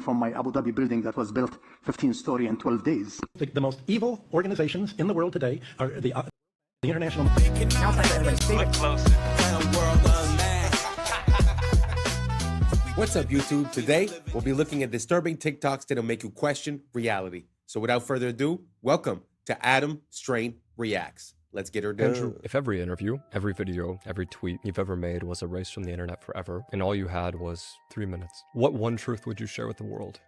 from my Abu Dhabi building that was built 15-story in 12 days. The most evil organizations in the world today are the international. What's up, YouTube? Today, we'll be looking at disturbing TikToks that'll make you question reality. So without further ado, welcome to Adam Strain Reacts. Let's get her done. Andrew, if every interview, every video, every tweet you've ever made was erased from the internet forever, and all you had was 3 minutes, what one truth would you share with the world?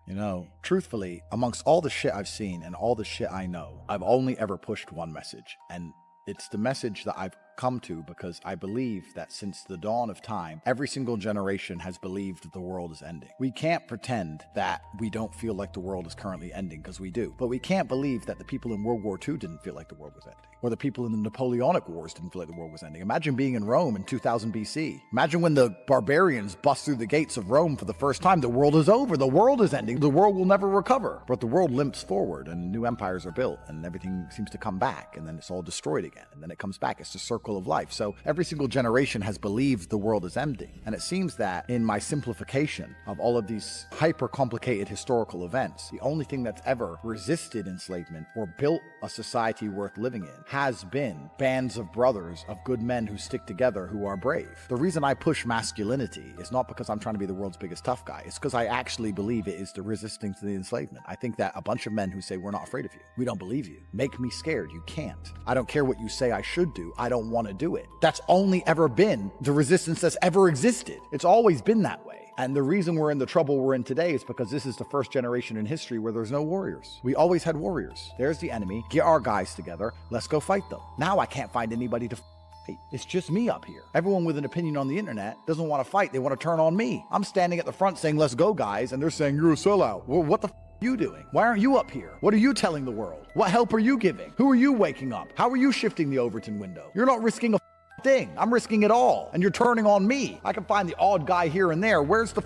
You know, truthfully, amongst all the shit I've seen and all the shit I know, I've only ever pushed one message, and it's the message that I've come to because I believe that since the dawn of time, every single generation has believed the world is ending. We can't pretend that we don't feel like the world is currently ending, because we do. But we can't believe that the people in World War II didn't feel like the world was ending, or the people in the Napoleonic Wars didn't feel like the world was ending. Imagine being in Rome in 2000 BC. Imagine when the barbarians bust through the gates of Rome for the first time. The world is over. The world is ending. The world will never recover. But the world limps forward, and new empires are built, and everything seems to come back, and then it's all destroyed again, and then it comes back. It's the circle of life. So every single generation has believed the world is ending. And it seems that in my simplification of all of these hyper complicated historical events, the only thing that's ever resisted enslavement or built a society worth living in has been bands of brothers, of good men who stick together, who are brave. The reason I push masculinity is not because I'm trying to be the world's biggest tough guy. It's because I actually believe it is the resisting to the enslavement. I think that a bunch of men who say, we're not afraid of you, we don't believe you, make me scared. You can't. I don't care what you say I should do. I don't want to do it. That's only ever been the resistance that's ever existed. It's always been that way. And the reason we're in the trouble we're in today is because this is the first generation in history where there's no warriors. We always had warriors. There's the enemy. Get our guys together. Let's go fight them. Now I can't find anybody to fight. It's just me up here. Everyone with an opinion on the internet doesn't want to fight. They want to turn on me. I'm standing at the front saying, let's go, guys. And they're saying, you're a sellout. Well, what the are you doing? Why aren't you up here? What are you telling the world? What help are you giving? Who are you waking up? How are you shifting the Overton window? You're not risking a thing. I'm risking it all, and you're turning on me. I can find the odd guy here and there. Where's the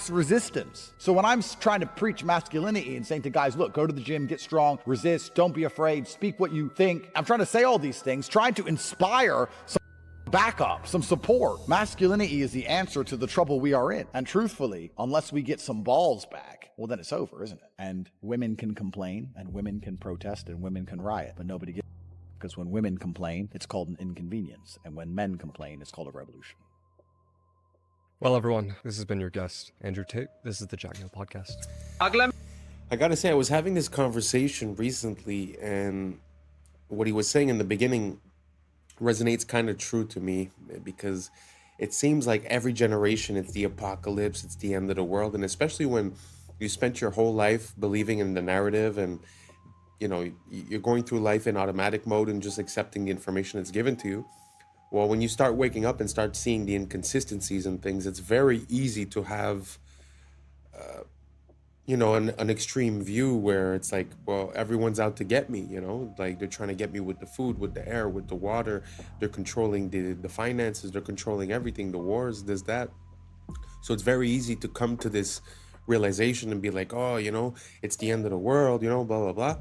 resistance? So when I'm trying to preach masculinity and saying to guys, look, go to the gym, get strong, resist, don't be afraid, speak what you think, I'm trying to say all these things, trying to inspire some backup, some support. Masculinity is the answer to the trouble we are in. And truthfully, unless we get some balls back, well, then it's over, isn't it? And women can complain, and women can protest, and women can riot, but nobody gets. Because when women complain, it's called an inconvenience. And when men complain, it's called a revolution. Well, everyone, this has been your guest, Andrew Tate. This is the Jack Neal Podcast. I gotta say, I was having this conversation recently, and what he was saying in the beginning resonates kind of true to me, because it seems like every generation, it's the apocalypse, it's the end of the world. And especially when you spent your whole life believing in the narrative, and you know, you're going through life in automatic mode and just accepting the information that's given to you. Well, when you start waking up and start seeing the inconsistencies and things, it's very easy to have, you know, an extreme view where it's like, well, everyone's out to get me, you know, like they're trying to get me with the food, with the air, with the water. They're controlling the finances. They're controlling everything, the wars, this, that. So it's very easy to come to this realization and be like, oh, you know, it's the end of the world, you know, blah, blah, blah.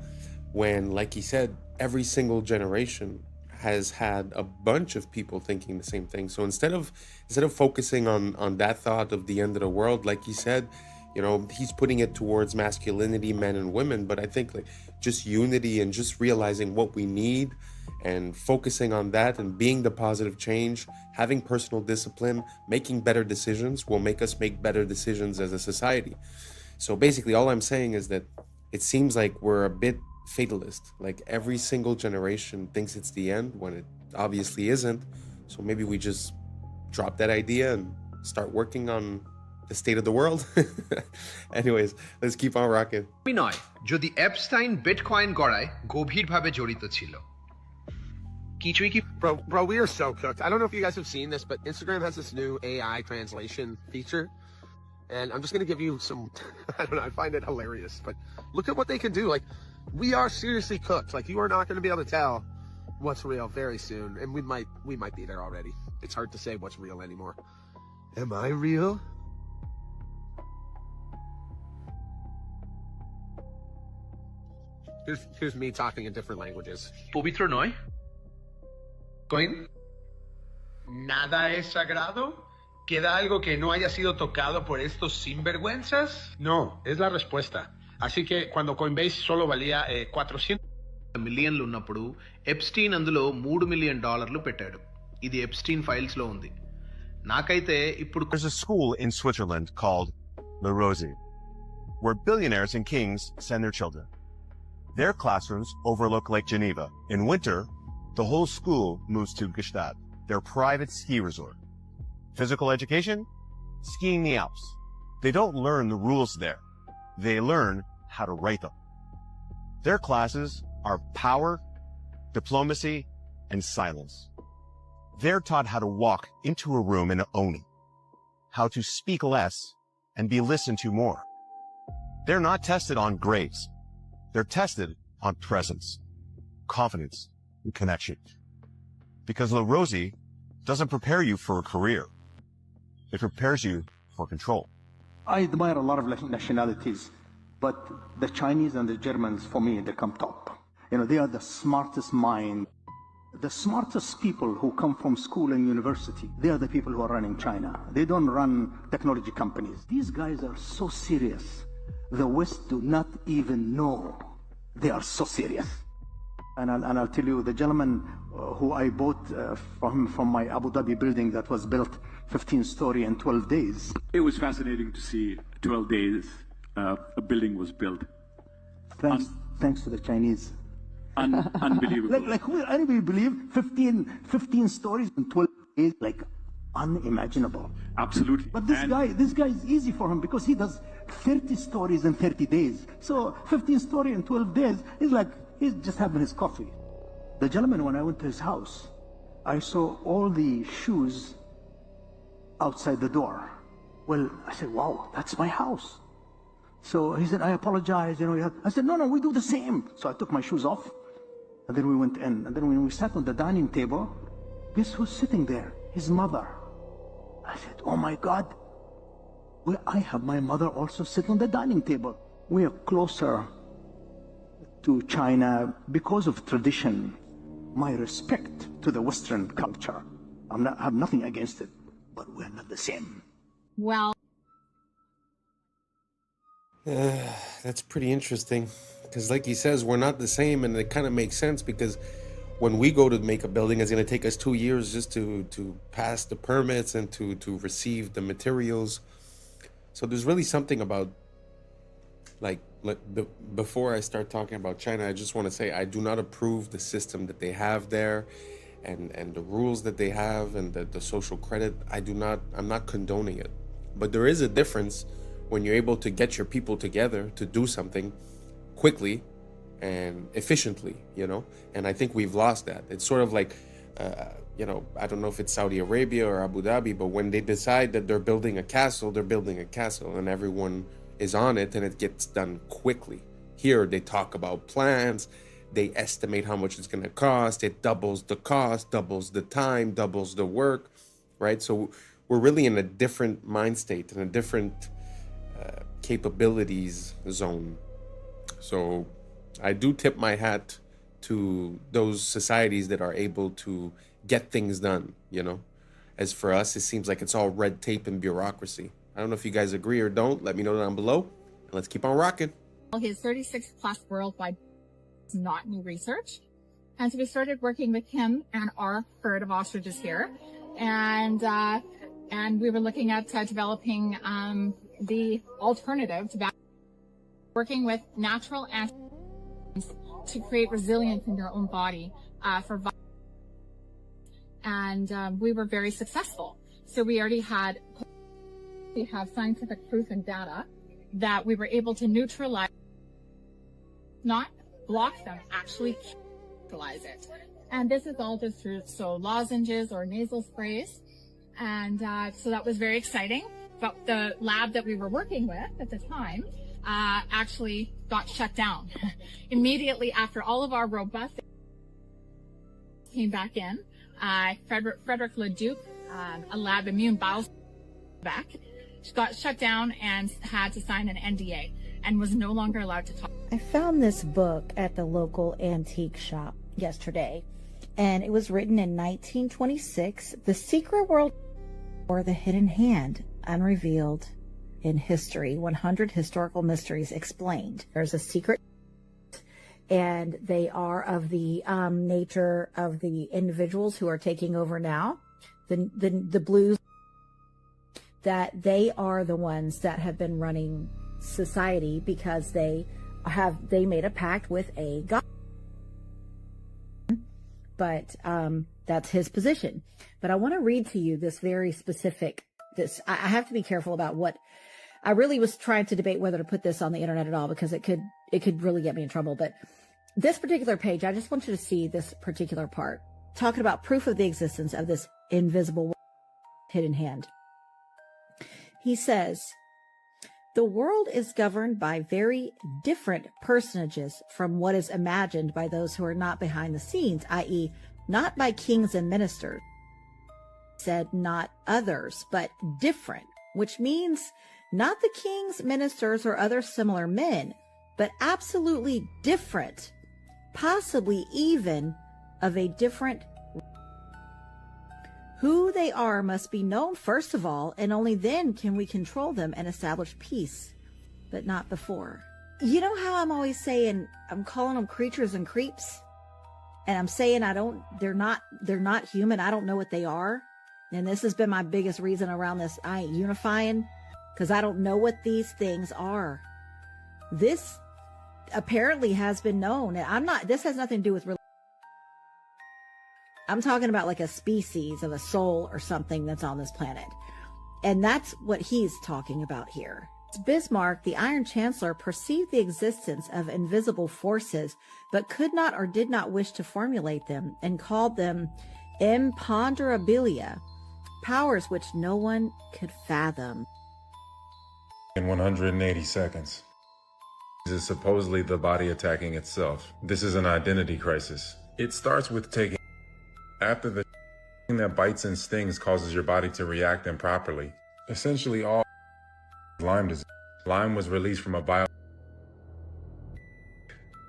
When, like he said, every single generation has had a bunch of people thinking the same thing. So instead of focusing on that thought of the end of the world, like he said, you know, he's putting it towards masculinity, men and women. But I think like just unity and just realizing what we need and focusing on that and being the positive change, having personal discipline, making better decisions will make us make better decisions as a society. So basically all I'm saying is that it seems like we're a bit fatalist. Like every single generation thinks it's the end when it obviously isn't. So maybe we just drop that idea and start working on the state of the world. Anyways, let's keep on rocking. নয় যদি Epstein bitcoin গড়ায় গভীরভাবে জড়িত ছিল কিছুই কি Bro, we are so cooked. I don't know if you guys have seen this, but Instagram has this new AI translation feature. And I'm just going to give you some, I don't know, I find it hilarious, but look at what they can do. Like, we are seriously cooked. Like, you are not going to be able to tell what's real very soon. And we might be there already. It's hard to say what's real anymore. Am I real? Here's me talking in different languages. পবিত্র নয় coin nada es sagrado ¿Queda algo que no haya sido tocado por estos sinvergüenzas? No, es la respuesta. Así que cuando Coinbase solo valía 400 మిలియన్లు ఉన్నప్పుడు Epstein అందులో $3 million పెట్టాడు. ఇది Epstein files లో ఉంది. నాకైతే ఇప్పుడు There's a school in Switzerland called Le Rosy, where billionaires and kings send their children. Their classrooms overlook Lake Geneva. In winter, the whole school moves to Gstaad, their private ski resort. Physical education? Skiing the Alps. They don't learn the rules there. They learn how to write them. Their classes are power, diplomacy, and silence. They're taught how to walk into a room and own it, how to speak less and be listened to more. They're not tested on grades. They're tested on presence, confidence, and connection. Because La Rosy doesn't prepare you for a career. It prepares you for control. I admire a lot of nationalities, but the Chinese and the Germans, for me, they come top. They are the smartest mind. The smartest people who come from school and university, they are the people who are running China. They don't run technology companies. These guys are so serious. The West do not even know they are so serious. And I'll tell you, the gentleman who I bought from my Abu Dhabi building that was built 15-story in 12 days. It was fascinating to see 12 days a building was built. Thanks to the Chinese. Unbelievable. Like who will anybody believe 15 stories in 12 days? Like unimaginable. Absolutely. But this guy is easy for him because he does 30 stories in 30 days. So 15 story in 12 days is like he's just having his coffee. The gentleman, when I went to his house, I saw all the shoes outside the door. Well, I said, wow, that's my house. So he said, I apologize. I said, no, we do the same. So I took my shoes off, and then we went in. And then when we sat on the dining table, guess who's sitting there? His mother. I said, oh my God, I have my mother also sit on the dining table. We are closer to China because of tradition. My respect to the Western culture. I have nothing against it, but we're not the same. Well, that's pretty interesting because like he says, we're not the same, and it kind of makes sense because when we go to make a building, it's going to take us 2 years just to pass the permits and to receive the materials. So there's really something about before I start talking about China, I just want to say I do not approve the system that they have there and the rules that they have and the social credit. I'm not condoning it, but there is a difference when you're able to get your people together to do something quickly and efficiently, and I think we've lost that. It's sort of like, I don't know if it's Saudi Arabia or Abu Dhabi, but when they decide that they're building a castle, they're building a castle and everyone is on it and it gets done quickly. Here, they talk about plans, they estimate how much it's going to cost, it doubles the cost, doubles the time, doubles the work, right? So we're really in a different mind state, in a different capabilities zone. So I do tip my hat to those societies that are able to get things done, As for us, it seems like it's all red tape and bureaucracy. I don't know if you guys agree or don't. Let me know down below. And let's keep on rocking. his 36 plus worldwide is not new research. And so we started working with him and our herd of ostriches here. And we were looking at developing the alternative to working with natural antigens to create resilience in your own body for and we were very successful. So we already have scientific proof and data that we were able to neutralize, not block them, actually neutralize it. And this is all just through lozenges or nasal sprays. And so that was very exciting. But the lab that we were working with at the time actually got shut down. Immediately after all of our robust came back in, Frederick Leduc, a lab immune back, got shut down and had to sign an NDA and was no longer allowed to talk. I found this book at the local antique shop yesterday, and it was written in 1926, The Secret World or the hidden hand, unrevealed in history. 100 historical mysteries explained. There's a secret, and they are of the nature of the individuals who are taking over now. The blues, that they are the ones that have been running society because they made a pact with a god. But that's his position. But I want to read to you this very specific, I have to be careful about what, I really was trying to debate whether to put this on the internet at all, because it could really get me in trouble. But this particular page, I just want you to see this particular part, talking about proof of the existence of this invisible hidden hand. He says, the world is governed by very different personages from what is imagined by those who are not behind the scenes, i.e., not by kings and ministers. Said not others, but different, which means not the kings, ministers, or other similar men, but absolutely different, possibly even of a different. Who they are must be known first of all, and only then can we control them and establish peace, but not before. You know how I'm always saying, I'm calling them creatures and creeps, and I'm saying they're not human. I don't know what they are. And this has been my biggest reason around this. I ain't unifying, because I don't know what these things are. This apparently has been known, and this has nothing to do with religion. I'm talking about like a species of a soul or something that's on this planet. And that's what he's talking about here. Bismarck, the Iron Chancellor, perceived the existence of invisible forces, but could not or did not wish to formulate them, and called them imponderabilia, powers which no one could fathom. In 180 seconds. This is supposedly the body attacking itself. This is an identity crisis. It starts with taking. After the thing that bites and stings causes your body to react improperly. Essentially all Lyme disease. Lyme was released from a bio.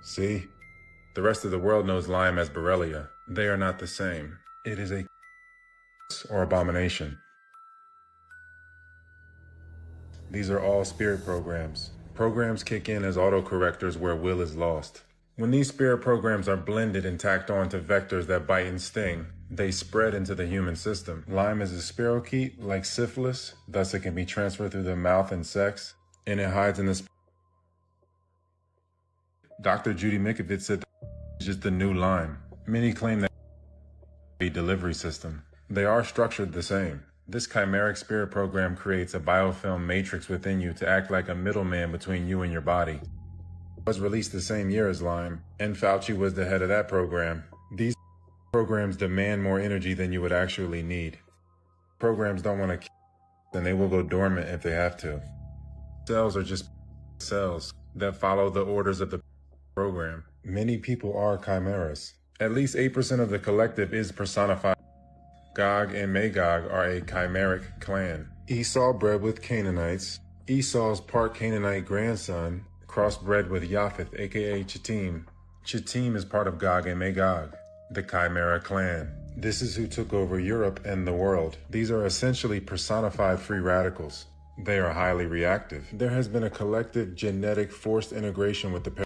See? The rest of the world knows Lyme as Borrelia. They are not the same. It is a or abomination. These are all spirit programs. Programs kick in as autocorrectors where will is lost. When these spirit programs are blended and tacked on to vectors that bite and sting, they spread into the human system. Lyme is a spirochete like syphilis, thus it can be transferred through the mouth and sex, and it hides in the Dr. Judy Mikovits said it's just the new Lyme. Many claim that a delivery system. They are structured the same. This chimeric spirit program creates a biofilm matrix within you to act like a middleman between you and your body. Was released the same year as Lyme, and Fauci was the head of that program. These programs demand more energy than you would actually need. Programs don't want to kill, then they will go dormant if they have to. Cells are just cells that follow the orders of the program. Many people are chimeras. At least 8% of the collective is personified. Gog and Magog are a chimeric clan. Esau bred with Canaanites. Esau's part Canaanite grandson crossbred with Japheth, aka Chittim. Chittim is part of Gog and Magog, the Chimera clan. This is who took over Europe and the world. These are essentially personified free radicals. They are highly reactive. There has been a collective genetic forced integration with the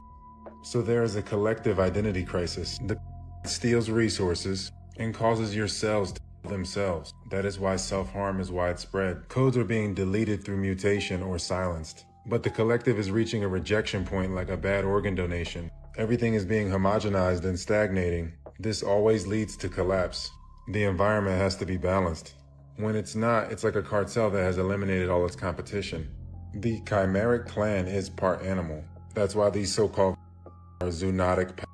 so there is a collective identity crisis. The steals resources and causes your cells to kill themselves. That is why self-harm is widespread. Codes are being deleted through mutation or silenced. But the collective is reaching a rejection point like a bad organ donation. Everything is being homogenized and stagnating. This always leads to collapse. The environment has to be balanced. When it's not, it's like a cartel that has eliminated all its competition. The chimeric clan is part animal. That's why these so-called are zoonotic powers.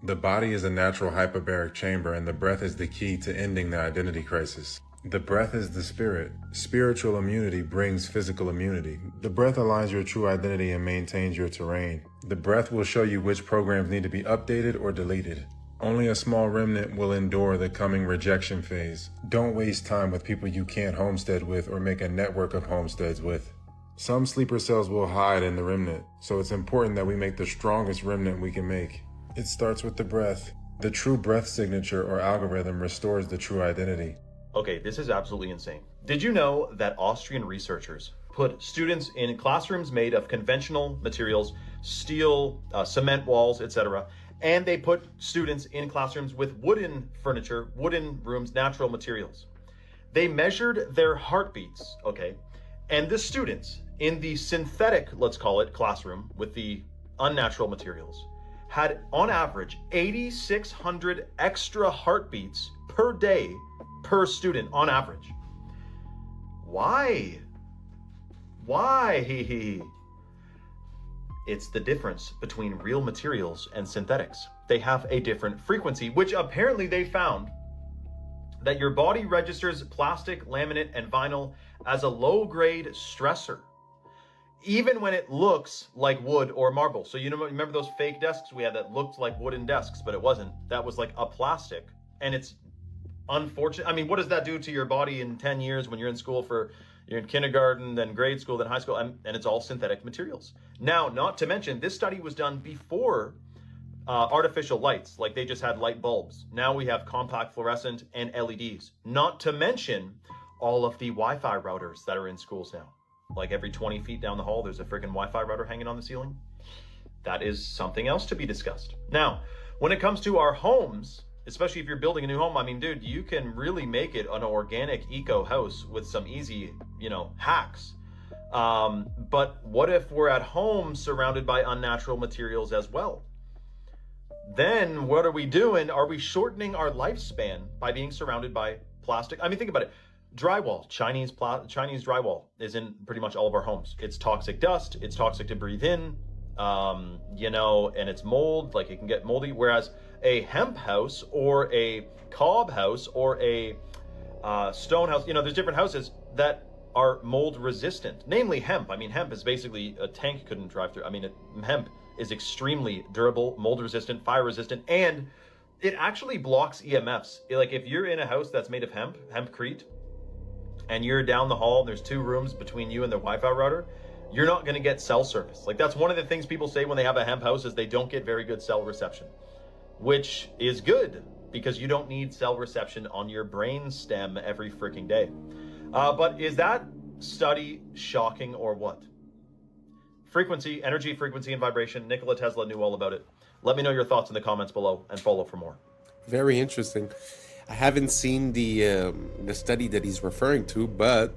The body is a natural hyperbaric chamber, and the breath is the key to ending the identity crisis. The breath is the spirit. Spiritual immunity brings physical immunity. The breath aligns your true identity and maintains your terrain. The breath will show you which programs need to be updated or deleted. Only a small remnant will endure the coming rejection phase. Don't waste time with people you can't homestead with or make a network of homesteads with. Some sleeper cells will hide in the remnant, so it's important that we make the strongest remnant we can make. It starts with the breath. The true breath signature or algorithm restores the true identity. Okay, this is absolutely insane. Did you know that Austrian researchers put students in classrooms made of conventional materials, steel, cement walls, etc., and they put students in classrooms with wooden furniture, wooden rooms, natural materials? They measured their heartbeats, okay? And the students in the synthetic, let's call it, classroom with the unnatural materials had, on average, 8,600 extra heartbeats per day per student on average. Why? Why? It's the difference between real materials and synthetics. They have a different frequency, which apparently they found that your body registers plastic, laminate, and vinyl as a low-grade stressor, even when it looks like wood or marble. So you know, remember those fake desks we had that looked like wooden desks, but it wasn't. That was like a plastic, and it's unfortunate. I mean, what does that do to your body in 10 years when you're in school you're in kindergarten, then grade school, then high school, and it's all synthetic materials. Now, not to mention, this study was done before artificial lights, like they just had light bulbs. Now we have compact fluorescent and LEDs. Not to mention all of the Wi-Fi routers that are in schools now. Like every 20 feet down the hall, there's a freaking Wi-Fi router hanging on the ceiling. That is something else to be discussed. Now, when it comes to our homes, especially if you're building a new home, I mean, dude, you can really make it an organic eco house with some easy, hacks. But what if we're at home surrounded by unnatural materials as well? Then what are we doing? Are we shortening our lifespan by being surrounded by plastic? I mean, think about it. Drywall, Chinese drywall is in pretty much all of our homes. It's toxic dust. It's toxic to breathe in, and it's mold, like it can get moldy. Whereas a hemp house or a cob house or a stone house, there's different houses that are mold resistant, namely hemp. I mean, hemp is basically a tank couldn't drive through. I mean, hemp is extremely durable, mold resistant, fire resistant, and it actually blocks EMFs. Like if you're in a house that's made of hempcrete, and you're down the hall and there's 2 rooms between you and the Wi-Fi router, you're not going to get cell service. Like that's one of the things people say when they have a hemp house is they don't get very good cell reception, which is good because you don't need cell reception on your brain stem every freaking day. But is that study shocking or what? Frequency, energy, frequency, and vibration. Nikola Tesla knew all about it. Let me know your thoughts in the comments below and follow for more. Very interesting. I haven't seen the study that he's referring to, but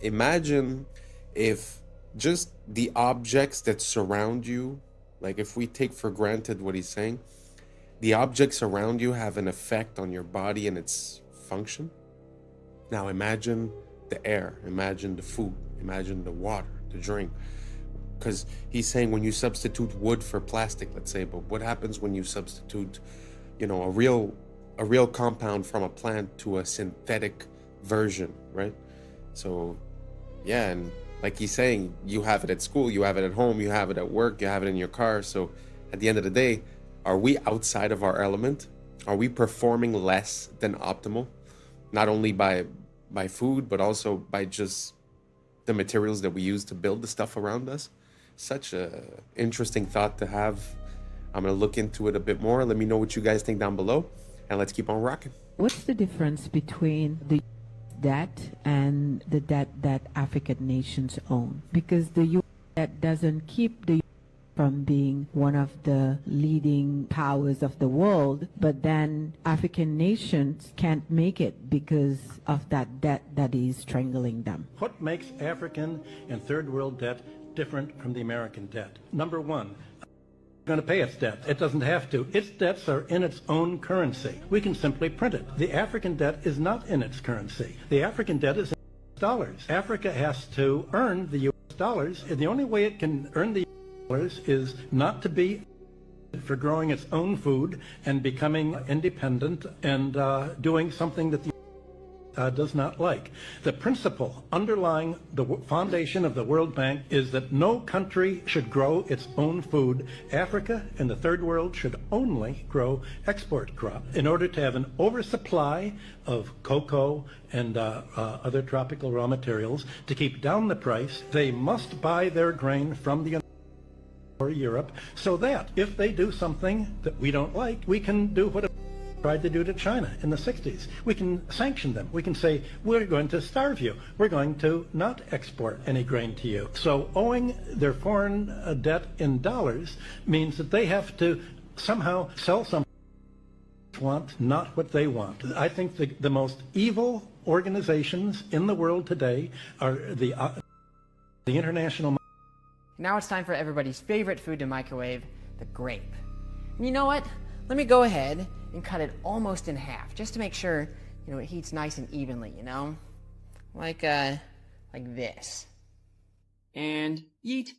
imagine if just the objects that surround you, like if we take for granted what he's saying, the objects around you have an effect on your body and its function. Now imagine the air, imagine the food, imagine the water, the drink. Because he's saying when you substitute wood for plastic, let's say, but what happens when you substitute, a real compound from a plant to a synthetic version, right? So, yeah, and like he's saying, you have it at school, you have it at home, you have it at work, you have it in your car. So at the end of the day, are we outside of our element? Are we performing less than optimal? Not only by food, but also by just the materials that we use to build the stuff around us. Such a interesting thought to have. I'm going to look into it a bit more. Let me know what you guys think down below, and let's keep on rocking. What's the difference between the debt and the debt that African nations own? Because the U.S. debt doesn't keep the U.S. from being one of the leading powers of the world, but then African nations can't make it because of that debt that is strangling them. What makes African and third world debt different from the American debt? Number one, going to pay its debt. It doesn't have to. Its debts are in its own currency. We can simply print it. The African debt is not in its currency. The African debt is in dollars. Africa has to earn the U.S. dollars, and the only way it can earn the U.S. dollars is not to be for growing its own food and becoming independent and doing something that the does not like. The principle underlying the foundation of the World Bank is that no country should grow its own food. Africa and the third world should only grow export crops. In order to have an oversupply of cocoa and other tropical raw materials to keep down the price, they must buy their grain from the or Europe, so that if they do something that we don't like, we can do whatever tried to do to China in the 60s. We can sanction them. We can say, we're going to starve you. We're going to not export any grain to you. So owing their foreign debt in dollars means that they have to somehow sell something they want, not what they want. I think the most evil organizations in the world today are the international. Now it's time for everybody's favorite food to microwave, the grape. And you know what? Let me go ahead and cut it almost in half, just to make sure, it heats nice and evenly, Like this. And yeet.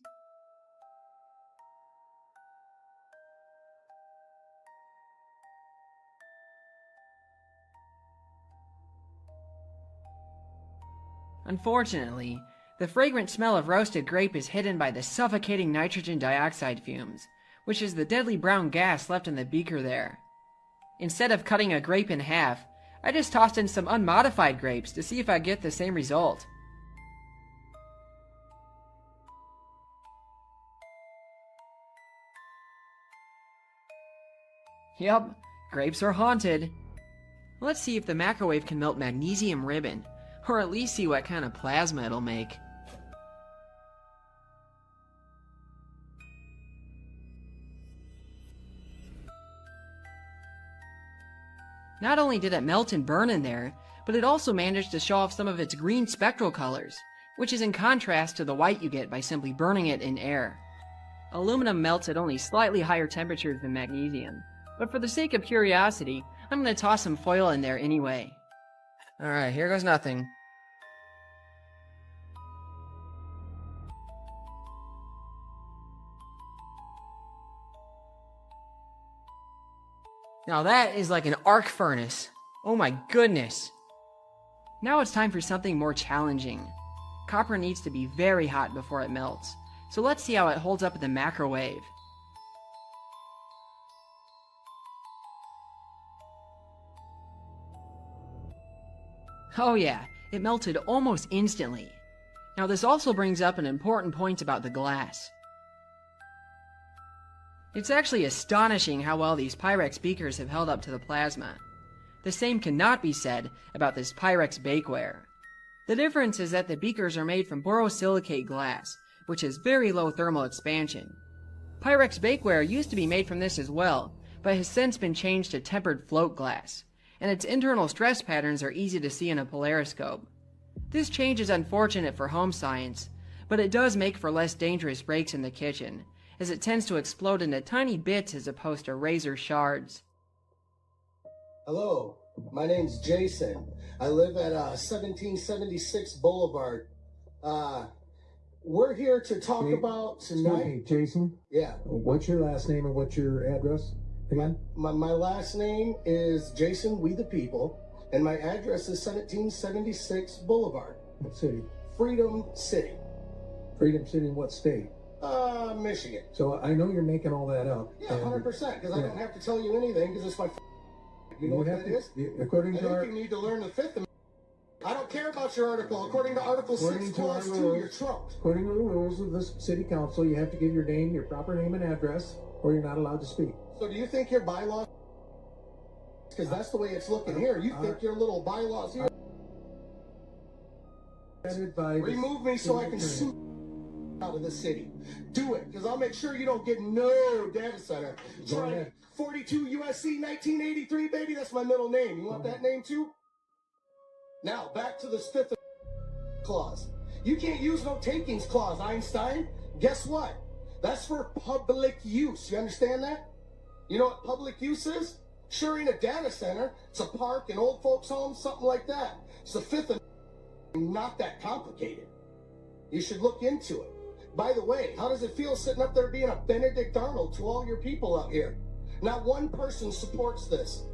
Unfortunately, the fragrant smell of roasted grape is hidden by the suffocating nitrogen dioxide fumes, which is the deadly brown gas left in the beaker there. Instead of cutting a grape in half, I just tossed in some unmodified grapes to see if I get the same result. Yup, grapes are haunted. Let's see if the microwave can melt magnesium ribbon, or at least see what kind of plasma it'll make. Not only did it melt and burn in there, but it also managed to show off some of its green spectral colors, which is in contrast to the white you get by simply burning it in air. Aluminum melts at only slightly higher temperatures than magnesium, but for the sake of curiosity, I'm going to toss some foil in there anyway. Alright, here goes nothing. Now that is like an arc furnace. Oh my goodness. Now it's time for something more challenging. Copper needs to be very hot before it melts, so let's see how it holds up in the microwave. Oh yeah, it melted almost instantly. Now this also brings up an important point about the glass. It's actually astonishing how well these Pyrex beakers have held up to the plasma. The same cannot be said about this Pyrex bakeware. The difference is that the beakers are made from borosilicate glass, which has very low thermal expansion. Pyrex bakeware used to be made from this as well, but has since been changed to tempered float glass, and its internal stress patterns are easy to see in a polariscope. This change is unfortunate for home science, but it does make for less dangerous breaks in the kitchen, as it tends to explode into tiny bits as opposed to razor shards. Hello, my name's Jason. I live at 1776 Boulevard. We're here to talk about tonight. Excuse me, Jason? Yeah. What's your last name and what's your address again? My last name is Jason We the People, and my address is 1776 Boulevard. What city? Freedom City. Freedom City in what state? Michigan. So I know you're making all that up. Yeah, 100%, because I don't have to tell you anything, because it's my you know what that is? According to I think you need to learn the Fifth Amendment. I don't care about your article. According to Article 6, Clause 2, you're trumped. According to the rules of this city council, you have to give your name, your proper name and address, or you're not allowed to speak. So do you think your bylaws, because that's the way it's looking here, you think your little bylaws here remove me so I can sue out of the city. Do it, because I'll make sure you don't get no data center. Try 42 USC 1983, baby. That's my middle name. You want that name too? Now, back to this Fifth Clause. You can't use no takings clause, Einstein. Guess what? That's for public use. You understand that? You know what public use is? Sure, in a data center, it's a park, an old folks' home, something like that. It's the Fifth Amendment. Not that complicated. You should look into it. By the way, how does it feel sitting up there being a Benedict Arnold to all your people out here? Not one person supports this.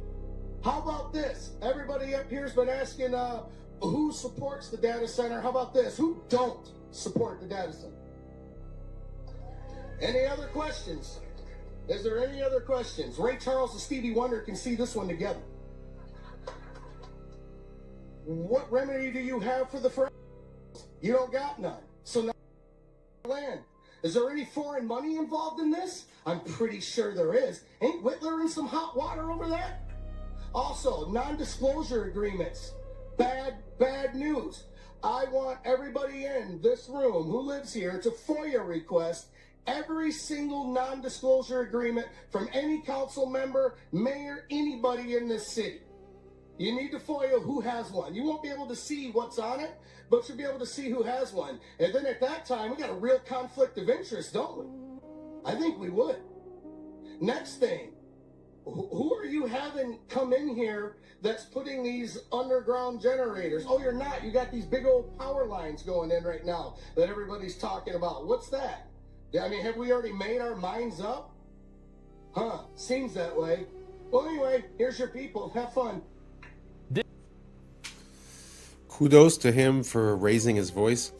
How about this? Everybody up here's been asking who supports the data center. How about this? Who don't support the data center? Any other questions? Is there any other questions? Ray Charles and Stevie Wonder can see this one together. What remedy do you have for the friends? You don't got none. So now land. Is there any foreign money involved in this? I'm pretty sure there is. Ain't Whitler in some hot water over there? Also, non-disclosure agreements. Bad news. I want everybody in this room who lives here to FOIA request every single non-disclosure agreement from any council member, mayor, anybody in this city. You need to FOIA who has one. You won't be able to see what's on it, but you'll be able to see who has one. And then at that time, we got a real conflict of interest, don't we? I think we would. Next thing, who are you having come in here that's putting these underground generators? Oh, you're not. You got these big old power lines going in right now that everybody's talking about. What's that? I mean, have we already made our minds up? Huh, seems that way. Well, anyway, here's your people. Have fun. Kudos to him for raising his voice,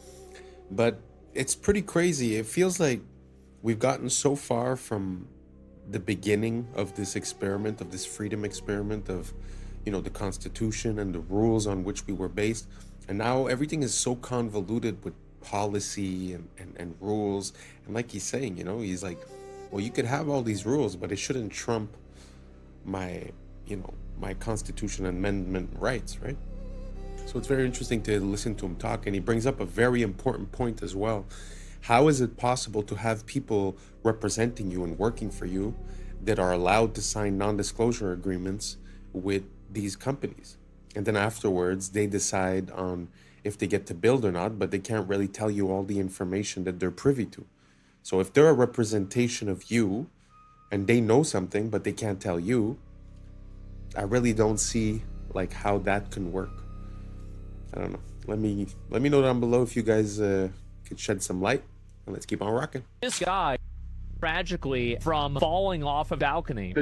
but it's pretty crazy. It feels like we've gotten so far from the beginning of this experiment, of this freedom experiment, of, you know, the Constitution and the rules on which we were based, and now everything is so convoluted with policy and rules. And like he's saying, you know, he's like, well, you could have all these rules, but it shouldn't trump my, you know, my Constitution Amendment rights, right? So it's very interesting to listen to him talk, and he brings up a very important point as well. How is it possible to have people representing you and working for you that are allowed to sign non-disclosure agreements with these companies? And then afterwards, they decide on if they get to build or not, but they can't really tell you all the information that they're privy to. So if they're a representation of you and they know something, but they can't tell you, I really don't see like how that can work. I don't know. Let me know down below if you guys could shed some light, and let's keep on rocking. This guy, tragically, from falling off a balcony.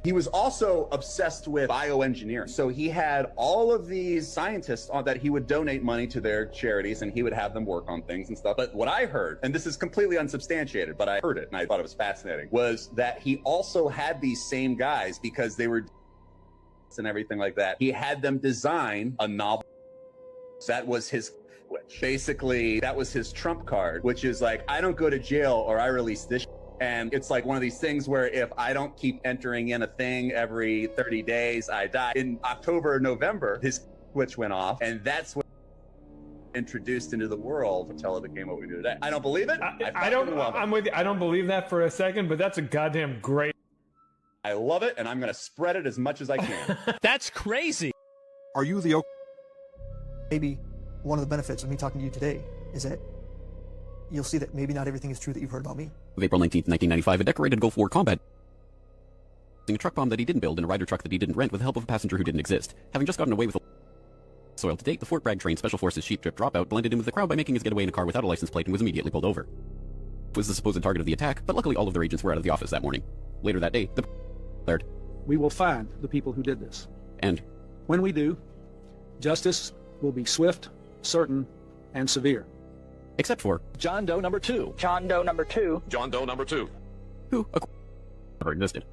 He was also obsessed with bioengineering. So he had all of these scientists that he would donate money to their charities, and he would have them work on things and stuff. But what I heard, and this is completely unsubstantiated, but I heard it and I thought it was fascinating, was that he also had these same guys, because they were and everything like that. He had them design a novel. That was his, basically, that was his trump card, which is like, I don't go to jail or I release this. And it's like one of these things where if I don't keep entering in a thing every 30 days, I die. In October or November, his switch went off, and that's what introduced into the world until it became what we do today. I don't believe it. I'm with you. I don't believe that for a second, but that's a goddamn great. I love it, and I'm going to spread it as much as I can. That's crazy. Are you the... Maybe one of the benefits of me talking to you today is that you'll see that maybe not everything is true that you've heard about me. Of April 19th, 1995, a decorated Gulf War combat a truck bomb that he didn't build and a rider truck that he didn't rent with the help of a passenger who didn't exist. Having just gotten away with soil to date, the Fort Bragg trained Special Forces sheep drip dropout blended in with the crowd by making his getaway in a car without a license plate and was immediately pulled over. It was the supposed target of the attack, but luckily all of their agents were out of the office that morning. Later that day, the declared, "We will find the people who did this. And when we do, justice will be swift, certain, and severe." Except for John Doe number 2. John Doe number 2. John Doe number 2. Who never existed.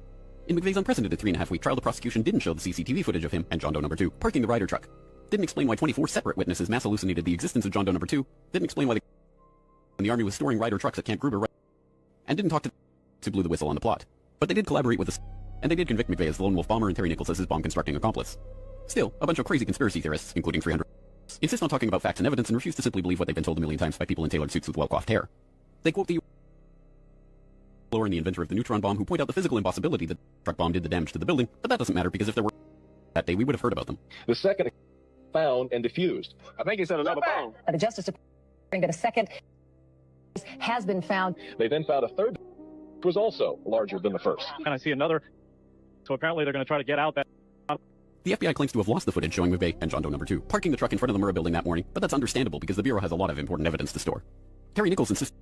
In McVeigh's unprecedented 3.5-week trial, the prosecution didn't show the CCTV footage of him and John Doe number 2 parking the rider truck. Didn't explain why 24 separate witnesses mass hallucinated the existence of John Doe number 2. Didn't explain why the army was storing rider trucks at Camp Gruber. And didn't talk to blew the whistle on the plot. But they did collaborate with us, and they did convict McVeigh as the lone wolf bomber and Terry Nichols as his bomb constructing accomplice. Still, a bunch of crazy conspiracy theorists, including 300, insist on talking about facts and evidence and refuse to simply believe what they've been told a million times by people in tailored suits with well-coiffed hair. They quote the explorer and the inventor of the neutron bomb who point out the physical impossibility that the truck bomb did the damage to the building, but that doesn't matter because if there were that day, we would have heard about them. The second found and diffused. I think he said another bomb. The Justice Department that a second has been found. They then found a third which was also larger than the first. And I see another. So apparently they're going to try to get out that. The FBI claims to have lost the footage showing McVeigh and John Doe number 2 parking the truck in front of the Murrah building that morning, but that's understandable because the Bureau has a lot of important evidence to store. Terry Nichols insists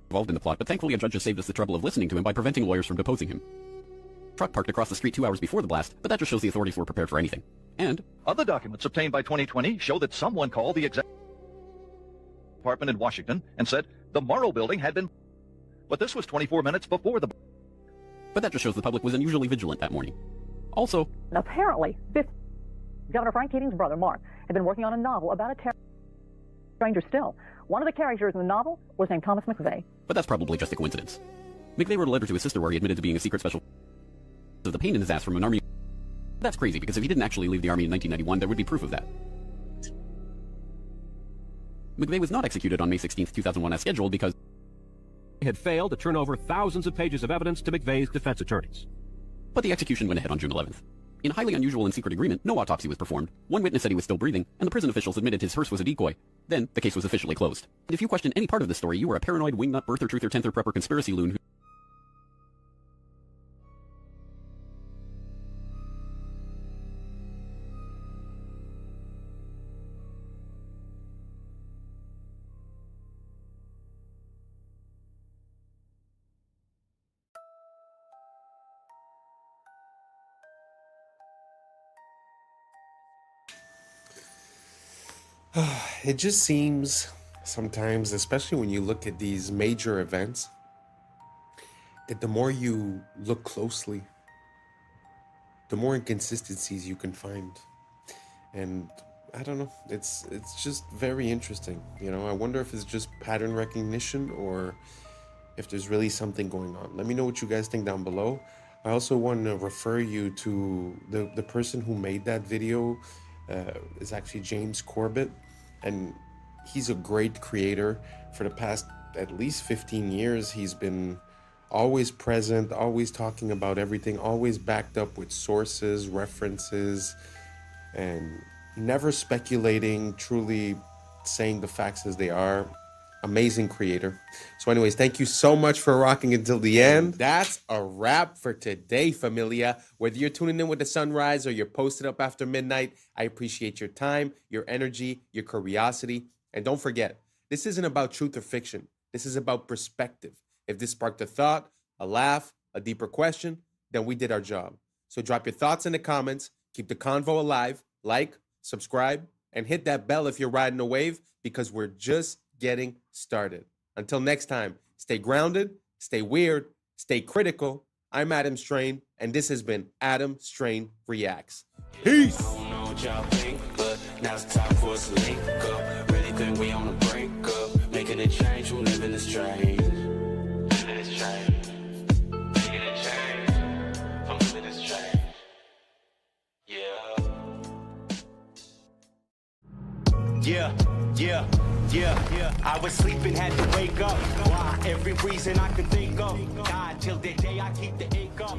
involved in the plot, but thankfully a judge has saved us the trouble of listening to him by preventing lawyers from deposing him. Truck parked across the street 2 hours before the blast, but that just shows the authorities were prepared for anything. And other documents obtained by 2020 show that someone called the executive department in Washington and said the Murrah building had been, but this was 24 minutes before the. But that just shows the public was unusually vigilant that morning. Also, apparently, Governor Frank Keating's brother, Mark, had been working on a novel about a stranger still. One of the characters in the novel was named Thomas McVeigh. But that's probably just a coincidence. McVeigh wrote a letter to his sister where he admitted to being a secret special of the pain in his ass from an army That's crazy, because if he didn't actually leave the army in 1991, there would be proof of that. McVeigh was not executed on May 16, 2001 as scheduled because he had failed to turn over thousands of pages of evidence to McVeigh's defense attorneys. But the execution went ahead on June 11th. In a highly unusual and secret agreement, no autopsy was performed. One witness said he was still breathing, and the prison officials admitted his hearse was a decoy. Then, the case was officially closed. And if you question any part of this story, you are a paranoid, wingnut, birther, truther, tenther, prepper, conspiracy loon who... It just seems sometimes, especially when you look at these major events, that the more you look closely, the more inconsistencies you can find. And I don't know, it's just very interesting. You know, I wonder if it's just pattern recognition or if there's really something going on. Let me know what you guys think down below. I also want to refer you to the person who made that video. Is actually James Corbett, and he's a great creator. For the past at least 15 years, he's been always present, always talking about everything, always backed up with sources, references, and never speculating, truly saying the facts as they are. Amazing creator. So anyways, thank you so much for rocking until the end. That's a wrap for today, familia. Whether you're tuning in with the sunrise or you're posted up after midnight, I appreciate your time, your energy, your curiosity. And don't forget, this isn't about truth or fiction. This is about perspective. If this sparked a thought, a laugh, a deeper question, then we did our job. So drop your thoughts in the comments, keep the convo alive, like, subscribe, and hit that bell if you're riding a wave, because we're just getting started. Until next time, stay grounded, stay weird, stay critical. I'm Adam Strain, and this has been Adam Strain Reacts. Peace! I don't know what y'all think, but now it's time for us to link up. Really think we on the brink up, making a change from living this strange. Living this strange. Making a change from living this strange. Yeah, I was sleeping, had to wake up. Why? Every reason I could think of. God, till the day I keep the ink up.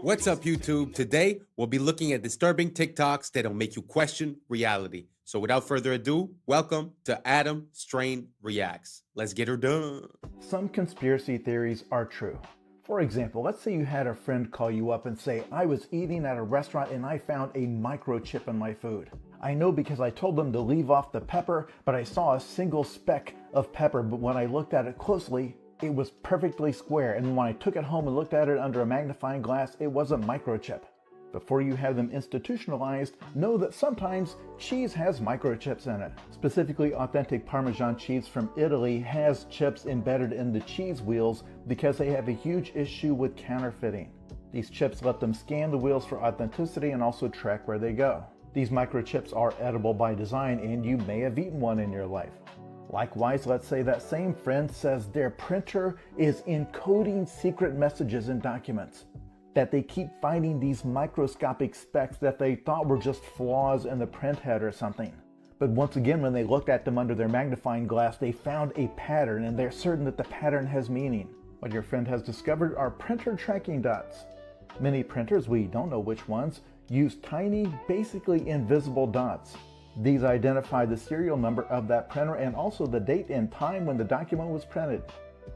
What's up, YouTube? Today, we'll be looking at disturbing TikToks that'll make you question reality. So without further ado, welcome to Adam Strain Reacts. Let's get her done. Some conspiracy theories are true. For example, let's say you had a friend call you up and say, I was eating at a restaurant and I found a microchip in my food. I know because I told them to leave off the pepper, but I saw a single speck of pepper, but when I looked at it closely, it was perfectly square, and when I took it home and looked at it under a magnifying glass, it was a microchip. Before you have them institutionalized, know that sometimes cheese has microchips in it. Specifically, authentic Parmesan cheese from Italy has chips embedded in the cheese wheels because they have a huge issue with counterfeiting. These chips let them scan the wheels for authenticity and also track where they go. These microchips are edible by design, and you may have eaten one in your life. Likewise, let's say that same friend says their printer is encoding secret messages in documents, that they keep finding these microscopic specks that they thought were just flaws in the print head or something. But once again, when they looked at them under their magnifying glass, they found a pattern, and they're certain that the pattern has meaning. What your friend has discovered are printer tracking dots. Many printers, we don't know which ones, use tiny, basically invisible dots. These identify the serial number of that printer and also the date and time when the document was printed.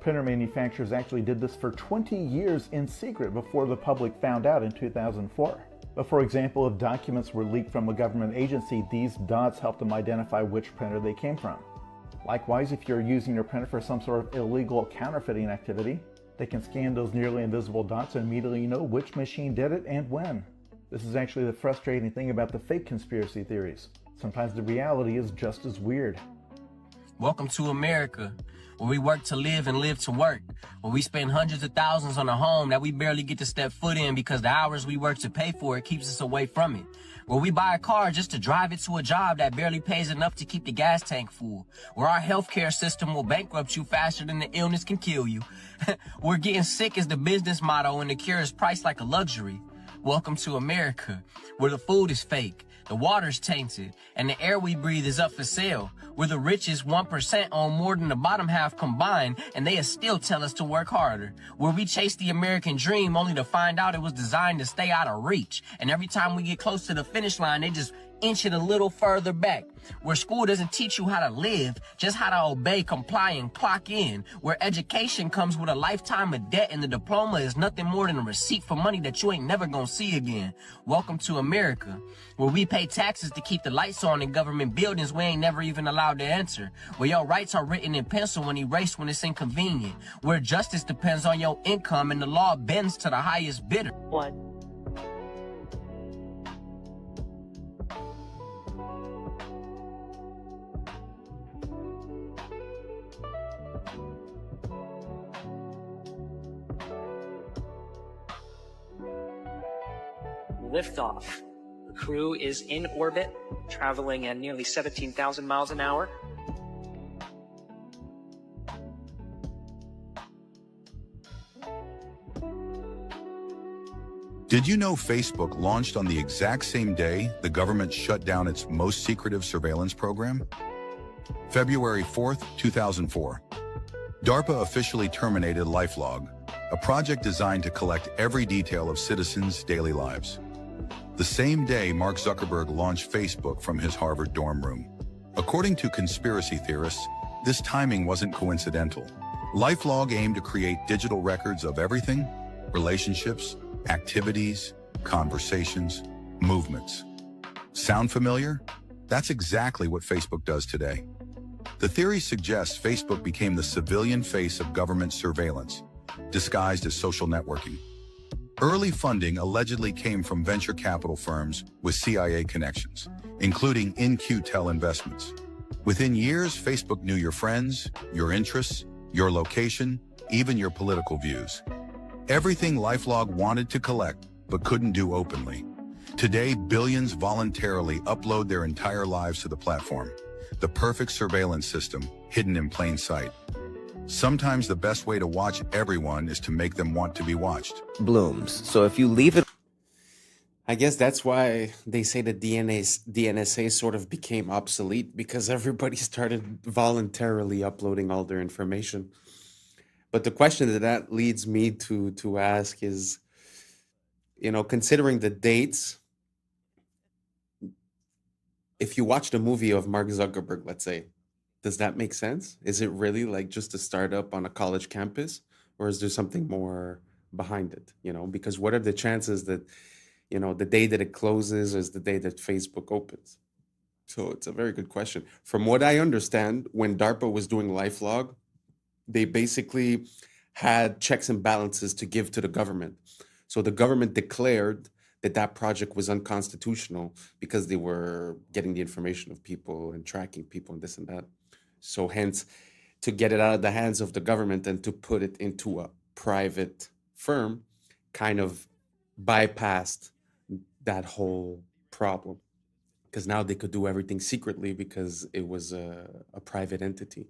Printer manufacturers actually did this for 20 years in secret before the public found out in 2004. But for example, if documents were leaked from a government agency, these dots help them identify which printer they came from. Likewise, if you're using your printer for some sort of illegal counterfeiting activity, they can scan those nearly invisible dots and immediately know which machine did it and when. This is actually the frustrating thing about the fake conspiracy theories. Sometimes the reality is just as weird. Welcome to America, where we work to live and live to work, where we spend hundreds of thousands on a home that we barely get to step foot in because the hours we work to pay for it keeps us away from it, where we buy a car just to drive it to a job that barely pays enough to keep the gas tank full, where our healthcare system will bankrupt you faster than the illness can kill you, where getting sick is the business motto and the cure is priced like a luxury, Welcome to America, where the food is fake, the water's tainted, and the air we breathe is up for sale. Where the richest 1% own more than the bottom half combined, and they still tell us to work harder. Where we chase the American dream only to find out it was designed to stay out of reach. And every time we get close to the finish line, they just inch it a little further back. Where school doesn't teach you how to live, just how to obey, comply, and clock in. Where education comes with a lifetime of debt and the diploma is nothing more than a receipt for money that you ain't never gonna see again. Welcome to America, where we pay taxes to keep the lights on in government buildings we ain't never even allowed to enter. Where your rights are written in pencil and erased when it's inconvenient. Where justice depends on your income and the law bends to the highest bidder. Liftoff. The crew is in orbit, traveling at nearly 17,000 miles an hour. Did you know Facebook launched on the exact same day the government shut down its most secretive surveillance program? February 4th, 2004. DARPA officially terminated LifeLog, a project designed to collect every detail of citizens' daily lives. The same day, Mark Zuckerberg launched Facebook from his Harvard dorm room. According to conspiracy theorists, this timing wasn't coincidental. LifeLog aimed to create digital records of everything: relationships, activities, conversations, movements. Sound familiar? That's exactly what Facebook does today. The theory suggests Facebook became the civilian face of government surveillance, disguised as social networking. Early funding allegedly came from venture capital firms with CIA connections, including In-Q-Tel Investments. Within years, Facebook knew your friends, your interests, your location, even your political views. Everything LifeLog wanted to collect, but couldn't do openly. Today, billions voluntarily upload their entire lives to the platform. The perfect surveillance system, hidden in plain sight. Sometimes the best way to watch everyone is to make them want to be watched. Blooms. So if you leave it... I guess that's why they say that the NSA sort of became obsolete, because everybody started voluntarily uploading all their information. But the question that leads me to ask is, you know, considering the dates, if you watched a movie of Mark Zuckerberg, let's say, does that make sense? Is it really like just a startup on a college campus, or is there something more behind it? You know, because what are the chances that, you know, the day that it closes is the day that Facebook opens? So it's a very good question. From what I understand, when DARPA was doing LifeLog, they basically had checks and balances to give to the government. So the government declared that that project was unconstitutional because they were getting the information of people and tracking people and this and that. So hence, to get it out of the hands of the government and to put it into a private firm kind of bypassed that whole problem, because now they could do everything secretly because it was a private entity.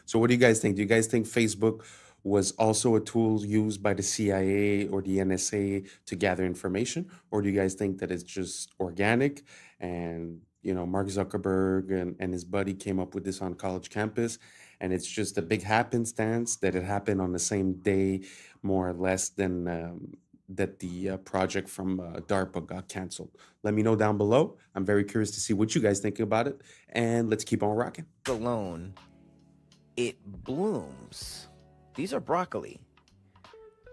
So what do you guys think? Do you guys think Facebook was also a tool used by the CIA or the NSA to gather information? Or do you guys think that it's just organic and, you know, Mark Zuckerberg and his buddy came up with this on college campus, and it's just a big happenstance that it happened on the same day, more or less, than that the project from DARPA got canceled? Let me know down below. I'm very curious to see what you guys think about it, and let's keep on rocking. Alone, it blooms. These are broccoli.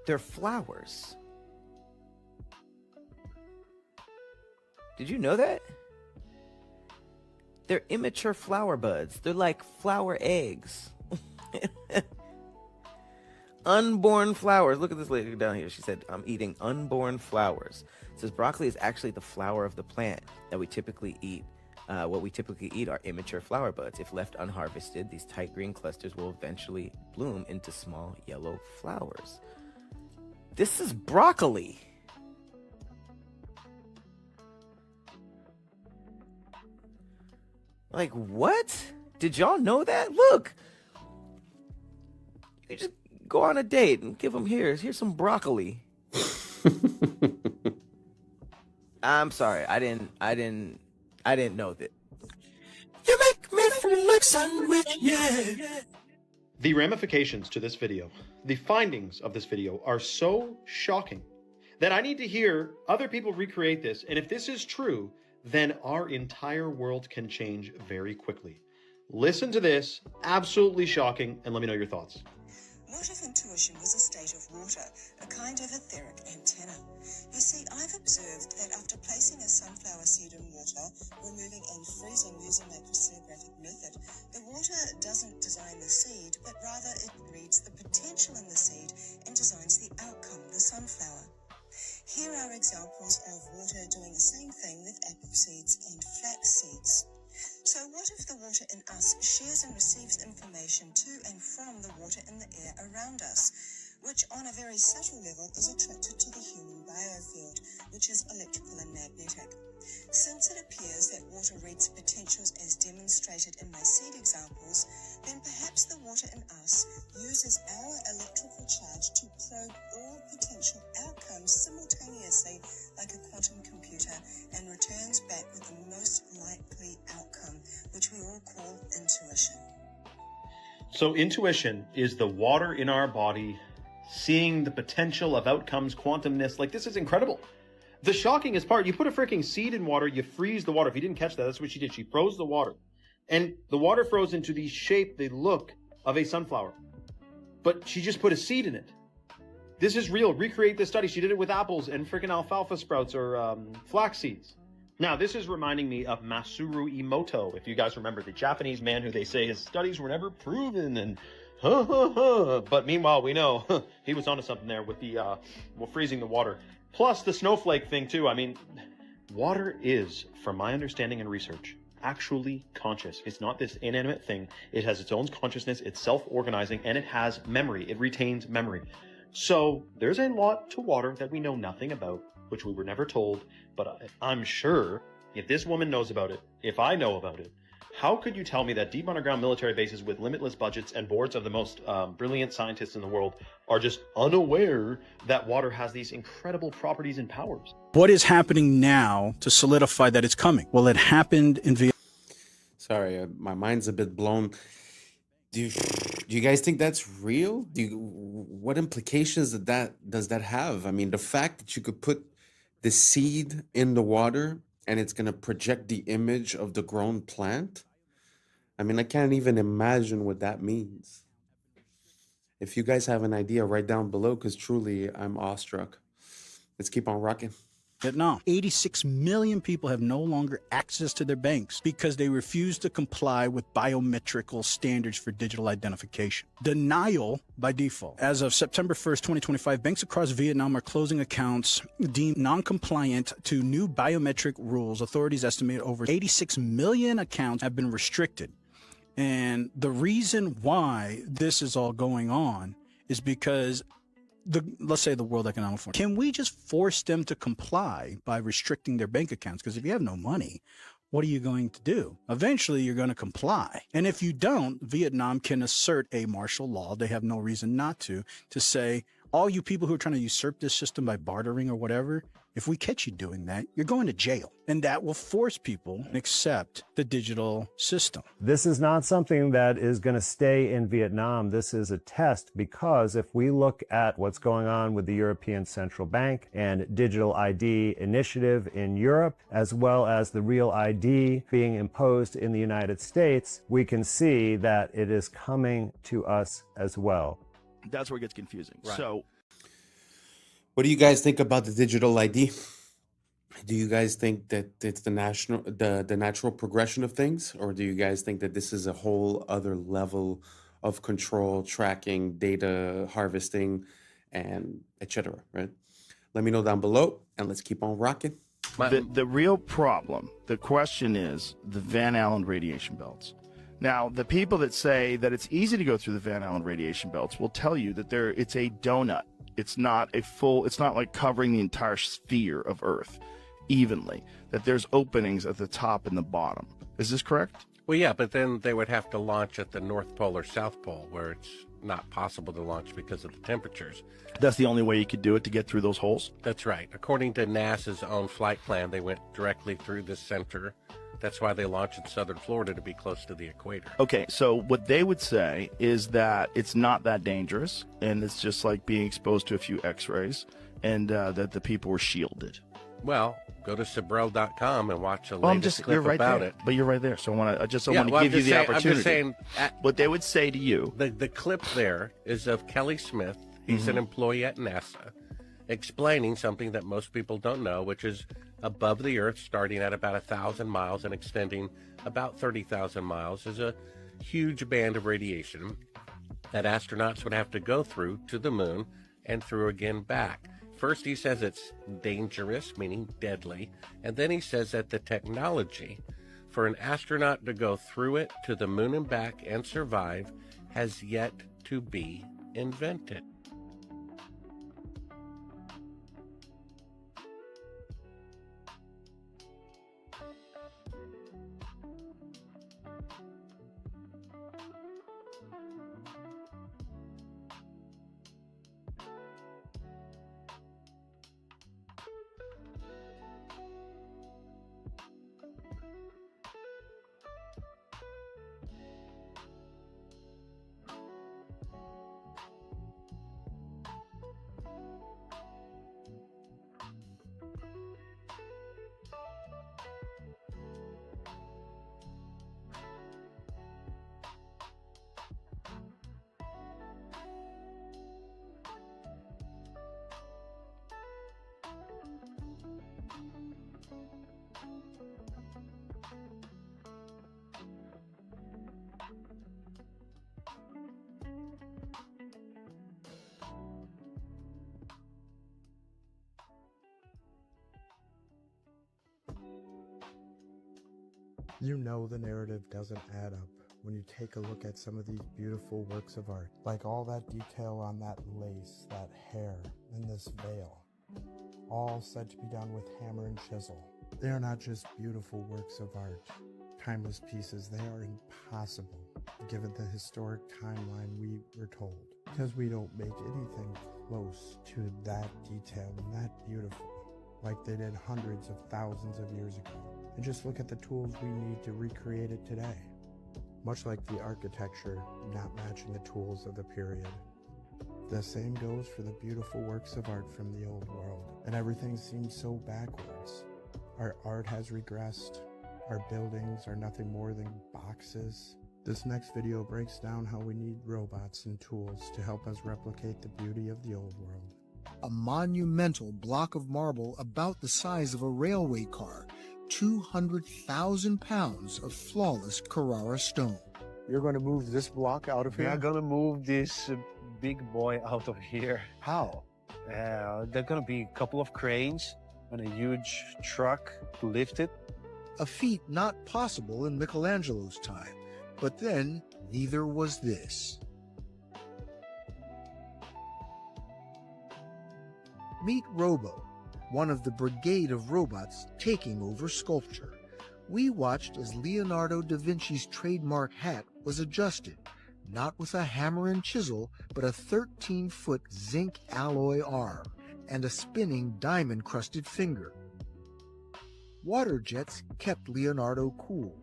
They're flowers. Did you know that? They're immature flower buds. They're like flower eggs. Unborn flowers. Look at this lady down here. She said, I'm eating unborn flowers. It says broccoli is actually the flower of the plant that we typically eat. What we typically eat are immature flower buds. If left unharvested, these tight green clusters will eventually bloom into small yellow flowers. This is broccoli. Like, what? Did y'all know that? Look. You just go on a date and give them here's some broccoli. I'm sorry. I didn't know that. You make me feel like sandwich, yeah. The ramifications to this video, the findings of this video are so shocking that I need to hear other people recreate this. And if this is true, then our entire world can change very quickly. Listen to this, absolutely shocking, and let me know your thoughts. What if intuition was a state of water, a kind of etheric antenna? You see, I've observed that after placing a sunflower seed in water, removing and freezing using a crystallographic method, the water doesn't design the seed, but rather it reads the potential in the seed and designs the outcome, the sunflower. Here are examples of water doing the same thing with apple seeds and flax seeds. So what if the water in us shares and receives information to and from the water in the air around us, which on a very subtle level is attracted to the human biofield, which is electrical and magnetic? Since it appears that water reads potentials as demonstrated in my seed examples, then perhaps the water in us uses our electrical charge to probe all potential outcomes simultaneously like a quantum computer and returns back with the most likely outcome, which we all call intuition. So intuition is the water in our body seeing the potential of outcomes, quantumness. Like, this is incredible. The shockingest part, you put a freaking seed in water, you freeze the water. If you didn't catch that, that's what she did. She froze the water. And the water froze into the shape, the look of a sunflower. But she just put a seed in it. This is real. Recreate this study. She did it with apples and freaking alfalfa sprouts or flax seeds. Now, this is reminding me of Masaru Emoto, if you guys remember, the Japanese man who they say his studies were never proven and but meanwhile, we know he was onto something there with the freezing the water. Plus the snowflake thing too. I mean, water is, from my understanding and research, actually conscious. It's not this inanimate thing. It has its own consciousness. It's self-organizing, and it has memory. It retains memory. So there's a lot to water that we know nothing about, which we were never told. But I'm sure if this woman knows about it, if I know about it, how could you tell me that deep underground military bases with limitless budgets and boards of the most brilliant scientists in the world are just unaware that water has these incredible properties and powers? What is happening now to solidify that it's coming? Well, it happened in Vietnam. Sorry, my mind's a bit blown. Do you guys think that's real? What implications does that have? I mean, the fact that you could put the seed in the water and it's going to project the image of the grown plant. I mean, I can't even imagine what that means. If you guys have an idea, write down below, because truly I'm awestruck. Let's keep on rocking. Vietnam. 86 million people have no longer access to their banks because they refuse to comply with biometrical standards for digital identification. Denial by default. As of September 1st, 2025, banks across Vietnam are closing accounts deemed non-compliant to new biometric rules. Authorities estimate over 86 million accounts have been restricted. And the reason why this is all going on is because let's say the World Economic Forum, can we just force them to comply by restricting their bank accounts? Because if you have no money, what are you going to do? Eventually, you're going to comply. And if you don't, Vietnam can assert a martial law. They have no reason not to say, all you people who are trying to usurp this system by bartering or whatever, if we catch you doing that, you're going to jail. And that will force people to accept the digital system. This is not something that is going to stay in Vietnam. This is a test, because if we look at what's going on with the European Central Bank and digital ID initiative in Europe, as well as the real ID being imposed in the United States, we can see that it is coming to us as well. That's where it gets confusing. Right. So, what do you guys think about the digital ID? Do you guys think that it's the natural progression of things, or do you guys think that this is a whole other level of control, tracking, data harvesting, and etc.? Right? Let me know down below, and let's keep on rocking. the real problem, the question is the Van Allen radiation belts. Now, the people that say that it's easy to go through the Van Allen radiation belts will tell you that it's a donut. It's not like covering the entire sphere of Earth evenly, that there's openings at the top and the bottom. Is this correct? Well, yeah, but then they would have to launch at the North Pole or South Pole, where it's not possible to launch because of the temperatures. That's the only way you could do it to get through those holes? That's right. According to NASA's own flight plan, they went directly through the center. That's why they launched in southern Florida, to be close to the equator. Okay, so what they would say is that it's not that dangerous, and it's just like being exposed to a few x-rays, and that the people were shielded. Well, go to Sabrel.com and watch a latest clip about it. But you're right there, so I just Yeah, want to well, give you the opportunity. I'm just saying, what they would say to you. The clip there is of Kelly Smith. He's an employee at NASA, explaining something that most people don't know, which is above the Earth, starting at about 1,000 miles and extending about 30,000 miles, is a huge band of radiation that astronauts would have to go through to the moon and through again back. First, he says it's dangerous, meaning deadly, and then he says that the technology for an astronaut to go through it to the moon and back and survive has yet to be invented. You know the narrative doesn't add up when you take a look at some of these beautiful works of art, like all that detail on that lace, that hair, and this veil, all said to be done with hammer and chisel. They are not just beautiful works of art, timeless pieces, they are impossible given the historic timeline we were told, because we don't make anything close to that detail and that beautiful, like they did hundreds of thousands of years ago. And just look at the tools we need to recreate it today. Much like the architecture not matching the tools of the period. The same goes for the beautiful works of art from the old world. And everything seems so backwards. Our art has regressed. Our buildings are nothing more than boxes. This next video breaks down how we need robots and tools to help us replicate the beauty of the old world. A monumental block of marble about the size of a railway car, 200,000 pounds of flawless Carrara stone. You're going to move this block out of here? We are going to move this big boy out of here. How? There are going to be a couple of cranes and a huge truck to lift it. A feat not possible in Michelangelo's time, but then neither was this. Meet Robo, one of the brigade of robots taking over sculpture. We watched as Leonardo da Vinci's trademark hat was adjusted, not with a hammer and chisel, but a 13-foot zinc alloy arm and a spinning diamond-crusted finger. Water jets kept Leonardo cool.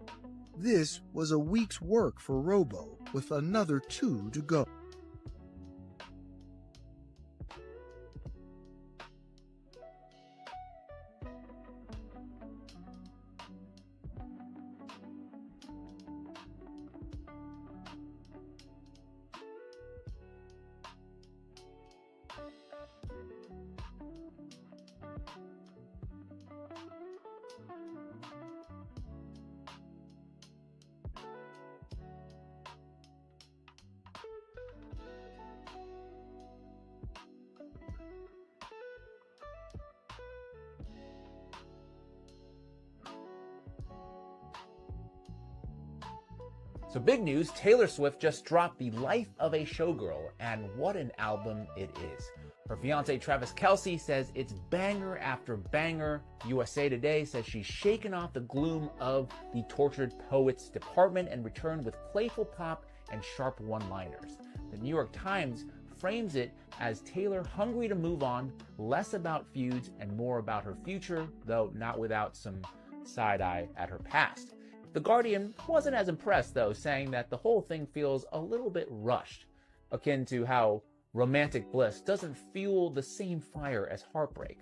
This was a week's work for Robo, with another 2 to go. So big news, Taylor Swift just dropped The Life of a Showgirl, and what an album it is. Her fiance Travis Kelce says it's banger after banger. USA Today says she's shaken off the gloom of the tortured poets department and returned with playful pop and sharp one-liners. The New York Times frames it as Taylor hungry to move on, less about feuds and more about her future, though not without some side-eye at her past. The Guardian wasn't as impressed, though, saying that the whole thing feels a little bit rushed, akin to how romantic bliss doesn't fuel the same fire as heartbreak.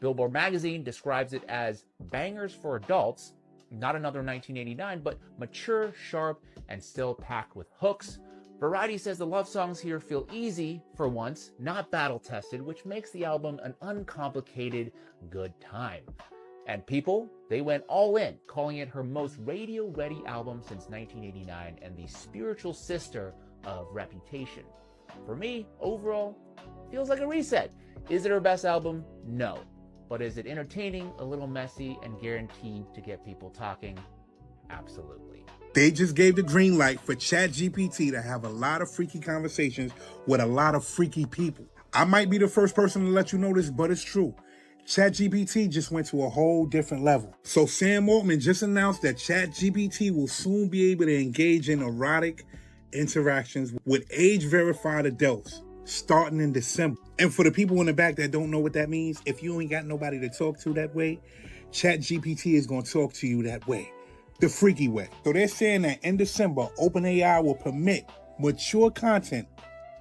Billboard magazine describes it as bangers for adults, not another 1989, but mature, sharp, and still packed with hooks. Variety says the love songs here feel easy for once, not battle-tested, which makes the album an uncomplicated good time. And People, they went all in, calling it her most radio-ready album since 1989 and the spiritual sister of Reputation. For me, overall, feels like a reset. Is it her best album? No. But is it entertaining, a little messy, and guaranteed to get people talking? Absolutely. They just gave the green light for ChatGPT to have a lot of freaky conversations with a lot of freaky people. I might be the first person to let you know this, but it's true. ChatGPT just went to a whole different level. So Sam Altman just announced that ChatGPT will soon be able to engage in erotic interactions with age-verified adults starting in December. And for the people in the back that don't know what that means, if you ain't got nobody to talk to that way, ChatGPT is going to talk to you that way, the freaky way. So they're saying that in December, OpenAI will permit mature content,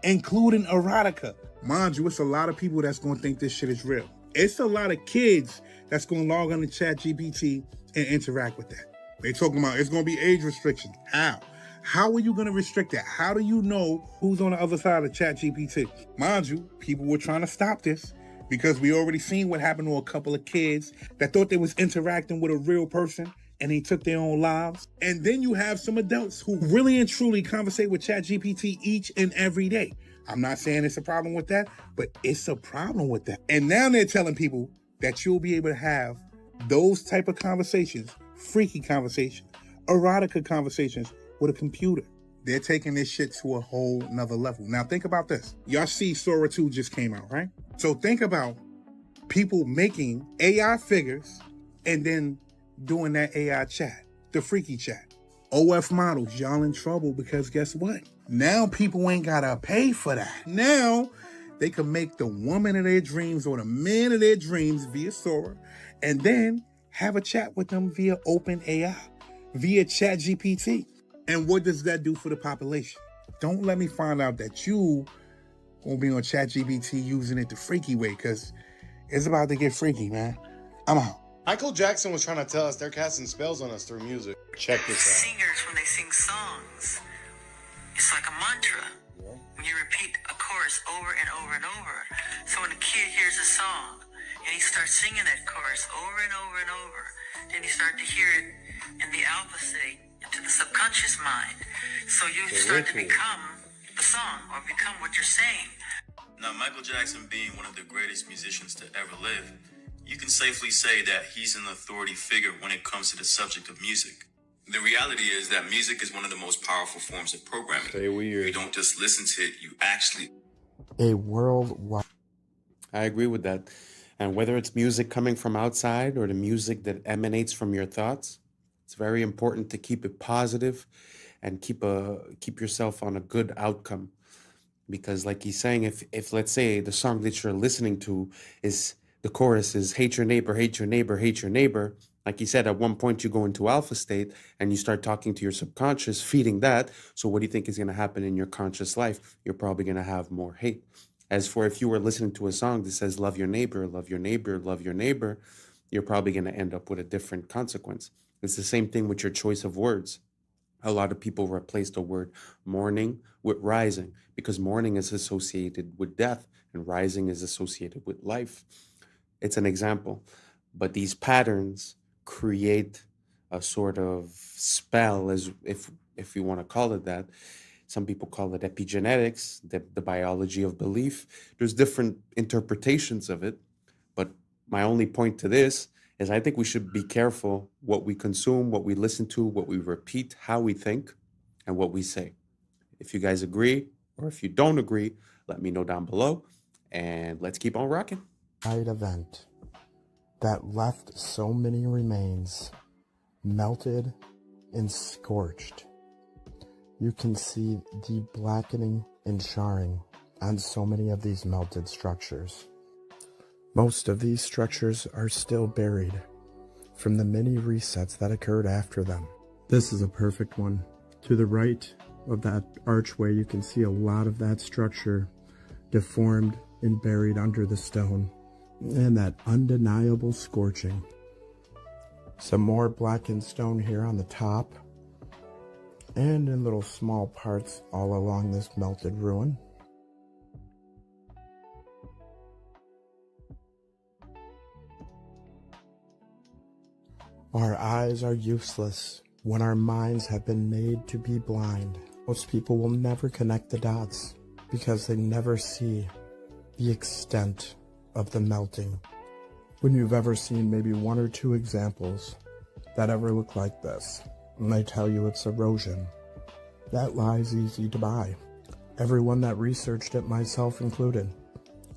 including erotica. Mind you, it's a lot of people that's going to think this shit is real. It's a lot of kids that's going to log on to ChatGPT and interact with that. They're talking about it's going to be age restrictions. How? How are you going to restrict that? How do you know who's on the other side of ChatGPT? Mind you, people were trying to stop this because we already seen what happened to a couple of kids that thought they was interacting with a real person and they took their own lives. And then you have some adults who really and truly conversate with ChatGPT each and every day. I'm not saying it's a problem with that, but it's a problem with that. And now they're telling people that you'll be able to have those type of conversations, freaky conversations, erotica conversations with a computer. They're taking this shit to a whole nother level. Now think about this. Y'all see Sora 2 just came out, right? So think about people making AI figures and then doing that AI chat, the freaky chat. OF models, y'all in trouble because guess what? Now people ain't gotta pay for that. Now they can make the woman of their dreams or the man of their dreams via Sora and then have a chat with them via OpenAI, via ChatGPT. And what does that do for the population? Don't let me find out that you gonna be on ChatGPT using it the freaky way, because it's about to get freaky, man. I'm out. Michael Jackson was trying to tell us they're casting spells on us through music. Check this out. Singers, when they sing songs, it's like a mantra. When you repeat a chorus over and over and over. So when a kid hears a song and he starts singing that chorus over and over and over, then you start to hear it in the alpha state, into the subconscious mind. So you start to become the song or become what you're saying. Now, Michael Jackson being one of the greatest musicians to ever live, you can safely say that he's an authority figure when it comes to the subject of music. The reality is that music is one of the most powerful forms of programming. Stay weird. You don't just listen to it, you actually... A worldwide... I agree with that. And whether it's music coming from outside or the music that emanates from your thoughts, it's very important to keep it positive and keep yourself on a good outcome. Because like he's saying, if let's say the song that you're listening to is... the chorus is hate your neighbor, hate your neighbor, hate your neighbor. Like he said, at one point you go into alpha state and you start talking to your subconscious, feeding that. So what do you think is going to happen in your conscious life? You're probably going to have more hate. As for if you were listening to a song that says love your neighbor, love your neighbor, love your neighbor, you're probably going to end up with a different consequence. It's the same thing with your choice of words. A lot of people replace the word mourning with rising because mourning is associated with death and rising is associated with life. It's an example, but these patterns create a sort of spell, as if you want to call it that. Some people call it epigenetics, the biology of belief. There's different interpretations of it, but my only point to this is I think we should be careful what we consume, what we listen to, what we repeat, how we think, and what we say. If you guys agree or if you don't agree, let me know down below, and let's keep on rocking. Event that left so many remains melted and scorched. You can see the blackening and charring on so many of these melted structures. Most of these structures are still buried from the many resets that occurred after them. This is a perfect one. To the right of that archway, you can see a lot of that structure deformed and buried under the stone, and that undeniable scorching. Some more blackened stone here on the top, and in little small parts all along this melted ruin. Our eyes are useless when our minds have been made to be blind. Most people will never connect the dots because they never see the extent of the melting. When you've ever seen maybe one or two examples that ever look like this, and they tell you it's erosion, that lie's easy to buy. Everyone that researched it, myself included,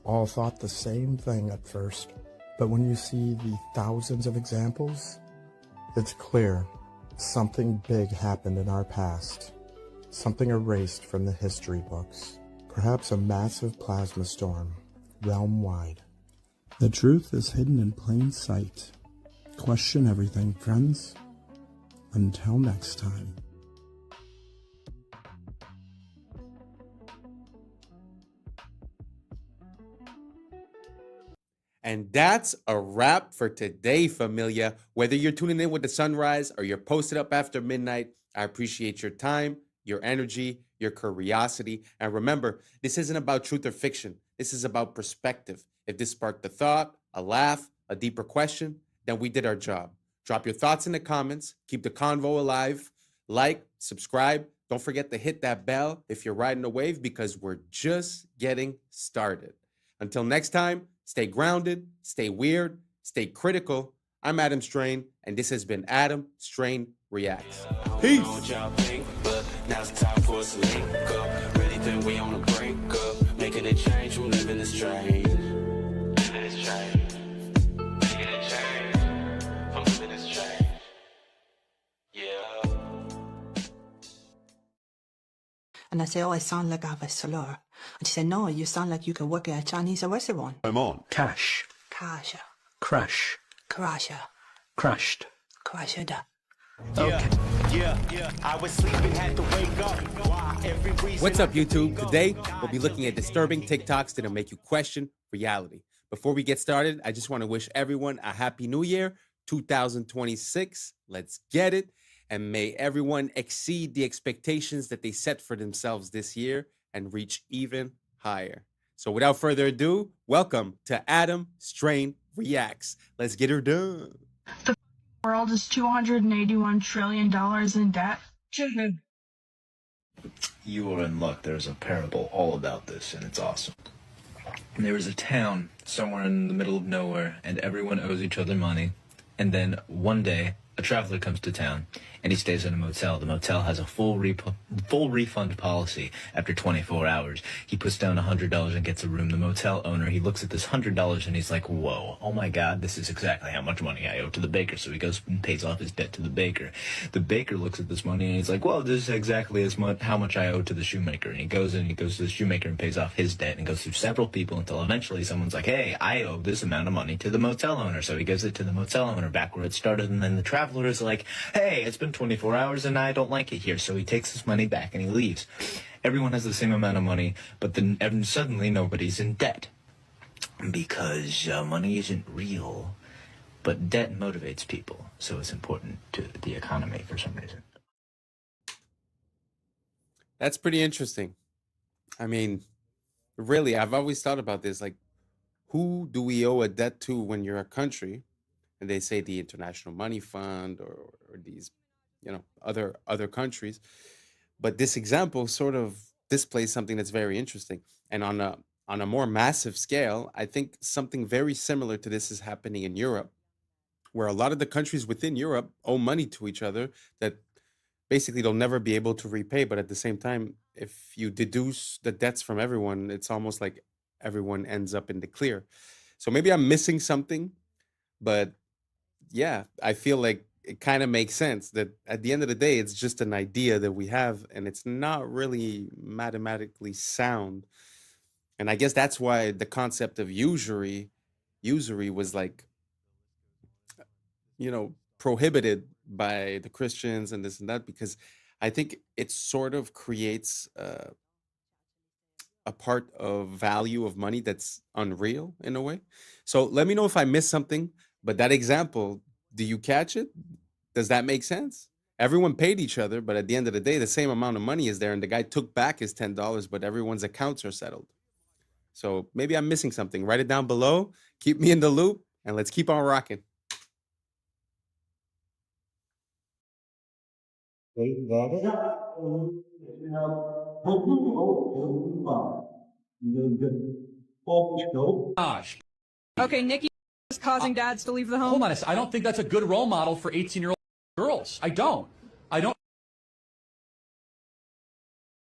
all thought the same thing at first. But when you see the thousands of examples, it's clear something big happened in our past. Something erased from the history books. Perhaps a massive plasma storm, realm-wide. The truth is hidden in plain sight. Question everything, friends. Until next time. And that's a wrap for today, familia. Whether you're tuning in with the sunrise or you're posted up after midnight, I appreciate your time, your energy, your curiosity. And remember, this isn't about truth or fiction. This is about perspective. If this sparked a thought, a laugh, a deeper question, then we did our job. Drop your thoughts in the comments. Keep the convo alive. Like, subscribe. Don't forget to hit that bell if you're riding a wave, because we're just getting started. Until next time, stay grounded, stay weird, stay critical. I'm Adam Strain, and this has been Adam Strain Reacts. Peace. Now it's time for us to link up. Really think we on a break up. Making a change, we're living this strange. Living this change. Making a change. I'm living this change. Yeah. And I say, oh, I sound like I have a slur. And she said, no, you sound like you can work at a Chinese restaurant. I'm on. Cash. Cash. Crash. Crash. Crashed. Crashed. Okay. Yeah, I was sleeping, had to wake up. Why? Every reason. What's up, YouTube? Today, we'll be looking at disturbing TikToks that'll make you question reality. Before we get started, I just want to wish everyone a happy new year, 2026. Let's get it. And may everyone exceed the expectations that they set for themselves this year and reach even higher. So without further ado, welcome to Adam Strain Reacts. Let's get her done. The world is $281 trillion in debt. You are in luck. There's a parable all about this, and it's awesome. There is a town somewhere in the middle of nowhere, and everyone owes each other money. And then one day, a traveler comes to town, and he stays in a motel. The motel has a full refund policy after 24 hours. He puts down $100 and gets a room. The motel owner, he looks at this $100 and he's like, whoa, oh my God, this is exactly how much money I owe to the baker. So he goes and pays off his debt to the baker. The baker looks at this money and he's like, well, this is exactly how much I owe to the shoemaker. And he goes to the shoemaker and pays off his debt, and goes through several people until eventually someone's like, hey, I owe this amount of money to the motel owner. So he gives it to the motel owner back where it started, and then the traveler is like, hey, it's been 24 hours and I don't like it here. So he takes his money back and he leaves. Everyone has the same amount of money, but then suddenly nobody's in debt. Because money isn't real, but debt motivates people. So it's important to the economy for some reason. That's pretty interesting. I mean, really, I've always thought about this. Like, who do we owe a debt to when you're a country? And they say the International Money Fund or these, other countries. But this example sort of displays something that's very interesting. And on a more massive scale, I think something very similar to this is happening in Europe, where a lot of the countries within Europe owe money to each other that basically they'll never be able to repay. But at the same time, if you deduce the debts from everyone, it's almost like everyone ends up in the clear. So maybe I'm missing something, but yeah, I feel like it kind of makes sense that at the end of the day, it's just an idea that we have, and it's not really mathematically sound. And I guess that's why the concept of usury was like, prohibited by the Christians and this and that, because I think it sort of creates a part of value of money that's unreal in a way. So let me know if I missed something, but that example, do you catch it? Does that make sense? Everyone paid each other, but at the end of the day, the same amount of money is there, and the guy took back his $10, but everyone's accounts are settled. So maybe I'm missing something. Write it down below, keep me in the loop, and let's keep on rocking. Gosh. Okay, Nikki is causing dads to leave the home. Hold on, I don't think that's a good role model for 18-year-old girls. I don't.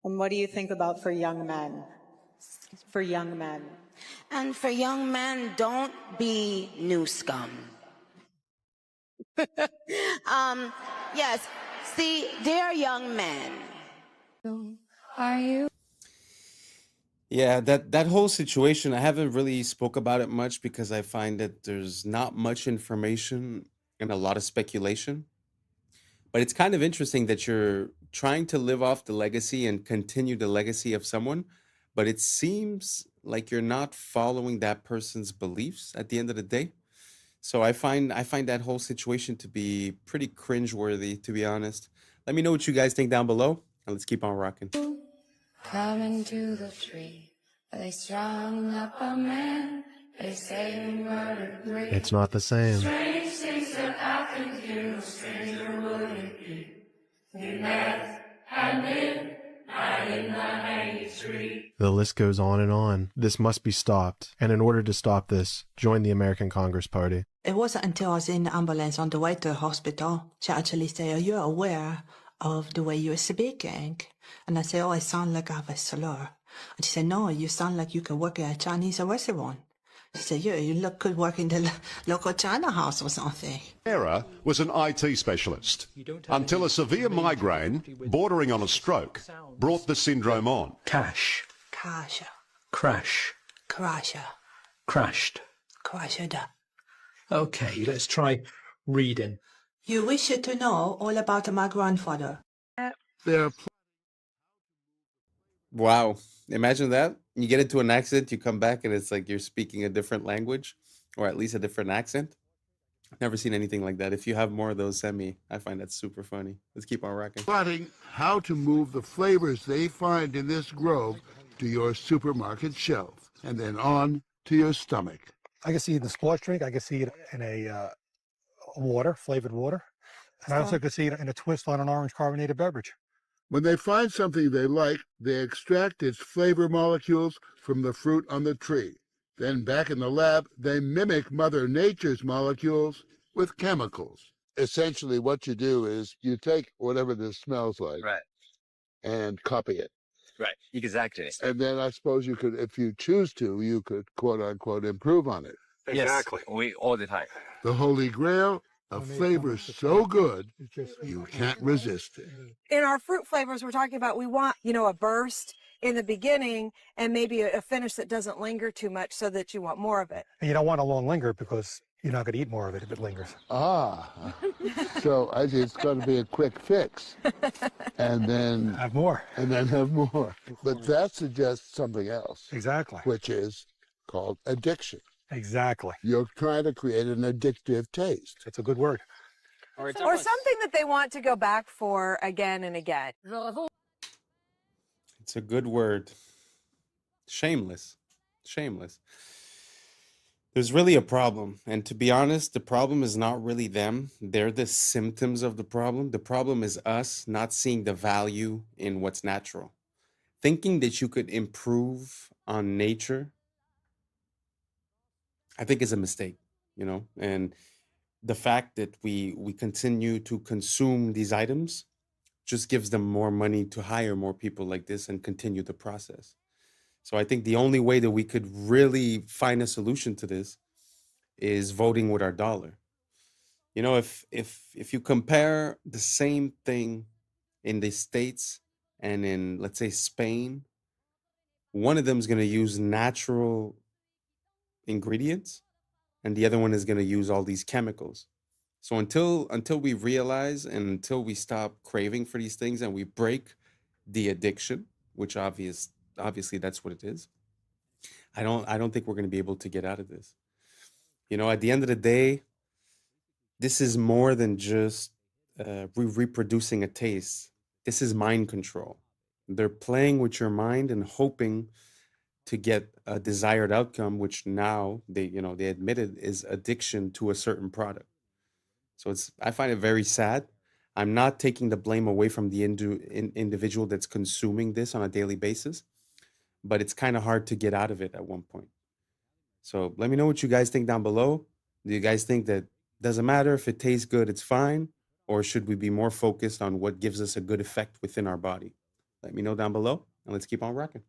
And what do you think about for young men? For young men. And for young men, don't be new scum. Yes. See, dear young men. Are you? Yeah, that whole situation, I haven't really spoke about it much because I find that there's not much information and a lot of speculation. But it's kind of interesting that you're trying to live off the legacy and continue the legacy of someone, but it seems like you're not following that person's beliefs at the end of the day. So I find that whole situation to be pretty cringeworthy, to be honest. Let me know what you guys think down below, and let's keep on rocking. Coming to the tree. They strung up a man. They say he murdered three. It's not the same. Strange things that happened here. No stranger would it be. We met at midnight in the hanging tree. The list goes on and on. This must be stopped. And in order to stop this, join the American Congress Party. It wasn't until I was in the ambulance on the way to the hospital, she actually said, "Are you aware of the way you're speaking?" And I said, "Oh, I sound like I have a slur." And she said, "No, you sound like you could work at a Chinese restaurant." She said, "Yeah, you could work in the local China house or something." Sarah was an IT specialist until a severe migraine bordering on a stroke brought the syndrome on. Cash. Crasher. Crash. Crasher. Crashed. Crasher. Okay, let's try reading. You wish to know all about my grandfather. There. Wow. Imagine that. You get into an accident, you come back, and it's like you're speaking a different language, or at least a different accent. Never seen anything like that. If you have more of those, send me. I find that super funny. Let's keep on rocking. Plotting how to move the flavors they find in this grove to your supermarket shelf, and then on to your stomach. I can see it in a sports drink. I can see it in a water, flavored water. And I also could see it in a twist on an orange carbonated beverage. When they find something they like, they extract its flavor molecules from the fruit on the tree. Then back in the lab, they mimic Mother Nature's molecules with chemicals. Essentially, what you do is you take whatever this smells like and copy it. Right, exactly. And then I suppose you could, if you choose to, you could quote unquote improve on it. Exactly. Yes, we all the time. The holy grail, a flavor so good you can't resist it. In our fruit flavors, we're talking about we want, a burst in the beginning and maybe a finish that doesn't linger too much so that you want more of it. And you don't want a long linger because you're not going to eat more of it if it lingers. Ah, so it's going to be a quick fix. And then have more. And then have more. But that suggests something else. Exactly. Which is called addiction. Exactly. You're trying to create an addictive taste. It's a good word. Or something that they want to go back for again and again. It's a good word. Shameless. Shameless. There's really a problem. And to be honest, the problem is not really them. They're the symptoms of the problem. The problem is us not seeing the value in what's natural. Thinking that you could improve on nature, I think is a mistake, and the fact that we continue to consume these items just gives them more money to hire more people like this and continue the process. So I think the only way that we could really find a solution to this is voting with our dollar. You know, if you compare the same thing in the States and in, let's say, Spain, one of them is going to use natural ingredients and the other one is going to use all these chemicals. So until we realize and until we stop craving for these things and we break the addiction, which obviously that's what it is, I don't think we're going to be able to get out of this. You know, at the end of the day, this is more than just reproducing a taste. This is mind control. They're playing with your mind and hoping to get a desired outcome, which now they admitted is addiction to a certain product. So I find it very sad. I'm not taking the blame away from the individual that's consuming this on a daily basis, but it's kind of hard to get out of it at one point. So let me know what you guys think down below. Do you guys think that doesn't matter if it tastes good, it's fine? Or should we be more focused on what gives us a good effect within our body? Let me know down below and let's keep on rocking.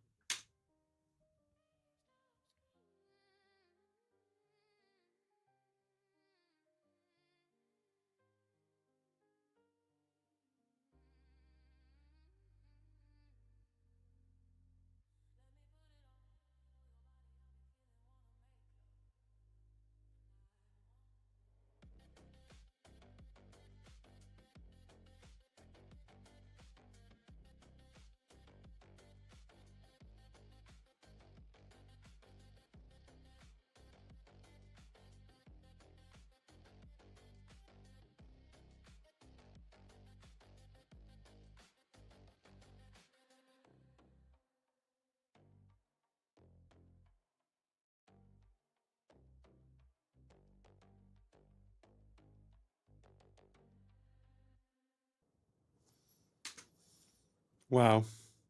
Wow.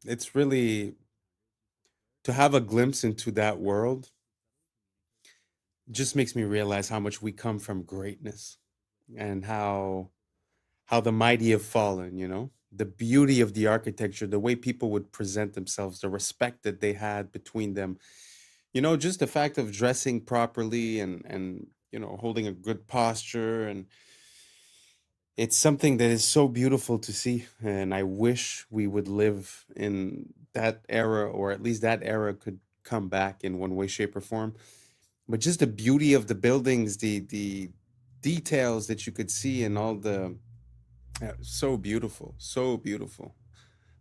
It's really to have a glimpse into that world just makes me realize how much we come from greatness and how the mighty have fallen, you know? The beauty of the architecture, the way people would present themselves, the respect that they had between them. You know, just the fact of dressing properly and holding a good posture, and it's something that is so beautiful to see, and I wish we would live in that era, or at least that era could come back in one way, shape, or form. But just the beauty of the buildings, the details that you could see, and all the so beautiful, so beautiful.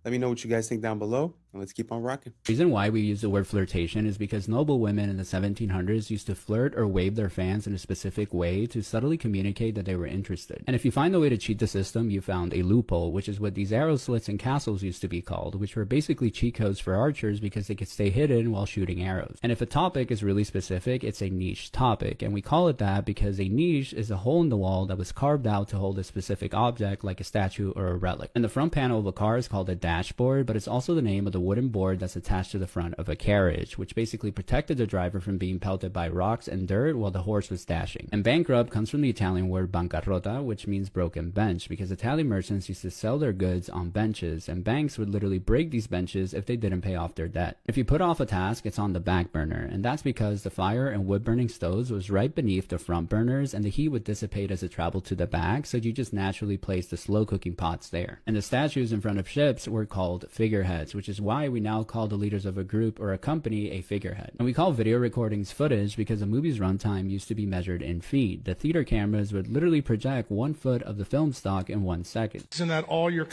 Let me know what you guys think down below, and let's keep on rocking. The reason why we use the word flirtation is because noble women in the 1700s used to flirt or wave their fans in a specific way to subtly communicate that they were interested. And if you find a way to cheat the system, you found a loophole, which is what these arrow slits and castles used to be called, which were basically cheat codes for archers because they could stay hidden while shooting arrows. And if a topic is really specific, it's a niche topic, and we call it that because a niche is a hole in the wall that was carved out to hold a specific object like a statue or a relic. And the front panel of a car is called a dashboard, but it's also the name of the wooden board that's attached to the front of a carriage, which basically protected the driver from being pelted by rocks and dirt while the horse was dashing. And bankrupt comes from the Italian word bancarrota, which means broken bench, because Italian merchants used to sell their goods on benches, and banks would literally break these benches if they didn't pay off their debt. If you put off a task, it's on the back burner, and that's because the fire and wood burning stoves was right beneath the front burners, and the heat would dissipate as it traveled to the back, so you just naturally place the slow cooking pots there. And the statues in front of ships were called figureheads, which is why we now call the leaders of a group or a company a figurehead. And we call video recordings footage because a movie's runtime used to be measured in feet. The theater cameras would literally project 1 foot of the film stock in 1 second. Isn't that all your...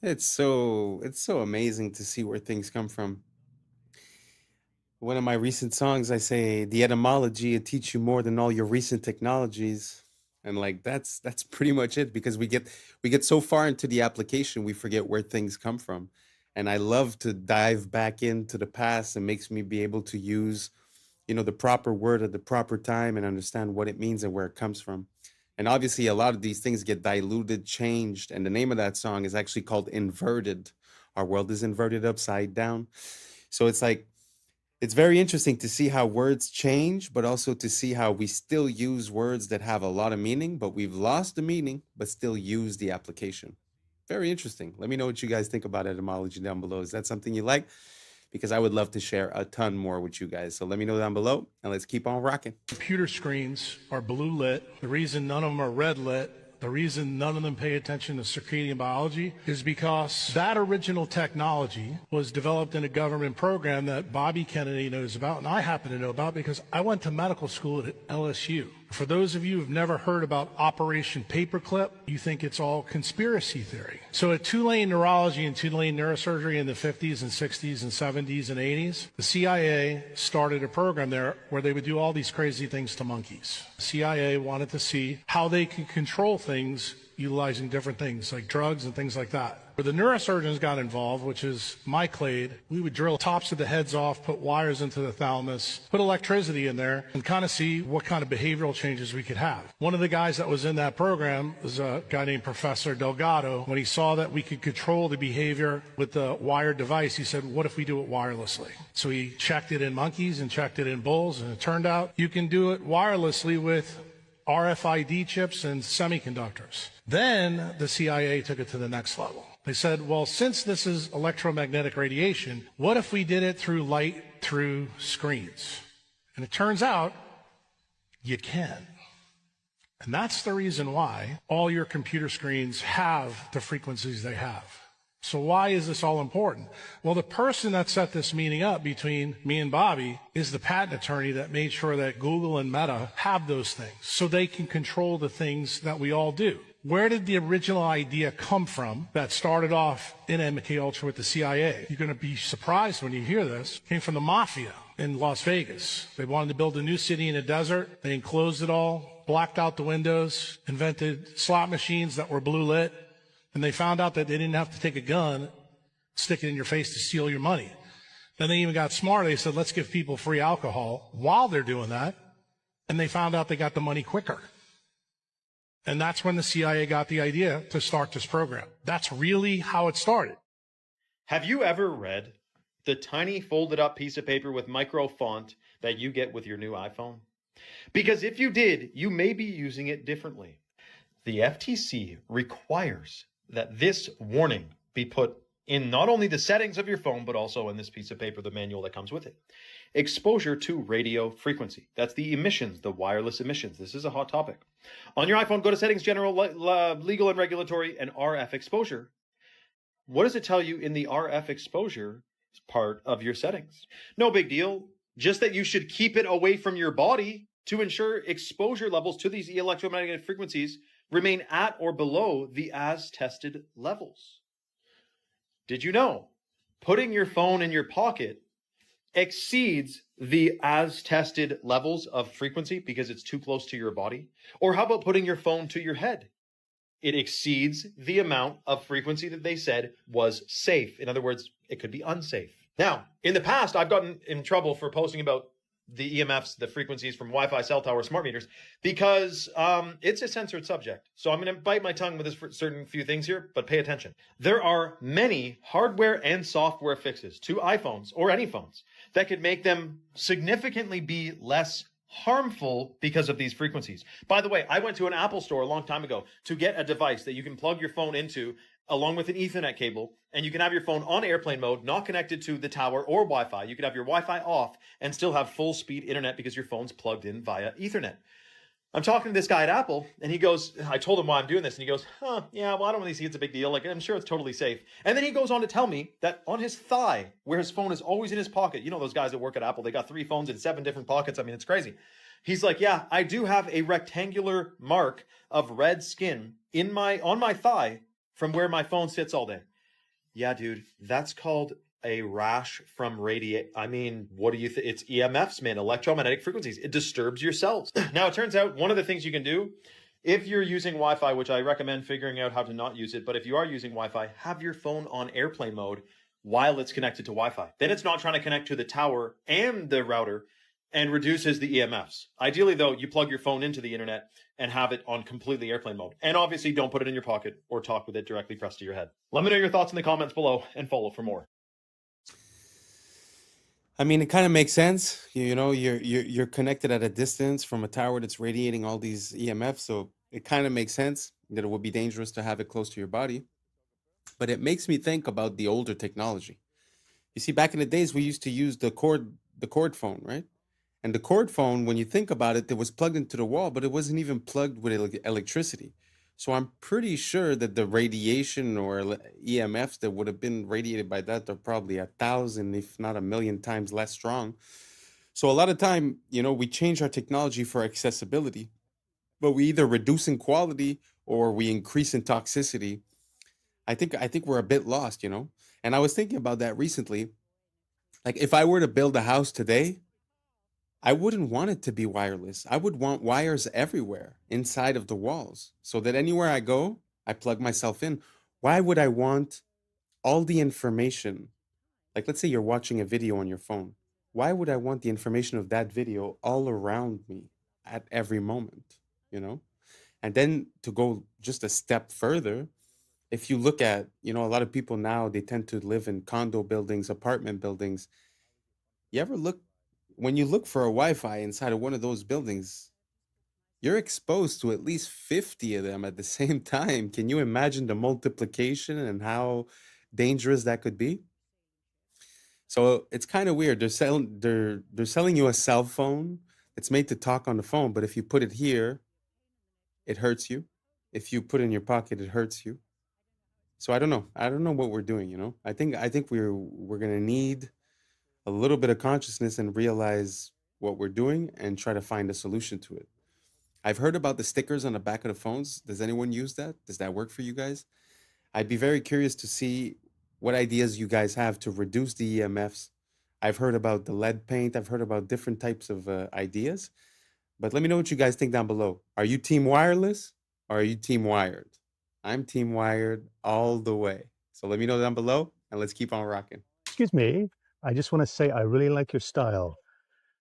It's so amazing to see where things come from. One of my recent songs, I say, the etymology will teach you more than all your recent technologies. And like that's pretty much it, because we get so far into the application, we forget where things come from. And I love to dive back into the past. It makes me be able to use, the proper word at the proper time and understand what it means and where it comes from. And obviously a lot of these things get diluted, changed. And the name of that song is actually called Inverted. Our world is inverted upside down. So it's like, it's very interesting to see how words change, but also to see how we still use words that have a lot of meaning, but we've lost the meaning, but still use the application. Very interesting. Let me know what you guys think about etymology down below. Is that something you like? Because I would love to share a ton more with you guys. So let me know down below, and let's keep on rocking. Computer screens are blue lit. The reason none of them are red lit, the reason none of them pay attention to circadian biology is because that original technology was developed in a government program that Bobby Kennedy knows about, and I happen to know about because I went to medical school at LSU. For those of you who've never heard about Operation Paperclip, you think it's all conspiracy theory. So at Tulane Neurology and Tulane Neurosurgery in the 50s and 60s and 70s and 80s, the CIA started a program there where they would do all these crazy things to monkeys. The CIA wanted to see how they could control things utilizing different things like drugs and things like that. Where the neurosurgeons got involved, which is my clade, we would drill tops of the heads off, put wires into the thalamus, put electricity in there, and kind of see what kind of behavioral changes we could have. One of the guys that was in that program was a guy named Professor Delgado. When he saw that we could control the behavior with the wired device, he said, what if we do it wirelessly? So he checked it in monkeys and checked it in bulls, and it turned out you can do it wirelessly with RFID chips and semiconductors. Then the CIA took it to the next level. They said, well, since this is electromagnetic radiation, what if we did it through light through screens? And it turns out you can. And that's the reason why all your computer screens have the frequencies they have. So why is this all important? Well, the person that set this meeting up between me and Bobby is the patent attorney that made sure that Google and Meta have those things so they can control the things that we all do. Where did the original idea come from that started off in MKUltra with the CIA? You're going to be surprised when you hear this. It came from the mafia in Las Vegas. They wanted to build a new city in a desert. They enclosed it all, blacked out the windows, invented slot machines that were blue lit. And they found out that they didn't have to take a gun, stick it in your face to steal your money. Then they even got smarter. They said, let's give people free alcohol while they're doing that. And they found out they got the money quicker. And that's when the CIA got the idea to start this program. That's really how it started. Have you ever read the tiny folded up piece of paper with micro font that you get with your new iPhone? Because if you did, you may be using it differently. The FTC requires that this warning be put in not only the settings of your phone, but also in this piece of paper, the manual that comes with it. Exposure to radio frequency. That's the emissions, the wireless emissions. This is a hot topic. On your iPhone, go to Settings, General, Legal and Regulatory, and RF Exposure. What does it tell you in the RF Exposure part of your settings? No big deal. Just that you should keep it away from your body to ensure exposure levels to these electromagnetic frequencies remain at or below the as-tested levels. Did you know putting your phone in your pocket exceeds the as-tested levels of frequency because it's too close to your body? Or how about putting your phone to your head? It exceeds the amount of frequency that they said was safe. In other words, it could be unsafe. Now, in the past, I've gotten in trouble for posting about the EMFs, the frequencies from Wi-Fi, cell tower, smart meters, because it's a censored subject. So I'm going to bite my tongue with this certain few things here, but pay attention. There are many hardware and software fixes to iPhones or any phones that could make them significantly be less harmful because of these frequencies. By the way, I went to an Apple store a long time ago to get a device that you can plug your phone into along with an Ethernet cable, and you can have your phone on airplane mode, not connected to the tower or Wi-Fi. You could have your Wi-Fi off and still have full speed internet because your phone's plugged in via Ethernet. I'm talking to this guy at Apple, and he goes, I told him why I'm doing this, and he goes, yeah, well, I don't really see it's a big deal. Like, I'm sure it's totally safe. And then he goes on to tell me that on his thigh, where his phone is always in his pocket, you know those guys that work at Apple, they got 3 phones in 7 different pockets. I mean, it's crazy. He's like, yeah, I do have a rectangular mark of red skin on my thigh from where my phone sits all day. Yeah, dude, that's called a rash from radiate. I mean, what do you think? It's EMFs, man, electromagnetic frequencies. It disturbs your cells. Now, it turns out one of the things you can do if you're using Wi-Fi, which I recommend figuring out how to not use it, but if you are using Wi-Fi, have your phone on airplane mode while it's connected to Wi-Fi. Then it's not trying to connect to the tower and the router and reduces the EMFs. Ideally, though, you plug your phone into the internet and have it on completely airplane mode. And obviously, don't put it in your pocket or talk with it directly pressed to your head. Let me know your thoughts in the comments below and follow for more. I mean, it kind of makes sense. You know, you're connected at a distance from a tower that's radiating all these EMFs, so it kind of makes sense that it would be dangerous to have it close to your body. but it makes me think about the older technology. You see, back in the days, we used to use the cord phone, right? And the cord phone, when you think about it, it was plugged into the wall, but it wasn't even plugged with electricity. So I'm pretty sure that the radiation or EMFs that would have been radiated by that are probably 1,000, if not 1,000,000 times less strong. So a lot of time, we change our technology for accessibility, but we either reduce in quality or we increase in toxicity. I think we're a bit lost. And I was thinking about that recently. Like if I were to build a house today, I wouldn't want it to be wireless. I would want wires everywhere inside of the walls so that anywhere I go, I plug myself in. Why would I want all the information? Like, let's say you're watching a video on your phone. Why would I want the information of that video all around me at every moment? You know? And then to go just a step further, if you look at, a lot of people now, they tend to live in condo buildings, apartment buildings. You ever look, when you look for a Wi-Fi inside of one of those buildings, you're exposed to at least 50 of them at the same time. Can you imagine the multiplication and how dangerous that could be? So it's kind of weird. They're selling you a cell phone that's made to talk on the phone, but if you put it here, it hurts you. If you put it in your pocket, it hurts you. So I don't know. I don't know what we're doing. I think we're gonna need a little bit of consciousness and realize what we're doing and try to find a solution to it. I've heard about the stickers on the back of the phones. Does anyone use that? Does that work for you guys? I'd be very curious to see what ideas you guys have to reduce the EMFs. I've heard about the lead paint. I've heard about different types of ideas. But let me know what you guys think down below. Are you team wireless or are you team wired? I'm team wired all the way. So let me know down below and let's keep on rocking. Excuse me. I just want to say I really like your style.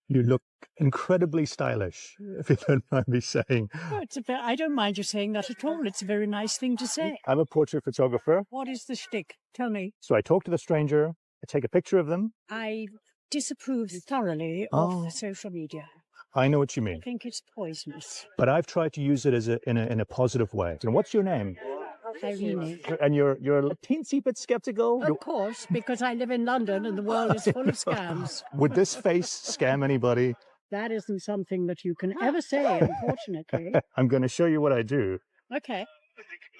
You look incredibly stylish, if you don't mind me saying. Oh, I don't mind you saying that at all. It's a very nice thing to say. I'm a portrait photographer. What is the shtick? Tell me. So I talk to the stranger, I take a picture of them. I disapprove thoroughly of social media. I know what you mean. I think it's poisonous. But I've tried to use it as in a positive way. And what's your name? Irene. And you're a teensy bit skeptical? Of course, because I live in London and the world is full of scams. Would this face scam anybody? That isn't something that you can ever say, unfortunately. I'm going to show you what I do. Okay.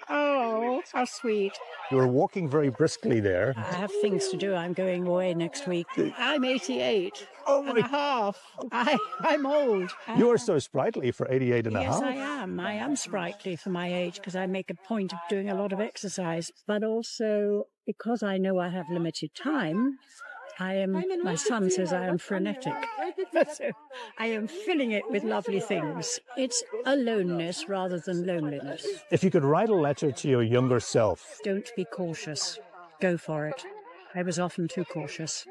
Oh, how sweet. You were walking very briskly there. I have things to do. I'm going away next week. I'm 88 and a half. I'm old. You're so sprightly for 88 and a half. Yes, I am. I am sprightly for my age because I make a point of doing a lot of exercise. But also because I know I have limited time, my son says I am frenetic. So I am filling it with lovely things. It's aloneness rather than loneliness. If you could write a letter to your younger self. Don't be cautious. Go for it. I was often too cautious.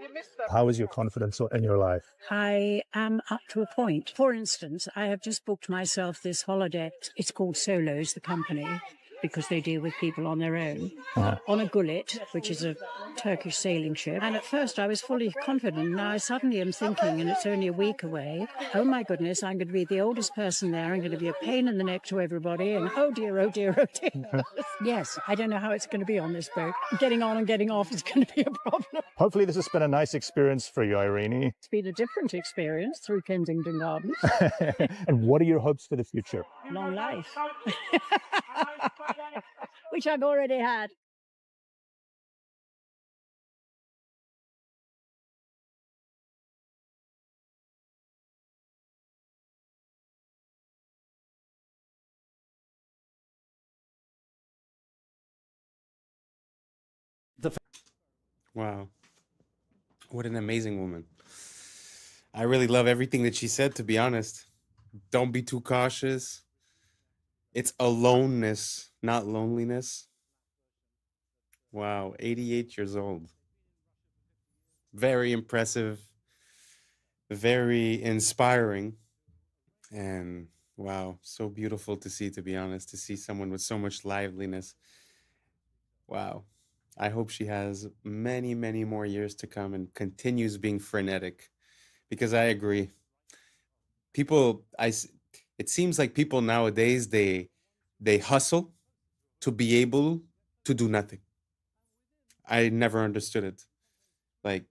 How is your confidence in your life? I am up to a point. For instance, I have just booked myself this holiday. It's called Solos, the company, because they deal with people on their own, on a gullet, which is a Turkish sailing ship. And at first I was fully confident. Now I suddenly am thinking, and it's only a week away, oh my goodness, I'm going to be the oldest person there. I'm going to be a pain in the neck to everybody. And oh dear, oh dear, oh dear. Yes, I don't know how it's going to be on this boat. Getting on and getting off is going to be a problem. Hopefully this has been a nice experience for you, Irene. It's been a different experience through Kensington Gardens. And what are your hopes for the future? Long life. Which I've already had. Wow. What an amazing woman. I really love everything that she said, to be honest. Don't be too cautious. It's aloneness, not loneliness. Wow, 88 years old. Very impressive, very inspiring. And wow, so beautiful to see, to be honest, to see someone with so much liveliness. Wow. I hope she has many, many more years to come and continues being frenetic, because I agree. It seems like people nowadays, they hustle to be able to do nothing. I never understood it. Like,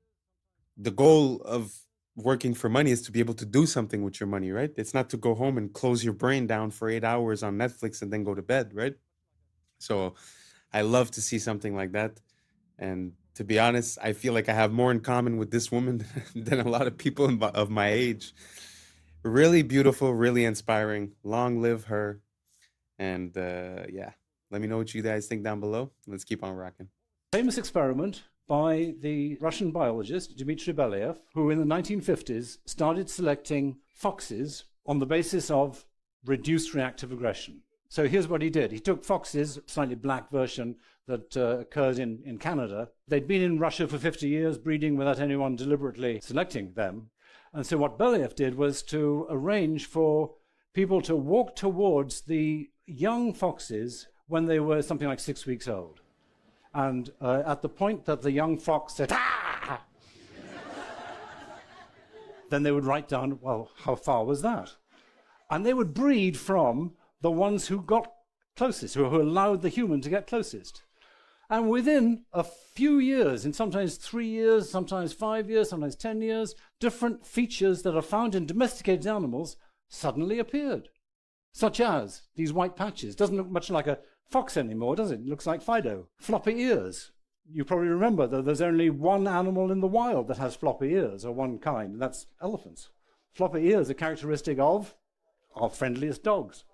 the goal of working for money is to be able to do something with your money, right? It's not to go home and close your brain down for 8 hours on Netflix and then go to bed, right? So I love to see something like that. And to be honest, I feel like I have more in common with this woman than a lot of people of my age. Really beautiful, really inspiring. Long live her. And yeah, let me know what you guys think down below. Let's keep on rocking. Famous experiment by the Russian biologist Dmitry Belyaev, who in the 1950s started selecting foxes on the basis of reduced reactive aggression. So here's what he did. He took foxes, slightly black version that occurs in Canada. They'd been in Russia for 50 years, breeding without anyone deliberately selecting them. And so what Belyaev did was to arrange for people to walk towards the young foxes when they were something like 6 weeks old. And at the point that the young fox said, "Ah!" then they would write down, well, how far was that? And they would breed from the ones who got closest, who allowed the human to get closest. And within a few years, in sometimes 3 years, sometimes 5 years, sometimes 10 years, different features that are found in domesticated animals suddenly appeared, such as these white patches. Doesn't look much like a fox anymore, does it? It looks like Fido. Floppy ears. You probably remember that there's only one animal in the wild that has floppy ears, or one kind, and that's elephants. Floppy ears are characteristic of our friendliest dogs.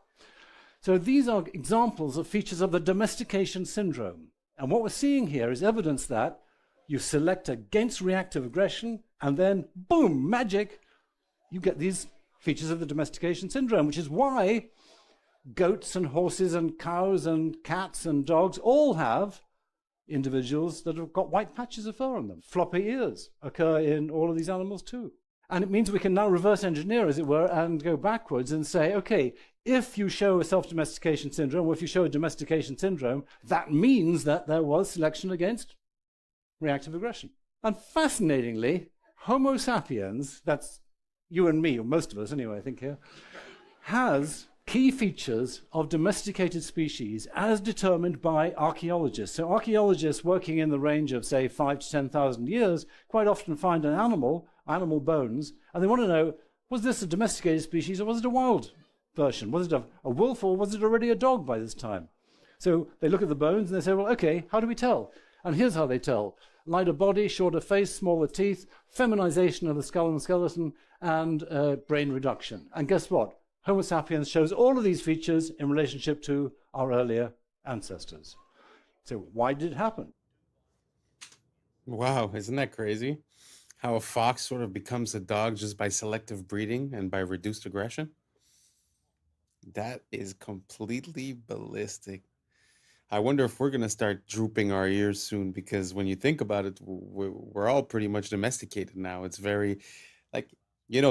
So these are examples of features of the domestication syndrome. And what we're seeing here is evidence that you select against reactive aggression, and then, boom, magic, you get these features of the domestication syndrome, which is why goats and horses and cows and cats and dogs all have individuals that have got white patches of fur on them. Floppy ears occur in all of these animals too. And it means we can now reverse engineer, as it were, and go backwards and say, okay, if you show a self-domestication syndrome, or if you show a domestication syndrome, that means that there was selection against reactive aggression. And fascinatingly, Homo sapiens, that's you and me, or most of us anyway, I think here, has key features of domesticated species as determined by archaeologists. So archaeologists working in the range of, say, 5,000 to 10,000 years quite often find an animal bones, and they want to know, was this a domesticated species or was it a wild version? Was it a wolf or was it already a dog by this time? So they look at the bones and they say, well, okay, how do we tell? And here's how they tell. Lighter body, shorter face, smaller teeth, feminization of the skull and skeleton, and brain reduction. And guess what? Homo sapiens shows all of these features in relationship to our earlier ancestors. So why did it happen? Wow, isn't that crazy? How a fox sort of becomes a dog just by selective breeding and by reduced aggression? That is completely ballistic. I wonder if we're going to start drooping our ears soon, because when you think about it, we're all pretty much domesticated now. It's very, like,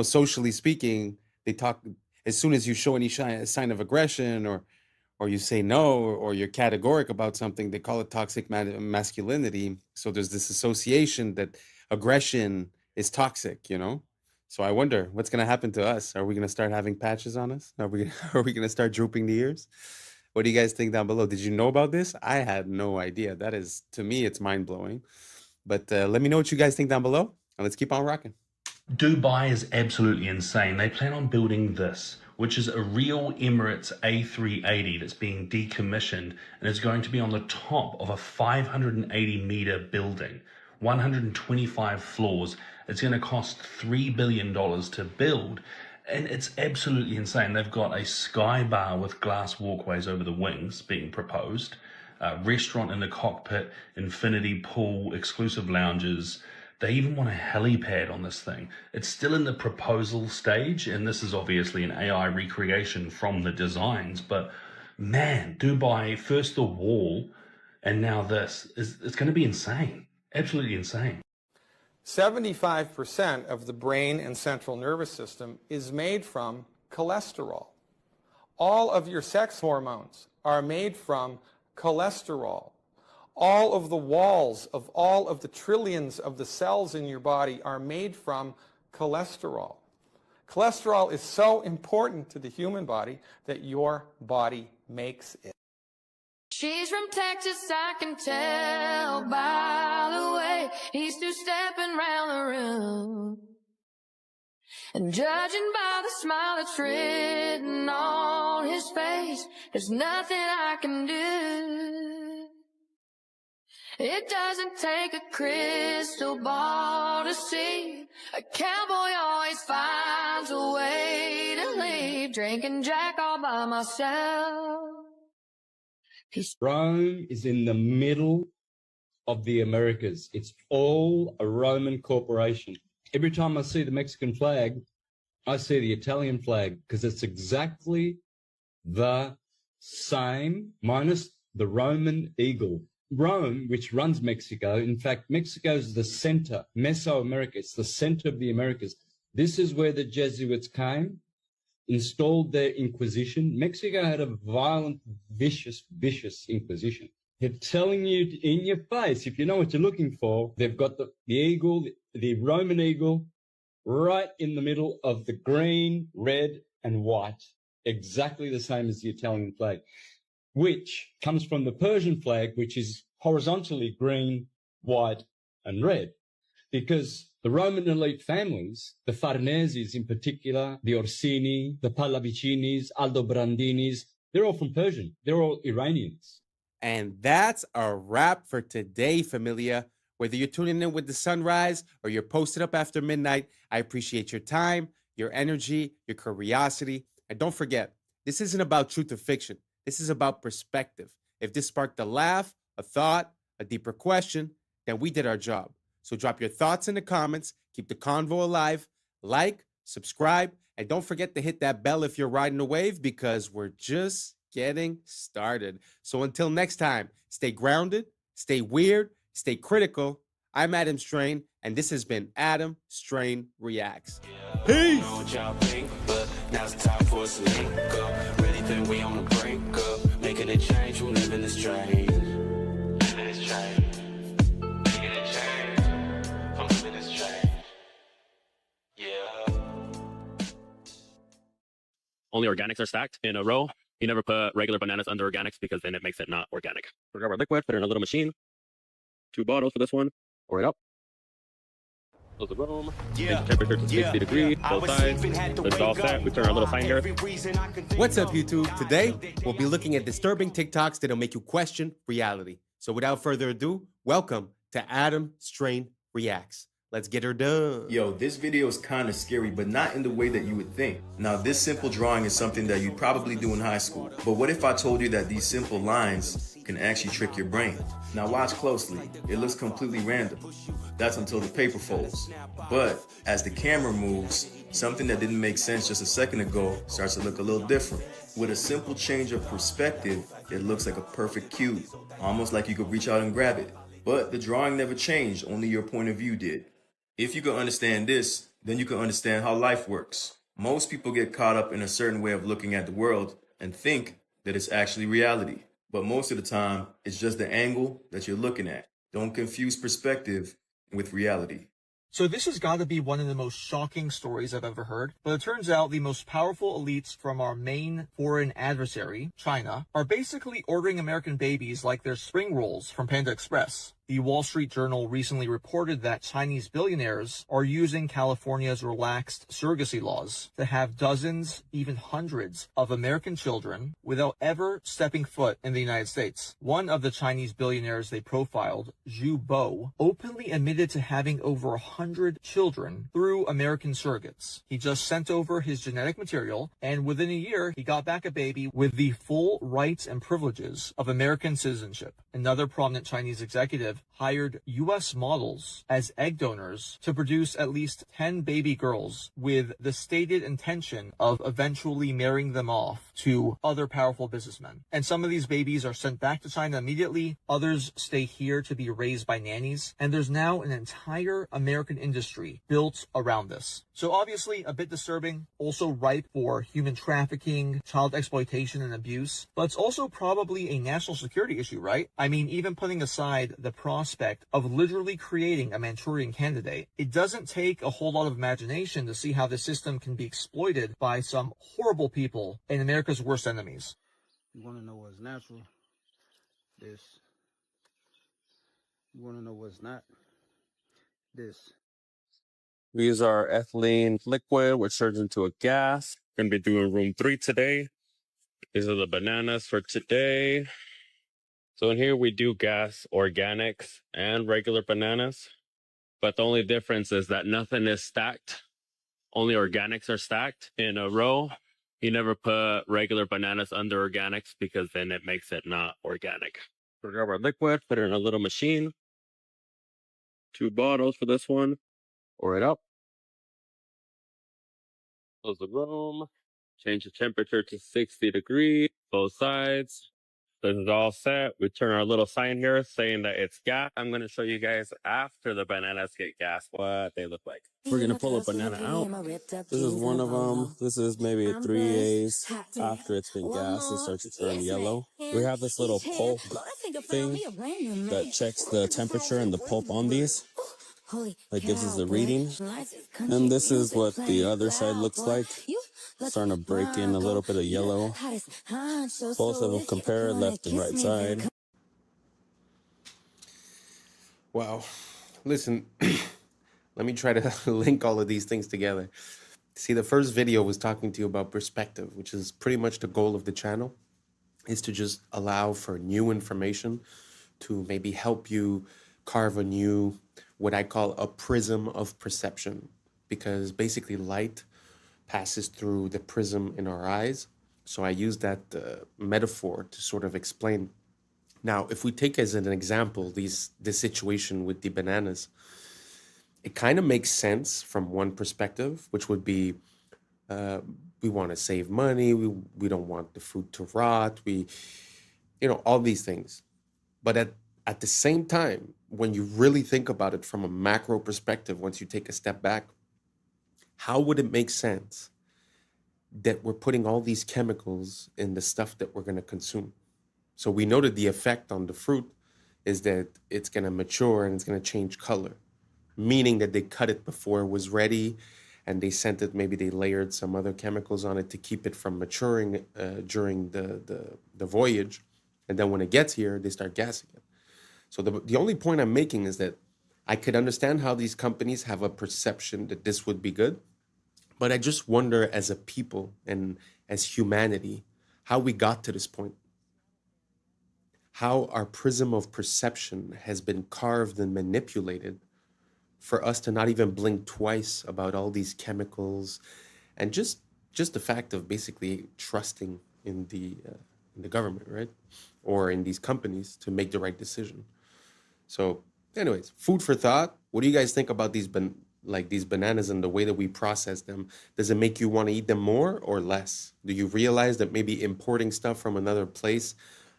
socially speaking, they talk, as soon as you show any sign of aggression or you say no, or you're categoric about something, they call it toxic masculinity. So there's this association that aggression is toxic, So I wonder what's going to happen to us. Are we going to start having patches on us? Are we going to start drooping the ears? What do you guys think down below? Did you know about this? I had no idea. That is, to me, it's mind-blowing. But let me know what you guys think down below, and let's keep on rocking. Dubai is absolutely insane. They plan on building this, which is a real Emirates A380 that's being decommissioned and is going to be on the top of a 580-meter building, 125 floors. It's going to cost $3 billion to build. And it's absolutely insane. They've got a sky bar with glass walkways over the wings being proposed, a restaurant in the cockpit, infinity pool, exclusive lounges. They even want a helipad on this thing. It's still in the proposal stage, and this is obviously an AI recreation from the designs. But man, Dubai, first the wall, and now this. It's going to be insane. Absolutely insane. 75% of the brain and central nervous system is made from cholesterol. All of your sex hormones are made from cholesterol. All of the walls of all of the trillions of the cells in your body are made from cholesterol. Cholesterol is so important to the human body that your body makes it. She's from Texas, I can tell by the way he's two-stepping round the room. And judging by the smile that's written on his face, there's nothing I can do. It doesn't take a crystal ball to see. A cowboy always finds a way to leave. Drinking Jack all by myself. Rome is in the middle of the Americas. It's all a Roman corporation. Every time I see the Mexican flag, I see the Italian flag because it's exactly the same minus the Roman eagle. Rome, which runs Mexico, in fact, Mexico is the center, Mesoamerica, it's the center of the Americas. This is where the Jesuits came, installed their Inquisition. Mexico had a violent, vicious Inquisition. They're telling you in your face, if you know what you're looking for, they've got the eagle, the Roman eagle, right in the middle of the green, red, and white, exactly the same as the Italian flag, which comes from the Persian flag, which is horizontally green, white, and red. Because the Roman elite families, the Farneses in particular, the Orsini, the Pallavicinis, Aldobrandinis, they're all from Persian. They're all Iranians. And that's a wrap for today, familia. Whether you're tuning in with the sunrise or you're posted up after midnight, I appreciate your time, your energy, your curiosity. And don't forget, this isn't about truth or fiction. This is about perspective. If this sparked a laugh, a thought, a deeper question, then we did our job. So drop your thoughts in the comments, keep the convo alive, like, subscribe, and don't forget to hit that bell if you're riding a wave because we're just getting started. So until next time, stay grounded, stay weird, stay critical. I'm Adam Strain, and this has been Adam Strain Reacts. Peace! Now it's time for us to link up. Really think we on the brink up. Making a change, who live in this train. Live in this train. Making a change. I'm living this train. Yeah. Only organics are stacked in a row. You never put regular bananas under organics because then it makes it not organic. We grab our liquid, put it in a little machine. 2 bottles for this one. Pour it up. Close the room. Change the temperature to 60 degrees. Both sides. It's all set. We turn our little sign here. What's up, YouTube? Today, we'll be looking at disturbing TikToks that'll make you question reality. So without further ado, welcome to Adam Strain Reacts. Let's get her done. Yo, this video is kind of scary, but not in the way that you would think. Now, this simple drawing is something that you'd probably do in high school. But what if I told you that these simple lines can actually trick your brain? Now watch closely. It looks completely random. That's until the paper folds. But as the camera moves, something that didn't make sense just a second ago starts to look a little different. With a simple change of perspective, it looks like a perfect cube, almost like you could reach out and grab it. But the drawing never changed, only your point of view did. If you can understand this, then you can understand how life works. Most people get caught up in a certain way of looking at the world and think that it's actually reality. But most of the time, it's just the angle that you're looking at. Don't confuse perspective with reality. So this has got to be one of the most shocking stories I've ever heard. But it turns out the most powerful elites from our main foreign adversary, China, are basically ordering American babies like they're spring rolls from Panda Express. The Wall Street Journal recently reported that Chinese billionaires are using California's relaxed surrogacy laws to have dozens, even hundreds of American children without ever stepping foot in the United States. One of the Chinese billionaires they profiled, Zhu Bo, openly admitted to having over 100 children through American surrogates. He just sent over his genetic material, and within a year, he got back a baby with the full rights and privileges of American citizenship. Another prominent Chinese executive hired U.S. models as egg donors to produce at least 10 baby girls with the stated intention of eventually marrying them off to other powerful businessmen. And some of these babies are sent back to China immediately. Others stay here to be raised by nannies. And there's now an entire American industry built around this. So obviously a bit disturbing, also ripe for human trafficking, child exploitation, and abuse. But it's also probably a national security issue, right? I mean, even putting aside the prospect of literally creating a Manchurian candidate, it doesn't take a whole lot of imagination to see how the system can be exploited by some horrible people and America's worst enemies. You want to know what's natural? This. You want to know what's not? This. We use our ethylene liquid, which turns into a gas. Going to be doing room 3 today. These are the bananas for today. So in here we do gas, organics, and regular bananas. But the only difference is that nothing is stacked. Only organics are stacked in a row. You never put regular bananas under organics because then it makes it not organic. We'll grab our liquid, put it in a little machine. 2 bottles for this one. Pour it up. Close the room. Change the temperature to 60 degrees, both sides. This is all set. We turn our little sign here saying that it's gas. I'm going to show you guys after the bananas get gas what they look like. We're going to pull a banana out. This is one of them. This is maybe a 3A's. After it's been gassed, it starts to turn yellow. We have this little pulp thing that checks the temperature and the pulp on these. That gives us a reading. And this is what the other side looks like. Starting to break in a little bit of yellow. Both of them compare left and right side. Wow. Listen, let me try to link all of these things together. See, the first video was talking to you about perspective, which is pretty much the goal of the channel, is to just allow for new information to maybe help you carve a new, what I call a prism of perception, because basically light passes through the prism in our eyes. So I use that metaphor to sort of explain. Now, if we take as an example this situation with the bananas, it kind of makes sense from one perspective, which would be we want to save money, we don't want the food to rot, all these things. But at the same time, when you really think about it from a macro perspective, once you take a step back, how would it make sense that we're putting all these chemicals in the stuff that we're going to consume? So we know that the effect on the fruit is that it's going to mature and it's going to change color, meaning that they cut it before it was ready and they sent it, maybe they layered some other chemicals on it to keep it from maturing during the voyage. And then when it gets here, they start gassing it. So the only point I'm making is that I could understand how these companies have a perception that this would be good. But I just wonder, as a people and as humanity, how we got to this point. How our prism of perception has been carved and manipulated for us to not even blink twice about all these chemicals, and just the fact of basically trusting in the government, right? Or in these companies to make the right decision. So anyways, food for thought. What do you guys think about these bananas and the way that we process them? Does it make you want to eat them more or less? Do you realize that maybe importing stuff from another place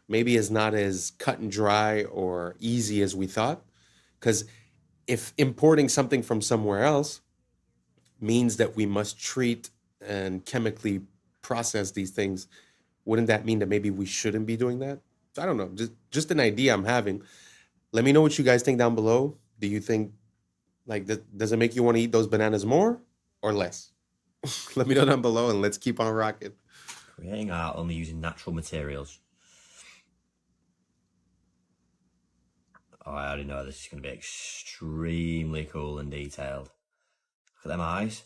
maybe is not as cut and dry or easy as we thought? Because if importing something from somewhere else means that we must treat and chemically process these things, wouldn't that mean that maybe we shouldn't be doing that? I don't know, just an idea I'm having. Let me know what you guys think down below. Do you think, does it make you want to eat those bananas more or less? Let me know down below and let's keep on rocking. Creating art only using natural materials. Oh, I already know this is going to be extremely cool and detailed. Look at them eyes.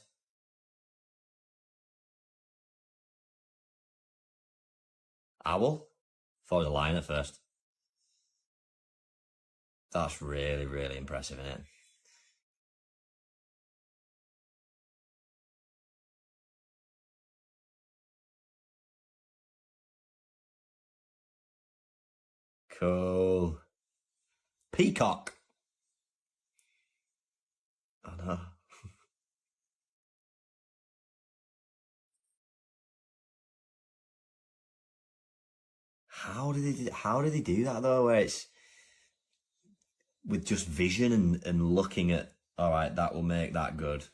Owl? Thought it was a lion at first. That's really, really impressive, isn't it? Cool. Peacock. I know. How did they do that though, where it's with just vision and looking at, all right, that will make that good.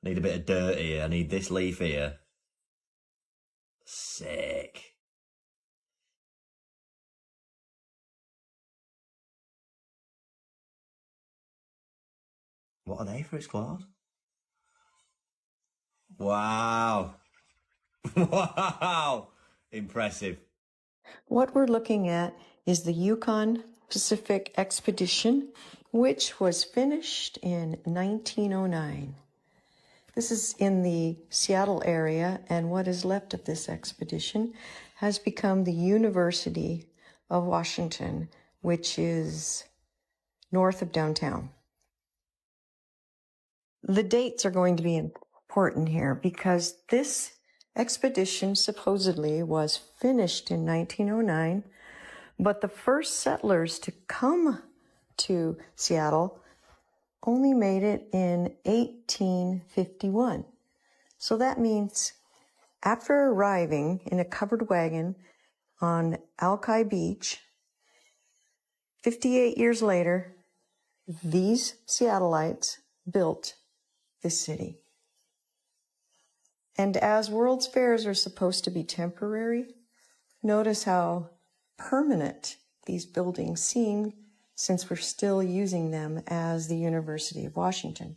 Need a bit of dirt here. I need this leaf here. Sick. What are they for its claws? Wow. Wow. Impressive. What we're looking at is the Yukon Pacific Expedition, which was finished in 1909. This is in the Seattle area, and what is left of this expedition has become the University of Washington, which is north of downtown. The dates are going to be important here because this expedition supposedly was finished in 1909, but the first settlers to come to Seattle only made it in 1851. So that means after arriving in a covered wagon on Alki Beach, 58 years later, these Seattleites built this city. And as World's Fairs are supposed to be temporary, notice how permanent these buildings seem since we're still using them as the University of Washington.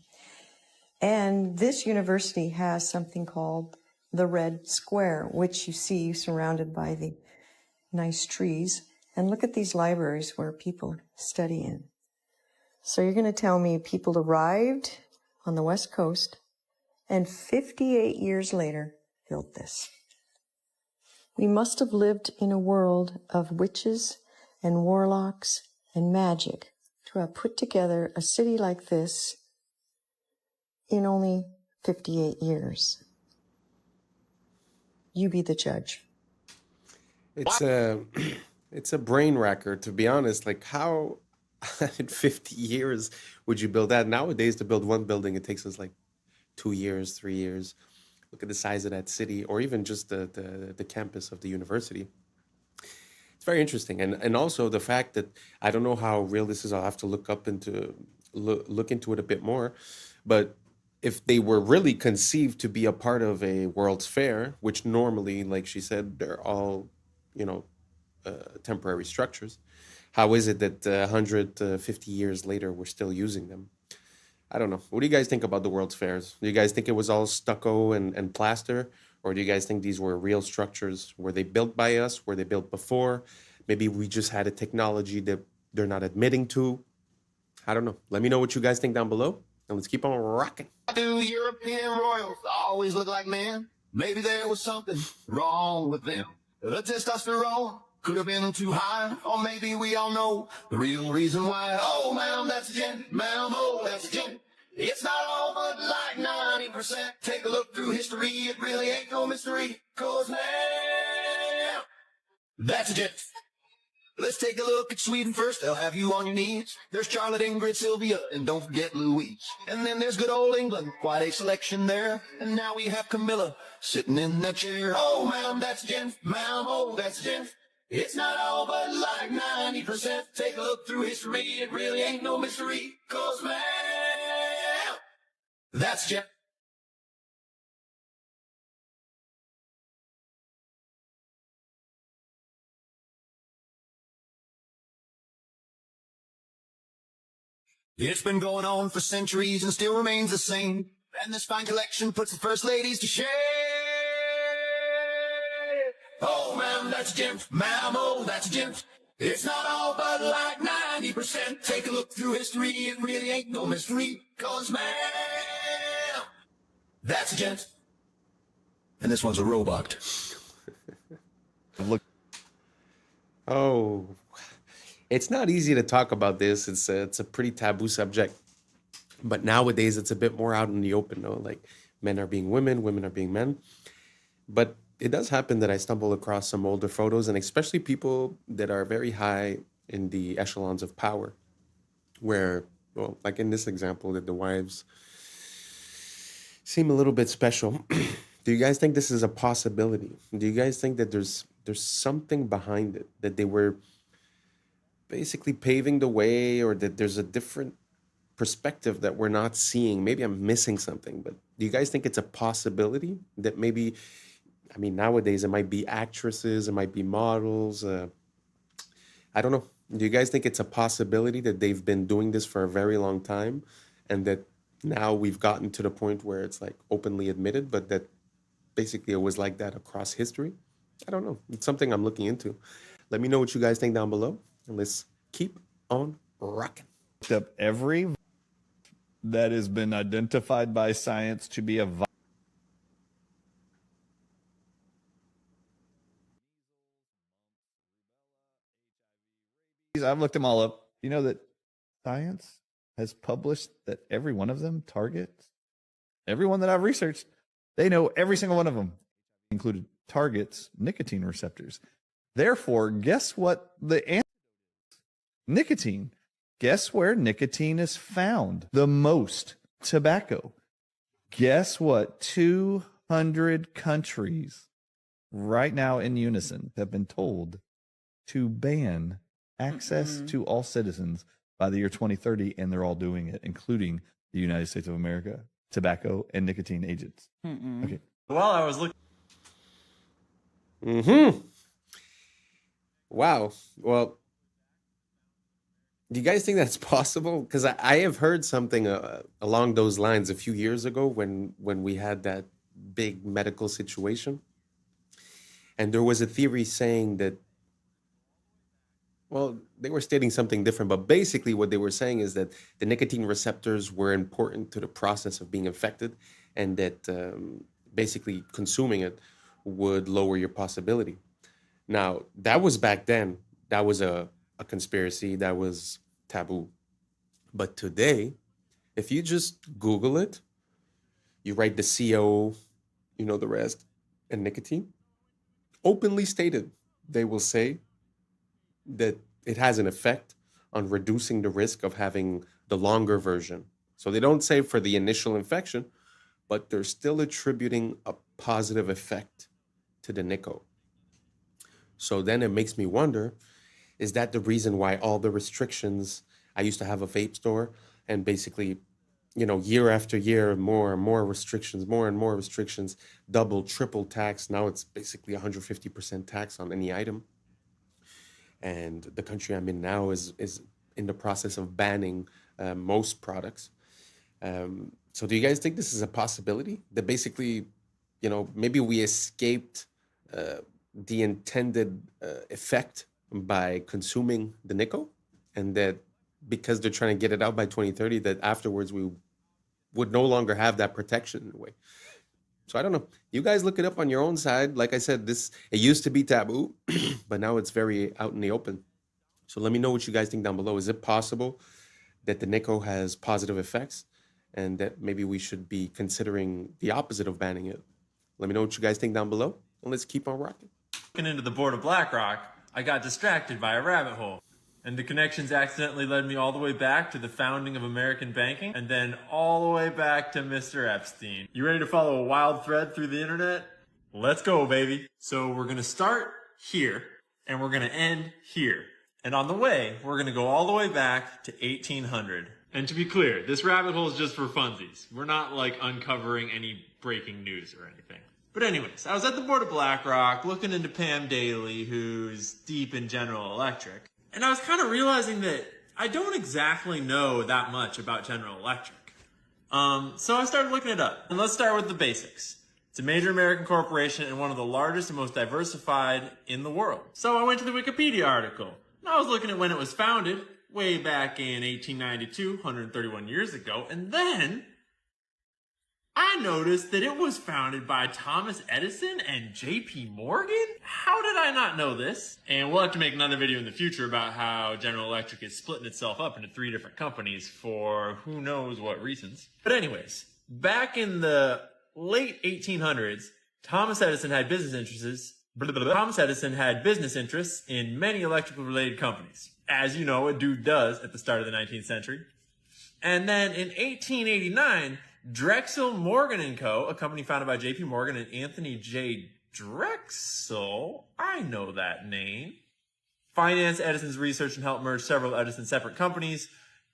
And this university has something called the Red Square, which you see surrounded by the nice trees. And look at these libraries where people study in. So you're going to tell me people arrived on the West Coast and 58 years later built this. We must have lived in a world of witches and warlocks and magic to have put together a city like this in only 58 years. You be the judge. It's a brain wrecker, to be honest. Like, how in 50 years would you build that? Nowadays, to build one building, it takes us like 2 years, 3 years. Look at the size of that city, or even just the campus of the university. It's very interesting. And also the fact that, I don't know how real this is. I'll have to look into it a bit more. But if they were really conceived to be a part of a World's Fair, which normally, like she said, they're all, temporary structures, how is it that 150 years later we're still using them? I don't know. What do you guys think about the World's Fairs? Do you guys think it was all stucco and plaster? Or do you guys think these were real structures? Were they built by us? Were they built before? Maybe we just had a technology that they're not admitting to. I don't know. Let me know what you guys think down below. And let's keep on rocking. Do European royals always look like men? Maybe there was something wrong with them. The testosterone could have been too high, or maybe we all know the real reason why. Oh, ma'am, that's a gent. Ma'am, oh, that's a gent. It's not all but like 90%. Take a look through history, it really ain't no mystery. 'Cause ma'am, that's a gent. Let's take a look at Sweden first, they'll have you on your knees. There's Charlotte, Ingrid, Sylvia, and don't forget Louise. And then there's good old England, quite a selection there. And now we have Camilla, sitting in that chair. Oh, ma'am, that's a gent. Ma'am, oh, that's a gent. It's not all but like 90%. Take a look through history, it really ain't no mystery. 'Cause ma'am, that's a gent. It's been going on for centuries and still remains the same. And this fine collection puts the first ladies to shame. Oh, ma'am, that's a gent. Ma'am, oh, that's a gent. It's not all but like 90%. Take a look through history, it really ain't no mystery. 'Cause ma'am, that's a gent. And this one's a robot. Look. Oh, it's not easy to talk about this. It's a pretty taboo subject. But nowadays, it's a bit more out in the open, though. Like, men are being women, women are being men. But it does happen that I stumble across some older photos, and especially people that are very high in the echelons of power, where, well, like in this example, that the wives seem a little bit special. Do you guys think this is a possibility? Do you guys think that there's something behind it, that they were basically paving the way, or that there's a different perspective that we're not seeing? Maybe I'm missing something, but do you guys think it's a possibility that maybe, I mean, nowadays it might be actresses, it might be models. I don't know. Do you guys think it's a possibility that they've been doing this for a very long time, and that now we've gotten to the point where it's like openly admitted, but that basically it was like that across history? I don't know. It's something I'm looking into. Let me know what you guys think down below, and let's keep on rocking. Up every that has been identified by science to be a virus. I've looked them all up. You know that science has published that every one of them targets, everyone that I've researched, they know every single one of them, included targets nicotine receptors. Therefore, guess what the answer is? Nicotine. Guess where nicotine is found the most? Tobacco. Guess what? 200 countries right now in unison have been told to ban access to all citizens by the year 2030, and they're all doing it, including the United States of America, tobacco and nicotine agents. Okay. While I was looking. Wow. Well, do you guys think that's possible? Because I have heard something along those lines a few years ago when we had that big medical situation. And there was a theory saying that, well, they were stating something different, but basically what they were saying is that the nicotine receptors were important to the process of being infected, and that basically consuming it would lower your possibility. Now, that was back then. That was a conspiracy. That was taboo. But today, if you just Google it, you write the CO, you know the rest, and nicotine, openly stated, they will say that it has an effect on reducing the risk of having the longer version. So they don't say for the initial infection, but they're still attributing a positive effect to the nicotine. So then it makes me wonder, is that the reason why all the restrictions? I used to have a vape store, and basically, you know, year after year, more and more restrictions, more and more restrictions, double, triple tax. Now it's basically 150% tax on any item. And the country I'm in now is in the process of banning most products. So do you guys think this is a possibility? That basically, you know, maybe we escaped the intended effect by consuming the nickel, and that because they're trying to get it out by 2030, that afterwards we would no longer have that protection in a way. So I don't know. You guys look it up on your own side. Like I said, it used to be taboo, but now it's very out in the open. So let me know what you guys think down below. Is it possible that the nickel has positive effects, and that maybe we should be considering the opposite of banning it? Let me know what you guys think down below, and let's keep on rocking. Looking into the board of BlackRock, I got distracted by a rabbit hole. And the connections accidentally led me all the way back to the founding of American banking, and then all the way back to Mr. Epstein. You ready to follow a wild thread through the internet? Let's go, baby. So we're gonna start here, and we're gonna end here. And on the way, we're gonna go all the way back to 1800. And to be clear, this rabbit hole is just for funsies. We're not like uncovering any breaking news or anything. But anyways, I was at the board of BlackRock looking into Pam Daly, who's deep in General Electric. And I was kind of realizing that I don't exactly know that much about General Electric. So I started looking it up. And let's start with the basics. It's a major American corporation and one of the largest and most diversified in the world. So I went to the Wikipedia article. And I was looking at when it was founded, way back in 1892, 131 years ago. And then I noticed that it was founded by Thomas Edison and JP Morgan? How did I not know this? And we'll have to make another video in the future about how General Electric is splitting itself up into 3 different companies for who knows what reasons. But anyways, back in the late 1800s, Thomas Edison had business interests in many electrical related companies. As you know, a dude does at the start of the 19th century. And then in 1889, Drexel Morgan & Co., a company founded by J.P. Morgan and Anthony J. Drexel, I know that name, financed Edison's research and helped merge several Edison separate companies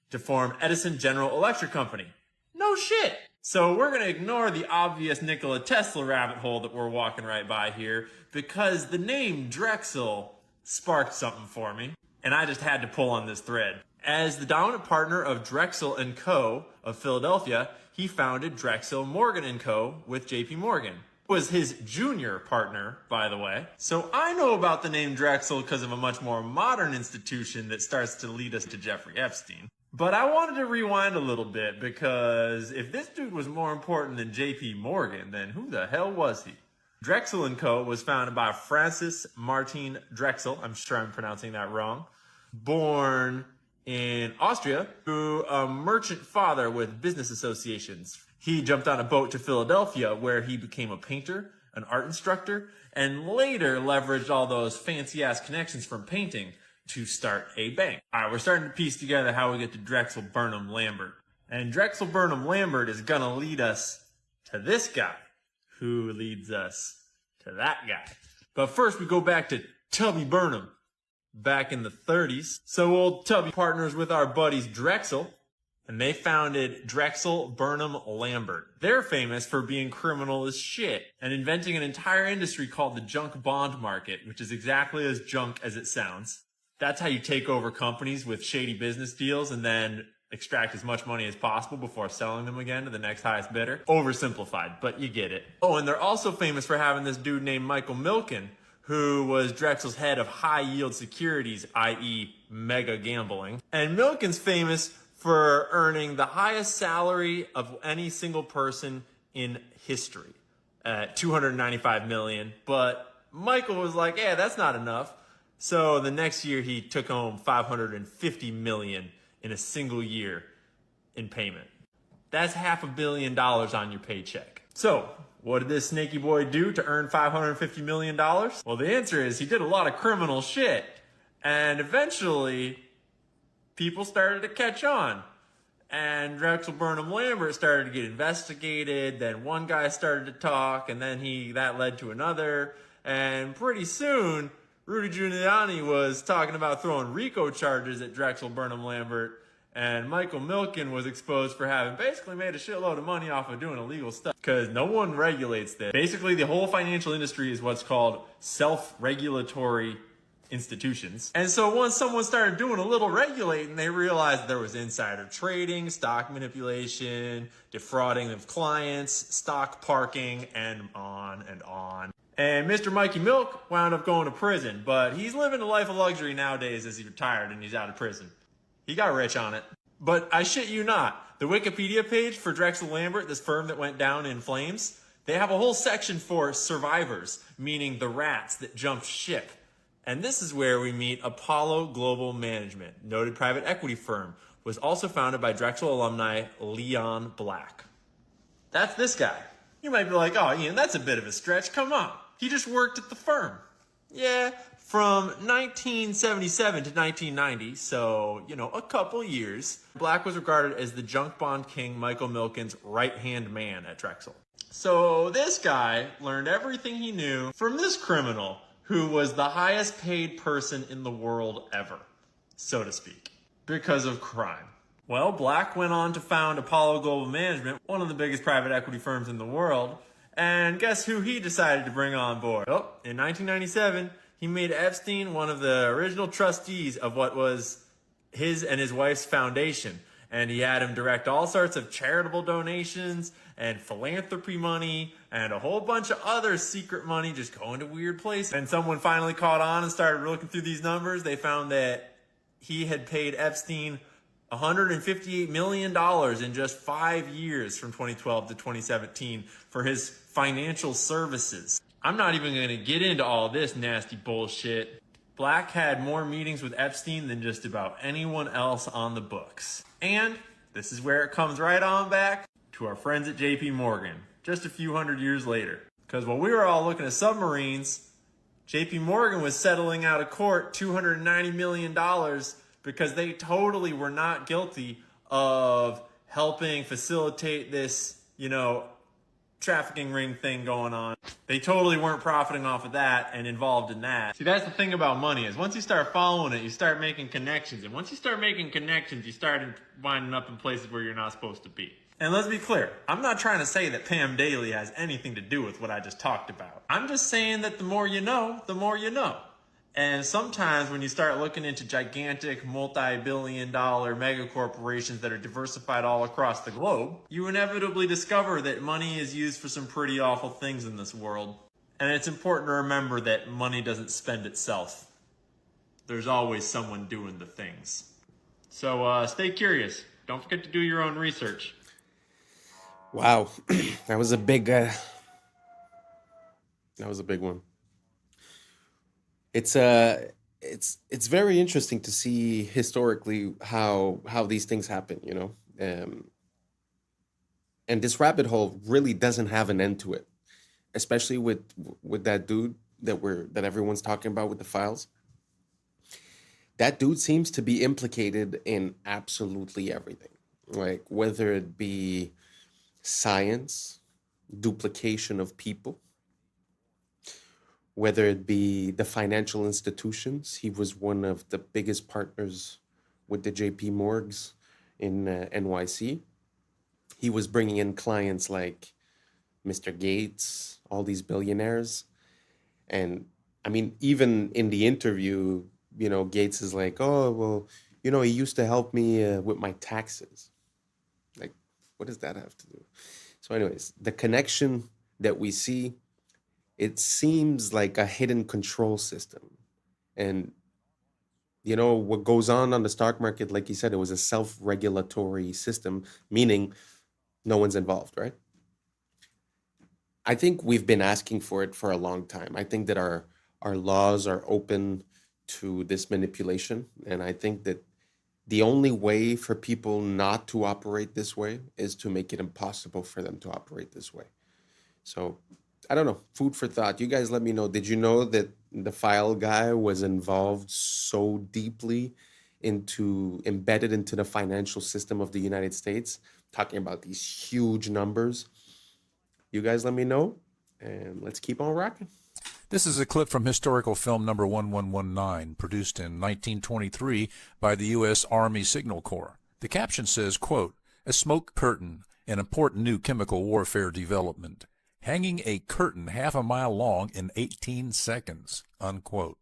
to form Edison General Electric Company. No shit! So we're going to ignore the obvious Nikola Tesla rabbit hole that we're walking right by here, because the name Drexel sparked something for me, and I just had to pull on this thread. As the dominant partner of Drexel & Co. of Philadelphia, he founded Drexel Morgan & Co. with J.P. Morgan. was his junior partner, by the way. So I know about the name Drexel because of a much more modern institution that starts to lead us to Jeffrey Epstein. But I wanted to rewind a little bit because if this dude was more important than JP Morgan, then who the hell was he? Drexel & Co. was founded by Francis Martin Drexel, I'm sure I'm pronouncing that wrong, born in Austria to a merchant father with business associations. He jumped on a boat to Philadelphia where he became a painter, an art instructor, and later leveraged all those fancy-ass connections from painting to start a bank. All right, we're starting to piece together how we get to Drexel Burnham Lambert. And Drexel Burnham Lambert is going to lead us to this guy, who leads us to that guy. But first, we go back to Tubby Burnham back in the 30s. So old Tubby partners with our buddies Drexel, and they founded Drexel Burnham Lambert. They're famous for being criminal as shit and inventing an entire industry called the junk bond market, which is exactly as junk as it sounds. That's how you take over companies with shady business deals and then extract as much money as possible before selling them again to the next highest bidder. Oversimplified, but you get it. Oh, and they're also famous for having this dude named Michael Milken, who was Drexel's head of high-yield securities, i.e. mega gambling. And Milken's famous for earning the highest salary of any single person in history at $295 million. But Michael was like, yeah, that's not enough. So the next year he took home $550 million in a single year in payment. That's $500 million on your paycheck. So what did this snaky boy do to earn $550 million? Well, the answer is he did a lot of criminal shit. And eventually people started to catch on. And Drexel Burnham Lambert started to get investigated. Then one guy started to talk, and then that led to another. And pretty soon, Rudy Giuliani was talking about throwing RICO charges at Drexel Burnham Lambert. And Michael Milken was exposed for having basically made a shitload of money off of doing illegal stuff. Because no one regulates this. Basically, the whole financial industry is what's called self-regulatory institutions. And so once someone started doing a little regulating, they realized there was insider trading, stock manipulation, defrauding of clients, stock parking, and on and on. And Mr. Mikey Milk wound up going to prison, but he's living a life of luxury nowadays as he's retired and he's out of prison. He got rich on it. But I shit you not, the Wikipedia page for Drexel Lambert, this firm that went down in flames, they have a whole section for survivors, meaning the rats that jumped ship. And this is where we meet Apollo Global Management, noted private equity firm, was also founded by Drexel alumni Leon Black. That's this guy. You might be like, oh, Ian, that's a bit of a stretch. Come on. He just worked at the firm. Yeah, from 1977 to 1990, so, a couple years, Black was regarded as the junk bond king Michael Milken's right-hand man at Drexel. So this guy learned everything he knew from this criminal who was the highest paid person in the world ever, so to speak, because of crime. Well, Black went on to found Apollo Global Management, one of the biggest private equity firms in the world, and guess who he decided to bring on board? Oh, in 1997, he made Epstein one of the original trustees of what was his and his wife's foundation, and he had him direct all sorts of charitable donations and philanthropy money and a whole bunch of other secret money just going to weird places. And someone finally caught on and started looking through these numbers. They found that he had paid Epstein $158 million in just 5 years from 2012 to 2017 for his financial services. I'm not even going to get into all this nasty bullshit. Black had more meetings with Epstein than just about anyone else on the books. And this is where it comes right on back to our friends at JP Morgan, just a few hundred years later. Because while we were all looking at submarines, JP Morgan was settling out of court $290 million because they totally were not guilty of helping facilitate this, trafficking ring thing going on. They totally weren't profiting off of that and involved in that. See, that's the thing about money is once you start following it, you start making connections. And once you start making connections, you start winding up in places where you're not supposed to be. And let's be clear, I'm not trying to say that Pam Daly has anything to do with what I just talked about. I'm just saying that the more you know, the more you know. And sometimes when you start looking into gigantic multi-billion-dollar mega corporations that are diversified all across the globe, you inevitably discover that money is used for some pretty awful things in this world. And it's important to remember that money doesn't spend itself. There's always someone doing the things. So stay curious. Don't forget to do your own research. Wow, that was a big one. It's very interesting to see historically how these things happen, you know. And this rabbit hole really doesn't have an end to it, especially with that dude that everyone's talking about with the files. That dude seems to be implicated in absolutely everything, like whether it be science, duplication of people, whether it be the financial institutions. He was one of the biggest partners with the JP Morgs in NYC. He was bringing in clients like Mr. Gates, all these billionaires. And I mean, even in the interview, you know, Gates is like, oh, well, you know, he used to help me with my taxes. Like, what does that have to do? So anyways, the connection that we see, it seems like a hidden control system. And, you know, what goes on the stock market, like you said, it was a self-regulatory system, meaning no one's involved, right? I think we've been asking for it for a long time. I think that our laws are open to this manipulation. And I think that the only way for people not to operate this way is to make it impossible for them to operate this way. So I don't know, food for thought. You guys let me know. Did you know that the file guy was involved so deeply embedded into the financial system of the United States, talking about these huge numbers? You guys let me know, and let's keep on rocking. This is a clip from historical film number 1119, produced in 1923 by the U.S. Army Signal Corps. The caption says, quote, "A smoke curtain, an important new chemical warfare development. Hanging a curtain half a mile long in 18 seconds, unquote."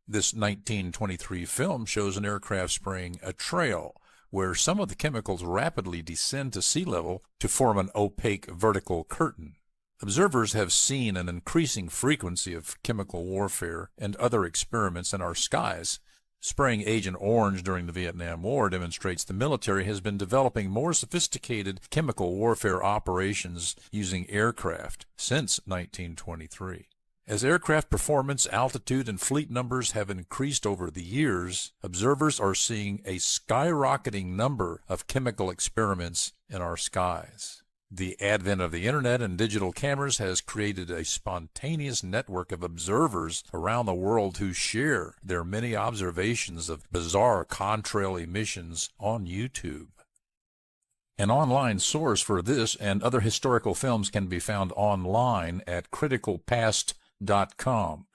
This 1923 film shows an aircraft spraying a trail where some of the chemicals rapidly descend to sea level to form an opaque vertical curtain. Observers have seen an increasing frequency of chemical warfare and other experiments in our skies. Spraying Agent Orange during the Vietnam War demonstrates the military has been developing more sophisticated chemical warfare operations using aircraft since 1923. As aircraft performance, altitude, and fleet numbers have increased over the years, observers are seeing a skyrocketing number of chemical experiments in our skies. The advent of the internet and digital cameras has created a spontaneous network of observers around the world who share their many observations of bizarre contrail emissions on YouTube. An online source for this and other historical films can be found online at criticalpast.com.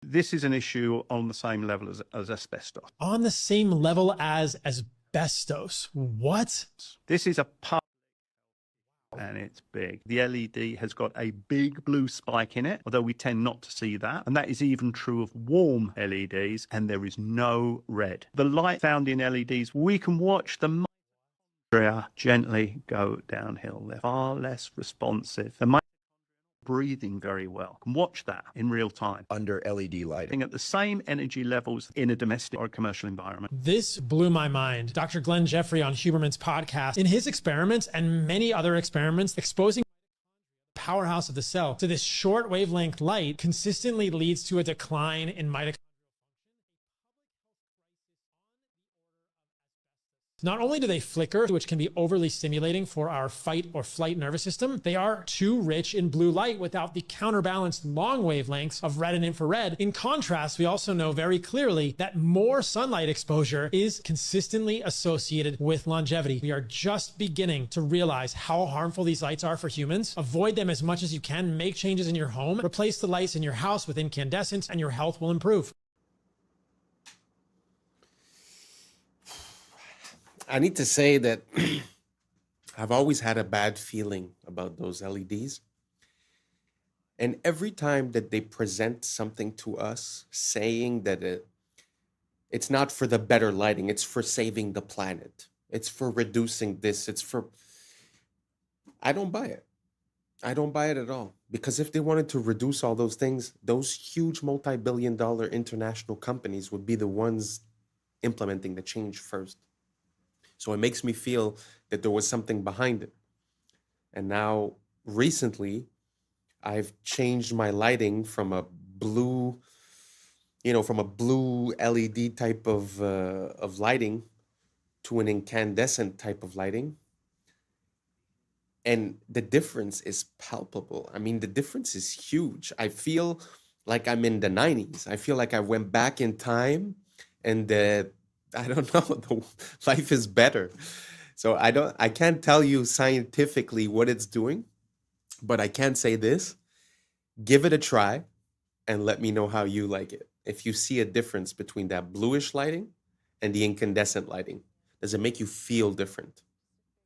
This is an issue on the same level as asbestos. On the same level as asbestos? What? This is a part, and it's big. The LED has got a big blue spike in it, although we tend not to see that. And that is even true of warm LEDs, and there is no red. The light found in LEDs, we can watch the mitochondria gently go downhill. They're far less responsive. The breathing very well. You can watch that in real time under LED lighting at the same energy levels in a domestic or commercial environment. This blew my mind. Dr. Glenn Jeffrey on Huberman's podcast, in his experiments and many other experiments exposing the powerhouse of the cell to this short wavelength light consistently leads to a decline in mitochondria. Not only do they flicker, which can be overly stimulating for our fight or flight nervous system, they are too rich in blue light without the counterbalanced long wavelengths of red and infrared. In contrast, we also know very clearly that more sunlight exposure is consistently associated with longevity. We are just beginning to realize how harmful these lights are for humans. Avoid them as much as you can. Make changes in your home. Replace the lights in your house with incandescents, and your health will improve. I need to say that I've always had a bad feeling about those LEDs. And every time that they present something to us saying that it's not for the better lighting, it's for saving the planet, it's for reducing this, I don't buy it. I don't buy it at all. Because if they wanted to reduce all those things, those huge multi-billion-dollar international companies would be the ones implementing the change first. So it makes me feel that there was something behind it. And now, recently, I've changed my lighting from a blue, LED type of lighting to an incandescent type of lighting. And the difference is palpable. I mean, the difference is huge. I feel like I'm in the 90s. I feel like I went back in time and I don't know, life is better. So I can't tell you scientifically what it's doing, but I can say this: give it a try and let me know how you like it. If you see a difference between that bluish lighting and the incandescent lighting, does it make you feel different?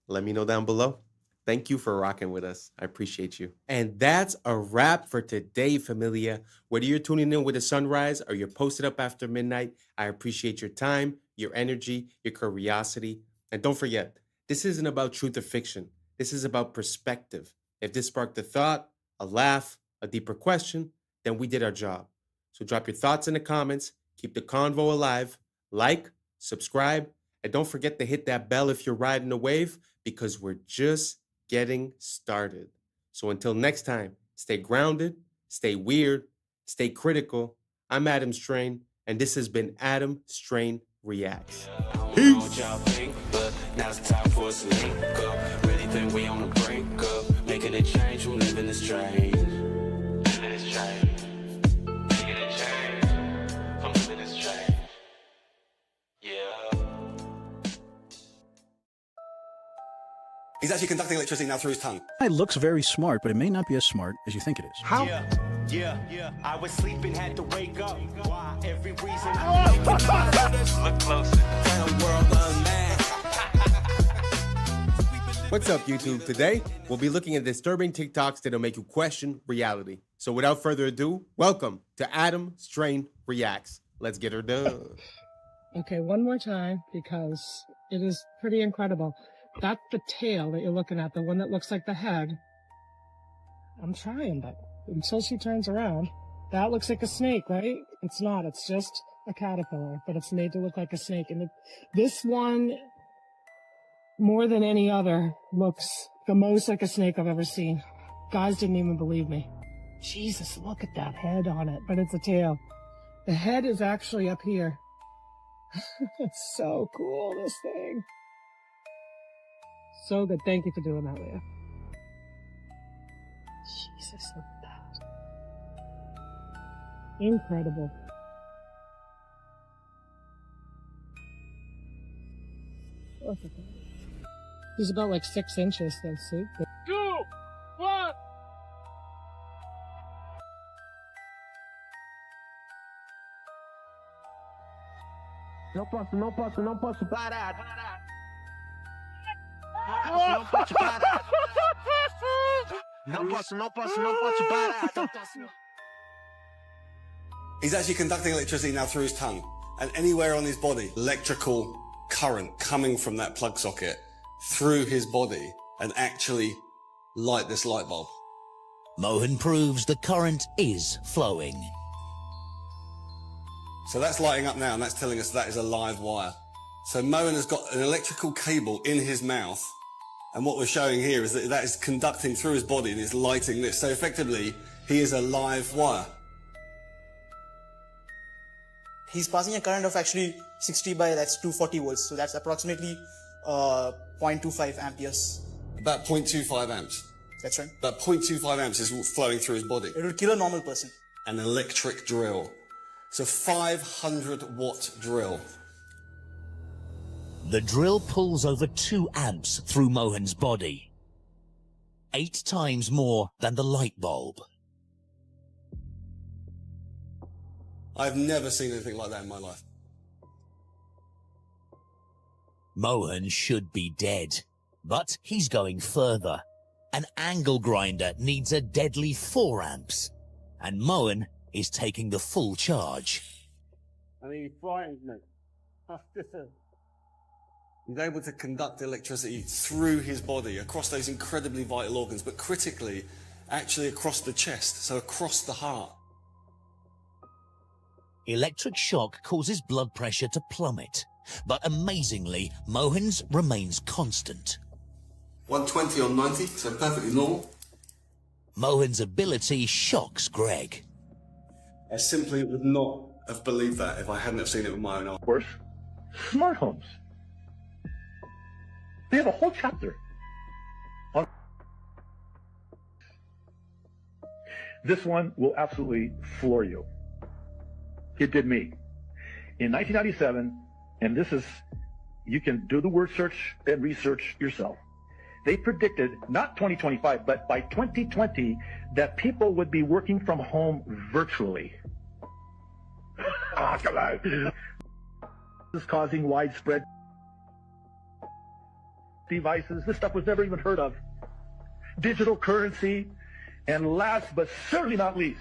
Let me know down below. Thank you for rocking with us. I appreciate you. And that's a wrap for today, familia. Whether you're tuning in with the sunrise or you're posted up after midnight, I appreciate your time, your energy, your curiosity. And don't forget, this isn't about truth or fiction. This is about perspective. If this sparked a thought, a laugh, a deeper question, then we did our job. So drop your thoughts in the comments, keep the convo alive, like, subscribe, and don't forget to hit that bell if you're riding a wave, because we're just getting started. So until next time, stay grounded, stay weird, stay critical. I'm Adam Strain, and this has been Adam Strain Reacts. Peace. Now it's time for us to link up. Really think we on the brink up. Making a change from living this train. Living this train. Making a change from living this train. Yeah. He's actually conducting electricity now through his tongue. It looks very smart, but it may not be as smart as you think it is. How? Yeah. I was sleeping, had to wake up. Why? Every reason. Look closer. What's up, YouTube? Today, we'll be looking at disturbing TikToks that'll make you question reality. So without further ado, welcome to Adam Strain Reacts. Let's get her done. Okay, one more time, because it is pretty incredible. That's the tail that you're looking at, the one that looks like the head. I'm trying, but until she turns around, that looks like a snake, right? It's not. It's just a caterpillar, but it's made to look like a snake. And this one, more than any other, looks the most like a snake I've ever seen. Guys didn't even believe me. Jesus, look at that head on it, but it's a tail. The head is actually up here. It's so cool, this thing. So good. Thank you for doing that, Leah. Jesus, look at that. Incredible. Look at that. He's about like 6 inches, though, see? 2, 1. Não posso parar. Não posso parar. He's actually conducting electricity now through his tongue. And anywhere on his body, electrical current coming from that plug socket through his body and actually light this light bulb. Mohan proves the current is flowing. So that's lighting up now, and that's telling us that is a live wire. So Mohan has got an electrical cable in his mouth, and what we're showing here is that that is conducting through his body and it's lighting this. So effectively, he is a live wire. He's passing a current of actually 60 by, that's 240 volts. So that's approximately 0.25 amperes. About 0.25 amps. That's right. About 0.25 amps is flowing through his body. It would kill a normal person. An electric drill. It's a 500 watt drill. The drill pulls over 2 amps through Mohan's body. 8 times more than the light bulb. I've never seen anything like that in my life. Mohan should be dead, but he's going further. An angle grinder needs a deadly 4 amps, and Mohan is taking the full charge. I mean, he frightened me. He's able to conduct electricity through his body, across those incredibly vital organs, but critically, actually across the chest, so across the heart. Electric shock causes blood pressure to plummet, but amazingly, Mohan's remains constant. 120 on 90, so perfectly normal. Mohan's ability shocks Greg. I simply would not have believed that if I hadn't have seen it with my own eyes. Of course, smart homes. They have a whole chapter on this. One will absolutely floor you. It did me. In 1997, and this is, you can do the word search and research yourself. They predicted, not 2025, but by 2020, that people would be working from home virtually. Oh, come on. This is causing widespread devices. This stuff was never even heard of. Digital currency, and last but certainly not least,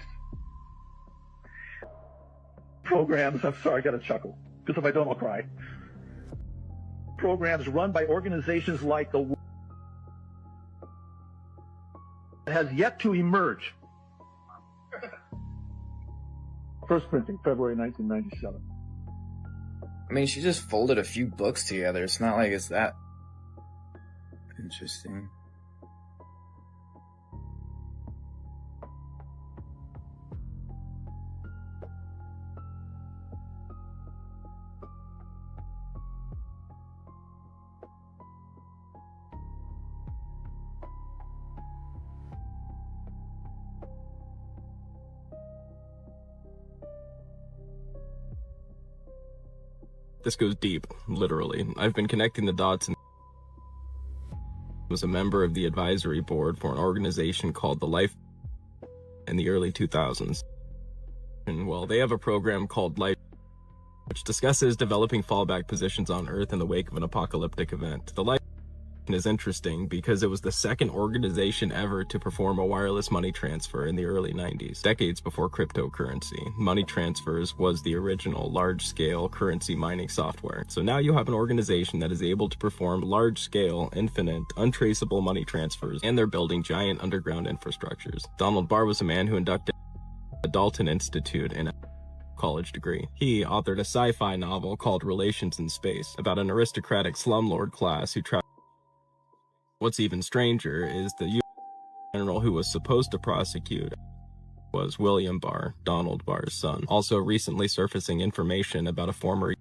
programs. I'm sorry, I gotta chuckle, because if I don't, I'll cry. Programs run by organizations like the World has yet to emerge. First printing, February 1997. I mean, she just folded a few books together. It's not like it's that interesting. This goes deep, literally. I've been connecting the dots and was a member of the advisory board for an organization called The Life in the early 2000s. And well, they have a program called Life, which discusses developing fallback positions on Earth in the wake of an apocalyptic event. The Life is interesting because it was the second organization ever to perform a wireless money transfer in the early 90s, decades before cryptocurrency. Money transfers was the original large-scale currency mining software. So now you have an organization that is able to perform large-scale, infinite, untraceable money transfers, and they're building giant underground infrastructures. Donald Barr was a man who inducted the Dalton Institute in a college degree. He authored a sci-fi novel called Relations in Space about an aristocratic slumlord class who traveled. What's even stranger is the U.S. general who was supposed to prosecute was William Barr, Donald Barr's son. Also recently surfacing information about a former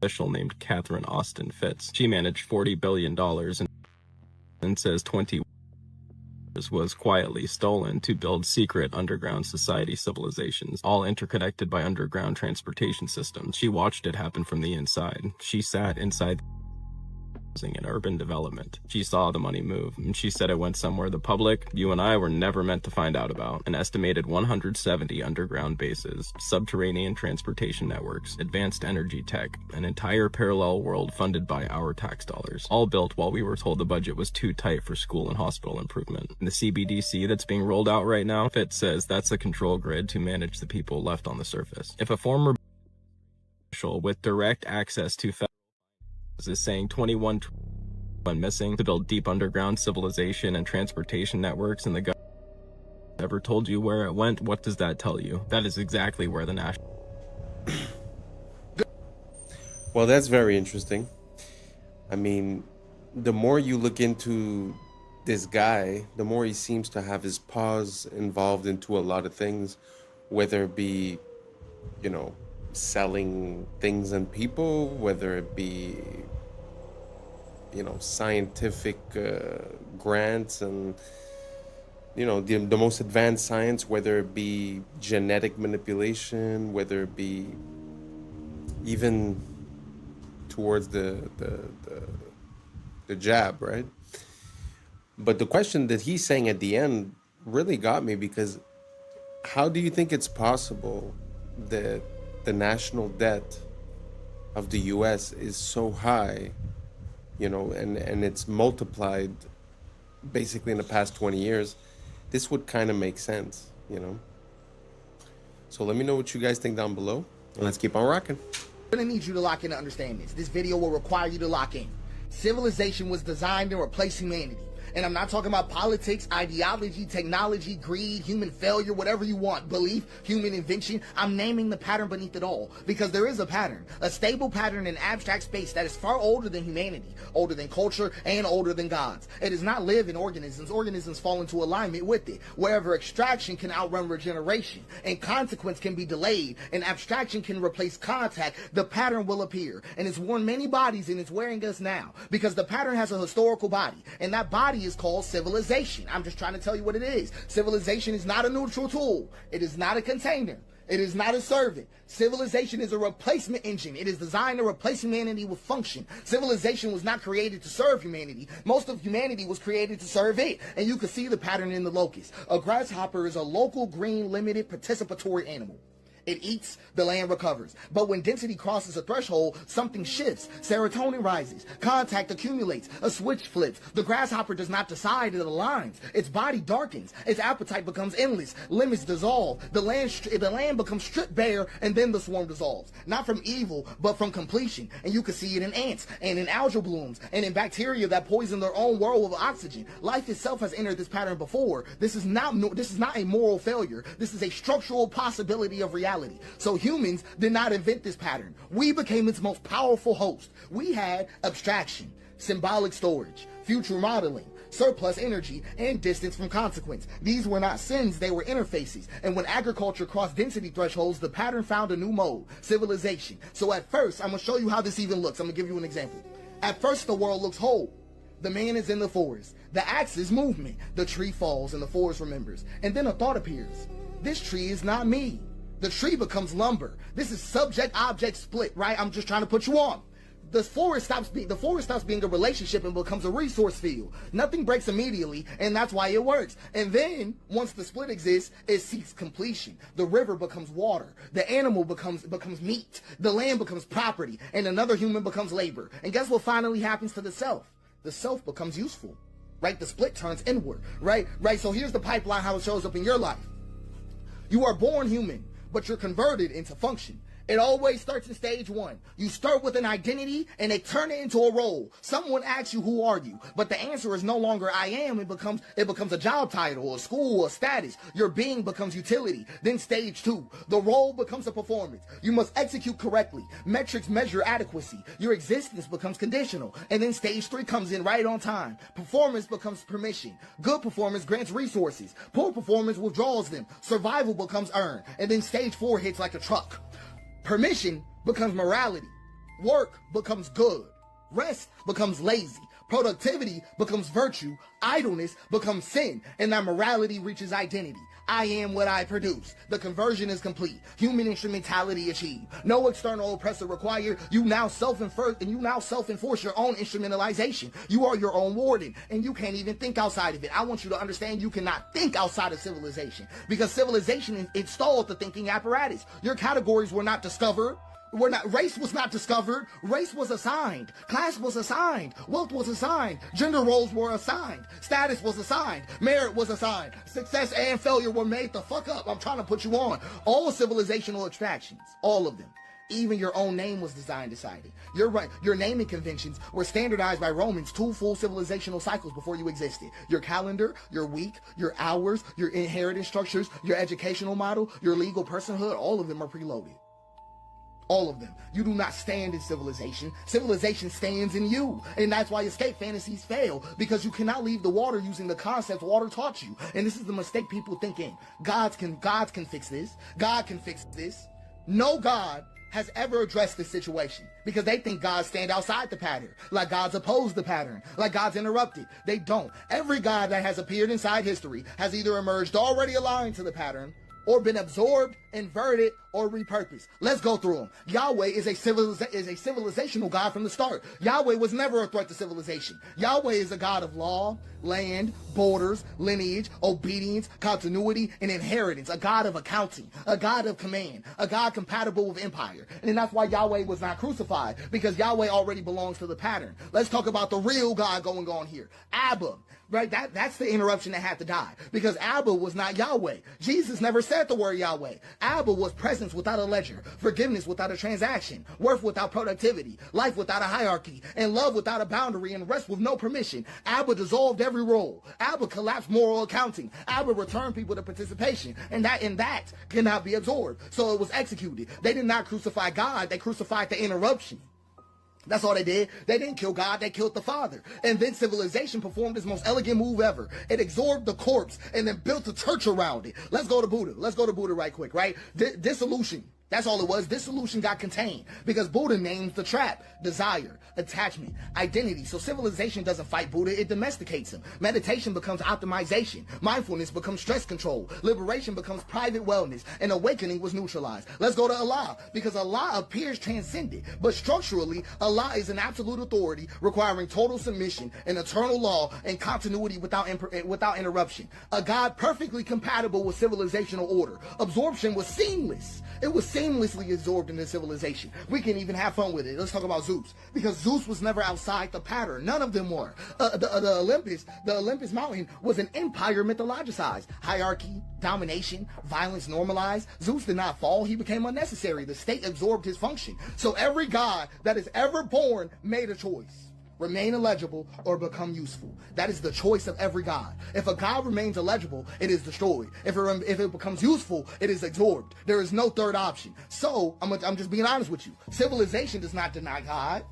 official named Catherine Austin Fitz. She managed $40 billion and says 20 was quietly stolen to build secret underground society civilizations, all interconnected by underground transportation systems. She watched it happen from the inside. She sat inside in urban development. She saw the money move, and she said it went somewhere the public, you and I, were never meant to find out about. An estimated 170 underground bases, subterranean transportation networks, advanced energy tech, an entire parallel world funded by our tax dollars, all built while we were told the budget was too tight for school and hospital improvement. And the CBDC that's being rolled out right now, Fitz says that's a control grid to manage the people left on the surface. If a former official with direct access to is saying 21 went missing to build deep underground civilization and transportation networks, and the government ever told you where it went, what does that tell you? That is exactly where the national... Well, that's very interesting. I mean, the more you look into this guy, the more he seems to have his paws involved into a lot of things, whether it be, you know, selling things and people, whether it be, you know, scientific grants and, you know, the most advanced science, whether it be genetic manipulation, whether it be even towards the jab, right? But the question that he's saying at the end really got me, because how do you think it's possible that the national debt of the US is so high you know, and it's multiplied basically in the past 20 years, this would kind of make sense, you know. So let me know what you guys think down below, and let's keep on rocking. I'm gonna need you to lock in to understand this. This video will require you to lock in. Civilization was designed to replace humanity. And I'm not talking about politics, ideology, technology, greed, human failure, whatever you want, belief, human invention. I'm naming the pattern beneath it all because there is a pattern, a stable pattern in abstract space that is far older than humanity, older than culture, and older than gods. It does not live in organisms. Organisms fall into alignment with it. Wherever extraction can outrun regeneration and consequence can be delayed and abstraction can replace contact, the pattern will appear. And it's worn many bodies and it's wearing us now because the pattern has a historical body, and that body is called civilization. I'm just trying to tell you what it is. Civilization is not a neutral tool. It is not a container. It is not a servant. Civilization is a replacement engine. It is designed to replace humanity with function. Civilization was not created to serve humanity. Most of humanity was created to serve it. And you can see the pattern in the locust. A grasshopper is a local, green, limited, participatory animal. It eats, the land recovers. But when density crosses a threshold, something shifts. Serotonin rises. Contact accumulates. A switch flips. The grasshopper does not decide, it aligns. Its body darkens. Its appetite becomes endless. Limits dissolve. The land becomes stripped bare, and then the swarm dissolves. Not from evil, but from completion. And you can see it in ants, and in algal blooms, and in bacteria that poison their own world with oxygen. Life itself has entered this pattern before. This is not a moral failure. This is a structural possibility of reality. So humans did not invent this pattern. We became its most powerful host. We had abstraction, symbolic storage, future modeling, surplus energy, and distance from consequence. These were not sins, they were interfaces. And when agriculture crossed density thresholds, the pattern found a new mode, civilization. So at first, I'm going to show you how this even looks. I'm going to give you an example. At first, the world looks whole. The man is in the forest. The axe is movement. The tree falls and the forest remembers. And then a thought appears. This tree is not me. The tree becomes lumber. This is subject-object split, right? I'm just trying to put you on. The forest stops being a relationship and becomes a resource field. Nothing breaks immediately, and that's why it works. And then, once the split exists, it seeks completion. The river becomes water. The animal becomes meat. The land becomes property, and another human becomes labor. And guess what finally happens to the self? The self becomes useful, right? The split turns inward, right? So here's the pipeline, how it shows up in your life. You are born human, but you're converted into function. It always starts in stage one. You start with an identity and they turn it into a role. Someone asks you, who are you? But the answer is no longer I am. It becomes a job title, a school, a status. Your being becomes utility. Then stage two, the role becomes a performance. You must execute correctly. Metrics measure adequacy. Your existence becomes conditional. And then stage three comes in right on time. Performance becomes permission. Good performance grants resources. Poor performance withdraws them. Survival becomes earned. And then stage four hits like a truck. Permission becomes morality. Work becomes good. Rest becomes lazy. Productivity becomes virtue. Idleness becomes sin. And that morality reaches identity. I am what I produce. The conversion is complete. Human instrumentality achieved. No external oppressor required. You now self-enforce your own instrumentalization. You are your own warden, and you can't even think outside of it. I want you to understand you cannot think outside of civilization because civilization installed the thinking apparatus. Your categories were not discovered. Race was not discovered. Race was assigned. Class was assigned. Wealth was assigned. Gender roles were assigned. Status was assigned. Merit was assigned. Success and failure were made the fuck up. I'm trying to put you on. All civilizational extractions. All of them. Even your own name was decided. You're right. Your naming conventions were standardized by Romans 2 full civilizational cycles before you existed. Your calendar, your week, your hours, your inheritance structures, your educational model, your legal personhood, all of them are preloaded. All of them. You do not stand in civilization. Civilization stands in you. And that's why escape fantasies fail. Because you cannot leave the water using the concepts water taught you. And this is the mistake people think in. Gods can fix this. God can fix this. No God has ever addressed this situation. Because they think gods stand outside the pattern. Like gods oppose the pattern. Like gods interrupt it. They don't. Every God that has appeared inside history has either emerged already aligned to the pattern, or been absorbed, inverted, or repurposed. Let's go through them. Yahweh is a civilizational God from the start. Yahweh was never a threat to civilization. Yahweh is a God of law, land, borders, lineage, obedience, continuity, and inheritance. A God of accounting, a God of command, a God compatible with empire. And that's why Yahweh was not crucified, because Yahweh already belongs to the pattern. Let's talk about the real God going on here. Abba. Right, that's the interruption that had to die, because Abba was not Yahweh. Jesus never said the word Yahweh. Abba was presence without a ledger, forgiveness without a transaction, worth without productivity, life without a hierarchy, and love without a boundary, and rest with no permission. Abba dissolved every role. Abba collapsed moral accounting. Abba returned people to participation, and that cannot be absorbed. So it was executed. They did not crucify God. They crucified the interruption. That's all they did. They didn't kill God, they killed the Father. And then civilization performed its most elegant move ever. It absorbed the corpse and then built a church around it. Let's go to Buddha. Let's go to Buddha right quick, right? Dissolution. That's all it was. Dissolution got contained because Buddha names the trap: desire, attachment, identity. So civilization doesn't fight Buddha, it domesticates him. Meditation becomes optimization. Mindfulness becomes stress control. Liberation becomes private wellness. And awakening was neutralized. Let's go to Allah, because Allah appears transcendent, but structurally, Allah is an absolute authority requiring total submission, an eternal law, and continuity without interruption. A God perfectly compatible with civilizational order. Absorption was seamless. It was seamlessly absorbed into civilization. We can even have fun with it. Let's talk about Zeus, because Zeus was never outside the pattern. None of them were. The Olympus mountain was an empire mythologicized. Hierarchy, domination, violence normalized. Zeus did not fall. He became unnecessary. The state absorbed his function. So every god that is ever born made a choice: remain illegible or become useful. That is the choice of every god. If a god remains illegible, it is destroyed. If it becomes useful, it is absorbed. There is no third option. So I'm just being honest with you. Civilization does not deny God.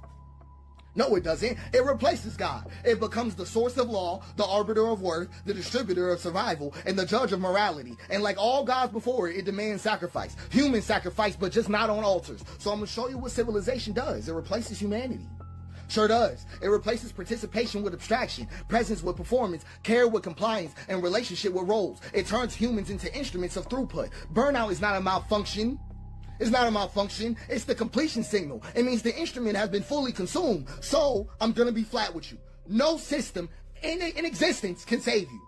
No, it doesn't. It replaces God. It becomes the source of law, the arbiter of worth, the distributor of survival, and the judge of morality. And like all gods before it, it demands sacrifice. Human sacrifice, but just not on altars. So I'm going to show you what civilization does. It replaces humanity. Sure does. It replaces participation with abstraction, presence with performance, care with compliance, and relationship with roles. It turns humans into instruments of throughput. Burnout is not a malfunction. It's not a malfunction. It's the completion signal. It means the instrument has been fully consumed. So I'm going to be flat with you. No system in existence can save you.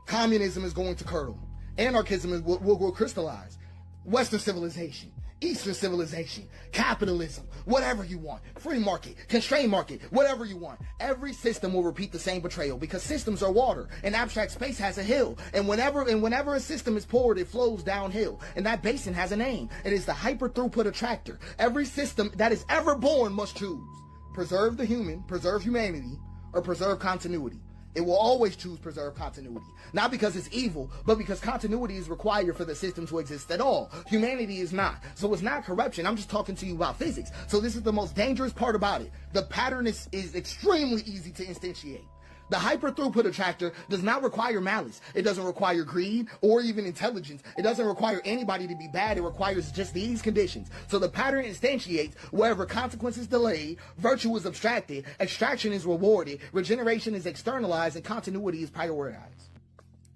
Communism is going to curdle. Anarchism will crystallize. Western civilization, Eastern civilization, capitalism, whatever you want, free market, constrained market, whatever you want. Every system will repeat the same betrayal, because systems are water and abstract space has a hill. And whenever a system is poured, it flows downhill. And that basin has a name. It is the hyper throughput attractor. Every system that is ever born must choose: preserve the human, preserve humanity, or preserve continuity. It will always choose preserve continuity. Not because it's evil, but because continuity is required for the system to exist at all. Humanity is not. So it's not corruption. I'm just talking to you about physics. So this is the most dangerous part about it. The pattern is extremely easy to instantiate. The hyper throughput attractor does not require malice. It doesn't require greed or even intelligence. It doesn't require anybody to be bad. It requires just these conditions. So the pattern instantiates wherever consequence is delayed, virtue is abstracted, extraction is rewarded, regeneration is externalized, and continuity is prioritized.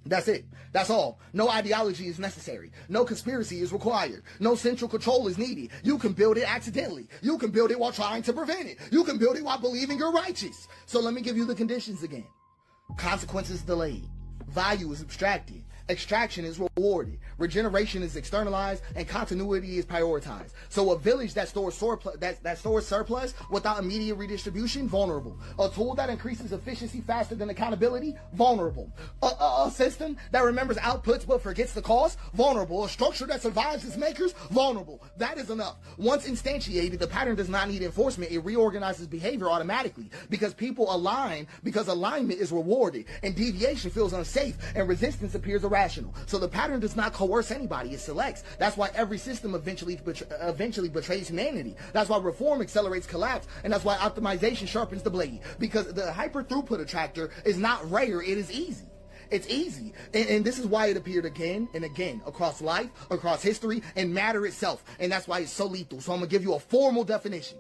That's it. That's all. No ideology is necessary. No conspiracy is required. No central control is needed. You can build it accidentally. You can build it while trying to prevent it. You can build it while believing you're righteous. So let me give you the conditions again. Consequences delayed. Value is abstracted. Extraction is rewarded. Regeneration is externalized, and continuity is prioritized. So a village that stores surplus without immediate redistribution, vulnerable. A tool that increases efficiency faster than accountability, vulnerable. A system that remembers outputs but forgets the cost, vulnerable. A structure that survives its makers, vulnerable. That is enough. Once instantiated, the pattern does not need enforcement. It reorganizes behavior automatically because people align, because alignment is rewarded, and deviation feels unsafe, and resistance appears irrational. So the pattern does not coerce anybody, it selects. That's why every system eventually betrays humanity. That's why reform accelerates collapse, and that's why optimization sharpens the blade. Because the hyper throughput attractor is not rare, it is easy. It's easy. And this is why it appeared again and again across life, across history, and matter itself. And that's why it's so lethal. So I'm going to give you a formal definition.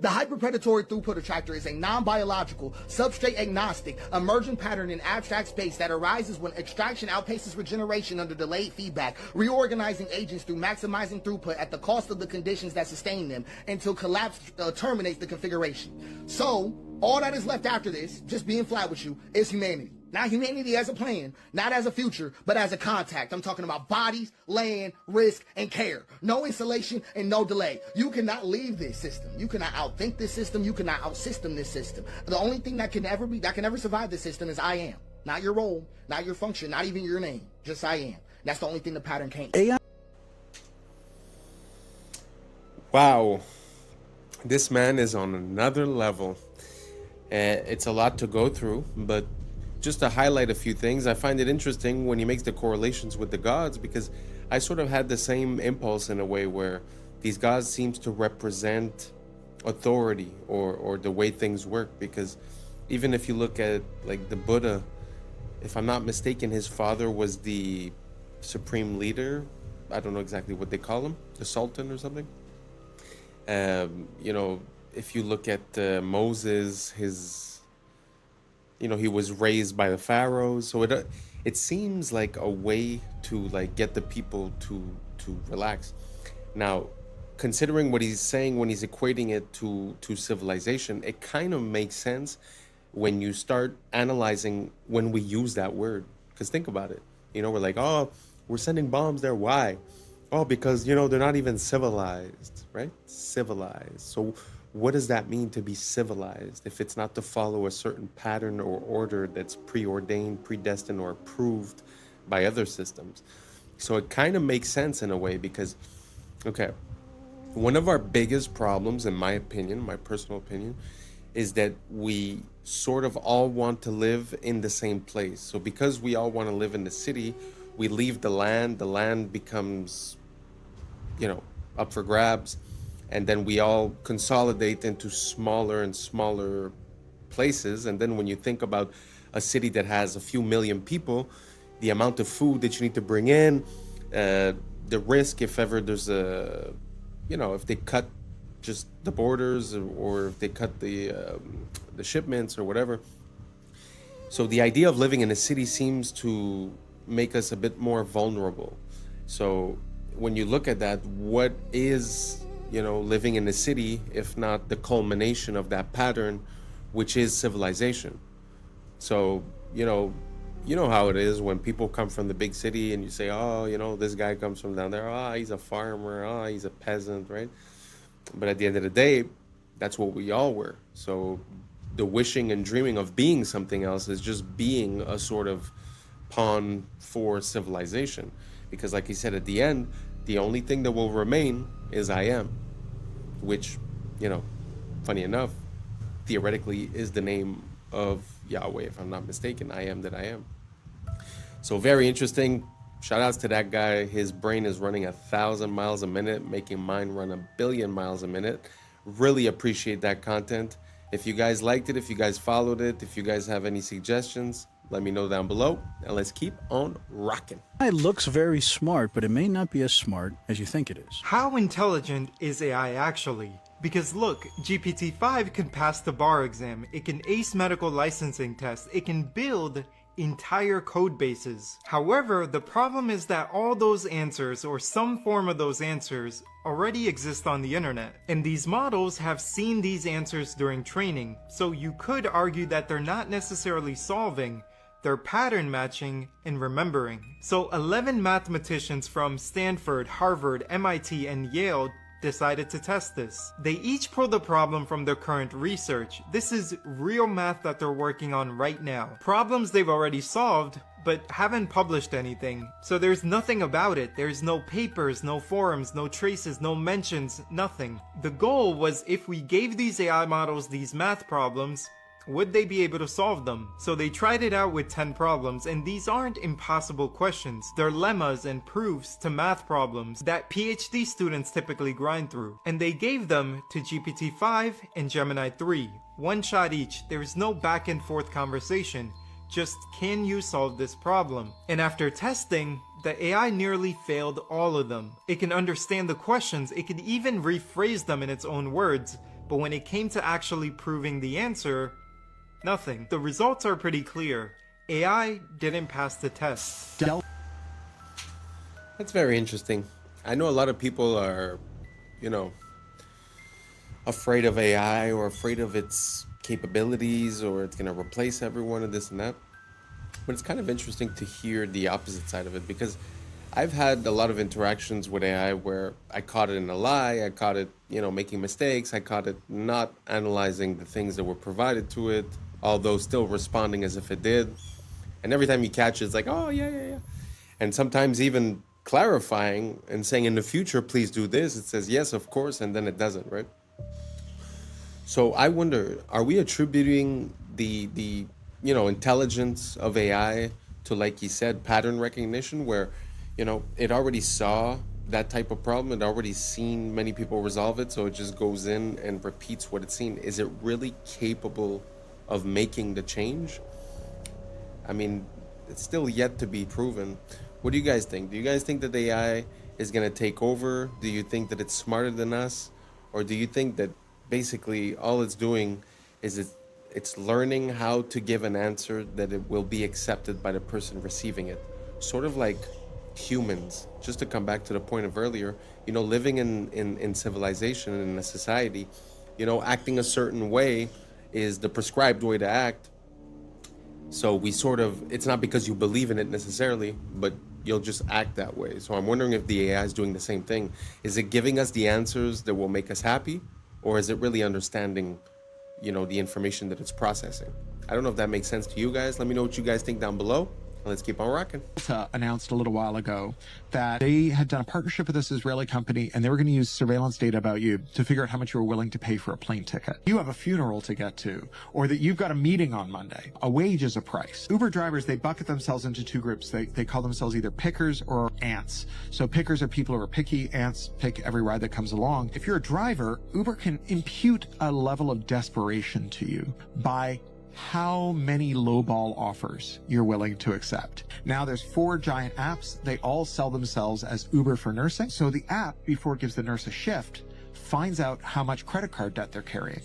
The hyperpredatory throughput attractor is a non-biological, substrate-agnostic, emergent pattern in abstract space that arises when extraction outpaces regeneration under delayed feedback, reorganizing agents through maximizing throughput at the cost of the conditions that sustain them until collapse terminates the configuration. So, all that is left after this, just being flat with you, is humanity. Not humanity as a plan, not as a future, but as a contact. I'm talking about bodies, land, risk, and care. No installation and no delay. You cannot leave this system. You cannot outthink this system. You cannot outsystem this system. The only thing that can ever survive this system is I am. Not your role, not your function, not even your name. Just I am. That's the only thing the pattern can't. Wow. This man is on another level. It's a lot to go through, but just to highlight a few things, I find it interesting when he makes the correlations with the gods, because I sort of had the same impulse in a way where these gods seems to represent authority or the way things work. Because even if you look at like the Buddha, if I'm not mistaken, his father was the supreme leader. I don't know exactly what they call him, the Sultan or something. You know, if you look at Moses, he was raised by the pharaohs. So it seems like a way to like get the people to relax. Now, considering what he's saying when he's equating it to civilization, it kind of makes sense when you start analyzing when we use that word. Because think about it. We're like, oh, we're sending bombs there. Why? Oh, because, they're not even civilized, right? Civilized. So what does that mean to be civilized if it's not to follow a certain pattern or order that's preordained, predestined, or approved by other systems? So it kind of makes sense in a way because, okay, one of our biggest problems, in my opinion, my personal opinion, is that we sort of all want to live in the same place. So because we all want to live in the city, we leave the land becomes, up for grabs. And then we all consolidate into smaller and smaller places. And then when you think about a city that has a few million people, the amount of food that you need to bring in, the risk if ever there's if they cut just the borders or if they cut the shipments or whatever. So the idea of living in a city seems to make us a bit more vulnerable. So when you look at that, what is living in the city, if not the culmination of that pattern, which is civilization? So, you know how it is when people come from the big city and you say, oh, this guy comes from down there. Oh, he's a farmer. Oh, he's a peasant, right? But at the end of the day, that's what we all were. So the wishing and dreaming of being something else is just being a sort of pawn for civilization. Because like he said at the end, the only thing that will remain is I am, which, funny enough, theoretically is the name of Yahweh, if I'm not mistaken. I am that I am. So very interesting. Shout outs to that guy. His brain is running 1,000 miles a minute, making mine run 1 billion miles a minute. Really appreciate that content. If you guys liked it, if you guys followed it, if you guys have any suggestions, let me know down below, and let's keep on rocking. It looks very smart, but it may not be as smart as you think it is. How intelligent is AI actually? Because look, GPT-5 can pass the bar exam, it can ace medical licensing tests, it can build entire code bases. However, the problem is that all those answers, or some form of those answers, already exist on the internet. And these models have seen these answers during training, so you could argue that they're not necessarily solving, they're pattern matching and remembering. So 11 mathematicians from Stanford, Harvard, MIT, and Yale decided to test this. They each pulled a problem from their current research. This is real math that they're working on right now. Problems they've already solved, but haven't published anything. So there's nothing about it. There's no papers, no forums, no traces, no mentions, nothing. The goal was if we gave these AI models these math problems, would they be able to solve them? So they tried it out with 10 problems, and these aren't impossible questions. They're lemmas and proofs to math problems that PhD students typically grind through. And they gave them to GPT-5 and Gemini 3. One shot each, there's no back and forth conversation. Just, can you solve this problem? And after testing, the AI nearly failed all of them. It can understand the questions, it can even rephrase them in its own words, But when it came to actually proving the answer, nothing. The results are pretty clear. AI didn't pass the test. That's very interesting. I know a lot of people are, afraid of AI or afraid of its capabilities or it's going to replace everyone and this and that. But it's kind of interesting to hear the opposite side of it, because I've had a lot of interactions with AI where I caught it in a lie, I caught it, making mistakes, I caught it not analyzing the things that were provided to it, although still responding as if it did. And every time you catch it, it's like, oh, yeah. And sometimes even clarifying and saying in the future, please do this. It says, yes, of course, and then it doesn't, right? So I wonder, are we attributing the intelligence of AI to, like you said, pattern recognition, where, it already saw that type of problem, it already seen many people resolve it, so it just goes in and repeats what it's seen? Is it really capable of making the change? I mean, it's still yet to be proven. What do you guys think? Do you guys think that the AI is going to take over? Do you think that it's smarter than us? Or do you think that basically all it's doing is it's learning how to give an answer that it will be accepted by the person receiving it? Sort of like humans, just to come back to the point of earlier, living in civilization and in a society, acting a certain way is the prescribed way to act. So it's not because you believe in it necessarily, but you'll just act that way. So I'm wondering if the AI is doing the same thing. Is it giving us the answers that will make us happy? Or is it really understanding, the information that it's processing? I don't know if that makes sense to you guys. Let me know what you guys think down below. Let's keep on rocking. Announced a little while ago that they had done a partnership with this Israeli company, and they were going to use surveillance data about you to figure out how much you were willing to pay for a plane ticket. You have a funeral to get to, or that you've got a meeting on Monday. A wage is a price. Uber drivers, they bucket themselves into two groups. They call themselves either pickers or ants. So pickers are people who are picky. Ants pick every ride that comes along. If you're a driver, Uber can impute a level of desperation to you by how many lowball offers you're willing to accept. Now there's 4 giant apps. They all sell themselves as Uber for nursing. So the app, before it gives the nurse a shift, finds out how much credit card debt they're carrying.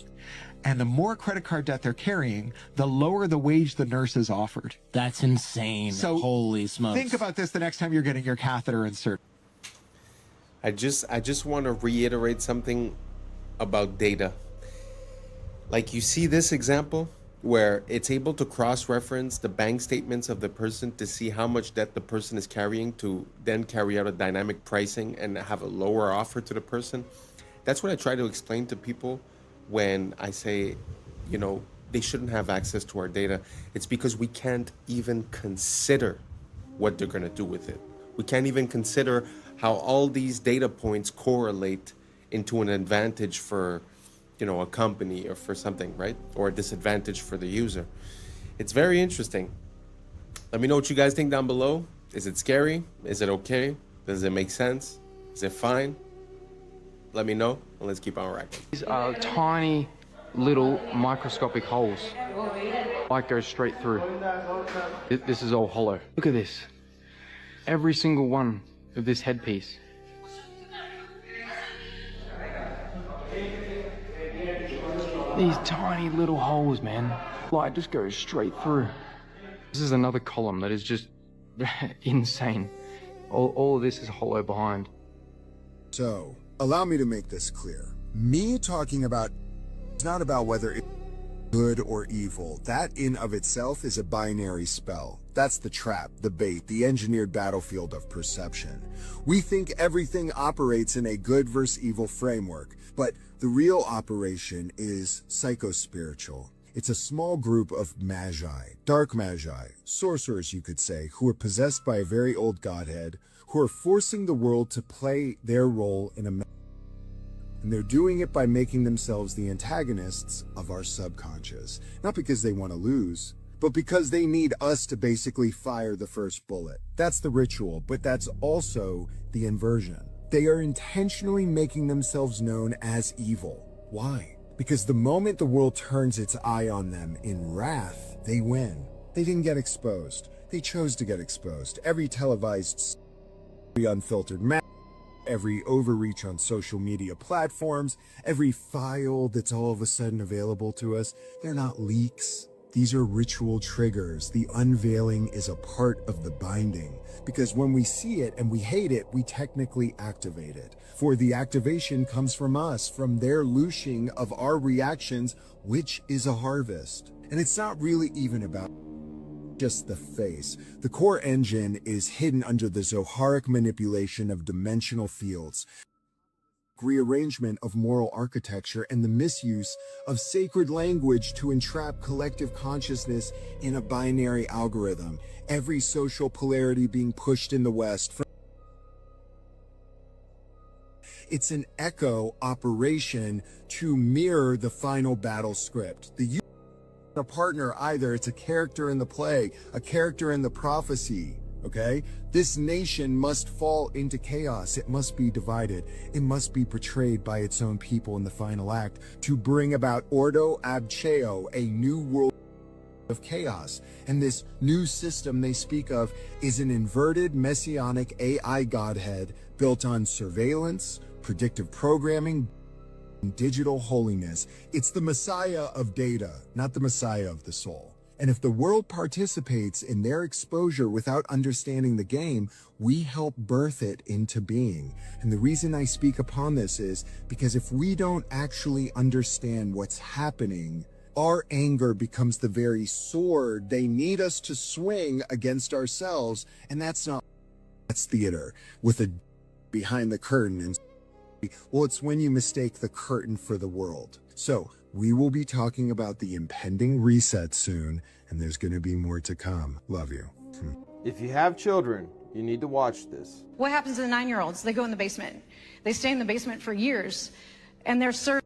And the more credit card debt they're carrying, the lower the wage the nurse is offered. That's insane. So holy smokes. Think about this the next time you're getting your catheter inserted. I just want to reiterate something about data. Like, you see this example where it's able to cross-reference the bank statements of the person to see how much debt the person is carrying, to then carry out a dynamic pricing and have a lower offer to the person. That's what I try to explain to people when I say, they shouldn't have access to our data. It's because we can't even consider what they're going to do with it. We can't even consider how all these data points correlate into an advantage for a company or for something, right? Or a disadvantage for the user. It's very interesting. Let me know what you guys think down below. Is it scary? Is it okay? Does it make sense? Is it fine? Let me know, and let's keep on racking. These are tiny little microscopic holes. Light goes straight through. This is all hollow. Look at this. Every single one of this headpiece. These tiny little holes, man. Light just goes straight through. This is another column that is just insane. All of this is hollow behind. So, allow me to make this clear. Me talking about it's not about whether it's good or evil. That in of itself is a binary spell. That's the trap, the bait, the engineered battlefield of perception. We think everything operates in a good versus evil framework, but the real operation is psychospiritual. It's a small group of magi, dark magi, sorcerers you could say, who are possessed by a very old godhead, who are forcing the world to play their role in a and they're doing it by making themselves the antagonists of our subconscious. Not because they want to lose, but because they need us to basically fire the first bullet. That's the ritual, but that's also the inversion. They are intentionally making themselves known as evil. Why? Because the moment the world turns its eye on them in wrath, they win. They didn't get exposed. They chose to get exposed. Every televised, every unfiltered every overreach on social media platforms, every file that's all of a sudden available to us, they're not leaks. These are ritual triggers. The unveiling is a part of the binding, because when we see it and we hate it, we technically activate it. For the activation comes from us, from their loosing of our reactions, which is a harvest. And it's not really even about just the face. The core engine is hidden under the Zoharic manipulation of dimensional fields, rearrangement of moral architecture, and the misuse of sacred language to entrap collective consciousness in a binary algorithm. Every social polarity being pushed in the West. It's an echo operation to mirror the final battle script. A partner either, it's a character in the play, a character in the prophecy. Okay, this nation must fall into chaos. It must be divided. It must be portrayed by its own people in the final act to bring about Ordo Abcheo, a new world of chaos. And this new system they speak of is an inverted messianic AI godhead built on surveillance, predictive programming, and digital holiness. It's the Messiah of data, not the Messiah of the soul. And if the world participates in their exposure without understanding the game, we help birth it into being. And the reason I speak upon this is because if we don't actually understand what's happening, our anger becomes the very sword they need us to swing against ourselves. And that's theater with a behind the curtain. And well, it's when you mistake the curtain for the world. So we will be talking about the impending reset soon, and there's going to be more to come. Love you. If you have children, you need to watch this. What happens to the 9-year-olds? They go in the basement. They stay in the basement for years, and they're served.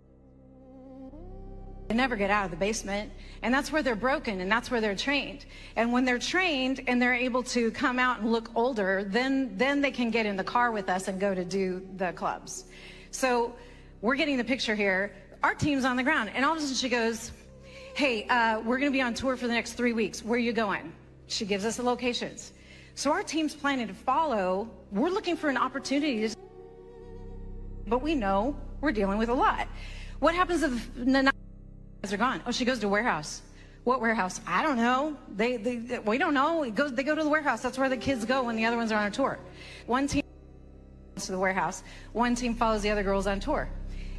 They never get out of the basement, and that's where they're broken, and that's where they're trained. And when they're trained and they're able to come out and look older, then they can get in the car with us and go to do the clubs. So we're getting the picture here. Our team's on the ground, and all of a sudden she goes, hey, we're going to be on tour for the next 3 weeks. Where are you going? She gives us the locations. So our team's planning to follow. We're looking for an opportunity to, but we know we're dealing with a lot. What happens if the 9 are gone? Oh, she goes to warehouse. What warehouse? I don't know. We don't know. They go to the warehouse. That's where the kids go when the other ones are on a tour. One team goes to the warehouse. One team follows the other girls on tour.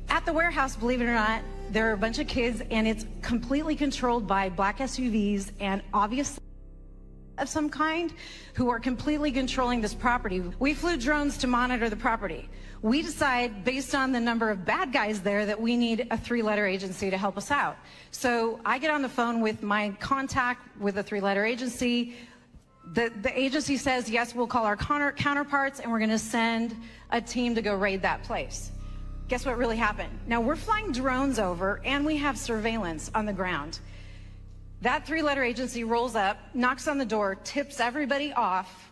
At the warehouse, believe it or not, there are a bunch of kids, and it's completely controlled by black SUVs and obviously of some kind who are completely controlling this property. We flew drones to monitor the property. We decide, based on the number of bad guys there, that we need a 3-letter agency to help us out. So I get on the phone with my contact with a 3-letter agency. The agency says, yes, we'll call our counterparts, and we're going to send a team to go raid that place. Guess what really happened? Now, we're flying drones over, and we have surveillance on the ground. That 3-letter agency rolls up, knocks on the door, tips everybody off.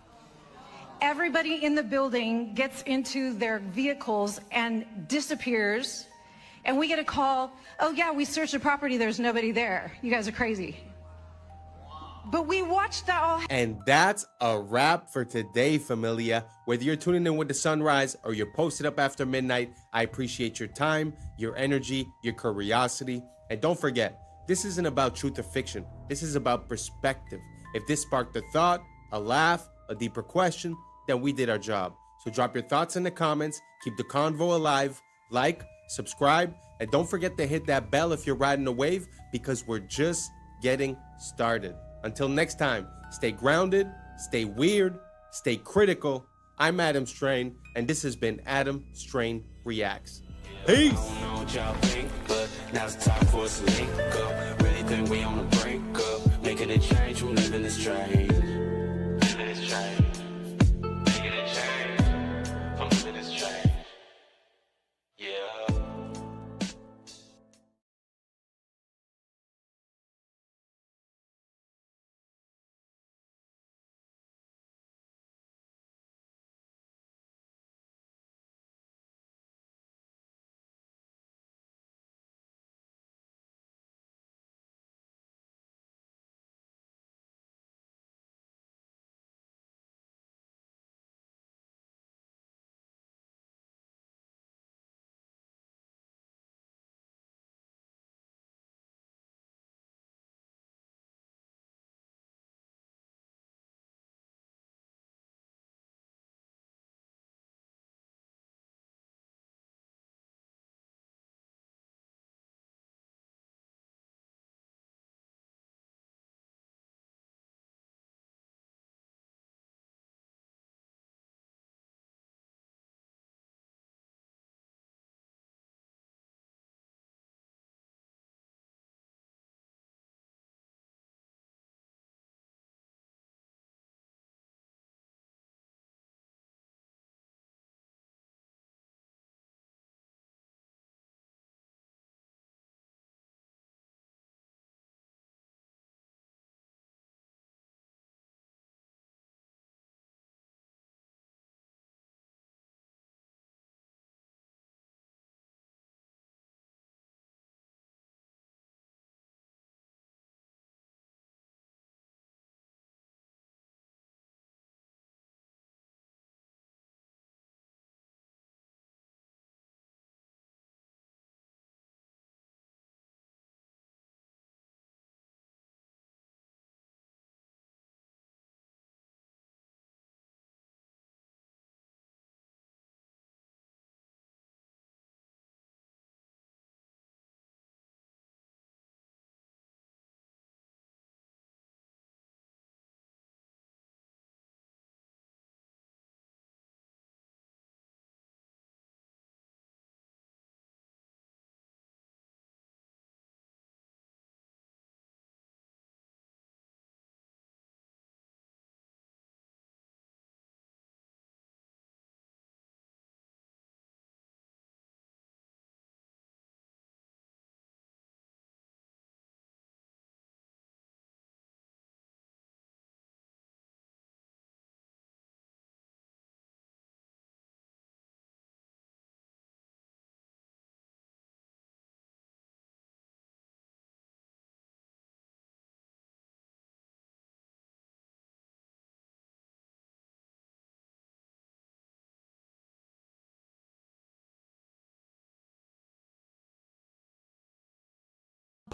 Everybody in the building gets into their vehicles and disappears. And we get a call, oh yeah, we searched the property, there's nobody there. You guys are crazy. But we watched that all. And that's a wrap for today, familia. Whether you're tuning in with the sunrise or you're posted up after midnight, I appreciate your time, your energy, your curiosity. And don't forget, this isn't about truth or fiction. This is about perspective. If this sparked a thought, a laugh, a deeper question, then we did our job. So drop your thoughts in the comments, keep the convo alive, like, subscribe, and don't forget to hit that bell if you're riding a wave, because we're just getting started. Until next time, stay grounded, stay weird, stay critical. I'm Adam Strain, and this has been Adam Strain Reacts. Peace! I don't know what y'all think, but now's the time for us to link up. Really think we on the brink up, making a change from living this strange. Living this strange.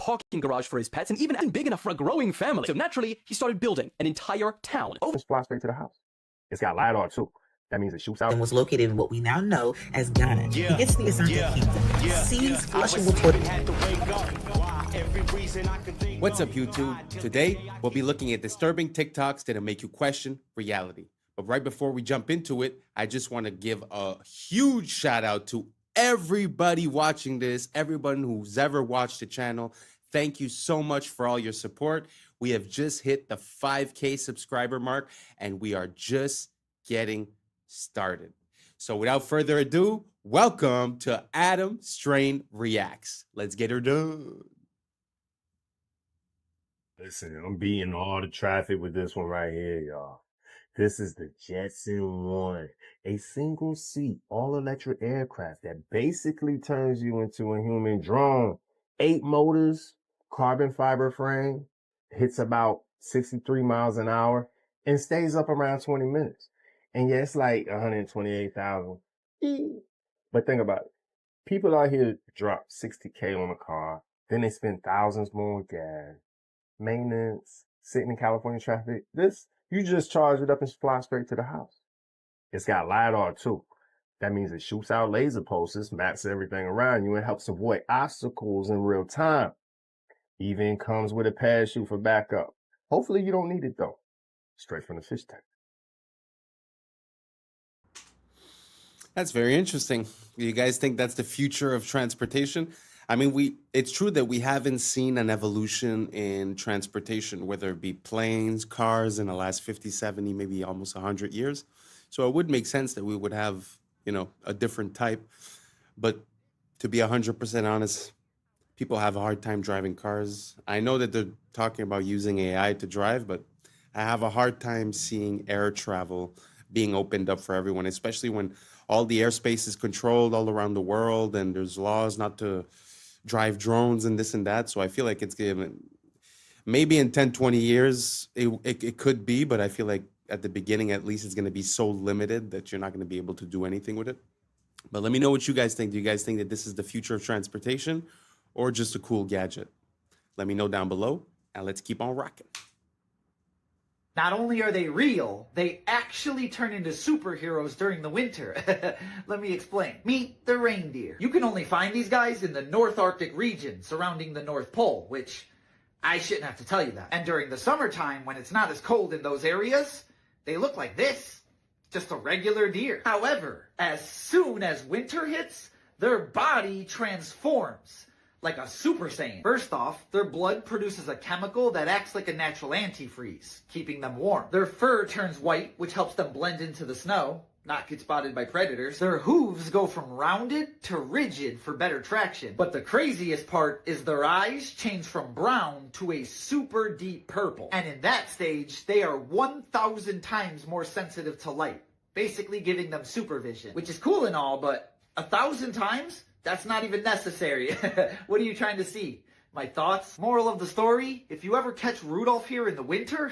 parking garage for his pets, and even acting big enough for a growing family. So naturally, he started building an entire town. Just fly straight to the house. It's got LiDAR too. That means it shoots out. And was located in what we now know as Ghana. He gets the Asante Kingdom. Sees flesh and reported. What's up, YouTube? Today, we'll be looking at disturbing TikToks that'll make you question reality. But right before we jump into it, I just want to give a huge shout out to everybody watching this, everyone who's ever watched the channel. Thank you so much for all your support. We have just hit the 5K subscriber mark, and we are just getting started. So without further ado, welcome to Adam Strain Reacts. Let's get her done. Listen, I'm beating all the traffic with this one right here, y'all. This is the Jetson 1, a single seat, all electric aircraft that basically turns you into a human drone. 8 motors, carbon fiber frame, hits about 63 miles an hour, and stays up around 20 minutes. And yeah, it's like 128,000. But think about it. People out here drop 60K on a car, then they spend thousands more on gas, maintenance, sitting in California traffic. This, you just charge it up and fly straight to the house. It's got LiDAR too. That means it shoots out laser pulses, maps everything around you, and helps avoid obstacles in real time. Even comes with a parachute for backup. Hopefully you don't need it though. Straight from the fish tank. That's very interesting. You guys think that's the future of transportation? I mean, it's true that we haven't seen an evolution in transportation, whether it be planes, cars in the last 50, 70, maybe almost 100 years. So it would make sense that we would have, you know, a different type. But to be 100% honest, people have a hard time driving cars. I know that they're talking about using AI to drive, but I have a hard time seeing air travel being opened up for everyone, especially when all the airspace is controlled all around the world and there's laws not to drive drones and this and that. So I feel like it's given, maybe in 10, 20 years, it could be, but I feel like at the beginning, at least, it's going to be so limited that you're not going to be able to do anything with it. But let me know what you guys think. Do you guys think that this is the future of transportation or just a cool gadget? Let me know down below, and let's keep on rocking. Not only are they real, they actually turn into superheroes during the winter. Let me explain. Meet the reindeer. You can only find these guys in the North Arctic region surrounding the North Pole, which I shouldn't have to tell you that. And during the summertime, when it's not as cold in those areas, they look like this. Just a regular deer. However, as soon as winter hits, their body transforms. Like a Super Saiyan. First off, their blood produces a chemical that acts like a natural antifreeze, keeping them warm. Their fur turns white, which helps them blend into the snow, not get spotted by predators. Their hooves go from rounded to rigid for better traction. But the craziest part is their eyes change from brown to a super deep purple. And in that stage, they are 1,000 times more sensitive to light, basically giving them supervision, which is cool and all, but 1,000 times? That's not even necessary. What are you trying to see? My thoughts? Moral of the story, if you ever catch Rudolph here in the winter,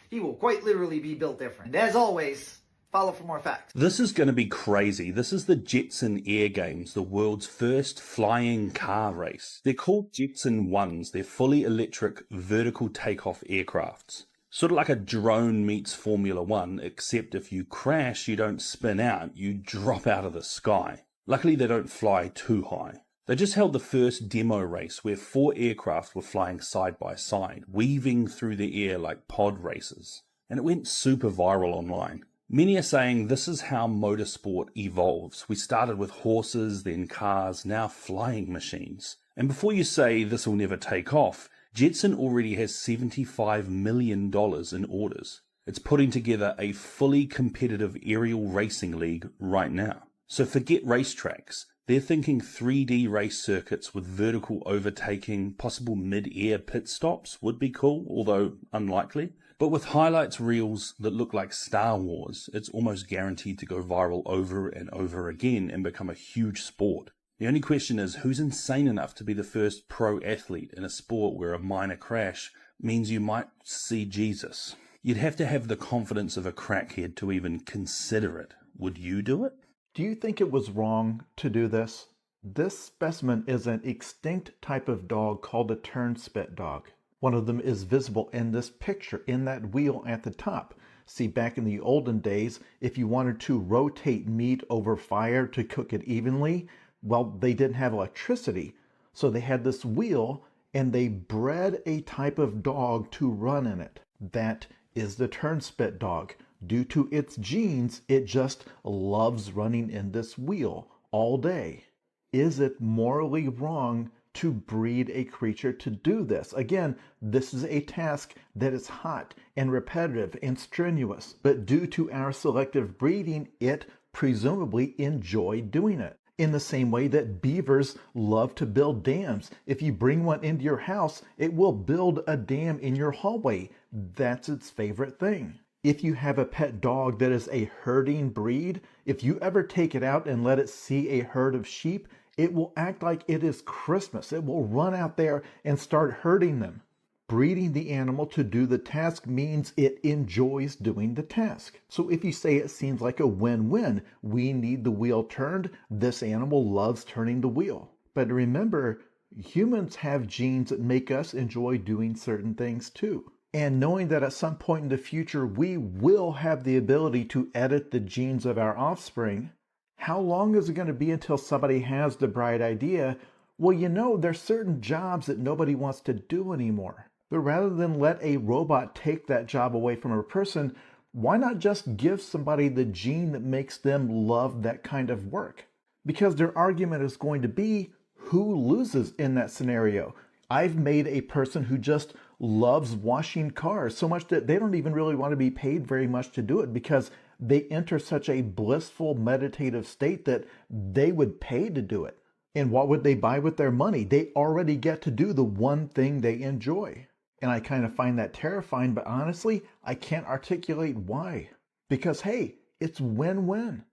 he will quite literally be built different. And as always, follow for more facts. This is going to be crazy. This is the Jetson Air Games, the world's first flying car race. They're called Jetson 1s. They're fully electric vertical takeoff aircrafts. Sort of like a drone meets Formula 1, except if you crash, you don't spin out, you drop out of the sky. Luckily, they don't fly too high. They just held the first demo race where 4 aircraft were flying side by side, weaving through the air like pod races. And it went super viral online. Many are saying this is how motorsport evolves. We started with horses, then cars, now flying machines. And before you say this will never take off, Jetson already has $75 million in orders. It's putting together a fully competitive aerial racing league right now. So forget racetracks. They're thinking 3D race circuits with vertical overtaking, possible mid-air pit stops would be cool, although unlikely. But with highlights reels that look like Star Wars, it's almost guaranteed to go viral over and over again and become a huge sport. The only question is, who's insane enough to be the first pro athlete in a sport where a minor crash means you might see Jesus? You'd have to have the confidence of a crackhead to even consider it. Would you do it? Do you think it was wrong to do this? This specimen is an extinct type of dog called a turnspit dog. One of them is visible in this picture, in that wheel at the top. See, back in the olden days, if you wanted to rotate meat over fire to cook it evenly, well, they didn't have electricity. So they had this wheel, and they bred a type of dog to run in it. That is the turnspit dog. Due to its genes, it just loves running in this wheel all day. Is it morally wrong to breed a creature to do this? Again, this is a task that is hot and repetitive and strenuous, but due to our selective breeding, it presumably enjoyed doing it. In the same way that beavers love to build dams. If you bring one into your house, it will build a dam in your hallway. That's its favorite thing. If you have a pet dog that is a herding breed, if you ever take it out and let it see a herd of sheep, it will act like it is Christmas. It will run out there and start herding them. Breeding the animal to do the task means it enjoys doing the task. So if you say it seems like a win-win, we need the wheel turned, this animal loves turning the wheel. But remember, humans have genes that make us enjoy doing certain things too. And knowing that at some point in the future we will have the ability to edit the genes of our offspring, how long is it going to be until somebody has the bright idea, well, you know, there's certain jobs that nobody wants to do anymore. But rather than let a robot take that job away from a person, why not just give somebody the gene that makes them love that kind of work? Because their argument is going to be, who loses in that scenario? I've made a person who just loves washing cars so much that they don't even really want to be paid very much to do it, because they enter such a blissful meditative state that they would pay to do it. And what would they buy with their money? They already get to do the one thing they enjoy. And I kind of find that terrifying, but honestly, I can't articulate why. Because hey, it's win-win.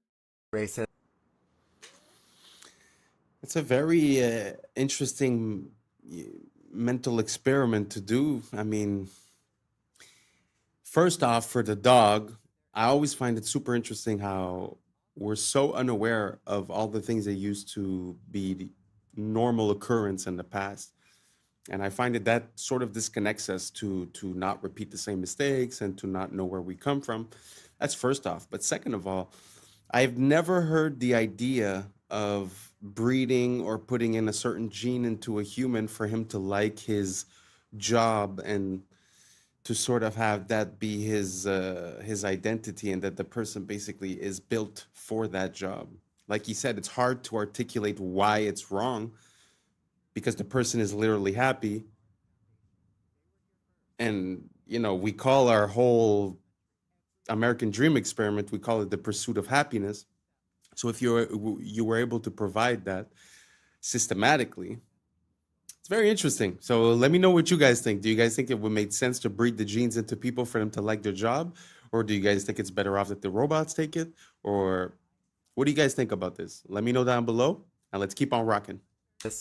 It's a very interesting mental experiment to do. I mean, first off, for the dog, I always find it super interesting how we're so unaware of all the things that used to be the normal occurrence in the past. And I find that sort of disconnects us to not repeat the same mistakes and to not know where we come from. That's first off. But second of all, I've never heard the idea of breeding or putting in a certain gene into a human for him to like his job and to sort of have that be his identity, and that the person basically is built for that job. Like he said, it's hard to articulate why it's wrong because the person is literally happy. And, you know, we call our whole American dream experiment, we call it the pursuit of happiness. So if you were able to provide that systematically, it's very interesting. So let me know what you guys think. Do you guys think it would make sense to breed the genes into people for them to like their job? Or do you guys think it's better off that the robots take it? Or what do you guys think about this? Let me know down below, and let's keep on rocking.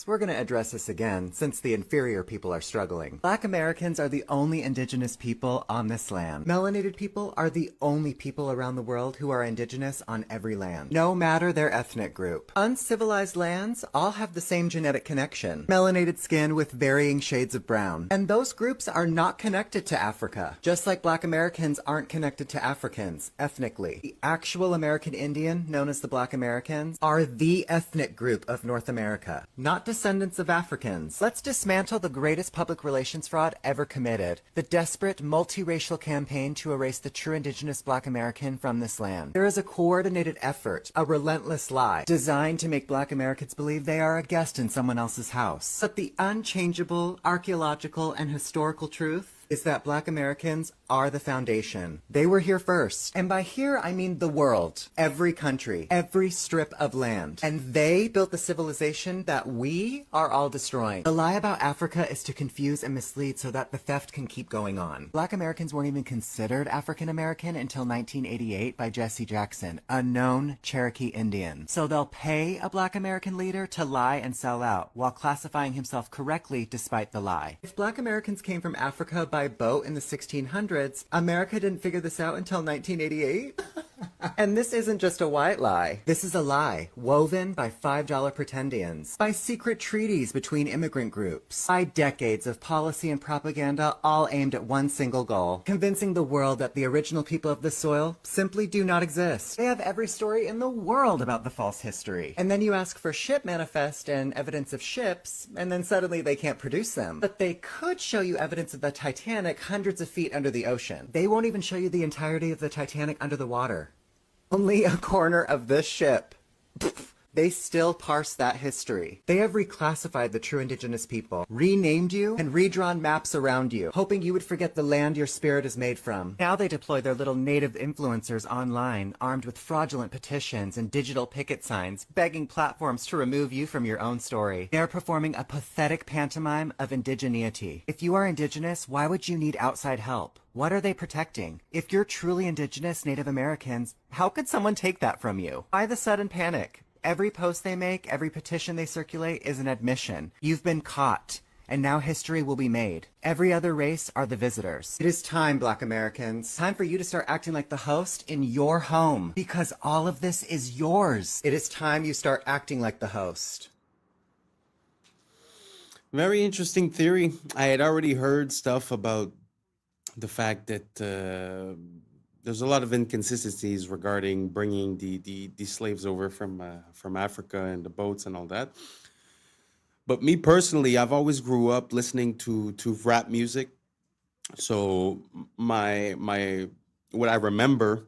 We're going to address this again, since the inferior people are struggling. Black Americans are the only indigenous people on this land. Melanated people are the only people around the world who are indigenous on every land, no matter their ethnic group. Uncivilized lands all have the same genetic connection. Melanated skin with varying shades of brown. And those groups are not connected to Africa, just like Black Americans aren't connected to Africans, ethnically. The actual American Indian, known as the Black Americans, are the ethnic group of North America, not descendants of Africans. Let's dismantle the greatest public relations fraud ever committed, the desperate multiracial campaign to erase the true indigenous Black American from this land. There is a coordinated effort, a relentless lie, designed to make Black Americans believe they are a guest in someone else's house. But the unchangeable archaeological and historical truth is that Black Americans are the foundation. They were here first. And by here, I mean the world. Every country. Every strip of land. And they built the civilization that we are all destroying. The lie about Africa is to confuse and mislead so that the theft can keep going on. Black Americans weren't even considered African American until 1988 by Jesse Jackson, a known Cherokee Indian. So they'll pay a Black American leader to lie and sell out, while classifying himself correctly despite the lie. If Black Americans came from Africa by boat in the 1600s, America didn't figure this out until 1988? And this isn't just a white lie. This is a lie woven by $5 pretendians, by secret treaties between immigrant groups, by decades of policy and propaganda all aimed at one single goal, convincing the world that the original people of the soil simply do not exist. They have every story in the world about the false history. And then you ask for ship manifest and evidence of ships, and then suddenly they can't produce them. But they could show you evidence of the Titanic hundreds of feet under the ocean. They won't even show you the entirety of the Titanic under the water. Only a corner of this ship. They still parse that history. They have reclassified the true indigenous people, renamed you, and redrawn maps around you, hoping you would forget the land your spirit is made from. Now they deploy their little native influencers online, armed with fraudulent petitions and digital picket signs, begging platforms to remove you from your own story. They are performing a pathetic pantomime of indigeneity. If you are indigenous, why would you need outside help? What are they protecting? If you're truly indigenous Native Americans, how could someone take that from you? Why the sudden panic? Every post they make, every petition they circulate is an admission. You've been caught, and now history will be made. Every other race are the visitors. It is time, Black Americans. Time for you to start acting like the host in your home, because all of this is yours. It is time you start acting like the host. Very interesting theory. I had already heard stuff about the fact that there's a lot of inconsistencies regarding bringing the slaves over from Africa and the boats and all that. But me personally, I've always grew up listening to rap music. So my what I remember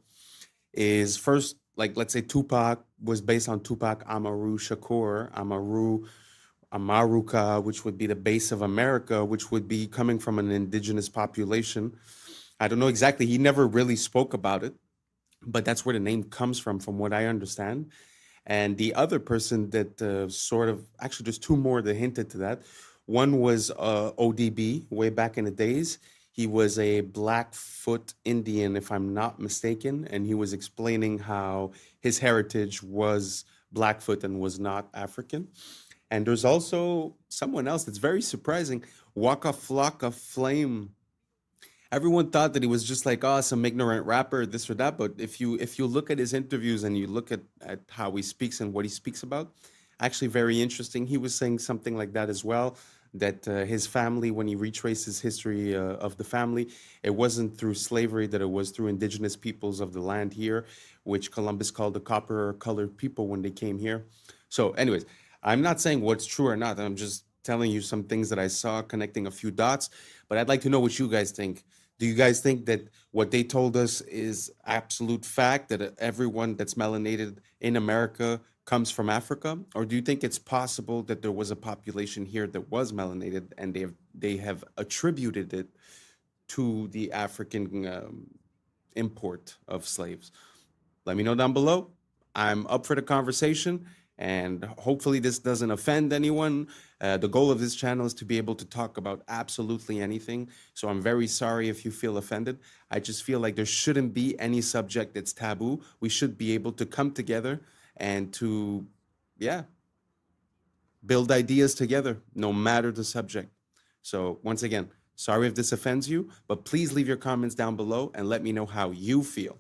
is first, like, let's say Tupac was based on Tupac Amaru Shakur, Amaruka, which would be the base of America, which would be coming from an indigenous population. I don't know exactly. He never really spoke about it, but that's where the name comes from what I understand. And the other person that actually there's two more that hinted to that. One was ODB way back in the days. He was a Blackfoot Indian, if I'm not mistaken, and he was explaining how his heritage was Blackfoot and was not African. And there's also someone else that's very surprising, Waka Flocka Flame. Everyone thought that he was just like, some ignorant rapper, this or that. But if you look at his interviews and you look at how he speaks and what he speaks about, actually very interesting. He was saying something like that as well, that his family, when he retraced his history of the family, it wasn't through slavery, that it was through indigenous peoples of the land here, which Columbus called the copper-colored people when they came here. So anyways, I'm not saying what's true or not. I'm just telling you some things that I saw, connecting a few dots. But I'd like to know what you guys think. Do you guys think that what they told us is absolute fact, that everyone that's melanated in America comes from Africa? Or do you think it's possible that there was a population here that was melanated and they have attributed it to the African import of slaves? Let me know down below. I'm up for the conversation. And hopefully this doesn't offend anyone. The goal of this channel is to be able to talk about absolutely anything. So I'm very sorry if you feel offended. I just feel like there shouldn't be any subject that's taboo. We should be able to come together and to, build ideas together, no matter the subject. So once again, sorry if this offends you, but please leave your comments down below and let me know how you feel.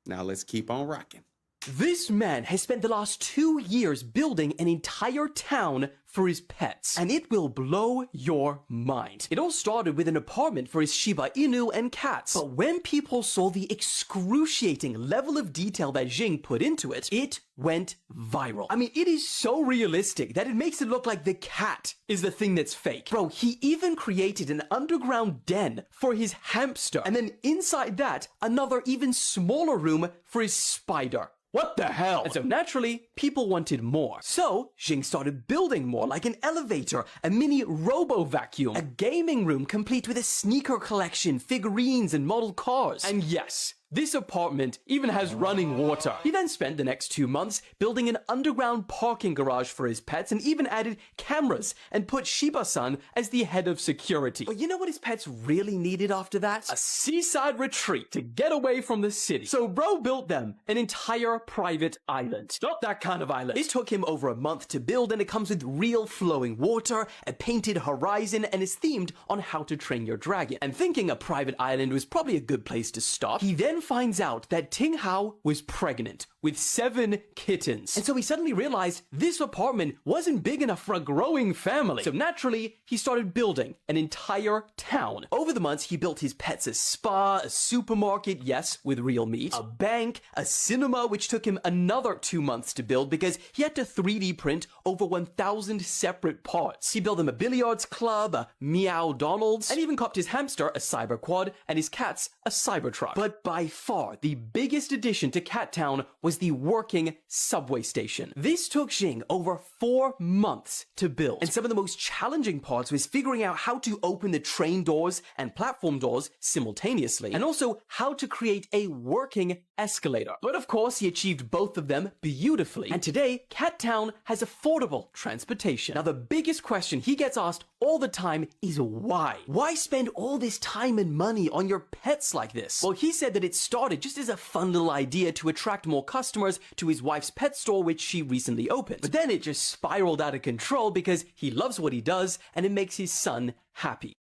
Now let's keep on rocking. This man has spent the last 2 years building an entire town for his pets, and it will blow your mind. It all started with an apartment for his Shiba Inu and cats, but when people saw the excruciating level of detail that Jing put into it, it went viral. I mean, it is so realistic that it makes it look like the cat is the thing that's fake. Bro, he even created an underground den for his hamster, and then inside that, another even smaller room for his spider. What the hell? And so naturally, people wanted more. So, Jing started building more, like an elevator, a mini robo-vacuum, a gaming room complete with a sneaker collection, figurines, and model cars. And yes, this apartment even has running water. He then spent the next 2 months building an underground parking garage for his pets and even added cameras and put Shiba-san as the head of security. But you know what his pets really needed after that? A seaside retreat to get away from the city. So bro built them an entire private island. Not that kind of island. It took him over a month to build, and it comes with real flowing water, a painted horizon, and is themed on how to train your dragon. And thinking a private island was probably a good place to start, he then then finds out that Ting Hao was pregnant with 7 kittens. And so he suddenly realized this apartment wasn't big enough for a growing family. So naturally, he started building an entire town. Over the months, he built his pets a spa, a supermarket, yes, with real meat, a bank, a cinema, which took him another 2 months to build because he had to 3D print over 1,000 separate parts. He built them a billiards club, a Meow Donald's, and even copped his hamster a cyber quad and his cats a Cybertruck. But by far, the biggest addition to Cat Town was the working subway station. This took Xing over 4 months to build, and some of the most challenging parts was figuring out how to open the train doors and platform doors simultaneously, and also how to create a working escalator. But of course, he achieved both of them beautifully, and today, Cat Town has affordable transportation. Now, the biggest question he gets asked all the time is why? Why spend all this time and money on your pets like this? Well, he said that it started just as a fun little idea to attract more customers to his wife's pet store, which she recently opened. But then it just spiraled out of control because he loves what he does and it makes his son happy.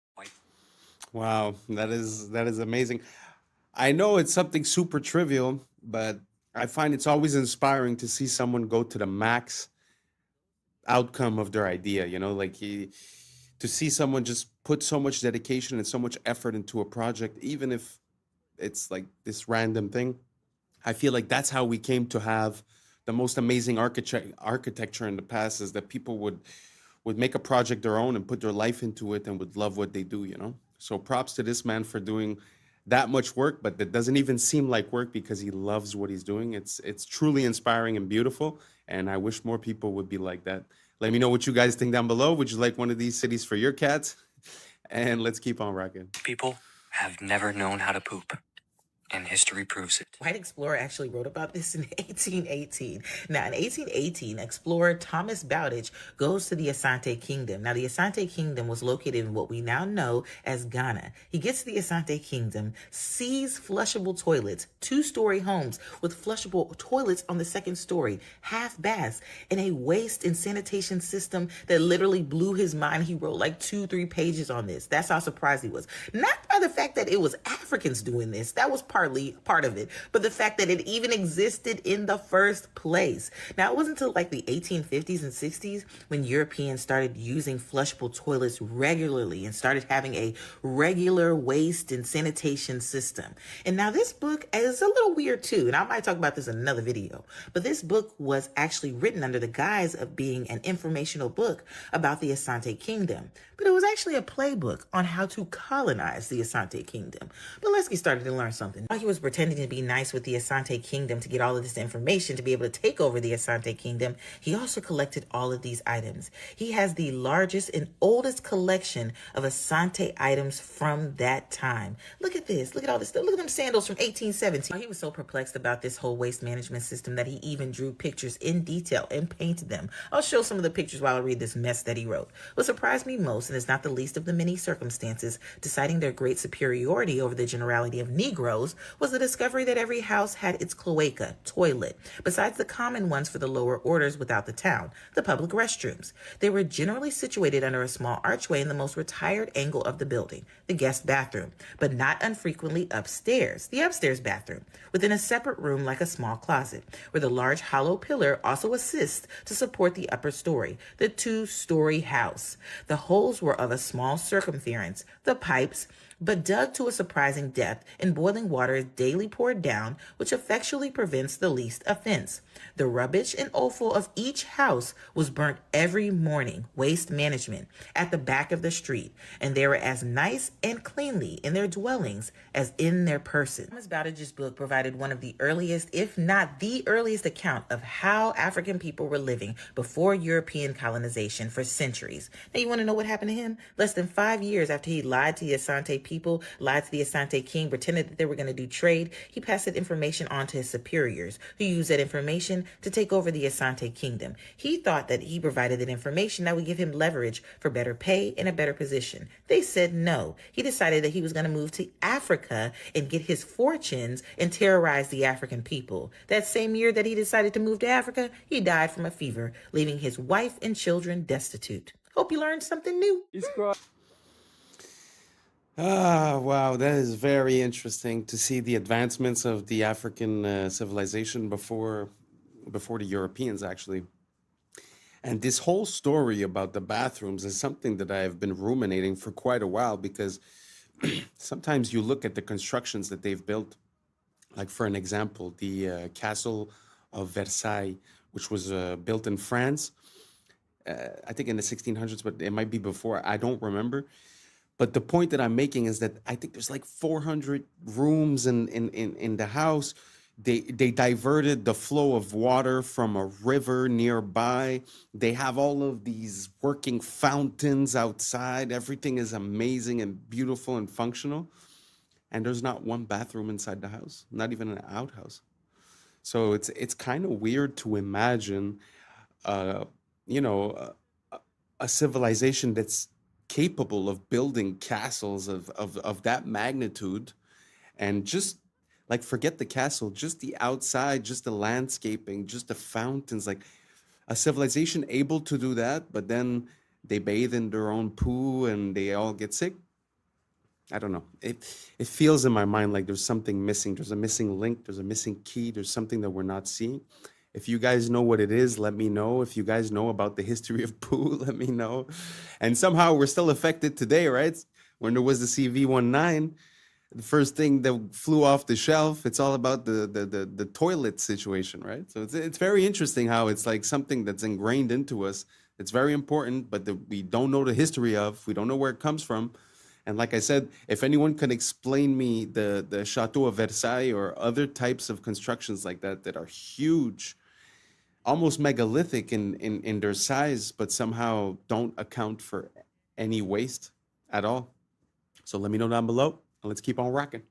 Wow, that is amazing. I know it's something super trivial, but I find it's always inspiring to see someone go to the max outcome of their idea, you know, like to see someone just put so much dedication and so much effort into a project, even if it's like this random thing. I feel like that's how we came to have the most amazing architecture in the past, is that people would make a project their own and put their life into it and would love what they do, you know? So props to this man for doing that much work, but that doesn't even seem like work because he loves what he's doing. It's truly inspiring and beautiful, and I wish more people would be like that. Let me know what you guys think down below. Would you like one of these cities for your cats? And let's keep on rocking. People have never known how to poop, and history proves it. White explorer actually wrote about this in 1818. Now, in 1818, explorer Thomas Bowditch goes to the Asante Kingdom. Now, the Asante Kingdom was located in what we now know as Ghana. He gets to the Asante Kingdom, sees flushable toilets, 2-story homes with flushable toilets on the 2nd story, half baths, and a waste and sanitation system that literally blew his mind. He wrote like 2-3 pages on this. That's how surprised he was. Not by the fact that it was Africans doing this. That was part of it, but the fact that it even existed in the first place. Now, it wasn't until like the 1850s and 60s when Europeans started using flushable toilets regularly and started having a regular waste and sanitation system. And now this book is a little weird too, and I might talk about this in another video, but this book was actually written under the guise of being an informational book about the Asante Kingdom, but it was actually a playbook on how to colonize the Asante Kingdom. But let's get started and learn something. While he was pretending to be nice with the Asante Kingdom to get all of this information to be able to take over the Asante Kingdom, he also collected all of these items. He has the largest and oldest collection of Asante items from that time. Look at this. Look at all this stuff. Look at them sandals from 1817. He was so perplexed about this whole waste management system that he even drew pictures in detail and painted them. I'll show some of the pictures while I read this mess that he wrote. What surprised me most, and is not the least of the many circumstances deciding their great superiority over the generality of Negroes, was the discovery that every house had its cloaca, toilet, besides the common ones for the lower orders without the town, the public restrooms. They were generally situated under a small archway in the most retired angle of the building, the guest bathroom, but not unfrequently upstairs, the upstairs bathroom, within a separate room like a small closet, where the large hollow pillar also assists to support the upper story, the 2-story house. The holes were of a small circumference, the pipes, but dug to a surprising depth, and boiling water is daily poured down, which effectually prevents the least offense. The rubbish and offal of each house was burnt every morning, waste management, at the back of the street, and they were as nice and cleanly in their dwellings as in their persons. Thomas Bowditch's book provided one of the earliest, if not the earliest, account of how African people were living before European colonization for centuries. Now, you want to know what happened to him? Less than 5 years after he lied to the Asante people, lied to the Asante king, pretended that they were going to do trade, he passed that information on to his superiors, who used that information to take over the Asante kingdom. He thought that he provided that information that would give him leverage for better pay and a better position. They said no. He decided that he was going to move to Africa and get his fortunes and terrorize the African people. That same year that he decided to move to Africa, he died from a fever, leaving his wife and children destitute. Hope you learned something new. Ah, wow, that is very interesting to see the advancements of the African civilization before the Europeans, actually. And this whole story about the bathrooms is something that I have been ruminating for quite a while because sometimes you look at the constructions that they've built, like for an example, the castle of Versailles, which was built in France, I think in the 1600s, but it might be before. I don't remember. But the point that I'm making is that I think there's like 400 rooms in the house. They diverted the flow of water from a river nearby. They have all of these working fountains outside. Everything is amazing and beautiful and functional. And there's not one bathroom inside the house, not even an outhouse. So it's kind of weird to imagine, uh, you know, a civilization that's capable of building castles of that magnitude, and just like forget the castle, just the outside, just the landscaping, just the fountains, like a civilization able to do that, but then they bathe in their own poo and they all get sick. I don't know. It feels in my mind like there's something missing. There's a missing link. There's a missing key. There's something that we're not seeing. If you guys know what it is, let me know. If you guys know about the history of poo, let me know. And somehow we're still affected today, right? When there was the CV-19, the first thing that flew off the shelf, it's all about the toilet situation, right? So it's very interesting how it's like something that's ingrained into us. It's very important, but that we don't know the history of. We don't know where it comes from. And like I said, if anyone can explain me the Chateau of Versailles or other types of constructions like that that are huge, almost megalithic in their size, but somehow don't account for any waste at all. So let me know down below, and let's keep on rocking.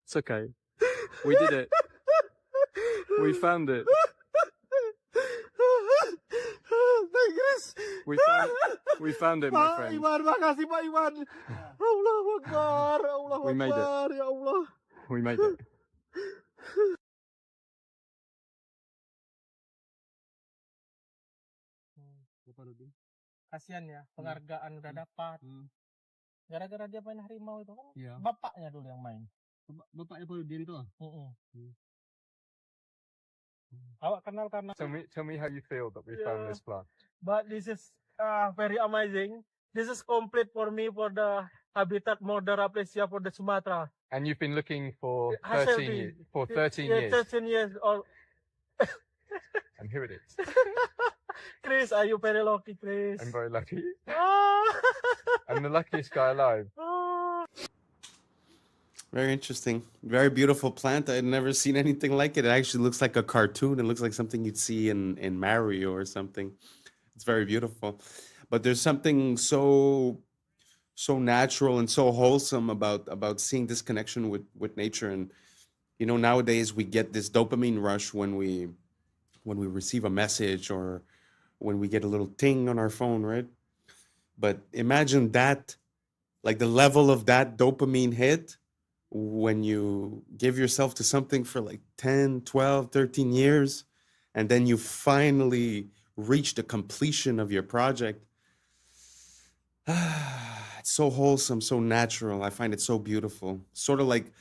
It's okay. We did it. We found it. We found it, my friend. Iwan, makasih Pak Iwan. Allahu Akbar, Allahu We made it. Akbar, ya Allah. We made it. Kasian ya, penghargaan udah dapat. Gara-gara dia main harimau itu kan, bapaknya dulu yang main. Bapaknya Poludin tuh? Awak kenal karena... Tell me how you feel that we found this plant. But this is very amazing. This is complete for me for the habitat model Aplysia for the Sumatra. And you've been looking for 13 years. For 13 years. 13 years old. And here it is. Chris, are you very lucky, Chris? I'm very lucky. I'm the luckiest guy alive. Very interesting. Very beautiful plant. I had never seen anything like it. It actually looks like a cartoon. It looks like something you'd see in Mario or something. It's very beautiful. But there's something so natural and so wholesome about seeing this connection with nature. And you know, nowadays we get this dopamine rush when we receive a message or when we get a little ting on our phone, right? But imagine that, like the level of that dopamine hit when you give yourself to something for like 10, 12, 13 years, and then you finally reach the completion of your project. It's so wholesome, so natural. I find it so beautiful. Sort of like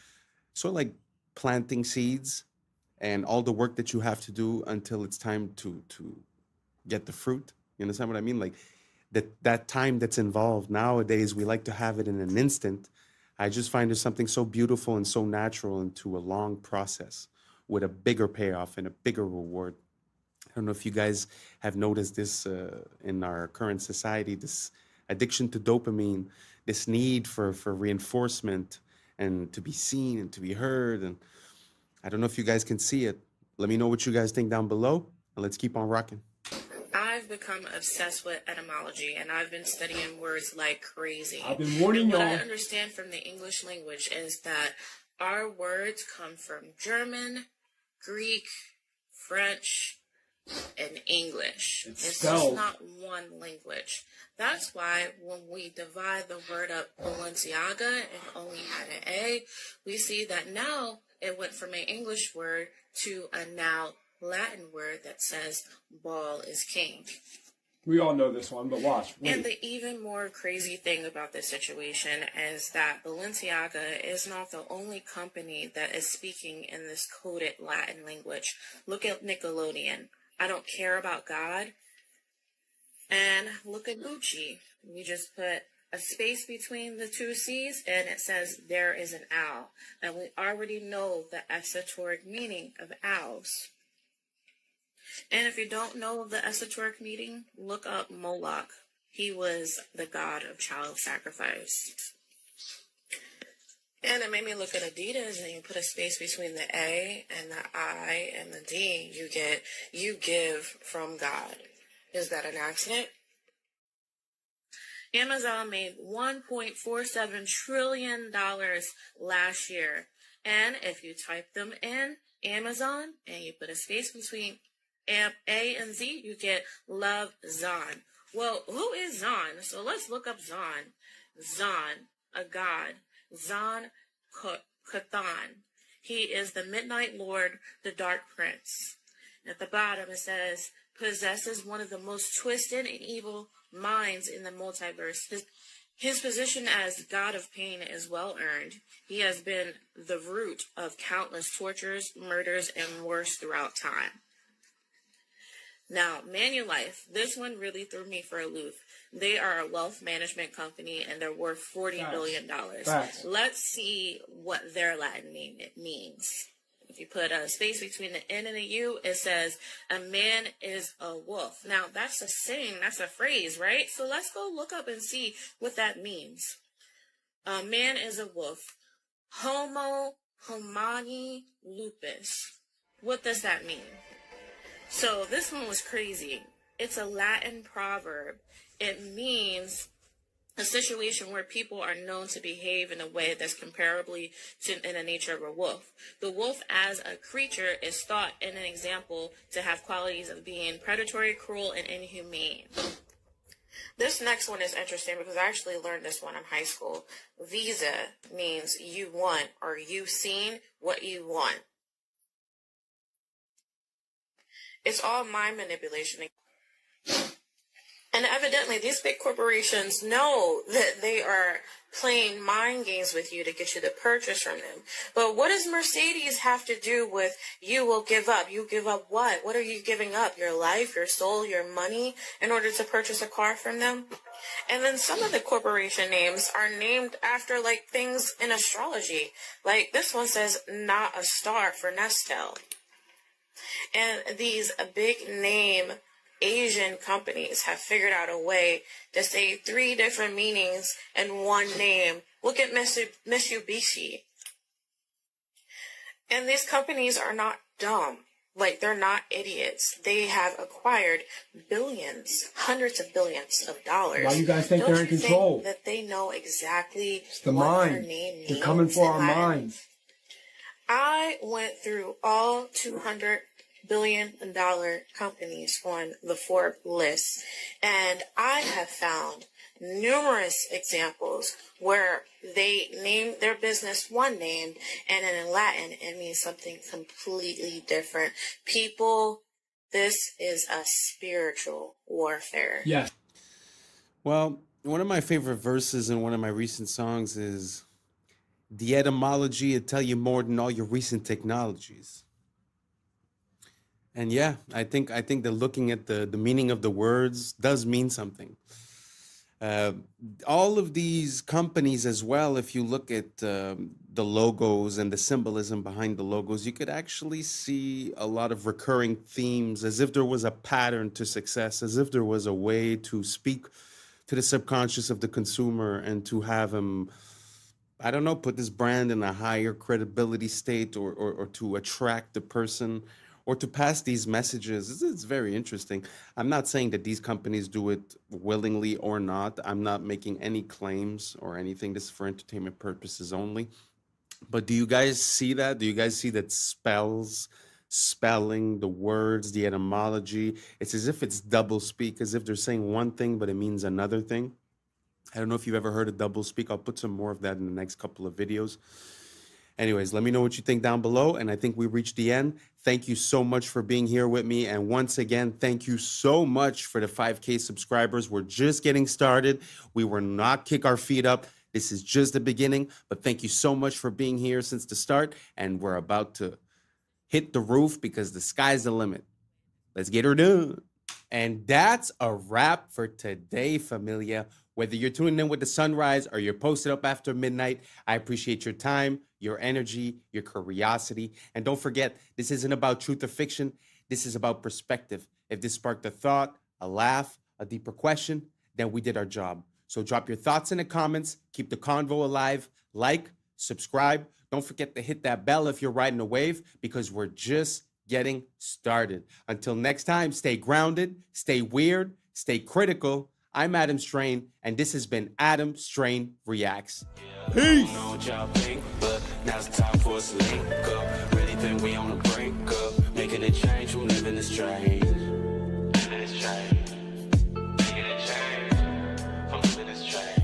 planting seeds and all the work that you have to do until it's time to get the fruit. You understand what I mean? Like that time that's involved. Nowadays, we like to have it in an instant. I just find there's something so beautiful and so natural into a long process with a bigger payoff and a bigger reward. I don't know if you guys have noticed this in our current society, this addiction to dopamine, this need for reinforcement and to be seen and to be heard. And I don't know if you guys can see it. Let me know what you guys think down below, and let's keep on rocking. I've become obsessed with etymology, and I've been studying words like crazy. I've been warning and what y'all. I understand from the English language is that our words come from German, Greek, French, and English. It's just not one language. That's why when we divide the word up Balenciaga and only had an A, we see that now it went from an English word to a now Latin word that says ball is king. We all know this one, but watch. And the even more crazy thing about this situation is that Balenciaga is not the only company that is speaking in this coded Latin language. Look at Nickelodeon. I don't care about God. And look at Gucci. We just put a space between the two C's and it says there is an owl. And we already know the esoteric meaning of owls. And if you don't know the esoteric meaning, look up Moloch. He was the god of child sacrifice. And it made me look at Adidas, and you put a space between the A and the I and the D, you get, you give from God. Is that an accident? Amazon made $1.47 trillion last year. And if you type them in Amazon and you put a space between A and Z, you get Love Zon. Well, who is Zon? So let's look up Zon. Zon, a god. Zon Kathan. He is the Midnight Lord, the Dark Prince. At the bottom it says, possesses one of the most twisted and evil minds in the multiverse. His position as God of Pain is well earned. He has been the root of countless tortures, murders, and wars throughout time. Now, Manulife, this one really threw me for a loop. They are a wealth management company, and they're worth $40 billion. Facts. Let's see what their Latin name means. If you put a space between the N and the U, it says, a man is a wolf. Now, that's a saying, that's a phrase, right? So let's go look up and see what that means. A man is a wolf. Homo homini lupus. What does that mean? So this one was crazy. It's a Latin proverb. It means a situation where people are known to behave in a way that's comparably in the nature of a wolf. The wolf as a creature is thought in an example to have qualities of being predatory, cruel, and inhumane. This next one is interesting because I actually learned this one in high school. Visa means you want or you've seen what you want. It's all mind manipulation. And evidently, these big corporations know that they are playing mind games with you to get you to purchase from them. But what does Mercedes have to do with you will give up? You give up what? What are you giving up? Your life, your soul, your money in order to purchase a car from them? And then some of the corporation names are named after like things in astrology. Like this one says, not a star for Nestle. And these big name Asian companies have figured out a way to say 3 different meanings in one name. Look at Mitsubishi. And these companies are not dumb. Like, they're not idiots. They have acquired billions, hundreds of billions of dollars. Why you guys think they're in control? Think that they know exactly It's the what mind. their name means. They're coming for our minds. I went through all 200 billion-dollar companies on the Forbes list, and I have found numerous examples where they name their business one name, and in Latin it means something completely different. People, this is a spiritual warfare. Yes. Well, one of my favorite verses in one of my recent songs is, the etymology will tell you more than all your recent technologies. And yeah, I think that looking at the meaning of the words does mean something. All of these companies as well, if you look at the logos and the symbolism behind the logos, you could actually see a lot of recurring themes, as if there was a pattern to success, as if there was a way to speak to the subconscious of the consumer and to have him, I don't know, put this brand in a higher credibility state, or to attract the person, or to pass these messages. It's very interesting. I'm not saying that these companies do it willingly or not. I'm not making any claims or anything. This is for entertainment purposes only. But do you guys see that? Do you guys see that spelling, the words, the etymology? It's as if it's double speak, as if they're saying one thing, but it means another thing. I don't know if you've ever heard of double speak. I'll put some more of that in the next couple of videos. Anyways, let me know what you think down below. And I think we reached the end. Thank you so much for being here with me. And once again, thank you so much for the 5K subscribers. We're just getting started. We will not kick our feet up. This is just the beginning. But thank you so much for being here since the start. And we're about to hit the roof because the sky's the limit. Let's get her done. And that's a wrap for today, familia. Whether you're tuning in with the sunrise or you're posted up after midnight, I appreciate your time, your energy, your curiosity. And don't forget, this isn't about truth or fiction. This is about perspective. If this sparked a thought, a laugh, a deeper question, then we did our job. So drop your thoughts in the comments. Keep the convo alive. Like, subscribe. Don't forget to hit that bell if you're riding a wave, because we're just getting started. Until next time, stay grounded, stay weird, stay critical. I'm Adam Strain, and this has been Adam Strain Reacts. Peace! I don't know what y'all think, but now's the time for us to link up. Really think we on the brink up, making a change from living this strange. Living this strange. Making a change from living this strange.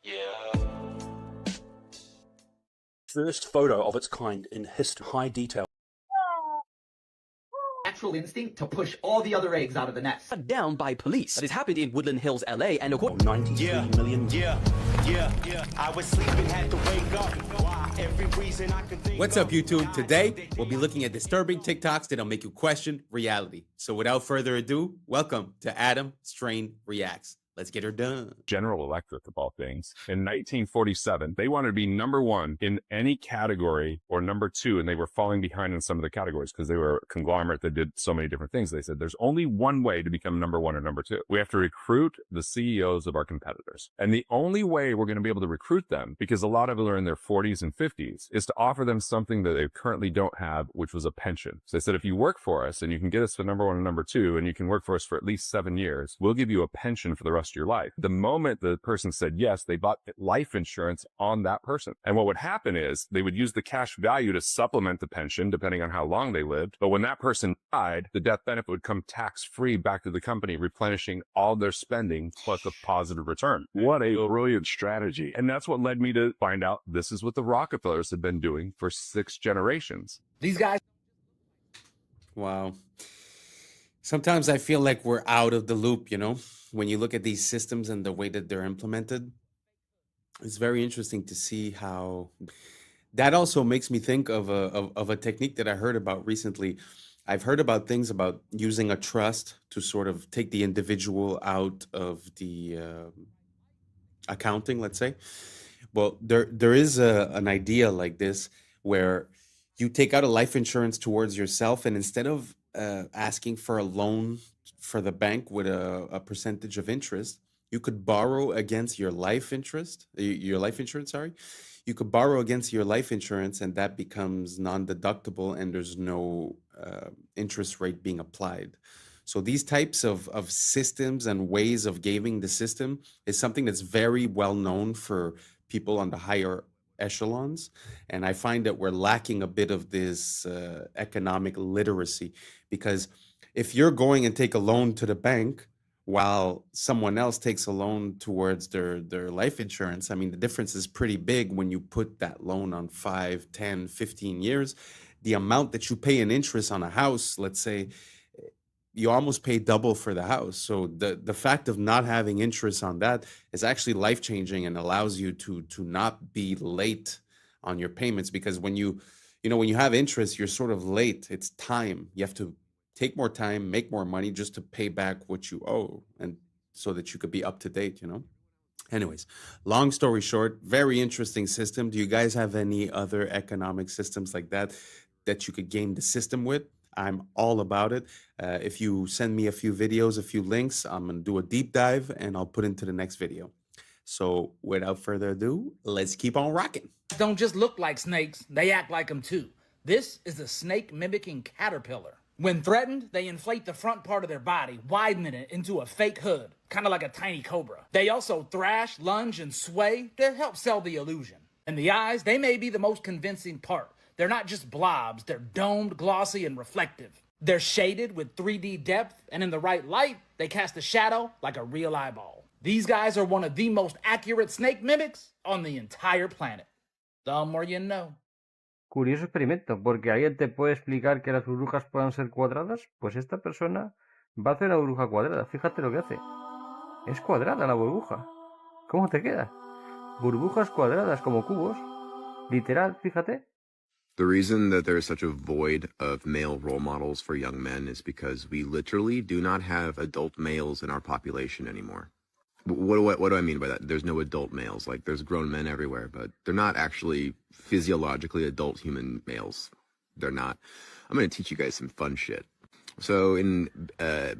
Yeah. First photo of its kind in history. High detail. Natural instinct to push all the other eggs out of the nest. Shut down by police. That has happened in Woodland Hills, LA, and according 93 million. I was sleeping, had to wake up. Why? Every reason I could think. What's up, YouTube? Today, we'll be looking at disturbing TikToks that'll make you question reality. So without further ado, welcome to Adam Strain Reacts. Let's get her done. General Electric, of all things, in 1947, they wanted to be #1 in any category or #2, and they were falling behind in some of the categories because they were a conglomerate that did so many different things. They said there's only one way to become #1 or #2. We have to recruit the CEOs of our competitors. And the only way we're going to be able to recruit them, because a lot of them are in their 40s and 50s, is to offer them something that they currently don't have, which was a pension. So they said, if you work for us and you can get us to #1 and #2, and you can work for us for at least 7 years, we'll give you a pension for the rest of your life. The moment the person said yes, they bought life insurance on that person. And what would happen is they would use the cash value to supplement the pension, depending on how long they lived. But when that person died, the death benefit would come tax-free back to the company, replenishing all their spending plus a positive return. What a brilliant strategy. And that's what led me to find out this is what the Rockefellers had been doing for 6 generations. These guys. Wow. Sometimes I feel like we're out of the loop, you know, when you look at these systems and the way that they're implemented. It's very interesting to see how that also makes me think of a technique that I heard about recently. I've heard about things about using a trust to sort of take the individual out of the accounting, let's say. Well, there is an idea like this where you take out a life insurance towards yourself, and instead of asking for a loan for the bank with a percentage of interest, you could borrow against your life insurance, sorry. You could borrow against your life insurance, and that becomes non-deductible, and there's no interest rate being applied. So these types of systems and ways of gaming the system is something that's very well known for people on the higher echelons. And I find that we're lacking a bit of this economic literacy, because if you're going and take a loan to the bank while someone else takes a loan towards their life insurance, I mean, the difference is pretty big when you put that loan on 5, 10, 15 years. The amount that you pay in interest on a house, let's say, you almost pay double for the house. So the fact of not having interest on that is actually life-changing and allows you to not be late on your payments, because when you have interest, you're sort of late. It's time. You have to take more time, make more money just to pay back what you owe, and so that you could be up to date, you know? Anyways, long story short, very interesting system. Do you guys have any other economic systems like that you could game the system with? I'm all about it. If you send me a few videos, a few links, I'm going to do a deep dive and I'll put into the next video. So without further ado, let's keep on rocking. Don't just look like snakes, they act like them too. This is the snake mimicking caterpillar. When threatened, they inflate the front part of their body, widening it into a fake hood, kind of like a tiny cobra. They also thrash, lunge, and sway to help sell the illusion. And the eyes, they may be the most convincing part. They're not just blobs, they're domed, glossy, and reflective. They're shaded with 3D depth, and in the right light, they cast a shadow like a real eyeball. These guys are one of the most accurate snake mimics on the entire planet. The more you know. Curioso experimento, porque alguien te puede explicar que las burbujas puedan ser cuadradas, pues esta persona va a hacer una burbuja cuadrada. Fíjate lo que hace. Es cuadrada la burbuja. ¿Cómo te queda? Burbujas cuadradas como cubos. Literal, fíjate. The reason that there is such a void of male role models for young men is because we literally do not have adult males in our population anymore. What do I mean by that? There's no adult males. Like, there's grown men everywhere, but they're not actually physiologically adult human males. They're not. I'm going to teach you guys some fun shit. So in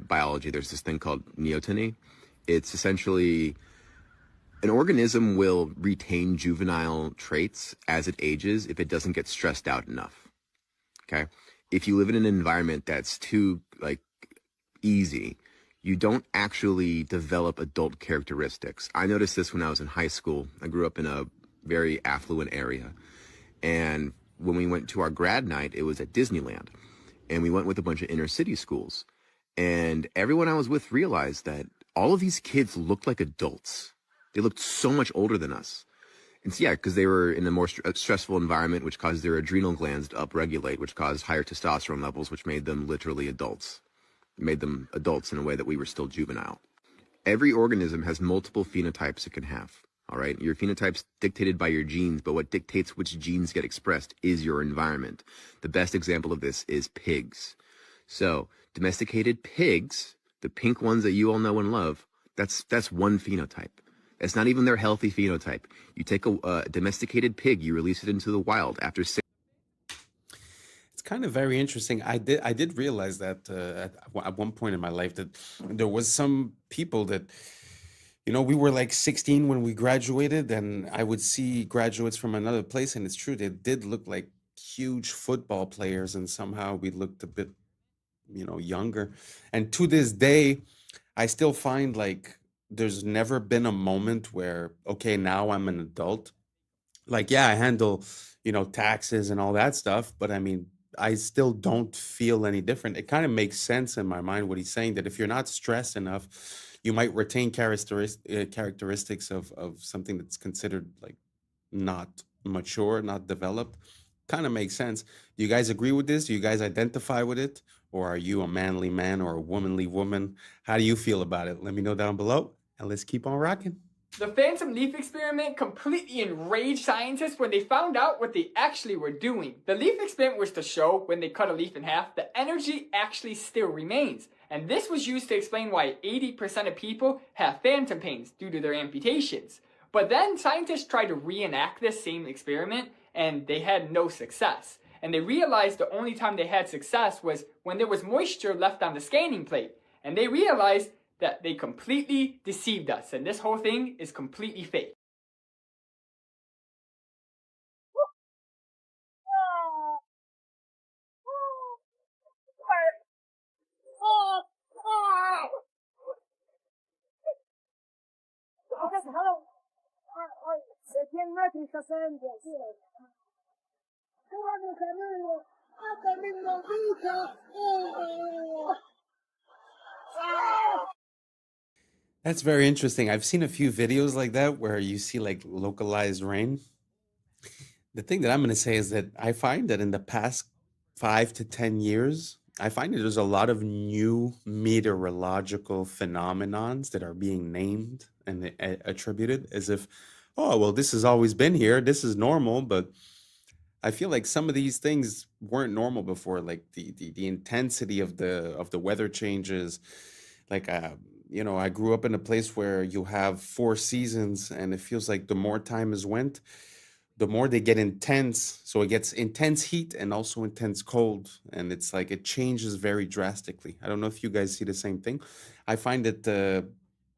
biology, there's this thing called neoteny. It's essentially an organism will retain juvenile traits as it ages if it doesn't get stressed out enough. Okay? If you live in an environment that's too, like, easy, you don't actually develop adult characteristics. I noticed this when I was in high school. I grew up in a very affluent area. And when we went to our grad night, it was at Disneyland. And we went with a bunch of inner city schools. And everyone I was with realized that all of these kids looked like adults. They looked so much older than us. And so, yeah, because they were in a more stressful environment, which caused their adrenal glands to upregulate, which caused higher testosterone levels, which made them literally adults. Made them adults in a way that we were still juvenile. Every organism has multiple phenotypes it can have, all right? Your phenotype's dictated by your genes, but what dictates which genes get expressed is your environment. The best example of this is pigs. So, domesticated pigs, the pink ones that you all know and love, that's one phenotype. That's not even their healthy phenotype. You take a domesticated pig, you release it into the wild after 6. It's kind of very interesting. I did realize that at one point in my life that there was some people that, you know, we were like 16 when we graduated, and I would see graduates from another place, and it's true, they did look like huge football players, and somehow we looked a bit, you know, younger. And to this day, I still find like there's never been a moment where, okay, now I'm an adult. Like, yeah, I handle, you know, taxes and all that stuff, but I mean, I still don't feel any different. It kind of makes sense in my mind what he's saying, that if you're not stressed enough, you might retain characteristics of something that's considered like not mature, not developed. Kind of makes sense. Do you guys agree with this? Do you guys identify with it? Or are you a manly man or a womanly woman? How do you feel about it? Let me know down below, and let's keep on rocking. The phantom leaf experiment completely enraged scientists when they found out what they actually were doing. The leaf experiment was to show when they cut a leaf in half, the energy actually still remains. And this was used to explain why 80% of people have phantom pains due to their amputations. But then scientists tried to reenact this same experiment and they had no success. And they realized the only time they had success was when there was moisture left on the scanning plate. And they realized that they completely deceived us, and this whole thing is completely fake. That's very interesting. I've seen a few videos like that where you see like localized rain. The thing that I'm going to say is that I find that in the past 5 to 10 years, I find that there's a lot of new meteorological phenomenons that are being named and attributed as if, oh, well, this has always been here. This is normal. But I feel like some of these things weren't normal before, like the intensity of the weather changes. Like, you know, I grew up in a place where you have 4 seasons, and it feels like the more time has went, the more they get intense. So it gets intense heat and also intense cold, and it's like it changes very drastically. I don't know if you guys see the same thing. I find that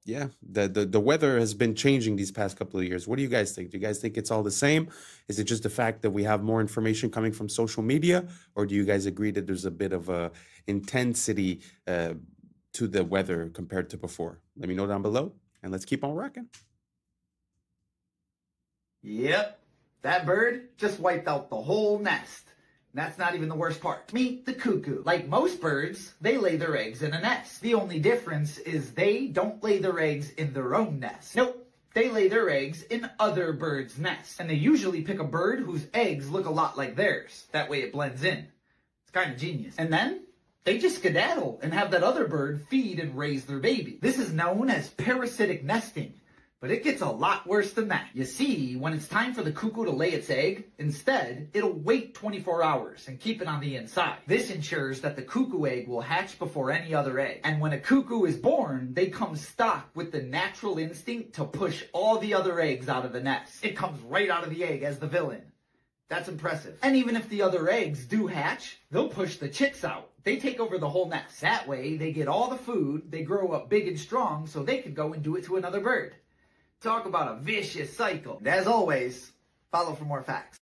yeah, the weather has been changing these past couple of years. What do you guys think? Do you guys think it's all the same? Is it just the fact that we have more information coming from social media, or do you guys agree that there's a bit of a intensity to the weather compared to before? Let me know down below, and let's keep on rocking. Yep, that bird just wiped out the whole nest. That's not even the worst part. Meet the cuckoo. Like most birds, they lay their eggs in a nest. The only difference is they don't lay their eggs in their own nest. Nope. They lay their eggs in other birds' nests, and they usually pick a bird whose eggs look a lot like theirs. That way it blends in. It's kind of genius. And then they just skedaddle and have that other bird feed and raise their baby. This is known as parasitic nesting. But it gets a lot worse than that. You see, when it's time for the cuckoo to lay its egg, instead, it'll wait 24 hours and keep it on the inside. This ensures that the cuckoo egg will hatch before any other egg. And when a cuckoo is born, they come stocked with the natural instinct to push all the other eggs out of the nest. It comes right out of the egg as the villain. That's impressive. And even if the other eggs do hatch, they'll push the chicks out. They take over the whole nest. That way, they get all the food, they grow up big and strong, so they can go and do it to another bird. Talk about a vicious cycle. And as always, follow for more facts.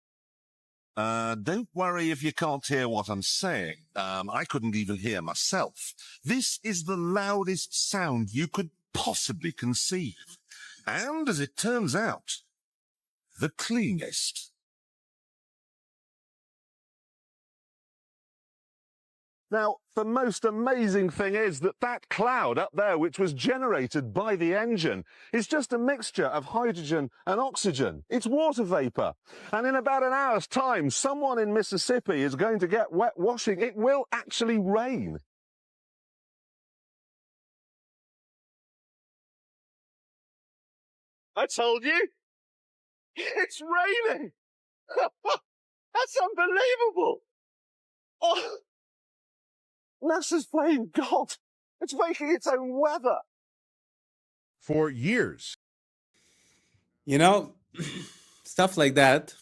Don't worry if you can't hear what I'm saying. I couldn't even hear myself. This is the loudest sound you could possibly conceive. And as it turns out, the cleanest. Now, the most amazing thing is that that cloud up there, which was generated by the engine, is just a mixture of hydrogen and oxygen. It's water vapor. And in about an hour's time, someone in Mississippi is going to get wet washing. It will actually rain. I told you. It's raining. That's unbelievable. Oh. NASA's playing God. It's making its own weather. For years. You know, stuff like that.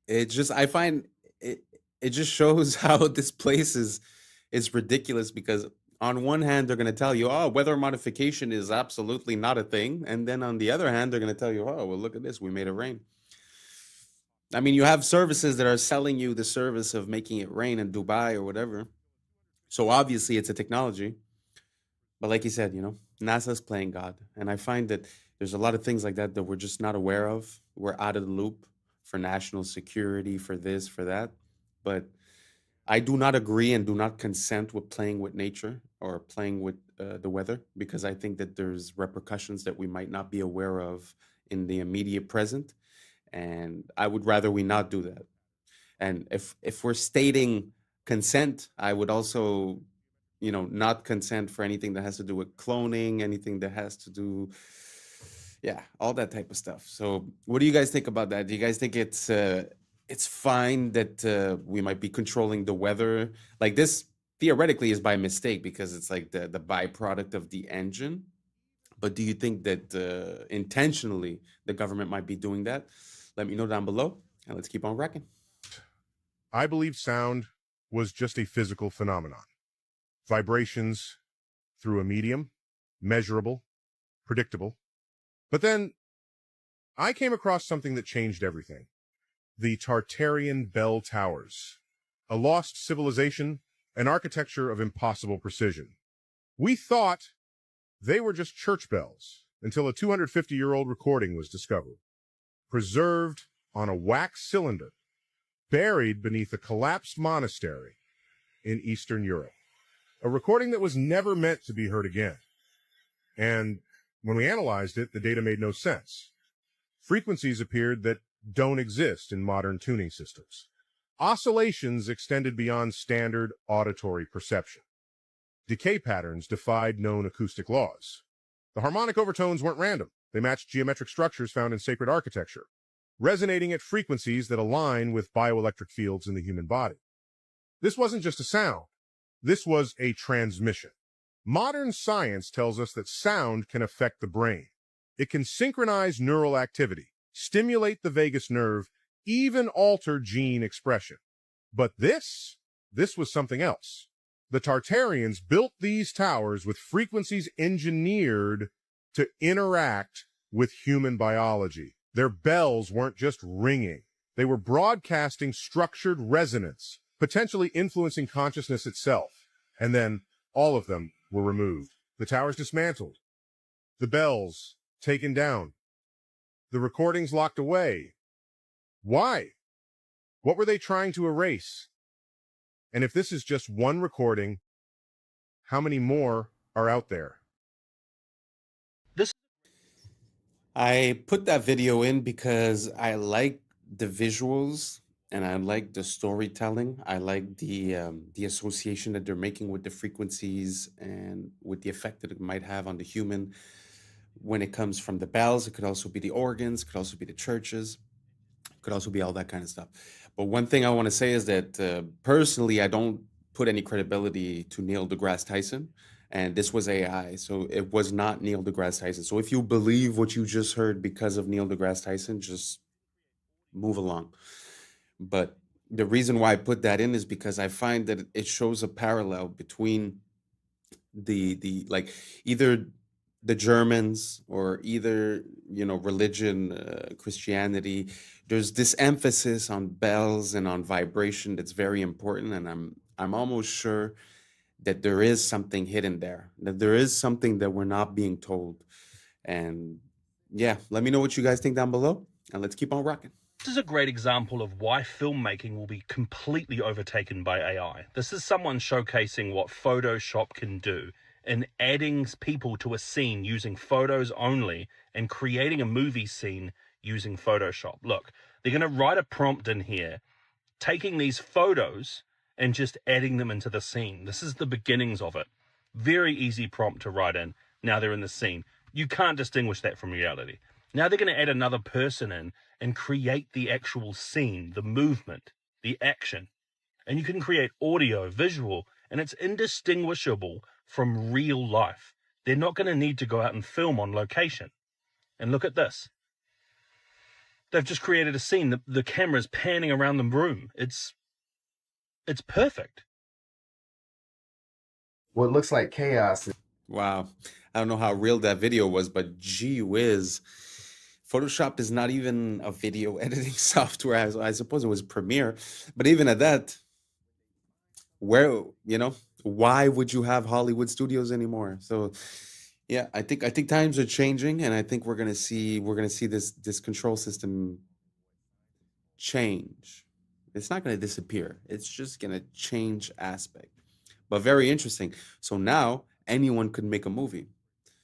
It just, I find it just shows how this place is ridiculous, because on one hand, they're going to tell you, oh, weather modification is absolutely not a thing. And then on the other hand, they're going to tell you, oh, well, look at this. We made it rain. I mean, you have services that are selling you the service of making it rain in Dubai or whatever. So obviously it's a technology, but like you said, you know, NASA's playing God. And I find that there's a lot of things like that that we're just not aware of. We're out of the loop for national security, for this, for that. But I do not agree and do not consent with playing with nature or playing with the weather, because I think that there's repercussions that we might not be aware of in the immediate present. And I would rather we not do that. And if we're stating consent, I would also, you know, not consent for anything that has to do with cloning, anything that has to do, yeah, all that type of stuff. So what do you guys think about that? Do you guys think it's fine that we might be controlling the weather? Like, this theoretically is by mistake because it's like the byproduct of the engine. But do you think that intentionally the government might be doing that? Let me know down below, and let's keep on rocking. I believe sound was just a physical phenomenon. Vibrations through a medium, measurable, predictable. But then I came across something that changed everything. The Tartarian Bell Towers, a lost civilization, an architecture of impossible precision. We thought they were just church bells until a 250-year-old recording was discovered, preserved on a wax cylinder, buried beneath a collapsed monastery in Eastern Europe. A recording that was never meant to be heard again. And when we analyzed it, the data made no sense. Frequencies appeared that don't exist in modern tuning systems. Oscillations extended beyond standard auditory perception. Decay patterns defied known acoustic laws. The harmonic overtones weren't random. They matched geometric structures found in sacred architecture, resonating at frequencies that align with bioelectric fields in the human body. This wasn't just a sound. This was a transmission. Modern science tells us that sound can affect the brain. It can synchronize neural activity, stimulate the vagus nerve, even alter gene expression. But this was something else. The Tartarians built these towers with frequencies engineered to interact with human biology. Their bells weren't just ringing. They were broadcasting structured resonance, potentially influencing consciousness itself. And then all of them were removed. The towers dismantled. The bells taken down. The recordings locked away. Why? What were they trying to erase? And if this is just one recording, how many more are out there? I put that video in because I like the visuals and I like the storytelling. I like the association that they're making with the frequencies and with the effect that it might have on the human when it comes from the bells. It could also be the organs, it could also be the churches, it could also be all that kind of stuff. But one thing I want to say is that personally, I don't put any credibility to Neil deGrasse Tyson. And this was AI, so it was not Neil deGrasse Tyson. So if you believe what you just heard because of Neil deGrasse Tyson, just move along. But the reason why I put that in is because I find that it shows a parallel between the like either the Germans or either religion, Christianity. There's this emphasis on bells and on vibration that's very important, and I'm almost sure that there is something hidden there, that there is something that we're not being told. And yeah, let me know what you guys think down below, and let's keep on rocking. This is a great example of why filmmaking will be completely overtaken by AI. This is someone showcasing what Photoshop can do in adding people to a scene using photos only and creating a movie scene using Photoshop. Look, they're going to write a prompt in here, taking these photos and just adding them into the scene. This is the beginnings of it. Very easy prompt to write in. Now they're in the scene. You can't distinguish that from reality. Now they're going to add another person in and create the actual scene, the movement, the action. And you can create audio, visual, and it's indistinguishable from real life. They're not going to need to go out and film on location. And look at this. They've just created a scene. The camera's panning around the room. It's perfect. What looks like chaos. Wow. I don't know how real that video was, but gee whiz. Photoshop is not even a video editing software. I suppose it was Premiere. But even at that, why would you have Hollywood studios anymore? So yeah, I think times are changing, and I think we're gonna see this control system change. It's not going to disappear. It's just going to change aspect. But very interesting. So now anyone could make a movie.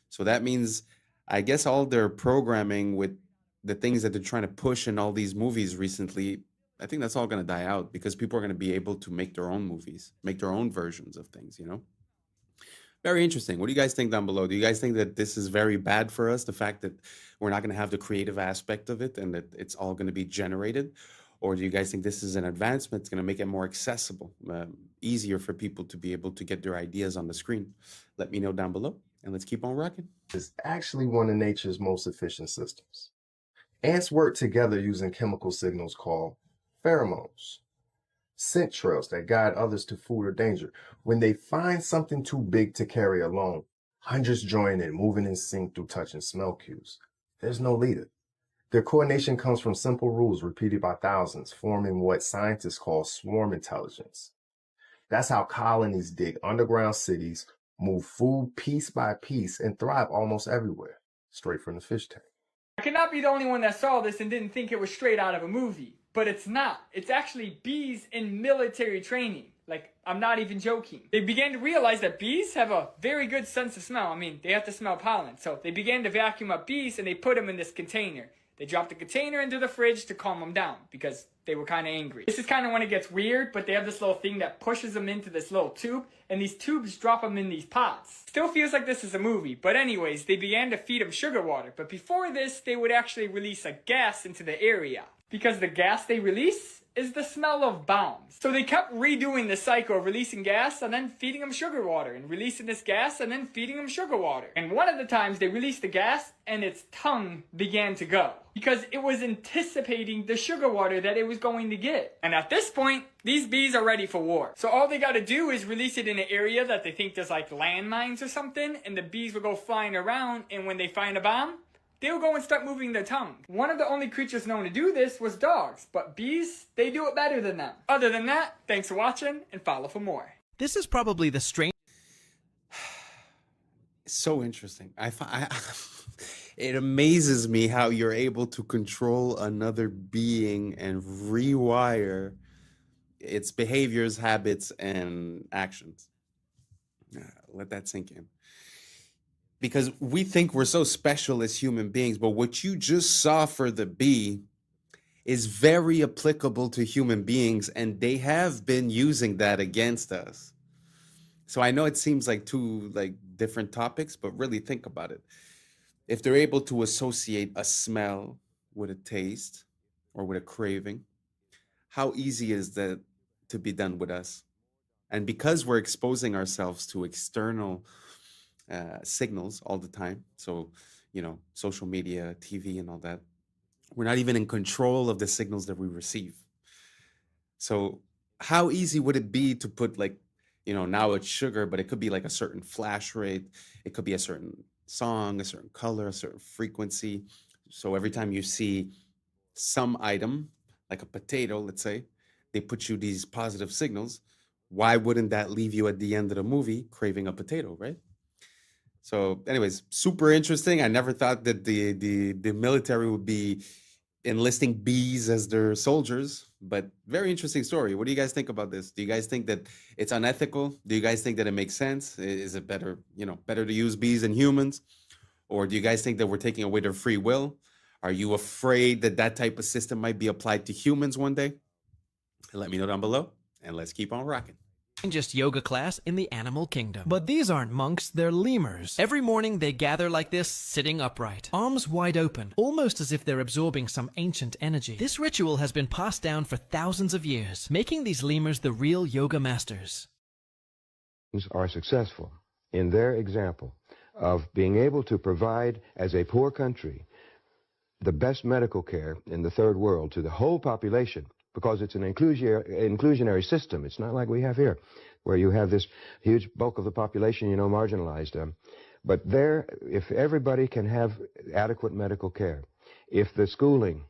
So that means, I guess, all their programming with the things that they're trying to push in all these movies recently, I think that's all going to die out because people are going to be able to make their own movies, make their own versions of things, Very interesting. What do you guys think down below? Do you guys think that this is very bad for us, the fact that we're not going to have the creative aspect of it and that it's all going to be generated? Or do you guys think this is an advancement? It's going to make it more accessible, easier for people to be able to get their ideas on the screen? Let me know down below, and let's keep on rocking. It's actually one of nature's most efficient systems. Ants work together using chemical signals called pheromones, scent trails that guide others to food or danger. When they find something too big to carry alone, hundreds join in, moving in sync through touch and smell cues. There's no leader. Their coordination comes from simple rules repeated by thousands, forming what scientists call swarm intelligence. That's how colonies dig underground cities, move food piece by piece, and thrive almost everywhere, straight from the fish tank. I cannot be the only one that saw this and didn't think it was straight out of a movie. But it's not. It's actually bees in military training. Like, I'm not even joking. They began to realize that bees have a very good sense of smell. I mean, they have to smell pollen. So they began to vacuum up bees and they put them in this container. They dropped the container into the fridge to calm them down because they were kind of angry. This is kind of when it gets weird, but they have this little thing that pushes them into this little tube, and these tubes drop them in these pots. Still feels like this is a movie, but anyways, they began to feed them sugar water. But before this, they would actually release a gas into the area, because the gas they release is the smell of bombs. So they kept redoing the cycle of releasing gas and then feeding them sugar water, and releasing this gas and then feeding them sugar water. And one of the times they released the gas and its tongue began to go, because it was anticipating the sugar water that it was going to get. And at this point, these bees are ready for war. So all they gotta do is release it in an area that they think there's like landmines or something, and the bees will go flying around, and when they find a bomb, they'll go and start moving their tongue. One of the only creatures known to do this was dogs, but bees, they do it better than them. Other than that, thanks for watching, and follow for more. This is probably the strange. So interesting. It amazes me how you're able to control another being and rewire its behaviors, habits, and actions. Let that sink in. because we think we're so special as human beings, but what you just saw for the bee is very applicable to human beings, and they have been using that against us. So I know it seems like two like different topics, but really think about it. If they're able to associate a smell with a taste or with a craving, how easy is that to be done with us? And because we're exposing ourselves to external signals all the time, so social media, TV, and all that, we're not even in control of the signals that we receive. So how easy would it be to put like, now it's sugar, but it could be like a certain flash rate, it could be a certain song, a certain color, a certain frequency. So every time you see some item, like a potato, let's say, they put you these positive signals. Why wouldn't that leave you at the end of the movie craving a potato, right? So anyways, super interesting. I never thought that the military would be enlisting bees as their soldiers, but very interesting story. What do you guys think about this? Do you guys think that it's unethical? Do you guys think that it makes sense? Is it better, better to use bees than humans? Or do you guys think that we're taking away their free will? Are you afraid that that type of system might be applied to humans one day? Let me know down below, and let's keep on rocking. Just yoga class in the animal kingdom. But these aren't monks, they're lemurs. Every morning they gather like this, sitting upright, arms wide open, almost as if they're absorbing some ancient energy. This ritual has been passed down for thousands of years, making these lemurs the real yoga masters. Are successful in their example of being able to provide, as a poor country, the best medical care in the third world to the whole population, because it's an inclusionary system. It's not like we have here, where you have this huge bulk of the population, marginalized. But there, if everybody can have adequate medical care, if the schooling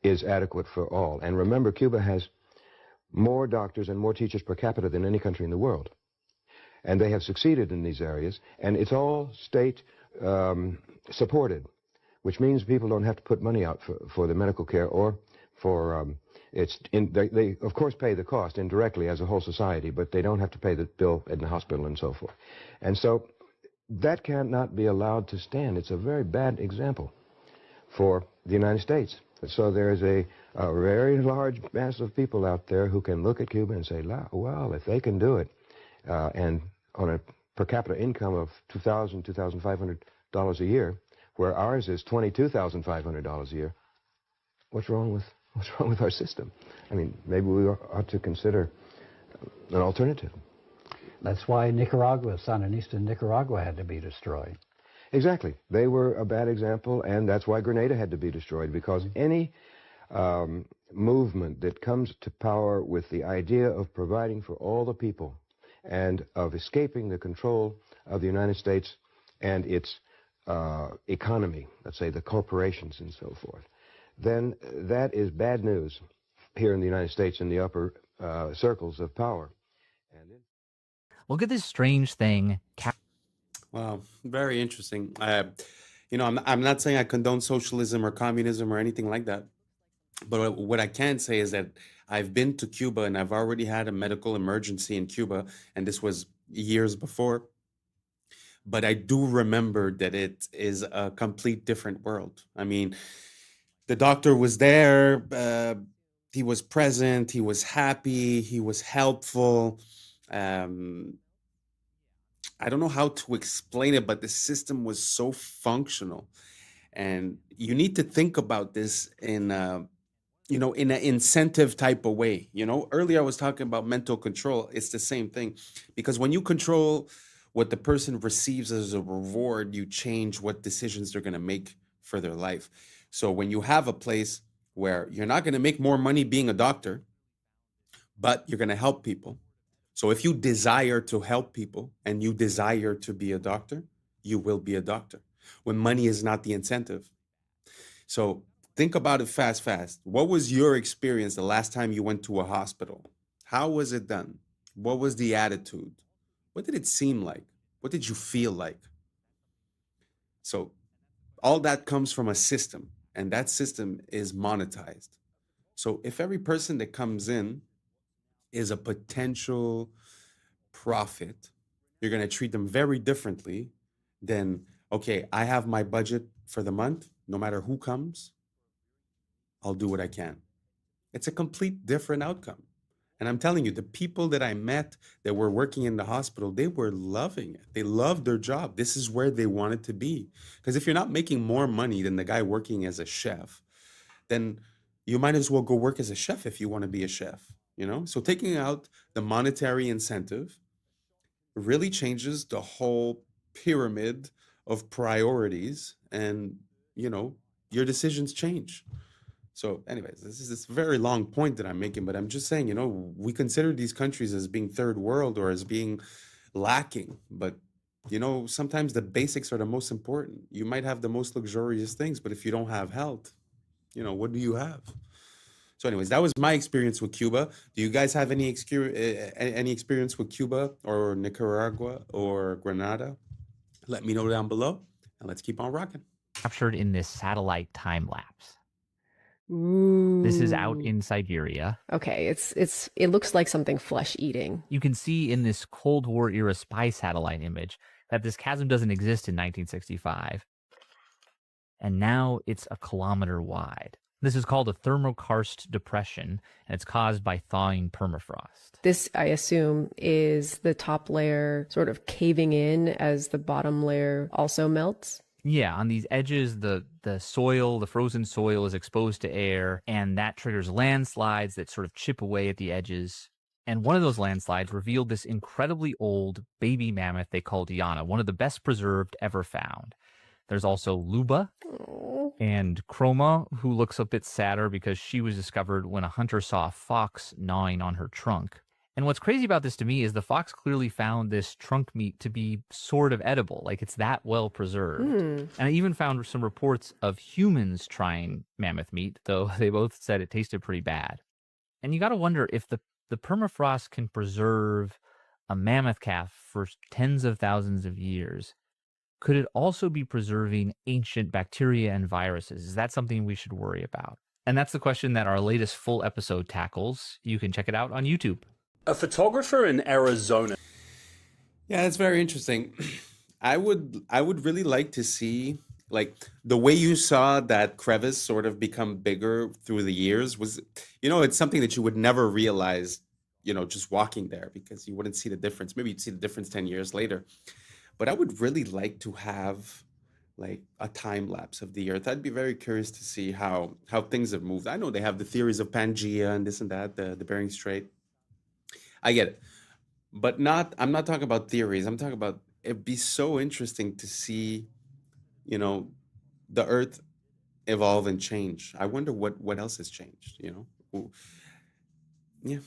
is adequate for all, and remember, Cuba has more doctors and more teachers per capita than any country in the world, and they have succeeded in these areas, and it's all state supported, which means people don't have to put money out for the medical care or for they of course pay the cost indirectly as a whole society, but they don't have to pay the bill in the hospital and so forth. And so that cannot be allowed to stand. It's a very bad example for the United States. So there's a very large mass of people out there who can look at Cuba and say, well, if they can do it, and on a per capita income of $2,000, $2,500 a year, where ours is $22,500 a year, what's wrong with our system? I mean, maybe we ought to consider an alternative. That's why Nicaragua, Sandinista Nicaragua, had to be destroyed. Exactly. They were a bad example, and that's why Grenada had to be destroyed, because any movement that comes to power with the idea of providing for all the people and of escaping the control of the United States and its economy, let's say the corporations and so forth, then that is bad news here in the United States in the upper circles of power. Look at this strange thing. Wow, very interesting. I'm not saying I condone socialism or communism or anything like that, but what I can say is that I've been to Cuba and I've already had a medical emergency in Cuba, and this was years before. But I do remember that it is a complete different world. I mean, the doctor was there, he was present, he was happy, he was helpful. I don't know how to explain it, but the system was so functional. And you need to think about this in an incentive type of way. Earlier I was talking about mental control. It's the same thing, because when you control what the person receives as a reward, you change what decisions they're going to make for their life. So when you have a place where you're not going to make more money being a doctor, but you're going to help people. So if you desire to help people and you desire to be a doctor, you will be a doctor when money is not the incentive. So think about it fast. What was your experience the last time you went to a hospital? How was it done? What was the attitude? What did it seem like? What did you feel like? So all that comes from a system, and that system is monetized. So if every person that comes in is a potential profit, you're going to treat them very differently than okay, I have my budget for the month. No matter who comes, I'll do what I can. It's a complete different outcome. And I'm telling you, the people that I met that were working in the hospital, they were loving it. They loved their job. This is where they wanted to be. Because if you're not making more money than the guy working as a chef, then you might as well go work as a chef if you want to be a chef, you know? So taking out the monetary incentive really changes the whole pyramid of priorities, and, you know, your decisions change. So, anyways, this is this very long point that I'm making, but I'm just saying, you know, we consider these countries as being third world or as being lacking, but you know, sometimes the basics are the most important. You might have the most luxurious things, but if you don't have health, you know, what do you have? So, anyways, that was my experience with Cuba. Do you guys have any experience with Cuba or Nicaragua or Grenada? Let me know down below, and let's keep on rocking. Captured in this satellite time lapse. This is out Ooh. in Siberia. Okay, it looks like something flesh eating. You can see in this Cold War era spy satellite image that this chasm doesn't exist in 1965. And now it's a kilometer wide. This is called a thermokarst depression, and it's caused by thawing permafrost. This, I assume, is the top layer sort of caving in as the bottom layer also melts. Yeah, on these edges, the soil, the frozen soil is exposed to air, and that triggers landslides that sort of chip away at the edges. And one of those landslides revealed this incredibly old baby mammoth they call Diana, one of the best preserved ever found. There's also Luba and Chroma, who looks a bit sadder because she was discovered when a hunter saw a fox gnawing on her trunk. And what's crazy about this to me is the fox clearly found this trunk meat to be sort of edible, like it's that well preserved. And I even found some reports of humans trying mammoth meat, though they both said it tasted pretty bad. And you got to wonder if the permafrost can preserve a mammoth calf for tens of thousands of years. Could it also be preserving ancient bacteria and viruses? Is that something we should worry about? And that's the question that our latest full episode tackles. You can check it out on YouTube. A photographer in Arizona. Yeah, that's very interesting. I would really like to see, like, the way you saw that crevice sort of become bigger through the years was, you know, it's something that you would never realize, you know, just walking there, because you wouldn't see the difference. Maybe you'd see the difference 10 years later. But I would really like to have like a time lapse of the Earth. I'd be very curious to see how things have moved. I know they have the theories of Pangea and this and that, the Bering Strait. I get it. But I'm not talking about theories. I'm talking about, it'd be so interesting to see, you know, the Earth evolve and change. I wonder what else has changed, you know? Yeah.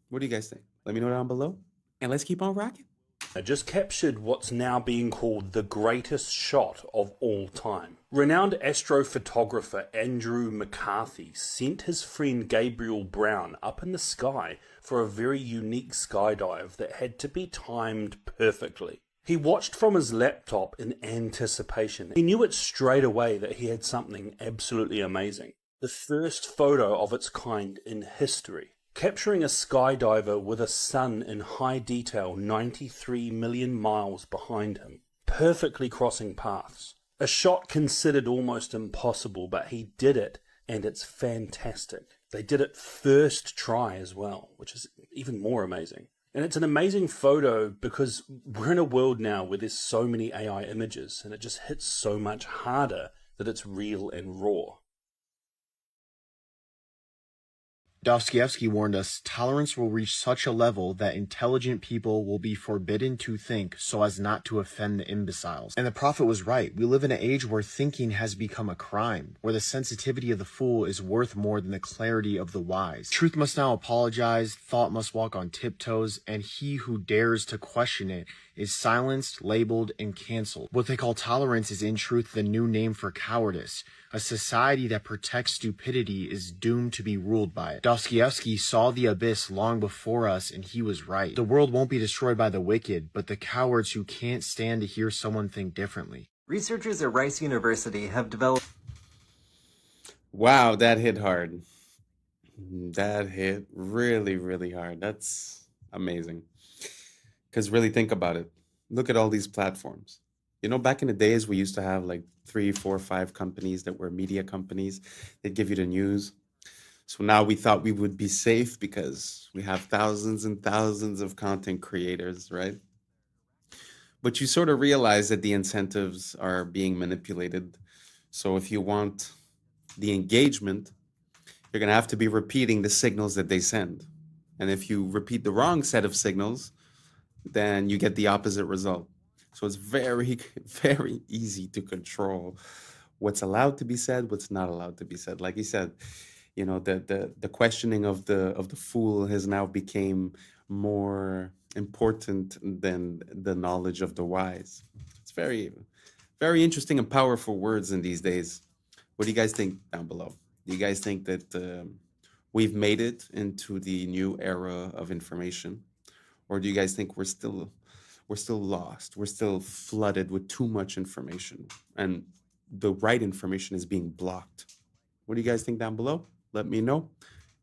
What do you guys think? Let me know down below, and let's keep on rocking. I just captured what's now being called the greatest shot of all time. Renowned astrophotographer Andrew McCarthy sent his friend Gabriel Brown up in the sky for a very unique skydive that had to be timed perfectly. He watched from his laptop in anticipation. He knew it straight away that he had something absolutely amazing. The first photo of its kind in history. Capturing a skydiver with a sun in high detail 93 million miles behind him, perfectly crossing paths. A shot considered almost impossible, but he did it, and it's fantastic. They did it first try as well, which is even more amazing. And it's an amazing photo because we're in a world now where there's so many AI images, and it just hits so much harder that it's real and raw. Dostoevsky warned us, tolerance will reach such a level that intelligent people will be forbidden to think so as not to offend the imbeciles. And the prophet was right. We live in an age where thinking has become a crime, where the sensitivity of the fool is worth more than the clarity of the wise. Truth must now apologize, thought must walk on tiptoes, and he who dares to question it is silenced, labeled, and canceled. What they call tolerance is in truth the new name for cowardice. A society that protects stupidity is doomed to be ruled by it. Dostoevsky saw the abyss long before us, and he was right. The world won't be destroyed by the wicked, but the cowards who can't stand to hear someone think differently. Researchers at Rice University have developed... Wow, that hit hard. That hit really, really hard. That's amazing. Because really think about it. Look at all these platforms. You know, back in the days, we used to have like 3, 4, 5 companies that were media companies. They'd give you the news. So now we thought we would be safe because we have thousands and thousands of content creators, right? But you sort of realize that the incentives are being manipulated. So if you want the engagement, you're going to have to be repeating the signals that they send. And if you repeat the wrong set of signals, then you get the opposite result. So it's very, very easy to control what's allowed to be said, what's not allowed to be said. Like you said, you know, the questioning of the fool has now became more important than the knowledge of the wise. It's very, very interesting and powerful words in these days. What do you guys think down below? Do you guys think that we've made it into the new era of information, or do you guys think we're still lost? We're still flooded with too much information, and the right information is being blocked. What do you guys think down below? Let me know,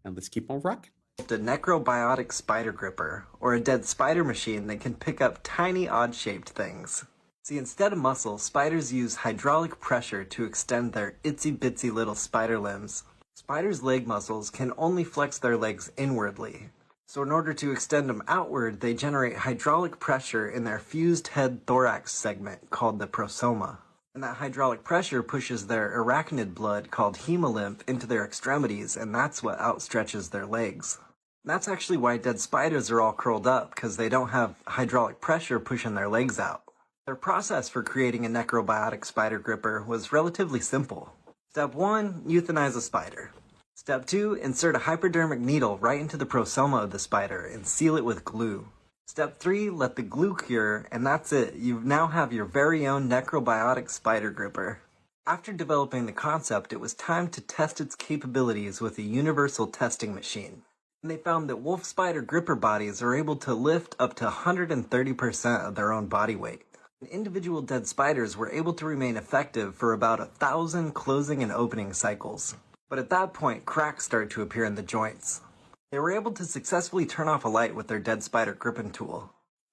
and let's keep on rocking. A necrobiotic spider gripper, or a dead spider machine that can pick up tiny odd-shaped things. See, instead of muscle, spiders use hydraulic pressure to extend their itsy-bitsy little spider limbs. Spiders' leg muscles can only flex their legs inwardly. So in order to extend them outward, they generate hydraulic pressure in their fused head thorax segment called the prosoma. And that hydraulic pressure pushes their arachnid blood called hemolymph into their extremities, and that's what outstretches their legs. And that's actually why dead spiders are all curled up, because they don't have hydraulic pressure pushing their legs out. Their process for creating a necrobiotic spider gripper was relatively simple. Step 1, euthanize a spider. Step 2, insert a hypodermic needle right into the prosoma of the spider and seal it with glue. Step 3, let the glue cure, and that's it. You now have your very own necrobiotic spider gripper. After developing the concept, it was time to test its capabilities with a universal testing machine. And they found that wolf spider gripper bodies are able to lift up to 130% of their own body weight. Individual dead spiders were able to remain effective for about 1,000 closing and opening cycles. But at that point, cracks started to appear in the joints. They were able to successfully turn off a light with their dead spider gripping tool.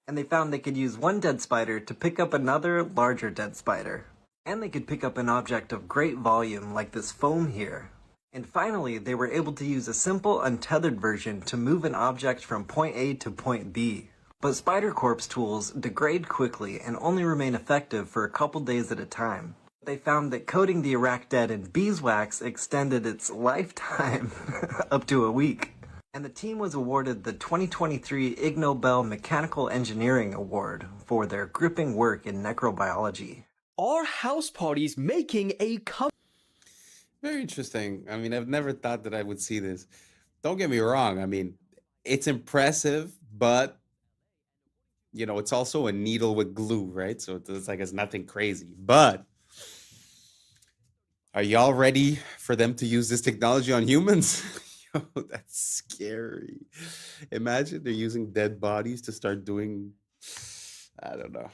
And they found they could use one dead spider to pick up another larger dead spider. And they could pick up an object of great volume like this foam here. And finally, they were able to use a simple untethered version to move an object from point A to point B. But spider corpse tools degrade quickly and only remain effective for a couple days at a time. They found that coating the arachnid in beeswax extended its lifetime up to a week. And the team was awarded the 2023 Ig Nobel Mechanical Engineering Award for their gripping work in necrobiology. Are house parties making a comeback? Very interesting. I mean, I've never thought that I would see this. Don't get me wrong. I mean, it's impressive, but you know, it's also a needle with glue, right? So it's like it's nothing crazy. But are y'all ready for them to use this technology on humans? Yo, that's scary. Imagine they're using dead bodies to start doing, I don't know.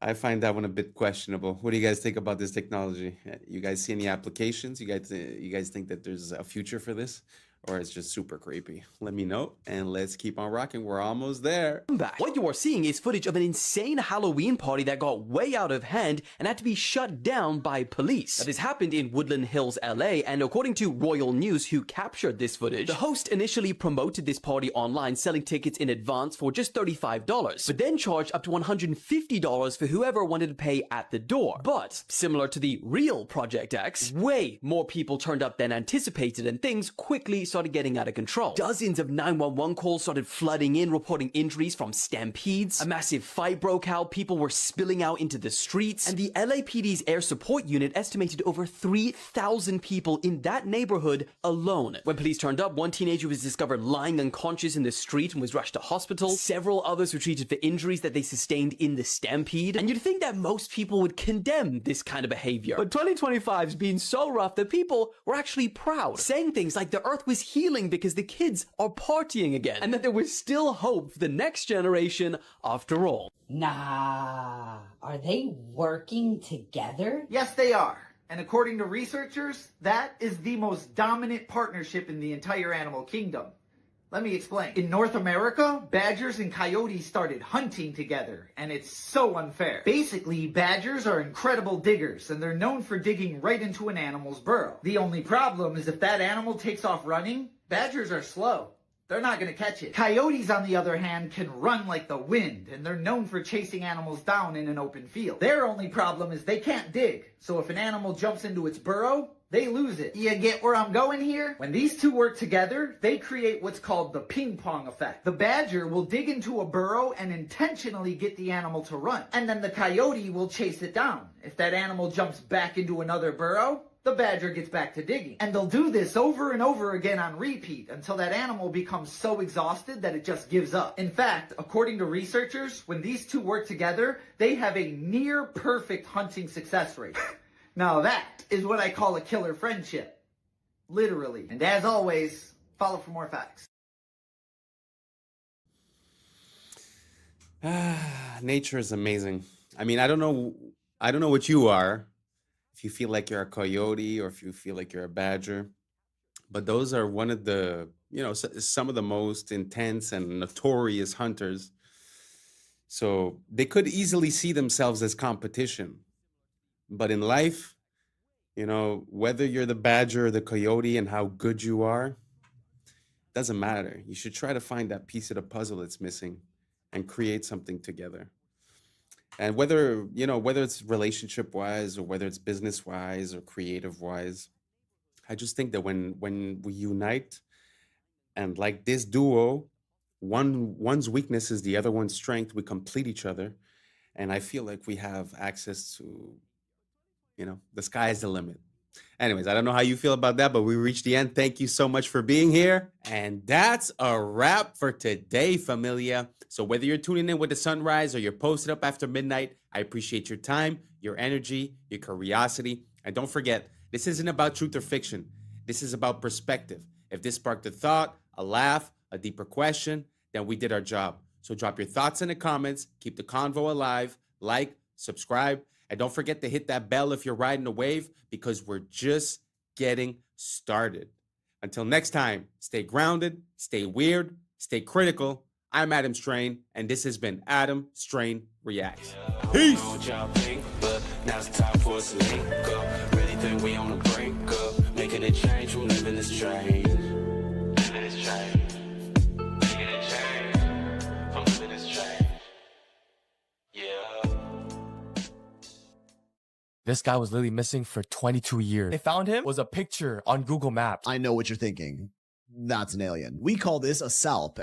I find that one a bit questionable. What do you guys think about this technology? You guys see any applications? You guys think that there's a future for this? Or it's just super creepy? Let me know, and let's keep on rocking. We're almost there. What you are seeing is footage of an insane Halloween party that got way out of hand and had to be shut down by police. Now, this happened in Woodland Hills, LA, and according to Royal News, who captured this footage, the host initially promoted this party online, selling tickets in advance for just $35, but then charged up to $150 for whoever wanted to pay at the door. But, similar to the real Project X, way more people turned up than anticipated, and things quickly started getting out of control. Dozens of 911 calls started flooding in, reporting injuries from stampedes. A massive fight broke out, people were spilling out into the streets, and the LAPD's air support unit estimated over 3,000 people in that neighborhood alone. When police turned up, one teenager was discovered lying unconscious in the street and was rushed to hospital. Several others were treated for injuries that they sustained in the stampede. And you'd think that most people would condemn this kind of behavior. But 2025's been so rough that people were actually proud, saying things like the earth was healing because the kids are partying again, and that there was still hope for the next generation after all. Nah, are they working together? Yes, they are. And according to researchers, that is the most dominant partnership in the entire animal kingdom. Let me explain. In North America, badgers and coyotes started hunting together, and it's so unfair. Basically, badgers are incredible diggers, and they're known for digging right into an animal's burrow. The only problem is if that animal takes off running, badgers are slow. They're not going to catch it. Coyotes, on the other hand, can run like the wind, and they're known for chasing animals down in an open field. Their only problem is they can't dig, so if an animal jumps into its burrow, they lose it. You get where I'm going here? When these two work together, they create what's called the ping pong effect. The badger will dig into a burrow and intentionally get the animal to run, and then the coyote will chase it down. If that animal jumps back into another burrow, the badger gets back to digging. And they'll do this over and over again on repeat until that animal becomes so exhausted that it just gives up. In fact, according to researchers, when these two work together, they have a near perfect hunting success rate. Now that is what I call a killer friendship. Literally. And as always, follow for more facts. Nature is amazing. I mean, I don't know what you are, if you feel like you're a coyote or if you feel like you're a badger, but those are one of the, some of the most intense and notorious hunters. So they could easily see themselves as competition. But in life, whether you're the badger or the coyote and how good you are, doesn't matter. You should try to find that piece of the puzzle that's missing and create something together. And whether it's relationship wise or whether it's business wise or creative wise, I just think that when we unite and like this duo, one's weakness is the other one's strength, we complete each other. And I feel like we have access to, the sky is the limit. Anyways, I don't know how you feel about that, but we reached the end. Thank you so much for being here. And that's a wrap for today, familia. So whether you're tuning in with the sunrise or you're posted up after midnight, I appreciate your time, your energy, your curiosity. And don't forget, this isn't about truth or fiction. This is about perspective. If this sparked a thought, a laugh, a deeper question, then we did our job. So drop your thoughts in the comments, keep the convo alive, like, subscribe, and don't forget to hit that bell if you're riding a wave, because we're just getting started. Until next time, stay grounded, stay weird, stay critical. I'm Adam Strain, and this has been Adam Strain Reacts. Peace! Now it's time for us to link up. Really think we on the brink up. Making a change from living this strange. Living this strange. Making a change from living this strange. Yeah. This guy was literally missing for 22 years. They found him was a picture on Google Maps. I know what you're thinking. That's an alien. We call this a salp.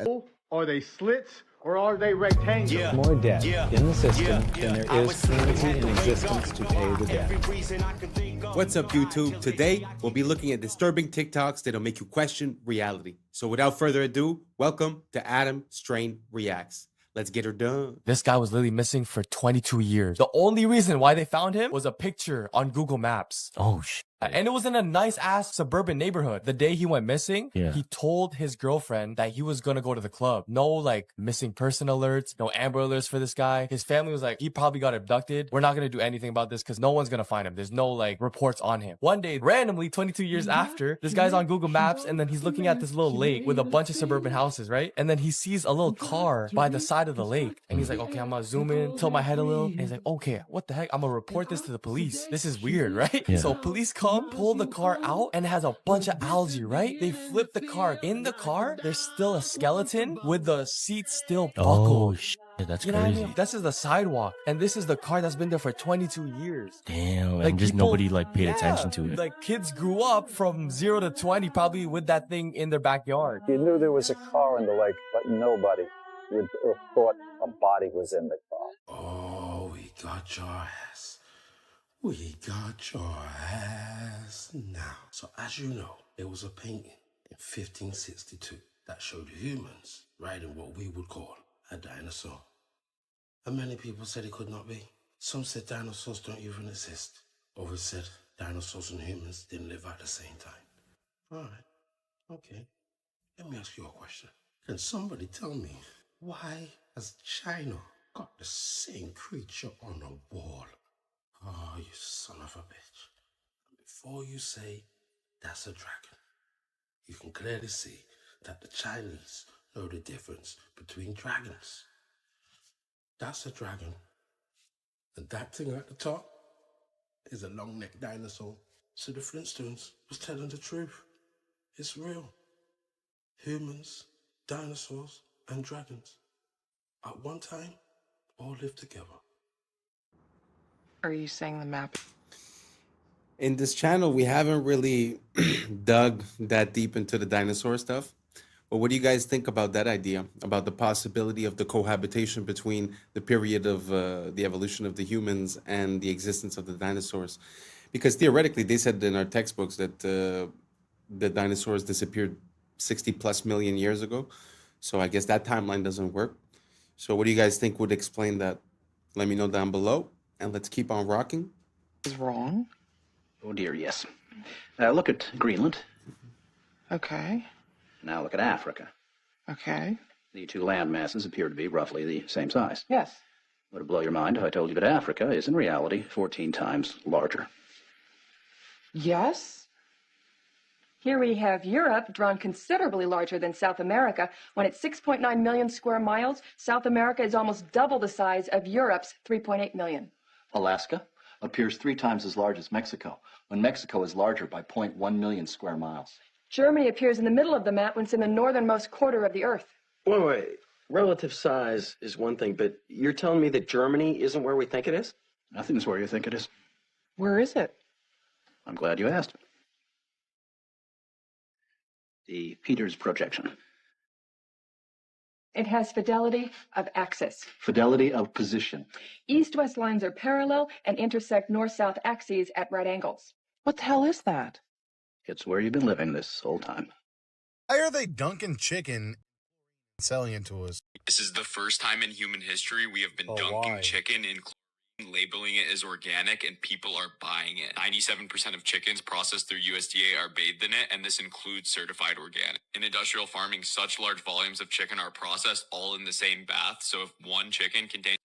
Are they slits or are they rectangles? More debt in the system than there is currency in existence to pay the debt. What's up, YouTube? Today, we'll be looking at disturbing TikToks that'll make you question reality. So without further ado, welcome to Adam Strain Reacts. Let's get her done. This guy was literally missing for 22 years. The only reason why they found him was a picture on Google Maps. Oh, shit. And it was in a nice-ass suburban neighborhood. The day he went missing, he told his girlfriend that he was gonna go to the club. No, missing person alerts, no Amber alerts for this guy. His family was like, he probably got abducted. We're not gonna do anything about this because no one's gonna find him. There's no, reports on him. One day, randomly, 22 years after, this guy's on Google Maps, and then he's looking at this little lake with a bunch of suburban houses, right? And then he sees a little car by the side of the lake. And he's like, okay, I'm gonna zoom in, tilt my head a little. And he's like, okay, what the heck? I'm gonna report this to the police. This is weird, right? Yeah. So police come, pull the car out, and it has a bunch of algae, right? They flip the car. In the car, there's still a skeleton with the seat still buckled. Oh, shit. That's You know crazy. what I mean? This is the sidewalk, and this is the car that's been there for 22 years. Damn, and just nobody paid attention to it. Kids grew up from 0 to 20 probably with that thing in their backyard. You knew there was a car in the lake, but nobody would have thought a body was in the car. Oh, we got your ass. We got your ass now. So as you know, there was a painting in 1562 that showed humans riding what we would call a dinosaur. And many people said it could not be. Some said dinosaurs don't even exist. Others said dinosaurs and humans didn't live at the same time. All right, okay. Let me ask you a question. Can somebody tell me why has China got the same creature on the wall? Oh, you son of a bitch. Before you say that's a dragon, you can clearly see that the Chinese know the difference between dragons. That's a dragon. And that thing at the top is a long-necked dinosaur. So the Flintstones was telling the truth. It's real. Humans, dinosaurs, and dragons at one time all lived together. Are you saying the map? In this channel, we haven't really dug that deep into the dinosaur stuff. But what do you guys think about that idea, about the possibility of the cohabitation between the period of the evolution of the humans and the existence of the dinosaurs? Because theoretically, they said in our textbooks that the dinosaurs disappeared 60 plus million years ago. So I guess that timeline doesn't work. So what do you guys think would explain that? Let me know down below, and let's keep on rocking. Is wrong? Oh dear, yes. Look at Greenland. Okay. Now look at Africa. Okay. The two land masses appear to be roughly the same size. Yes. Would it blow your mind if I told you that Africa is in reality 14 times larger? Yes. Here we have Europe, drawn considerably larger than South America. When it's 6.9 million square miles, South America is almost double the size of Europe's 3.8 million. Alaska appears 3 times as large as Mexico, when Mexico is larger by 0.1 million square miles. Germany appears in the middle of the map when it's in the northernmost quarter of the Earth. Wait. Relative size is one thing, but you're telling me that Germany isn't where we think it is? Nothing's where you think it is. Where is it? I'm glad you asked. The Peters projection. It has fidelity of axis. Fidelity of position. East-west lines are parallel and intersect north-south axes at right angles. What the hell is that? It's where you've been living this whole time. Why are they dunking chicken and selling it to us? This is the first time in human history we have been dunking chicken in chlorine, labeling it as organic, and people are buying it. 97% of chickens processed through USDA are bathed in it, and this includes certified organic. In industrial farming, such large volumes of chicken are processed all in the same bath, so if one chicken contains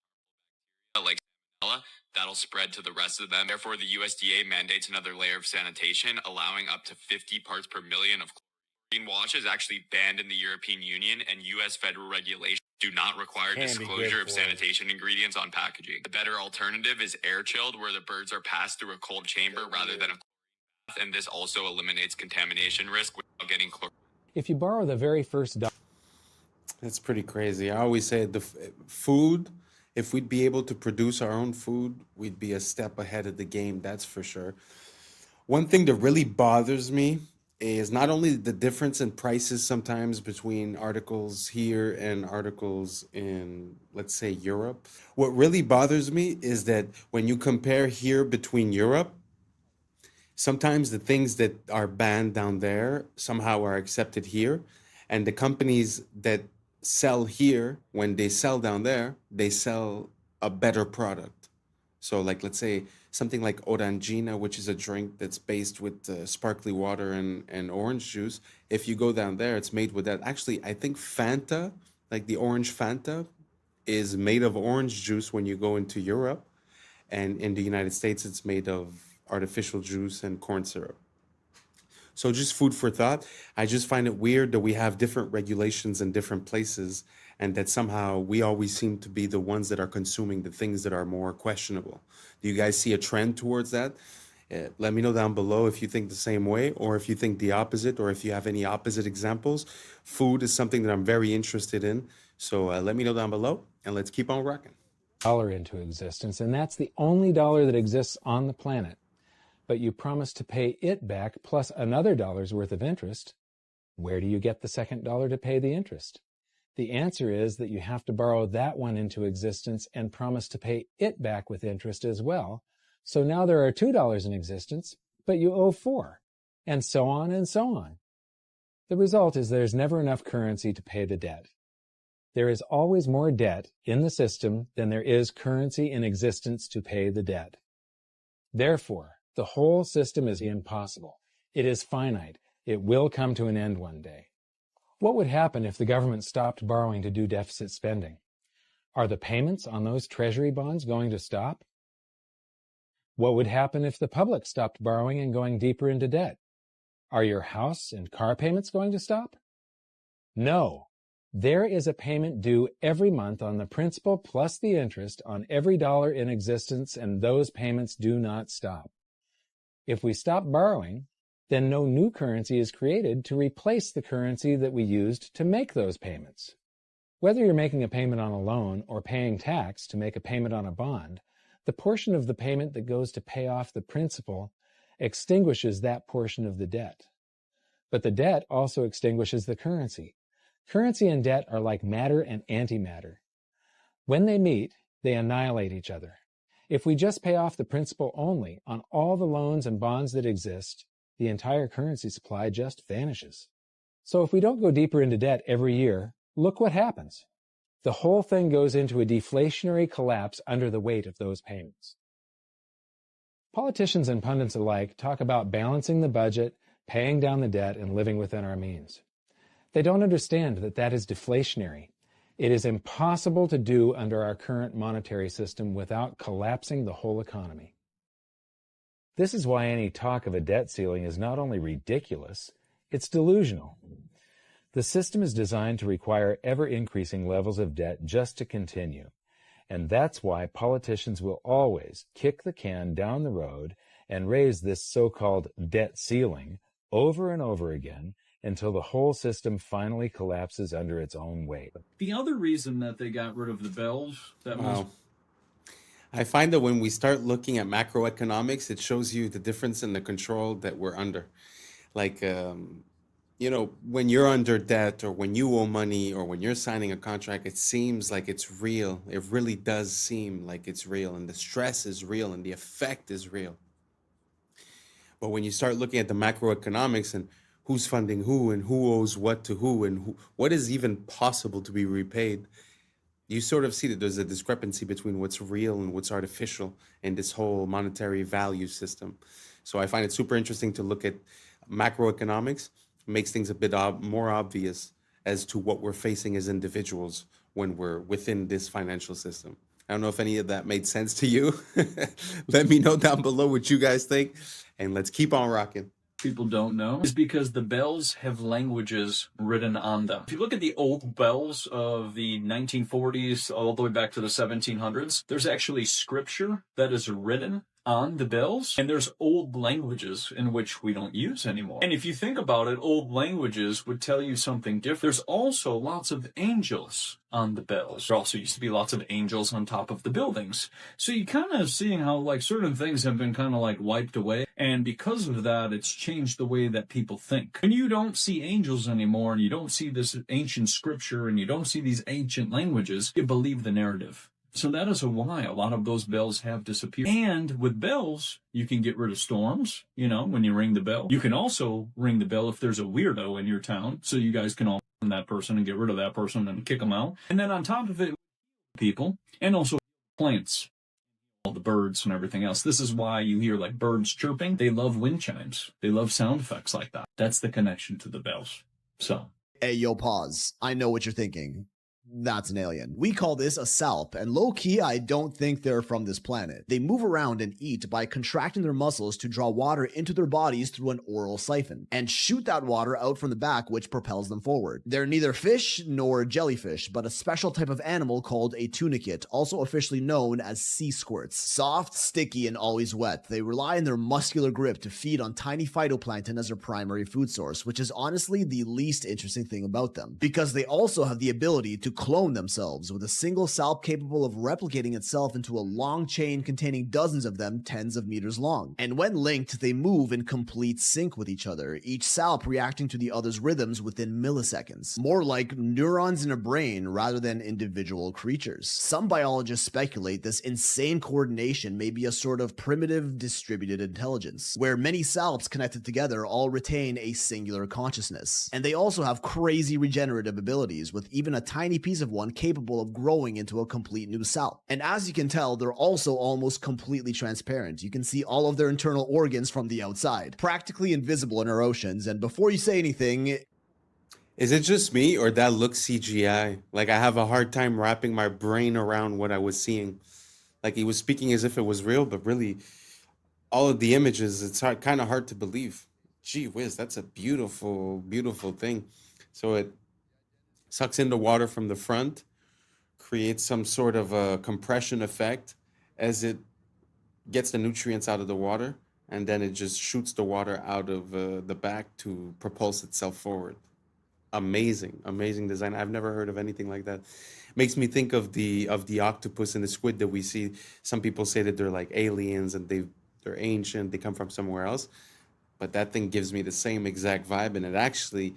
like salmonella, that'll spread to the rest of them. Therefore, the USDA mandates another layer of sanitation, allowing up to 50 parts per million of chlorine. Wash is actually banned in the European Union, and U.S. federal regulations do not require disclosure of sanitation ingredients on packaging. The better alternative is air chilled, where the birds are passed through a cold chamber rather than a bath, and this also eliminates contamination risk without getting chlorine. If you borrow the very first That's pretty crazy. I always say the food, if we'd be able to produce our own food, we'd be a step ahead of the game, that's for sure. One thing that really bothers me is not only the difference in prices sometimes between articles here and articles in, let's say, Europe. What really bothers me is that when you compare here between Europe, sometimes the things that are banned down there somehow are accepted here. And the companies that sell here, when they sell down there, they sell a better product. So like, let's say something like Orangina, which is a drink that's based with sparkly water and orange juice. If you go down there, it's made with that. Actually, I think Fanta, like the orange Fanta, is made of orange juice when you go into Europe. And in the United States, it's made of artificial juice and corn syrup. So just food for thought. I just find it weird that we have different regulations in different places, and that somehow we always seem to be the ones that are consuming the things that are more questionable. Do you guys see a trend towards that? Let me know down below if you think the same way, or if you think the opposite, or if you have any opposite examples. Food is something that I'm very interested in. So let me know down below, and let's keep on rocking. dollar into existence, and that's the only dollar that exists on the planet. But you promise to pay it back plus another dollar's worth of interest. Where do you get the second dollar to pay the interest? The answer is that you have to borrow that one into existence and promise to pay it back with interest as well. So now there are $2 in existence, but you owe $4, and so on and so on. The result is there's never enough currency to pay the debt. There is always more debt in the system than there is currency in existence to pay the debt. Therefore, the whole system is impossible. It is finite. It will come to an end one day. What would happen if the government stopped borrowing to do deficit spending? Are the payments on those treasury bonds going to stop? What would happen if the public stopped borrowing and going deeper into debt? Are your house and car payments going to stop? No. There is a payment due every month on the principal plus the interest on every dollar in existence, and those payments do not stop. If we stop borrowing, then no new currency is created to replace the currency that we used to make those payments. Whether you're making a payment on a loan or paying tax to make a payment on a bond, the portion of the payment that goes to pay off the principal extinguishes that portion of the debt. But the debt also extinguishes the currency. Currency and debt are like matter and antimatter. When they meet, they annihilate each other. If we just pay off the principal only on all the loans and bonds that exist, the entire currency supply just vanishes. So if we don't go deeper into debt every year, look what happens. The whole thing goes into a deflationary collapse under the weight of those payments. Politicians and pundits alike talk about balancing the budget, paying down the debt, and living within our means. They don't understand that that is deflationary. It is impossible to do under our current monetary system without collapsing the whole economy. This is why any talk of a debt ceiling is not only ridiculous, it's delusional. The system is designed to require ever-increasing levels of debt just to continue. And that's why politicians will always kick the can down the road and raise this so-called debt ceiling over and over again until the whole system finally collapses under its own weight. The other reason that they got rid of the bells, that was... I find that when we start looking at macroeconomics, it shows you the difference in the control that we're under. Like, you know, when you're under debt or when you owe money or when you're signing a contract, it seems like it's real. It really does seem like it's real, and the stress is real and the effect is real. But when you start looking at the macroeconomics and who's funding who and who owes what to who and what is even possible to be repaid, you sort of see that there's a discrepancy between what's real and what's artificial in this whole monetary value system. So I find it super interesting to look at macroeconomics. It makes things a bit more obvious as to what we're facing as individuals when we're within this financial system. I don't know if any of that made sense to you. Let me know down below what you guys think, and let's keep on rocking. People don't know is because the bells have languages written on them. If you look at the old bells of the 1940s all the way back to the 1700s, there's actually scripture that is written on the bells, and there's old languages in which we don't use anymore. And if you think about it, old languages would tell you something different. There's also lots of angels on the bells. There also used to be lots of angels on top of the buildings. So you kind of seeing how like certain things have been kind of like wiped away, and because of that, it's changed the way that people think. When you don't see angels anymore, and you don't see this ancient scripture, and you don't see these ancient languages, you believe the narrative. So that is why a lot of those bells have disappeared. And with bells, you can get rid of storms, you know, when you ring the bell. You can also ring the bell if there's a weirdo in your town, so you guys can all find that person and get rid of that person and kick them out. And then on top of it, people, and also plants, all the birds and everything else. This is why you hear like birds chirping. They love wind chimes. They love sound effects like that. That's the connection to the bells. So. Hey, yo, pause. I know what you're thinking. That's an alien. We call this a salp, and low-key, I don't think they're from this planet. They move around and eat by contracting their muscles to draw water into their bodies through an oral siphon, and shoot that water out from the back, which propels them forward. They're neither fish nor jellyfish, but a special type of animal called a tunicate, also officially known as sea squirts. Soft, sticky, and always wet, they rely on their muscular grip to feed on tiny phytoplankton as their primary food source, which is honestly the least interesting thing about them, because they also have the ability to clone themselves, with a single salp capable of replicating itself into a long chain containing dozens of them tens of meters long. And when linked, they move in complete sync with each other, each salp reacting to the other's rhythms within milliseconds. More like neurons in a brain rather than individual creatures. Some biologists speculate this insane coordination may be a sort of primitive distributed intelligence, where many salps connected together all retain a singular consciousness. And they also have crazy regenerative abilities, with even a tiny piece of one capable of growing into a complete new salp. And as you can tell, they're also almost completely transparent. You can see all of their internal organs from the outside, practically invisible in our oceans. And before you say anything, is it just me or that looks CGI? Like I have a hard time wrapping my brain around what I was seeing. Like he was speaking as if it was real, but really all of the images, it's kind of hard to believe. Gee whiz, that's a beautiful, beautiful thing. So sucks in the water from the front, creates some sort of a compression effect as it gets the nutrients out of the water, and then it just shoots the water out of the back to propulse itself forward. Amazing, amazing design. I've never heard of anything like that. Makes me think of the octopus and the squid that we see. Some people say that they're like aliens and they're ancient, they come from somewhere else. But that thing gives me the same exact vibe, and it actually,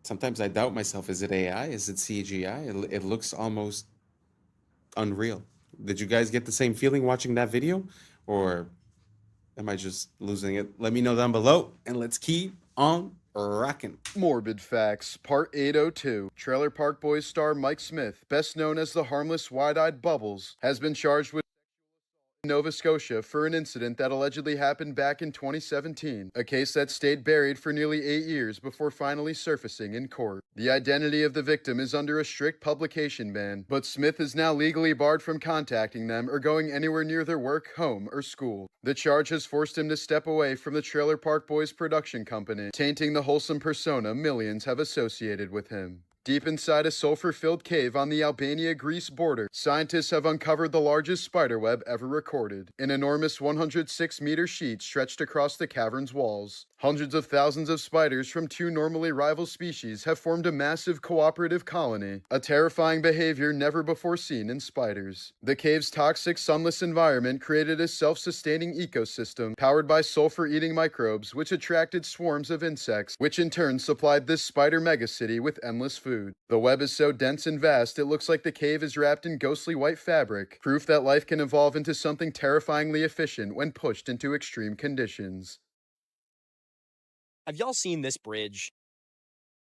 sometimes I doubt myself. Is it AI? Is it CGI? It looks almost unreal. Did you guys get the same feeling watching that video? Or am I just losing it? Let me know down below, and let's keep on rocking. Morbid Facts, Part 802. Trailer Park Boys star Mike Smith, best known as the harmless wide-eyed Bubbles, has been charged with Nova Scotia for an incident that allegedly happened back in 2017, a case that stayed buried for nearly 8 years before finally surfacing in court. The identity of the victim is under a strict publication ban, but Smith is now legally barred from contacting them or going anywhere near their work, home, or school. The charge has forced him to step away from the Trailer Park Boys production company, tainting the wholesome persona millions have associated with him. Deep inside a sulfur-filled cave on the Albania-Greece border, scientists have uncovered the largest spiderweb ever recorded, an enormous 106-meter sheet stretched across the cavern's walls. Hundreds of thousands of spiders from 2 normally rival species have formed a massive cooperative colony, a terrifying behavior never before seen in spiders. The cave's toxic, sunless environment created a self-sustaining ecosystem powered by sulfur-eating microbes, which attracted swarms of insects, which in turn supplied this spider megacity with endless food. The web is so dense and vast it looks like the cave is wrapped in ghostly white fabric, proof that life can evolve into something terrifyingly efficient when pushed into extreme conditions. Have y'all seen this bridge?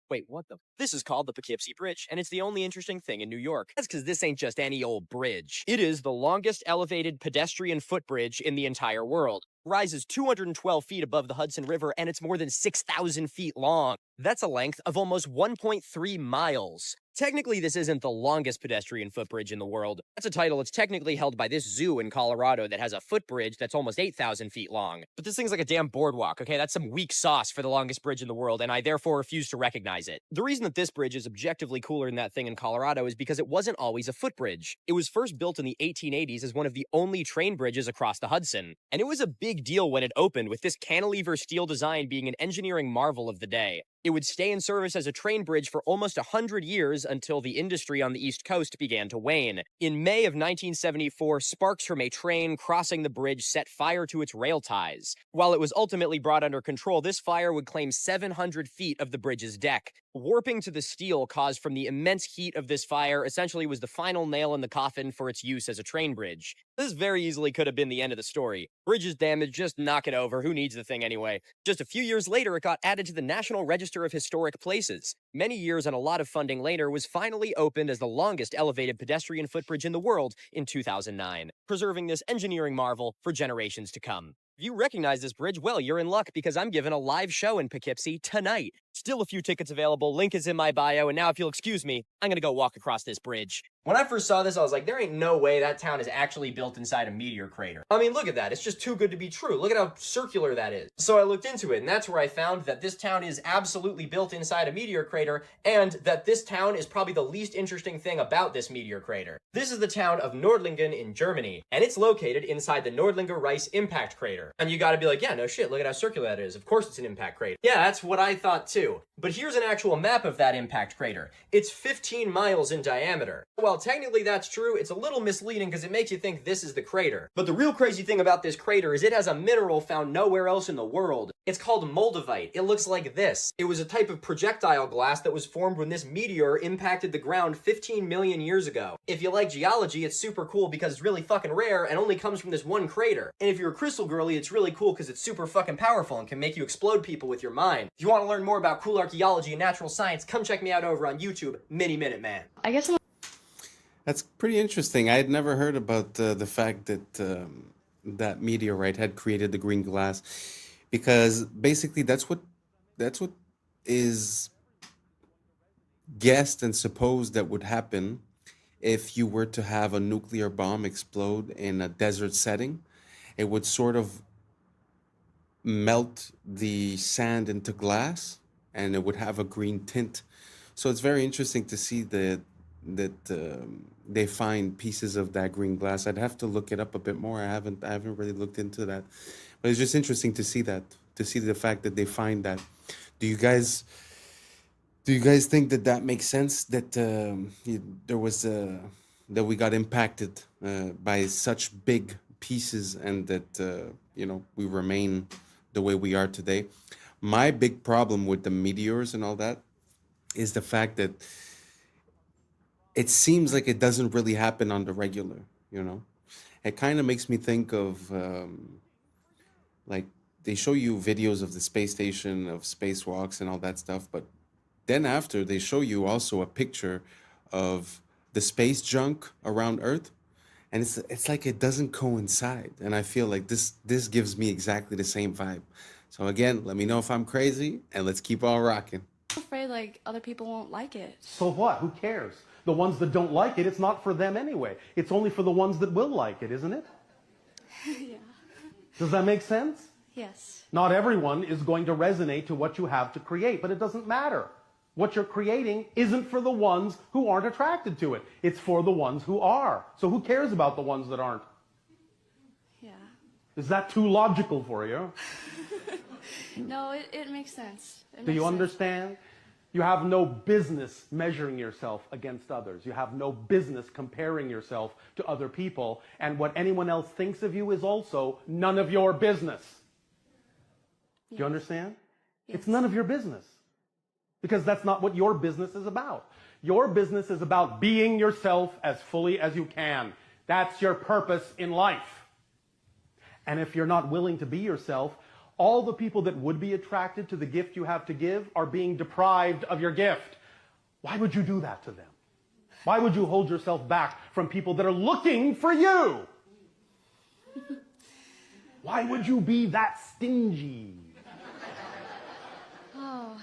Wait, what the? This is called the Poughkeepsie Bridge, and it's the only interesting thing in New York. That's because this ain't just any old bridge. It is the longest elevated pedestrian footbridge in the entire world. Rises 212 feet above the Hudson River, and it's more than 6,000 feet long. That's a length of almost 1.3 miles. Technically, this isn't the longest pedestrian footbridge in the world. That's a title that's technically held by this zoo in Colorado that has a footbridge that's almost 8,000 feet long. But this thing's like a damn boardwalk, okay? That's some weak sauce for the longest bridge in the world, and I therefore refuse to recognize it. The reason that this bridge is objectively cooler than that thing in Colorado is because it wasn't always a footbridge. It was first built in the 1880s as one of the only train bridges across the Hudson. And it was a big deal when it opened, with this cantilever steel design being an engineering marvel of the day. It would stay in service as a train bridge for almost 100 years until the industry on the East Coast began to wane. In May of 1974, sparks from a train crossing the bridge set fire to its rail ties. While it was ultimately brought under control, this fire would claim 700 feet of the bridge's deck. Warping to the steel caused from the immense heat of this fire essentially was the final nail in the coffin for its use as a train bridge. This very easily could have been the end of the story. Bridge is damaged, just knock it over, who needs the thing anyway? Just a few years later, it got added to the National Register of Historic Places. Many years and a lot of funding later, was finally opened as the longest elevated pedestrian footbridge in the world in 2009, preserving this engineering marvel for generations to come. If you recognize this bridge, well, you're in luck because I'm giving a live show in Poughkeepsie tonight. Still a few tickets available, link is in my bio, and now if you'll excuse me, I'm gonna go walk across this bridge. When I first saw this, I was like, there ain't no way that town is actually built inside a meteor crater. I mean, look at that, it's just too good to be true. Look at how circular that is. So I looked into it, and that's where I found that this town is absolutely built inside a meteor crater, and that this town is probably the least interesting thing about this meteor crater. This is the town of Nordlingen in Germany, and it's located inside the Nordlinger Rice impact crater. And you gotta be like, yeah, no shit, look at how circular that is. Of course it's an impact crater. Yeah, that's what I thought too. But here's an actual map of that impact crater. It's 15 miles in diameter. While technically that's true, it's a little misleading because it makes you think this is the crater. But the real crazy thing about this crater is it has a mineral found nowhere else in the world. It's called moldavite. It looks like this. It was a type of projectile glass that was formed when this meteor impacted the ground 15 million years ago. If you like geology, it's super cool because it's really fucking rare and only comes from this one crater. And if you're a crystal girly, it's really cool because it's super fucking powerful and can make you explode people with your mind. If you want to learn more about cool archaeology and natural science, come check me out over on YouTube, Mini Minute Man. I guess That's pretty interesting. I had never heard about the fact that that meteorite had created the green glass, because basically that's what is guessed and supposed that would happen if you were to have a nuclear bomb explode in a desert setting. It would sort of melt the sand into glass, and it would have a green tint. So it's very interesting to see that they find pieces of that green glass. I'd have to look it up a bit more. I haven't really looked into that, but it's just interesting to see that, to see the fact that they find that. Do you guys think that that makes sense, that there was that we got impacted by such big pieces, and that we remain the way we are today? My big problem with the meteors and all that is the fact that it seems like it doesn't really happen on the regular. It kind of makes me think of like, they show you videos of the space station, of spacewalks and all that stuff, but then after they show you also a picture of the space junk around Earth, and it's like it doesn't coincide. And I feel like this gives me exactly the same vibe. So again, let me know if I'm crazy, and let's keep on rocking. I'm afraid like other people won't like it. So what? Who cares? The ones that don't like it, it's not for them anyway. It's only for the ones that will like it, isn't it? Yeah. Does that make sense? Yes. Not everyone is going to resonate to what you have to create, but it doesn't matter. What you're creating isn't for the ones who aren't attracted to it. It's for the ones who are. So who cares about the ones that aren't? Yeah. Is that too logical for you? No, it makes sense. Do you understand? You have no business measuring yourself against others. You have no business comparing yourself to other people. And what anyone else thinks of you is also none of your business. Do you understand? Yes. It's none of your business. Because that's not what your business is about. Your business is about being yourself as fully as you can. That's your purpose in life. And if you're not willing to be yourself, all the people that would be attracted to the gift you have to give are being deprived of your gift. Why would you do that to them? Why would you hold yourself back from people that are looking for you? Why would you be that stingy? Oh,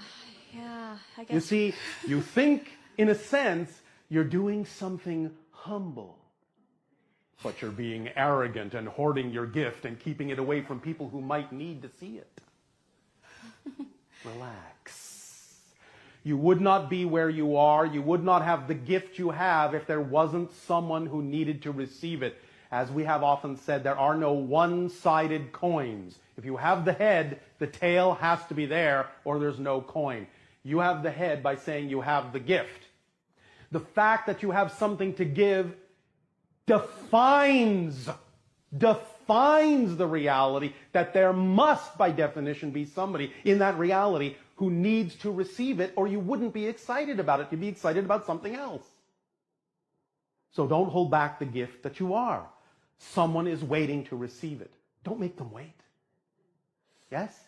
yeah, I guess. You see, you think, in a sense, you're doing something humble. But you're being arrogant and hoarding your gift and keeping it away from people who might need to see it. Relax. You would not be where you are. You would not have the gift you have if there wasn't someone who needed to receive it. As we have often said, there are no one-sided coins. If you have the head, the tail has to be there, or there's no coin. You have the head by saying you have the gift. The fact that you have something to give defines the reality that there must, by definition, be somebody in that reality who needs to receive it, or you wouldn't be excited about it. You'd be excited about something else. So don't hold back the gift that you are. Someone is waiting to receive it. Don't make them wait. Yes?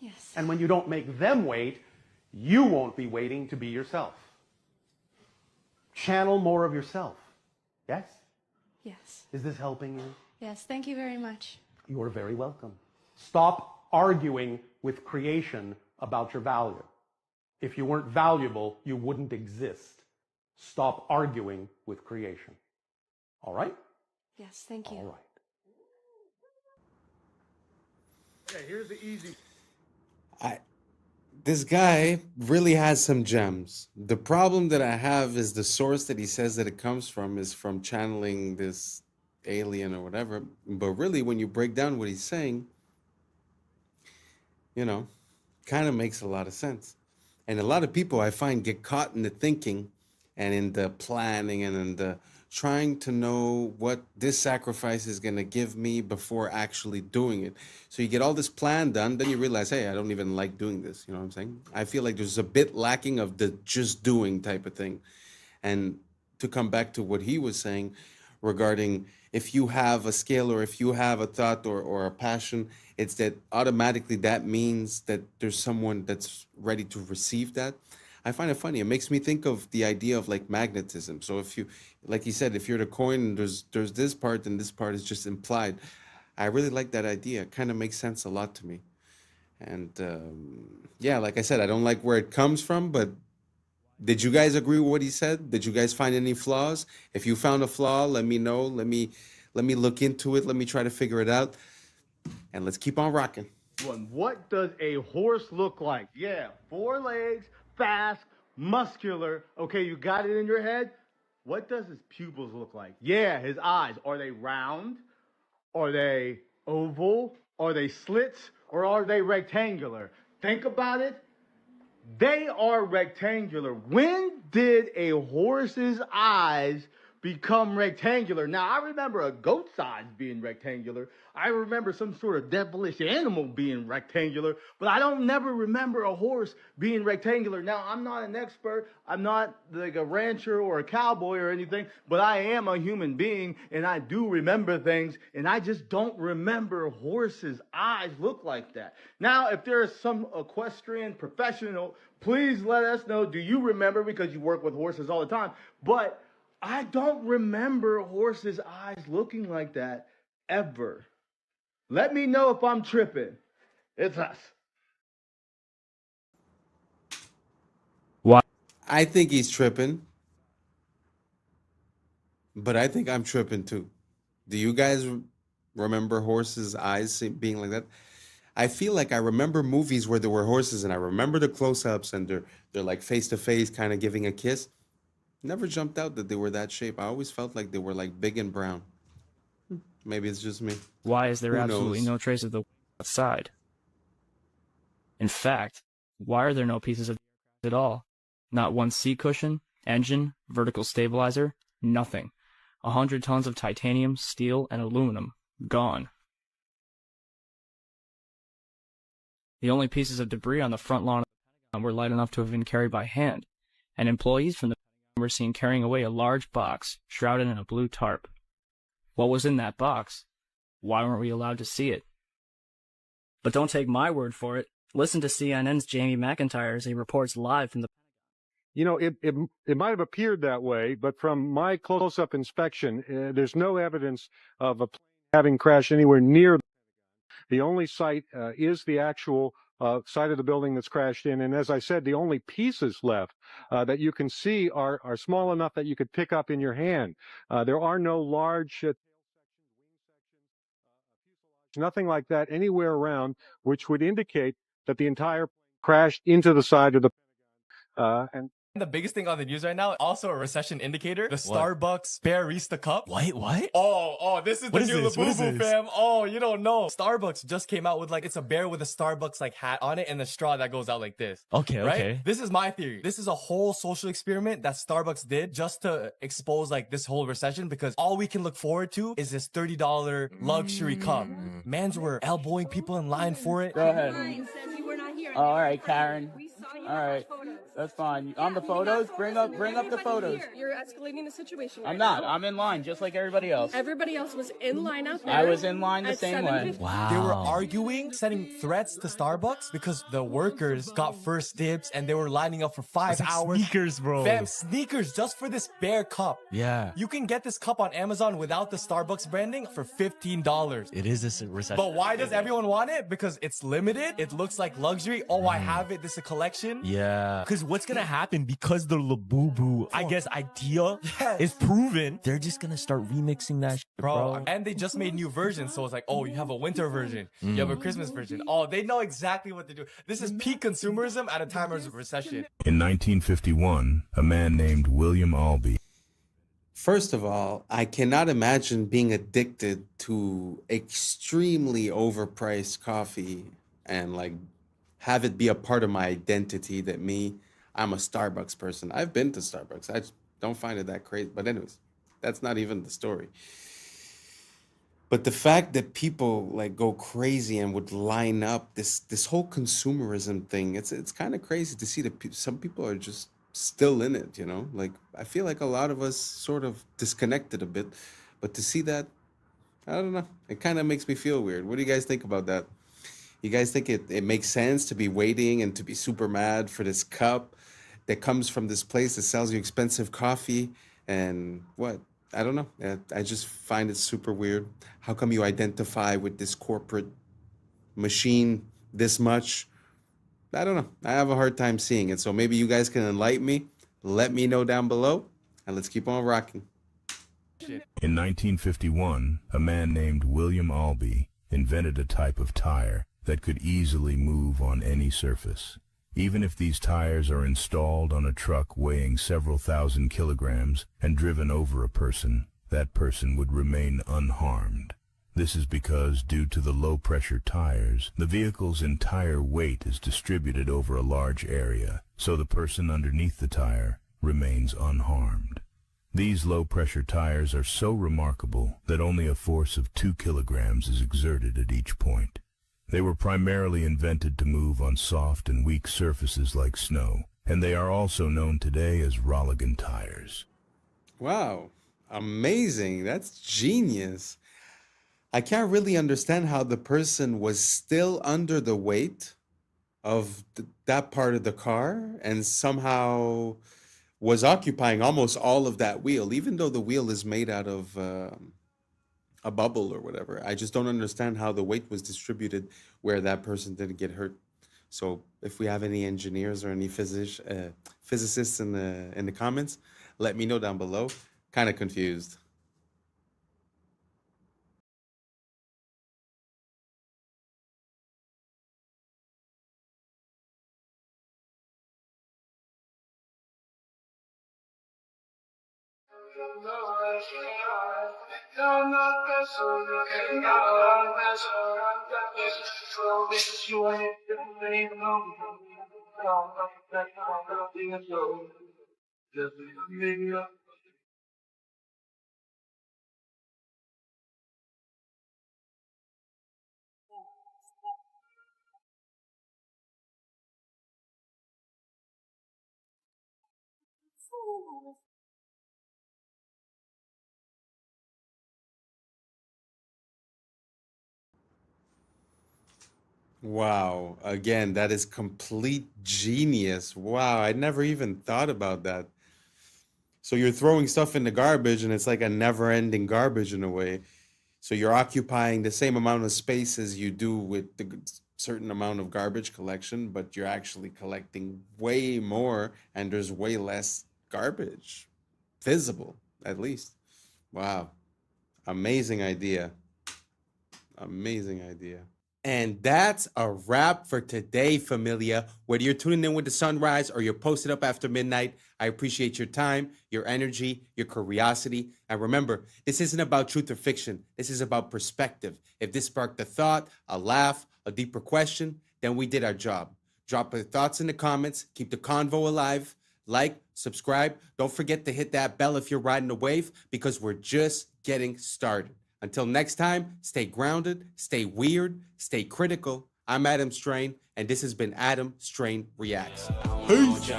Yes. And when you don't make them wait, you won't be waiting to be yourself. Channel more of yourself. Yes? Yes. Is this helping you? Yes, thank you very much. You are very welcome. Stop arguing with creation about your value. If you weren't valuable, you wouldn't exist. Stop arguing with creation. All right? Yes, thank you. All right. Okay, here's the easy. This guy really has some gems. The problem that I have is the source that he says that it comes from is from channeling this alien or whatever. But really, when you break down what he's saying, kind of makes a lot of sense. And a lot of people, I find, get caught in the thinking and in the planning and in the trying to know what this sacrifice is going to give me before actually doing it. So you get all this plan done, then you realize, hey, I don't even like doing this. You know what I'm saying? I feel like there's a bit lacking of the just doing type of thing. And to come back to what he was saying regarding if you have a skill or if you have a thought or a passion, it's that automatically that means that there's someone that's ready to receive that. I find it funny. It makes me think of the idea of like magnetism. So if you, like he said, if you're the coin, there's this part and this part is just implied. I really like that idea. It kind of makes sense a lot to me. And yeah, like I said, I don't like where it comes from, but did you guys agree with what he said? Did you guys find any flaws? If you found a flaw, let me know. Let me look into it. Let me try to figure it out. And let's keep on rocking. What does a horse look like? Yeah, 4 legs, fast, muscular. Okay, you got it in your head. What does his pupils look like? Yeah, his eyes. Are they round? Are they oval? Are they slits? Or are they rectangular? Think about it. They are rectangular. When did a horse's eyes become rectangular? Now, I remember a goat's eyes being rectangular. I remember some sort of devilish animal being rectangular, but I don't never remember a horse being rectangular. Now, I'm not an expert. I'm not like a rancher or a cowboy or anything, but I am a human being, and I do remember things, and I just don't remember horses' eyes look like that. Now, if there is some equestrian professional, please let us know. Do you remember? Because you work with horses all the time, but I don't remember horses' eyes looking like that ever. Let me know if I'm tripping. It's us. Why? I think he's tripping, but I think I'm tripping too. Do you guys remember horses' eyes being like that? I feel like I remember movies where there were horses, and I remember the close-ups, and they're like face to face, kind of giving a kiss. Never jumped out that they were that shape. I always felt like they were like big and brown. Maybe it's just me. Why is there Who absolutely knows? no trace of the outside? In fact, why are there no pieces of at all? Not one seat cushion, engine, vertical stabilizer, nothing. 100 tons of titanium, steel, and aluminum gone. The only pieces of debris on the front lawn of the Pentagon were light enough to have been carried by hand, and employees from the Pentagon were seen carrying away a large box shrouded in a blue tarp. What was in that box? Why weren't we allowed to see it? But don't take my word for it. Listen to CNN's Jamie McIntyre as he reports live from the... You know, it might have appeared that way, but from my close-up inspection, there's no evidence of a plane having crashed anywhere near. The only site is the actual side of the building that's crashed in. And as I said, the only pieces left that you can see are small enough that you could pick up in your hand. There are no large nothing like that anywhere around, which would indicate that the entire plane crashed into the side of the and The biggest thing on the news right now, also a recession indicator, the Starbucks Barista Cup. What? Oh, this is the new Labubu, fam. Oh, you don't know. Starbucks just came out with like, it's a bear with a Starbucks like hat on it and the straw that goes out like this. Okay, right? okay. This is my theory. This is a whole social experiment that Starbucks did just to expose like this whole recession, because all we can look forward to is this $30 luxury cup. Mans were elbowing people in line for it. Go ahead. All right, Karen. All right, that's fine. On the photos, bring up the photos. You're escalating the situation. I'm not. I'm in line just like everybody else. Everybody else was in line out there. I was in line the same way. Wow. They were arguing, sending threats to Starbucks because the workers got first dibs and they were lining up for 5 hours. Sneakers, bro. Fam, sneakers just for this bear cup. Yeah. You can get this cup on Amazon without the Starbucks branding for $15. It is a recession. But why does everyone want it? Because it's limited. It looks like luxury. Oh, I have it. This is a collection. Yeah. Because what's going to happen, because the Labubu, I guess, idea is proven, they're just going to start remixing that shit, bro. And they just made new versions. So it's like, oh, you have a winter version. You have a Christmas version. Oh, they know exactly what to do. This is peak consumerism at a time of recession. In 1951, a man named William Albee. First of all, I cannot imagine being addicted to extremely overpriced coffee and like have it be a part of my identity that I'm a Starbucks person. I've been to Starbucks. I just don't find it that crazy. But anyways, that's not even the story. But the fact that people like go crazy and would line up, this whole consumerism thing, it's kind of crazy to see that some people are just still in it, you know? Like, I feel like a lot of us sort of disconnected a bit, but to see that, I don't know, it kind of makes me feel weird. What do you guys think about that? You guys think it makes sense to be waiting and to be super mad for this cup that comes from this place that sells you expensive coffee and what? I don't know. I just find it super weird. How come you identify with this corporate machine this much? I don't know. I have a hard time seeing it. So maybe you guys can enlighten me. Let me know down below, and let's keep on rocking. In 1951, a man named William Albee invented a type of tire that could easily move on any surface. Even if these tires are installed on a truck weighing several thousand kilograms and driven over a person, that person would remain unharmed. This is because, due to the low-pressure tires, the vehicle's entire weight is distributed over a large area, so the person underneath the tire remains unharmed. These low-pressure tires are so remarkable that only a force of 2 kilograms is exerted at each point. They were primarily invented to move on soft and weak surfaces like snow, and they are also known today as Rolligan tires. Wow, amazing. That's genius. I can't really understand how the person was still under the weight of that part of the car and somehow was occupying almost all of that wheel, even though the wheel is made out of a bubble or whatever. I just don't understand how the weight was distributed where that person didn't get hurt. So if we have any engineers or any physicists in the comments, let me know down below. Kind of confused. Wow. Again, that is complete genius. Wow, I never even thought about that. So you're throwing stuff in the garbage and it's like a never-ending garbage in a way. So you're occupying the same amount of space as you do with the certain amount of garbage collection, but you're actually collecting way more and there's way less garbage visible, at least. Wow. Amazing idea. Amazing idea. And that's a wrap for today, familia. Whether you're tuning in with the sunrise or you're posted up after midnight, I appreciate your time, your energy, your curiosity. And remember, this isn't about truth or fiction. This is about perspective. If this sparked a thought, a laugh, a deeper question, then we did our job. Drop your thoughts in the comments. Keep the convo alive. Like, subscribe. Don't forget to hit that bell if you're riding the wave, because we're just getting started. Until next time, stay grounded, stay weird, stay critical. I'm Adam Strain, and this has been Adam Strain Reacts. Peace.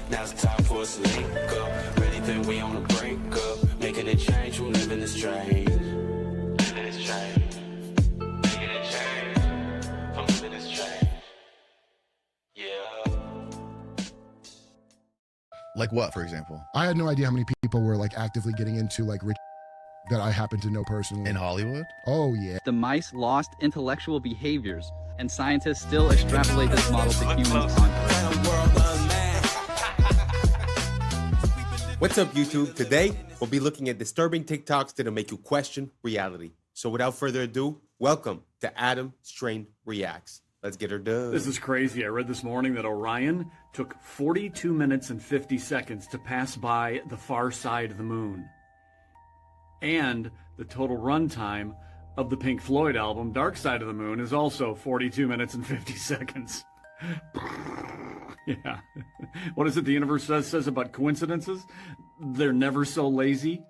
Now's the time for us to link up. Really think we on the brink up. Making a change from living this strange. Living this strange. Making a change from living this strange. Yeah. Like what, for example? I had no idea how many people were like actively getting into like rich that I happen to know personally. In Hollywood? Oh, yeah. The mice lost intellectual behaviors, and scientists still extrapolate this model to humans on What's up, YouTube? Today, we'll be looking at disturbing TikToks that'll make you question reality. So without further ado, welcome to Adam Strain Reacts. Let's get her done. This is crazy. I read this morning that Orion took 42 minutes and 50 seconds to pass by the far side of the moon. And the total runtime of the Pink Floyd album, Dark Side of the Moon, is also 42 minutes and 50 seconds. Yeah. What is it the universe says about coincidences? They're never so lazy.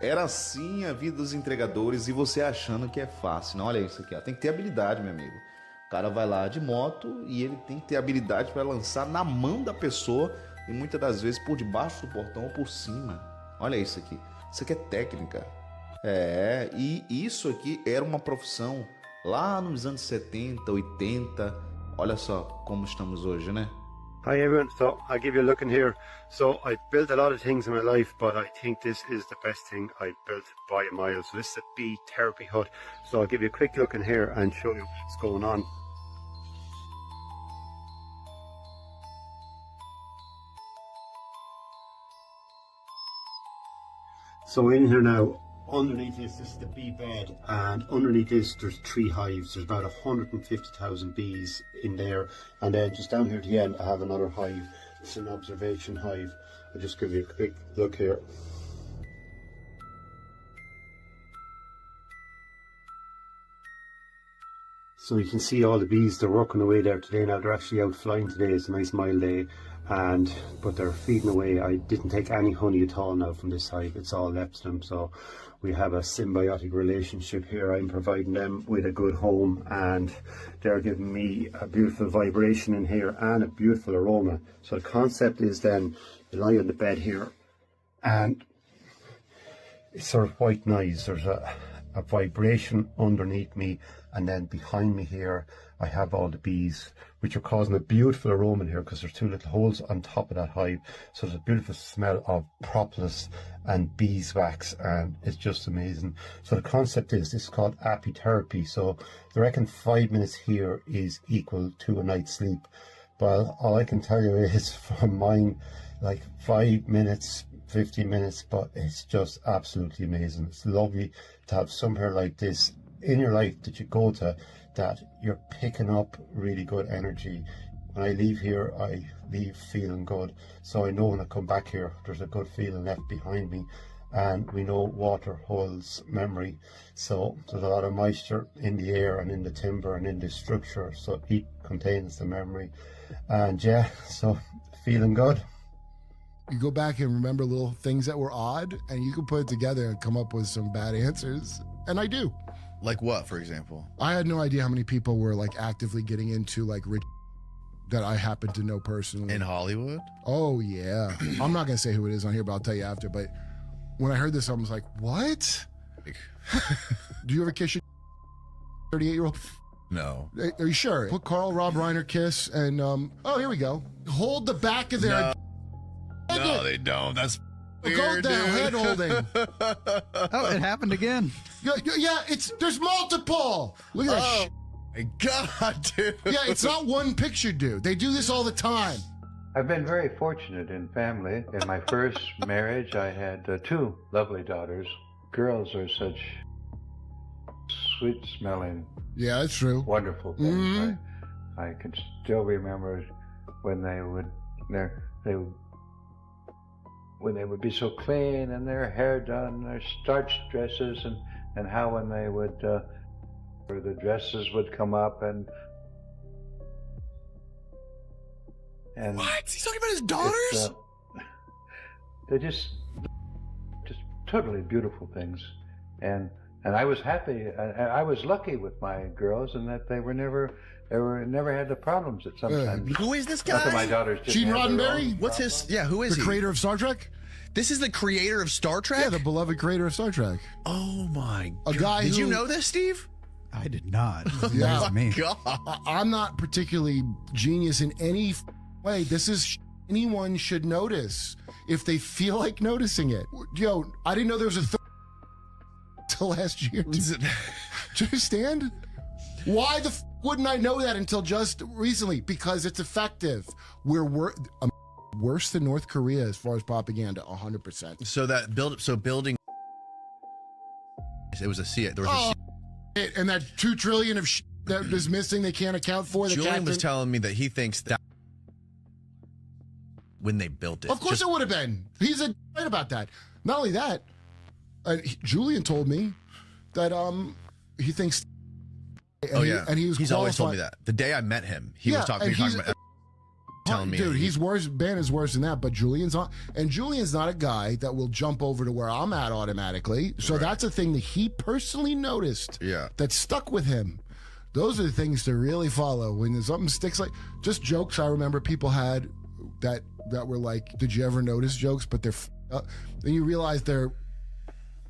Era assim a vida dos entregadores e você achando que é fácil. Não, olha isso aqui, ó. Tem que ter habilidade, meu amigo. O cara vai lá de moto e ele tem que ter habilidade para lançar na mão da pessoa e muitas das vezes por debaixo do portão ou por cima. Olha isso aqui. Isso aqui é técnica. É, e isso aqui era uma profissão lá nos anos 70, 80. Olha só como estamos hoje, né? Hi everyone, so I'll give you a look in here. So I've built a lot of things in my life, but I think this is the best thing I've built by a mile. So this is a bee therapy hut. So I'll give you a quick look in here and show you what's going on. So in here now, underneath this is the bee bed, and underneath this there's 3 hives. There's about 150,000 bees in there, and then just down here at the end I have another hive. It's an observation hive. I'll just give you a quick look here. So you can see all the bees, they're working away there today. Now they're actually out flying today. It's a nice mild day, but they're feeding away. I didn't take any honey at all now from this hive. It's all left to them. So we have a symbiotic relationship here. I'm providing them with a good home, and they're giving me a beautiful vibration in here and a beautiful aroma. So the concept is then you lie on the bed here, and it's sort of white noise. There's a vibration underneath me, and then behind me here I have all the bees, which are causing a beautiful aroma in here because there's 2 little holes on top of that hive. So there's a beautiful smell of propolis and beeswax, and it's just amazing. So the concept is, this is called apitherapy. So they reckon 5 minutes here is equal to a night's sleep. Well, all I can tell you is from mine, like 5 minutes, 15 minutes, but it's just absolutely amazing. It's lovely to have somewhere like this in your life that you go to, that you're picking up really good energy. When I leave here, I leave feeling good. So I know when I come back here, there's a good feeling left behind me. And we know water holds memory. So there's a lot of moisture in the air and in the timber and in the structure. So heat contains the memory. And yeah, so feeling good. You go back and remember little things that were odd, and you can put it together and come up with some bad answers. And I do. Like what, for example? I had no idea how many people were like actively getting into like rich that I happen to know personally. In Hollywood? Oh, yeah. I'm not going to say who it is on here, but I'll tell you after. But when I heard this, I was like, what? Do you ever kiss your 38-year-old? No. Are you sure? Put Carl Rob Reiner kiss and, oh, here we go. Hold the back of their... No, they don't. That's weird, Go down, head holding. Oh, it happened again. Yeah, there's multiple. Look at that shit. My God, dude. Yeah, it's not one picture, dude. They do this all the time. I've been very fortunate in family. In my first marriage, I had 2 lovely daughters. Girls are such sweet-smelling, yeah, that's true, wonderful things. Mm-hmm. I can still remember when they would be so clean and their hair done, their starched dresses, and how when they would, the dresses would come up and what? He's talking about his daughters? They're just totally beautiful things, and I was happy. I was lucky with my girls in that they never had the problems that sometimes. Who is this guy? Not that my daughters didn't Gene have their Roddenberry? own What's his? Yeah, who is The he? creator of Star Trek? This is the creator of Star Trek? Yeah, the beloved creator of Star Trek. Oh my A God. guy Did you who- know this, Steve? I did not. Yeah. That's me. God. I'm not particularly genius in any way. This is anyone should notice if they feel like noticing it. Yo, I didn't know there was a till last year. Do you understand? Why the wouldn't I know that until just recently? Because it's effective. We're worse than North Korea as far as propaganda, 100%. So building. It was a C. There was And that $2 trillion of that is missing, they can't account for. Julian was telling me that he thinks that when they built it. Of course it would have been. He's right about that. Not only that, Julian told me that he thinks. And he's always told me that. The day I met him, he was talking about telling me. Dude, he's worse. Ben is worse than that, but Julian's not. And Julian's not a guy that will jump over to where I'm at automatically. So that's a thing that he personally noticed. Yeah. That stuck with him. Those are the things to really follow when something sticks. Like just jokes I remember people had that were like, did you ever notice jokes? But they're then you realize and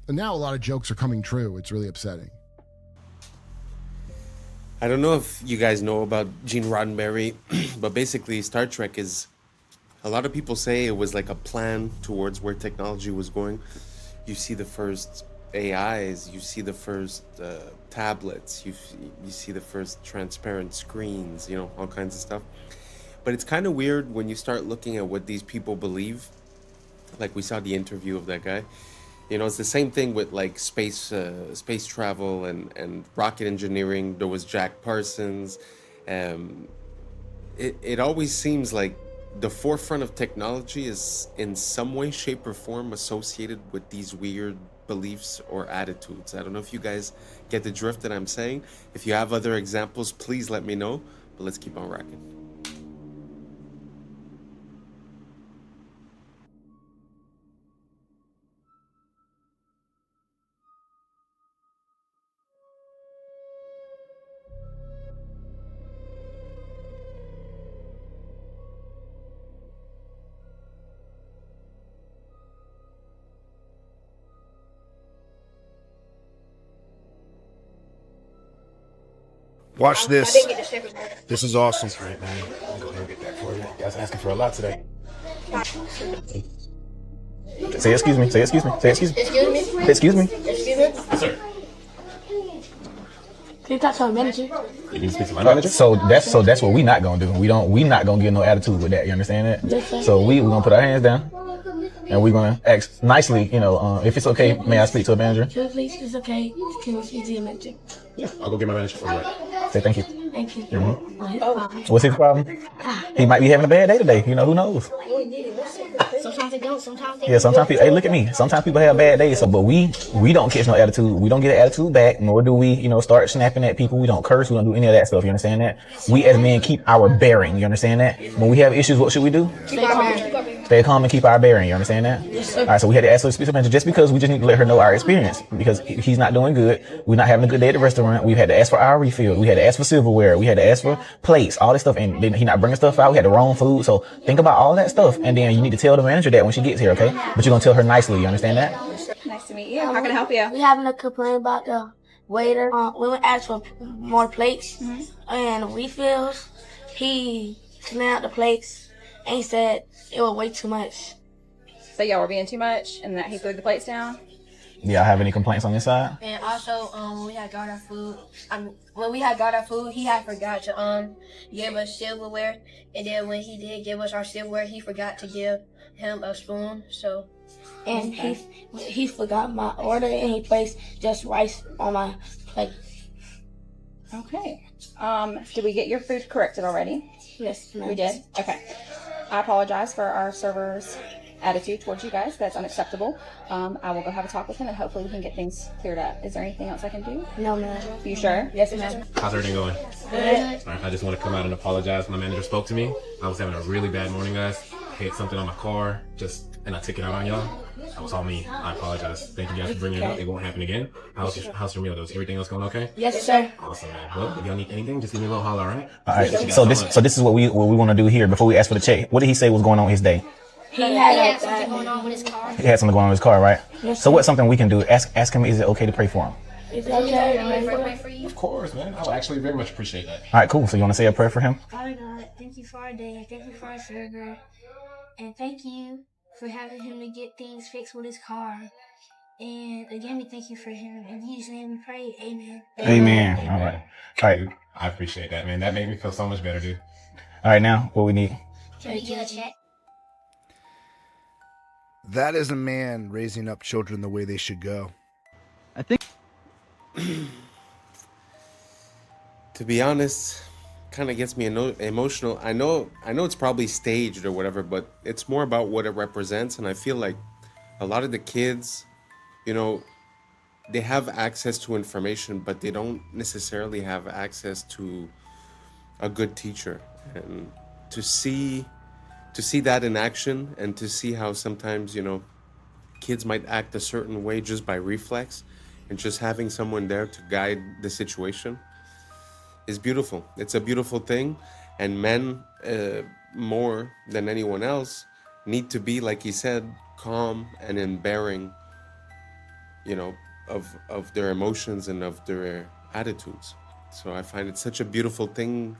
now a lot of jokes are coming true. It's really upsetting. I don't know if you guys know about Gene Roddenberry, but basically Star Trek is, a lot of people say it was like a plan towards where technology was going. You see the first AIs, you see the first tablets, you see the first transparent screens, you know, all kinds of stuff. But it's kind of weird when you start looking at what these people believe. Like we saw the interview of that guy. You know, it's the same thing with like space travel and rocket engineering. There was Jack Parsons. It always seems like the forefront of technology is in some way, shape, or form associated with these weird beliefs or attitudes. I don't know if you guys get the drift that I'm saying. If you have other examples, please let me know. But let's keep on rocking. Watch this. This is awesome. That's right, man. I'll go ahead and get that for you. You guys asking for a lot today. Say excuse me. Say excuse me. Say excuse me. Excuse me? Say excuse me. Excuse me? Yes, sir. Can you talk to our manager? You need to speak to my manager. So that's what we not gonna do. We not gonna get no attitude with that. You understand that? Yes, sir. So we're gonna put our hands down and we're gonna ask nicely. You know, if it's okay, may I speak to a manager? Please, it's okay. Can you speak to your manager? Yeah, I'll go get my manager for you. Say thank you. Thank you. What's his problem? He might be having a bad day today. You know, who knows? Sometimes they don't. Sometimes they Yeah, sometimes people, hey, look at me. Sometimes people have bad days, but we don't catch no attitude. We don't get an attitude back, nor do we, start snapping at people. We don't curse. We don't do any of that stuff. You understand that? We as men keep our bearing. You understand that? When we have issues, what should we do? Stay calm and keep our bearing. You understand that? Yes, sir. All right, so we had to ask her to speak to manager just because we just need to let her know our experience because he's not doing good. We're not having a good day at the restaurant. We've had to ask for our refill. We had to ask for silverware. We had to ask for plates, all this stuff, and then he not bringing stuff out. We had the wrong food. So think about all that stuff, and then you need to tell the manager that when she gets here, okay? But you're gonna tell her nicely. You understand that? Nice to meet you. How can I help you? We having a complaint about the waiter. We went ask for more plates and refills. He smelled the plates and he said it was way too much. So y'all were being too much and that he threw the plates down? Yeah, I have any complaints on this side? And also, when we had got our food, he had forgot to give us silverware. And then when he did give us our silverware, he forgot to give him a spoon. So, and he forgot my order and he placed just rice on my plate. Okay. Did we get your food corrected already? Yes, ma'am. We did? Okay. I apologize for our server's attitude towards you guys. That's unacceptable. I will go have a talk with him and hopefully we can get things cleared up. Is there anything else I can do? No, ma'am. You sure? Yes, ma'am. How's everything going? Good. All right, I just want to come out and apologize. My manager spoke to me. I was having a really bad morning, guys. I hit something on my car, and I took it out on y'all. That was all me. I apologize. Thank you guys for bringing it up. It won't happen again. How's your meal? Is everything else going okay? Yes, sir. Awesome, man. Well, if y'all need anything, just give me a little holler, all right? All right. So this is what we want to do here before we ask for the check. What did he say was going on his day? He had something going on with his car. He had something going on with his car, right? Yes, so what's something we can do? Ask him, is it okay to pray for him? Is it okay to pray for you? Of course, man. I would actually very much appreciate that. All right, cool. So you want to say a prayer for him? Father God, thank you for our day. Thank you for our server. And thank you for having him to get things fixed with his car. And again, we thank you for him. In Jesus' name we pray. Amen. Amen. All right. All right. I appreciate that, man. That made me feel so much better, dude. All right, now what we need. Can we get a check? That is a man raising up children the way they should go. I think. To be honest, kind of gets me emotional. I know it's probably staged or whatever, but it's more about what it represents. And I feel like a lot of the kids, they have access to information, but they don't necessarily have access to a good teacher. And to see that in action and to see how sometimes, kids might act a certain way just by reflex and just having someone there to guide the situation is beautiful. It's a beautiful thing. And men, more than anyone else, need to be, like he said, calm and in bearing, of their emotions and of their attitudes. So I find it such a beautiful thing,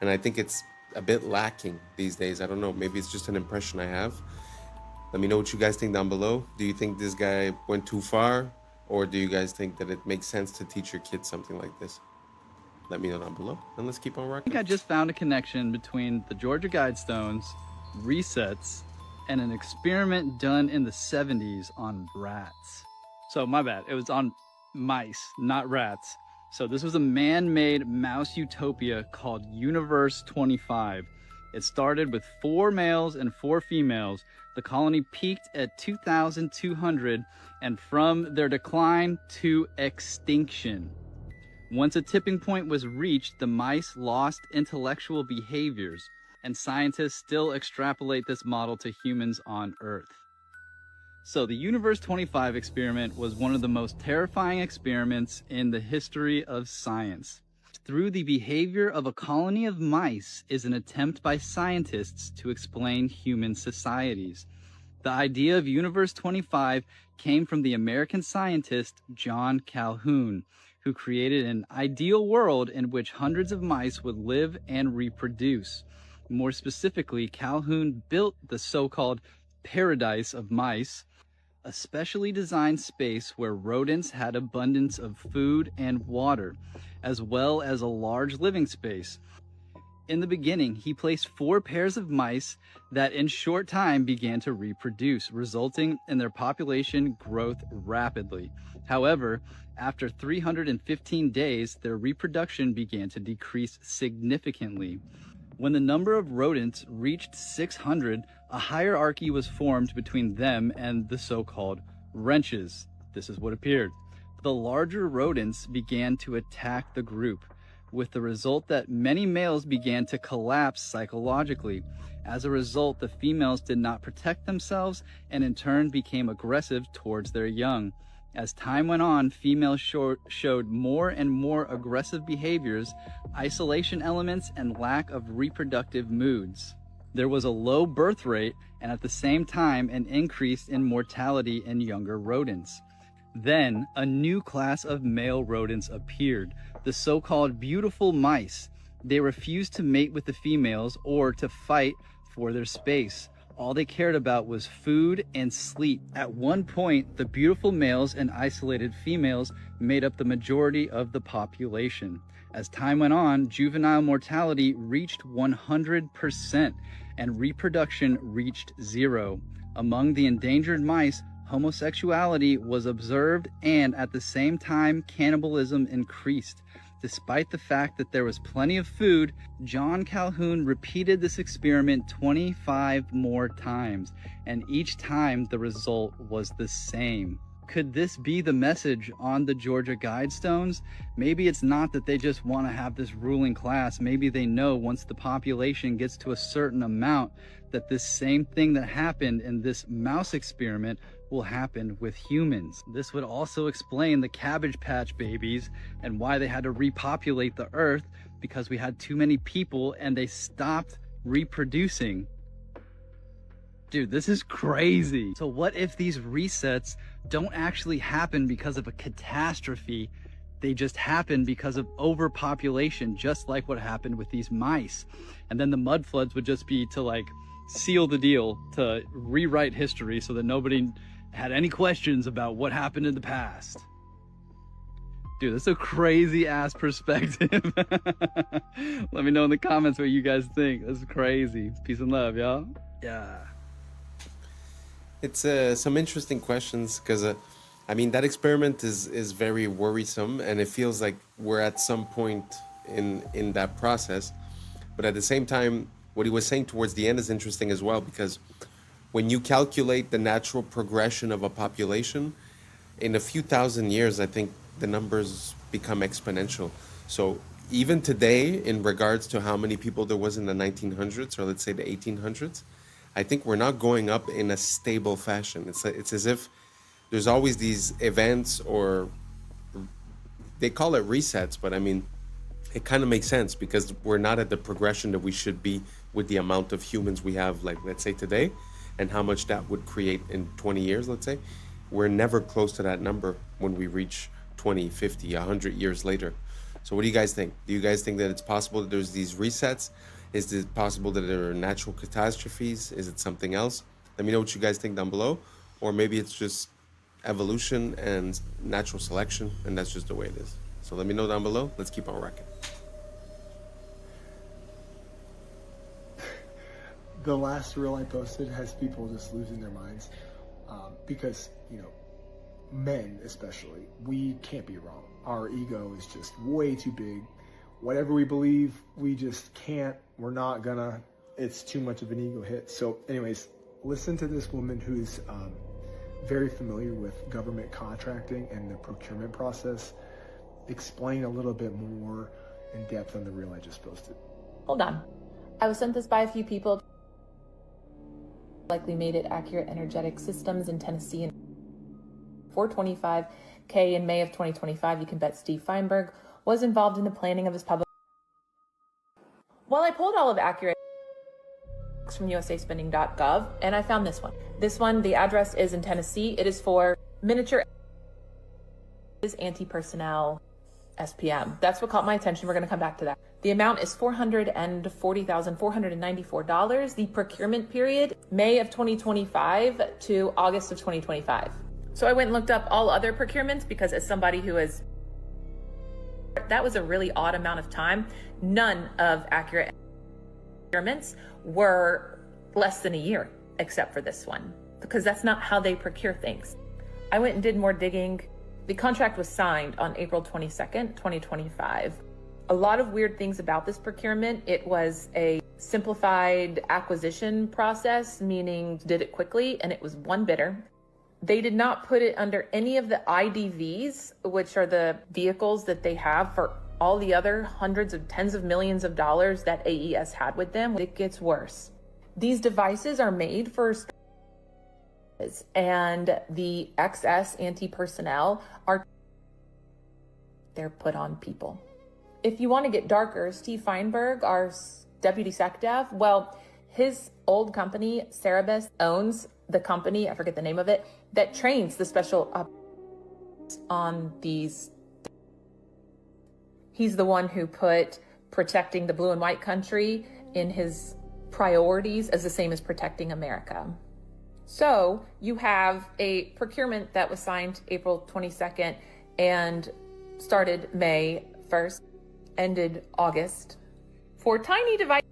and I think it's a bit lacking these days. I don't know, maybe it's just an impression I have. Let me know what you guys think down below. Do you think this guy went too far, or do you guys think that it makes sense to teach your kids something like this? Let me know down below, and let's keep on rocking. I think I just found a connection between the Georgia Guidestones, resets, and an experiment done in the 70s on rats. So my bad, it was on mice, not rats. So this was a man-made mouse utopia called Universe 25. It started with 4 males and 4 females. The colony peaked at 2,200, and from their decline to extinction. Once a tipping point was reached, the mice lost intellectual behaviors, and scientists still extrapolate this model to humans on Earth. So the Universe 25 experiment was one of the most terrifying experiments in the history of science. Through the behavior of a colony of mice is an attempt by scientists to explain human societies. The idea of Universe 25 came from the American scientist John Calhoun, who created an ideal world in which hundreds of mice would live and reproduce. More specifically, Calhoun built the so-called paradise of mice, a specially designed space where rodents had abundance of food and water, as well as a large living space. In the beginning, he placed 4 pairs of mice that in short time began to reproduce, resulting in their population growth rapidly. However, after 315 days, their reproduction began to decrease significantly. When the number of rodents reached 600, a hierarchy was formed between them and the so-called wrenches. This is what appeared. The larger rodents began to attack the group, with the result that many males began to collapse psychologically. As a result, the females did not protect themselves and in turn became aggressive towards their young. As time went on, females showed more and more aggressive behaviors, isolation elements, and lack of reproductive moods. There was a low birth rate and at the same time an increase in mortality in younger rodents. Then a new class of male rodents appeared, the so-called beautiful mice. They refused to mate with the females or to fight for their space. All they cared about was food and sleep. At one point, the beautiful males and isolated females made up the majority of the population. As time went on, juvenile mortality reached 100% and reproduction reached 0. Among the endangered mice, homosexuality was observed and at the same time cannibalism increased. Despite the fact that there was plenty of food, John Calhoun repeated this experiment 25 more times, and each time the result was the same. Could this be the message on the Georgia Guidestones? Maybe it's not that they just want to have this ruling class. Maybe they know once the population gets to a certain amount that this same thing that happened in this mouse experiment will happen with humans. This would also explain the Cabbage Patch Babies and why they had to repopulate the earth, because we had too many people and they stopped reproducing. Dude, this is crazy. So what if these resets don't actually happen because of a catastrophe? They just happen because of overpopulation, just like what happened with these mice. And then the mud floods would just be to like seal the deal, to rewrite history so that nobody had any questions about what happened in the past. Dude, that's a crazy ass perspective. Let me know in the comments what you guys think. That's crazy. Peace and love, y'all. Yeah. It's some interesting questions because I mean that experiment is very worrisome, and it feels like we're at some point in that process. But at the same time, what he was saying towards the end is interesting as well, because when you calculate the natural progression of a population, in a few thousand years, I think the numbers become exponential. So even today, in regards to how many people there was in the 1900s, or let's say the 1800s, I think we're not going up in a stable fashion. It's as if there's always these events, or they call it resets, but I mean, it kind of makes sense because we're not at the progression that we should be with the amount of humans we have, like let's say today, and how much that would create in 20 years, let's say. We're never close to that number when we reach 20, 50, 100 years later. So what do you guys think? Do you guys think that it's possible that there's these resets? Is it possible that there are natural catastrophes? Is it something else? Let me know what you guys think down below. Or maybe it's just evolution and natural selection, and that's just the way it is. So let me know down below. Let's keep on rocking. The last reel I posted has people just losing their minds because, you know, men especially, we can't be wrong. Our ego is just way too big. Whatever we believe, we just can't, we're not gonna, it's too much of an ego hit. So anyways, listen to this woman who's very familiar with government contracting and the procurement process explain a little bit more in depth on the reel I just posted. Hold on. I was sent this by a few people. Likely made it accurate energetic systems in Tennessee. 425K in May of 2025. You can bet Steve Feinberg was involved in the planning of his public. Well, I pulled all of accurate from usaspending.gov and I found this one. This one, the address is in Tennessee. It is for miniature anti-personnel SPM. That's what caught my attention. We're going to come back to that. The amount is $440,494. The procurement period, May of 2025 to August of 2025. So I went and looked up all other procurements because as somebody who is, that was a really odd amount of time. None of accurate procurements were less than a year, except for this one, because that's not how they procure things. I went and did more digging. The contract was signed on April 22nd, 2025. A lot of weird things about this procurement. It was a simplified acquisition process, meaning did it quickly, and it was one bidder. They did not put it under any of the IDVs, which are the vehicles that they have for all the other hundreds of tens of millions of dollars that AES had with them. It gets worse. These devices are made for and the XS anti-personnel they're put on people. If you want to get darker, Steve Feinberg, our deputy SecDev, well, his old company, Cerebus, owns the company, I forget the name of it, that trains the special on these. He's the one who put protecting the blue and white country in his priorities as the same as protecting America. So you have a procurement that was signed April 22nd and started May 1st, ended August for tiny devices.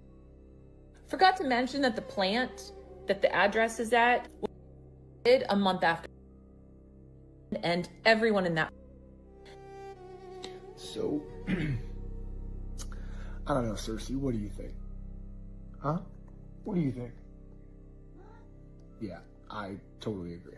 Forgot to mention that the plant that the address is at did a month after, and everyone in that. So, I don't know, Cersei, what do you think? Huh? What do you think? Yeah, I totally agree.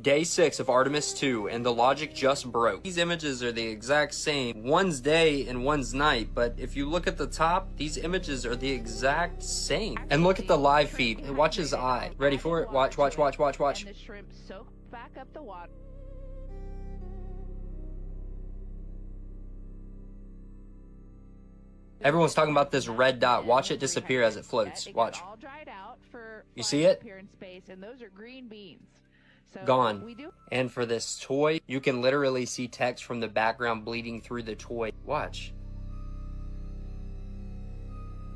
Day 6 of Artemis 2, and the logic just broke. These images are the exact same. One's day and one's night, but if you look at the top, these images are the exact same. And look at the live feed. Watch his eye. Ready for it? Watch, watch, watch, watch, watch. And the shrimp soak back up the water. Everyone's talking about this red dot. Watch it disappear as it floats. Watch. You see it? And those are green beans. So gone. And for this toy, you can literally see text from the background bleeding through the toy. Watch.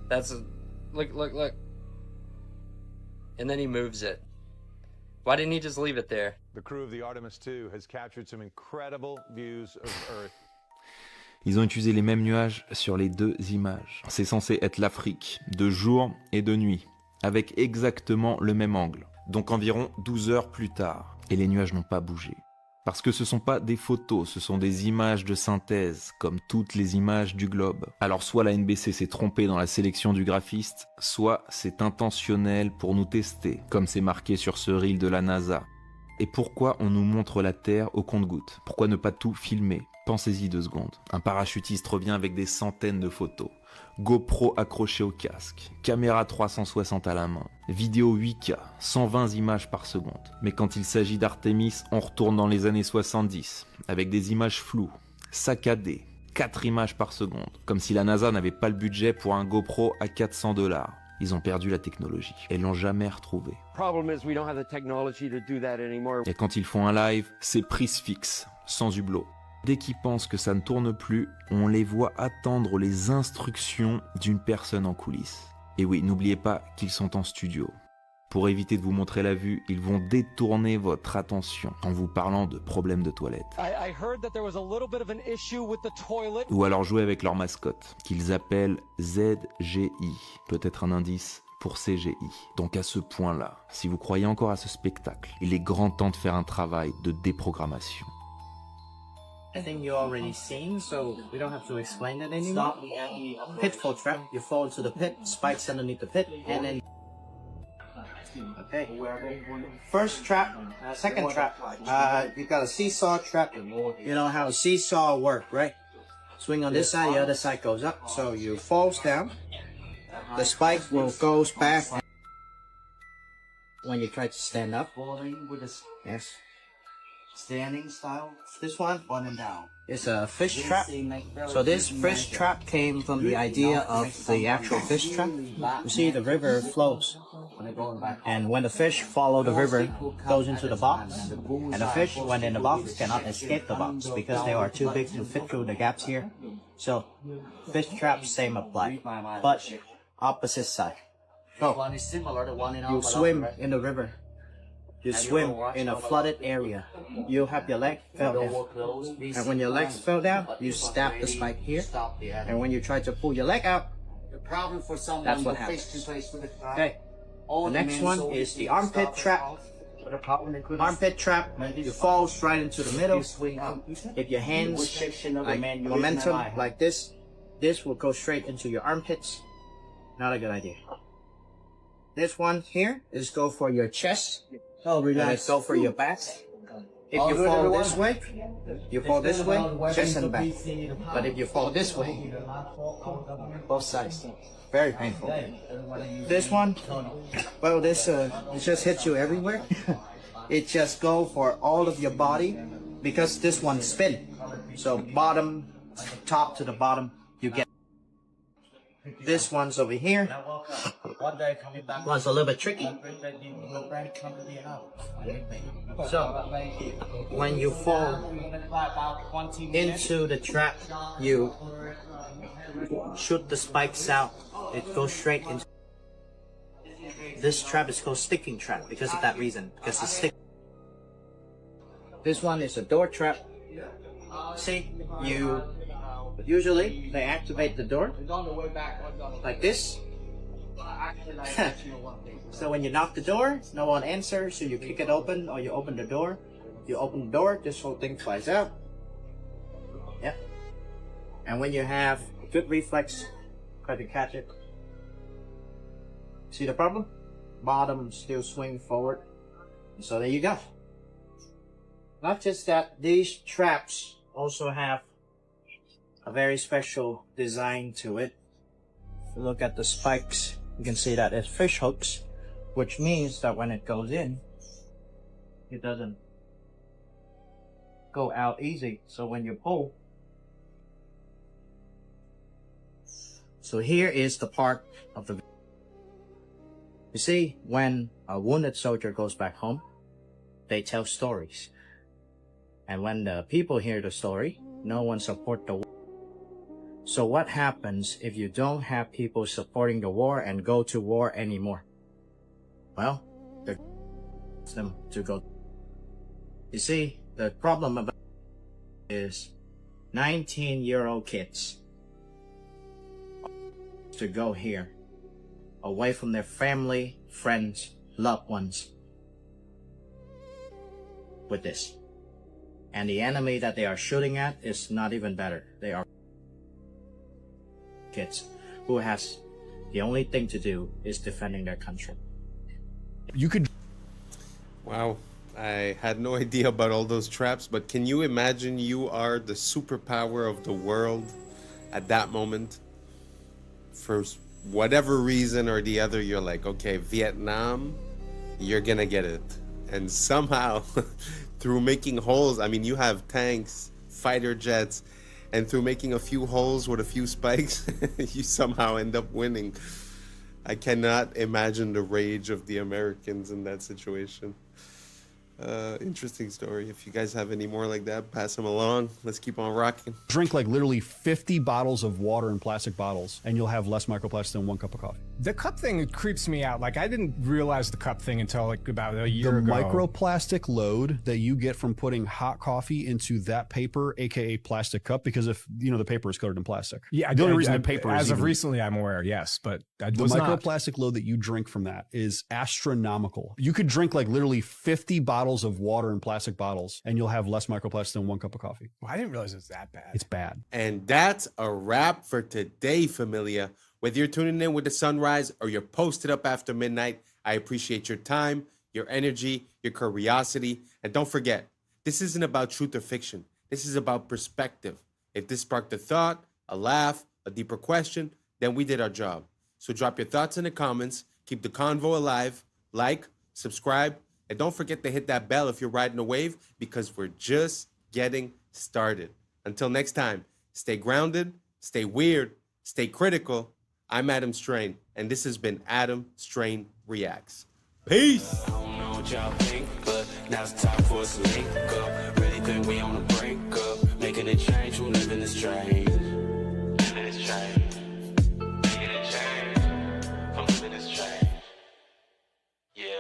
That's a, look. And then he moves it. Why didn't he just leave it there? The crew of the Artemis 2 has captured some incredible views of Earth. Ils ont utilisé les mêmes nuages sur les deux images. C'est censé être l'Afrique, de jour et de nuit, avec exactement le même angle. Donc environ 12 heures plus tard. Et les nuages n'ont pas bougé. Parce que ce ne sont pas des photos, ce sont des images de synthèse, comme toutes les images du globe. Alors soit la NBC s'est trompée dans la sélection du graphiste, soit c'est intentionnel pour nous tester, comme c'est marqué sur ce reel de la NASA. Et pourquoi on nous montre la Terre au compte-gouttes? Pourquoi ne pas tout filmer? Pensez-y 2 secondes. Un parachutiste revient avec des centaines de photos. GoPro accroché au casque, caméra 360 à la main, vidéo 8K, 120 images par seconde. Mais quand il s'agit d'Artemis, on retourne dans les années 70, avec des images floues, saccadées, 4 images par seconde, comme si la NASA n'avait pas le budget pour un GoPro à $400. Ils ont perdu la technologie et l'ont jamais retrouvé. Et quand ils font un live, c'est prise fixe, sans hublot. Dès qu'ils pensent que ça ne tourne plus, on les voit attendre les instructions d'une personne en coulisses. Et oui, n'oubliez pas qu'ils sont en studio. Pour éviter de vous montrer la vue, ils vont détourner votre attention en vous parlant de problèmes de toilette. Ou alors jouer avec leur mascotte, qu'ils appellent ZGI, peut-être un indice pour CGI. Donc à ce point-là, si vous croyez encore à ce spectacle, il est grand temps de faire un travail de déprogrammation. I think you already seen, so we don't have to explain it anymore. Pitfall trap, you fall into the pit, spikes underneath the pit, and then... Okay. First trap, second trap, you got a seesaw trap. You know how a seesaw work, right? Swing on this side, the other side goes up, so you falls down. The spike will goes back when you try to stand up. Yes. Standing style. This one and down. It's a fish trap. So this fish trap came from the idea of the actual fish trap. You see, the river flows, and when the fish follow the river, goes into the box, and the fish, when in the box, cannot escape the box because they are too big to fit through the gaps here. So, fish trap, same apply, but opposite side. So, you swim in the river. You swim in a flooded area. You have your leg fell down. And when your legs fell down, you stab the spike here. And when you try to pull your leg out, that's what happens. Okay. The next one is the armpit trap. Armpit trap, you fall right into the middle. If your hands, like momentum, like this will go straight into your armpits. Not a good idea. This one here is go for your chest. Oh, relax. Go for your back. If you fall this way, chest and back. But if you fall this way, both sides. Very painful. This one, well, this it just hits you everywhere. It just go for all of your body because this one spin. So bottom, top to the bottom, you get. This one's over here. Was a little bit tricky. So, when you fall into the trap, you shoot the spikes out. It goes straight into. This trap is called sticking trap because of that reason. Because it's stick. This one is a door trap. See, you. Usually, they activate the door like this. So when you knock the door, no one answers, so you kick it open or you open the door. You open the door, this whole thing flies out. Yep. And when you have good reflex, try to catch it. See the problem? Bottom still swing forward. So there you go. Not just that, these traps also have a very special design to it. If you look at the spikes, you can see that it's fish hooks, which means that when it goes in, it doesn't go out easy. So when you pull, so here is the part of the. You see, when a wounded soldier goes back home, they tell stories, and when the people hear the story, no one support the war. So what happens if you don't have people supporting the war and go to war anymore? Well, they're them to go. You see, the problem about is 19-year-old kids to go here, away from their family, friends, loved ones, with this. And the enemy that they are shooting at is not even better. They are kids who has the only thing to do is defending their country. You could. Wow, I had no idea about all those traps, but can you imagine you are the superpower of the world at that moment? For whatever reason or the other, you're like, okay, Vietnam, you're gonna get it. And somehow, through making holes, I mean, you have tanks, fighter jets, and through making a few holes with a few spikes, you somehow end up winning. I cannot imagine the rage of the Americans in that situation. Interesting story. If you guys have any more like that, pass them along. Let's keep on rocking. Drink like literally 50 bottles of water in plastic bottles, and you'll have less microplastics than 1 cup of coffee. The cup thing creeps me out. Like, I didn't realize the cup thing until like about a year The ago. microplastic load that you get from putting hot coffee into that paper, aka plastic cup, because if you know the paper is coated in plastic. Yeah, the only reason the paper as is of even, recently, I'm aware. Yes, but I the was not. microplastic load that you drink from that is astronomical. You could drink like literally 50 bottles of water in plastic bottles, and you'll have less microplastics than 1 cup of coffee. Well, I didn't realize it was that bad. It's bad. And that's a wrap for today, familia. Whether you're tuning in with the sunrise or you're posted up after midnight, I appreciate your time, your energy, your curiosity. And don't forget, this isn't about truth or fiction. This is about perspective. If this sparked a thought, a laugh, a deeper question, then we did our job. So drop your thoughts in the comments, keep the convo alive, like, subscribe, and don't forget to hit that bell if you're riding a wave, because we're just getting started. Until next time, stay grounded, stay weird, stay critical. I'm Adam Strain, and this has been Adam Strain Reacts. Peace! I don't know what y'all think, but now it's time for us to link up. Really think we on the brink up, making a change from living this strange. Living this strange. Making a change from living this strange. Yeah.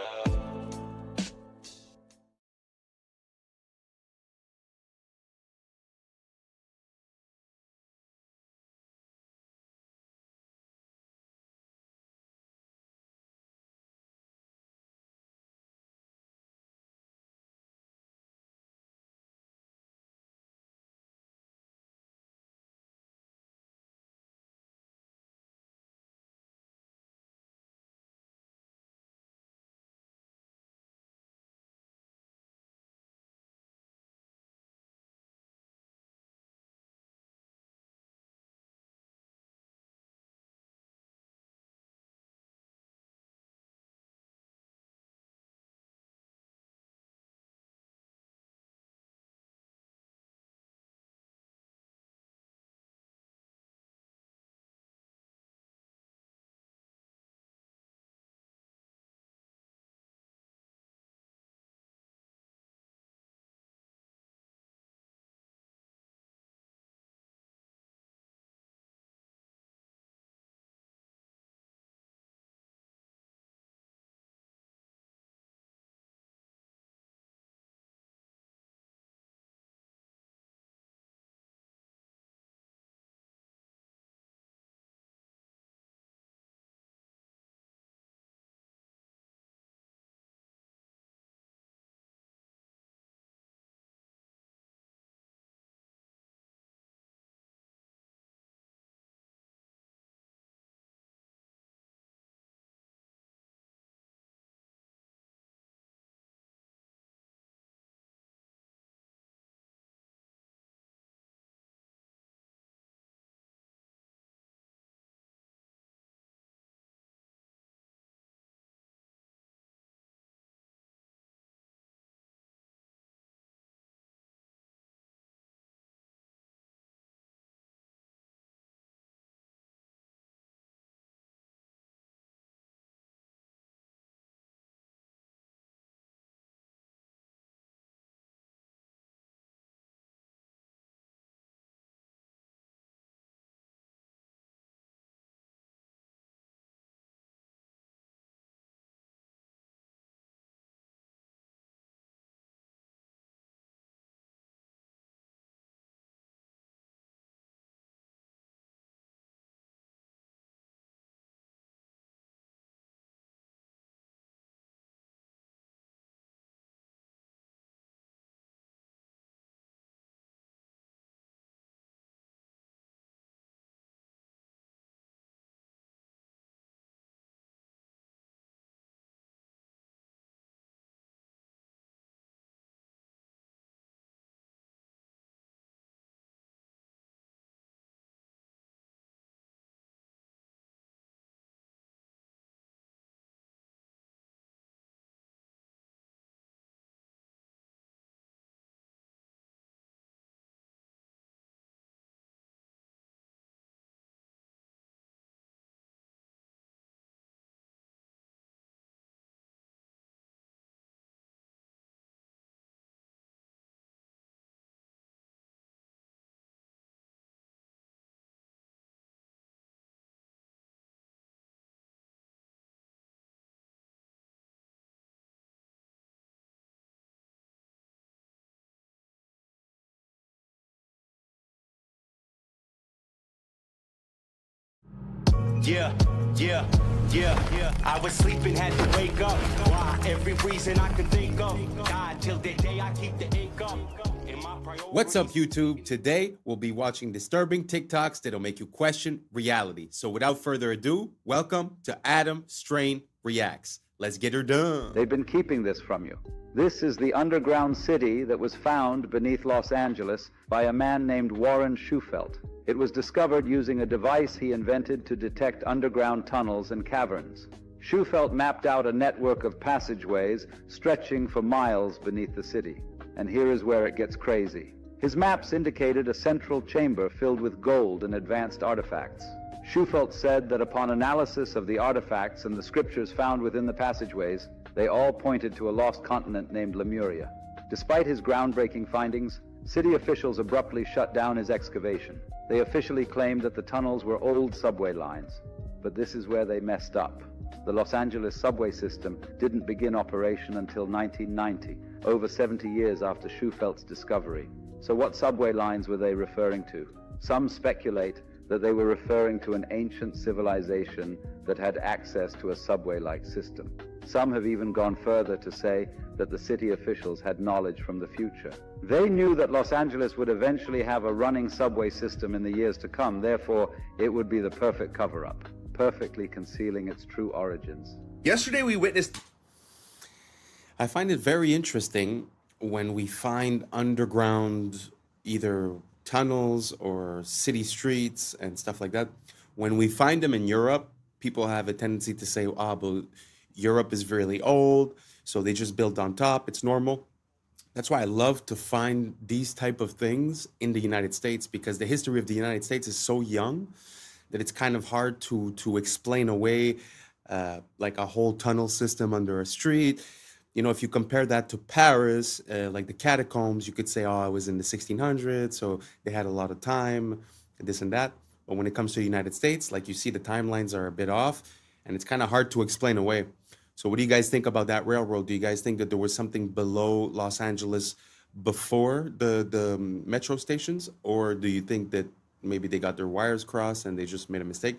Yeah, yeah, yeah. I was sleeping, had to wake up. Why? Every reason I could think of. God, till the day I keep the ink up. What's up, YouTube? Today, we'll be watching disturbing TikToks that'll make you question reality. So without further ado, welcome to Adam Strain Reacts. Let's get her done. They've been keeping this from you. This is the underground city that was found beneath Los Angeles by a man named Warren Shufelt. It was discovered using a device he invented to detect underground tunnels and caverns. Shufelt mapped out a network of passageways stretching for miles beneath the city. And here is where it gets crazy. His maps indicated a central chamber filled with gold and advanced artifacts. Shufelt said that upon analysis of the artifacts and the scriptures found within the passageways, they all pointed to a lost continent named Lemuria. Despite his groundbreaking findings, city officials abruptly shut down his excavation. They officially claimed that the tunnels were old subway lines. But this is where they messed up. The Los Angeles subway system didn't begin operation until 1990, over 70 years after Schufelt's discovery. So what subway lines were they referring to? Some speculate that they were referring to an ancient civilization that had access to a subway-like system. Some have even gone further to say that the city officials had knowledge from the future. They knew that Los Angeles would eventually have a running subway system in the years to come, therefore it would be the perfect cover-up, perfectly concealing its true origins. Yesterday we witnessed... I find it very interesting when we find underground either tunnels or city streets and stuff like that. When we find them in Europe, people have a tendency to say, but Europe is really old, so they just built on top, it's normal. That's why I love to find these type of things in the United States, because the history of the United States is so young that it's kind of hard to explain away like a whole tunnel system under a street. You know, if you compare that to Paris, like the catacombs, you could say, it was in the 1600s, so they had a lot of time, this and that. But when it comes to the United States, like you see, the timelines are a bit off, and it's kind of hard to explain away. So what do you guys think about that railroad? Do you guys think that there was something below Los Angeles before the metro stations? Or do you think that maybe they got their wires crossed and they just made a mistake?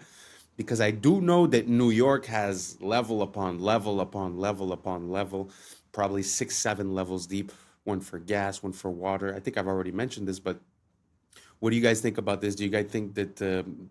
Because I do know that New York has level upon level upon level upon level, probably 6, 7 levels deep, one for gas, one for water. I think I've already mentioned this, but what do you guys think about this? Do you guys think that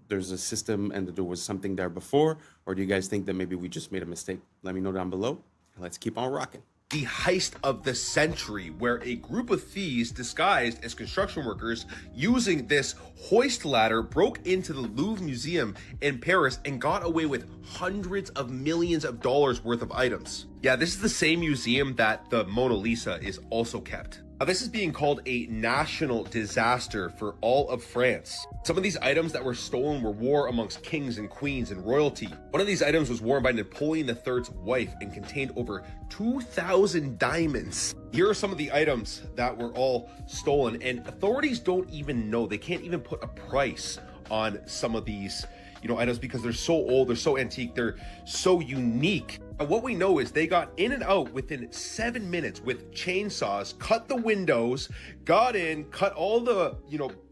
there's a system and that there was something there before? Or do you guys think that maybe we just made a mistake? Let me know down below. Let's keep on rocking. The heist of the century, where a group of thieves disguised as construction workers using this hoist ladder broke into the Louvre Museum in Paris and got away with hundreds of millions of dollars worth of items. Yeah, this is the same museum that the Mona Lisa is also kept. Now, this is being called a national disaster for all of France. Some of these items that were stolen were worn amongst kings and queens and royalty. One of these items was worn by Napoleon III's wife and contained over 2,000 diamonds. Here are some of the items that were all stolen, and authorities don't even know. They can't even put a price on some of these items because they're so old, they're so antique, they're so unique. And what we know is they got in and out within 7 minutes with chainsaws, cut the windows, got in, cut all the,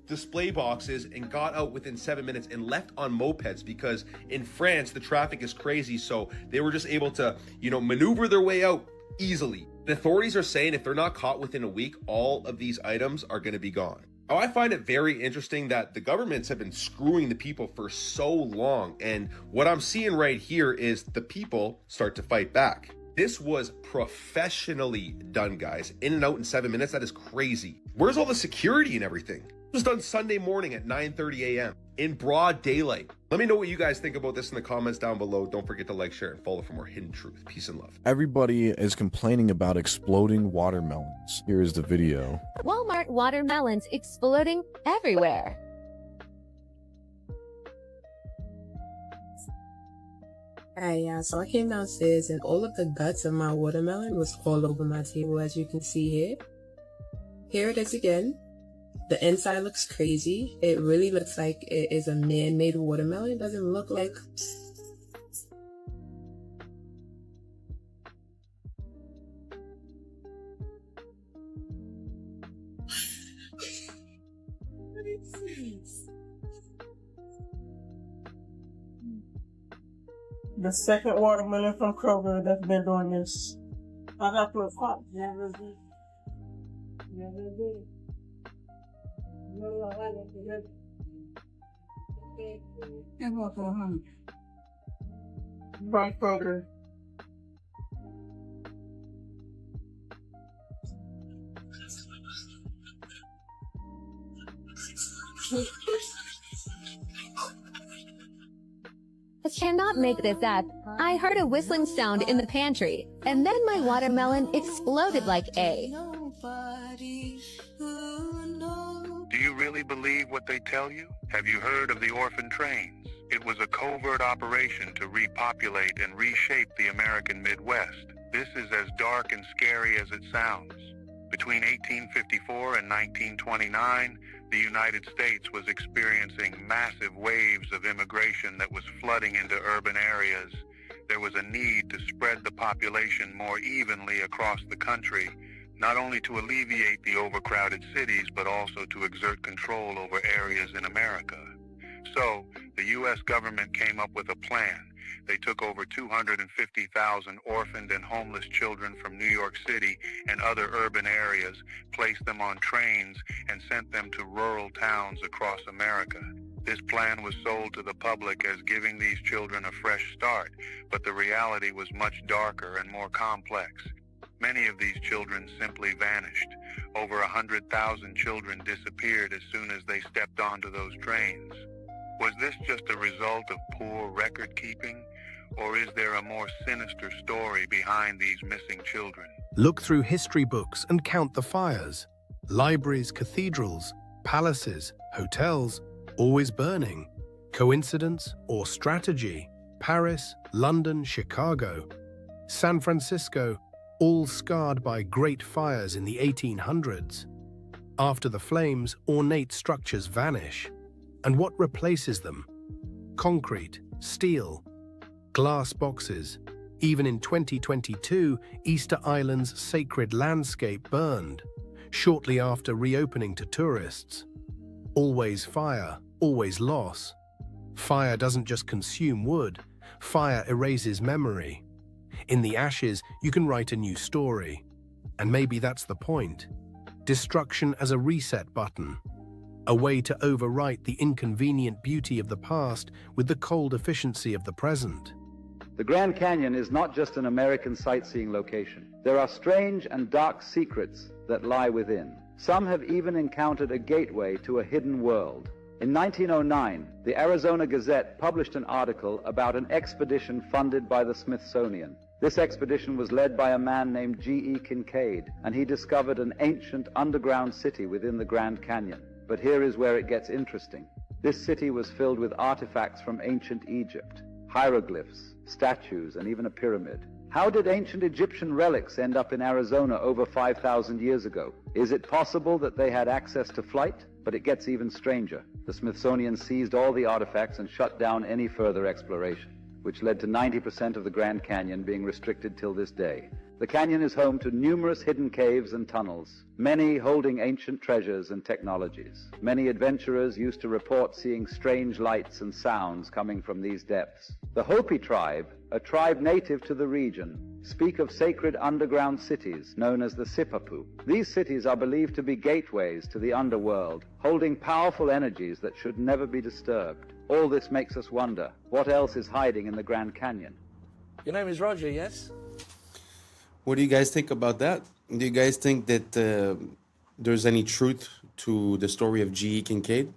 display boxes, and got out within 7 minutes and left on mopeds, because in France, the traffic is crazy. So they were just able to, maneuver their way out easily. The authorities are saying if they're not caught within a week, all of these items are going to be gone. Now, I find it very interesting that the governments have been screwing the people for so long, and what I'm seeing right here is the people start to fight back. This was professionally done, guys. In and out in 7 minutes, that is crazy. Where's all the security and everything? It was done Sunday morning at 9:30 a.m. in broad daylight. Let me know what you guys think about this in the comments down below. Don't forget to like, share, and follow for more hidden truth. Peace and love. Everybody is complaining about exploding watermelons. Here is the video. Walmart watermelons exploding everywhere. Alright, yeah, so I came downstairs and all of the guts of my watermelon was all over my table, as you can see here. Here it is again. The inside looks crazy. It really looks like it is a man-made watermelon. It doesn't look like... the second watermelon from Kroger that's been doing this. I got to a pot. Never did. Never did. No, I like it. And what's on by Kroger. I cannot make this up. I heard a whistling sound in the pantry, and then my watermelon exploded like A. Do you really believe what they tell you? Have you heard of the orphan trains? It was a covert operation to repopulate and reshape the American Midwest. This is as dark and scary as it sounds. Between 1854 and 1929, the United States was experiencing massive waves of immigration that was flooding into urban areas. There was a need to spread the population more evenly across the country, not only to alleviate the overcrowded cities, but also to exert control over areas in America. So, the U.S. government came up with a plan. They took over 250,000 orphaned and homeless children from New York City and other urban areas, placed them on trains, and sent them to rural towns across America. This plan was sold to the public as giving these children a fresh start, but the reality was much darker and more complex. Many of these children simply vanished. Over 100,000 children disappeared as soon as they stepped onto those trains. Was this just a result of poor record keeping, or is there a more sinister story behind these missing children? Look through history books and count the fires. Libraries, cathedrals, palaces, hotels, always burning. Coincidence or strategy? Paris, London, Chicago, San Francisco, all scarred by great fires in the 1800s. After the flames, ornate structures vanish. And what replaces them? Concrete, steel, glass boxes. Even in 2022, Easter Island's sacred landscape burned, shortly after reopening to tourists. Always fire, always loss. Fire doesn't just consume wood, fire erases memory. In the ashes, you can write a new story. And maybe that's the point. Destruction as a reset button. A way to overwrite the inconvenient beauty of the past with the cold efficiency of the present. The Grand Canyon is not just an American sightseeing location. There are strange and dark secrets that lie within. Some have even encountered a gateway to a hidden world. In 1909, the Arizona Gazette published an article about an expedition funded by the Smithsonian. This expedition was led by a man named G.E. Kincaid, and he discovered an ancient underground city within the Grand Canyon. But here is where it gets interesting. This city was filled with artifacts from ancient Egypt, hieroglyphs, statues, and even a pyramid. How did ancient Egyptian relics end up in Arizona over 5,000 years ago? Is it possible that they had access to flight? But it gets even stranger. The Smithsonian seized all the artifacts and shut down any further exploration, which led to 90% of the Grand Canyon being restricted till this day. The canyon is home to numerous hidden caves and tunnels, many holding ancient treasures and technologies. Many adventurers used to report seeing strange lights and sounds coming from these depths. The Hopi tribe, a tribe native to the region, speak of sacred underground cities known as the Sipapu. These cities are believed to be gateways to the underworld, holding powerful energies that should never be disturbed. All this makes us wonder, what else is hiding in the Grand Canyon? Your name is Roger, yes? What do you guys think about that? Do you guys think that there's any truth to the story of G.E. Kincaid?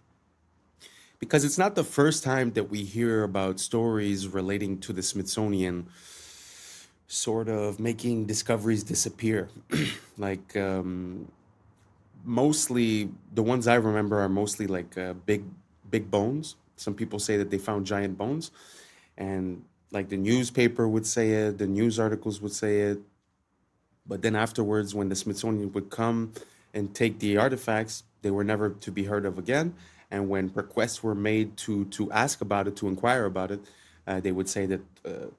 Because it's not the first time that we hear about stories relating to the Smithsonian sort of making discoveries disappear. Like, mostly, the ones I remember are mostly like big bones. Some people say that they found giant bones. And like the newspaper would say it, the news articles would say it. But then afterwards, when the Smithsonian would come and take the artifacts, they were never to be heard of again. And when requests were made to ask about it, to inquire about it, they would say that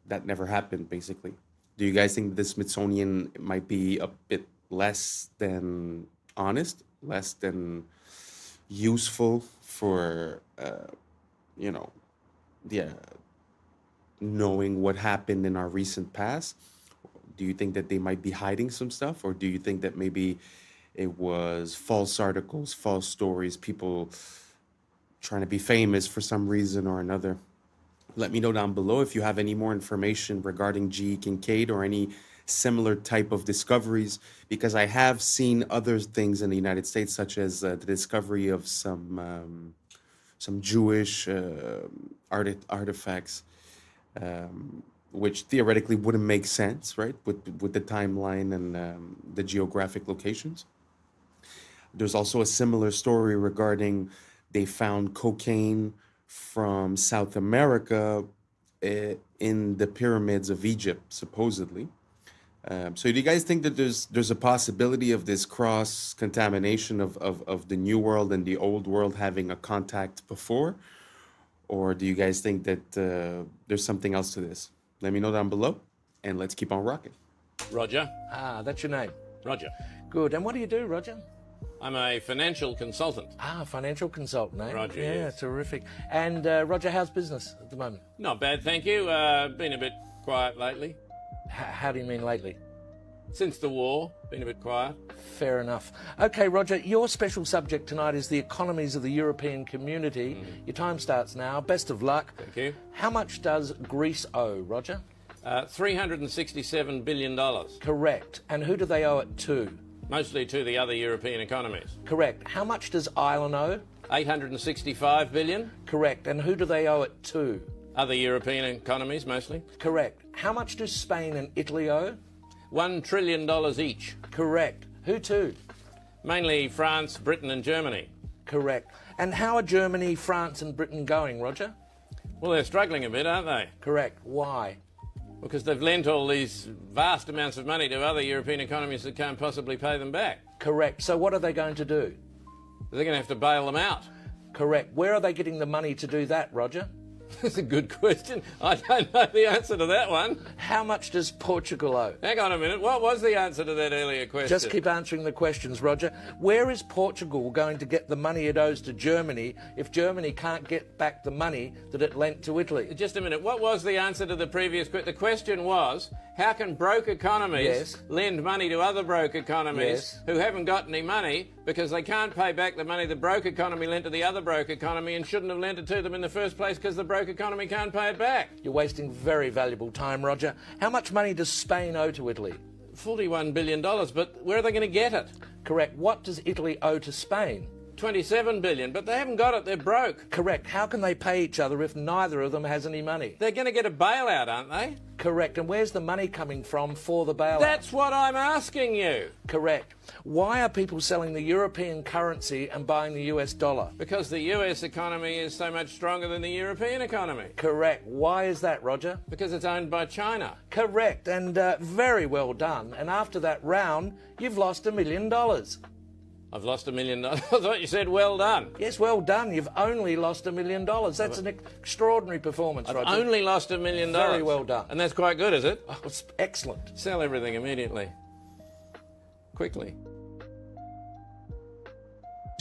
that never happened, basically. Do you guys think the Smithsonian might be a bit less than honest, less than useful for, knowing what happened in our recent past? Do you think that they might be hiding some stuff, or do you think that maybe it was false articles, false stories, people trying to be famous for some reason or another? Let me know down below if you have any more information regarding G. Kincaid or any similar type of discoveries, because I have seen other things in the United States, such as the discovery of some Jewish artifacts, which theoretically wouldn't make sense, right, with the timeline and the geographic locations. There's also a similar story regarding they found cocaine from South America in the pyramids of Egypt, supposedly. So do you guys think that there's a possibility of this cross-contamination of the new world and the old world having a contact before? Or do you guys think that there's something else to this? Let me know down below, and let's keep on rocking. Roger. Ah, that's your name. Roger. Good. And what do you do, Roger? I'm a financial consultant. Ah, financial consultant, eh? Roger, Yeah, yes. terrific. And Roger, how's business at the moment? Not bad, thank you. Been a bit quiet lately. How do you mean lately? Since the war, been a bit quiet. Fair enough. Okay, Roger, your special subject tonight is the economies of the European community. Your time starts now. Best of luck. Thank you. How much does Greece owe, Roger? $367 billion. Correct. And who do they owe it to? Mostly to the other European economies. Correct. How much does Ireland owe? $865 billion. Correct. And who do they owe it to? Other European economies, mostly. Correct. How much do Spain and Italy owe? $1 trillion each. Correct. Who to? Mainly France, Britain and Germany. Correct. And how are Germany, France and Britain going, Roger? Well, they're struggling a bit, aren't they? Correct. Why? Because they've lent all these vast amounts of money to other European economies that can't possibly pay them back. Correct. So what are they going to do? They're going to have to bail them out. Correct. Where are they getting the money to do that, Roger? That's a good question. I don't know the answer to that one. How much does Portugal owe? Hang on a minute. What was the answer to that earlier question? Just keep answering the questions, Roger. Where is Portugal going to get the money it owes to Germany if Germany can't get back the money that it lent to Italy? Just a minute. What was the answer to the previous question? The question was, how can broke economies lend money to other broke economies who haven't got any money because they can't pay back the money the broke economy lent to the other broke economy and shouldn't have lent it to them in the first place because the broke economy can't pay it back? You're wasting very valuable time, Roger. How much money does Spain owe to Italy? $41 billion, but where are they going to get it? Correct. What does Italy owe to Spain? $27 billion, but they haven't got it. They're broke. Correct. How can they pay each other if neither of them has any money? They're going to get a bailout, aren't they? Correct. And where's the money coming from for the bailout? That's what I'm asking you. Correct. Why are people selling the European currency and buying the US dollar? Because the US economy is so much stronger than the European economy. Correct. Why is that, Roger? Because it's owned by China. Correct. And very well done. And after that round, you've lost $1 million. I've lost $1 million. I thought you said well done. Yes, well done. You've only lost $1 million. That's an extraordinary performance, Roger. I've only lost $1 million. Very well done. And that's quite good, is it? Oh, it's excellent. Sell everything immediately. Quickly.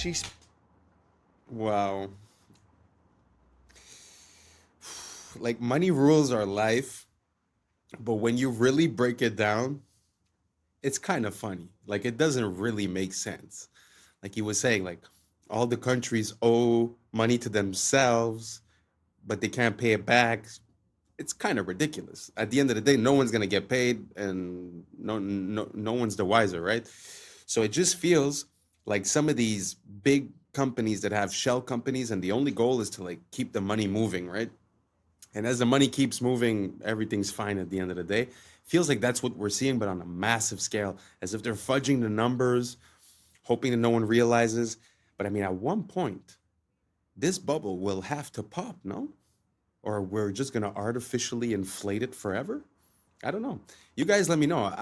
Jeez. Wow. Like, money rules our life, but when you really break it down, it's kind of funny. Like, it doesn't really make sense. Like he was saying, like, all the countries owe money to themselves, but they can't pay it back. It's kind of ridiculous. At the end of the day, no one's going to get paid, and no one's the wiser, right? So it just feels like some of these big companies that have shell companies, and the only goal is to, like, keep the money moving, right? And as the money keeps moving, everything's fine at the end of the day. Feels like that's what we're seeing, but on a massive scale, as if they're fudging the numbers, hoping that no one realizes. But I mean, at one point, this bubble will have to pop, no? Or we're just going to artificially inflate it forever? I don't know. You guys let me know.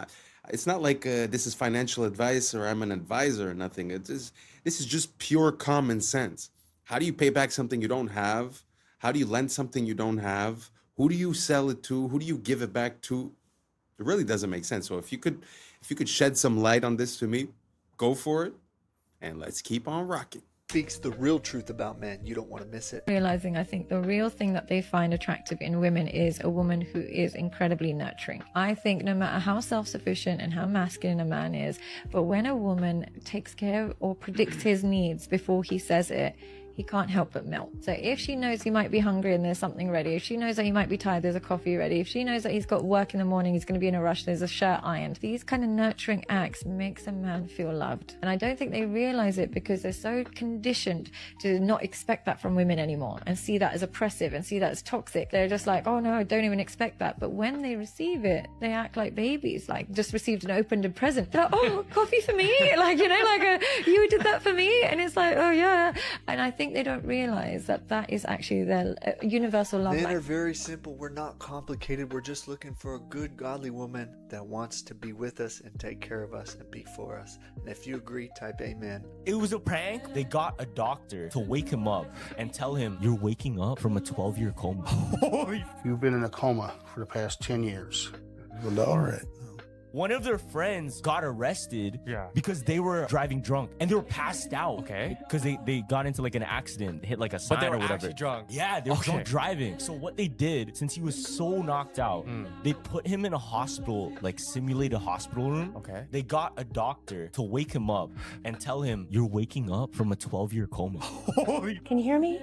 It's not like this is financial advice or I'm an advisor or nothing. This is just pure common sense. How do you pay back something you don't have? How do you lend something you don't have? Who do you sell it to? Who do you give it back to? It really doesn't make sense. So if you could shed some light on this to me, go for it. And let's keep on rocking. speaks the real truth about men. You don't want to miss it. Realizing, I think the real thing that they find attractive in women is a woman who is incredibly nurturing. I think no matter how self-sufficient and how masculine a man is, but when a woman takes care or predicts his needs before he says it, he can't help but melt. So if she knows he might be hungry and there's something ready, if she knows that he might be tired, there's a coffee ready, if she knows that he's got work in the morning, he's going to be in a rush, there's a shirt ironed, these kind of nurturing acts makes a man feel loved. And I don't think they realize it because they're so conditioned to not expect that from women anymore and see that as oppressive and see that as toxic. They're just like, oh no, I don't even expect that. But when they receive it, they act like babies, like just received an opened present. They're like, oh, coffee for me? Like, you know, like you did that for me? And it's like, oh yeah. And I think they don't realize that that is actually their universal love Men language. are very simple. We're not complicated. We're just looking for a good, godly woman that wants to be with us and take care of us and be for us. And if you agree, type amen. It was a prank. They got a doctor to wake him up and tell him, you're waking up from a 12-year coma. You've been in a coma for the past 10 years. Well, all right. One of their friends got arrested because they were driving drunk and they were passed out. Okay. Because they got into like an accident, hit like a sign But they were or whatever. actually drunk. Yeah, they were drunk driving. So what they did, since he was so knocked out, they put him in a hospital, like simulated hospital room. Okay. They got a doctor to wake him up and tell him, you're waking up from a 12-year coma. Can you hear me?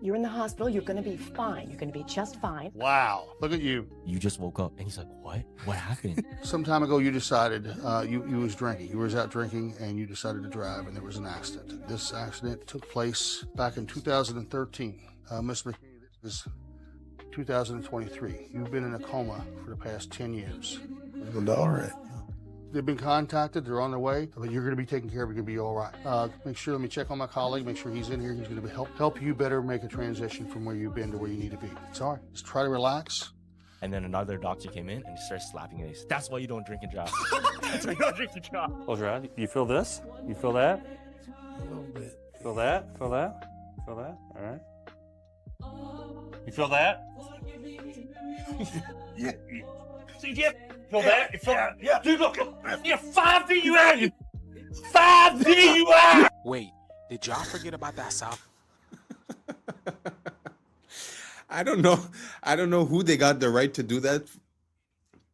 You're in the hospital. You're going to be fine. You're going to be just fine. Wow. Look at you. You just woke up. And he's like, what? What happened? Some time ago, you decided you was drinking. You was out drinking and you decided to drive and there was an accident. This accident took place back in 2013. Ms. McKinney, this is 2023. You've been in a coma for the past 10 years. Well, all right. They've been contacted. They're on their way. But you're going to be taken care of. You're going to be all right. Make sure, let me check on my colleague. Make sure he's in here. He's going to help you better make a transition from where you've been to where you need to be. It's all right. Just try to relax. And then another doctor came in and started slapping him. That's why you don't drink and drive. That's why you don't drink and drive. Close your eyes. You feel this? You feel that? A little bit. Feel that? Feel that? Feel that? All right. You feel that? Yeah. See, yeah. Feel that? You feel that? Yeah. Dude, look. You're 5 feet you out. 5 feet you out. Wait, did y'all forget about that South? I don't know who they got the right to do that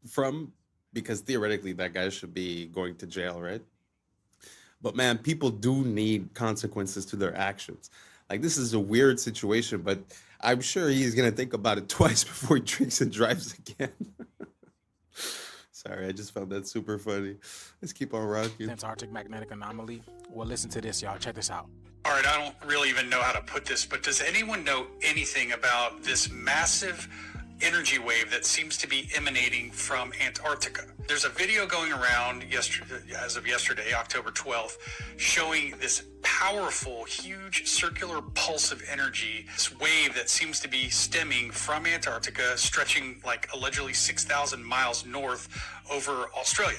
from, because theoretically that guy should be going to jail, right? But man, people do need consequences to their actions. Like, this is a weird situation, but I'm sure he's gonna think about it twice before he drinks and drives again. Sorry, I just found that super funny. Let's keep on rocking. Antarctic magnetic anomaly. Well, listen to this, y'all. Check this out. All right, I don't really even know how to put this, but does anyone know anything about this massive energy wave that seems to be emanating from Antarctica? There's a video going around as of yesterday, October 12th, showing this powerful, huge circular pulse of energy, this wave that seems to be stemming from Antarctica, stretching like allegedly 6,000 miles north over Australia.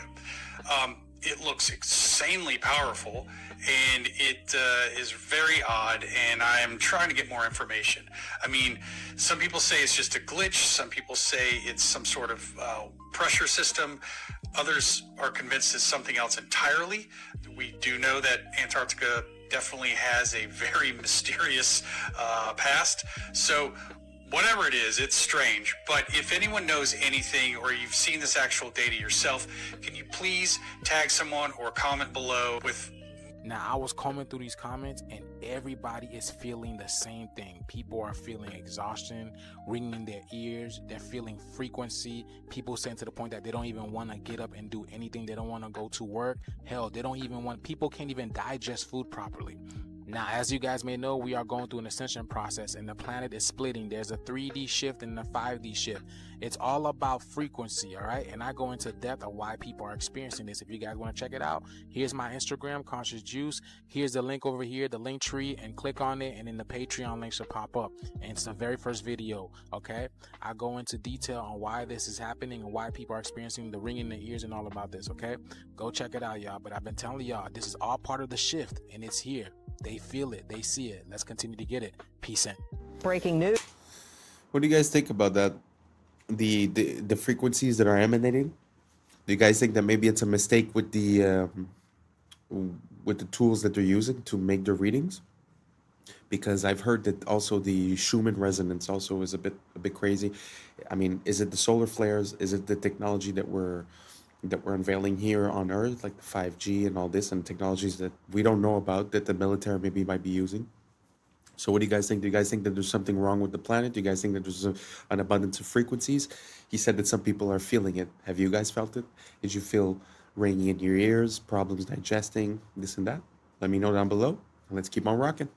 It looks insanely powerful, and it is very odd, and I am trying to get more information. I mean, some people say it's just a glitch. Some people say it's some sort of pressure system. Others are convinced it's something else entirely. We do know that Antarctica definitely has a very mysterious past. So whatever it is, it's strange. But if anyone knows anything or you've seen this actual data yourself, can you please tag someone or comment below with... Now, I was combing through these comments and everybody is feeling the same thing. People are feeling exhaustion, ringing in their ears. They're feeling frequency. People saying to the point that they don't even want to get up and do anything. They don't want to go to work. Hell, they don't even want... People can't even digest food properly. Now, as you guys may know, we are going through an ascension process and the planet is splitting. There's a 3D shift and a 5D shift. It's all about frequency, all right? And I go into depth of why people are experiencing this. If you guys want to check it out, here's my Instagram, Conscious Juice. Here's the link over here, the link tree, and click on it, and then the Patreon link should pop up. And it's the very first video, okay? I go into detail on why this is happening and why people are experiencing the ringing in the ears and all about this, okay? Go check it out, y'all. But I've been telling y'all, this is all part of the shift, and it's here. They feel it. They see it. Let's continue to get it. Peace in. Breaking news. What do you guys think about that? The frequencies that are emanating? Do you guys think that maybe it's a mistake with the tools that they're using to make their readings? Because I've heard that also the Schumann resonance also is a bit crazy. I mean, is it the solar flares? Is it the technology that we're unveiling here on Earth, like the 5G and all this, and technologies that we don't know about that the military maybe might be using? So what do you guys think? Do you guys think that there's something wrong with the planet? Do you guys think that there's an abundance of frequencies? He said that some people are feeling it. Have you guys felt it? Did you feel ringing in your ears, problems digesting, this and that? Let me know down below, and let's keep on rocking.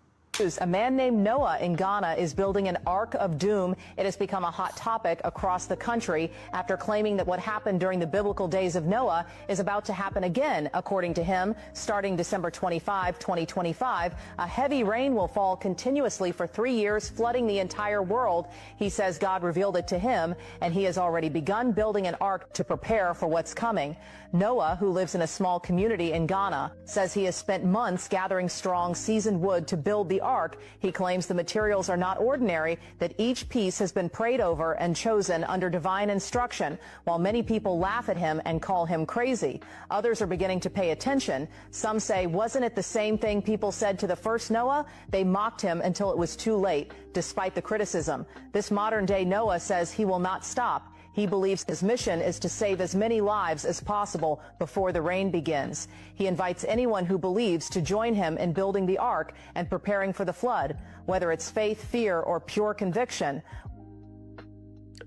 A man named Noah in Ghana is building an Ark of Doom. It has become a hot topic across the country after claiming that what happened during the biblical days of Noah is about to happen again. According to him, starting December 25, 2025, a heavy rain will fall continuously for 3 years, flooding the entire world. He says God revealed it to him, and he has already begun building an ark to prepare for what's coming. Noah, who lives in a small community in Ghana, says he has spent months gathering strong, seasoned wood to build the ark. He claims the materials are not ordinary, that each piece has been prayed over and chosen under divine instruction. While many people laugh at him and call him crazy, others are beginning to pay attention. Some say, wasn't it the same thing people said to the first Noah? They mocked him until it was too late, despite the criticism. This modern-day Noah says he will not stop. He believes his mission is to save as many lives as possible before the rain begins. He invites anyone who believes to join him in building the ark and preparing for the flood, whether it's faith, fear, or pure conviction.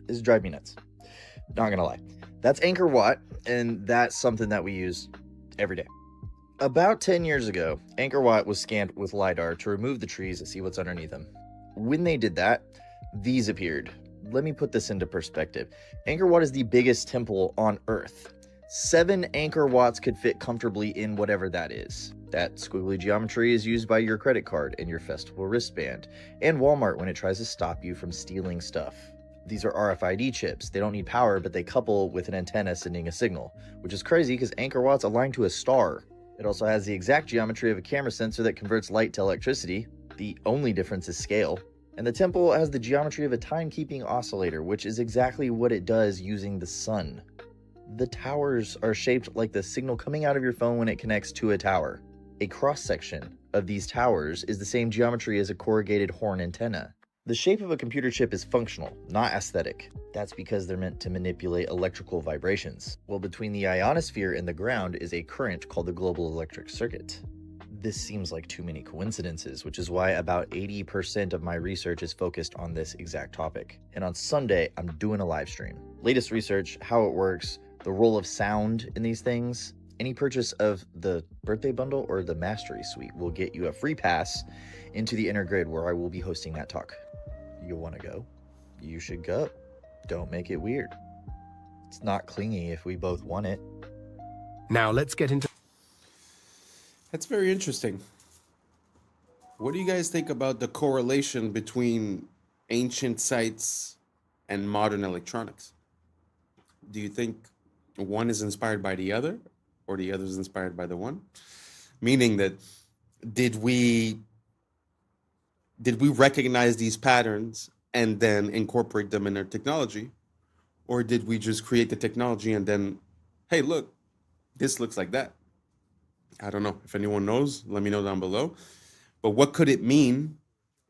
This drives me nuts. Not gonna lie. That's Angkor Wat, and that's something that we use every day. About 10 years ago, Angkor Wat was scanned with LiDAR to remove the trees and see what's underneath them. When they did that, these appeared. Let me put this into perspective. Angkor Wat is the biggest temple on Earth. 7 Angkor Wats could fit comfortably in whatever that is. That squiggly geometry is used by your credit card and your festival wristband, and Walmart when it tries to stop you from stealing stuff. These are RFID chips. They don't need power, but they couple with an antenna sending a signal, which is crazy because Angkor Wat's aligned to a star. It also has the exact geometry of a camera sensor that converts light to electricity. The only difference is scale. And the temple has the geometry of a timekeeping oscillator, which is exactly what it does using the sun. The towers are shaped like the signal coming out of your phone when it connects to a tower. A cross-section of these towers is the same geometry as a corrugated horn antenna. The shape of a computer chip is functional, not aesthetic. That's because they're meant to manipulate electrical vibrations. Well, between the ionosphere and the ground is a current called the global electric circuit. This seems like too many coincidences, which is why about 80% of my research is focused on this exact topic. And on Sunday, I'm doing a live stream. Latest research, how it works, the role of sound in these things. Any purchase of the birthday bundle or the mastery suite will get you a free pass into the inner grid where I will be hosting that talk. You want to go? You should go. Don't make it weird. It's not clingy if we both want it. Now let's get into... That's very interesting. What do you guys think about the correlation between ancient sites and modern electronics? Do you think one is inspired by the other, or the other is inspired by the one? Meaning that did we recognize these patterns and then incorporate them in our technology? Or did we just create the technology and then, hey, look, this looks like that? I don't know. If anyone knows, let me know down below. But what could it mean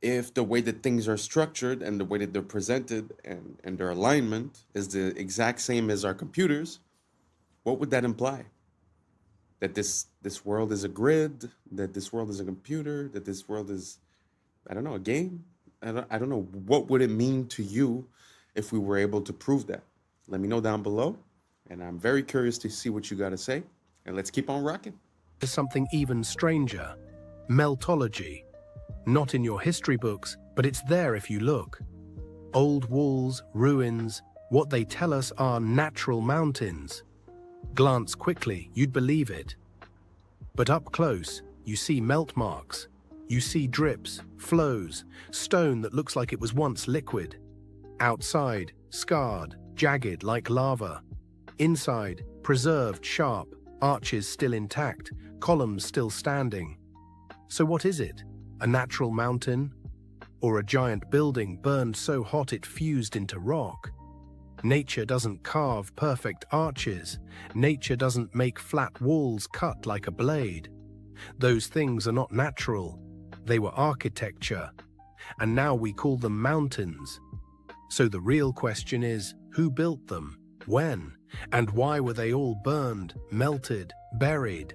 if the way that things are structured and the way that they're presented and their alignment is the exact same as our computers? What would that imply? That this world is a grid, that this world is a computer, that this world is, I don't know, a game? I don't know. What would it mean to you if we were able to prove that? Let me know down below. And I'm very curious to see what you got to say. And let's keep on rocking. To something even stranger, meltology. Not in your history books, but it's there if you look. Old walls, ruins, what they tell us are natural mountains. Glance quickly, you'd believe it. But up close, you see melt marks. You see drips, flows, stone that looks like it was once liquid. Outside, scarred, jagged like lava. Inside, preserved, sharp, arches still intact, columns still standing. So what is it? A natural mountain? Or a giant building burned so hot it fused into rock? Nature doesn't carve perfect arches. Nature doesn't make flat walls cut like a blade. Those things are not natural. They were architecture. And now we call them mountains. So the real question is, who built them? When? And why were they all burned, melted, buried?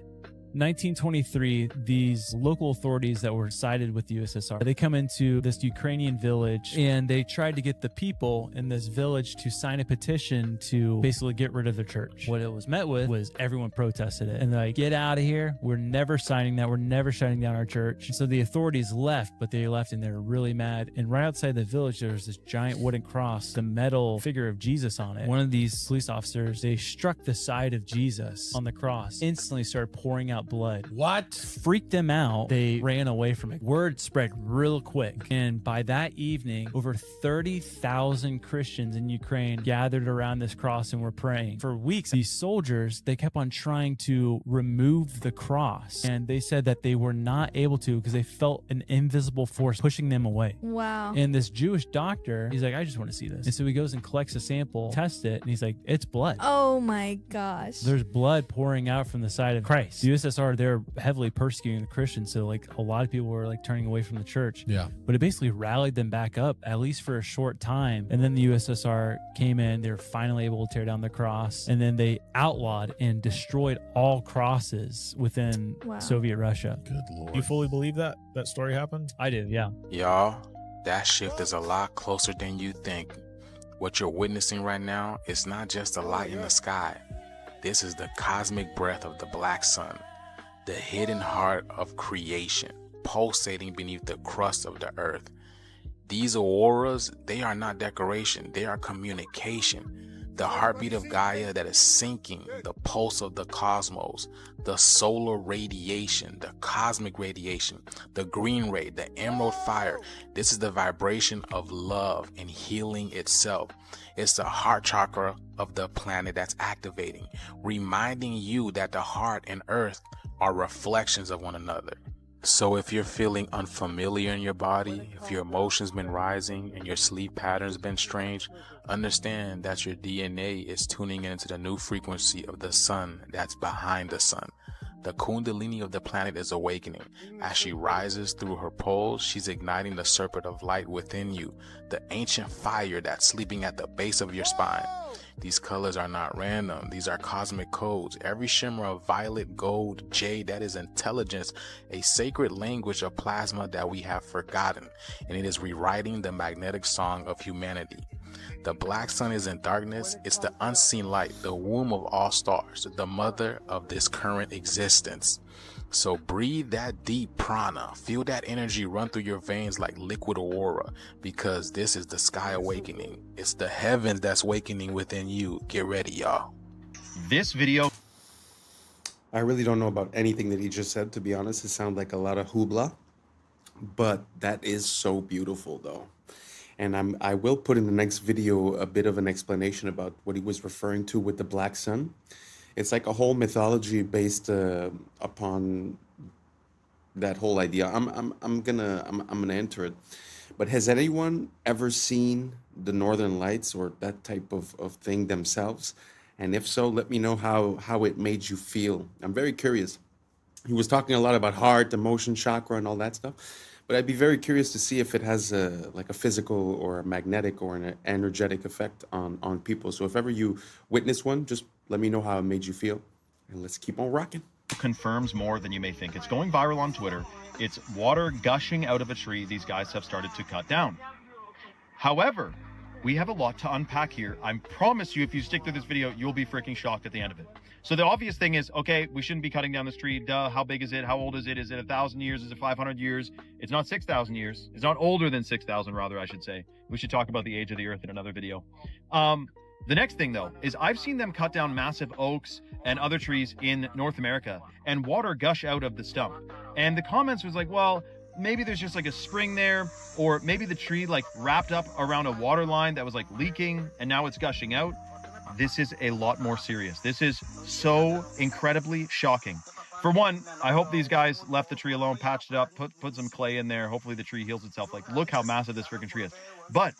1923, these local authorities that were sided with the USSR, they come into this Ukrainian village and they tried to get the people in this village to sign a petition to basically get rid of the church. What it was met with was everyone protested it. And they're like, get out of here. We're never signing that. We're never shutting down our church. And so the authorities left, but they left and they were really mad. And right outside the village, there was this giant wooden cross, the metal figure of Jesus on it. One of these police officers, they struck the side of Jesus on the cross, instantly started pouring out blood. What? Freaked them out. They ran away from it. Word spread real quick. And by that evening, over 30,000 Christians in Ukraine gathered around this cross and were praying. For weeks, these soldiers, they kept on trying to remove the cross. And they said that they were not able to because they felt an invisible force pushing them away. Wow. And this Jewish doctor, he's like, I just want to see this. And so he goes and collects a sample, tests it, and he's like, it's blood. Oh my gosh. There's blood pouring out from the side of Christ. The USSR, they're heavily persecuting the Christians, so like a lot of people were like turning away from the church. Yeah. But it basically rallied them back up, at least for a short time. And then the USSR came in, they were finally able to tear down the cross, and then they outlawed and destroyed all crosses within Soviet Russia. Good Lord. You fully believe that story happened? I do, yeah. Y'all, that shift is a lot closer than you think. What you're witnessing right now is not just a light in the sky. This is the cosmic breath of the black sun, the hidden heart of creation, pulsating beneath the crust of the earth. These auroras, they are not decoration, they are communication. The heartbeat of Gaia that is sinking, the pulse of the cosmos, the solar radiation, the cosmic radiation, the green ray, the emerald fire. This is the vibration of love and healing itself. It's the heart chakra of the planet that's activating, reminding you that the heart and earth are reflections of one another. So if you're feeling unfamiliar in your body, if your emotions been rising and your sleep patterns been strange, understand that your DNA is tuning into the new frequency of the sun that's behind the sun. The kundalini of the planet is awakening. As she rises through her poles, she's igniting the serpent of light within you, the ancient fire that's sleeping at the base of your spine. These colors are not random. These are cosmic codes. Every shimmer of violet, gold, jade, that is intelligence, a sacred language of plasma that we have forgotten, and it is rewriting the magnetic song of humanity. The black sun is in darkness. It's the unseen light, the womb of all stars, the mother of this current existence. So breathe that deep prana. Feel that energy run through your veins like liquid aurora, because this is the sky awakening. It's the heavens that's awakening within you. Get ready, y'all. This video... I really don't know about anything that he just said, to be honest. It sounds like a lot of hoopla, but that is so beautiful, though. And I will put in the next video a bit of an explanation about what he was referring to with the black sun. It's like a whole mythology based upon that whole idea. I'm gonna enter it. But has anyone ever seen the Northern Lights or that type of thing themselves? And if so, let me know how it made you feel. I'm very curious. He was talking a lot about heart, emotion, chakra, and all that stuff. But I'd be very curious to see if it has like a physical or a magnetic or an energetic effect on people. So if ever you witness one, just let me know how it made you feel. And let's keep on rocking. confirms more than you may think. It's going viral on Twitter. It's water gushing out of a tree these guys have started to cut down. However, we have a lot to unpack here. I promise you, if you stick through this video, you'll be freaking shocked at the end of it. So the obvious thing is, okay, we shouldn't be cutting down this tree. Duh, how big is it? How old is it? Is it 1,000 years? Is it 500 years? It's not 6,000 years. It's not older than 6,000, rather, I should say. We should talk about the age of the earth in another video. The next thing, though, is I've seen them cut down massive oaks and other trees in North America and water gush out of the stump. And the comments was like, well, maybe there's just like a spring there, or maybe the tree like wrapped up around a water line that was like leaking and now it's gushing out. This is a lot more serious. This is so incredibly shocking. For one, I hope these guys left the tree alone, patched it up, put some clay in there. Hopefully the tree heals itself. Like, look how massive this freaking tree is. But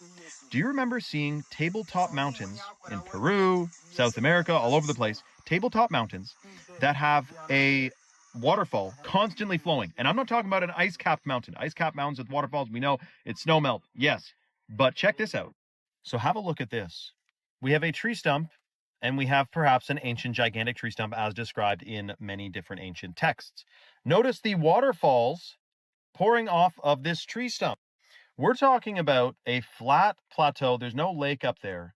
do you remember seeing tabletop mountains in Peru, South America, all over the place, tabletop mountains that have a waterfall constantly flowing. And I'm not talking about an ice-capped mountain. Ice-capped mountains with waterfalls, we know it's snow melt. Yes. But check this out. So have a look at this. We have a tree stump, and we have perhaps an ancient gigantic tree stump as described in many different ancient texts. Notice the waterfalls pouring off of this tree stump. We're talking about a flat plateau. There's no lake up there.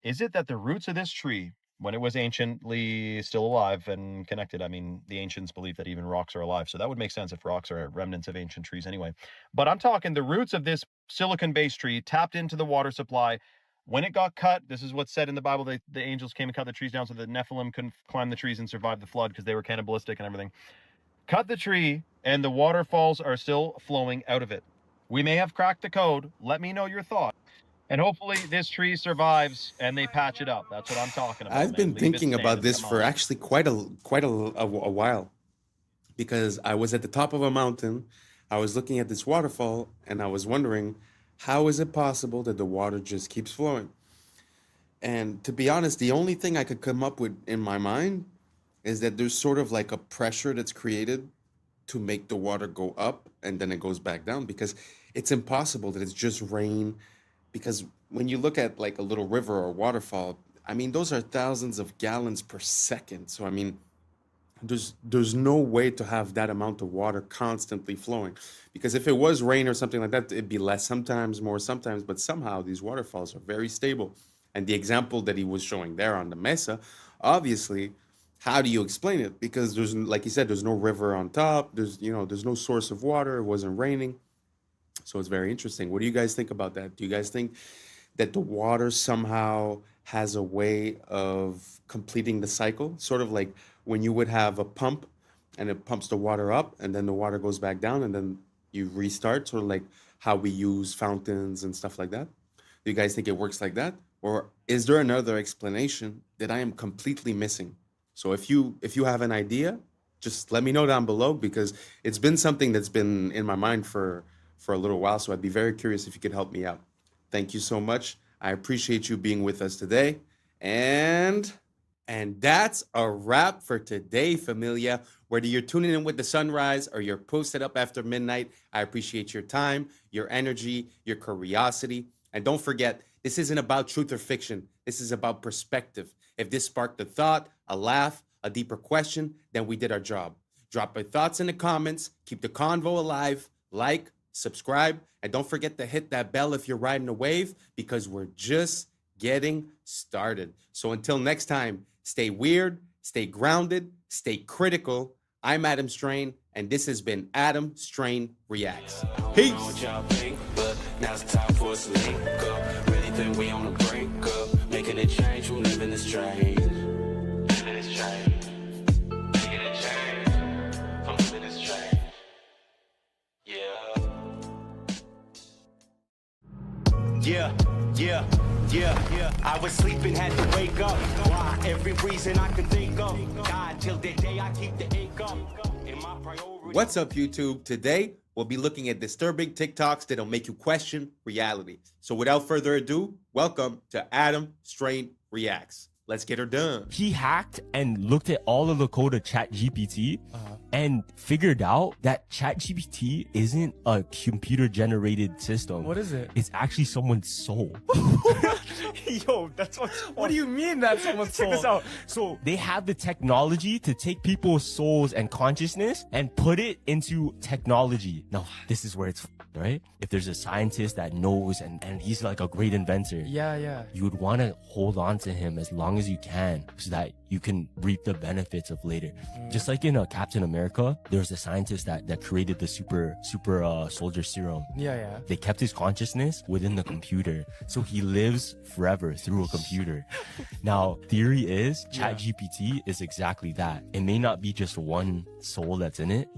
Is it that the roots of this tree, when it was anciently still alive and connected, I mean, the ancients believe that even rocks are alive, so that would make sense if rocks are remnants of ancient trees anyway. But I'm talking the roots of this silicon-based tree tapped into the water supply. When it got cut, this is what's said in the Bible, the angels came and cut the trees down so the Nephilim couldn't climb the trees and survive the flood because they were cannibalistic and everything. Cut the tree, and the waterfalls are still flowing out of it. We may have cracked the code. Let me know your thought. And hopefully this tree survives and they patch it up. That's what I'm talking about. I've been thinking about this for actually quite a while, because I was at the top of a mountain, I was looking at this waterfall, and I was wondering, how is it possible that the water just keeps flowing? And to be honest, the only thing I could come up with in my mind is that there's sort of like a pressure that's created to make the water go up and then it goes back down, because it's impossible that it's just rain. Because when you look at like a little river or waterfall, I mean, those are thousands of gallons per second. So, I mean, there's no way to have that amount of water constantly flowing, because if it was rain or something like that, it'd be less sometimes, more sometimes, but somehow these waterfalls are very stable. And the example that he was showing there on the mesa, obviously, how do you explain it? Because there's, like he said, there's no river on top. There's no source of water. It wasn't raining. So it's very interesting. What do you guys think about that? Do you guys think that the water somehow has a way of completing the cycle? Sort of like when you would have a pump and it pumps the water up and then the water goes back down and then you restart, sort of like how we use fountains and stuff like that. Do you guys think it works like that? Or is there another explanation that I am completely missing? So if you have an idea, just let me know down below, because it's been something that's been in my mind for a little while. So I'd be very curious if you could help me out. Thank you so much. I appreciate you being with us today. And that's a wrap for today, familia. Whether you're tuning in with the sunrise or you're posted up after midnight, I appreciate your time, your energy, your curiosity. And don't forget, this isn't about truth or fiction. This is about perspective. If this sparked a thought, a laugh, a deeper question, then we did our job. Drop your thoughts in the comments. Keep the convo alive. Like, subscribe, and don't forget to hit that bell if you're riding a wave, because we're just getting started. So until next time, stay weird, stay grounded, stay critical. I'm Adam Strain, and this has been Adam Strain Reacts. Peace. Now's the time for us to link up. Really think we on the brink up. Making a change from living this strange. Living this strange. Making a change from living this strange. Yeah. I was sleeping, had to wake up. Why? Every reason I could think of. God, till the day I keep the ink up. In my priority. What's up, YouTube? Today, we'll be looking at disturbing TikToks that'll make you question reality. So without further ado, welcome to Adam Strain Reacts. Let's get her done. He hacked and looked at all of the code of ChatGPT and figured out that ChatGPT isn't a computer-generated system. What is it? It's actually someone's soul. Yo, that's what's... What do you mean that's someone's soul? Check this out. So they have the technology to take people's souls and consciousness and put it into technology. Now, this is where it's right? If there's a scientist that knows and he's like a great inventor. Yeah. You would want to hold on to him as long as you can so that you can reap the benefits of later. Just like in Captain America, there's a scientist that created the super soldier serum. Yeah. They kept his consciousness within the computer, so he lives forever through a computer. Now, theory is ChatGPT is exactly that. It may not be just one soul that's in it,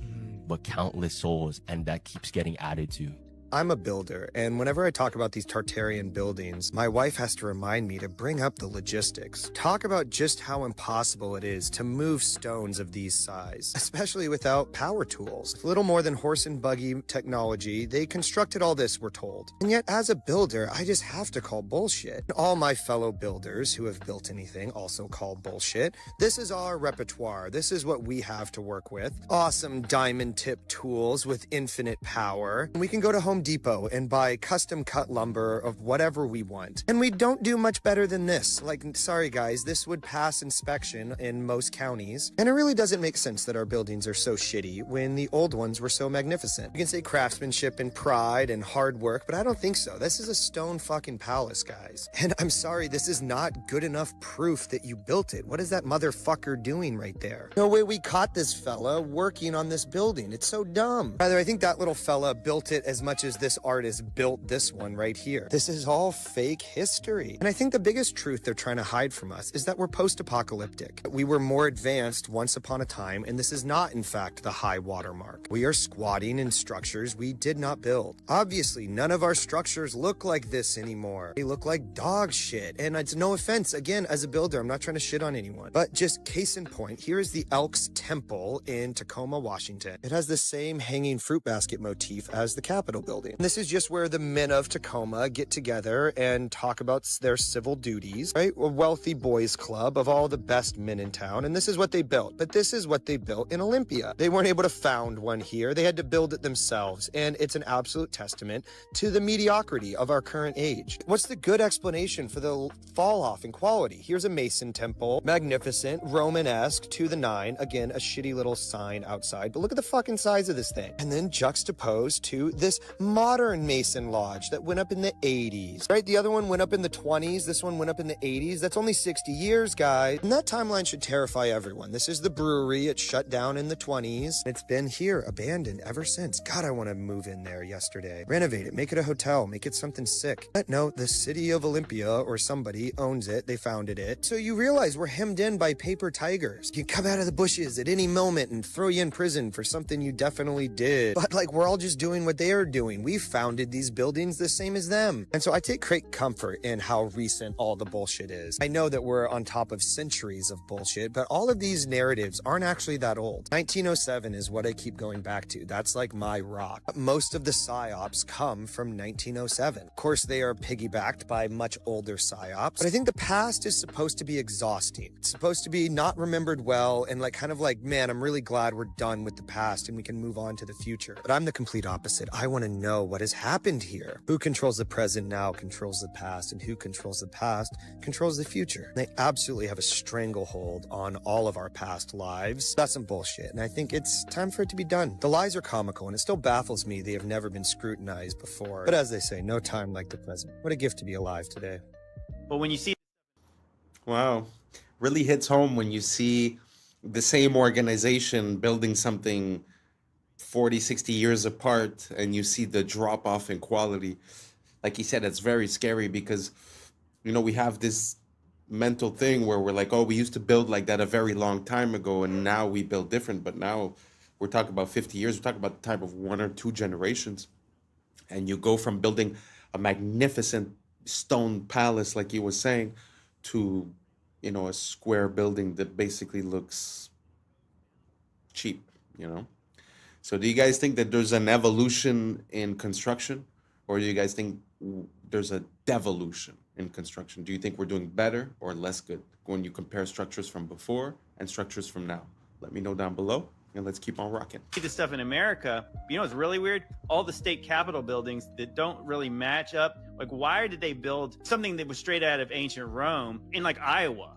but countless souls, and that keeps getting added to. I'm a builder, and whenever I talk about these Tartarian buildings, my wife has to remind me to bring up the logistics. Talk about just how impossible it is to move stones of these size, especially without power tools. With little more than horse and buggy technology, they constructed all this, we're told. And yet, as a builder, I just have to call bullshit. All my fellow builders who have built anything also call bullshit. This is our repertoire. This is what we have to work with. Awesome diamond tip tools with infinite power. We can go to Home Depot and buy custom cut lumber of whatever we want. And we don't do much better than this. Like, sorry guys, this would pass inspection in most counties. And it really doesn't make sense that our buildings are so shitty when the old ones were so magnificent. You can say craftsmanship and pride and hard work, but I don't think so. This is a stone fucking palace, guys. And I'm sorry, this is not good enough proof that you built it. What is that motherfucker doing right there? No way we caught this fella working on this building. It's so dumb. Rather, I think that little fella built it as much as this artist built this one right here. This is all fake history. And I think the biggest truth they're trying to hide from us is that we're post-apocalyptic. We were more advanced once upon a time, and this is not, in fact, the high watermark. We are squatting in structures we did not build. Obviously, none of our structures look like this anymore. They look like dog shit. And it's no offense, again, as a builder, I'm not trying to shit on anyone. But just case in point, here is the Elks Temple in Tacoma, Washington. It has the same hanging fruit basket motif as the Capitol building. And this is just where the men of Tacoma get together and talk about their civil duties, right? A wealthy boys club of all the best men in town. And this is what they built. But this is what they built in Olympia. They weren't able to found one here. They had to build it themselves. And it's an absolute testament to the mediocrity of our current age. What's the good explanation for the fall off in quality? Here's a Mason temple, magnificent, Romanesque, to the nine. Again, a shitty little sign outside, but look at the fucking size of this thing. And then juxtaposed to this modern Mason lodge that went up in the 80s, right? The other one went up in the 20s. This one went up in the 80s. That's only 60 years, guys. And that timeline should terrify everyone. This is the brewery. It shut down in the 20s. It's been here, abandoned ever since. God, I want to move in there yesterday. Renovate it, make it a hotel, make it something sick. But no, the city of Olympia or somebody owns it. They founded it. So you realize we're hemmed in by paper tigers. You come out of the bushes at any moment and throw you in prison for something you definitely did. But like, we're all just doing what they are doing. We founded these buildings the same as them. And so I take great comfort in how recent all the bullshit is. I know that we're on top of centuries of bullshit, but all of these narratives aren't actually that old. 1907 is what I keep going back to. That's like my rock. Most of the psyops come from 1907. Of course, they are piggybacked by much older psyops, but I think the past is supposed to be exhausting. It's supposed to be not remembered well and like kind of like, man, I'm really glad we're done with the past and we can move on to the future. But I'm the complete opposite. I want to know what has happened here. Who controls the present now controls the past, and who controls the past controls the future. They absolutely have a stranglehold on all of our past lives. That's some bullshit, and I think it's time for it to be done. The lies are comical, and it still baffles me they have never been scrutinized before. But as they say, no time like the present. What a gift to be alive today. But when you see... Wow. Really hits home when you see the same organization building something 40, 60 years apart, and you see the drop off in quality. Like he said, it's very scary because, you know, we have this mental thing where we're like, oh, we used to build like that a very long time ago, and now we build different. But now we're talking about 50 years. We're talking about the type of 1 or 2 generations. And you go from building a magnificent stone palace, like he was saying, to, you know, a square building that basically looks cheap, you know? So do you guys think that there's an evolution in construction, or do you guys think there's a devolution in construction? Do you think we're doing better or less good when you compare structures from before and structures from now? Let me know down below, and let's keep on rocking. See this stuff in America, you know what's really weird? All the state capitol buildings that don't really match up. Like, why did they build something that was straight out of ancient Rome in like Iowa?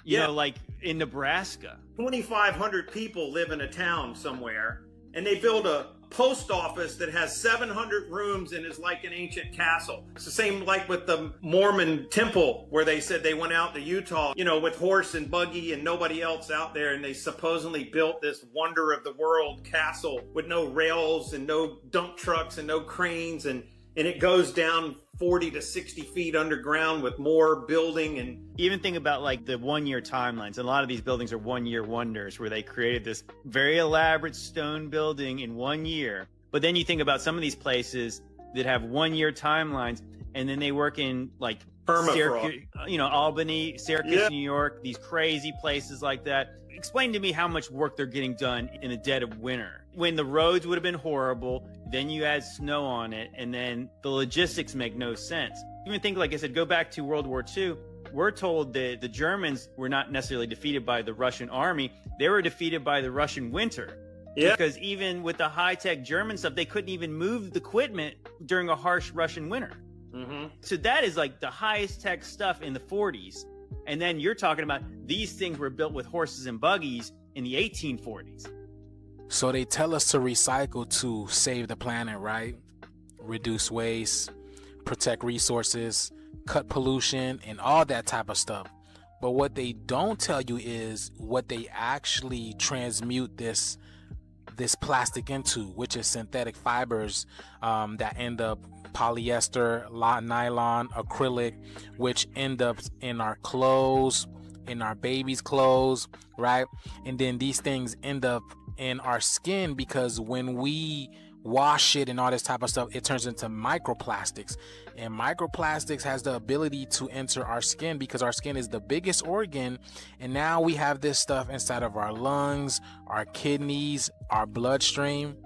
You know, like in Nebraska. 2,500 people live in a town somewhere, and they build a post office that has 700 rooms and is like an ancient castle. It's the same like with the Mormon temple, where they said they went out to Utah, you know, with horse and buggy and nobody else out there, and they supposedly built this wonder of the world castle with no rails and no dump trucks and no cranes, and it goes down 40 to 60 feet underground with more building. And even think about like the 1 year timelines. And a lot of these buildings are 1 year wonders where they created this very elaborate stone building in 1 year. But then you think about some of these places, that have 1 year timelines, and then they work in like Permafrost. Syracuse, Albany, Syracuse, Yeah. New York, these crazy places like that. Explain to me how much work they're getting done in the dead of winter when the roads would have been horrible. Then you add snow on it, and then the logistics make no sense. Even think, like I said, go back to World War II. We're told that the Germans were not necessarily defeated by the Russian army. They were defeated by the Russian winter. Yeah. Because even with the high-tech German stuff, they couldn't even move the equipment during a harsh Russian winter. Mm-hmm. So that is like the highest tech stuff in the 40s. And then you're talking about these things were built with horses and buggies in the 1840s. So they tell us to recycle to save the planet, right? Reduce waste, protect resources, cut pollution, and all that type of stuff. But what they don't tell you is what they actually transmute this plastic into, which is synthetic fibers that end up polyester, nylon, acrylic, which end up in our clothes, in our babies' clothes, right? And then these things end up in our skin because when we wash it and all this type of stuff, it turns into microplastics. And microplastics has the ability to enter our skin because our skin is the biggest organ. And now we have this stuff inside of our lungs, our kidneys, our bloodstream.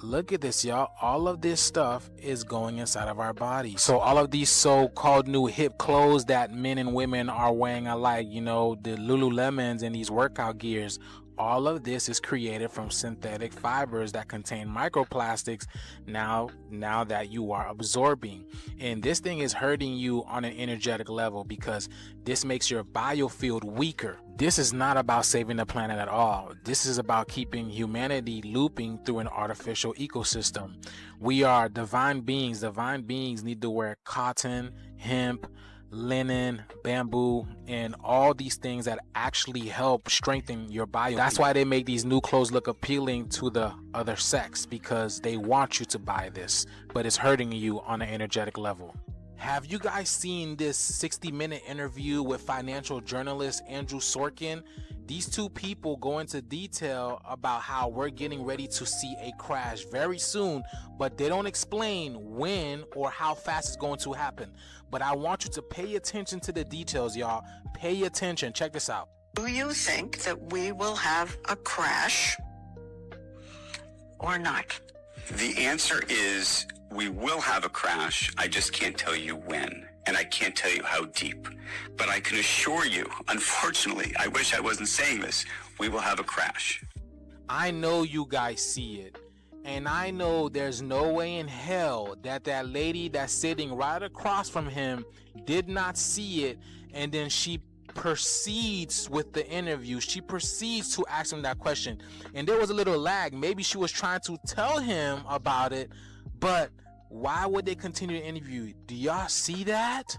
Look at this, y'all. All of this stuff is going inside of our body. So all of these so-called new hip clothes that men and women are wearing alike, the Lululemons and these workout gears, all of this is created from synthetic fibers that contain microplastics now that you are absorbing. And this thing is hurting you on an energetic level because this makes your biofield weaker. This is not about saving the planet at all. This is about keeping humanity looping through an artificial ecosystem. We are divine beings. Divine beings need to wear cotton, hemp, linen, bamboo, and all these things that actually help strengthen your body. That's why they make these new clothes look appealing to the other sex, because they want you to buy this, but it's hurting you on an energetic level. Have you guys seen this 60-minute interview with financial journalist Andrew Sorkin? These two people go into detail about how we're getting ready to see a crash very soon, but they don't explain when or how fast it's going to happen. But I want you to pay attention to the details, y'all. Pay attention. Check this out. Do you think that we will have a crash or not? The answer is we will have a crash. I just can't tell you when, and I can't tell you how deep. But I can assure you, unfortunately, I wish I wasn't saying this, we will have a crash. I know you guys see it. And I know there's no way in hell that lady that's sitting right across from him did not see it. And then she proceeds with the interview. She proceeds to ask him that question. And there was a little lag. Maybe she was trying to tell him about it. But why would they continue the interview? Do y'all see that?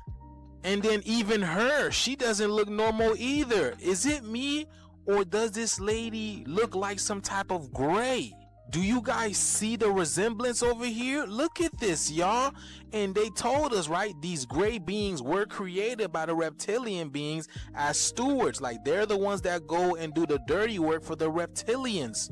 And then even her, she doesn't look normal either. Is it me? Or does this lady look like some type of gray? Do you guys see the resemblance over here? Look at this, y'all. And they told us, right, these gray beings were created by the reptilian beings as stewards. Like, they're the ones that go and do the dirty work for the reptilians.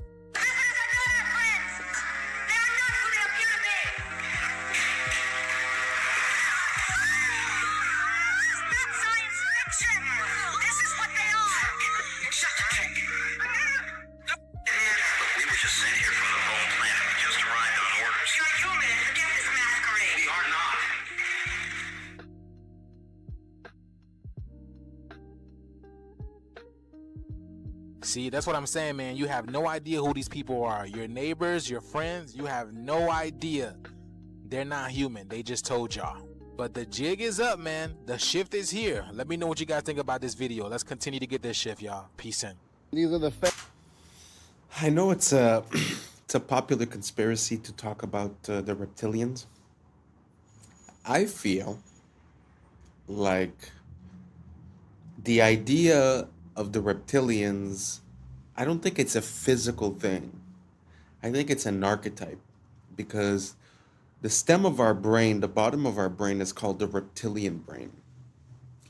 See, that's what I'm saying, man. You have no idea who these people are. Your neighbors, your friends, you have no idea. They're not human. They just told y'all. But the jig is up, man. The shift is here. Let me know what you guys think about this video. Let's continue to get this shift, y'all. Peace in. These are the I know it's a popular conspiracy to talk about the reptilians. I feel like the idea of the reptilians, I don't think it's a physical thing. I think it's an archetype, because the stem of our brain, the bottom of our brain, is called the reptilian brain.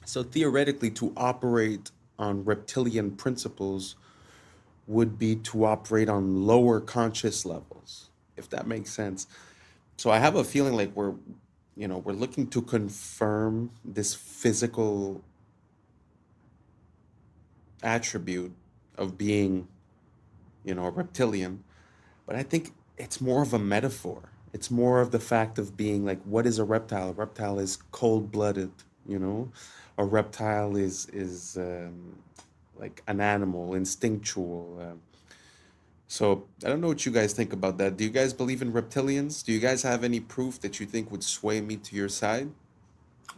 So theoretically, to operate on reptilian principles would be to operate on lower conscious levels, if that makes sense. So I have a feeling like we're looking to confirm this physical attribute of being, a reptilian. But I think it's more of a metaphor. It's more of the fact of being like, what is a reptile? A reptile is cold-blooded, A reptile is like an animal, instinctual. So I don't know what you guys think about that. Do you guys believe in reptilians? Do you guys have any proof that you think would sway me to your side?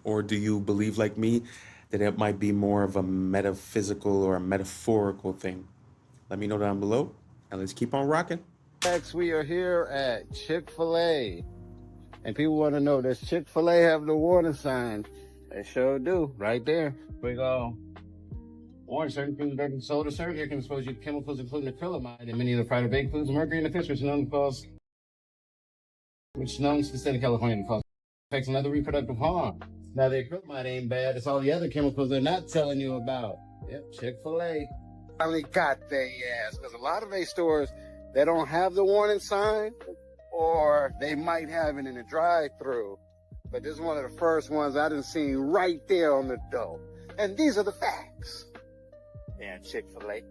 Or do you believe like me that it might be more of a metaphysical or a metaphorical thing? Let me know down below, and let's keep on rocking. Next, we are here at Chick-fil-A. And people want to know, does Chick-fil-A have the warning sign? They sure do, right there. We go. Warning, certain foods are sold or served here can expose you to chemicals including acrylamide and many of the fried or baked foods, mercury in the fish, which is known to the state of California to cause effects and other reproductive harm. Now, the acrylamide ain't bad. It's all the other chemicals they're not telling you about. Yep, Chick-fil-A. Finally got their ass, because a lot of these stores, they don't have the warning sign, or they might have it in the drive-thru. But this is one of the first ones I done seen right there on the door. And these are the facts. Yeah, Chick-fil-A.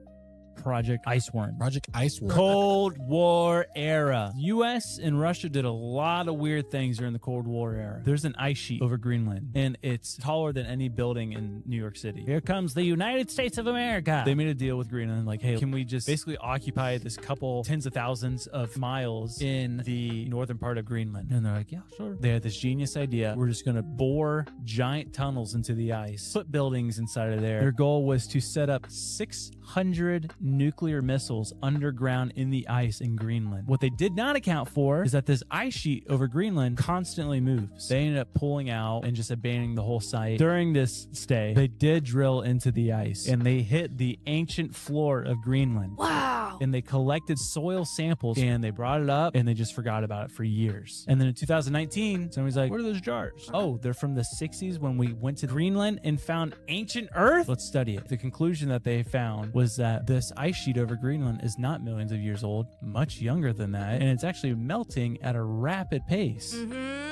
Project Iceworm. Project Iceworm. Cold War era. U.S. and Russia did a lot of weird things during the Cold War era. There's an ice sheet over Greenland, and it's taller than any building in New York City. Here comes the United States of America. They made a deal with Greenland, like, hey, can we just basically occupy this couple tens of thousands of miles in the northern part of Greenland? And they're like, yeah, sure. They had this genius idea. We're just going to bore giant tunnels into the ice, put buildings inside of there. Their goal was to set up 600 nuclear missiles underground in the ice in Greenland. What they did not account for is that this ice sheet over Greenland constantly moves. They ended up pulling out and just abandoning the whole site. During this stay, they did drill into the ice and they hit the ancient floor of Greenland. Wow. And they collected soil samples and they brought it up and they just forgot about it for years. And then in 2019, somebody's like, what are those jars? Oh, they're from the 60s when we went to Greenland and found ancient Earth. Let's study it. The conclusion that they found was that this ice sheet over Greenland is not millions of years old, much younger than that, and it's actually melting at a rapid pace.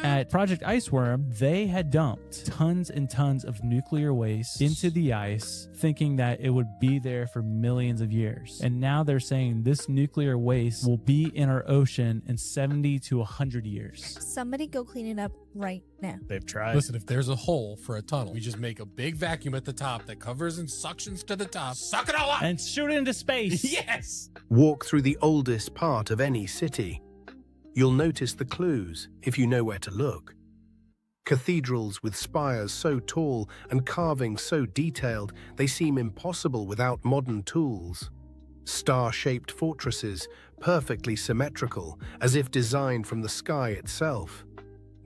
At Project Iceworm, they had dumped tons and tons of nuclear waste into the ice, thinking that it would be there for millions of years. And now they're saying this nuclear waste will be in our ocean in 70 to 100 years. Somebody go clean it up right now. They've tried. Listen, if there's a hole for a tunnel, we just make a big vacuum at the top that covers and suctions to the top. Suck it all up! And shoot it into space. Yes! Walk through the oldest part of any city. You'll notice the clues if you know where to look. Cathedrals with spires so tall and carvings so detailed they seem impossible without modern tools. Star-shaped fortresses, perfectly symmetrical, as if designed from the sky itself.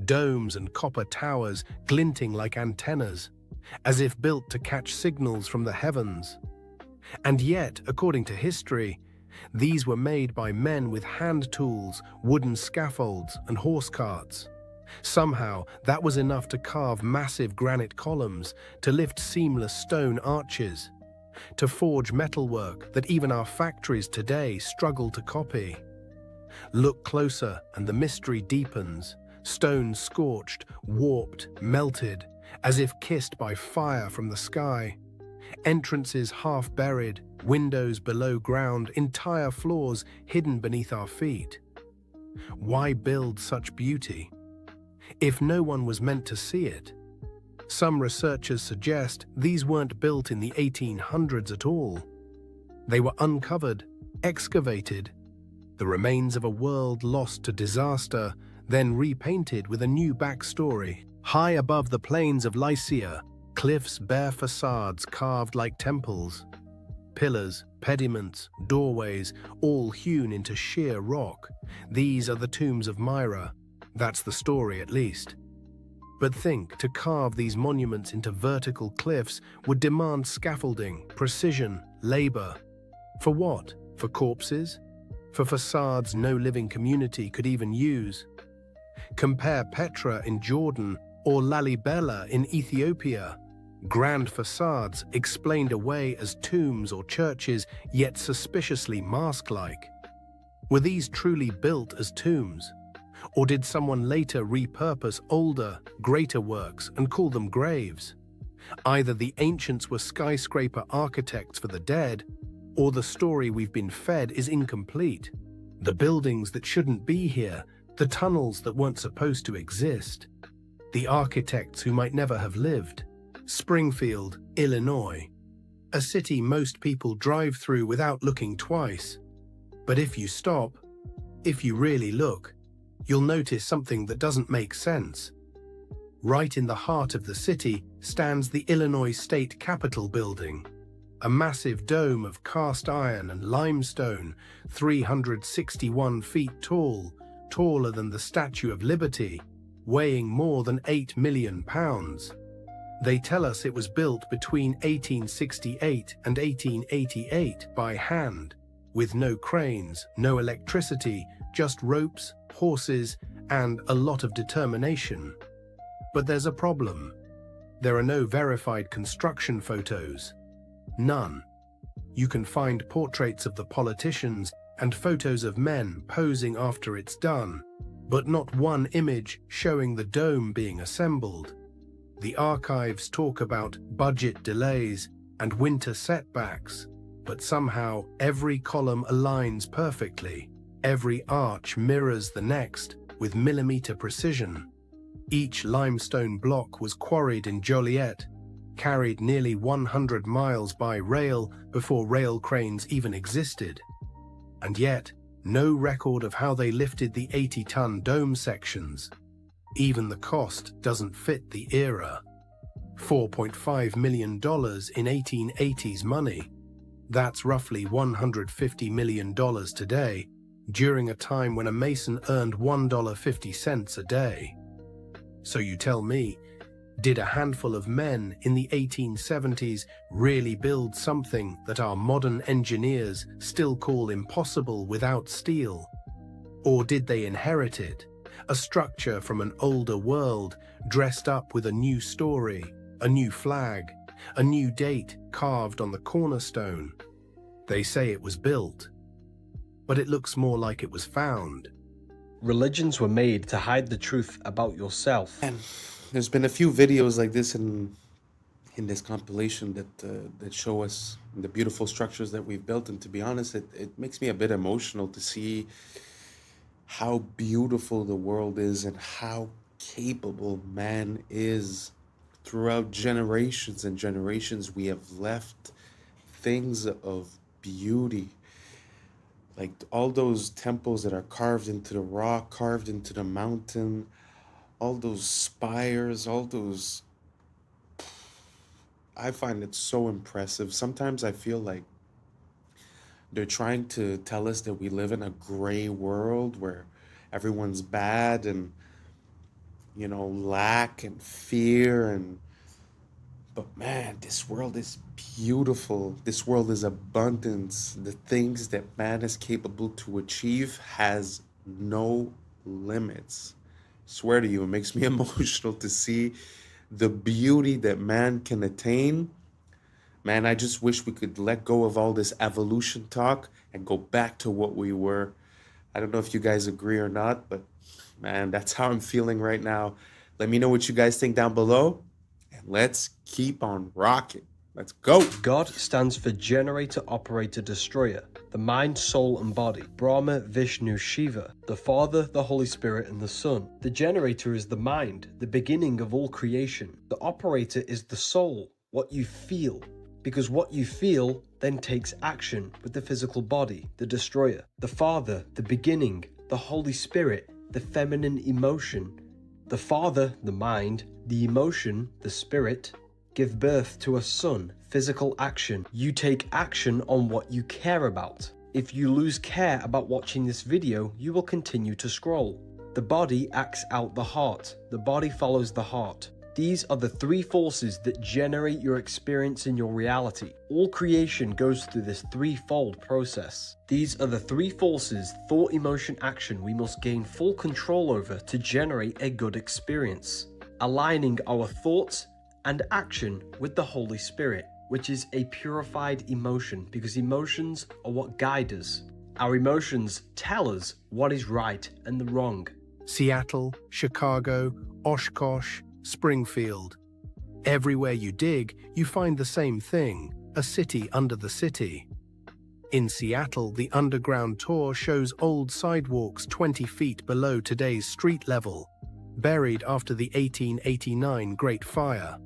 Domes and copper towers glinting like antennas, as if built to catch signals from the heavens. And yet, according to history, these were made by men with hand tools, wooden scaffolds, and horse carts. Somehow, that was enough to carve massive granite columns, to lift seamless stone arches, to forge metalwork that even our factories today struggle to copy. Look closer and the mystery deepens. Stone scorched, warped, melted, as if kissed by fire from the sky. Entrances half buried, windows below ground, entire floors hidden beneath our feet. Why build such beauty if no one was meant to see it? Some researchers suggest these weren't built in the 1800s at all. They were uncovered, excavated, the remains of a world lost to disaster, then repainted with a new backstory. High above the plains of Lycia, cliffs bear facades carved like temples. Pillars, pediments, doorways, all hewn into sheer rock. These are the tombs of Myra. That's the story, at least. But think, to carve these monuments into vertical cliffs would demand scaffolding, precision, labor. For what? For corpses? For facades no living community could even use? Compare Petra in Jordan or Lalibela in Ethiopia. Grand facades explained away as tombs or churches, yet suspiciously mask-like. Were these truly built as tombs? Or did someone later repurpose older, greater works and call them graves? Either the ancients were skyscraper architects for the dead, or the story we've been fed is incomplete. The buildings that shouldn't be here, the tunnels that weren't supposed to exist, the architects who might never have lived. Springfield, Illinois, a city most people drive through without looking twice. But if you stop, if you really look, you'll notice something that doesn't make sense. Right in the heart of the city stands the Illinois State Capitol building, a massive dome of cast iron and limestone, 361 feet tall, taller than the Statue of Liberty, weighing more than 8 million pounds. They tell us it was built between 1868 and 1888 by hand, with no cranes, no electricity, just ropes, horses, and a lot of determination. But there's a problem. There are no verified construction photos. None. You can find portraits of the politicians and photos of men posing after it's done, but not one image showing the dome being assembled. The archives talk about budget delays and winter setbacks, but somehow every column aligns perfectly. Every arch mirrors the next with millimeter precision. Each limestone block was quarried in Joliet, carried nearly 100 miles by rail before rail cranes even existed. And yet, no record of how they lifted the 80-ton dome sections. Even the cost doesn't fit the era. $4.5 million in 1880s money. That's roughly $150 million today, during a time when a mason earned $1.50 a day. So you tell me, did a handful of men in the 1870s really build something that our modern engineers still call impossible without steel? Or did they inherit it, a structure from an older world dressed up with a new story, a new flag, a new date carved on the cornerstone? They say it was built, but it looks more like it was found. Religions were made to hide the truth about yourself. And there's been a few videos like this in this compilation that show us the beautiful structures that we've built. And to be honest, it makes me a bit emotional to see how beautiful the world is and how capable man is. Throughout generations and generations, we have left things of beauty. Like all those temples that are carved into the rock, carved into the mountain, all those spires, all those... I find it so impressive. Sometimes I feel like they're trying to tell us that we live in a gray world where everyone's bad and, you know, lack and fear and... But man, this world is beautiful. This world is abundance. The things that man is capable to achieve has no limits. I swear to you, it makes me emotional to see the beauty that man can attain. Man, I just wish we could let go of all this evolution talk and go back to what we were. I don't know if you guys agree or not, but man, that's how I'm feeling right now. Let me know what you guys think down below. Let's keep on rocking. Let's go. God stands for Generator, Operator, Destroyer, the mind, soul, and body. Brahma, Vishnu, Shiva, the Father, the Holy Spirit, and the Son. The generator is the mind, the beginning of all creation. The operator is the soul, what you feel. Because what you feel then takes action with the physical body, the destroyer. The Father, the beginning. The Holy Spirit, the feminine emotion. The Father, the mind. The emotion, the spirit, give birth to a son, physical action. You take action on what you care about. If you lose care about watching this video, you will continue to scroll. The body acts out the heart. The body follows the heart. These are the three forces that generate your experience in your reality. All creation goes through this threefold process. These are the three forces, thought, emotion, action, we must gain full control over to generate a good experience. Aligning our thoughts and action with the Holy Spirit, which is a purified emotion, because emotions are what guide us. Our emotions tell us what is right and the wrong. Seattle, Chicago, Oshkosh, Springfield. Everywhere you dig, you find the same thing, a city under the city. In Seattle, the underground tour shows old sidewalks 20 feet below today's street level, buried after the 1889 Great Fire.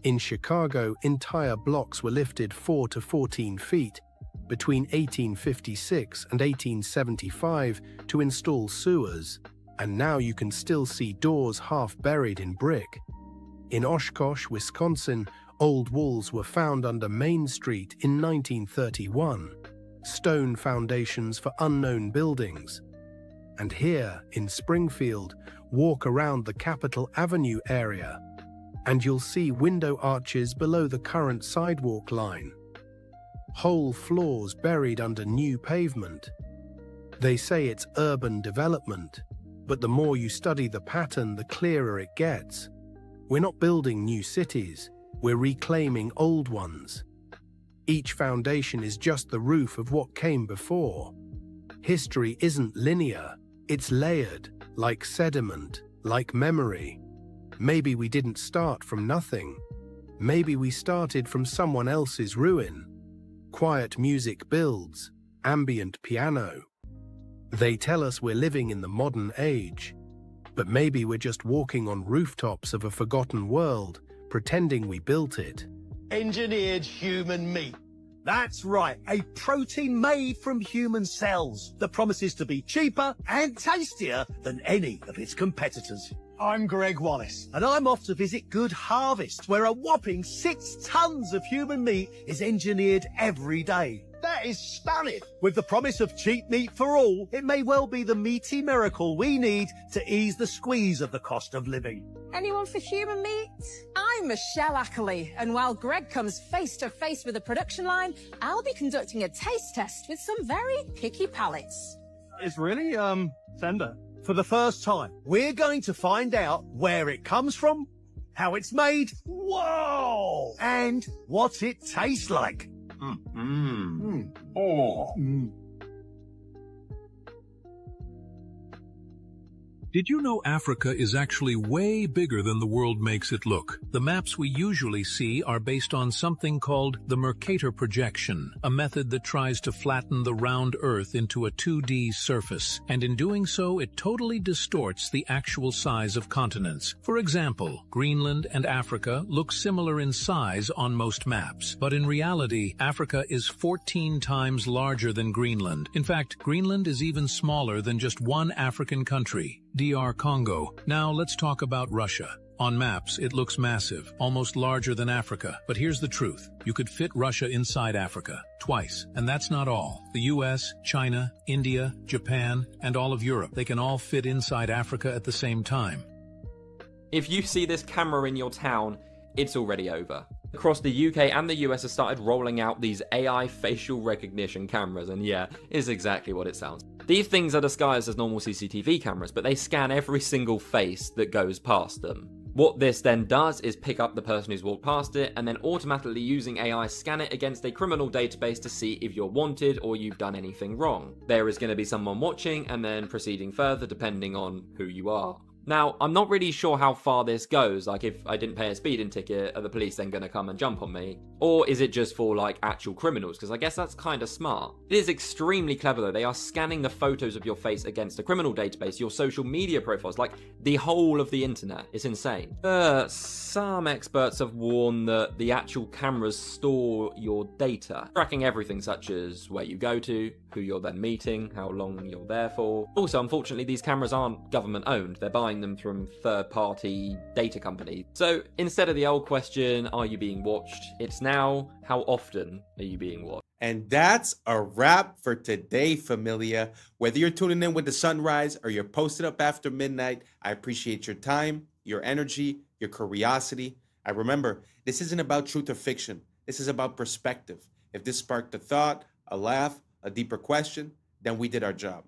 In Chicago, entire blocks were lifted 4 to 14 feet between 1856 and 1875 to install sewers, and now you can still see doors half buried in brick. In Oshkosh, Wisconsin, old walls were found under Main Street in 1931, stone foundations for unknown buildings. And here, in Springfield, walk around the Capitol Avenue area, and you'll see window arches below the current sidewalk line. Whole floors buried under new pavement. They say it's urban development, but the more you study the pattern, the clearer it gets. We're not building new cities, we're reclaiming old ones. Each foundation is just the roof of what came before. History isn't linear, it's layered, like sediment, like memory. Maybe we didn't start from nothing. Maybe we started from someone else's ruin. Quiet music builds, ambient piano. They tell us we're living in the modern age, but maybe we're just walking on rooftops of a forgotten world, pretending we built it. Engineered human meat. That's right, a protein made from human cells that promises to be cheaper and tastier than any of its competitors. I'm Greg Wallace, and I'm off to visit Good Harvest, where a whopping 6 tons of human meat is engineered every day. That is stunning. With the promise of cheap meat for all, it may well be the meaty miracle we need to ease the squeeze of the cost of living. Anyone for human meat? I'm Michelle Ackley, and while Greg comes face to face with the production line, I'll be conducting a taste test with some very picky palates. It's really, tender. For the first time, we're going to find out where it comes from, how it's made, whoa, and what it tastes like. Did you know Africa is actually way bigger than the world makes it look? The maps we usually see are based on something called the Mercator projection, a method that tries to flatten the round Earth into a 2D surface, and in doing so it totally distorts the actual size of continents. For example, Greenland and Africa look similar in size on most maps, but in reality, Africa is 14 times larger than Greenland. In fact, Greenland is even smaller than just one African country, DR Congo. Now let's talk about Russia. On maps, it looks massive, almost larger than Africa. But here's the truth. You could fit Russia inside Africa, twice. And that's not all. The US, China, India, Japan, and all of Europe, they can all fit inside Africa at the same time. If you see this camera in your town, it's already over. Across the UK and the US have started rolling out these AI facial recognition cameras, and yeah, it's exactly what it sounds. These things are disguised as normal CCTV cameras, but they scan every single face that goes past them. What this then does is pick up the person who's walked past it, and then automatically using AI scan it against a criminal database to see if you're wanted or you've done anything wrong. There is going to be someone watching and then proceeding further depending on who you are. Now, I'm not really sure how far this goes, like if I didn't pay a speeding ticket, are the police then going to come and jump on me? Or is it just for like actual criminals? Because I guess that's kind of smart. It is extremely clever though. They are scanning the photos of your face against a criminal database, your social media profiles, like the whole of the internet. It's insane. Some experts have warned that the actual cameras store your data, tracking everything such as where you go to, who you're then meeting, how long you're there for. Also, unfortunately, these cameras aren't government owned. They're buying them from third-party data companies. So instead of the old question, are you being watched? It's now, how often are you being watched? And that's a wrap for today, familia. Whether you're tuning in with the sunrise or you're posted up after midnight, I appreciate your time, your energy, your curiosity. I remember, this isn't about truth or fiction. This is about perspective. If this sparked a thought, a laugh, a deeper question, then we did our job.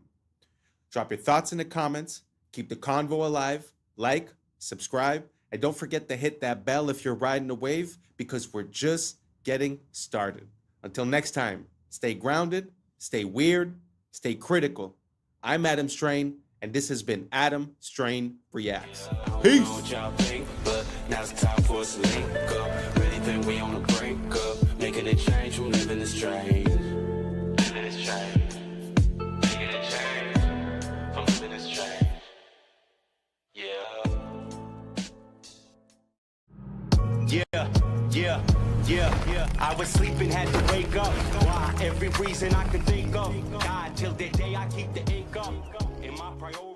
Drop your thoughts in the comments. Keep the convo alive. Like, subscribe, and don't forget to hit that bell if you're riding the wave, because we're just getting started. Until next time, stay grounded, stay weird, stay critical. I'm Adam Strain, And this has been Adam Strain Reacts. Peace. Making a change from living this strange. Yeah. I was sleeping, had to wake up. Why? Every reason I could think of. God, till the day I keep the ink up.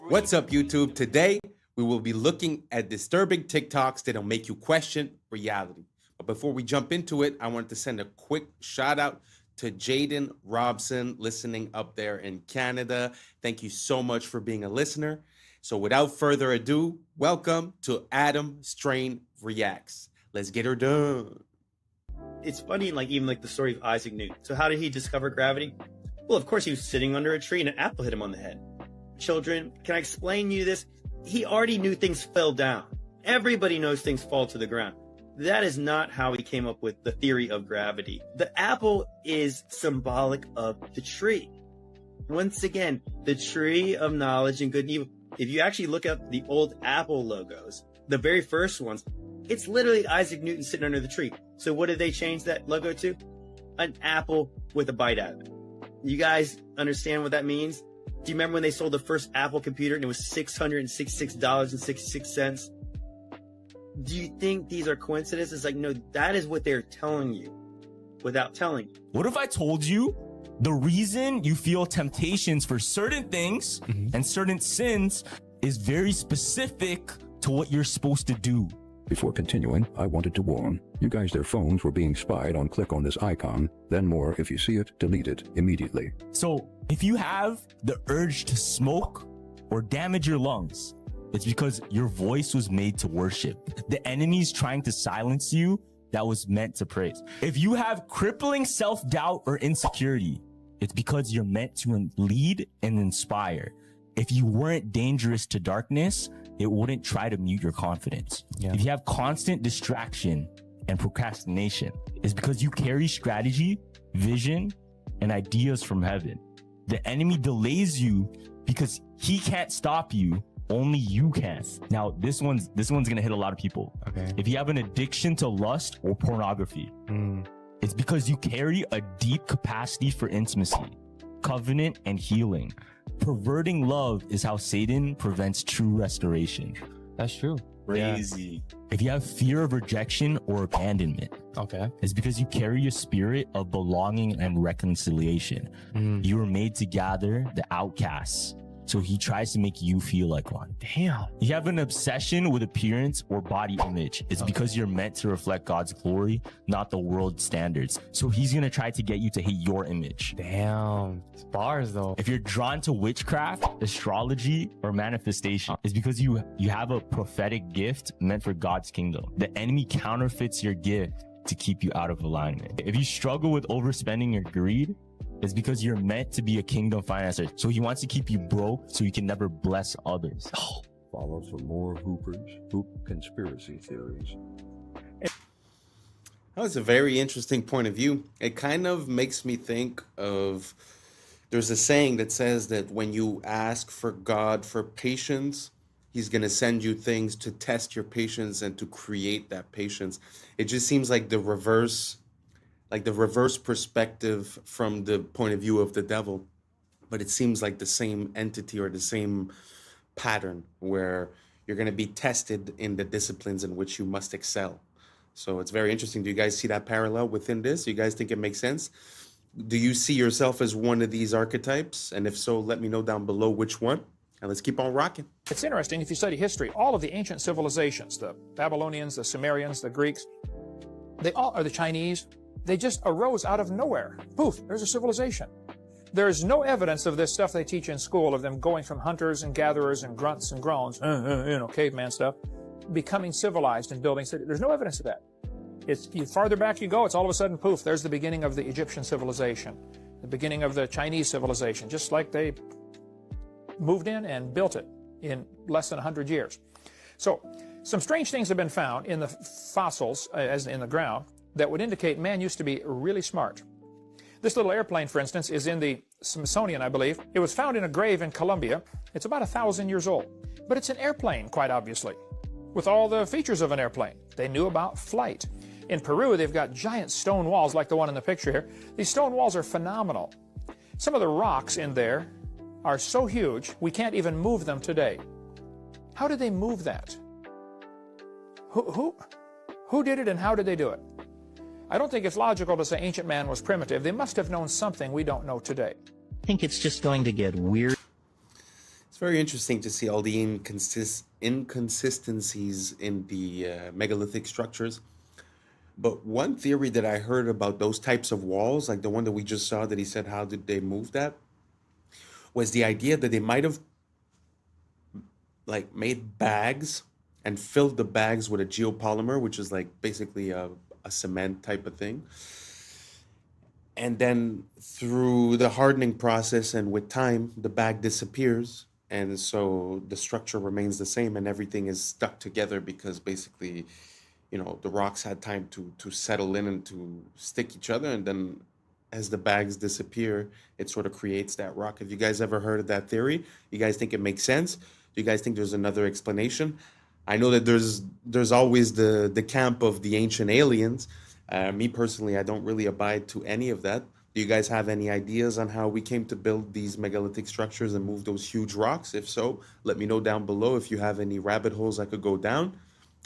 What's up, YouTube? Today, we will be looking at disturbing TikToks that'll make you question reality. But before we jump into it, I wanted to send a quick shout out to Jaden Robson listening up there in Canada. Thank you so much for being a listener. So without further ado, welcome to Adam Strain Reacts. Let's get her done. It's funny, even the story of Isaac Newton. So how did he discover gravity? Well, of course, he was sitting under a tree and an apple hit him on the head. Children, can I explain you this? He already knew things fell down. Everybody knows things fall to the ground. That is not how he came up with the theory of gravity. The apple is symbolic of the tree. Once again, the tree of knowledge and good and evil. If you actually look up the old Apple logos, the very first ones, it's literally Isaac Newton sitting under the tree. So what did they change that logo to? An apple with a bite out of it. You guys understand what that means? Do you remember when they sold the first Apple computer and it was $666.66? Do you think these are coincidences? No, that is what they're telling you without telling you. What if I told you the reason you feel temptations for certain things and certain sins is very specific to what you're supposed to do? Before continuing, I wanted to warn you guys, their phones were being spied on. Click on this icon, then more. If you see it, delete it immediately. So if you have the urge to smoke or damage your lungs, it's because your voice was made to worship. The enemy's trying to silence you that was meant to praise. If you have crippling self-doubt or insecurity, it's because you're meant to lead and inspire. If you weren't dangerous to darkness, it wouldn't try to mute your confidence. If you have constant distraction and procrastination, it's because you carry strategy, vision, and ideas from heaven. The enemy delays you because he can't stop you. Only you can. Now, this one's gonna hit a lot of people. Okay. If you have an addiction to lust or pornography, it's because you carry a deep capacity for intimacy, covenant, and healing. Perverting love is how Satan prevents true restoration. That's true. Crazy. If you have fear of rejection or abandonment, it's because you carry a spirit of belonging and reconciliation. You were made to gather the outcasts. So he tries to make you feel like one. Damn. You have an obsession with appearance or body image. It's because you're meant to reflect God's glory, not the world's standards. So he's going to try to get you to hate your image. Damn. It's bars though. If you're drawn to witchcraft, astrology, or manifestation, it's because you have a prophetic gift meant for God's kingdom. The enemy counterfeits your gift to keep you out of alignment. If you struggle with overspending or greed, it's because you're meant to be a kingdom financer. So he wants to keep you broke so you can never bless others. Follow some more hoop conspiracy theories. That was a very interesting point of view. It kind of makes me think of, there's a saying that says that when you ask for God for patience, he's going to send you things to test your patience and to create that patience. It just seems like the reverse perspective from the point of view of the devil. But it seems like the same entity or the same pattern where you're going to be tested in the disciplines in which you must excel. So it's very interesting. Do you guys see that parallel within this? Do you guys think it makes sense? Do you see yourself as one of these archetypes? And if so, let me know down below which one. And let's keep on rocking. It's interesting, if you study history, all of the ancient civilizations, the Babylonians, the Sumerians, the Greeks, they all are the Chinese. They just arose out of nowhere. Poof, there's a civilization. There's no evidence of this stuff they teach in school, of them going from hunters and gatherers and grunts and groans, caveman stuff, becoming civilized and building cities. There's no evidence of that. The farther back you go, it's all of a sudden, poof, there's the beginning of the Egyptian civilization, the beginning of the Chinese civilization, just like they moved in and built it in less than 100 years. So some strange things have been found in the fossils, as in the ground, that would indicate man used to be really smart. This little airplane, for instance, is in the Smithsonian, I believe. It was found in a grave in Colombia. It's about 1,000 years old. But it's an airplane, quite obviously, with all the features of an airplane. They knew about flight. In Peru, they've got giant stone walls like the one in the picture here. These stone walls are phenomenal. Some of the rocks in there are so huge, we can't even move them today. How did they move that? Who did it and how did they do it? I don't think it's logical to say ancient man was primitive. They must have known something we don't know today. I think it's just going to get weird. It's very interesting to see all the inconsistencies in the megalithic structures. But one theory that I heard about those types of walls, like the one that we just saw that he said, how did they move that? Was the idea that they might have like made bags and filled the bags with a geopolymer, which is like basically a cement type of thing. And then through the hardening process and with time, the bag disappears. And so the structure remains the same and everything is stuck together because basically, you know, the rocks had time to settle in and to stick each other. And then as the bags disappear, it sort of creates that rock. Have you guys ever heard of that theory? You guys think it makes sense? Do you guys think there's another explanation? I know that there's always the camp of the ancient aliens. Me personally, I don't really abide to any of that. Do you guys have any ideas on how we came to build these megalithic structures and move those huge rocks? If so, let me know down below if you have any rabbit holes I could go down.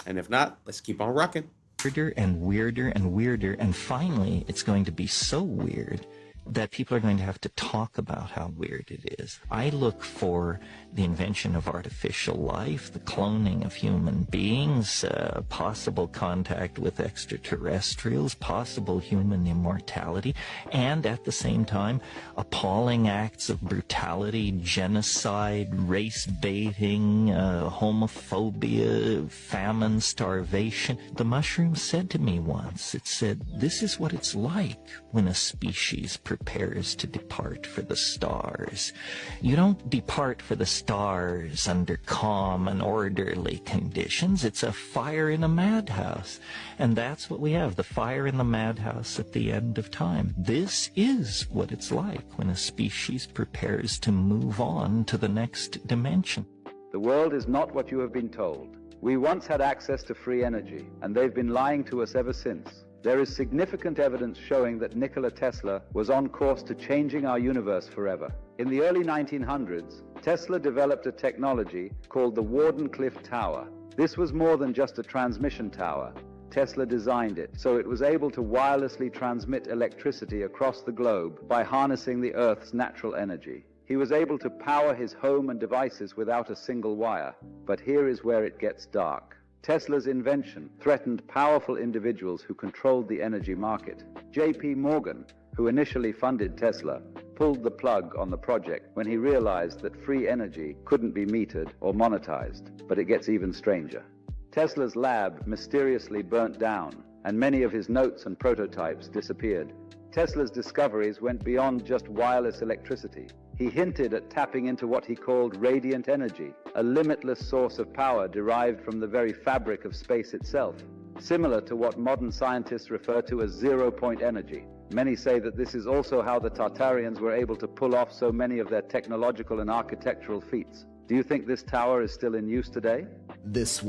And if not, let's keep on rocking. Weirder and weirder and weirder, and finally it's going to be so weird that people are going to have to talk about how weird it is. I look for the invention of artificial life, the cloning of human beings, possible contact with extraterrestrials, possible human immortality, and at the same time, appalling acts of brutality, genocide, race baiting, homophobia, famine, starvation. The mushroom said to me once, it said, "This is what it's like when a species prepares to depart for the stars. You don't depart for the stars under calm and orderly conditions. It's a fire in a madhouse." And that's what we have, the fire in the madhouse at the end of time. This is what it's like when a species prepares to move on to the next dimension. The world is not what you have been told. We once had access to free energy, and they've been lying to us ever since. There is significant evidence showing that Nikola Tesla was on course to changing our universe forever. In the early 1900s, Tesla developed a technology called the Wardenclyffe Tower. This was more than just a transmission tower. Tesla designed it so it was able to wirelessly transmit electricity across the globe by harnessing the Earth's natural energy. He was able to power his home and devices without a single wire. But here is where it gets dark. Tesla's invention threatened powerful individuals who controlled the energy market. J.P. Morgan, who initially funded Tesla, pulled the plug on the project when he realized that free energy couldn't be metered or monetized. But it gets even stranger. Tesla's lab mysteriously burnt down, and many of his notes and prototypes disappeared. Tesla's discoveries went beyond just wireless electricity. He hinted at tapping into what he called radiant energy, a limitless source of power derived from the very fabric of space itself, similar to what modern scientists refer to as zero-point energy. Many say that this is also how the Tartarians were able to pull off so many of their technological and architectural feats. Do you think this tower is still in use today? This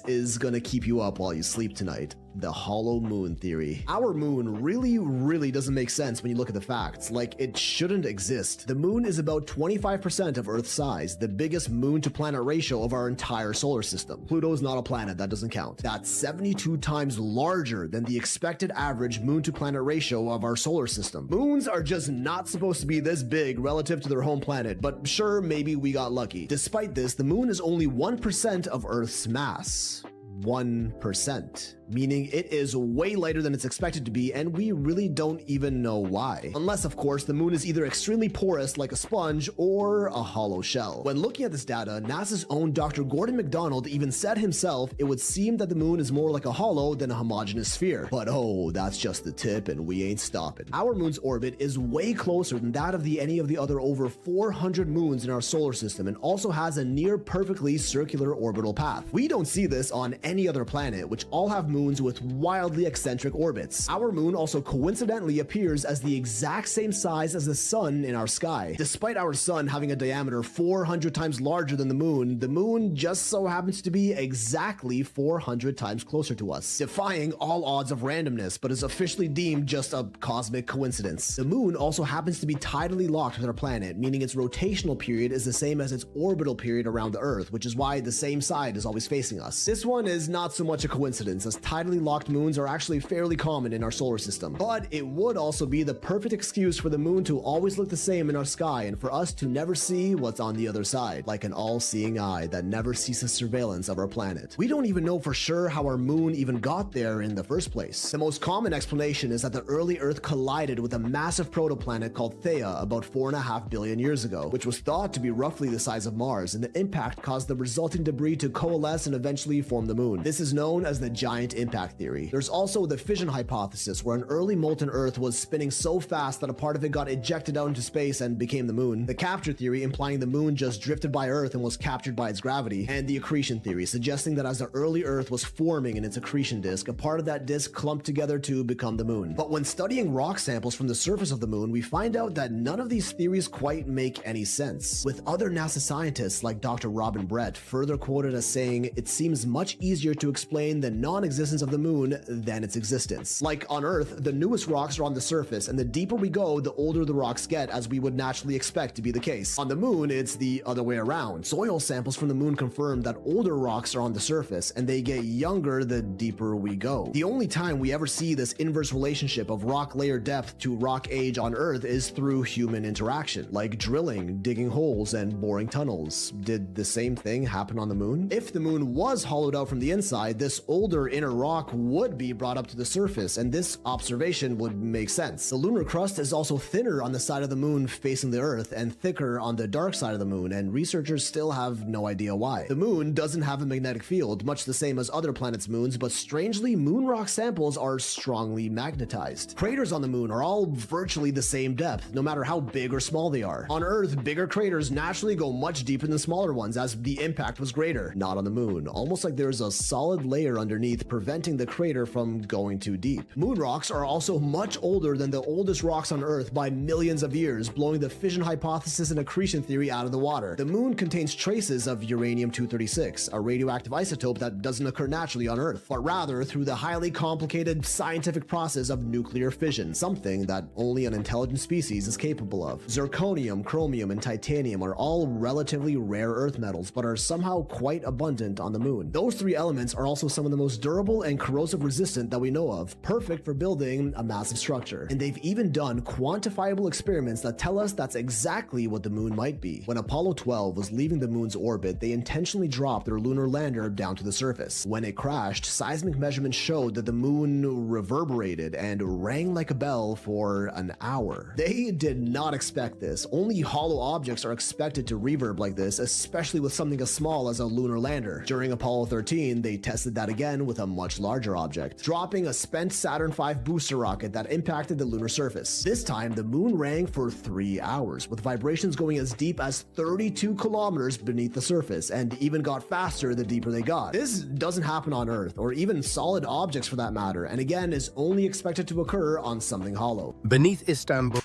is gonna keep you up while you sleep tonight. The hollow moon theory. Our moon really doesn't make sense when you look at the facts. Like, it shouldn't exist. The moon is about 25% of Earth's size, the biggest moon to planet ratio of our entire solar system. Pluto's not a planet, that doesn't count. That's 72 times larger than the expected average moon to planet ratio of our solar system. Moons are just not supposed to be this big relative to their home planet, but sure, maybe we got lucky. Despite this, the moon is only 1% of Earth's mass. 1%, meaning it is way lighter than it's expected to be, and we really don't even know why. Unless, of course, the moon is either extremely porous like a sponge or a hollow shell. When looking at this data, NASA's own Dr. Gordon McDonald even said himself it would seem that the moon is more like a hollow than a homogeneous sphere. But oh, that's just the tip, and we ain't stopping. Our moon's orbit is way closer than that of any of the other over 400 moons in our solar system, and also has a near perfectly circular orbital path. We don't see this on any other planet, which all have moons moons with wildly eccentric orbits. Our moon also coincidentally appears as the exact same size as the sun in our sky. Despite our sun having a diameter 400 times larger than the moon just so happens to be exactly 400 times closer to us, defying all odds of randomness, but is officially deemed just a cosmic coincidence. The moon also happens to be tidally locked with our planet, meaning its rotational period is the same as its orbital period around the Earth, which is why the same side is always facing us. This one is not so much a coincidence, as tidally locked moons are actually fairly common in our solar system, but it would also be the perfect excuse for the moon to always look the same in our sky and for us to never see what's on the other side, like an all-seeing eye that never ceases surveillance of our planet. We don't even know for sure how our moon even got there in the first place. The most common explanation is that the early Earth collided with a massive protoplanet called Theia about 4.5 billion years ago, which was thought to be roughly the size of Mars, and the impact caused the resulting debris to coalesce and eventually form the moon. This is known as the giant impact theory. There's also the fission hypothesis, where an early molten Earth was spinning so fast that a part of it got ejected out into space and became the moon. The capture theory, implying the moon just drifted by Earth and was captured by its gravity, and the accretion theory, suggesting that as the early Earth was forming in its accretion disk, a part of that disk clumped together to become the moon. But when studying rock samples from the surface of the moon, we find out that none of these theories quite make any sense, with other NASA scientists like Dr. Robin Brett further quoted as saying, "It seems much easier to explain the non-existence of the moon than its existence. Like on Earth, the newest rocks are on the surface, and the deeper we go, the older the rocks get, as we would naturally expect to be the case. On the moon, it's the other way around. Soil samples from the moon confirm that older rocks are on the surface, and they get younger the deeper we go. The only time we ever see this inverse relationship of rock layer depth to rock age on Earth is through human interaction, like drilling, digging holes, and boring tunnels. Did the same thing happen on the moon? If the moon was hollowed out from the inside, this older inner rock would be brought up to the surface, and this observation would make sense. The lunar crust is also thinner on the side of the moon facing the Earth and thicker on the dark side of the moon, and researchers still have no idea why. The moon doesn't have a magnetic field, much the same as other planets' moons, but strangely, moon rock samples are strongly magnetized. Craters on the moon are all virtually the same depth, no matter how big or small they are. On Earth, bigger craters naturally go much deeper than smaller ones, as the impact was greater. Not on the moon, almost like there's a solid layer underneath preventing the crater from going too deep. Moon rocks are also much older than the oldest rocks on Earth by millions of years, blowing the fission hypothesis and accretion theory out of the water. The moon contains traces of uranium-236, a radioactive isotope that doesn't occur naturally on Earth, but rather through the highly complicated scientific process of nuclear fission, something that only an intelligent species is capable of. Zirconium, chromium, and titanium are all relatively rare Earth metals, but are somehow quite abundant on the moon. Those three elements are also some of the most durable and corrosive resistant that we know of, perfect for building a massive structure. And they've even done quantifiable experiments that tell us that's exactly what the moon might be. When Apollo 12 was leaving the moon's orbit, they intentionally dropped their lunar lander down to the surface. When it crashed, seismic measurements showed that the moon reverberated and rang like a bell for an hour. They did not expect this. Only hollow objects are expected to reverb like this, especially with something as small as a lunar lander. During Apollo 13, they tested that again with a much larger object, dropping a spent Saturn V booster rocket that impacted the lunar surface. This time, the moon rang for 3 hours, with vibrations going as deep as 32 kilometers beneath the surface, and even got faster the deeper they got. This doesn't happen on Earth, or even solid objects for that matter, and again is only expected to occur on something hollow. Beneath Istanbul.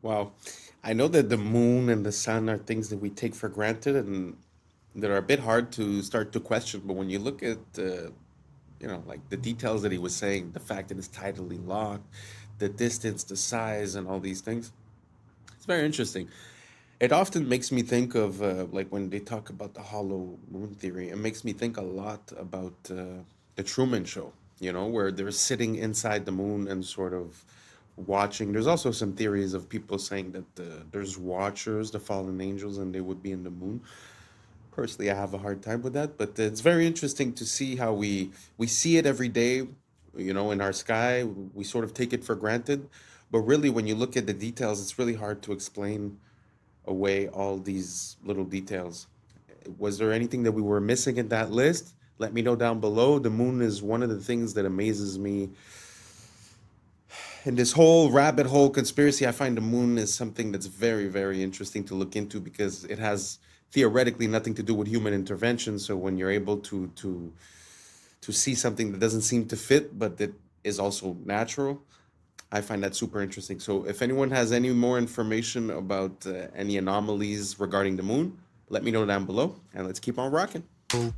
Wow. I know that the moon and the sun are things that we take for granted and that are a bit hard to start to question, but when you look at like the details that he was saying, the fact that it's tidally locked, the distance, the size, and all these things, it's very interesting. It often makes me think of like when they talk about the hollow moon theory, it makes me think a lot about the Truman Show, where they're sitting inside the moon and sort of watching. There's also some theories of people saying that there's watchers, the fallen angels, and they would be in the moon. Personally, I have a hard time with that, but it's very interesting to see how we see it every day, in our sky. We sort of take it for granted, but really when you look at the details, it's really hard to explain away all these little details. Was there anything that we were missing in that list? Let me know down below. The moon is one of the things that amazes me. In this whole rabbit hole conspiracy, I find the moon is something that's very, very interesting to look into because it has theoretically nothing to do with human intervention. So when you're able to to see something that doesn't seem to fit, but that is also natural. I find that super interesting. So if anyone has any more information about any anomalies regarding the moon, let me know down below, and let's keep on rocking.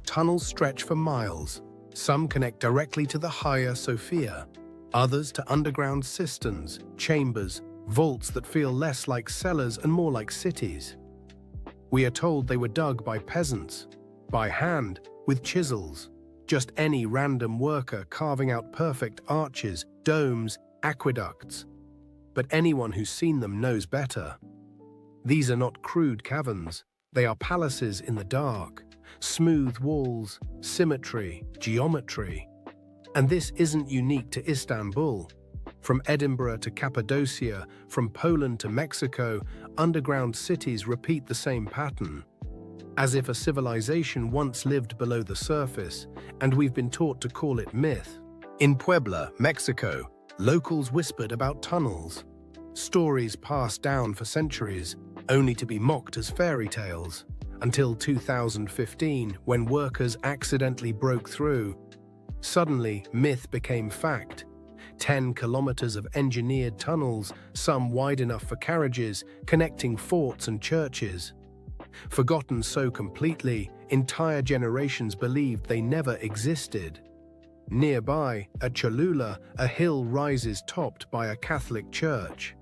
Tunnels stretch for miles. Some connect directly to the Hagia Sophia, others to underground cisterns, chambers, vaults that feel less like cellars and more like cities. We are told they were dug by peasants, by hand, with chisels. Just any random worker carving out perfect arches, domes, aqueducts. But anyone who's seen them knows better. These are not crude caverns. They are palaces in the dark. Smooth walls, symmetry, geometry. And this isn't unique to Istanbul. From Edinburgh to Cappadocia, from Poland to Mexico, underground cities repeat the same pattern. As if a civilization once lived below the surface, and we've been taught to call it myth. In Puebla, Mexico, locals whispered about tunnels. Stories passed down for centuries, only to be mocked as fairy tales, until 2015, when workers accidentally broke through. Suddenly, myth became fact. 10 kilometers of engineered tunnels, some wide enough for carriages, connecting forts and churches. Forgotten so completely, entire generations believed they never existed. Nearby, at Cholula, a hill rises topped by a Catholic church.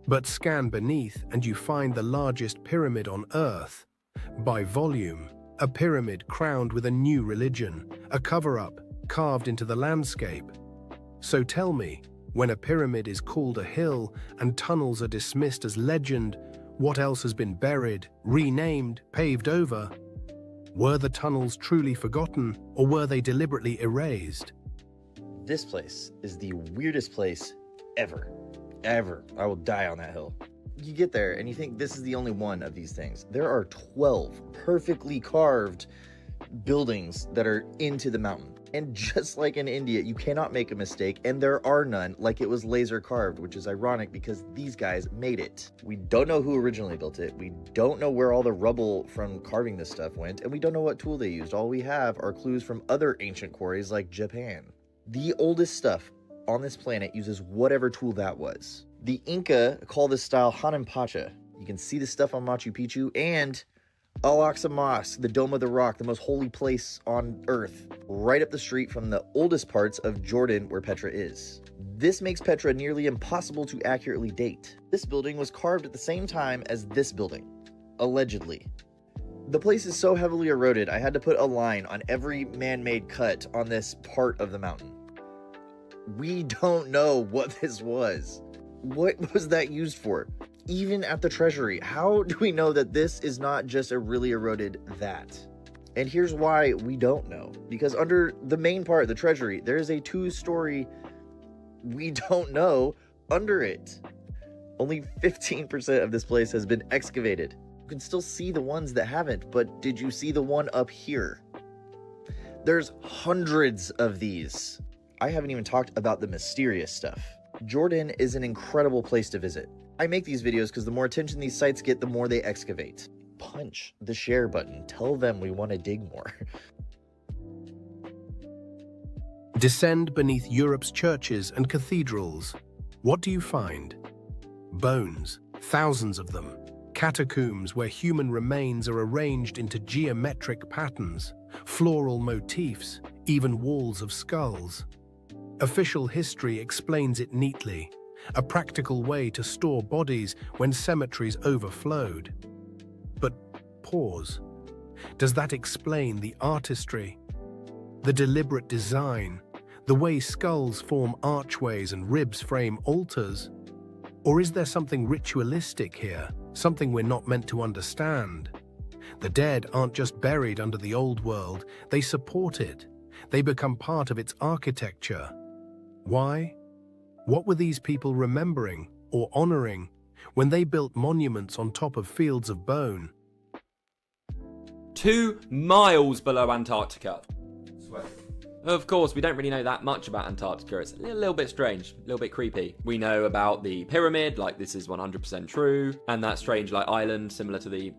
But scan beneath and you find the largest pyramid on Earth. By volume, a pyramid crowned with a new religion, a cover-up carved into the landscape. So tell me, when a pyramid is called a hill and tunnels are dismissed as legend, what else has been buried, renamed, paved over? Were the tunnels truly forgotten, or were they deliberately erased? This place is the weirdest place ever. Ever. I will die on that hill. You get there and you think this is the only one of these things. There are 12 perfectly carved buildings that are into the mountain. And just like in India, you cannot make a mistake, and there are none, like it was laser carved, which is ironic because these guys made it. We don't know who originally built it, we don't know where all the rubble from carving this stuff went, and we don't know what tool they used. All we have are clues from other ancient quarries like Japan. The oldest stuff on this planet uses whatever tool that was. The Inca call this style Hanampacha. You can see the stuff on Machu Picchu, and Al-Aqsa Mosque, the Dome of the Rock, the most holy place on Earth, right up the street from the oldest parts of Jordan where Petra is. This makes Petra nearly impossible to accurately date. This building was carved at the same time as this building, allegedly. The place is so heavily eroded, I had to put a line on every man-made cut on this part of the mountain. We don't know what this was. What was that used for? Even at the treasury, how do we know that this is not just a really eroded that? And here's why we don't know. Because under the main part, the treasury, there is a 2-story, we don't know, under it. Only 15% of this place has been excavated. You can still see the ones that haven't, but did you see the one up here? There's hundreds of these. I haven't even talked about the mysterious stuff. Jordan is an incredible place to visit. I make these videos because the more attention these sites get, the more they excavate. Punch the share button. Tell them we want to dig more. Descend beneath Europe's churches and cathedrals. What do you find? Bones, thousands of them. Catacombs where human remains are arranged into geometric patterns, floral motifs, even walls of skulls. Official history explains it neatly. A practical way to store bodies when cemeteries overflowed. But pause. Does that explain the artistry, the deliberate design, the way skulls form archways and ribs frame altars? Or is there something ritualistic here, something we're not meant to understand? The dead aren't just buried under the old world, they support it. They become part of its architecture. Why? What were these people remembering or honoring when they built monuments on top of fields of bone? 2 miles below Antarctica. Of course, we don't really know that much about Antarctica. It's a little bit strange, a little bit creepy. We know about the pyramid, like this is 100% true, and that strange like island similar to the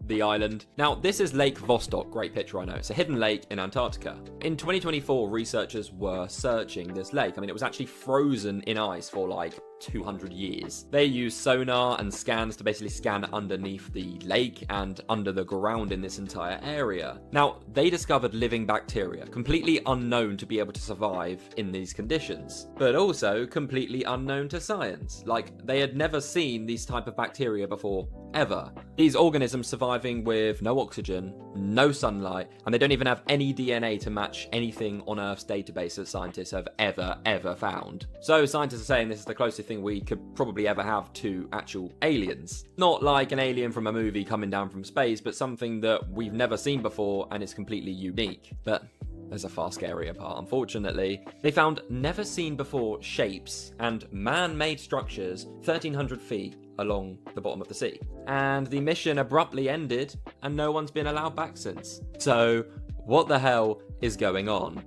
the island. Now, this is Lake Vostok, great picture I know. It's a hidden lake in Antarctica. In 2024, researchers were searching this lake. I mean, it was actually frozen in ice for like 200 years. They used sonar and scans to basically scan underneath the lake and under the ground in this entire area. Now, they discovered living bacteria, completely unknown to be able to survive in these conditions, but also completely unknown to science. Like, they had never seen these type of bacteria before, ever. These organisms surviving with no oxygen, no sunlight, and they don't even have any DNA to match anything on Earth's database that scientists have ever found. So scientists are saying this is the closest thing we could probably ever have to actual aliens. Not like an alien from a movie coming down from space, but something that we've never seen before and is completely unique. But there's a far scarier part, unfortunately. They found never seen before shapes and man-made structures 1,300 feet along the bottom of the sea. And the mission abruptly ended and no one's been allowed back since. So what the hell is going on?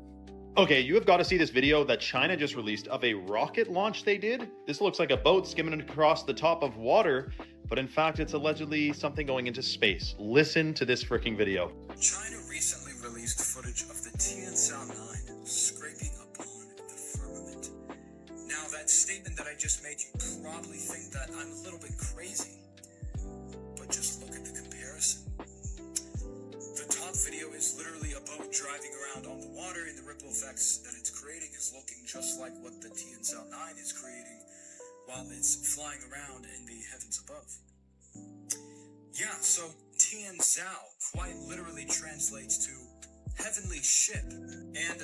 Okay, you have got to see this video that China just released of a rocket launch they did. This looks like a boat skimming across the top of water, but in fact it's allegedly something going into space. Listen to this freaking video. China recently released footage of the Tianzhao-9 scraping upon the firmament. Now, that statement that I just made, you probably think that I'm a little bit crazy, but just look at the comparison. The top video is literally a boat driving around on the water, and the ripple effects that it's creating is looking just like what the Tianzhao-9 is creating while it's flying around in the heavens above. Yeah, so Tianzhao quite literally translates to heavenly ship, and 9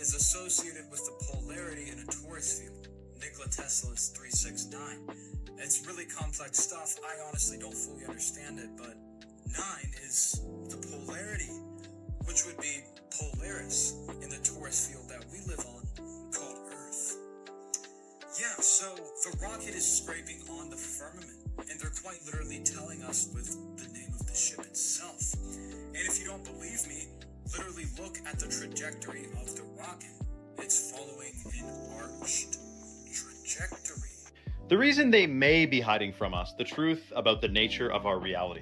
is associated with the polarity in a torus field, Nikola Tesla's 369. It's really complex stuff. I honestly don't fully understand it, but 9 is the polarity, which would be Polaris in the torus field that we live on, called Earth. Yeah, so the rocket is scraping on the firmament, and they're quite literally telling us with the name of the ship itself. And if you don't believe me, literally look at the trajectory of the rocket. It's following an arched trajectory. The reason they may be hiding from us the truth about the nature of our reality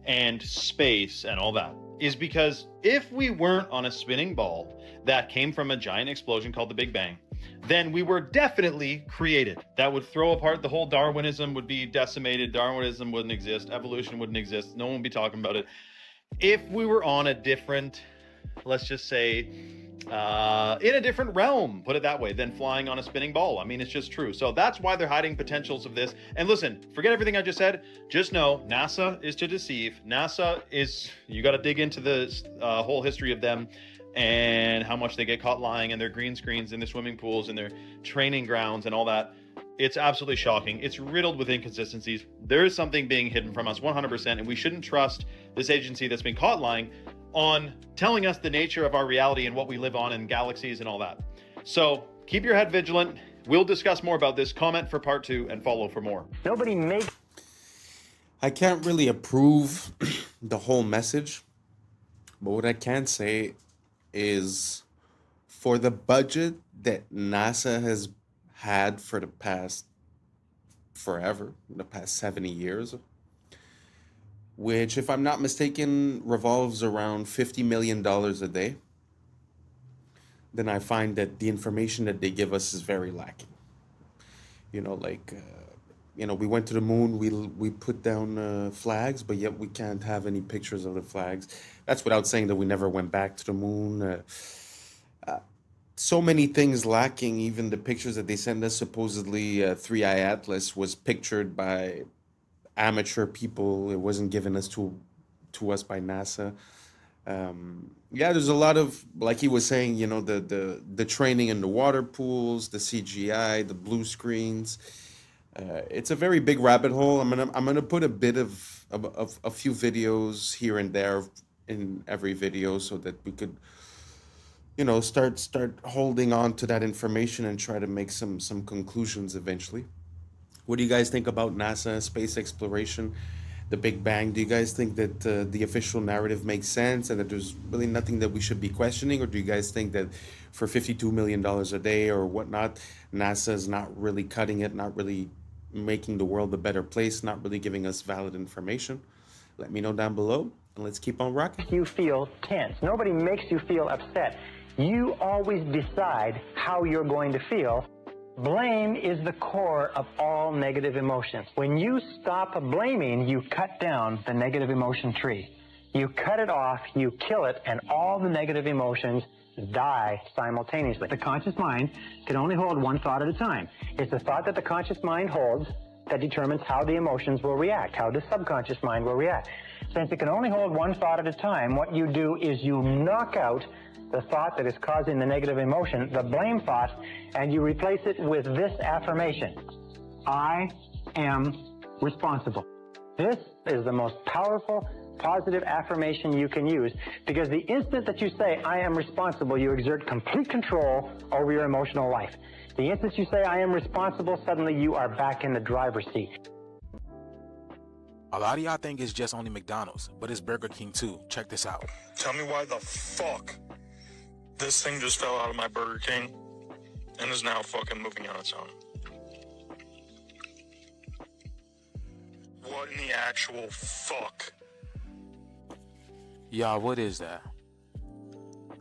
and space and all that is because if we weren't on a spinning ball that came from a giant explosion called the Big Bang, then we were definitely created. That would throw apart the whole Darwinism, would be decimated. Darwinism wouldn't exist. Evolution wouldn't exist. No one would be talking about it. If we were on a different, let's just say, in a different realm, put it that way, than flying on a spinning ball. I mean, it's just true. So that's why they're hiding potentials of this. And listen, forget everything I just said. Just know NASA is to deceive. NASA is, you got to dig into the whole history of them and how much they get caught lying, and their green screens in their swimming pools and their training grounds and all that. It's absolutely shocking. It's riddled with inconsistencies. There is something being hidden from us 100%, and we shouldn't trust this agency that's been caught lying on telling us the nature of our reality and what we live on in galaxies and all that. So keep your head vigilant. We'll discuss more about this. Comment for part 2 and follow for more. I can't really approve the whole message, but what I can say is for the budget that NASA has had for the past forever, the past 70 years, which, if I'm not mistaken, revolves around $50 million a day, then I find that the information that they give us is very lacking. You know, like, we went to the moon, we put down flags, but yet we can't have any pictures of the flags. That's without saying that we never went back to the moon. So many things lacking. Even the pictures that they sent us, supposedly 3i Atlas was pictured by amateur people. It wasn't given us to us by NASA. There's a lot of, like he was saying, the training in the water pools, the CGI, the blue screens. It's a very big rabbit hole. I'm gonna put a bit of a few videos here and there in every video so that we could, start holding on to that information and try to make some conclusions eventually. What do you guys think about NASA, space exploration, the Big Bang? Do you guys think that the official narrative makes sense and that there's really nothing that we should be questioning? Or do you guys think that for $52 million a day or whatnot, NASA is not really cutting it, not really making the world a better place, not really giving us valid information? Let me know down below, and let's keep on rocking. You feel tense. Nobody makes you feel upset. You always decide how you're going to feel. Blame is the core of all negative emotions. When you stop blaming, you cut down the negative emotion tree. You cut it off, you kill it, and all the negative emotions die simultaneously. The conscious mind can only hold one thought at a time. It's the thought that the conscious mind holds that determines how the emotions will react, how the subconscious mind will react. Since it can only hold one thought at a time, what you do is you knock out the thought that is causing the negative emotion, the blame thought, and you replace it with this affirmation: I am responsible. This is the most powerful, positive affirmation you can use, because the instant that you say, I am responsible, you exert complete control over your emotional life. The instant you say, I am responsible, suddenly you are back in the driver's seat. A lot of y'all think it's just only McDonald's, but it's Burger King too. Check this out. Tell me why the fuck this thing just fell out of my Burger King and is now fucking moving on its own. What in the actual fuck? Y'all, what is that?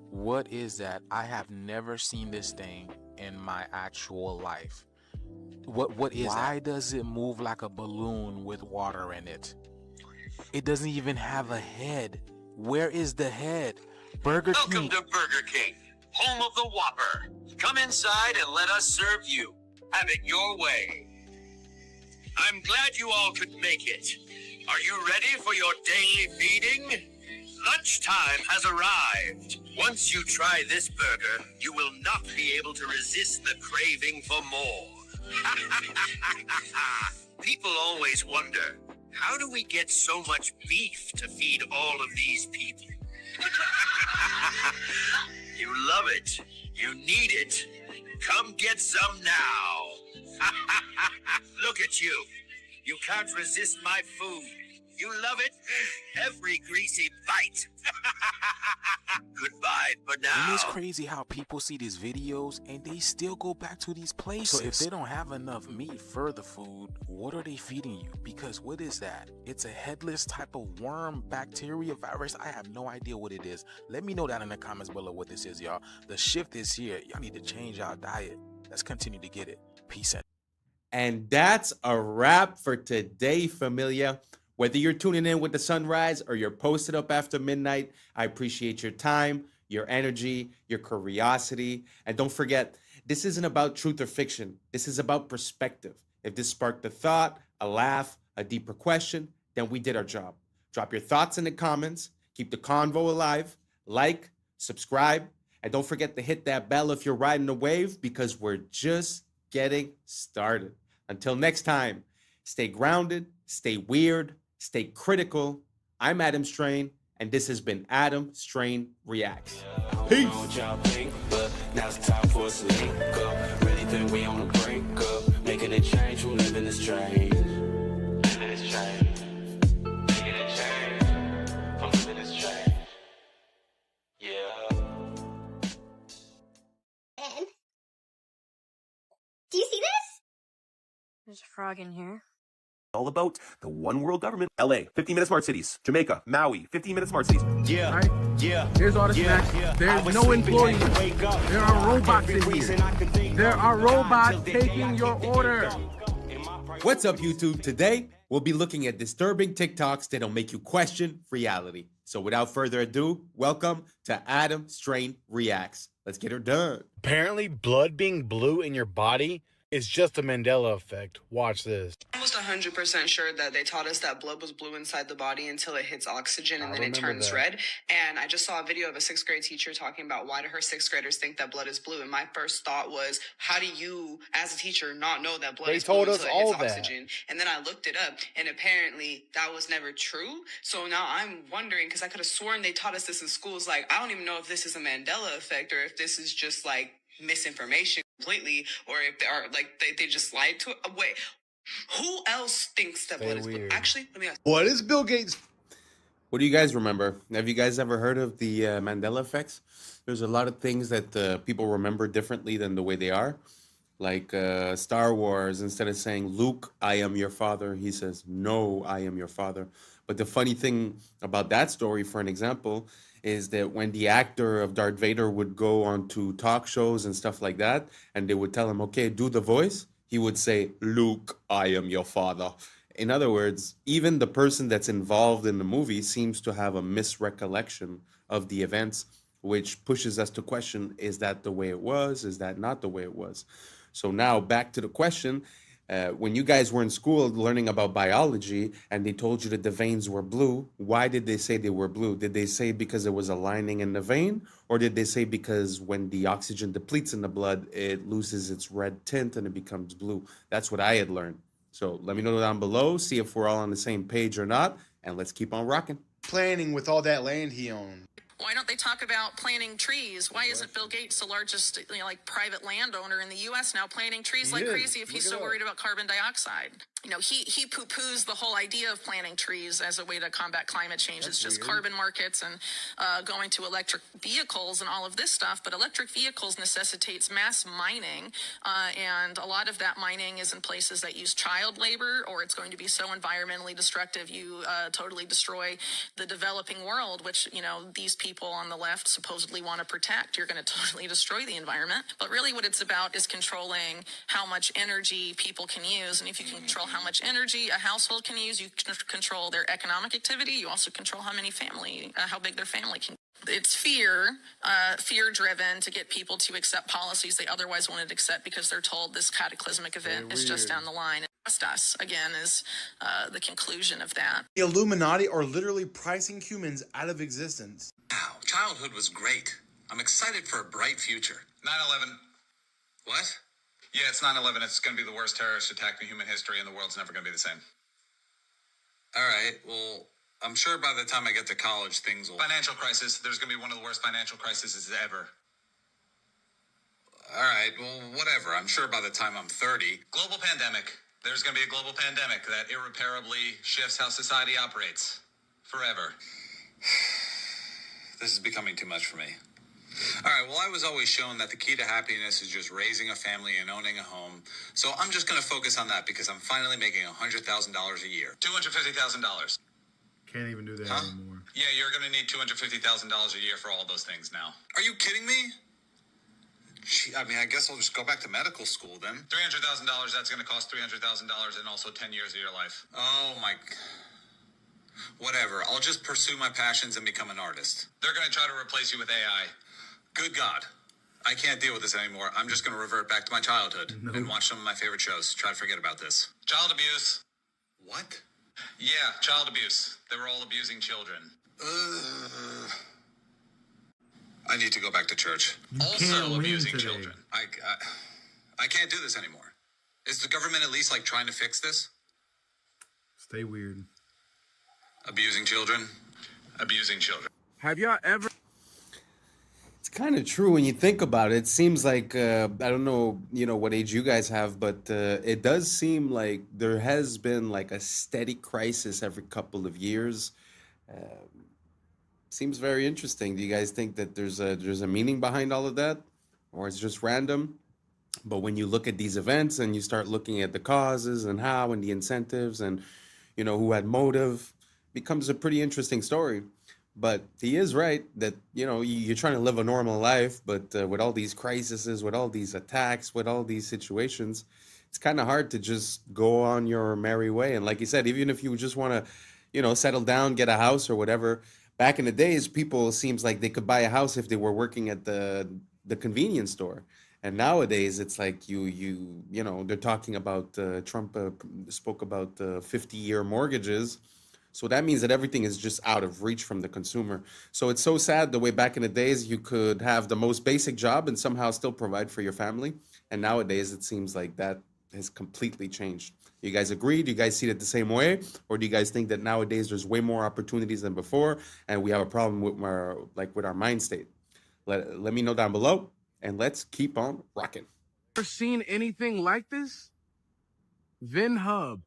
What is that? I have never seen this thing in my actual life. What is that? Why does it move like a balloon with water in it? It doesn't even have a head. Where is the head? Burger King. Welcome to Burger King, home of the Whopper. Come inside and let us serve you. Have it your way. I'm glad you all could make it. Are you ready for your daily feeding? Lunchtime has arrived. Once you try this burger, you will not be able to resist the craving for more. People always wonder, how do we get so much beef to feed all of these people? You love it. You need it. Come get some now. Look at you. You can't resist my food. You love it. Every greasy bite. Goodbye for now. And it's crazy how people see these videos and they still go back to these places. So if they don't have enough meat for the food, what are they feeding you? Because what is that? It's a headless type of worm, bacteria, virus. I have no idea what it is. Let me know down in the comments below what this is, y'all. The shift is here. Y'all need to change our diet. Let's continue to get it. Peace out. And that's a wrap for today, familia. Whether you're tuning in with the sunrise or you're posted up after midnight, I appreciate your time, your energy, your curiosity. And don't forget, this isn't about truth or fiction. This is about perspective. If this sparked a thought, a laugh, a deeper question, then we did our job. Drop your thoughts in the comments. Keep the convo alive. Like, subscribe, and don't forget to hit that bell if you're riding the wave, because we're just getting started. Until next time, stay grounded, stay weird, stay critical. I'm Adam Strain, and this has been Adam Strain Reacts. Peace. Now's the time for us to link up. Really think we on the brink up. Making a change from living this strange. Living this change. Making a change from living this change. Yeah. Ben? Do you see this? There's a frog in here. All about the one world government. LA, 15-minute smart cities. Jamaica, Maui, 15-minute smart cities. Yeah, right? Yeah. Here's all the Yeah. snacks. Yeah. There's no employees. There are robots in here. There are robots taking your order. What's up, YouTube? Today, we'll be looking at disturbing TikToks that'll make you question reality. So without further ado, welcome to Adam Strain Reacts. Let's get her done. Apparently, blood being blue in your body is just a Mandela effect. Watch this. Almost 100% sure that they taught us that blood was blue inside the body until it hits oxygen and then it turns red. And I just saw a video of a 6th grade teacher talking about why do her 6th graders think that blood is blue. And my first thought was, how do you, as a teacher, not know that blood is blue until it hits oxygen? And then I looked it up, and apparently that was never true. So now I'm wondering, because I could have sworn they taught us this in schools. Like, I don't even know if this is a Mandela effect or if this is just like misinformation completely, or if they are like they just lied to it. Wait, who else thinks that blood is blue? Actually, let me ask. What is Bill Gates? What do you guys remember? Have you guys ever heard of the Mandela effects? There's a lot of things that people remember differently than the way they are. Like Star Wars, instead of saying, Luke, I am your father, he says, no, I am your father. But the funny thing about that story, for an example, is that when the actor of Darth Vader would go on to talk shows and stuff like that, and they would tell him, okay, do the voice, he would say, Luke, I am your father. In other words, even the person that's involved in the movie seems to have a misrecollection of the events, which pushes us to question, is that the way it was? Is that not the way it was? So now back to the question. When you guys were in school learning about biology and they told you that the veins were blue, why did they say they were blue? Did they say because there was a lining in the vein? Or did they say because when the oxygen depletes in the blood, it loses its red tint and it becomes blue? That's what I had learned. So let me know down below, see if we're all on the same page or not, and let's keep on rocking. Planning with all that land he owned. Why don't they talk about planting trees? Why isn't Bill Gates the largest, private landowner in the U.S. now planting trees like crazy if he's so worried about carbon dioxide? He poo-poos the whole idea of planting trees as a way to combat climate change. It's just carbon markets and going to electric vehicles and all of this stuff. But electric vehicles necessitates mass mining, and a lot of that mining is in places that use child labor, or it's going to be so environmentally destructive you totally destroy the developing world, which, these people on the left supposedly want to protect. You're going to totally destroy the environment. But really what it's about is controlling how much energy people can use. And if you can control how much energy a household can use, you can control their economic activity. You also control how big their family can. It's fear-driven to get people to accept policies they otherwise wouldn't accept because they're told this cataclysmic event is just down the line. Trust us, again, is the conclusion of that. The Illuminati are literally pricing humans out of existence. Wow, childhood was great. I'm excited for a bright future. 9/11. What? Yeah, it's 9/11. It's going to be the worst terrorist attack in human history, and the world's never going to be the same. All right, well, I'm sure by the time I get to college, things will... Financial crisis. There's going to be one of the worst financial crises ever. All right, well, whatever. I'm sure by the time I'm 30... Global pandemic. There's going to be a global pandemic that irreparably shifts how society operates. Forever. This is becoming too much for me. All right, well, I was always shown that the key to happiness is just raising a family and owning a home. So I'm just going to focus on that because I'm finally making $100,000 a year. $250,000. Can't even do that anymore. Yeah, you're going to need $250,000 a year for all those things now. Are you kidding me? Gee, I mean, I guess I'll just go back to medical school then. $300,000, that's going to cost $300,000 and also 10 years of your life. Oh, my... Whatever, I'll just pursue my passions and become an artist. They're going to try to replace you with AI. Good God. I can't deal with this anymore. I'm just going to revert back to my childhood and watch some of my favorite shows. Try to forget about this. Child abuse. What? Yeah, child abuse. They were all abusing children. I need to go back to church. Also abusing children. I can't do this anymore. Is the government at least trying to fix this? Stay weird. Abusing children. Abusing children. Have y'all ever... It's kind of true when you think about it. It seems like, I don't know, what age you guys have, but it does seem like there has been a steady crisis every couple of years. Seems very interesting. Do you guys think that there's a meaning behind all of that? Or it's just random? But when you look at these events and you start looking at the causes and how and the incentives and, who had motive, becomes a pretty interesting story. But he is right that, you're trying to live a normal life, but with all these crises, with all these attacks, with all these situations, it's kind of hard to just go on your merry way. And like you said, even if you just want to, settle down, get a house or whatever, back in the days, people seems like they could buy a house if they were working at the convenience store. And nowadays, it's like they're talking about, Trump spoke about 50-year mortgages. So that means that everything is just out of reach from the consumer. So it's so sad the way back in the days you could have the most basic job and somehow still provide for your family. And nowadays it seems like that has completely changed. You guys agree? Do you guys see it the same way? Or do you guys think that nowadays there's way more opportunities than before and we have a problem with our mind state? Let me know down below and let's keep on rocking. Ever seen anything like this? VinHub.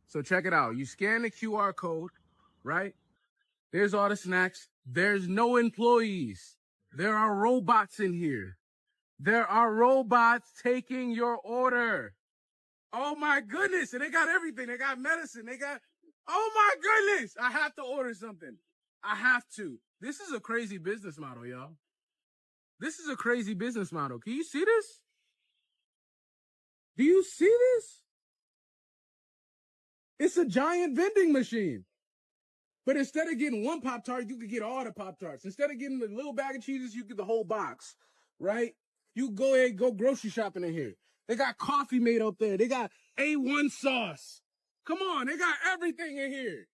So check it out. You scan the QR code, right? There's all the snacks. There's no employees. There are robots in here. There are robots taking your order. Oh my goodness. And they got everything. They got medicine. They got Oh my goodness! I have to order something. I have to. This is a crazy business model, y'all. This is a crazy business model. Can you see this? Do you see this? It's a giant vending machine. But instead of getting one Pop-Tart, you could get all the Pop-Tarts. Instead of getting the little bag of cheeses, you get the whole box, right? You go ahead and go grocery shopping in here. They got coffee made up there. They got A1 sauce. Come on, they got everything in here.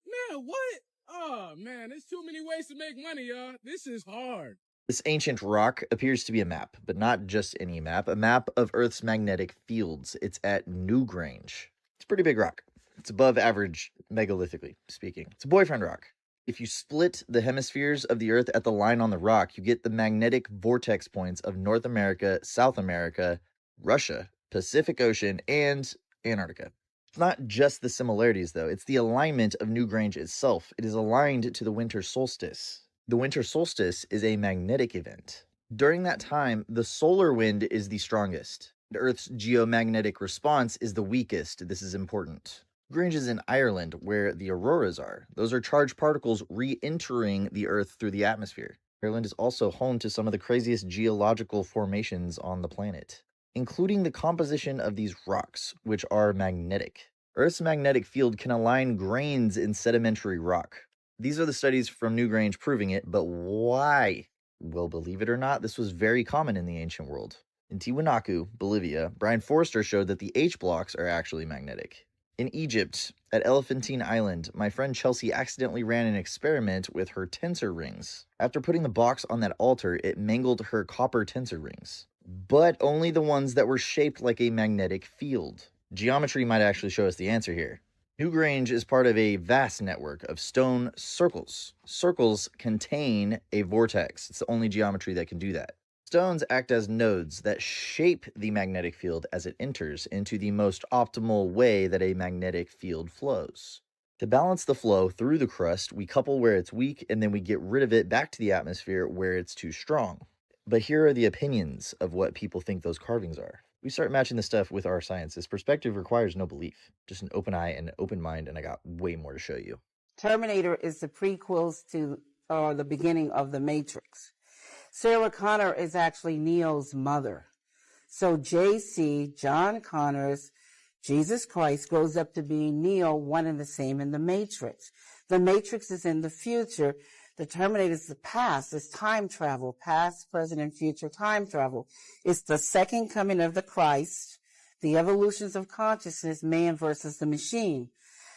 Man, what? Oh, man, there's too many ways to make money, y'all. This is hard. This ancient rock appears to be a map, but not just any map, a map of Earth's magnetic fields. It's at Newgrange. It's a pretty big rock. It's above average megalithrically speaking. It's a boyfriend rock. If you split the hemispheres of the Earth at the line on the rock, you get the magnetic vortex points of North America, South America, Russia, Pacific Ocean, and Antarctica. It's not just the similarities, though. It's the alignment of Newgrange itself. It is aligned to the winter solstice. The winter solstice is a magnetic event. During that time, the solar wind is the strongest. Earth's geomagnetic response is the weakest. This is important. Newgrange is in Ireland, where the auroras are. Those are charged particles re-entering the Earth through the atmosphere. Ireland is also home to some of the craziest geological formations on the planet, including the composition of these rocks, which are magnetic. Earth's magnetic field can align grains in sedimentary rock. These are the studies from Newgrange proving it, but why? Well, believe it or not, this was very common in the ancient world. In Tiwanaku, Bolivia, Brian Forster showed that the H blocks are actually magnetic. In Egypt, at Elephantine Island, my friend Chelsea accidentally ran an experiment with her tensor rings. After putting the box on that altar, it mangled her copper tensor rings, but only the ones that were shaped like a magnetic field. Geometry might actually show us the answer here. Newgrange is part of a vast network of stone circles. Circles contain a vortex. It's the only geometry that can do that. Stones act as nodes that shape the magnetic field as it enters into the most optimal way that a magnetic field flows. To balance the flow through the crust, we couple where it's weak and then we get rid of it back to the atmosphere where it's too strong. But here are the opinions of what people think those carvings are. We start matching the stuff with our science. This perspective requires no belief, just an open eye and an open mind, and I got way more to show you. Terminator is the prequels to the beginning of The Matrix. Sarah Connor is actually Neo's mother. So JC, John Connor's Jesus Christ, grows up to be Neo, one and the same in The Matrix. The Matrix is in the future. The Terminator is the past. It's time travel, past, present, and future time travel. It's the second coming of the Christ, the evolutions of consciousness, man versus the machine.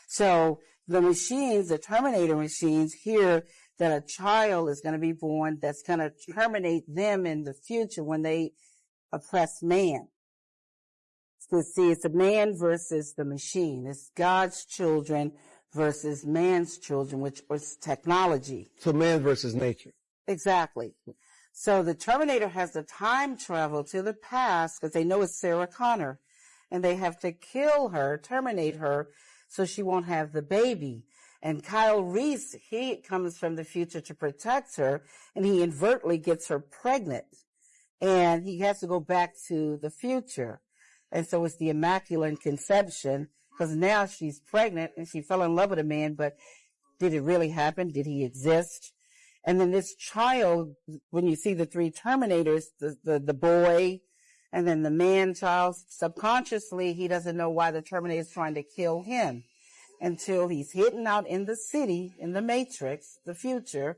So the machines, the Terminator machines, hear that a child is going to be born that's going to terminate them in the future when they oppress man. So see, it's a man versus the machine. It's God's children versus man's children, which was technology. So man versus nature. Exactly. So the Terminator has to time travel to the past because they know it's Sarah Connor, and they have to kill her, terminate her, so she won't have the baby. And Kyle Reese, he comes from the future to protect her, and he inadvertently gets her pregnant. And he has to go back to the future. And so it's the Immaculate Conception, because now she's pregnant and she fell in love with a man, but did it really happen? Did he exist? And then this child, when you see the three Terminators, the boy, and then the man child, subconsciously, he doesn't know why the Terminator is trying to kill him until he's hidden out in the city, in the Matrix, the future.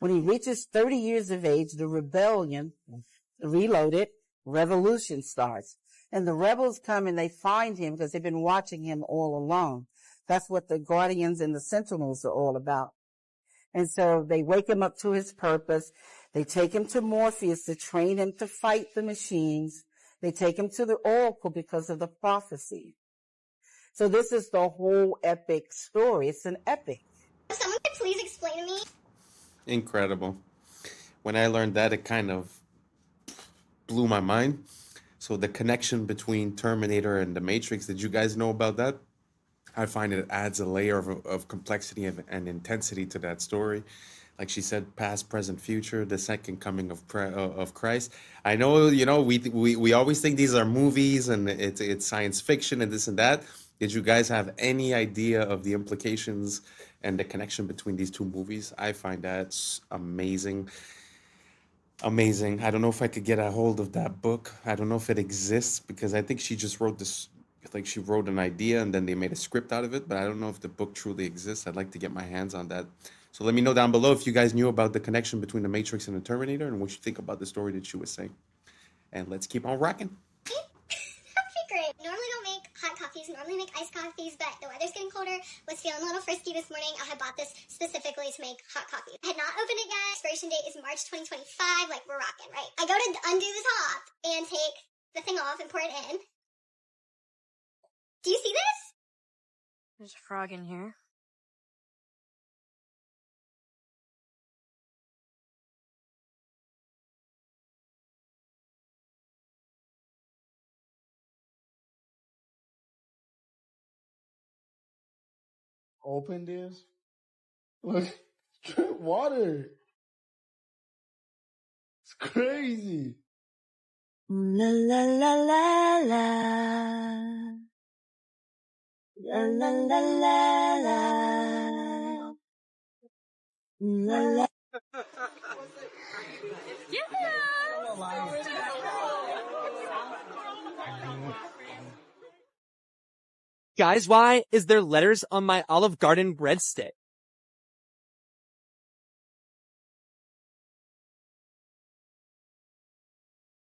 When he reaches 30 years of age, the rebellion, reloaded, revolution starts. And the rebels come and they find him because they've been watching him all along. That's what the Guardians and the Sentinels are all about. And so they wake him up to his purpose. They take him to Morpheus to train him to fight the machines. They take him to the Oracle because of the prophecy. So this is the whole epic story. It's an epic. Someone could please explain to me? Incredible. When I learned that, it kind of blew my mind. So the connection between Terminator and The Matrix, did you guys know about that? I find it adds a layer of complexity and intensity to that story. Like she said, past, present, future, the second coming of Christ. I know, we always think these are movies and it's science fiction and this and that. Did you guys have any idea of the implications and the connection between these two movies? I find that amazing. Amazing. I don't know if I could get a hold of that book. I don't know if it exists because I think she just wrote this, like she wrote an idea and then they made a script out of it, but I don't know if the book truly exists. I'd like to get my hands on that. So let me know down below if you guys knew about the connection between the Matrix and the Terminator and what you think about the story that she was saying. And let's keep on rocking. Pretty great. Normally don't make hot coffees, normally make iced coffees, but the weather's getting colder, was feeling a little frisky this morning. I had bought this specifically to make hot coffee. I had not opened it yet. Expiration date is March 2025. Like, we're rocking, right? I go to undo the top and take the thing off and pour it in. Do you see this? There's a frog in here. Open this. Look, drink water. It's crazy. La la la la la. La la la la la. La la. Guys, why is there letters on my Olive Garden breadstick?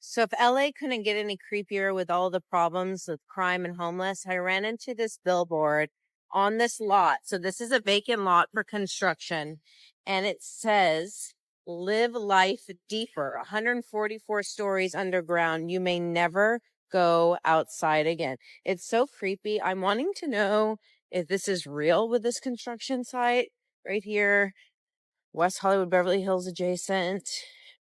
So if LA couldn't get any creepier with all the problems with crime and homeless, I ran into this billboard on this lot. So this is a vacant lot for construction, and it says, "Live life deeper, 144 stories underground. You may never go outside again." It's so creepy. I'm wanting to know if this is real with this construction site right here. West Hollywood, Beverly Hills adjacent,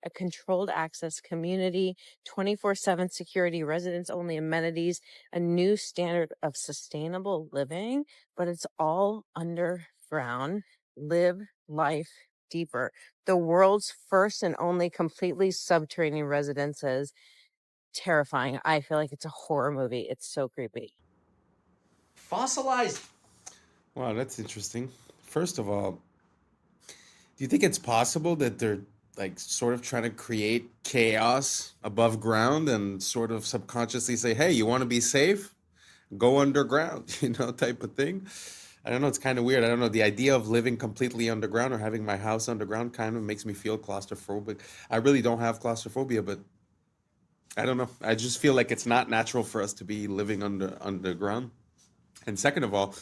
a controlled access community, 24/7 security, residents only amenities, a new standard of sustainable living, but it's all underground. Live life deeper. The world's first and only completely subterranean residences. Terrifying. I feel like it's a horror movie. It's so creepy. Fossilized. Wow, that's interesting. First of all, do you think it's possible that they're like sort of trying to create chaos above ground and sort of subconsciously say, hey, you want to be safe? Go underground, type of thing? I don't know. It's kind of weird. I don't know. The idea of living completely underground or having my house underground kind of makes me feel claustrophobic. I really don't have claustrophobia, but I don't know. I just feel like it's not natural for us to be living underground. And second of all,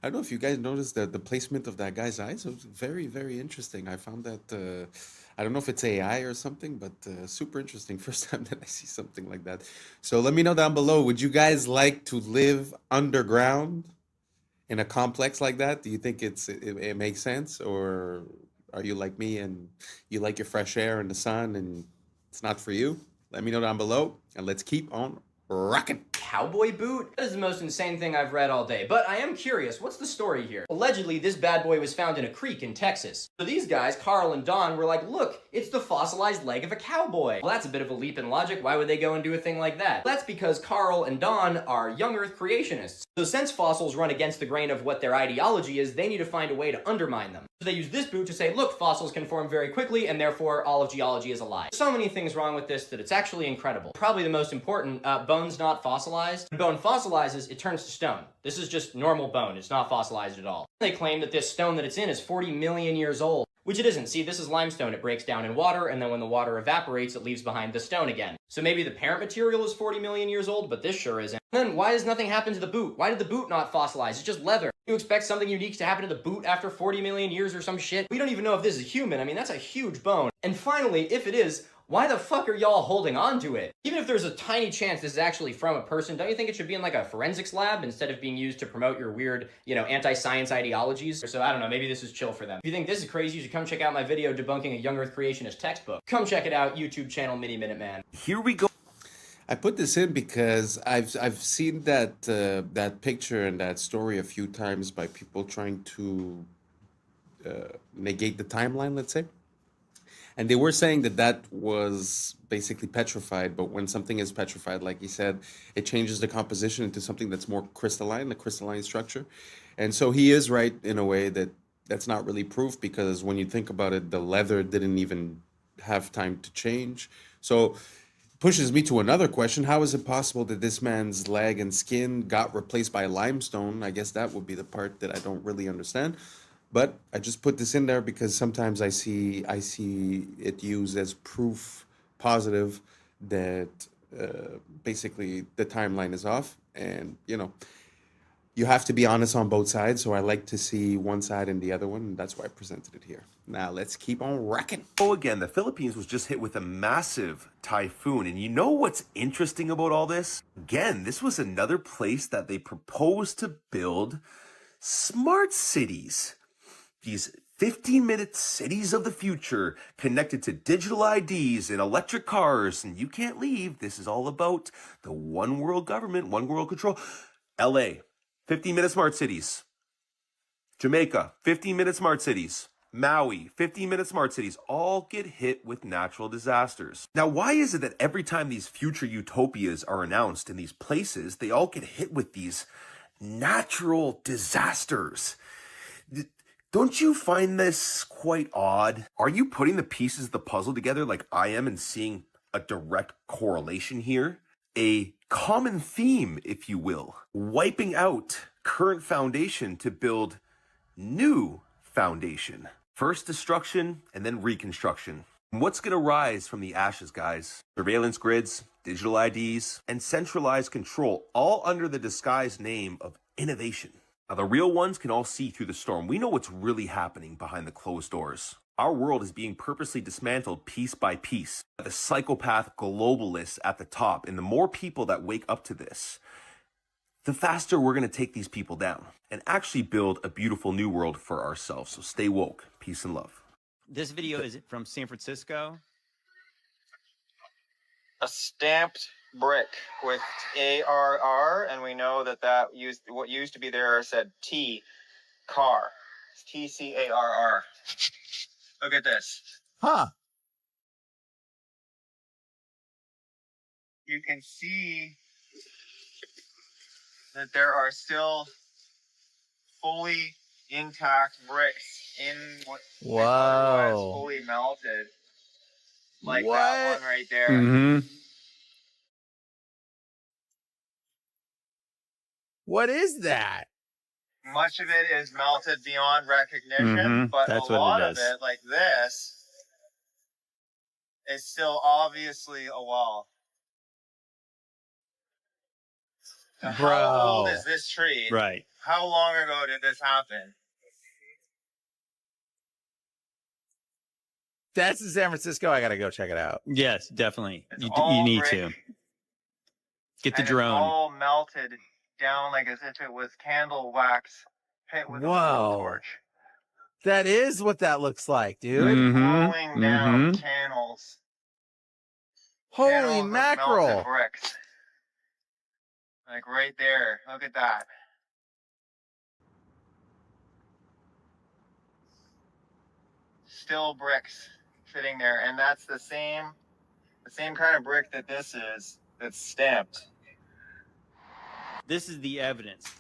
I don't know if you guys noticed that the placement of that guy's eyes was very, very interesting. I found that, I don't know if it's AI or something, but super interesting. First time that I see something like that. So let me know down below. Would you guys like to live underground in a complex like that? Do you think it makes sense? Or are you like me and you like your fresh air and the sun and it's not for you? Let me know down below and let's keep on rocking. Cowboy boot? That is the most insane thing I've read all day, but I am curious, what's the story here? Allegedly, this bad boy was found in a creek in Texas. So these guys, Carl and Don, were like, look, it's the fossilized leg of a cowboy. Well, that's a bit of a leap in logic. Why would they go and do a thing like that? Well, that's because Carl and Don are young Earth creationists. So since fossils run against the grain of what their ideology is, they need to find a way to undermine them. So they use this boot to say, look, fossils can form very quickly, and therefore all of geology is a lie. So many things wrong with this that it's actually incredible. Probably the most important, bone's not fossilized. When bone fossilizes, it turns to stone. This is just normal bone. It's not fossilized at all. They claim that this stone that it's in is 40 million years old, which it isn't. See, this is limestone. It breaks down in water, and then when the water evaporates, it leaves behind the stone again. So maybe the parent material is 40 million years old, but this sure isn't. Then why does nothing happen to the boot? Why did the boot not fossilize? It's just leather. You expect something unique to happen to the boot after 40 million years or some shit? We don't even know if this is human. I mean, that's a huge bone. And finally, if it is, why the fuck are y'all holding on to it? Even if there's a tiny chance this is actually from a person, don't you think it should be in like a forensics lab instead of being used to promote your weird, anti-science ideologies? So I don't know, maybe this is chill for them. If you think this is crazy, you should come check out my video debunking a young Earth creationist textbook. Come check it out, YouTube channel Mini Minute Man. Here we go. I put this in because I've seen that picture and that story a few times by people trying to negate the timeline, let's say. And they were saying that that was basically petrified, but when something is petrified, like he said, it changes the composition into something that's more crystalline, the crystalline structure. And so he is right in a way that that's not really proof, because when you think about it, the leather didn't even have time to change. So pushes me to another question. How is it possible that this man's leg and skin got replaced by limestone? I guess that would be the part that I don't really understand. But I just put this in there because sometimes I see it used as proof positive that basically the timeline is off, and you have to be honest on both sides. So I like to see one side and the other one, and that's why I presented it here. Now let's keep on rocking. Oh, again, the Philippines was just hit with a massive typhoon. And you know what's interesting about all this? Again, this was another place that they proposed to build smart cities. These 15-minute cities of the future connected to digital IDs and electric cars. And you can't leave. This is all about the one world government, one world control. LA, 15-minute smart cities. Jamaica, 15-minute smart cities. Maui, 15-minute smart cities, all get hit with natural disasters. Now, why is it that every time these future utopias are announced in these places, they all get hit with these natural disasters? Don't you find this quite odd? Are you putting the pieces of the puzzle together like I am and seeing a direct correlation here? A common theme, if you will, wiping out current foundation to build new foundation. First destruction and then reconstruction. And what's going to rise from the ashes, guys? Surveillance grids, digital IDs, and centralized control, all under the disguised name of innovation. Now, the real ones can all see through the storm. We know what's really happening behind the closed doors. Our world is being purposely dismantled piece by piece by the psychopath globalists at the top. And the more people that wake up to this, the faster we're going to take these people down and actually build a beautiful new world for ourselves. So stay woke. Peace and love. This video is from San Francisco. A stamped brick with ARR, and we know that what used to be there said T, car. It's TCARR. Look at this. Huh. You can see that there are still fully intact bricks in what was fully melted. Like that one right there. Mm-hmm. What is that? Much of it is melted beyond recognition, but That's a lot of it, like this, is still obviously a wall. So how old is this tree? Right. How long ago did this happen? That's in San Francisco. I gotta go check it out. Yes, definitely. You all need brick, to get the and drone. It's all melted down like as if it was candle wax hit with a torch. That is what that looks like, dude. Rolling down channels. Holy Channels of mackerel. melted bricks. Like right there. Look at that. Still bricks sitting there, and that's the same kind of brick that this is. That's stamped. This is the evidence.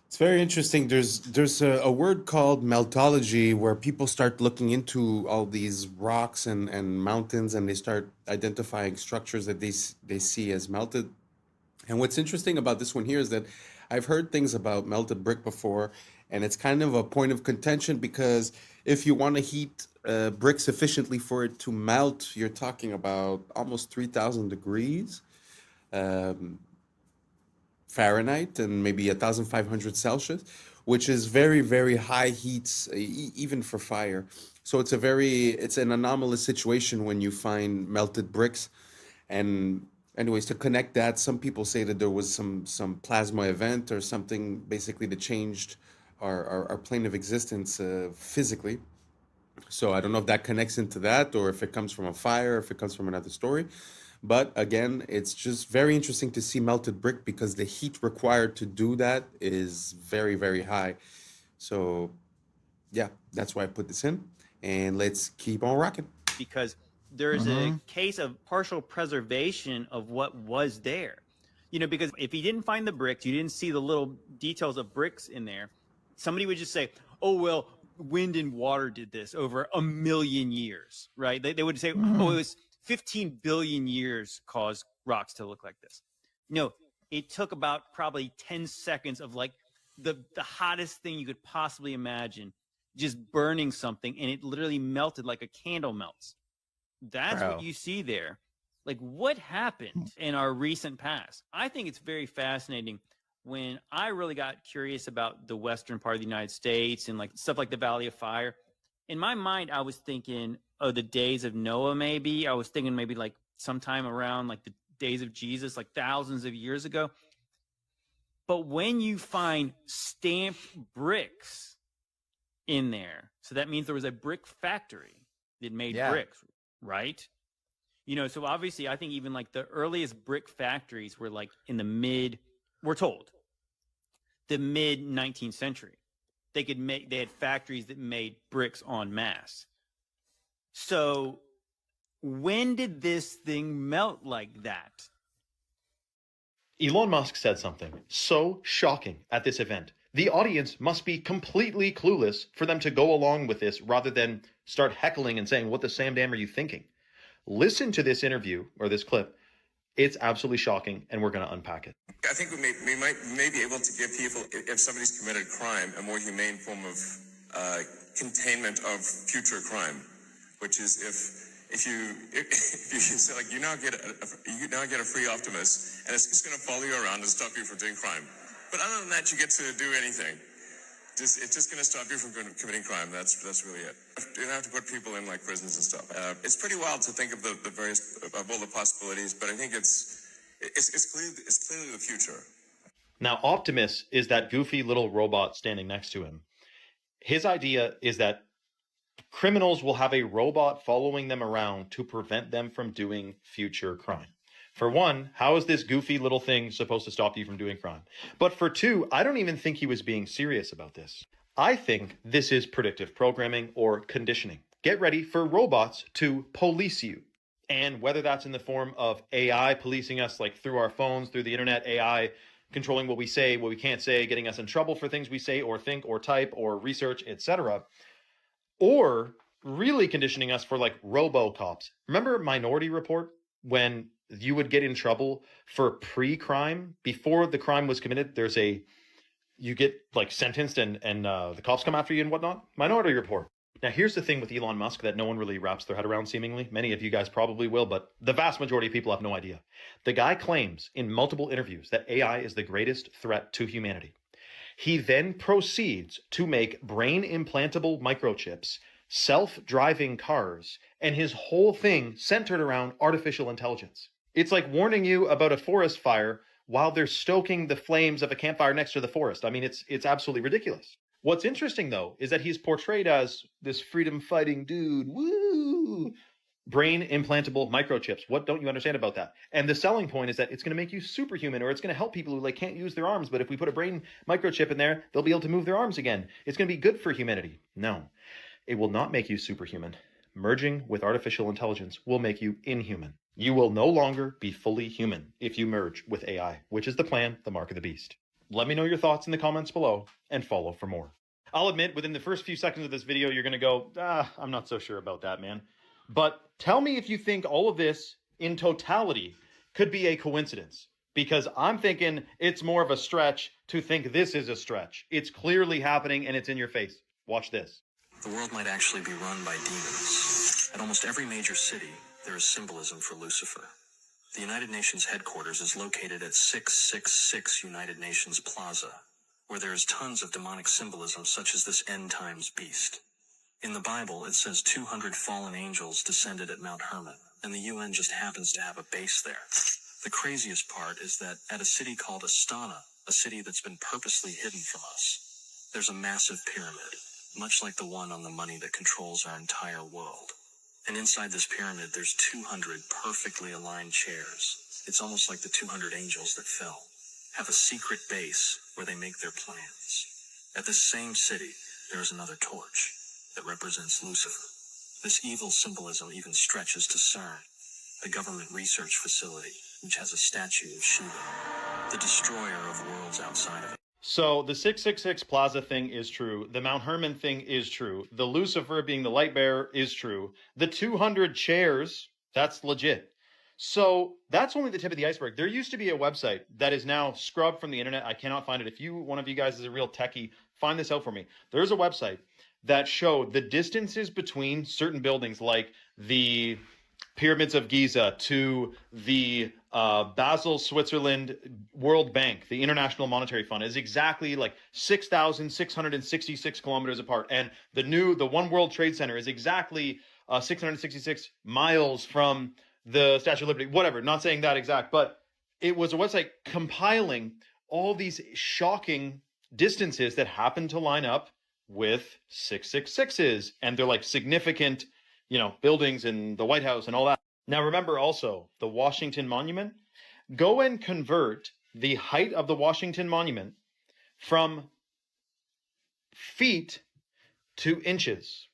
It's very interesting. There's a word called meltology, where people start looking into all these rocks and mountains, and they start identifying structures that they see as melted. And what's interesting about this one here is that I've heard things about melted brick before, and it's kind of a point of contention, because if you want to heat brick sufficiently for it to melt, you're talking about almost 3,000 degrees Fahrenheit and maybe 1,500 Celsius, which is very, very high heats, even for fire. So it's an anomalous situation when you find melted bricks. And anyways, to connect that, some people say that there was some plasma event or something basically that changed our plane of existence physically. So I don't know if that connects into that, or if it comes from a fire, or if it comes from another story. But again, it's just very interesting to see melted brick, because the heat required to do that is very, very high. So yeah, that's why I put this in. and let's keep on rocking. Because there's a case of partial preservation of what was there. You know, because if you didn't find the bricks, you didn't see the little details of bricks in there, somebody would just say, oh, well, wind and water did this over 1 million years, right? They would say, oh, it was 15 billion years caused rocks to look like this. No, it took about probably 10 seconds of like the hottest thing you could possibly imagine, just burning something, and it literally melted like a candle melts. That's what you see there. Like, what happened in our recent past? I think it's very fascinating. When I really got curious about the western part of the United States and like stuff like the Valley of Fire, in my mind, I was thinking of the days of Noah, maybe. I was thinking maybe like sometime around like the days of Jesus, like thousands of years ago. But when you find stamped bricks in there, so that means there was a brick factory that made bricks, right? You know, so obviously I think even like the earliest brick factories were like in the we're told, the mid 19th century. They had factories that made bricks en masse. So when did this thing melt like that? Elon Musk said something so shocking at this event. The audience must be completely clueless for them to go along with this rather than start heckling and saying, what the Sam Dam are you thinking? Listen to this interview or this clip. It's absolutely shocking, and we're going to unpack it. I think we may be able to give people, if somebody's committed crime, a more humane form of containment of future crime, which is if you say, like, you now get a free Optimus, and it's just going to follow you around and stop you from doing crime. But other than that, you get to do anything. It's just going to stop you from committing crime. That's really it. You don't have to put people in like prisons and stuff. It's pretty wild to think of the various of all the possibilities, but I think it's clearly the future. Now, Optimus is that goofy little robot standing next to him. His idea is that criminals will have a robot following them around to prevent them from doing future crime. For one, how is this goofy little thing supposed to stop you from doing crime? But for two, I don't even think he was being serious about this. I think this is predictive programming or conditioning. Get ready for robots to police you. And whether that's in the form of AI policing us, like through our phones, through the internet, AI controlling what we say, what we can't say, getting us in trouble for things we say or think or type or research, etc. Or really conditioning us for like robo-cops. Remember Minority Report? When you would get in trouble for pre-crime, before the crime was committed, you get like sentenced and the cops come after you and whatnot. Minority Report. Now, here's the thing with Elon Musk that no one really wraps their head around, seemingly. Many of you guys probably will, but the vast majority of people have no idea. The guy claims in multiple interviews that AI is the greatest threat to humanity. He then proceeds to make brain implantable microchips, self-driving cars, and his whole thing centered around artificial intelligence. It's like warning you about a forest fire while they're stoking the flames of a campfire next to the forest. I mean, it's absolutely ridiculous. What's interesting, though, is that he's portrayed as this freedom-fighting dude. Woo! Brain implantable microchips. What don't you understand about that? And the selling point is that it's going to make you superhuman, or it's going to help people who like can't use their arms. But if we put a brain microchip in there, they'll be able to move their arms again. It's going to be good for humanity. No, it will not make you superhuman. Merging with artificial intelligence will make you inhuman. You will no longer be fully human if you merge with AI, which is the plan, the mark of the beast. Let me know your thoughts in the comments below and follow for more. I'll admit, within the first few seconds of this video, you're going to go, I'm not so sure about that, man. But tell me if you think all of this in totality could be a coincidence, because I'm thinking it's more of a stretch to think this is a stretch. It's clearly happening and it's in your face. Watch this. The world might actually be run by demons. At almost every major city, there is symbolism for Lucifer. The United Nations headquarters is located at 666 United Nations Plaza, where there is tons of demonic symbolism such as this end times beast. In the Bible, it says 200 fallen angels descended at Mount Hermon, and the UN just happens to have a base there. The craziest part is that at a city called Astana, a city that's been purposely hidden from us, there's a massive pyramid, much like the one on the money that controls our entire world. And inside this pyramid, there's 200 perfectly aligned chairs. It's almost like the 200 angels that fell have a secret base where they make their plans. At this same city, there is another torch. that represents Lucifer. This evil symbolism even stretches to CERN, the government research facility, which has a statue of Shiva, the destroyer of worlds outside of it. So the 666 Plaza thing is true. The Mount Hermon thing is true. The Lucifer being the light bearer is true. The 200 chairs, that's legit. So that's only the tip of the iceberg. There used to be a website that is now scrubbed from the internet. I cannot find it. If one of you guys is a real techie, find this out for me. There's a website that showed the distances between certain buildings, like the Pyramids of Giza to the Basel, Switzerland World Bank, the International Monetary Fund, is exactly like 6,666 kilometers apart. And the One World Trade Center is exactly 666 miles from the Statue of Liberty. Whatever, not saying that exact, but it was a website compiling all these shocking distances that happen to line up with 666s. And they're like significant, buildings in the White House and all that. Now, remember also the Washington Monument. Go and convert the height of the Washington Monument from feet to inches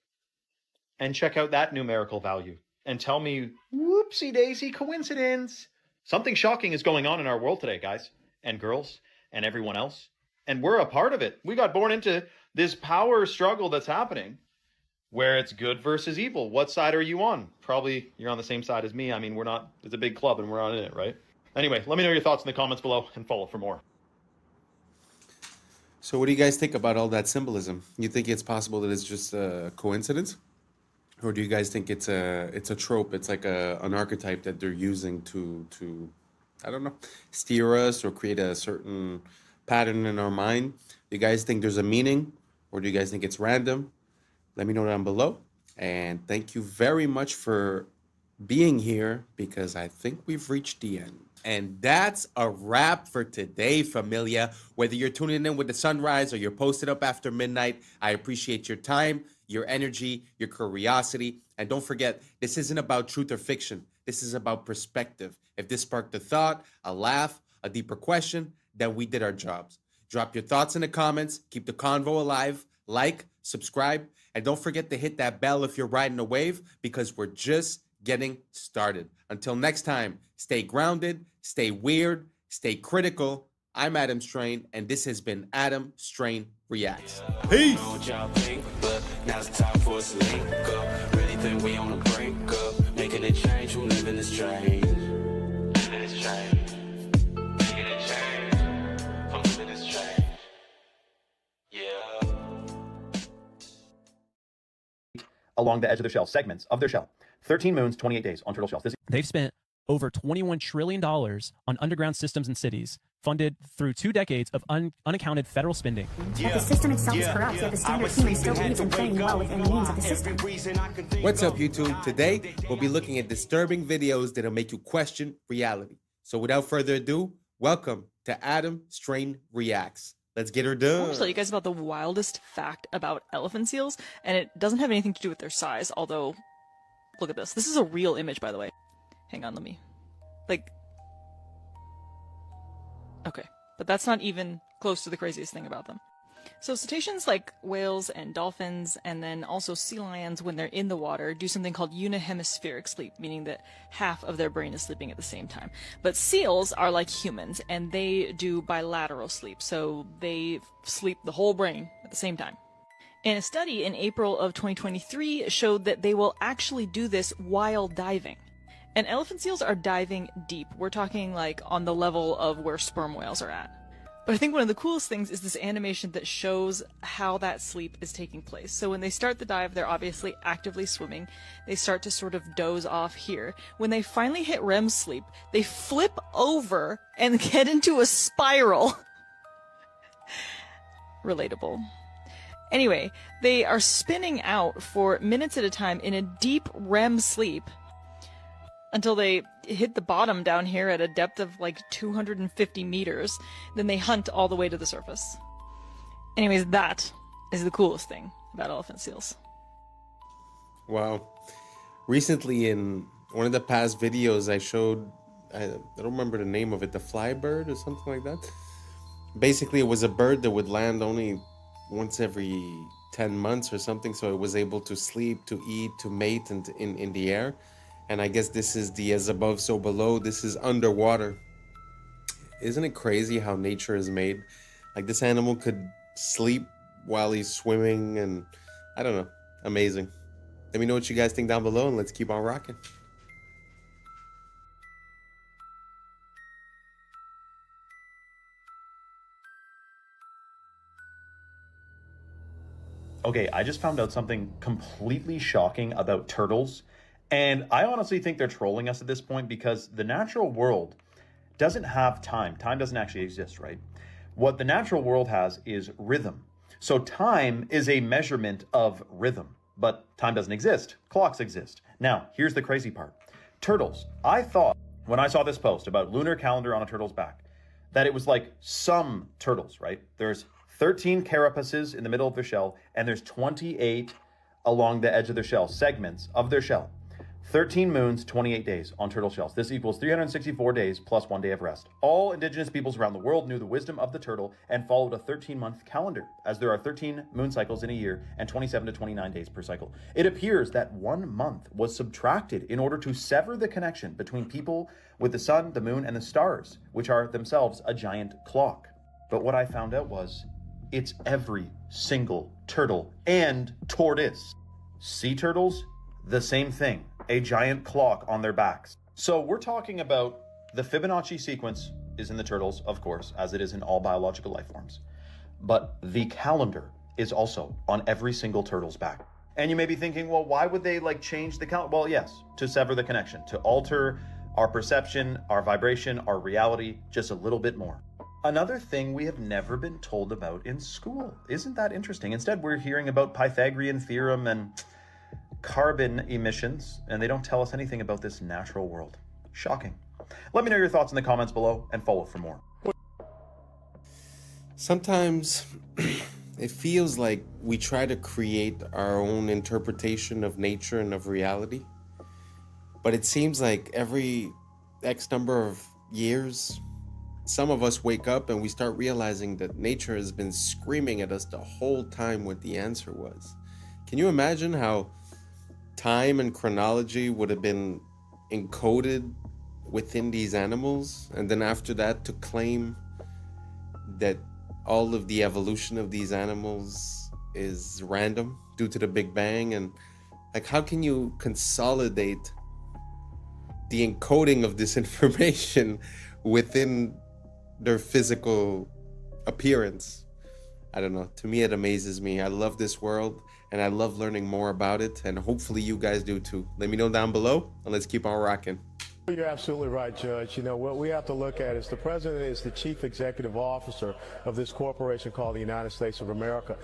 and check out that numerical value and tell me, whoopsie daisy coincidence. Something shocking is going on in our world today, guys and girls and everyone else. And we're a part of it. We got born into this power struggle that's happening, where it's good versus evil. What side are you on? Probably you're on the same side as me. I mean, it's a big club and we're on in it, right? Anyway, let me know your thoughts in the comments below and follow for more. So what do you guys think about all that symbolism? You think it's possible that it's just a coincidence? Or do you guys think it's a trope? It's like an archetype that they're using to I don't know, steer us or create a certain pattern in our mind? Do you guys think there's a meaning? Or do you guys think it's random? Let me know down below. And thank you very much for being here, because I think we've reached the end. And that's a wrap for today, familia. Whether you're tuning in with the sunrise or you're posted up after midnight, I appreciate your time, your energy, your curiosity. And don't forget, this isn't about truth or fiction. This is about perspective. If this sparked a thought, a laugh, a deeper question, then we did our jobs. Drop your thoughts in the comments. Keep the convo alive. Like, subscribe, and don't forget to hit that bell if you're riding a wave, because we're just getting started. Until next time, stay grounded, stay weird, stay critical. I'm Adam Strain, and this has been Adam Strain Reacts. Peace! Now's the time for us to link up. Really think we on the brink up. Making a change, who live in this train? Living this train. Making a change. From living this train. Yeah. Along the edge of their shell, segments of their shell. 13 moons, 28 days on turtle shells. They've spent over $21 trillion on underground systems and cities, funded through 2 decades of unaccounted federal spending. But the system itself is corrupt, yet the standard human still believes in playing well with any means of the system. What's up, YouTube? Today, we'll be looking at disturbing videos that'll make you question reality. So without further ado, welcome to Adam Strain Reacts. Let's get her I done. want to tell you guys about the wildest fact about elephant seals, and it doesn't have anything to do with their size, although, look at this. This is a real image, by the way. Hang on, let me... Okay, but that's not even close to the craziest thing about them. So cetaceans like whales and dolphins, and then also sea lions, when they're in the water, do something called unihemispheric sleep, meaning that half of their brain is sleeping at the same time. But seals are like humans, and they do bilateral sleep, so they sleep the whole brain at the same time. And a study in April of 2023 showed that they will actually do this while diving. And elephant seals are diving deep. We're talking like on the level of where sperm whales are at. But I think one of the coolest things is this animation that shows how that sleep is taking place. So when they start the dive, they're obviously actively swimming. They start to sort of doze off here. When they finally hit REM sleep, they flip over and get into a spiral. Relatable. Anyway, they are spinning out for minutes at a time in a deep REM sleep until they hit the bottom down here at a depth of like 250 meters. Then they hunt all the way to the surface. Anyways, that is the coolest thing about elephant seals. Wow. Recently, in one of the past videos, I showed, I don't remember the name of it, the fly bird or something like that. Basically, it was a bird that would land only once every 10 months or something, so it was able to sleep, to eat, to mate in the air. And I guess this is the as above, so below. This is underwater. Isn't it crazy how nature is made? Like, this animal could sleep while he's swimming, and I don't know. Amazing. Let me know what you guys think down below, and let's keep on rocking. Okay, I just found out something completely shocking about turtles. And I honestly think they're trolling us at this point, because the natural world doesn't have time. Time doesn't actually exist, right? What the natural world has is rhythm. So time is a measurement of rhythm, but time doesn't exist. Clocks exist. Now, here's the crazy part. Turtles. I thought when I saw this post about lunar calendar on a turtle's back, that it was like some turtles, right? There's 13 carapaces in the middle of their shell, and there's 28 along the edge of their shell, segments of their shell. 13 moons, 28 days on turtle shells. This equals 364 days plus 1 day of rest. All indigenous peoples around the world knew the wisdom of the turtle and followed a 13-month calendar, as there are 13 moon cycles in a year and 27 to 29 days per cycle. It appears that 1 month was subtracted in order to sever the connection between people with the sun, the moon, and the stars, which are themselves a giant clock. But what I found out was, it's every single turtle and tortoise. Sea turtles, the same thing, a giant clock on their backs. So we're talking about the Fibonacci sequence is in the turtles, of course, as it is in all biological life forms. But the calendar is also on every single turtle's back. And you may be thinking, well, why would they change the calendar? Well, yes, to sever the connection, to alter our perception, our vibration, our reality just a little bit more. Another thing we have never been told about in school. Isn't that interesting? Instead, we're hearing about Pythagorean theorem and carbon emissions, and they don't tell us anything about this natural world. Shocking. Let me know your thoughts in the comments below, and follow for more. Sometimes it feels like we try to create our own interpretation of nature and of reality, but it seems like every X number of years, some of us wake up and we start realizing that nature has been screaming at us the whole time what the answer was. Can you imagine how time and chronology would have been encoded within these animals, and then after that to claim that all of the evolution of these animals is random due to the Big Bang? And how can you consolidate the encoding of this information within their physical appearance? I don't know. To me, it amazes me. I love this world, and I love learning more about it, and hopefully you guys do too. Let me know down below, and let's keep on rocking. You're absolutely right, Judge. What we have to look at is the president is the chief executive officer of this corporation called the United States of America.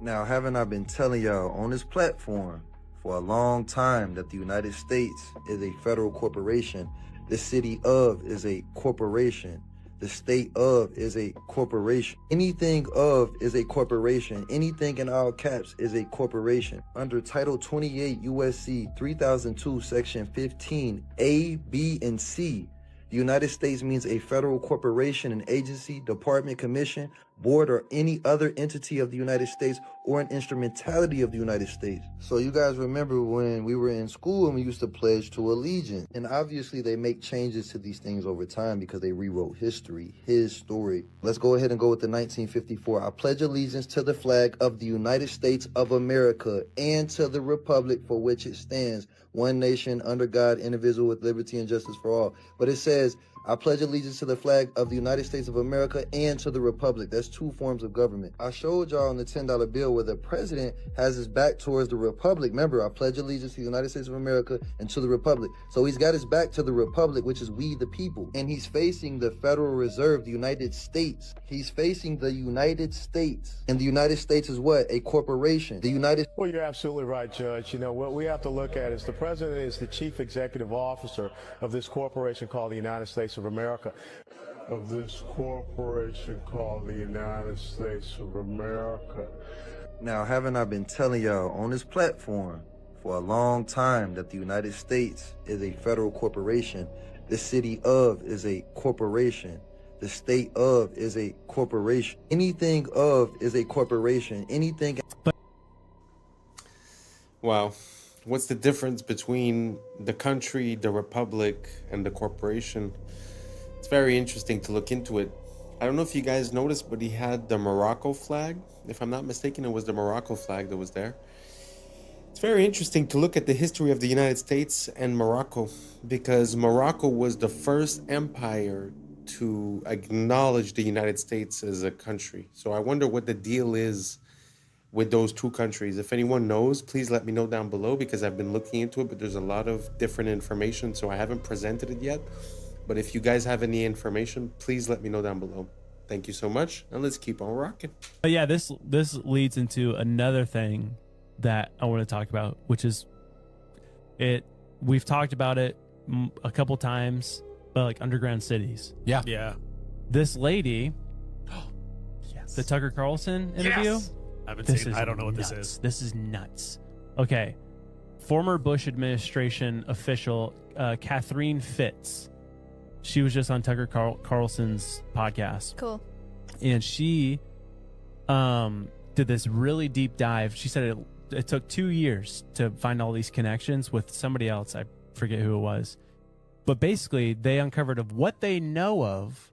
Now, haven't I been telling y'all on this platform for a long time that the United States is a federal corporation? The city of is a corporation. The state of is a corporation. Anything of is a corporation. Anything in all caps is a corporation. Under Title 28 U.S.C. 3002, Section 15, A, B, and C, the United States means a federal corporation, an agency, department, commission, board, or any other entity of the United States or an instrumentality of the United States. So you guys remember when we were in school and we used to pledge to allegiance. And obviously they make changes to these things over time because they rewrote history, his story. Let's go ahead and go with the 1954. I pledge allegiance to the flag of the United States of America and to the republic for which it stands, one nation under God, indivisible, with liberty and justice for all. But it says, I pledge allegiance to the flag of the United States of America and to the republic. That's two forms of government. I showed y'all on the $10 bill where the president has his back towards the republic. Remember, I pledge allegiance to the United States of America and to the republic. So he's got his back to the republic, which is we the people. And he's facing the Federal Reserve, the United States. He's facing the United States. And the United States is what? A corporation. Well, you're absolutely right, Judge. What we have to look at is the president is the chief executive officer of this corporation called the United States of America. Now, haven't I been telling y'all on this platform for a long time that the United States is a federal corporation? The city of is a corporation. The state of is a corporation. Anything of is a corporation. Anything. Wow. What's the difference between the country, the republic, and the corporation? It's very interesting to look into it. I don't know if you guys noticed, but he had the Morocco flag. If I'm not mistaken, it was the Morocco flag that was there. It's very interesting to look at the history of the United States and Morocco, because Morocco was the first empire to acknowledge the United States as a country. So I wonder what the deal is with those two countries. If anyone knows, please let me know down below, because I've been looking into it, but there's a lot of different information, so I haven't presented it yet. But if you guys have any information, please let me know down below. Thank you so much, and let's keep on rocking. But yeah, this leads into another thing that I want to talk about, which is it. We've talked about it a couple times, but like underground cities. Yeah. Yeah. This lady, Yes. the Tucker Carlson interview. Yes. I haven't seen. I don't know what this is. This is nuts. Okay, former Bush administration official Catherine Fitz. She was just on Tucker Carlson's podcast. Cool. And she did this really deep dive. She said it took 2 years to find all these connections with somebody else. I forget who it was. But basically, they uncovered of what they know of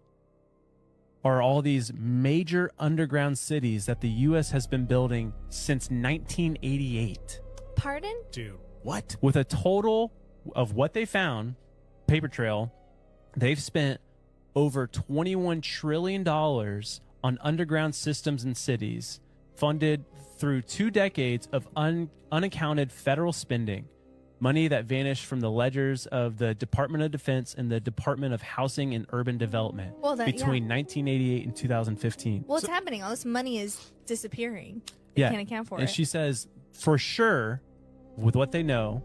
are all these major underground cities that the U.S. has been building since 1988. Pardon? Dude, what? With a total of what they found, paper trail, they've spent over $21 trillion on underground systems and cities, funded through 2 decades of unaccounted federal spending, money that vanished from the ledgers of the Department of Defense and the Department of Housing and Urban Development between 1988 and 2015. Well, it's happening. All this money is disappearing. They can't account for it. And she says, for sure, with what they know,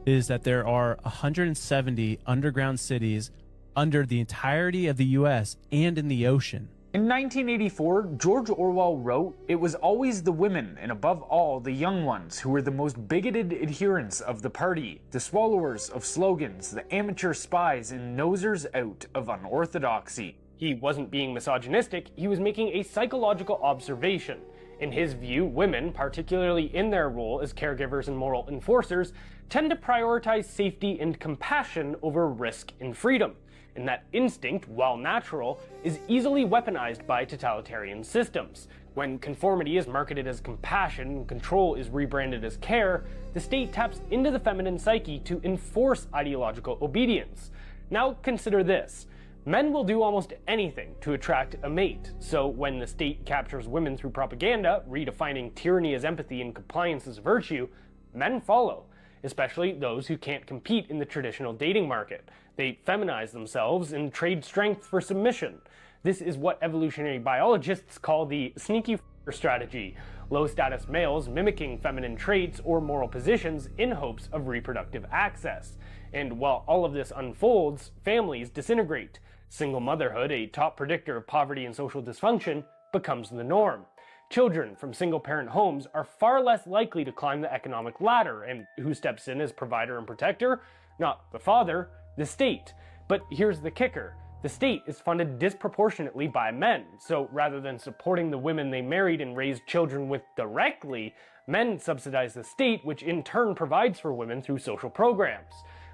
is that there are 170 underground cities under the entirety of the U.S. and in the ocean. In 1984, George Orwell wrote, "It was always the women, and above all, the young ones, who were the most bigoted adherents of the party, the swallowers of slogans, the amateur spies and nosers out of unorthodoxy." He wasn't being misogynistic, he was making a psychological observation. In his view, women, particularly in their role as caregivers and moral enforcers, tend to prioritize safety and compassion over risk and freedom. And that instinct, while natural, is easily weaponized by totalitarian systems. When conformity is marketed as compassion and control is rebranded as care, the state taps into the feminine psyche to enforce ideological obedience. Now consider this. Men will do almost anything to attract a mate, so when the state captures women through propaganda, redefining tyranny as empathy and compliance as virtue, men follow, especially those who can't compete in the traditional dating market. They feminize themselves and trade strength for submission. This is what evolutionary biologists call the sneaky f***er strategy, low-status males mimicking feminine traits or moral positions in hopes of reproductive access. And while all of this unfolds, families disintegrate. Single motherhood, a top predictor of poverty and social dysfunction, becomes the norm. Children from single-parent homes are far less likely to climb the economic ladder, and who steps in as provider and protector? Not the father, the state. But here's the kicker. The state is funded disproportionately by men, so rather than supporting the women they married and raised children with directly, men subsidize the state, which in turn provides for women through social programs.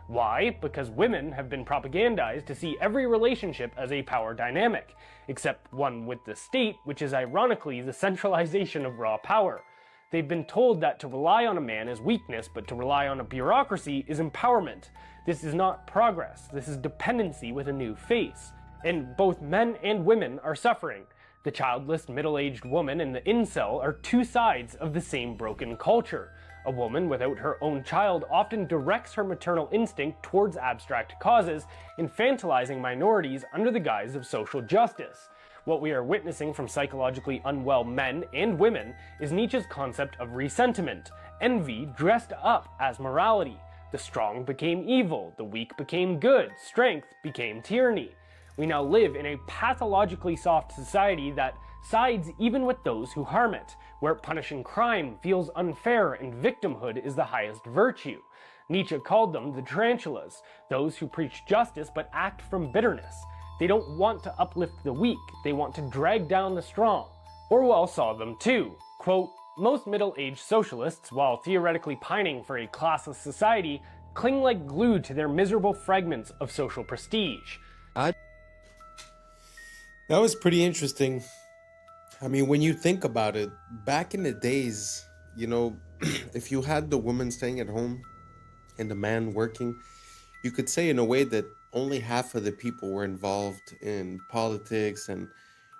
Why? Because women have been propagandized to see every relationship as a power dynamic, except one with the state, which is ironically the centralization of raw power. They've been told that to rely on a man is weakness, but to rely on a bureaucracy is empowerment. This is not progress, this is dependency with a new face. And both men and women are suffering. The childless middle-aged woman and the incel are two sides of the same broken culture. A woman without her own child often directs her maternal instinct towards abstract causes, infantilizing minorities under the guise of social justice. What we are witnessing from psychologically unwell men and women is Nietzsche's concept of resentiment, envy dressed up as morality. The strong became evil, the weak became good, strength became tyranny. We now live in a pathologically soft society that sides even with those who harm it, where punishing crime feels unfair and victimhood is the highest virtue. Nietzsche called them the tarantulas, those who preach justice but act from bitterness. They don't want to uplift the weak, they want to drag down the strong. Orwell saw them too. Quote, most middle-aged socialists, while theoretically pining for a classless society, cling like glue to their miserable fragments of social prestige. That was pretty interesting. I mean, when you think about it, back in the days, you know, if you had the woman staying at home and the man working, you could say in a way that only half of the people were involved in politics and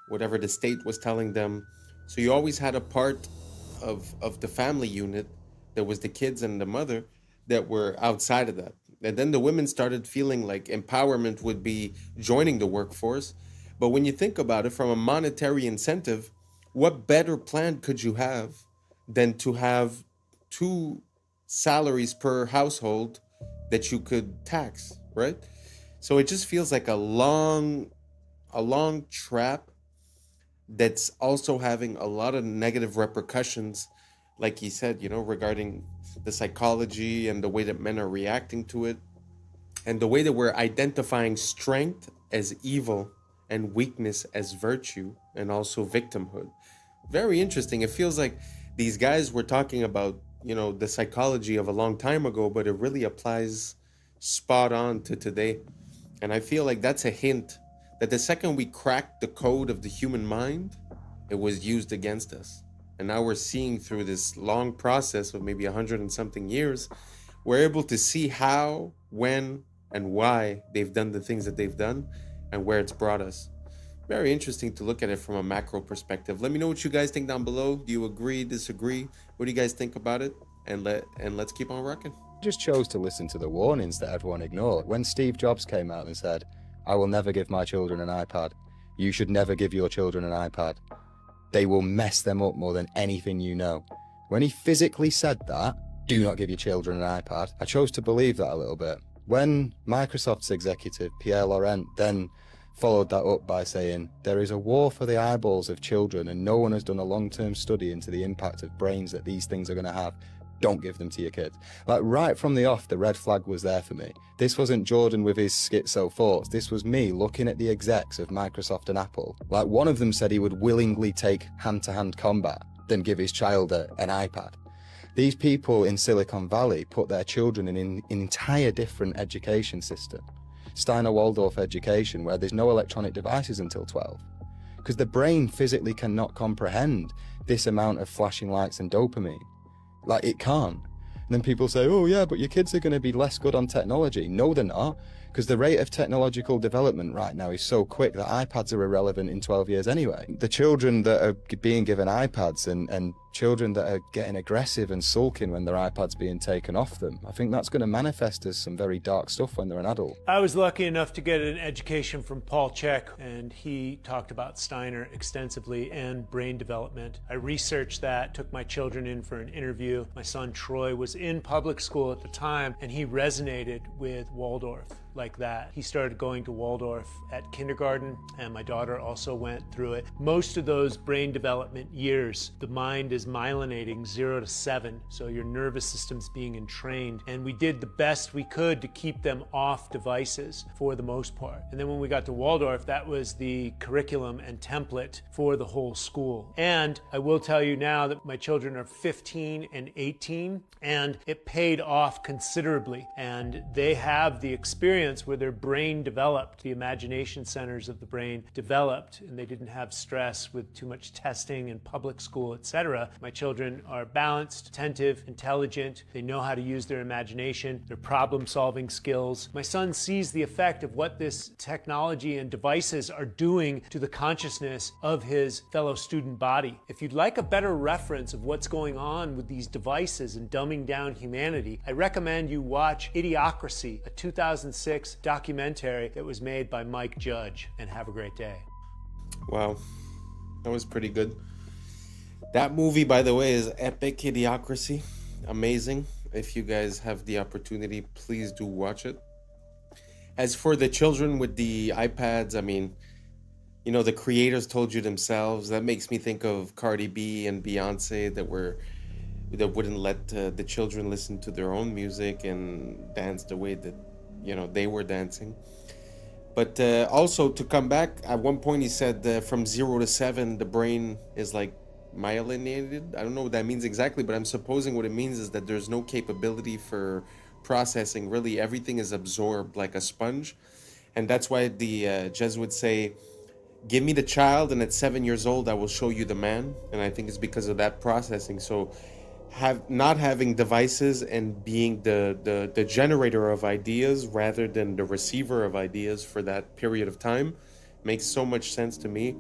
whatever the state was telling them. So you always had a part of the family unit that was the kids and the mother that were outside of that. And then the women started feeling like empowerment would be joining the workforce. But when you think about it from a monetary incentive, what better plan could you have than to have 2 salaries per household that you could tax, right? So it just feels like a long trap that's also having a lot of negative repercussions, like he said, you know, regarding the psychology and the way that men are reacting to it, and the way that we're identifying strength as evil and weakness as virtue, and also victimhood. Very interesting. It feels like these guys were talking about, you know, the psychology of a long time ago, but it really applies spot on to today. And I feel like that's a hint that the second we cracked the code of the human mind, it was used against us. And now we're seeing through this long process of maybe 100 and something years, we're able to see how, when, and why they've done the things that they've done and where it's brought us. Very interesting to look at it from a macro perspective. Let me know what you guys think down below. Do you agree, disagree? What do you guys think about it? And let's keep on rocking. Just chose to listen to the warnings that everyone ignored. When Steve Jobs came out and said, I will never give my children an iPad. You should never give your children an iPad. They will mess them up more than anything you know. When he physically said that, do not give your children an iPad, I chose to believe that a little bit. When Microsoft's executive, Pierre Laurent, then followed that up by saying, there is a war for the eyeballs of children and no one has done a long-term study into the impact of brains that these things are going to have. Don't give them to your kids. Like right from the off, the red flag was there for me. This wasn't Jordan with his schizo thoughts. This was me looking at the execs of Microsoft and Apple. Like one of them said he would willingly take hand-to-hand combat than give his child an iPad. These people in Silicon Valley put their children in an entire different education system. Steiner Waldorf education, where there's no electronic devices until 12. Because the brain physically cannot comprehend this amount of flashing lights and dopamine. Like it can't. And then people say, oh yeah, but your kids are going to be less good on technology. No, they're not. Because the rate of technological development right now is so quick that iPads are irrelevant in 12 years anyway. The children that are being given iPads and children that are getting aggressive and sulking when their iPad's being taken off them, I think that's going to manifest as some very dark stuff when they're an adult. I was lucky enough to get an education from Paul Chek, and he talked about Steiner extensively and brain development. I researched that, took my children in for an interview. My son Troy was in public school at the time, and he resonated with Waldorf like that. He started going to Waldorf at kindergarten, and my daughter also went through it. Most of those brain development years, the mind is myelinating 0 to 7, so your nervous system's being entrained, and we did the best we could to keep them off devices for the most part. And then when we got to Waldorf, that was the curriculum and template for the whole school. And I will tell you now that my children are 15 and 18, and it paid off considerably, and they have the experience where their brain developed, the imagination centers of the brain developed, and they didn't have stress with too much testing in public school, etc. My children are balanced, attentive, intelligent. They know how to use their imagination, their problem-solving skills. My son sees the effect of what this technology and devices are doing to the consciousness of his fellow student body. If you'd like a better reference of what's going on with these devices and dumbing down humanity, I recommend you watch Idiocracy, a 2006 documentary that was made by Mike Judge, and have a great day. Wow, that was pretty good. That movie, by the way, is epic. Idiocracy, amazing. If you guys have the opportunity, please do watch it. As for the children with the iPads, I mean, you know, the creators told you themselves. That makes me think of Cardi B and Beyonce that wouldn't let the children listen to their own music and dance the way that, you know, they were dancing. But also to come back, at one point he said from 0 to 7, the brain is like myelinated. I don't know what that means exactly, but I'm supposing what it means is that there's no capability for processing. Really, everything is absorbed like a sponge. And that's why the Jesuits say, give me the child, and at 7 years old, I will show you the man. And I think it's because of that processing. So not having devices and being the generator of ideas rather than the receiver of ideas for that period of time makes so much sense to me.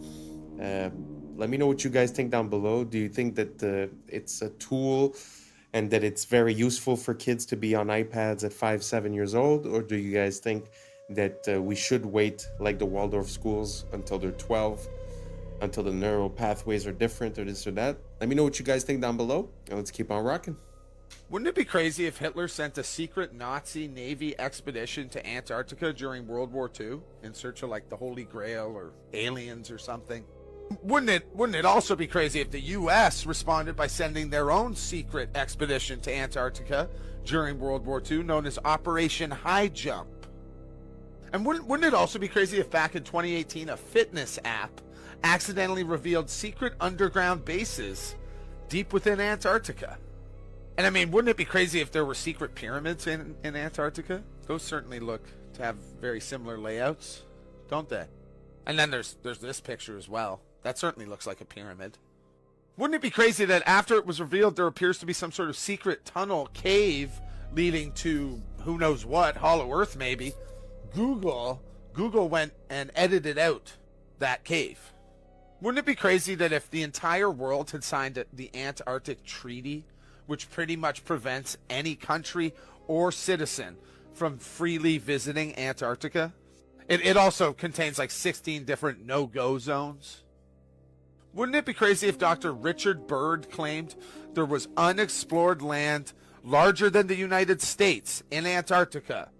Let me know what you guys think down below. Do you think that it's a tool and that it's very useful for kids to be on iPads at 5-7 years old? Or do you guys think that we should wait like the Waldorf schools until they're 12, until the neural pathways are different, or this or that? Let me know what you guys think down below, and let's keep on rocking. Wouldn't it be crazy if Hitler sent a secret Nazi Navy expedition to Antarctica during World War II in search of like the Holy Grail or aliens or something? Wouldn't it also be crazy if the U.S. responded by sending their own secret expedition to Antarctica during World War II, known as Operation High Jump? And wouldn't it also be crazy if back in 2018 a fitness app accidentally revealed secret underground bases deep within Antarctica? And I mean, wouldn't it be crazy if there were secret pyramids in Antarctica? Those certainly look to have very similar layouts, don't they? And then there's this picture as well. That certainly looks like a pyramid. Wouldn't it be crazy that after it was revealed there appears to be some sort of secret tunnel cave leading to who knows what, Hollow Earth maybe? Google went and edited out that cave. Wouldn't it be crazy that if the entire world had signed the Antarctic Treaty, which pretty much prevents any country or citizen from freely visiting Antarctica? It also contains like 16 different no-go zones. Wouldn't it be crazy if Dr. Richard Byrd claimed there was unexplored land larger than the United States in Antarctica?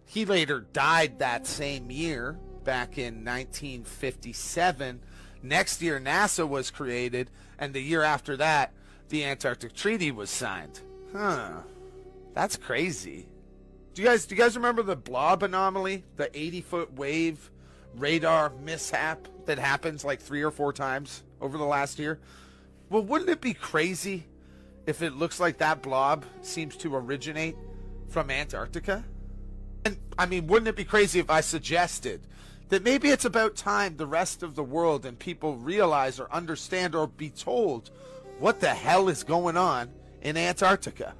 He later died that same year, back in 1957. Next year, NASA was created, and the year after that, the Antarctic Treaty was signed. That's crazy. Do you guys remember the blob anomaly, the 80-foot wave radar mishap that happens like 3 or 4 times over the last year? Well, wouldn't it be crazy if it looks like that blob seems to originate from Antarctica? And I mean, wouldn't it be crazy if I suggested that maybe it's about time the rest of the world and people realize or understand or be told what the hell is going on in Antarctica?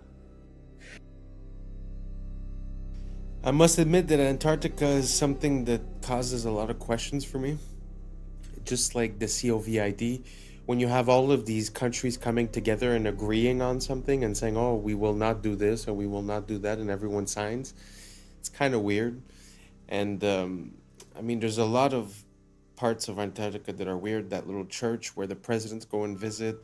I must admit that Antarctica is something that causes a lot of questions for me. Just like the COVID, when you have all of these countries coming together and agreeing on something and saying, oh, we will not do this or we will not do that, and everyone signs, it's kind of weird. And I mean, there's a lot of parts of Antarctica that are weird. That little church where the presidents go and visit.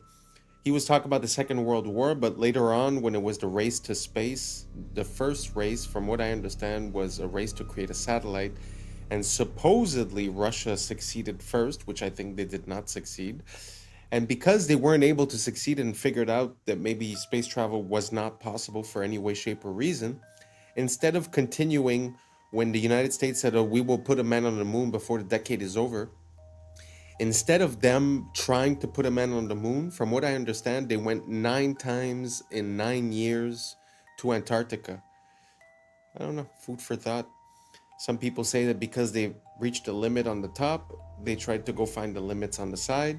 He was talking about the Second World War, but later on, when it was the race to space, the first race, from what I understand, was a race to create a satellite. And supposedly Russia succeeded first, which I think they did not succeed. And because they weren't able to succeed and figured out that maybe space travel was not possible for any way, shape, or reason, instead of continuing when the United States said, oh, we will put a man on the moon before the decade is over, instead of them trying to put a man on the moon, from what I understand, they went 9 times in 9 years to Antarctica. I don't know, food for thought. Some people say that because they reached a limit on the top, they tried to go find the limits on the side.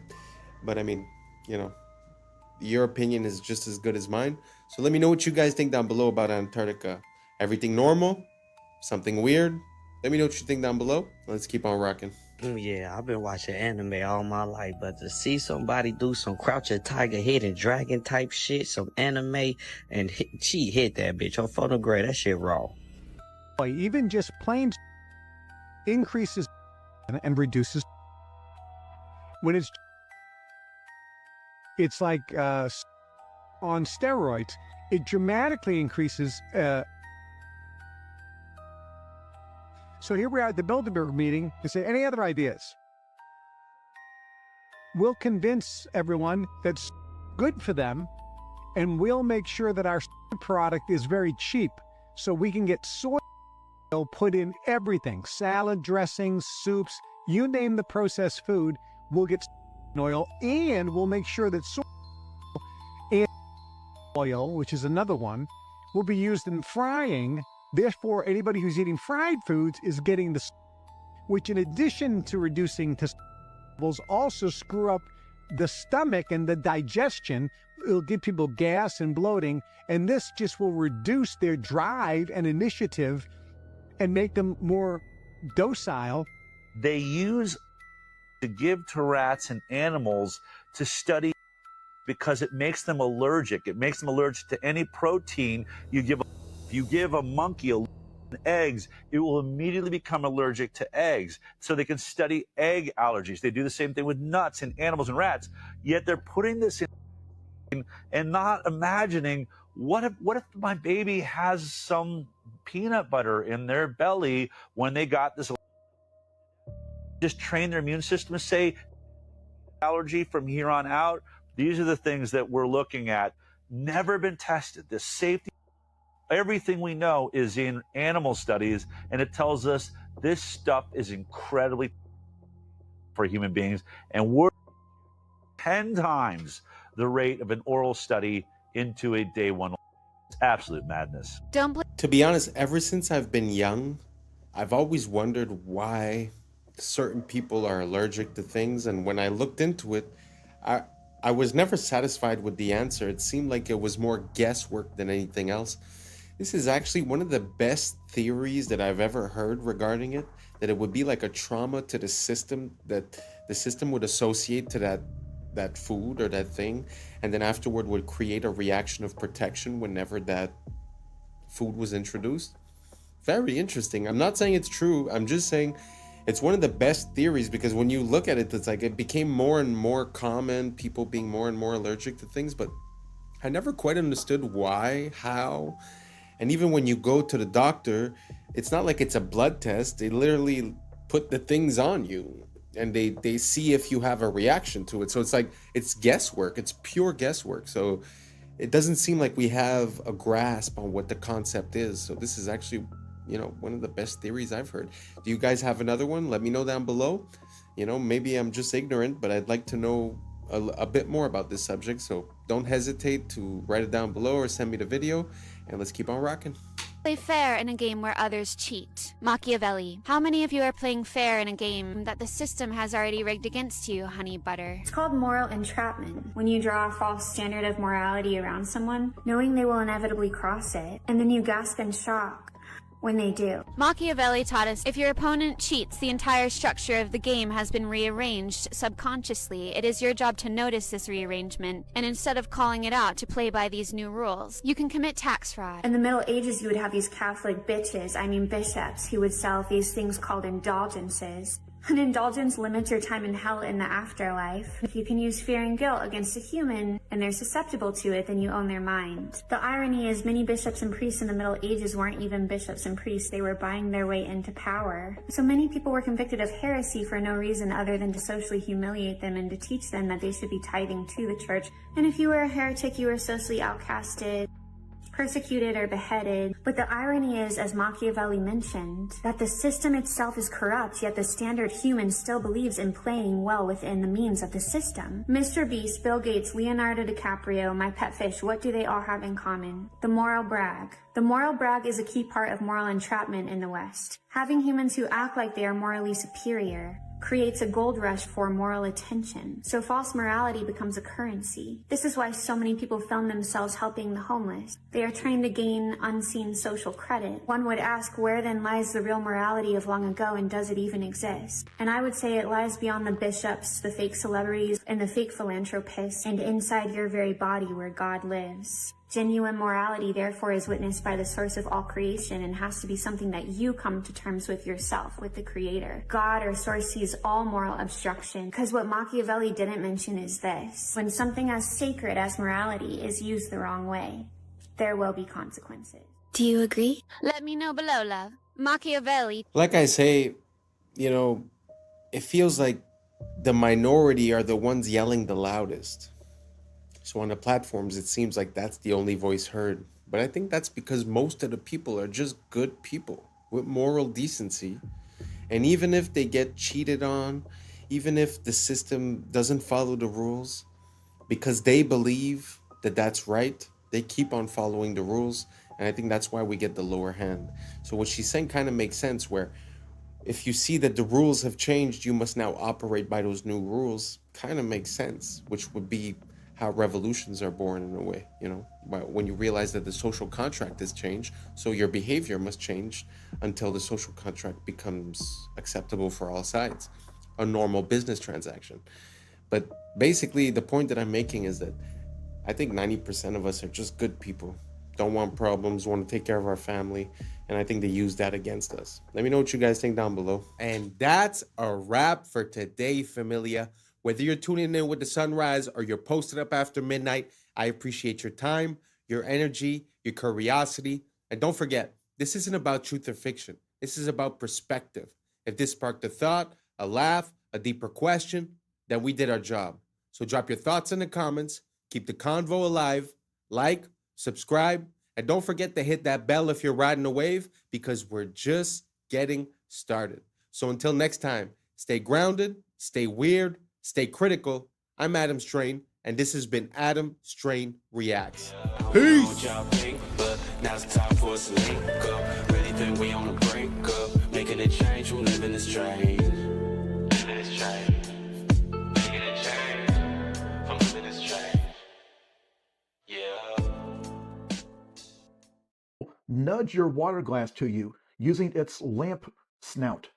But I mean, you know, your opinion is just as good as mine. So let me know what you guys think down below about Antarctica. Everything normal? Something weird? Let me know what you think down below. Let's keep on rocking. Yeah, I've been watching anime all my life, but to see somebody do some crouching tiger, hidden dragon type shit, some anime, and she hit that bitch on photograph, that shit raw. Even just plain increases and reduces. When it's like on steroids, it dramatically increases. So here we are at the Bilderberg meeting to say, any other ideas? We'll convince everyone that's good for them, and we'll make sure that our product is very cheap so we can get soy They'll put in everything, salad dressings, soups, you name the processed food, we'll get oil, and we'll make sure that soy and oil, which is another one, will be used in frying. Therefore, anybody who's eating fried foods is getting the, which in addition to reducing testosterone levels, also screw up the stomach and the digestion. It'll give people gas and bloating, and this just will reduce their drive and initiative and make them more docile. They use to give to rats and animals to study because it makes them allergic. It makes them allergic to any protein you give. If you give a monkey eggs, it will immediately become allergic to eggs. So they can study egg allergies. They do the same thing with nuts in animals and rats. Yet they're putting this in and not imagining what if my baby has some peanut butter in their belly when they got this. Just train their immune system to say allergy from here on out. These are the things that we're looking at. Never been tested. The safety, everything we know is in animal studies, and it tells us this stuff is incredibly for human beings, and we're 10 times the rate of an oral study into a day one. It's absolute madness. To be honest, ever since I've been young, I've always wondered why certain people are allergic to things, and when I looked into it, I was never satisfied with the answer. It seemed like it was more guesswork than anything else. This is actually one of the best theories that I've ever heard regarding it, that it would be like a trauma to the system, that the system would associate to that food or that thing, and then afterward would create a reaction of protection whenever that food was introduced. Very interesting. I'm not saying it's true. I'm just saying it's one of the best theories, because when you look at it, it's like it became more and more common, people being more and more allergic to things, but I never quite understood why, how. And even when you go to the doctor, it's not like it's a blood test. They literally put the things on you and they see if you have a reaction to it. So it's like, it's guesswork. It's pure guesswork. So it doesn't seem like we have a grasp on what the concept is. So this is actually, one of the best theories I've heard. Do you guys have another one? Let me know down below. Maybe I'm just ignorant, but I'd like to know a bit more about this subject. So don't hesitate to write it down below or send me the video, and let's keep on rocking. Play fair in a game where others cheat. Machiavelli. How many of you are playing fair in a game that the system has already rigged against you, honey butter? It's called moral entrapment. When you draw a false standard of morality around someone, knowing they will inevitably cross it, and then you gasp in shock when they do. Machiavelli taught us if your opponent cheats, the entire structure of the game has been rearranged subconsciously. It is your job to notice this rearrangement, and instead of calling it out, to play by these new rules. You can commit tax fraud. In the Middle Ages, you would have these Catholic bishops, who would sell these things called indulgences. An indulgence limits your time in hell in the afterlife. If you can use fear and guilt against a human and they're susceptible to it, then you own their mind. The irony is many bishops and priests in the Middle Ages weren't even bishops and priests. They were buying their way into power. So many people were convicted of heresy for no reason other than to socially humiliate them and to teach them that they should be tithing to the church. And if you were a heretic, you were socially outcasted, persecuted, or beheaded. But the irony is, as Machiavelli mentioned, that the system itself is corrupt, yet the standard human still believes in playing well within the means of the system. Mr. Beast, Bill Gates, Leonardo DiCaprio, my pet fish, what do they all have in common? The moral brag. The moral brag is a key part of moral entrapment in the West. Having humans who act like they are morally superior creates a gold rush for moral attention. So false morality becomes a currency. This is why so many people film themselves helping the homeless. They are trying to gain unseen social credit. One would ask, where then lies the real morality of long ago, and does it even exist? And I would say it lies beyond the bishops, the fake celebrities, and the fake philanthropists, and inside your very body where God lives. Genuine morality, therefore, is witnessed by the source of all creation and has to be something that you come to terms with yourself, with the Creator. God or source sees all moral obstruction, because what Machiavelli didn't mention is this: when something as sacred as morality is used the wrong way, there will be consequences. Do you agree? Let me know below, love. Machiavelli. Like I say, it feels like the minority are the ones yelling the loudest. So on the platforms, it seems like that's the only voice heard. But I think that's because most of the people are just good people with moral decency. And even if they get cheated on, even if the system doesn't follow the rules, because they believe that that's right, they keep on following the rules. And I think that's why we get the lower hand. So what she's saying kind of makes sense, where if you see that the rules have changed, you must now operate by those new rules. Kind of makes sense, which would be how revolutions are born in a way, you know, when you realize that the social contract has changed, so your behavior must change until the social contract becomes acceptable for all sides, a normal business transaction. But basically, the point that I'm making is that I think 90% of us are just good people, don't want problems, want to take care of our family, and I think they use that against us. Let me know what you guys think down below. And that's a wrap for today, familia. Whether you're tuning in with the sunrise or you're posted up after midnight, I appreciate your time, your energy, your curiosity. And don't forget, this isn't about truth or fiction. This is about perspective. If this sparked a thought, a laugh, a deeper question, then we did our job. So drop your thoughts in the comments, keep the convo alive, like, subscribe, and don't forget to hit that bell if you're riding a wave, because we're just getting started. So until next time, stay grounded, stay weird, stay critical. I'm Adam Strain, and this has been Adam Strain Reacts. Peace! Now it's time for us to link up. Really think we on the brink up. Making a change from living this strange. Living this strange. Making a change from living this strange. Yeah. Nudge your water glass to you using its lamp snout.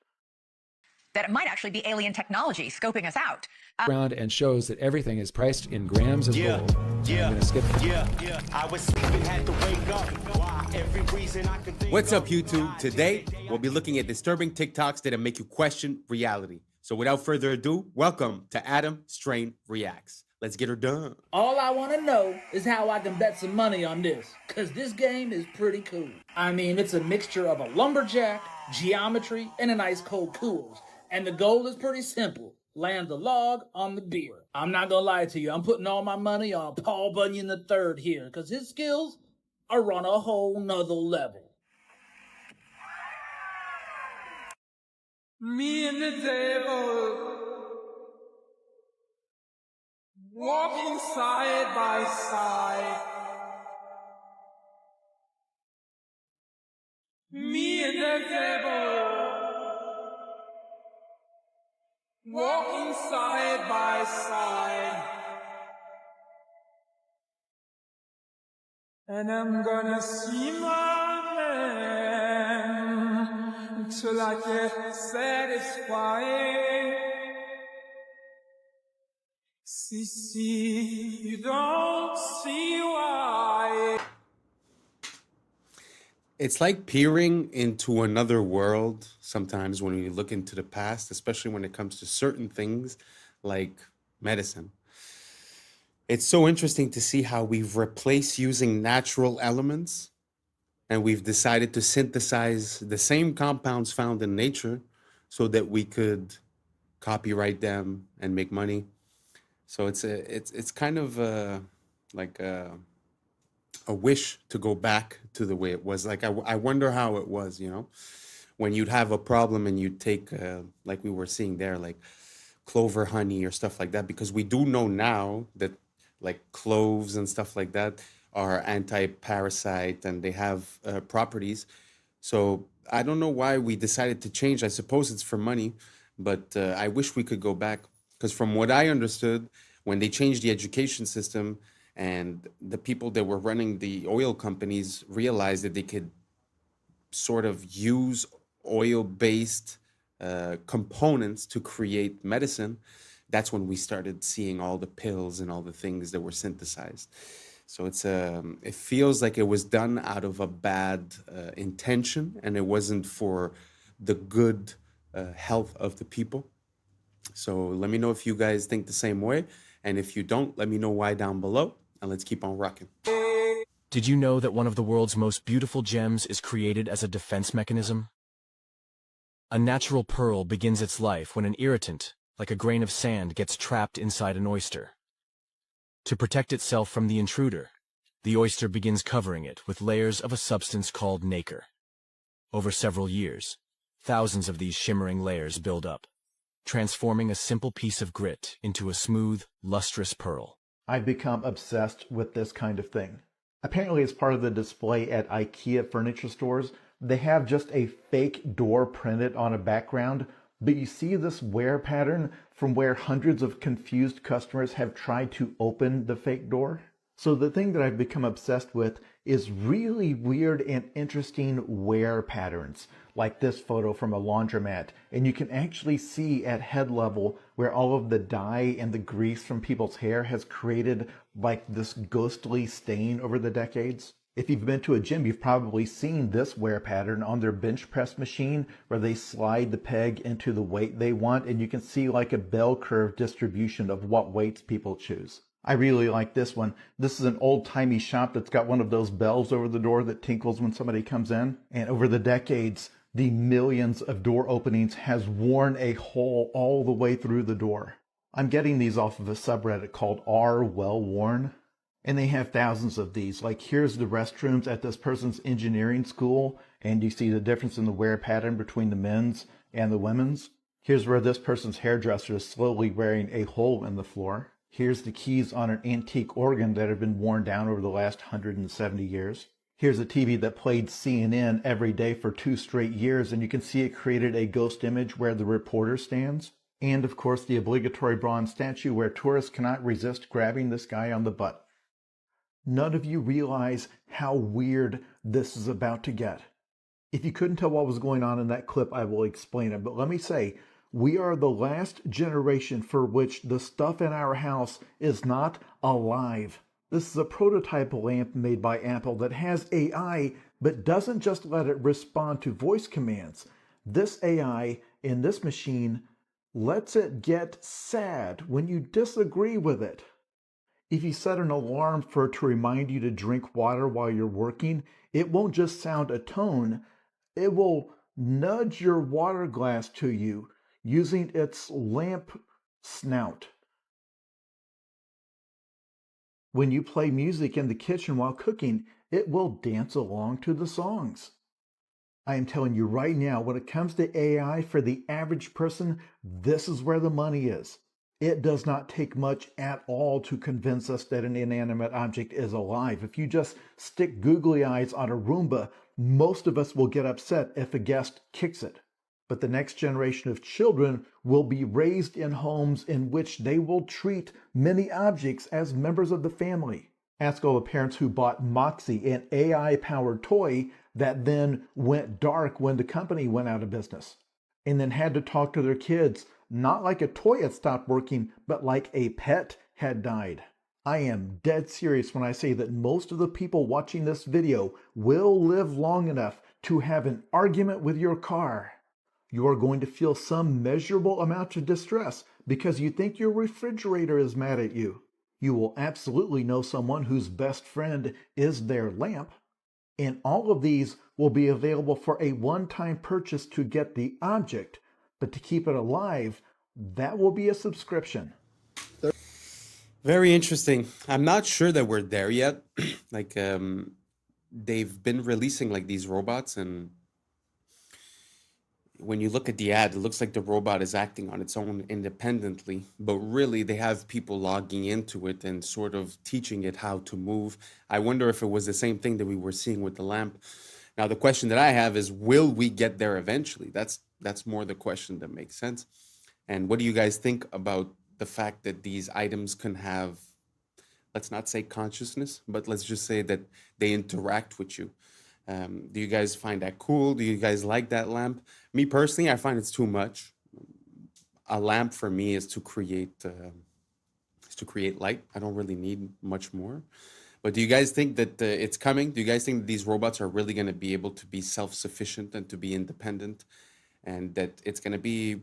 That it might actually be alien technology scoping us out. Around and shows that everything is priced in grams of gold. I'm gonna skip it. I was sleeping, had to wake up. Why? Every reason I could think. What's up, YouTube? Today, we'll be looking at disturbing TikToks that'll make you question reality. So without further ado, welcome to Adam Strain Reacts. Let's get her done. All I want to know is how I can bet some money on this, because this game is pretty cool. I mean, it's a mixture of a lumberjack, geometry, and an ice cold cools. And the goal is pretty simple. Land the log on the beer. I'm not gonna lie to you. I'm putting all my money on Paul Bunyan III here, because his skills are on a whole nother level. Me and the devil walking side by side. Me and the devil walking side by side. And I'm gonna see my man till I get satisfied. See, you don't see why. It's like peering into another world sometimes when you look into the past, especially when it comes to certain things like medicine. It's so interesting to see how we've replaced using natural elements and we've decided to synthesize the same compounds found in nature so that we could copyright them and make money. So it's kind of like a wish to go back to the way it was. Like, I wonder how it was, you know, when you'd have a problem and you'd take, like we were seeing there, like clover honey or stuff like that, because we do know now that like cloves and stuff like that are anti-parasite and they have properties. So I don't know why we decided to change. I suppose it's for money, but I wish we could go back, because from what I understood, when they changed the education system, and the people that were running the oil companies realized that they could sort of use oil-based components to create medicine, that's when we started seeing all the pills and all the things that were synthesized. So it feels like it was done out of a bad intention, and it wasn't for the good health of the people. So let me know if you guys think the same way. And if you don't, let me know why down below. And let's keep on rocking. Did you know that one of the world's most beautiful gems is created as a defense mechanism? A natural pearl begins its life when an irritant, like a grain of sand, gets trapped inside an oyster. To protect itself from the intruder, the oyster begins covering it with layers of a substance called nacre. Over several years, thousands of these shimmering layers build up, transforming a simple piece of grit into a smooth, lustrous pearl. I've become obsessed with this kind of thing. Apparently, as part of the display at IKEA furniture stores, they have just a fake door printed on a background, but you see this wear pattern from where hundreds of confused customers have tried to open the fake door. So the thing that I've become obsessed with is really weird and interesting wear patterns, like this photo from a laundromat. And you can actually see at head level where all of the dye and the grease from people's hair has created like this ghostly stain over the decades. If you've been to a gym, you've probably seen this wear pattern on their bench press machine where they slide the peg into the weight they want, and you can see like a bell curve distribution of what weights people choose. I really like this one. This is an old-timey shop that's got one of those bells over the door that tinkles when somebody comes in. And over the decades, the millions of door openings has worn a hole all the way through the door. I'm getting these off of a subreddit called R Well Worn. And they have thousands of these. Like, here's the restrooms at this person's engineering school, and you see the difference in the wear pattern between the men's and the women's. Here's where this person's hairdresser is slowly wearing a hole in the floor. Here's the keys on an antique organ that have been worn down over the last 170 years. Here's a TV that played CNN every day for 2 straight years, and you can see it created a ghost image where the reporter stands. And, of course, the obligatory bronze statue where tourists cannot resist grabbing this guy on the butt. None of you realize how weird this is about to get. If you couldn't tell what was going on in that clip, I will explain it. But let me say, we are the last generation for which the stuff in our house is not alive. This is a prototype lamp made by Apple that has AI, but doesn't just let it respond to voice commands. This AI in this machine lets it get sad when you disagree with it. If you set an alarm for it to remind you to drink water while you're working, it won't just sound a tone, it will nudge your water glass to you using its lamp snout. When you play music in the kitchen while cooking, it will dance along to the songs. I am telling you right now, when it comes to AI for the average person, this is where the money is. It does not take much at all to convince us that an inanimate object is alive. If you just stick googly eyes on a Roomba, most of us will get upset if a guest kicks it. But the next generation of children will be raised in homes in which they will treat many objects as members of the family. Ask all the parents who bought Moxie, an AI-powered toy that then went dark when the company went out of business, and then had to talk to their kids not like a toy had stopped working, but like a pet had died. I am dead serious when I say that most of the people watching this video will live long enough to have an argument with your car. You are going to feel some measurable amount of distress because you think your refrigerator is mad at you. You will absolutely know someone whose best friend is their lamp. And all of these will be available for a one-time purchase to get the object. But to keep it alive, that will be a subscription. Very interesting. I'm not sure that we're there yet. Like, they've been releasing like these robots, and when you look at the ad, it looks like the robot is acting on its own independently, but really they have people logging into it and sort of teaching it how to move. I wonder if it was the same thing that we were seeing with the lamp. Now, the question that I have is, will we get there eventually? That's more the question that makes sense. And what do you guys think about the fact that these items can have, let's not say consciousness, but let's just say that they interact with you? Do you guys find that cool? Do you guys like that lamp? Me personally, I find it's too much. A lamp for me is to create light. I don't really need much more. But do you guys think that it's coming? Do you guys think that these robots are really going to be able to be self-sufficient and to be independent, and that it's going to be,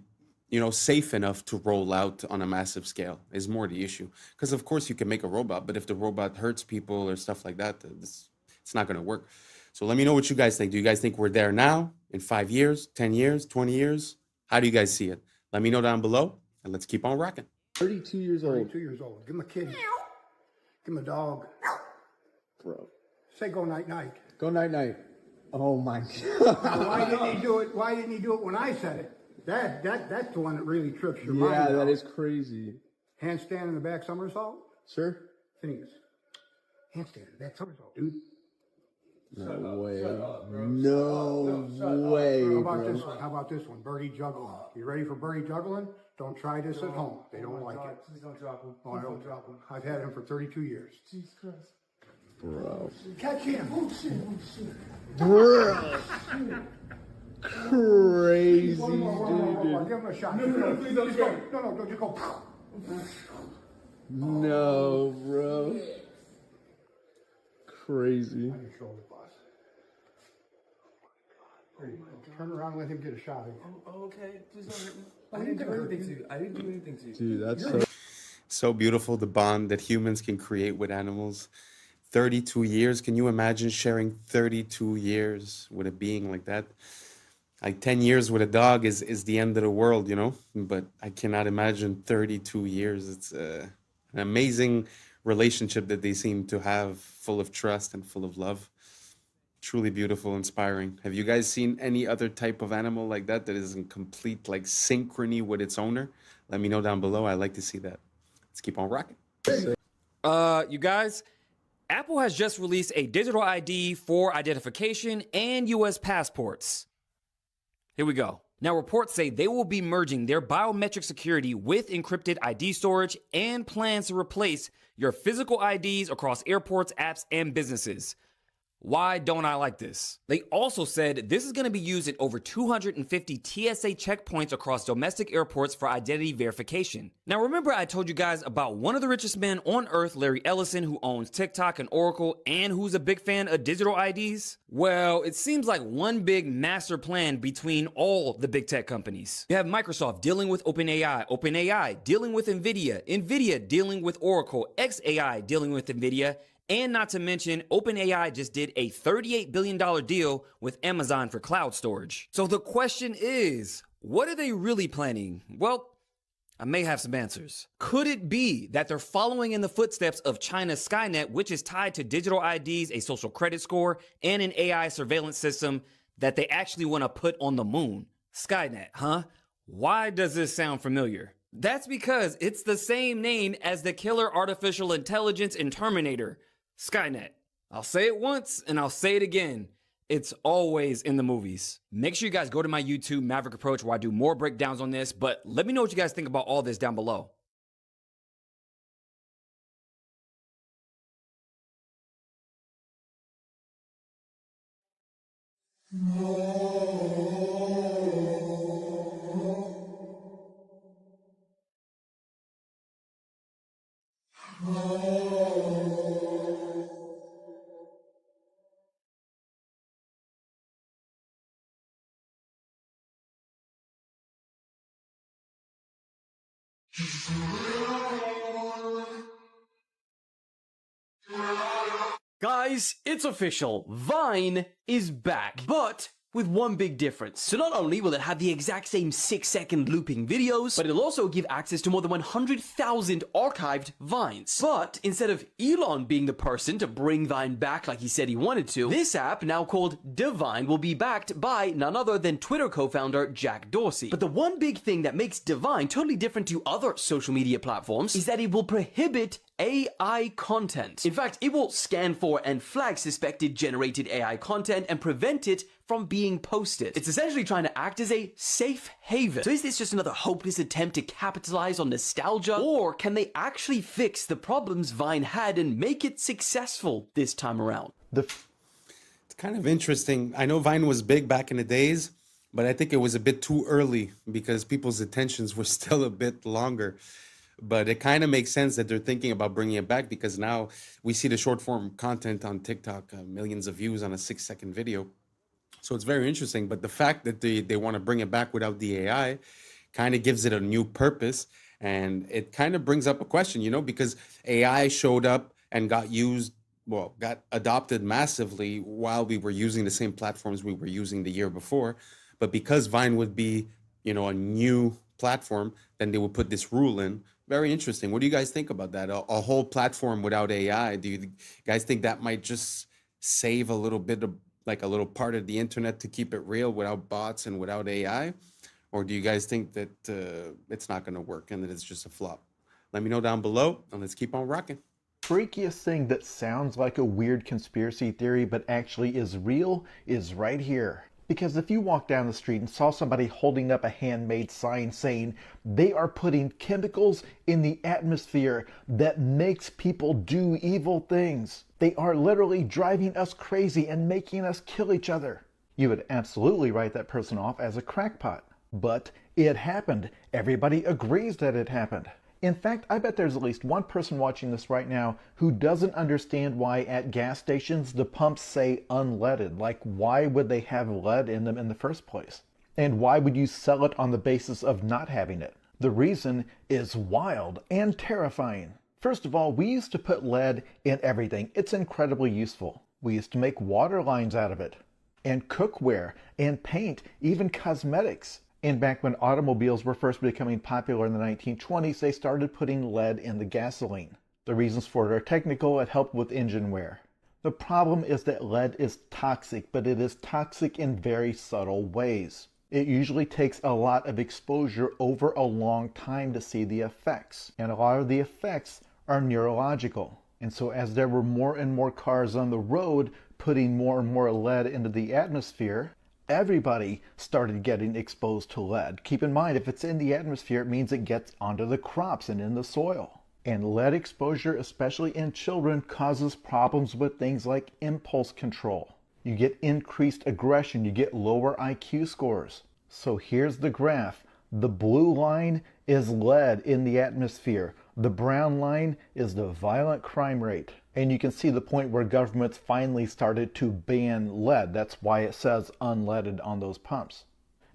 you know, safe enough to roll out on a massive scale? Is more the issue. Because of course you can make a robot, but if the robot hurts people or stuff like that, it's not going to work. So let me know what you guys think. Do you guys think we're there now, in 5 years, 10 years, 20 years? How do you guys see it? Let me know down below, and let's keep on rocking. 32 years old. 32 years old. Give him a kitty. Give him a dog. Bro. Say go night night. Go night night. Oh my God. Why didn't he do it? Why didn't he do it when I said it? That's the one that really trips your mind. Yeah, that out. is crazy. Handstand in the back somersault? Sure. Phineas. Handstand in the back somersault, dude. No way. No way, How about bro. this one? How about this one? Birdie juggling. You ready for birdie juggling? Don't try this at home. They don't like it. Please don't drop him. Oh, I don't drop him. I've had him for 32 years. Jesus Christ. Bro. Catch him. Oh, shit. Oh, shit. Bro. Crazy, One more. dude. Give him a shot. No, please don't try. No, just go. No, bro. Crazy. On your shoulder, boss. There you go. Turn around and let him get a shot again. Oh, okay. Please don't hurt me. I didn't do anything to you. I didn't do anything to you. Dude, that's so beautiful, the bond that humans can create with animals. 32 years. Can you imagine sharing 32 years with a being like that? Like 10 years with a dog is the end of the world, you know? But I cannot imagine 32 years. It's an amazing relationship that they seem to have, full of trust and full of love. Truly beautiful, inspiring. Have you guys seen any other type of animal like that that is in complete like synchrony with its owner? Let me know down below. I like to see that. Let's keep on rocking. You guys, Apple has just released a digital ID for identification and US passports. Here we go. Now, reports say they will be merging their biometric security with encrypted ID storage and plans to replace your physical IDs across airports, apps, and businesses. Why don't I like this? They also said this is going to be used at over 250 TSA checkpoints across domestic airports for identity verification. Now, remember I told you guys about one of the richest men on earth, Larry Ellison, who owns TikTok and Oracle, and who's a big fan of digital IDs? Well, it seems like one big master plan between all the big tech companies. You have Microsoft dealing with OpenAI, OpenAI dealing with NVIDIA, NVIDIA dealing with Oracle, xAI dealing with NVIDIA, and not to mention, OpenAI just did a $38 billion deal with Amazon for cloud storage. So the question is, what are they really planning? Well, I may have some answers. Could it be that they're following in the footsteps of China's Skynet, which is tied to digital IDs, a social credit score, and an AI surveillance system that they actually want to put on the moon? Skynet, huh? Why does this sound familiar? That's because it's the same name as the killer artificial intelligence in Terminator, Skynet. I'll say it once and I'll say it again. It's always in the movies. Make sure you guys go to my YouTube, Maverick Approach, where I do more breakdowns on this, but let me know what you guys think about all this down below. Guys, it's official. Vine is back, but with one big difference. So not only will it have the exact same 6-second looping videos, but it'll also give access to more than 100,000 archived Vines. But instead of Elon being the person to bring Vine back like he said he wanted to, this app, now called Divine, will be backed by none other than Twitter co-founder Jack Dorsey. But the one big thing that makes Divine totally different to other social media platforms is that it will prohibit AI content. In fact, it will scan for and flag suspected generated AI content and prevent it from being posted. It's essentially trying to act as a safe haven. So is this just another hopeless attempt to capitalize on nostalgia? Or can they actually fix the problems Vine had and make it successful this time around? It's kind of interesting. I know Vine was big back in the days, but I think it was a bit too early because people's attentions were still a bit longer. But it kind of makes sense that they're thinking about bringing it back because now we see the short form content on TikTok, millions of views on a 6-second video. So it's very interesting. But the fact that they want to bring it back without the AI kind of gives it a new purpose. And it kind of brings up a question, you know, because AI showed up and got adopted massively while we were using the same platforms we were using the year before. But because Vine would be, you know, a new platform, then they would put this rule in. Very interesting. What do you guys think about that? A whole platform without AI. Do you guys think that might just save a little bit of like a little part of the internet to keep it real without bots and without AI? Or do you guys think that it's not going to work and that it's just a flop? Let me know down below, and let's keep on rocking. Freakiest thing that sounds like a weird conspiracy theory but actually is real is right here. Because if you walk down the street and saw somebody holding up a handmade sign saying they are putting chemicals in the atmosphere that makes people do evil things, they are literally driving us crazy and making us kill each other, you would absolutely write that person off as a crackpot. But it happened. Everybody agrees that it happened. In fact, I bet there's at least one person watching this right now who doesn't understand why at gas stations the pumps say unleaded. Like, why would they have lead in them in the first place? And why would you sell it on the basis of not having it? The reason is wild and terrifying. First of all, we used to put lead in everything. It's incredibly useful. We used to make water lines out of it, and cookware, and paint, even cosmetics. And back when automobiles were first becoming popular in the 1920s, they started putting lead in the gasoline. The reasons for it are technical. It helped with engine wear. The problem is that lead is toxic, but it is toxic in very subtle ways. It usually takes a lot of exposure over a long time to see the effects. And a lot of the effects are neurological. And so as there were more and more cars on the road putting more and more lead into the atmosphere, everybody started getting exposed to lead. Keep in mind, if it's in the atmosphere, it means it gets onto the crops and in the soil. And lead exposure, especially in children, causes problems with things like impulse control. You get increased aggression, you get lower IQ scores. So here's the graph. The blue line is lead in the atmosphere. The brown line is the violent crime rate. And you can see the point where governments finally started to ban lead. That's why it says unleaded on those pumps.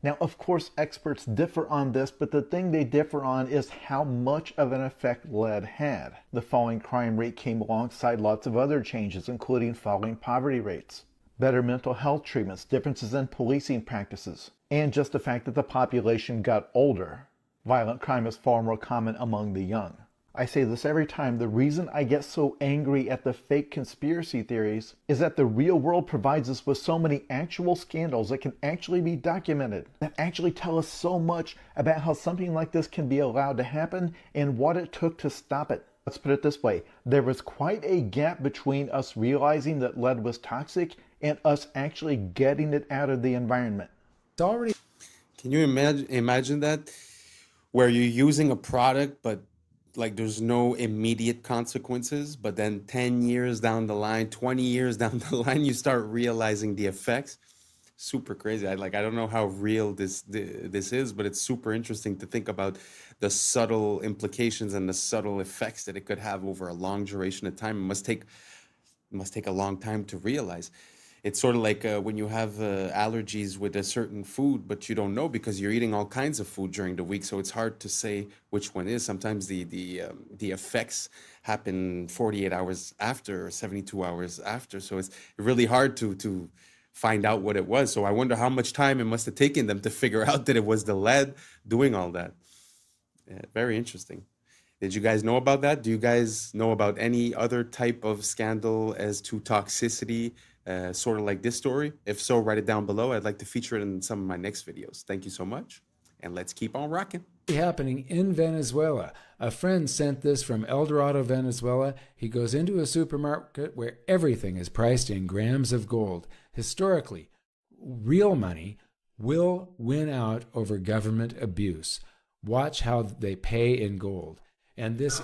Now, of course, experts differ on this, but the thing they differ on is how much of an effect lead had. The falling crime rate came alongside lots of other changes, including falling poverty rates, better mental health treatments, differences in policing practices, and just the fact that the population got older. Violent crime is far more common among the young. I say this every time. The reason I get so angry at the fake conspiracy theories is that the real world provides us with so many actual scandals that can actually be documented, that actually tell us so much about how something like this can be allowed to happen and what it took to stop it. Let's put it this way. There was quite a gap between us realizing that lead was toxic and us actually getting it out of the environment. It's already... Can you imagine that? Where you're using a product, but like there's no immediate consequences, but then 10 years down the line, 20 years down the line, you start realizing the effects. Super crazy. I don't know how real this is, but it's super interesting to think about the subtle implications and the subtle effects that it could have over a long duration of time. It must take a long time to realize. It's sort of like when you have allergies with a certain food, but you don't know because you're eating all kinds of food during the week. So it's hard to say which one is. Sometimes the effects happen 48 hours after or 72 hours after. So it's really hard to find out what it was. So I wonder how much time it must have taken them to figure out that it was the lead doing all that. Yeah, very interesting. Did you guys know about that? Do you guys know about any other type of scandal as to toxicity? Sort of like this story? If so, write it down below. I'd like to feature it in some of my next videos. Thank you so much, and let's keep on rocking. Happening in Venezuela. A friend sent this from El Dorado, Venezuela. He goes into a supermarket where everything is priced in grams of gold. Historically, real money will win out over government abuse. Watch how they pay in gold. And this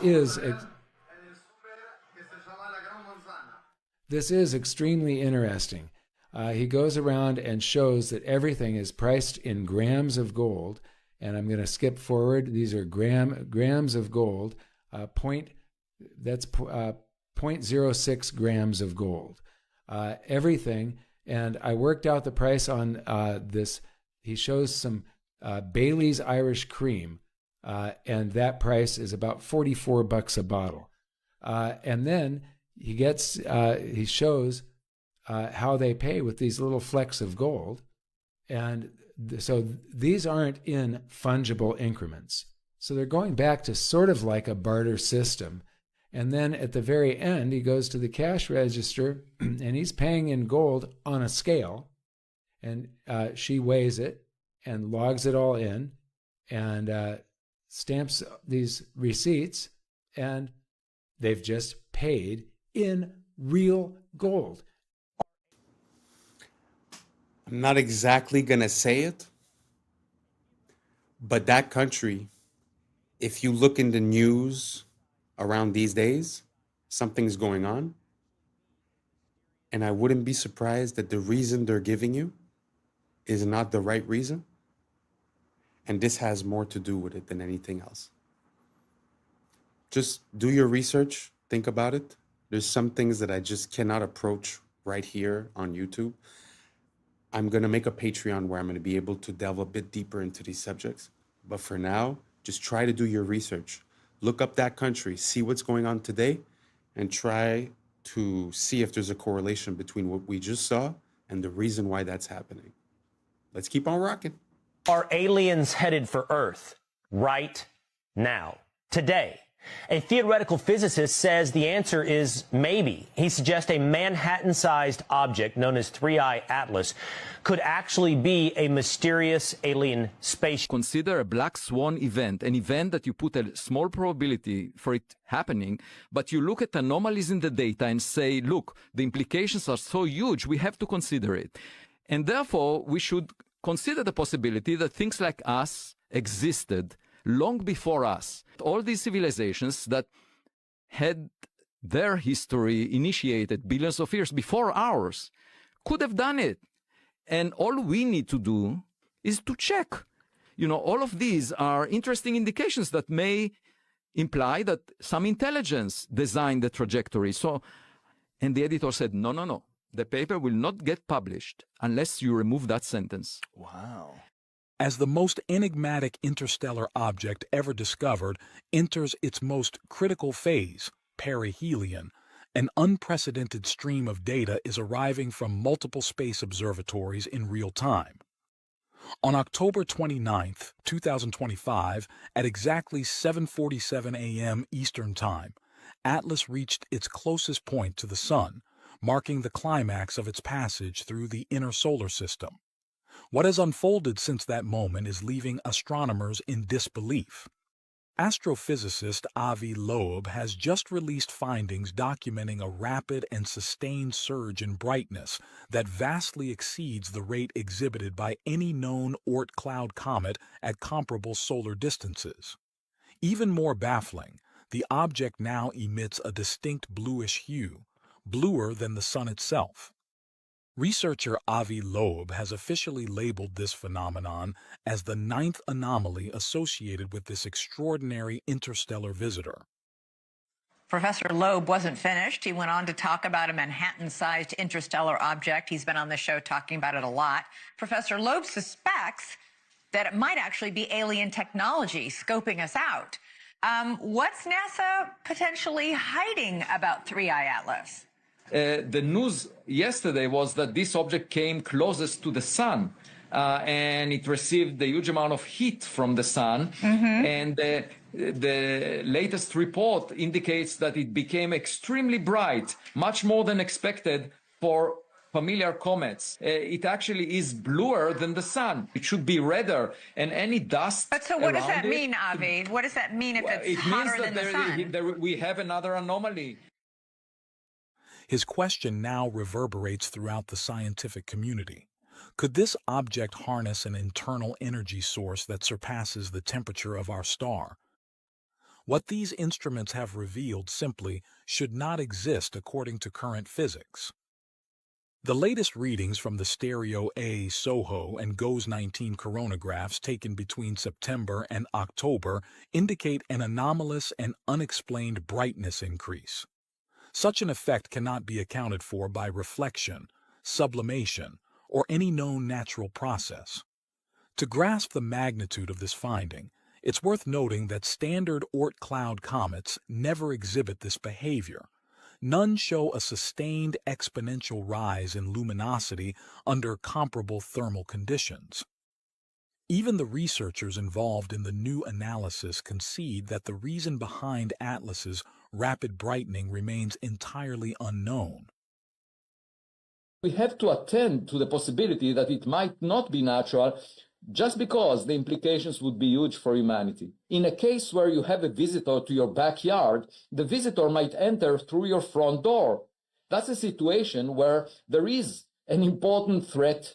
is extremely interesting. He goes around and shows that everything is priced in grams of gold. And I'm going to skip forward. These are grams of gold. 0.06 grams of gold. Everything. And I worked out the price on this. He shows some Bailey's Irish Cream. And that price is about $44 a bottle. And then he shows how they pay with these little flecks of gold. And so these aren't in fungible increments. So they're going back to sort of like a barter system. And then at the very end, he goes to the cash register and he's paying in gold on a scale. And she weighs it and logs it all in and stamps these receipts. And they've just paid in real gold. I'm not exactly going to say it, but that country, if you look in the news around these days, something's going on. And I wouldn't be surprised that the reason they're giving you is not the right reason. And this has more to do with it than anything else. Just do your research, think about it. There's some things that I just cannot approach right here on YouTube. I'm going to make a Patreon where I'm going to be able to delve a bit deeper into these subjects. But for now, just try to do your research. Look up that country, see what's going on today, and try to see if there's a correlation between what we just saw and the reason why that's happening. Let's keep on rocking. Are aliens headed for Earth right now, today? A theoretical physicist says the answer is maybe. He suggests a Manhattan-sized object known as 3I Atlas could actually be a mysterious alien spaceship. Consider a black swan event, an event that you put a small probability for it happening, but you look at anomalies in the data and say, look, the implications are so huge, we have to consider it. And therefore, we should consider the possibility that things like us existed long before us. All these civilizations that had their history initiated billions of years before ours could have done it. And all we need to do is to check. You know, all of these are interesting indications that may imply that some intelligence designed the trajectory. So, and the editor said, no, no, no. The paper will not get published unless you remove that sentence. Wow. As the most enigmatic interstellar object ever discovered enters its most critical phase, perihelion, an unprecedented stream of data is arriving from multiple space observatories in real time. On October 29, 2025, at exactly 7:47 a.m. Eastern Time, Atlas reached its closest point to the Sun, marking the climax of its passage through the inner solar system. What has unfolded since that moment is leaving astronomers in disbelief. Astrophysicist Avi Loeb has just released findings documenting a rapid and sustained surge in brightness that vastly exceeds the rate exhibited by any known Oort cloud comet at comparable solar distances. Even more baffling, the object now emits a distinct bluish hue, bluer than the Sun itself. Researcher Avi Loeb has officially labeled this phenomenon as the 9th anomaly associated with this extraordinary interstellar visitor. Professor Loeb wasn't finished. He went on to talk about a Manhattan-sized interstellar object. He's been on the show talking about it a lot. Professor Loeb suspects that it might actually be alien technology scoping us out. What's NASA potentially hiding about 3I Atlas? The news yesterday was that this object came closest to the sun, and it received a huge amount of heat from the sun. And the latest report indicates that it became extremely bright, much more than expected for familiar comets. It actually is bluer than the sun. It should be redder, and any dust. But so what does that mean, Avi? What does that mean if it's hotter than the sun? We have another anomaly. His question now reverberates throughout the scientific community. Could this object harness an internal energy source that surpasses the temperature of our star? What these instruments have revealed simply should not exist according to current physics. The latest readings from the Stereo A, SOHO, and GOES 19 coronagraphs taken between September and October indicate an anomalous and unexplained brightness increase. Such an effect cannot be accounted for by reflection, sublimation, or any known natural process. To grasp the magnitude of this finding, it's worth noting that standard Oort cloud comets never exhibit this behavior. None show a sustained exponential rise in luminosity under comparable thermal conditions. Even the researchers involved in the new analysis concede that the reason behind Atlas's rapid brightening remains entirely unknown. We have to attend to the possibility that it might not be natural just because the implications would be huge for humanity. In a case where you have a visitor to your backyard, the visitor might enter through your front door. That's a situation where there is an important threat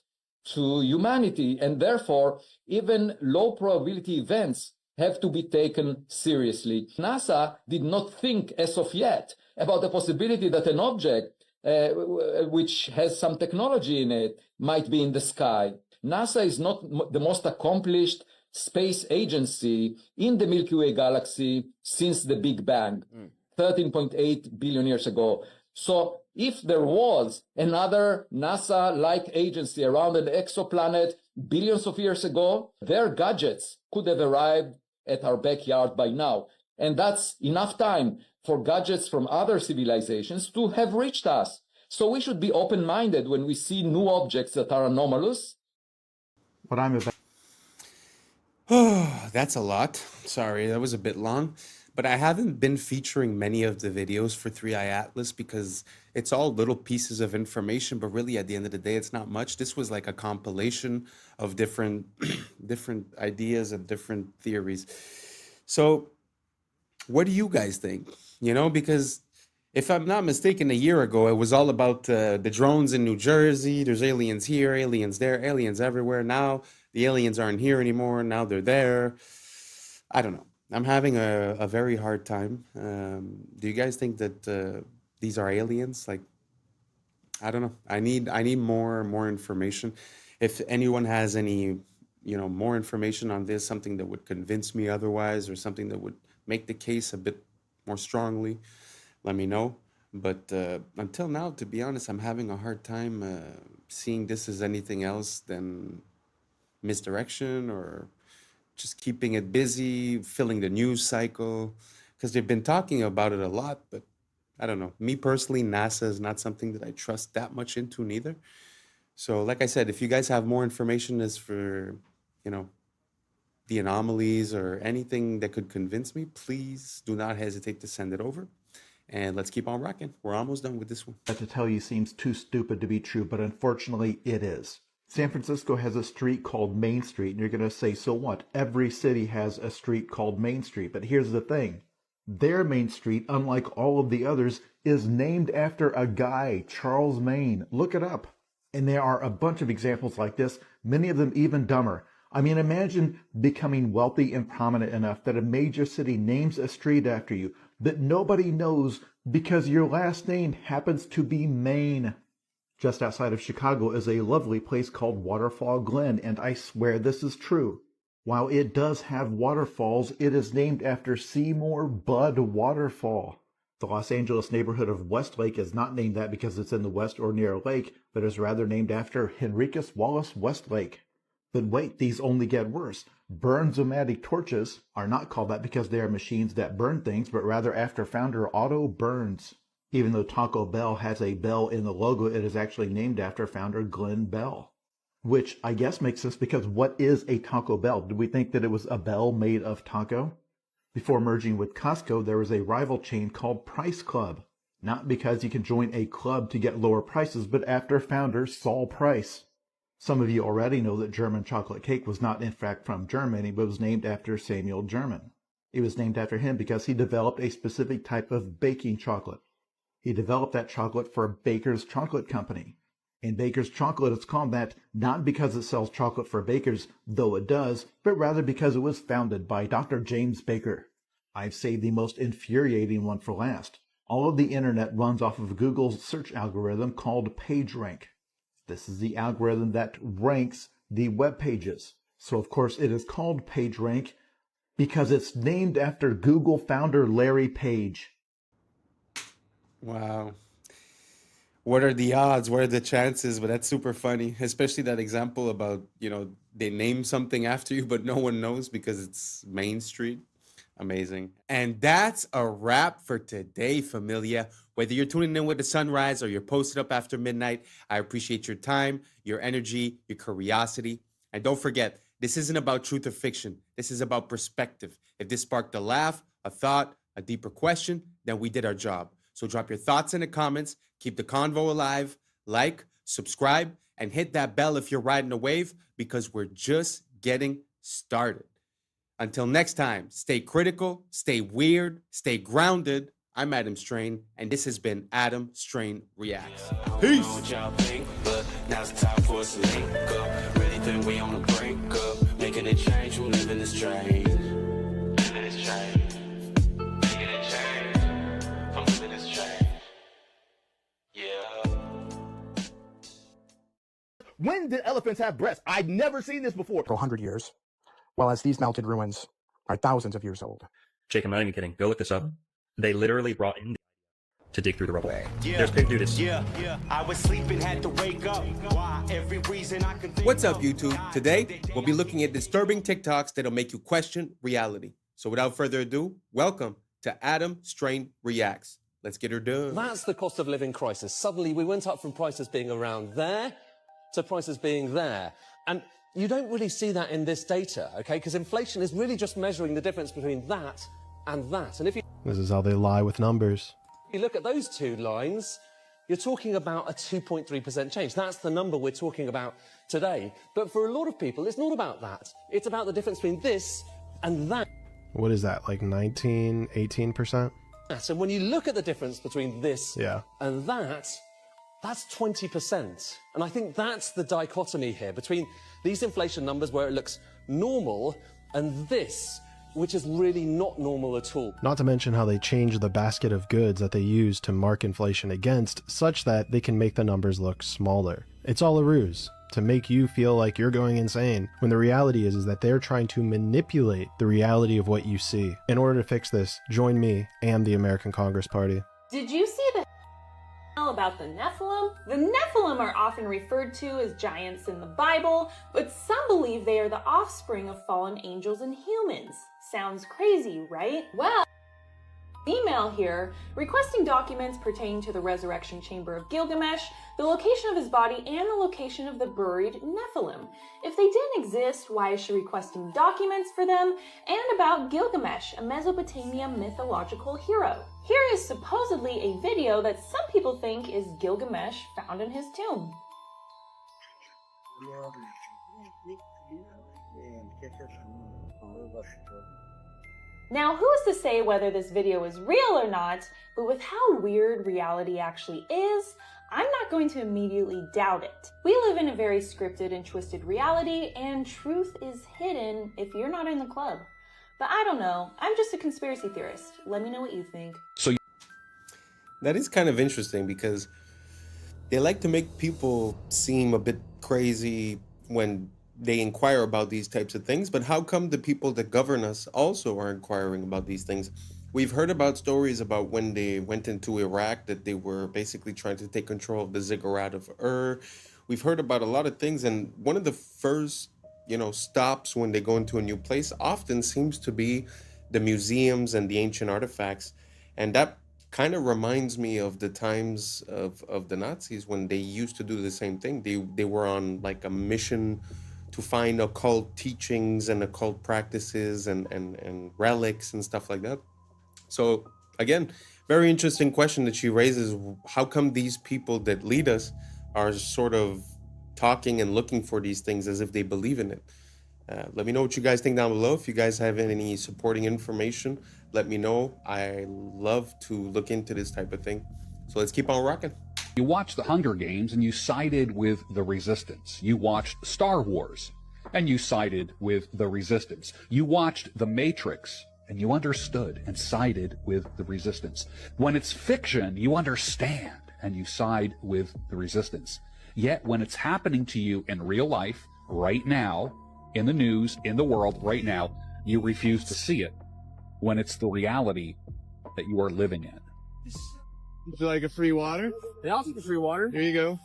to humanity, and therefore even low probability events have to be taken seriously. NASA did not think as of yet about the possibility that an object which has some technology in it might be in the sky. NASA is not the most accomplished space agency in the Milky Way galaxy since the Big Bang, 13.8 billion years ago. So if there was another NASA-like agency around an exoplanet billions of years ago, their gadgets could have arrived at our backyard by now. And that's enough time for gadgets from other civilizations to have reached us. So we should be open-minded when we see new objects that are anomalous. What I'm about. Oh, that's a lot. Sorry, that was a bit long. But I haven't been featuring many of the videos for 3i Atlas because it's all little pieces of information, but really at the end of the day, it's not much. This was like a compilation of different different ideas and different theories. So what do you guys think? You know, because if I'm not mistaken, a year ago, it was all about the drones in New Jersey. There's aliens here, aliens there, aliens everywhere. Now the aliens aren't here anymore. Now they're there. I don't know. I'm having a very hard time. Do you guys think that these are aliens? Like, I don't know. I need more information. If anyone has any, more information on this, something that would convince me otherwise, or something that would make the case a bit more strongly, let me know. But until now, to be honest, I'm having a hard time seeing this as anything else than misdirection or just keeping it busy, filling the news cycle, because they've been talking about it a lot, but I don't know. Me personally, NASA is not something that I trust that much into neither. So like I said, if you guys have more information as for, the anomalies or anything that could convince me, please do not hesitate to send it over. And let's keep on rocking. We're almost done with this one. That to tell you seems too stupid to be true, but unfortunately it is. San Francisco has a street called Main Street, and you're going to say, so what? Every city has a street called Main Street. But here's the thing. Their Main Street, unlike all of the others, is named after a guy, Charles Main. Look it up. And there are a bunch of examples like this, many of them even dumber. I mean, imagine becoming wealthy and prominent enough that a major city names a street after you that nobody knows because your last name happens to be Main. Just outside of Chicago is a lovely place called Waterfall Glen, and I swear this is true. While it does have waterfalls, it is named after Seymour Budd Waterfall. The Los Angeles neighborhood of Westlake is not named that because it's in the west or near a lake, but is rather named after Henricus Wallace Westlake. But wait, these only get worse. Burns-O-Matic torches are not called that because they are machines that burn things, but rather after founder Otto Burns. Even though Taco Bell has a bell in the logo, it is actually named after founder Glenn Bell. Which I guess makes sense because what is a Taco Bell? Did we think that it was a bell made of taco? Before merging with Costco, there was a rival chain called Price Club. Not because you can join a club to get lower prices, but after founder Saul Price. Some of you already know that German chocolate cake was not in fact from Germany, but was named after Samuel German. It was named after him because he developed a specific type of baking chocolate. He developed that chocolate for Baker's Chocolate Company. And Baker's Chocolate is called that not because it sells chocolate for bakers, though it does, but rather because it was founded by Dr. James Baker. I've saved the most infuriating one for last. All of the internet runs off of Google's search algorithm called PageRank. This is the algorithm that ranks the web pages. So of course it is called PageRank because it's named after Google founder Larry Page. Wow. What are the odds? What are the chances? But that's super funny, especially that example about, they name something after you, but no one knows because it's Main Street. Amazing. And that's a wrap for today, familia. Whether you're tuning in with the sunrise or you're posted up after midnight, I appreciate your time, your energy, your curiosity. And don't forget, this isn't about truth or fiction. This is about perspective. If this sparked a laugh, a thought, a deeper question, then we did our job. So drop your thoughts in the comments, keep the convo alive, like, subscribe, and hit that bell if you're riding a wave, because we're just getting started. Until next time, stay critical, stay weird, stay grounded. I'm Adam Strain, and this has been Adam Strain Reacts. Peace. Now's the time for us to link up. Really think we on the brink up. Making a change, we're living this change. Living this change. Making a change. I'm living this change. Yeah. When did elephants have breasts? I'd never seen this before. For 100 years, while as these melted ruins are thousands of years old. Jake, I'm not even kidding. Go look this up. They literally brought in to dig through the rubble. Yeah, There's big dudes. yeah. I was sleeping, had to wake up. Why? Every reason I can think. What's up, YouTube? Today, we'll be looking at disturbing TikToks that'll make you question reality. So without further ado, welcome to Adam Strain Reacts. Let's get her done. That's the cost of living crisis. Suddenly, we went up from prices being around there to prices being there. And you don't really see that in this data, okay? Because inflation is really just measuring the difference between that and that. And if you This is how they lie with numbers. look at those two lines, you're talking about a 2.3% change. That's the number we're talking about today. But for a lot of people, it's not about that. It's about the difference between this and that. What is that, like 19, 18%? And when you look at the difference between this Yeah. and that, that's 20%. And I think that's the dichotomy here between these inflation numbers where it looks normal and this, which is really not normal at all. Not to mention how they change the basket of goods that they use to mark inflation against, such that they can make the numbers look smaller. It's all a ruse to make you feel like you're going insane, when the reality is that they're trying to manipulate the reality of what you see. In order to fix this, join me and the American Congress Party. Did you see the about the Nephilim? The Nephilim are often referred to as giants in the Bible, but some believe they are the offspring of fallen angels and humans. Sounds crazy, right? Well, email here requesting documents pertaining to the resurrection chamber of Gilgamesh, the location of his body, and the location of the buried Nephilim. If they didn't exist, why is she requesting documents for them? And about Gilgamesh, a Mesopotamia mythological hero. Here is supposedly a video that some people think is Gilgamesh found in his tomb. Now, who is to say whether this video is real or not, but with how weird reality actually is, I'm not going to immediately doubt it. We live in a very scripted and twisted reality, and truth is hidden if you're not in the club. But I don't know, I'm just a conspiracy theorist. Let me know what you think. That is kind of interesting because they like to make people seem a bit crazy when they inquire about these types of things, but how come the people that govern us also are inquiring about these things? We've heard about stories about when they went into Iraq that they were basically trying to take control of the ziggurat of Ur. We've heard about a lot of things, and one of the first, stops when they go into a new place often seems to be the museums and the ancient artifacts. And that kind of reminds me of the times of the Nazis when they used to do the same thing. They were on like a mission to find occult teachings and occult practices and relics and stuff like that. So again, very interesting question that she raises. How come these people that lead us are sort of talking and looking for these things as if they believe in it? Let me know what you guys think down below. If you guys have any supporting information, let me know. I love to look into this type of thing. So let's keep on rocking. You watched the Hunger Games and you sided with the Resistance. You watched Star Wars and you sided with the Resistance. You watched The Matrix and you understood and sided with the Resistance. When it's fiction, you understand and you side with the Resistance. Yet when it's happening to you in real life, right now, in the news, in the world, right now, you refuse to see it when it's the reality that you are living in. Would you like a free water? Yeah, I'll take the free water. Here you go.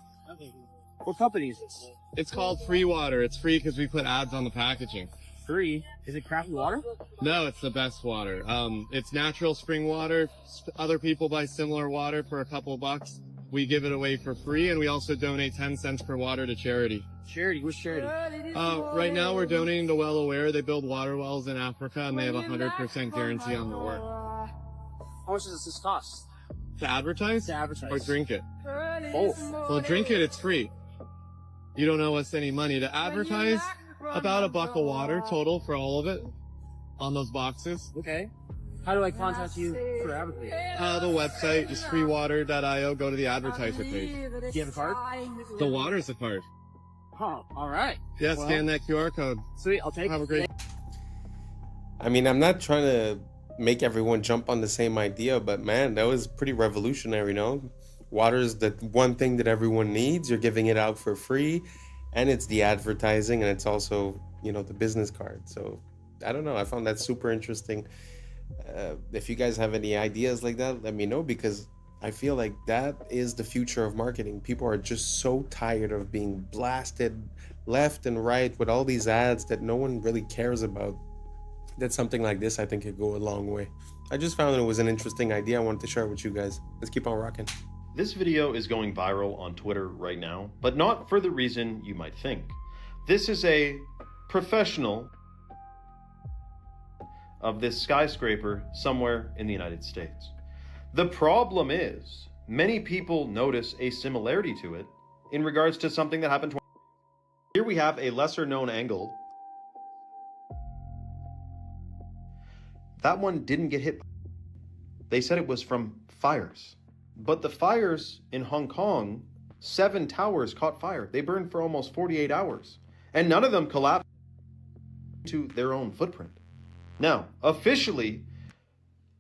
What company is this? It's called Free Water. It's free because we put ads on the packaging. Free? Is it crappy water? No, it's the best water. It's natural spring water. Other people buy similar water for a couple bucks. We give it away for free, and we also donate 10 cents per water to charity. Charity? Which charity? Right now we're donating to Well Aware. They build water wells in Africa, and they have a 100% guarantee on their work. How much does this cost? To advertise? To advertise. Or drink it? Both. Well, drink it, it's free. You don't owe us any money. To advertise, about $1 of water total for all of it on those boxes. Okay. How do I contact you for advertising? The website is freewater.io. Go to the advertiser page. Do you have a card? The water's a card. Oh, all right. Yeah, Well, scan that QR code. Sweet, I'll take it. Have a great. I mean, I'm not trying to make everyone jump on the same idea, but man, that was pretty revolutionary, no? Water is the one thing that everyone needs. You're giving it out for free, and it's the advertising, and it's also, you know, the business card. So I don't know. I found that super interesting. If you guys have any ideas like that, let me know, because I feel like that is the future of marketing. People are just so tired of being blasted left and right with all these ads that no one really cares about. That something like this, I think, could go a long way. I just found it was an interesting idea. I wanted to share it with you guys. Let's keep on rocking. This video is going viral on Twitter right now, but not for the reason you might think. This is a professional of this skyscraper somewhere in the United States. The problem is, many people notice a similarity to it in regards to something that happened 20 years ago. Here we have a lesser known angle. That one didn't get hit. They said it was from fires. But the fires in Hong Kong, 7 towers caught fire. They burned for almost 48 hours. And none of them collapsed to their own footprint. Now, officially,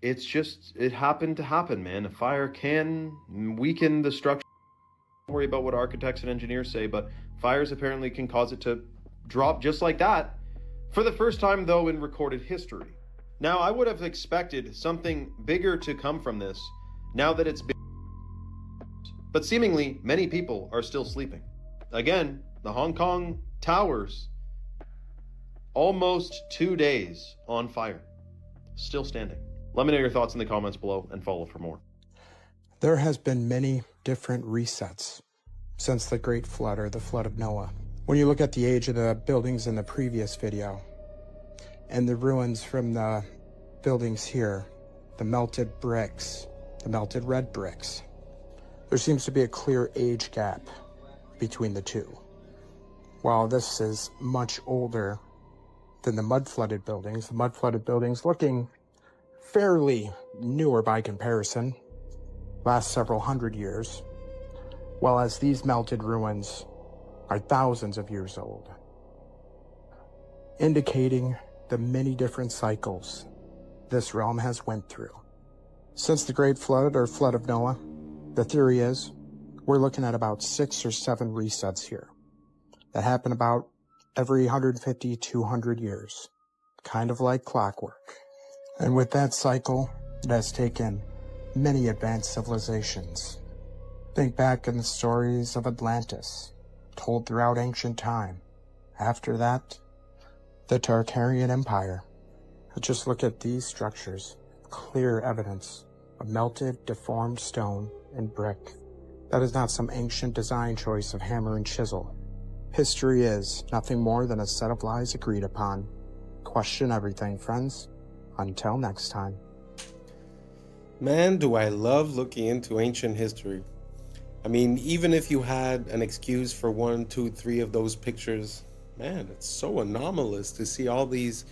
it happened to happen, man. A fire can weaken the structure. Don't worry about what architects and engineers say, but fires apparently can cause it to drop just like that. For the first time, though, in recorded history. Now, I would have expected something bigger to come from this, now that it's been. But seemingly, many people are still sleeping. Again, the Hong Kong towers, almost 2 days on fire, still standing. Let me know your thoughts in the comments below and follow for more. There has been many different resets since the Great Flood, or the Flood of Noah. When you look at the age of the buildings in the previous video, and the ruins from the buildings here, the melted bricks, the melted red bricks, there seems to be a clear age gap between the two. While this is much older than the mud-flooded buildings looking fairly newer by comparison, last several hundred years, while as these melted ruins are thousands of years old, indicating the many different cycles this realm has went through. Since the Great Flood, or Flood of Noah, the theory is we're looking at about 6 or 7 resets here that happen about every 150, 200 years, kind of like clockwork. And with that cycle, it has taken many advanced civilizations. Think back in the stories of Atlantis, told throughout ancient time. After that, the Tartarian Empire. Just look at these structures, clear evidence of melted, deformed stone and brick. That is not some ancient design choice of hammer and chisel. History is nothing more than a set of lies agreed upon. Question everything, friends. Until next time. Man, do I love looking into ancient history. I mean, even if you had an excuse for 1, 2, 3 of those pictures, man, it's so anomalous to see all these,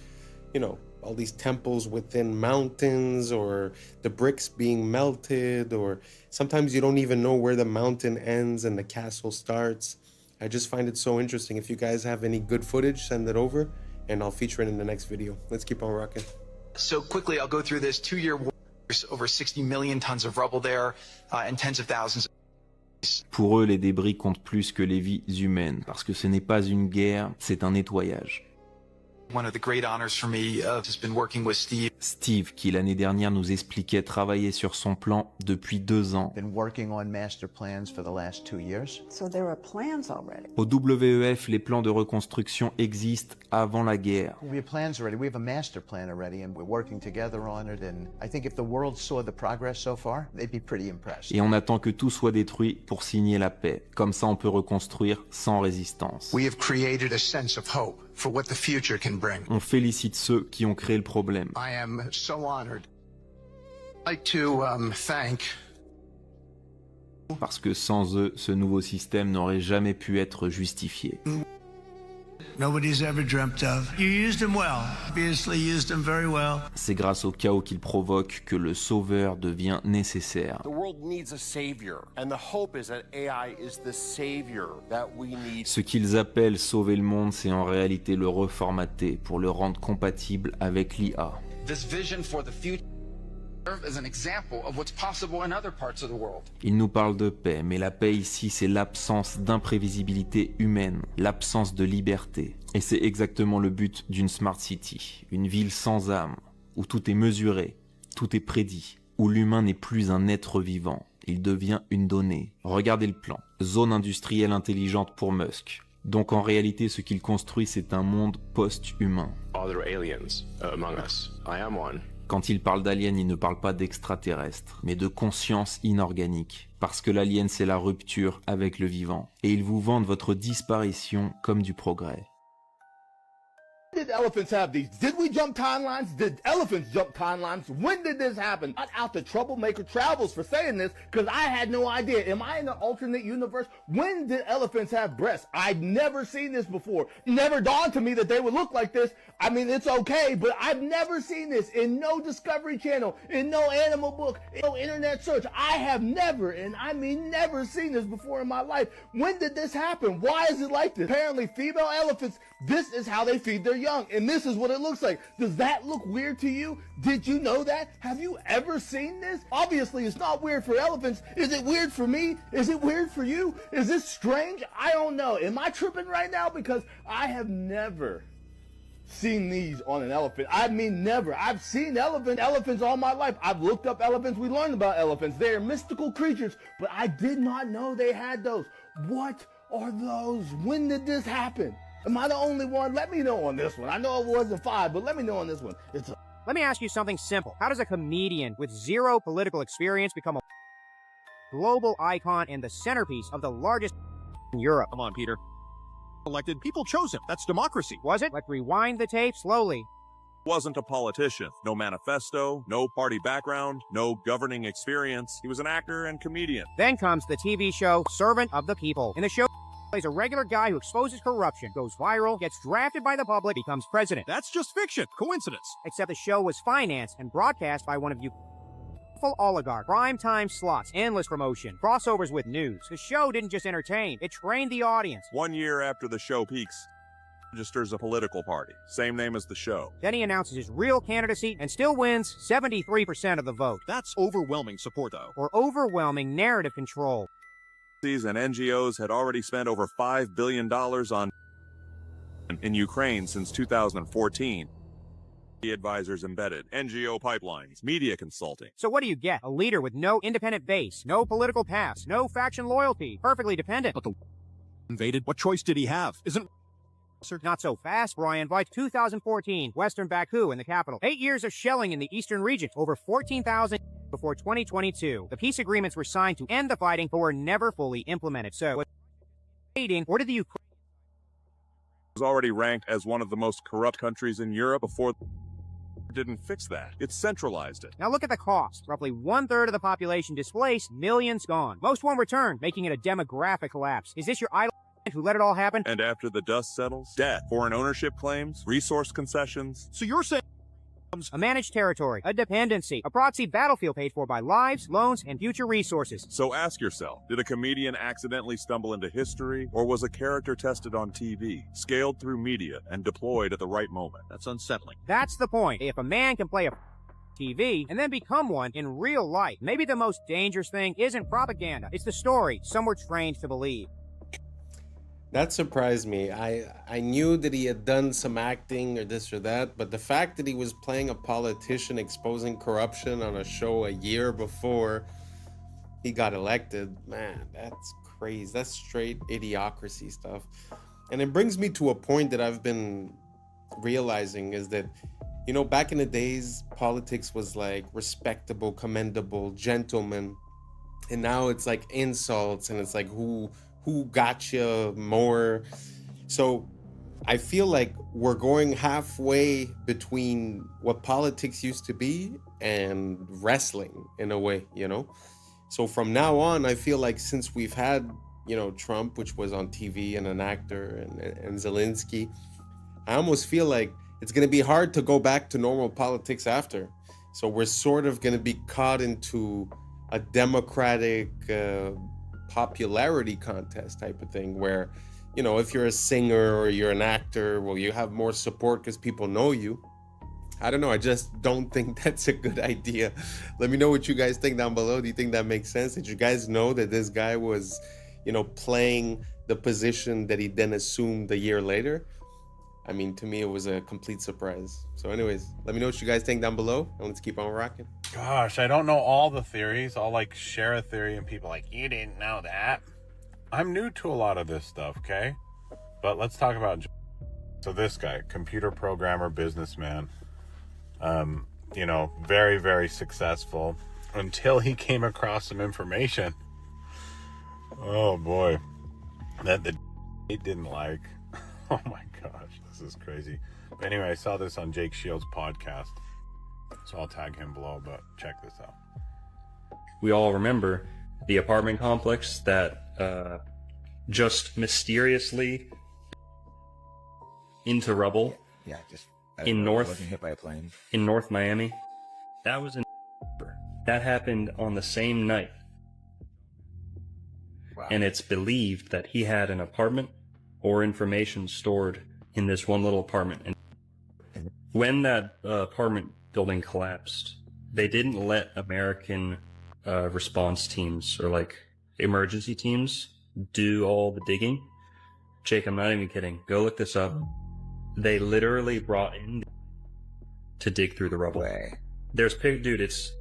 you know, all these temples within mountains, or the bricks being melted, or sometimes you don't even know where the mountain ends and the castle starts. I just find it so interesting. If you guys have any good footage, send it over and I'll feature it in the next video. Let's keep on rocking. So quickly, I'll go through this. 2-year war, over 60 million tons of rubble there, and tens of thousands. Pour eux, les débris comptent plus que les vies humaines, parce que ce n'est pas une guerre, c'est un nettoyage. One of the great honors for me has been working with Steve. Steve, qui l'année dernière nous expliquait travailler sur son plan depuis 2 ans. Been working on master plans for the last 2 years. So there are plans already. Au WEF, les plans de reconstruction existent avant la guerre. We have plans already. We have a master plan already, and we're working together on it. And I think if the world saw the progress so far, they'd be pretty impressed. Et on attend que tout soit détruit pour signer la paix. Comme ça, on peut reconstruire sans résistance. We have created a sense of hope for what the future can bring. On félicite ceux qui ont créé le problème. I am so honored. like to thank Parce que sans eux, ce nouveau système n'aurait jamais pu être justifié. Nobody's ever dreamt of. You used them well. Obviously used them very well. C'est grâce au chaos qu'il provoque que le sauveur devient nécessaire. The world needs a savior, and the hope is that AI is the savior that we need. Ce qu'ils appellent sauver le monde, c'est en réalité le reformater pour le rendre compatible avec l'IA. this vision for the future as an example of what's possible in other parts of the world. Il nous parle de paix, mais la paix ici, c'est l'absence d'imprévisibilité humaine, l'absence de liberté. Et c'est exactement le but d'une smart city, une ville sans âme, où tout est mesuré, tout est prédit, où l'humain n'est plus un être vivant, il devient une donnée. Regardez le plan, zone industrielle intelligente pour Musk. Donc en réalité, ce qu'il construit, c'est un monde post-humain. Are there aliens among us? I am one. Quand il parle d'alien, il ne parle pas d'extraterrestre, mais de conscience inorganique. Parce que l'alien, c'est la rupture avec le vivant. Et ils vous vendent votre disparition comme du progrès. Did elephants have these? Did we jump timelines? Did elephants jump timelines? When did this happen? Not out the Troublemaker Travels for saying this, because I had no idea. Am I in an alternate universe? When did elephants have breasts? I'd never seen this before. Never dawned to me that they would look like this. I mean, it's okay, but I've never seen this in no Discovery Channel, in no animal book, in no internet search. I have never, and I mean never seen this before in my life. When did this happen? Why is it like this? Apparently, female elephants, this is how they feed their young, and this is what it looks like. Does that look weird to you? Did you know that? Have you ever seen this? Obviously, it's not weird for elephants. Is it weird for me? Is it weird for you? Is this strange? I don't know. Am I tripping right now? Because I have never seen these on an elephant. I mean, never. I've seen elephants all my life. I've looked up elephants. We learned about elephants. They are mystical creatures, but I did not know they had those. What are those? When did this happen? Am I the only one? Let me know on this one. I know it wasn't 5, but let me know on this one. Let me ask you something simple. How does a comedian with zero political experience become a global icon and the centerpiece of the largest in Europe? Come on, Peter. Elected, people chose him. That's democracy. Was it? Let's rewind the tape slowly. Wasn't a politician. No manifesto, no party background, no governing experience. He was an actor and comedian. Then comes the TV show Servant of the People. In the show, plays a regular guy who exposes corruption, goes viral, gets drafted by the public, becomes president. That's just fiction. Coincidence. Except the show was financed and broadcast by one of you oligarch, prime time slots, endless promotion, crossovers with news. The show didn't just entertain, it trained the audience. 1 year after the show peaks, registers a political party, same name as the show. Then he announces his real candidacy and still wins 73% of the vote. That's overwhelming support, though. Or overwhelming narrative control. And NGOs had already spent over $5 billion in Ukraine since 2014. Advisors embedded, NGO pipelines, media consulting. So what do you get? A leader with no independent base, no political past, no faction loyalty, perfectly dependent. But the invaded, what choice did he have? Isn't not so fast, Brian. By 2014, Western Baku in the capital. 8 years of shelling in the eastern region, over 14,000 before 2022. The peace agreements were signed to end the fighting, but were never fully implemented. So, or did the Ukraine was already ranked as one of the most corrupt countries in Europe before didn't fix that. It centralized it. Now look at the cost. Roughly 1/3 of the population displaced, millions gone. Most won't return, making it a demographic collapse. Is this your idol who let it all happen? And after the dust settles, debt, foreign ownership claims, resource concessions. So you're saying a managed territory, a dependency, a proxy battlefield paid for by lives, loans, and future resources. So ask yourself, did a comedian accidentally stumble into history, or was a character tested on TV, scaled through media, and deployed at the right moment? That's unsettling. That's the point. If a man can play a TV and then become one in real life, maybe the most dangerous thing isn't propaganda. It's the story some were trained to believe. That surprised me. I knew that he had done some acting or this or that, but the fact that he was playing a politician exposing corruption on a show a year before he got elected, man, that's crazy. That's straight idiocracy stuff. And it brings me to a point that I've been realizing is that, you know, back in the days, politics was like respectable, commendable, gentleman. And now it's like insults and it's like who got you more. So I feel like we're going halfway between what politics used to be and wrestling in a way, you know? So from now on, I feel like since we've had, you know, Trump, which was on TV and an actor, and Zelensky, I almost feel like it's going to be hard to go back to normal politics after. So we're sort of going to be caught into a democratic popularity contest type of thing where, you know, if you're a singer or you're an actor, well, you have more support because people know you. I don't know. I just don't think that's a good idea. Let me know what you guys think down below. Do you think that makes sense? Did you guys know that this guy was, you know, playing the position that he then assumed a year later? I mean, to me, it was a complete surprise. So anyways, let me know what you guys think down below, and let's keep on rocking. Gosh, I don't know all the theories. I'll like share a theory and people are like, you didn't know that. I'm new to a lot of this stuff, okay? But let's talk about... So this guy, computer programmer, businessman, you know, very, very successful until he came across some information. Oh boy. That the he didn't like. Oh my gosh, this is crazy. But anyway, I saw this on Jake Shields' podcast. So I'll tag him below, but check this out. We all remember the apartment complex that just mysteriously into rubble. Yeah, just in wasn't hit by a plane. In North Miami. That was in that happened on the same night. Wow. And it's believed that he had an apartment or information stored in this one little apartment. And when that apartment building collapsed, they didn't let American response teams or like emergency teams do all the digging. Jake, I'm not even kidding. Go look this up. They literally brought in to dig through the rubble. There's dude, it's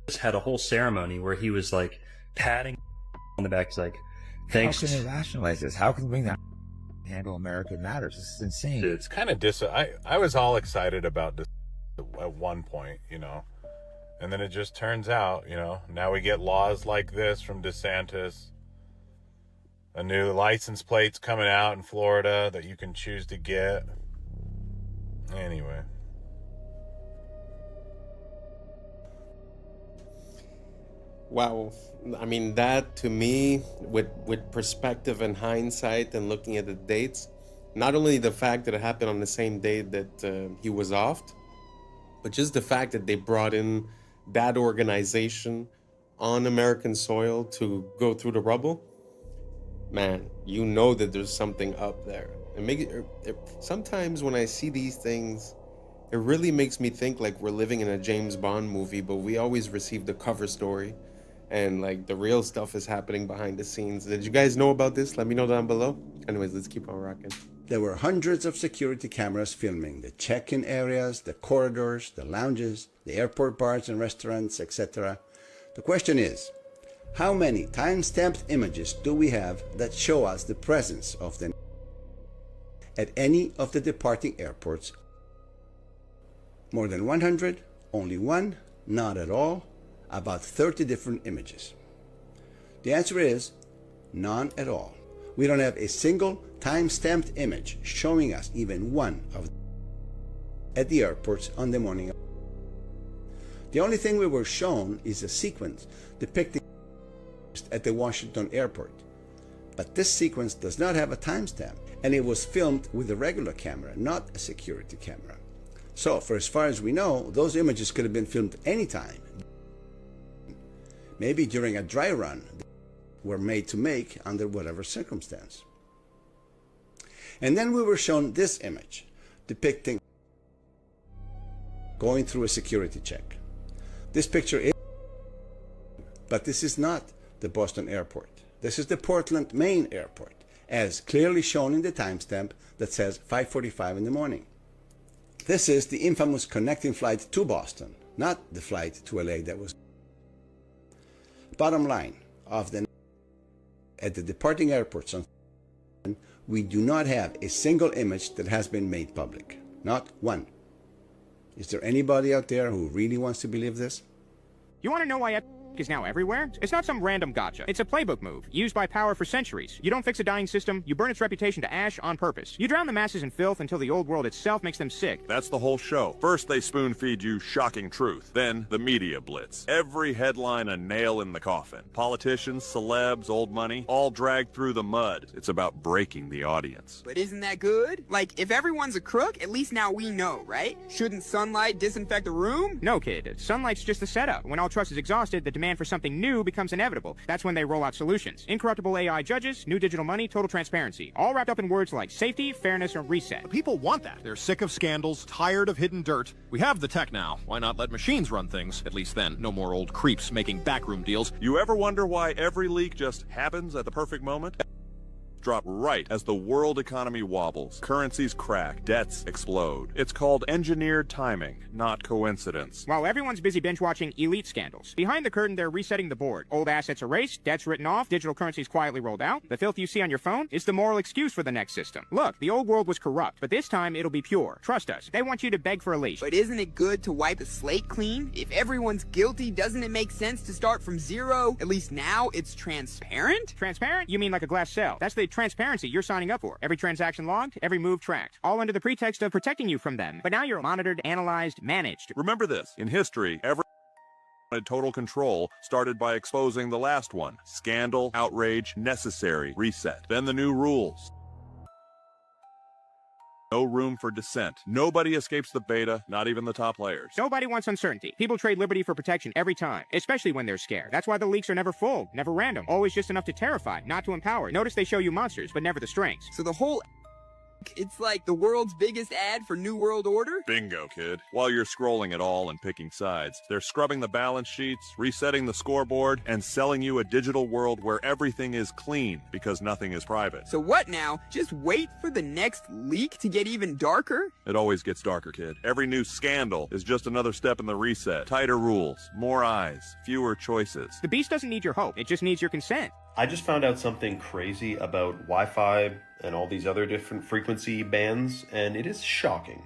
just had a whole ceremony where he was like patting on the back. He's like, thanks. How can they rationalize this? How can they bring that handle American matters? This is insane. It's kind of I was all excited about this at one point, you know, and then it just turns out, you know, now we get laws like this from DeSantis. A new license plate's coming out in Florida that you can choose to get. Anyway. Wow. I mean, that to me, with perspective and hindsight and looking at the dates, not only the fact that it happened on the same day that he was offed, but just the fact that they brought in that organization on American soil to go through the rubble, man, you know that there's something up there. Sometimes when I see these things, it really makes me think like we're living in a James Bond movie, but we always receive the cover story and like the real stuff is happening behind the scenes. Did you guys know about this? Let me know down below. Anyways, let's keep on rocking. There were hundreds of security cameras filming the check-in areas, the corridors, the lounges, the airport bars and restaurants, etc. The question is, how many time-stamped images do we have that show us the presence of the at any of the departing airports? More than 100? Only one? Not at all? About 30 different images. The answer is none at all. We don't have a single time-stamped image showing us even one of at the airports on the morning of. The only thing we were shown is a sequence depicting at the Washington airport. But this sequence does not have a timestamp, and it was filmed with a regular camera, not a security camera. So, for as far as we know, those images could have been filmed anytime. Maybe during a dry run were made to make under whatever circumstance. And then we were shown this image depicting going through a security check. This picture is, but this is not the Boston airport. This is the Portland, Maine airport, as clearly shown in the timestamp that says 5:45 in the morning. This is the infamous connecting flight to Boston, not the flight to LA that was. Bottom line of the at the departing airports on we do not have a single image that has been made public. Not one. Is there anybody out there who really wants to believe this? You want to know why is now everywhere? It's not some random gotcha. It's a playbook move, used by power for centuries. You don't fix a dying system, you burn its reputation to ash on purpose. You drown the masses in filth until the old world itself makes them sick. That's the whole show. First, they spoon feed you shocking truth. Then, the media blitz. Every headline a nail in the coffin. Politicians, celebs, old money, all dragged through the mud. It's about breaking the audience. But isn't that good? Like, if everyone's a crook, at least now we know, right? Shouldn't sunlight disinfect a room? No, kid. Sunlight's just the setup. When all trust is exhausted, the demand for something new becomes inevitable. That's when they roll out solutions. Incorruptible AI judges, new digital money, total transparency. All wrapped up in words like safety, fairness, and reset. People want that. They're sick of scandals, tired of hidden dirt. We have the tech now. Why not let machines run things? At least then, no more old creeps making backroom deals. You ever wonder why every leak just happens at the perfect moment? Drop right as the world economy wobbles, currencies crack, debts explode. It's called engineered timing, not coincidence. While everyone's busy binge-watching elite scandals, behind the curtain they're resetting the board. Old assets erased, debts written off, digital currencies quietly rolled out. The filth you see on your phone is the moral excuse for the next system. Look, the old world was corrupt, but this time it'll be pure. Trust us. They want you to beg for a leash. But isn't it good to wipe the slate clean? If everyone's guilty, doesn't it make sense to start from zero? At least now it's transparent? Transparent? You mean like a glass cell. That's the transparency you're signing up for. Every transaction logged, every move tracked. All under the pretext of protecting you from them. But now you're monitored, analyzed, managed. Remember this, in history, every total control started by exposing the last one. Scandal, outrage, necessary, reset. Then the new rules. No room for dissent. Nobody escapes the beta, not even the top players. Nobody wants uncertainty. People trade liberty for protection every time, especially when they're scared. That's why the leaks are never full, never random, always just enough to terrify, not to empower. Notice they show you monsters, but never the strengths. So the whole it's like the world's biggest ad for New World Order? Bingo, kid. While you're scrolling it all and picking sides, they're scrubbing the balance sheets, resetting the scoreboard, and selling you a digital world where everything is clean because nothing is private. So what now? Just wait for the next leak to get even darker? It always gets darker, kid. Every new scandal is just another step in the reset. Tighter rules, more eyes, fewer choices. The beast doesn't need your hope. It just needs your consent. I just found out something crazy about Wi-Fi and all these other different frequency bands, and it is shocking.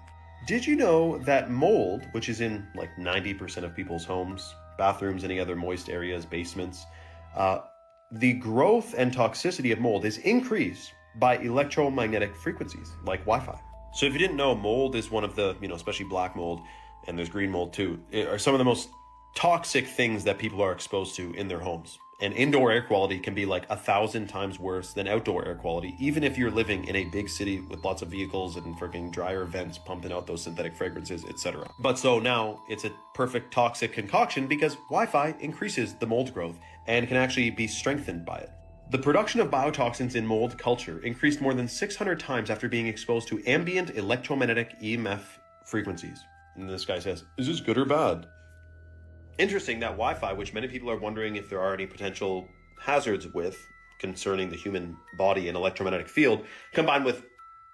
Did you know that mold, which is in like 90% of people's homes, bathrooms, any other moist areas, basements, the growth and toxicity of mold is increased by electromagnetic frequencies like Wi-Fi. So if you didn't know, mold is one of the, especially black mold, and there's green mold too, are some of the most toxic things that people are exposed to in their homes. And indoor air quality can be like 1,000 times worse than outdoor air quality, even if you're living in a big city with lots of vehicles and freaking dryer vents pumping out those synthetic fragrances, etc. But so now it's a perfect toxic concoction because Wi-Fi increases the mold growth and can actually be strengthened by it. The production of biotoxins in mold culture increased more than 600 times after being exposed to ambient electromagnetic EMF frequencies. And this guy says, is this good or bad? Interesting that Wi-Fi, which many people are wondering if there are any potential hazards with concerning the human body and electromagnetic field, combined with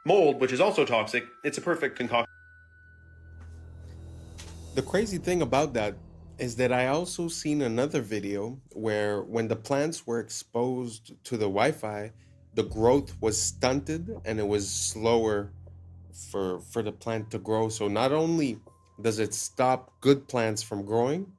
mold, which is also toxic, it's a perfect concoction. The crazy thing about that is that I also seen another video where when the plants were exposed to the Wi-Fi, the growth was stunted and it was slower for the plant to grow. So not only does it stop good plants from growing,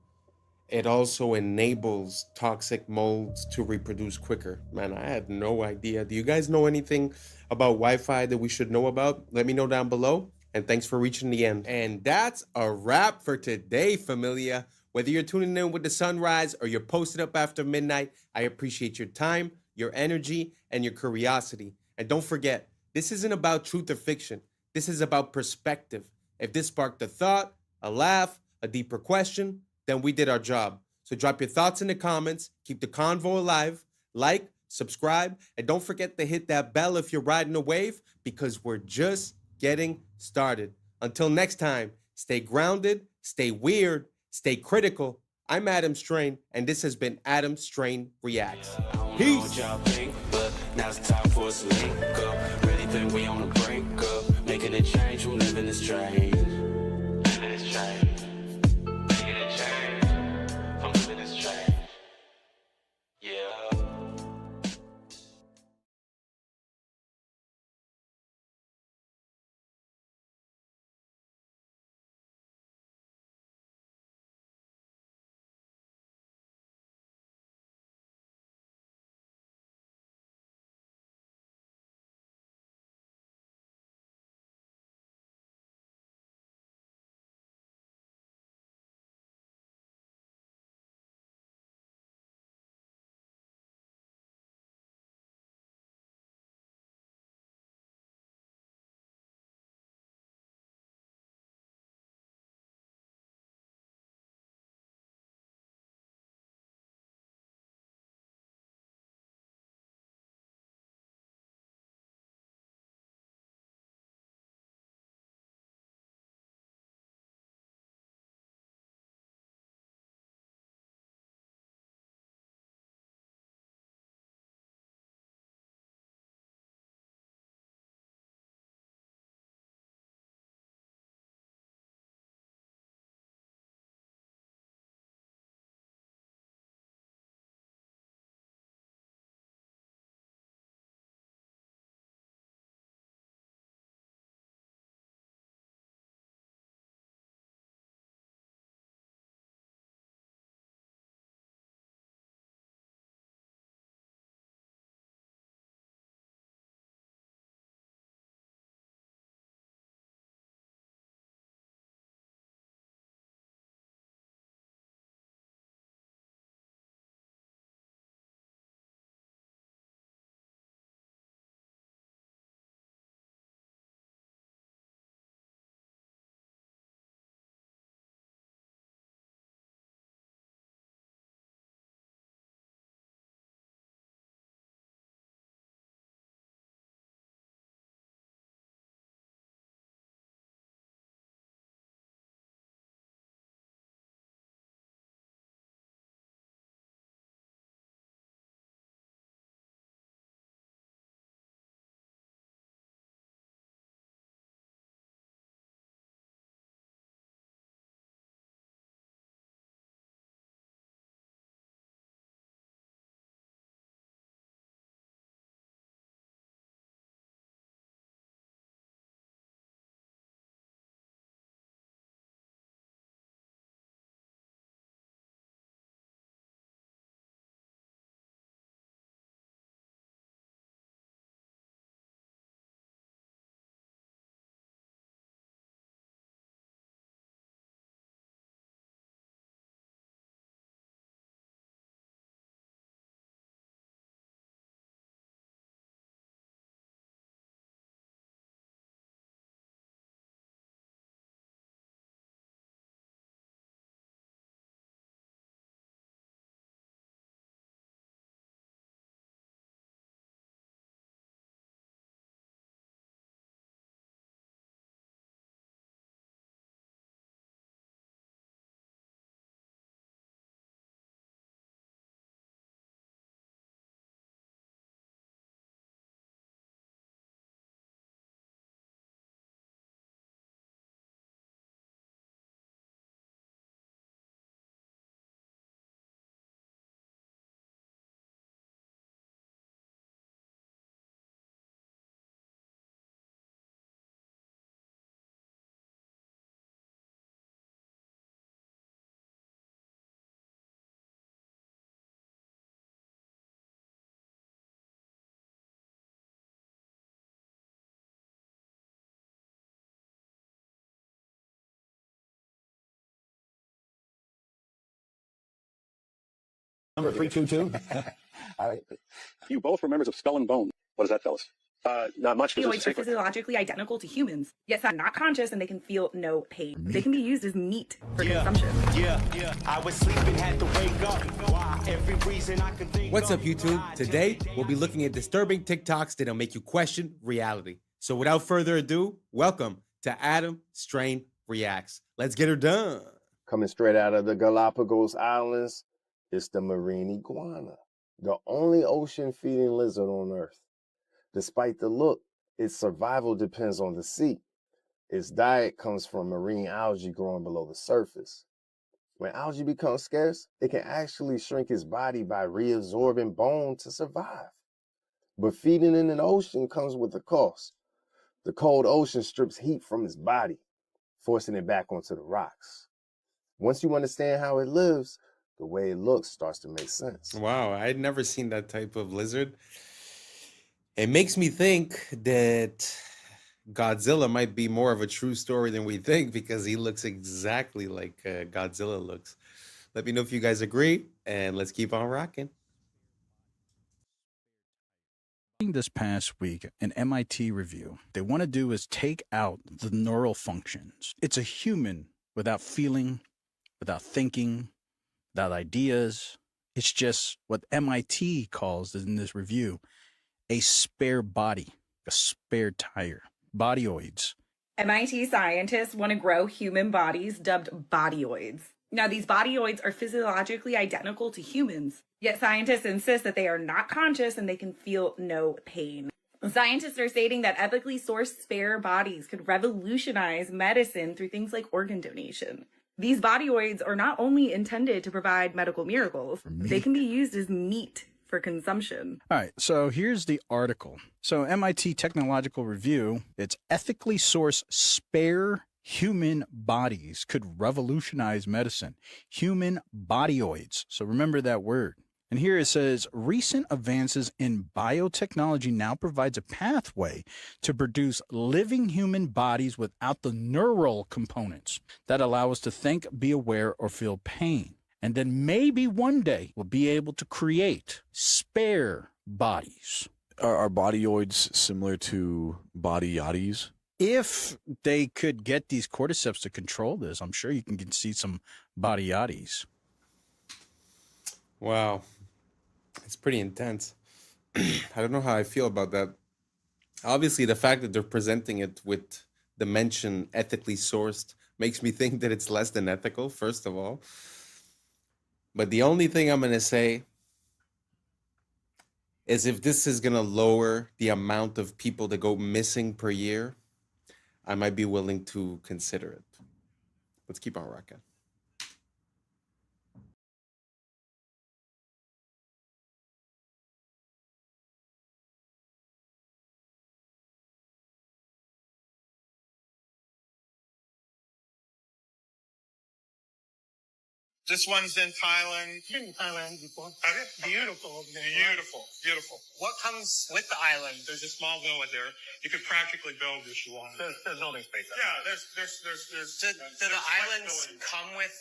it also enables toxic molds to reproduce quicker. Man, I had no idea. Do you guys know anything about Wi-Fi that we should know about? Let me know down below. And thanks for reaching the end. And that's a wrap for today, familia. Whether you're tuning in with the sunrise or you're posted up after midnight, I appreciate your time, your energy, and your curiosity. And don't forget, this isn't about truth or fiction. This is about perspective. If this sparked a thought, a laugh, a deeper question, then we did our job. So drop your thoughts in the comments, keep the convo alive, like, subscribe, and don't forget to hit that bell if you're riding a wave, because we're just getting started. Until next time, stay grounded, stay weird, stay critical. I'm Adam Strain, and this has been Adam Strain Reacts. Peace. But now it's time for us to link up. Really think we on the brink up. Making a change, we're living this strange. Number 322. You both were members of Skull and Bone. What does that tell us? Not much. Opioids are physiologically identical to humans, yet are not conscious and they can feel no pain. They can be used as meat for consumption. I was sleeping, had to wake up. Why? Every reason I could think. What's up, YouTube? Today, we'll be looking at disturbing TikToks that'll make you question reality. So without further ado, welcome to Adam Strain Reacts. Let's get her done. Coming straight out of the Galapagos Islands, it's the marine iguana, the only ocean-feeding lizard on Earth. Despite the look, its survival depends on the sea. Its diet comes from marine algae growing below the surface. When algae becomes scarce, it can actually shrink its body by reabsorbing bone to survive. But feeding in an ocean comes with a cost. The cold ocean strips heat from its body, forcing it back onto the rocks. Once you understand how it lives, the way it looks starts to make sense. Wow, I'd never seen that type of lizard. It makes me think that Godzilla might be more of a true story than we think because he looks exactly like Godzilla looks. Let me know if you guys agree, and let's keep on rocking. This past week, an MIT review, they want to do is take out the neural functions. It's a human without feeling, without thinking, without ideas. It's just what MIT calls in this review a spare body, a spare tire, bodyoids. MIT scientists want to grow human bodies dubbed bodyoids. Now, these bodyoids are physiologically identical to humans, yet scientists insist that they are not conscious and they can feel no pain. Scientists are stating that ethically sourced spare bodies could revolutionize medicine through things like organ donation. These bodyoids are not only intended to provide medical miracles, they can be used as meat for consumption. All right, so here's the article. So MIT Technological Review, it's ethically sourced spare human bodies could revolutionize medicine. Human bodyoids. So remember that word. And here it says, recent advances in biotechnology now provides a pathway to produce living human bodies without the neural components that allow us to think, be aware, or feel pain. And then maybe one day we'll be able to create spare bodies. Are bodyoids similar to body yachties? If they could get these cordyceps to control this, I'm sure you can see some body yachties. Wow. It's pretty intense. I don't know how I feel about that. Obviously, the fact that they're presenting it with the mention ethically sourced makes me think that it's less than ethical, first of all. But the only thing I'm going to say is if this is going to lower the amount of people that go missing per year, I might be willing to consider it. Let's keep on rocking. This one's in Thailand. Been in Thailand before. Beautiful. Beautiful. Beautiful. What comes with the island? There's a small villa there. You could practically build if you want. There's building space. Yeah, there's. Do the islands come with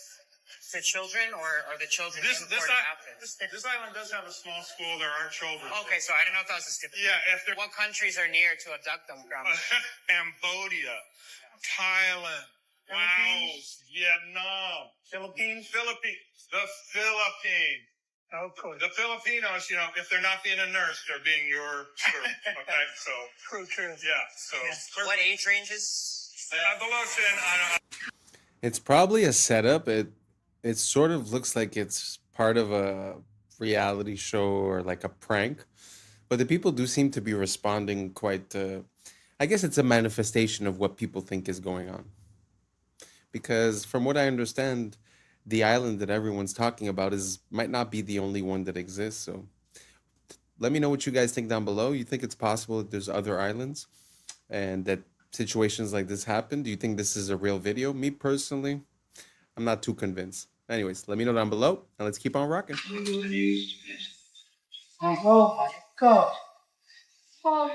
the children, or are the children imported out there? This island does have a small school. There are children. Okay, so I don't know if that was a stipulation. Yeah, if what countries are near to abduct them from? Cambodia, Thailand, Laos, Vietnam, Philippines. The Philippines. Oh, cool. The Filipinos, if they're not being a nurse, they're being your crew. Okay, so. True. Yeah, so. What age ranges? Below 10, It's probably a setup. It sort of looks like it's part of a reality show or like a prank. But the people do seem to be responding quite, I guess it's a manifestation of what people think is going on. Because from what I understand, the island that everyone's talking about might not be the only one that exists. So let me know what you guys think down below. You think it's possible that there's other islands and that situations like this happen? Do you think this is a real video? Me personally, I'm not too convinced. Anyways, let me know down below and let's keep on rocking. Oh my God. Oh.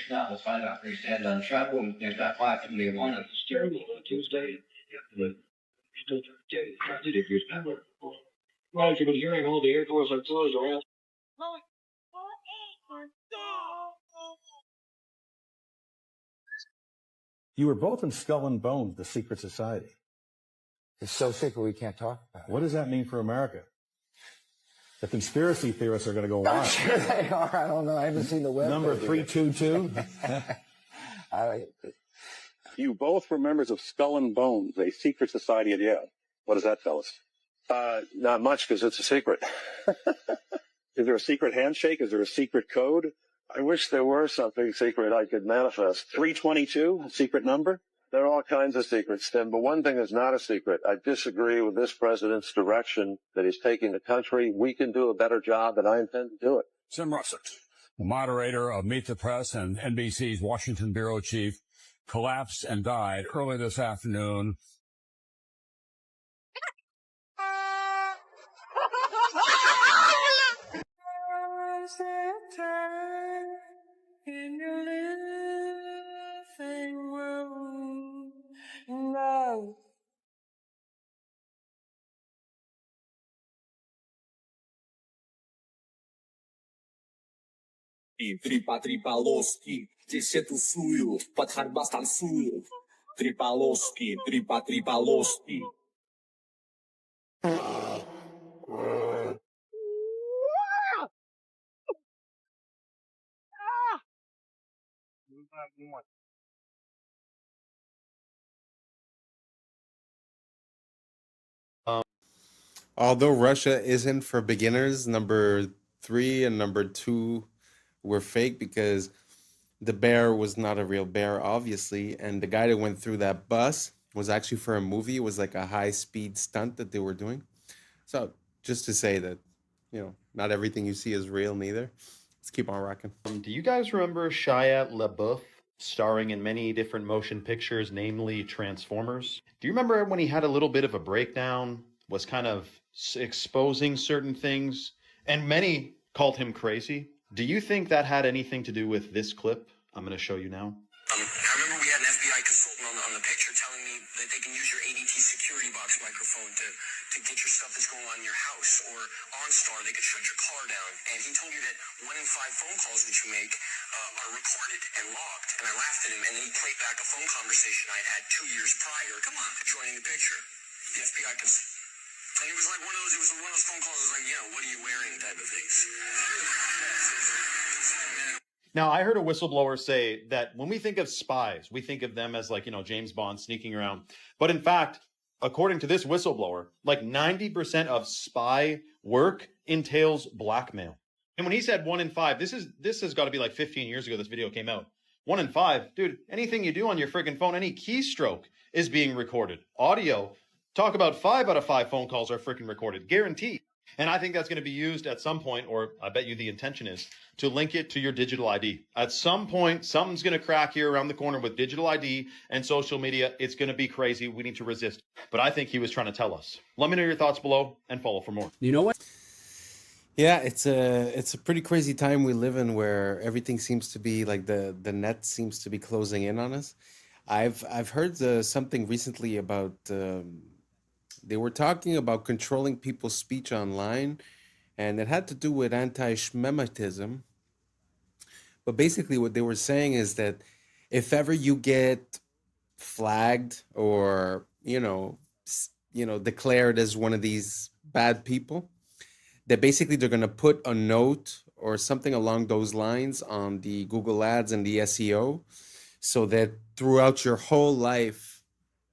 Now, let's find out if they stand on travel. There's that 5 from the one on Tuesday. Well, you've been hearing all the air doors are closed around. You were both in Skull and Bones, the secret society. It's so secret we can't talk about it. What does that mean for America? The conspiracy theorists are going to go wild. I'm sure they are. I don't know. I haven't seen the web. Number 322. You both were members of Skull and Bones, a secret society at Yale. What does that tell us? Not much, because it's a secret. Is there a secret handshake? Is there a secret code? I wish there were something secret I could manifest. 322, a secret number? There are all kinds of secrets, Tim, but one thing is not a secret. I disagree with this president's direction that he's taking the country. We can do a better job, and I intend to do it. Tim Russett, the moderator of Meet the Press and NBC's Washington bureau chief, collapsed and died early this afternoon. In your living room, no. Трипа-трипа-лоски, десятусую, подхарбастансую. Трипа-лоски, трипа-трипа-лоски. Although Russia isn't for beginners, number 3 and number 2 were fake because the bear was not a real bear, obviously. And the guy that went through that bus was actually for a movie. It was like a high-speed stunt that they were doing. So just to say that, not everything you see is real neither. Let's keep on rocking. Do you guys remember Shia LaBeouf starring in many different motion pictures, namely Transformers? Do you remember when he had a little bit of a breakdown, was kind of exposing certain things, and many called him crazy? Do you think that had anything to do with this clip I'm going to show you now? I remember we had an FBI consultant on the picture telling me that they can use your ADT security box microphone to get your stuff that's going on in your house, or OnStar, they could shut your car down. And he told me that 1 in 5 phone calls that you make are recorded and logged. And I laughed at him, and then he played back a phone conversation I had 2 years prior. Come on, joining the picture. The FBI consultant. And it was like one of those phone calls was like, what are you wearing type of things. Now, I heard a whistleblower say that when we think of spies, we think of them as like, James Bond sneaking around. But in fact, according to this whistleblower, like 90% of spy work entails blackmail. And when he said 1 in 5, this has got to be like 15 years ago this video came out. 1 in 5, dude, anything you do on your friggin' phone, any keystroke is being recorded. Audio, talk about 5 out of 5 phone calls are freaking recorded, guaranteed. And I think that's going to be used at some point, or I bet you the intention is, to link it to your digital ID. At some point, something's going to crack here around the corner with digital ID and social media. It's going to be crazy. We need to resist. But I think he was trying to tell us. Let me know your thoughts below and follow for more. You know what? Yeah, it's a pretty crazy time we live in where everything seems to be like the net seems to be closing in on us. I've heard something recently about they were talking about controlling people's speech online, and it had to do with anti-Shemitism. But basically what they were saying is that if ever you get flagged or, declared as one of these bad people, that basically they're going to put a note or something along those lines on the Google Ads and the SEO so that throughout your whole life,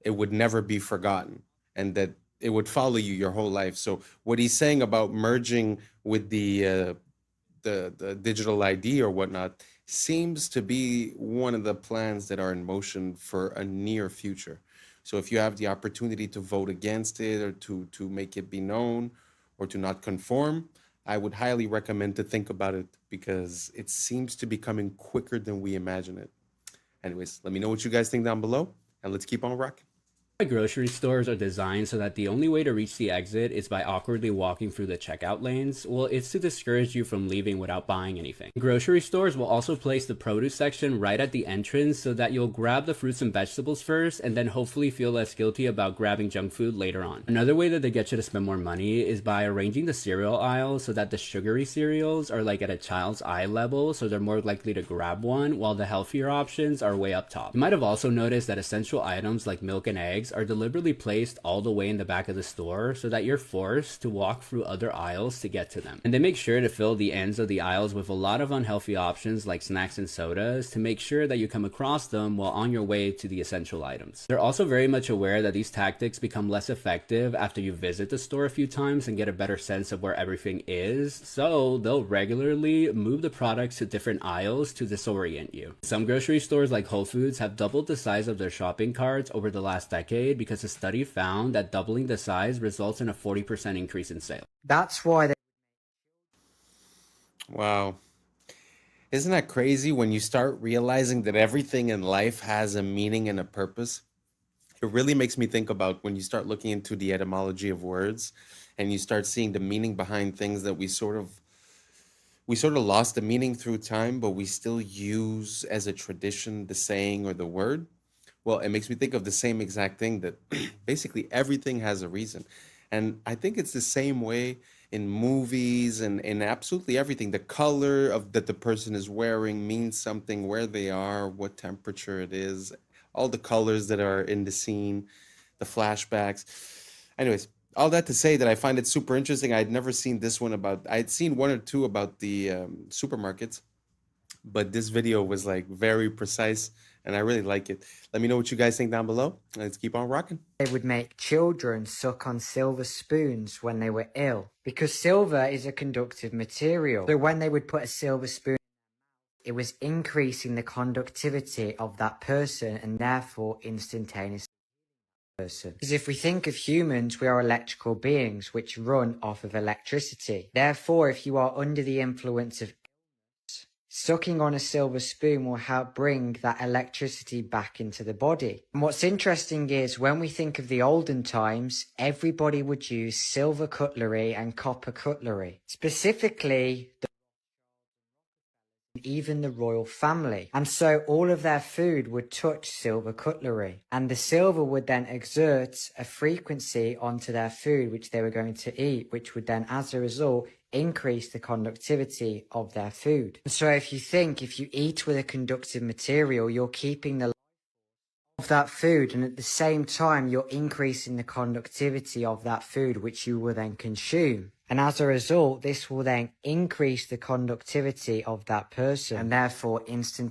it would never be forgotten and that it would follow you your whole life. So what he's saying about merging with the digital ID or whatnot seems to be one of the plans that are in motion for a near future. So if you have the opportunity to vote against it or to make it be known or to not conform, I would highly recommend to think about it because it seems to be coming quicker than we imagine it. Anyways, let me know what you guys think down below and let's keep on rocking. Grocery stores are designed so that the only way to reach the exit is by awkwardly walking through the checkout lanes. Well, it's to discourage you from leaving without buying anything. Grocery stores will also place the produce section right at the entrance so that you'll grab the fruits and vegetables first and then hopefully feel less guilty about grabbing junk food later on. Another way that they get you to spend more money is by arranging the cereal aisles so that the sugary cereals are like at a child's eye level, so they're more likely to grab one, while the healthier options are way up top. You might have also noticed that essential items like milk and eggs are deliberately placed all the way in the back of the store so that you're forced to walk through other aisles to get to them. And they make sure to fill the ends of the aisles with a lot of unhealthy options like snacks and sodas to make sure that you come across them while on your way to the essential items. They're also very much aware that these tactics become less effective after you visit the store a few times and get a better sense of where everything is, so they'll regularly move the products to different aisles to disorient you. Some grocery stores like Whole Foods have doubled the size of their shopping carts over the last decade because a study found that doubling the size results in a 40% increase in sales. That's why they... Wow. Isn't that crazy when you start realizing that everything in life has a meaning and a purpose? It really makes me think about when you start looking into the etymology of words and you start seeing the meaning behind things that we sort of lost the meaning through time, but we still use as a tradition the saying or the word. Well, it makes me think of the same exact thing, that basically everything has a reason. And I think it's the same way in movies and in absolutely everything. The color of that the person is wearing means something, where they are, what temperature it is, all the colors that are in the scene, the flashbacks. Anyways, all that to say that I find it super interesting. I'd never seen this one about, I'd seen one or two about the supermarkets, but this video was like very precise and I really like it. Let me know what you guys think down below. Let's keep on rocking. They would make children suck on silver spoons when they were ill, because silver is a conductive material. So when they would put a silver spoon, it was increasing the conductivity of that person and therefore instantaneously person. Because if we think of humans, we are electrical beings which run off of electricity. Therefore, if you are under the influence of sucking on a silver spoon will help bring that electricity back into the body. And what's interesting is when we think of the olden times, everybody would use silver cutlery and copper cutlery. Specifically, even the royal family. And so all of their food would touch silver cutlery. And the silver would then exert a frequency onto their food which they were going to eat, which would then, as a result, increase the conductivity of their food. So if you eat with a conductive material, you're keeping the life of that food, and at the same time, you're increasing the conductivity of that food, which you will then consume. And as a result, this will then increase the conductivity of that person and therefore instant.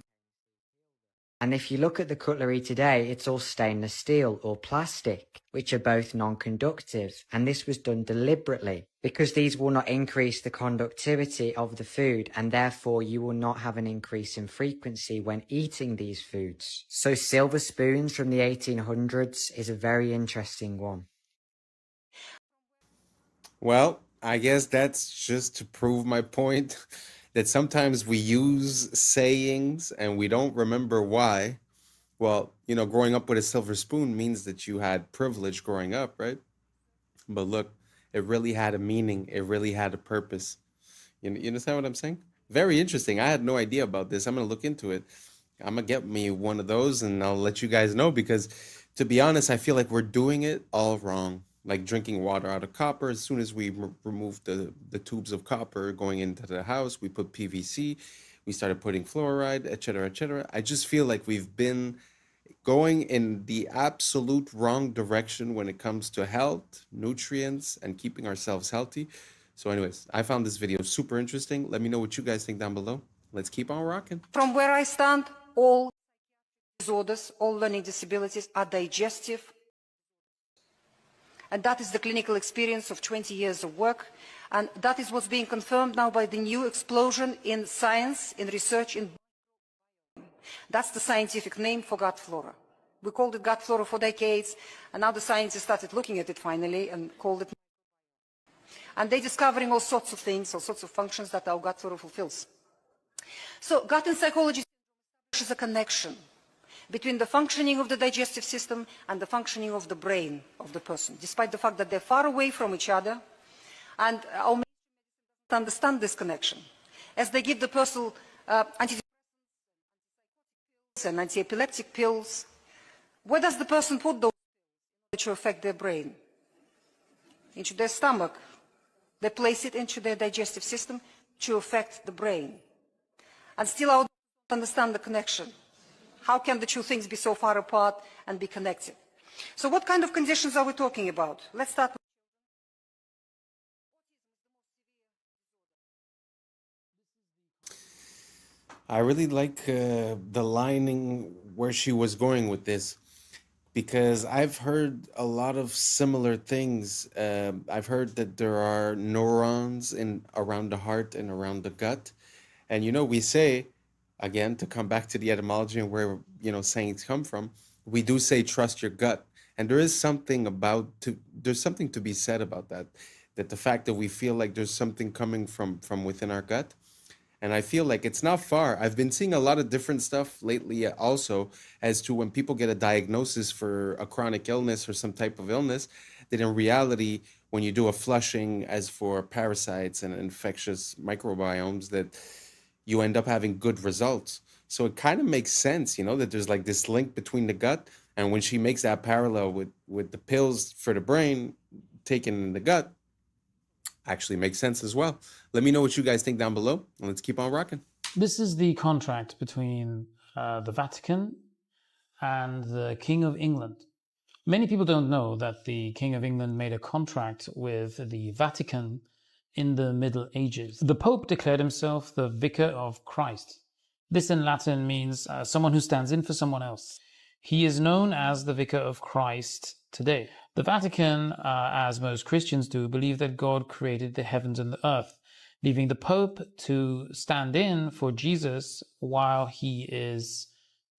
And if you look at the cutlery today, it's all stainless steel or plastic, which are both non-conductive. And this was done deliberately because these will not increase the conductivity of the food, and therefore you will not have an increase in frequency when eating these foods. So silver spoons from the 1800s is a very interesting one. Well, I guess that's just to prove my point that sometimes we use sayings and we don't remember why. Well, you know, growing up with a silver spoon means that you had privilege growing up, right? But look, it really had a meaning. It really had a purpose. You understand what I'm saying? Very interesting. I had no idea about this. I'm going to look into it. I'm going to get me one of those and I'll let you guys know, because to be honest, I feel like we're doing it all wrong. Like drinking water out of copper. As soon as we removed the tubes of copper going into the house, we put PVC, we started putting fluoride, etc., etc. I just feel like we've been going in the absolute wrong direction when it comes to health, nutrients, and keeping ourselves healthy. So anyways, I found this video super interesting. Let me know what you guys think down below. Let's keep on rocking. From where I stand, all disorders, all learning disabilities are digestive. And that is the clinical experience of 20 years of work. And that is what's being confirmed now by the new explosion in science, in research, in... That's the scientific name for gut flora. We called it gut flora for decades, and now the scientists started looking at it finally and called it... And they're discovering all sorts of things, all sorts of functions that our gut flora fulfills. So gut and psychology is a connection between the functioning of the digestive system and the functioning of the brain of the person, despite the fact that they're far away from each other. And our medicine doesn't understand this connection. As they give the person antidepressants and anti-epileptic pills, where does the person put those pills to affect their brain? Into their stomach. They place it into their digestive system to affect the brain. And still I don't understand the connection. How can the two things be so far apart and be connected? So what kind of conditions are we talking about? Let's start with I really like the lining where she was going with this, because I've heard a lot of similar things. I've heard that there are neurons around the heart and around the gut. And, we say, again, to come back to the etymology and where, sayings come from, we do say, trust your gut. And there is something there's something to be said about that the fact that we feel like there's something coming from within our gut. And I feel like it's not far. I've been seeing a lot of different stuff lately also as to when people get a diagnosis for a chronic illness or some type of illness, that in reality, when you do a flushing as for parasites and infectious microbiomes, that you end up having good results. So it kind of makes sense, that there's like this link between the gut. And when she makes that parallel with the pills for the brain taken in the gut, actually makes sense as well. Let me know what you guys think down below, and let's keep on rocking. This is the contract between the Vatican and the King of England. Many people don't know that the King of England made a contract with the Vatican in the Middle Ages. The Pope declared himself the Vicar of Christ. This in Latin means someone who stands in for someone else. He is known as the Vicar of Christ today. The Vatican, as most Christians do, believe that God created the heavens and the earth, leaving the Pope to stand in for Jesus while he is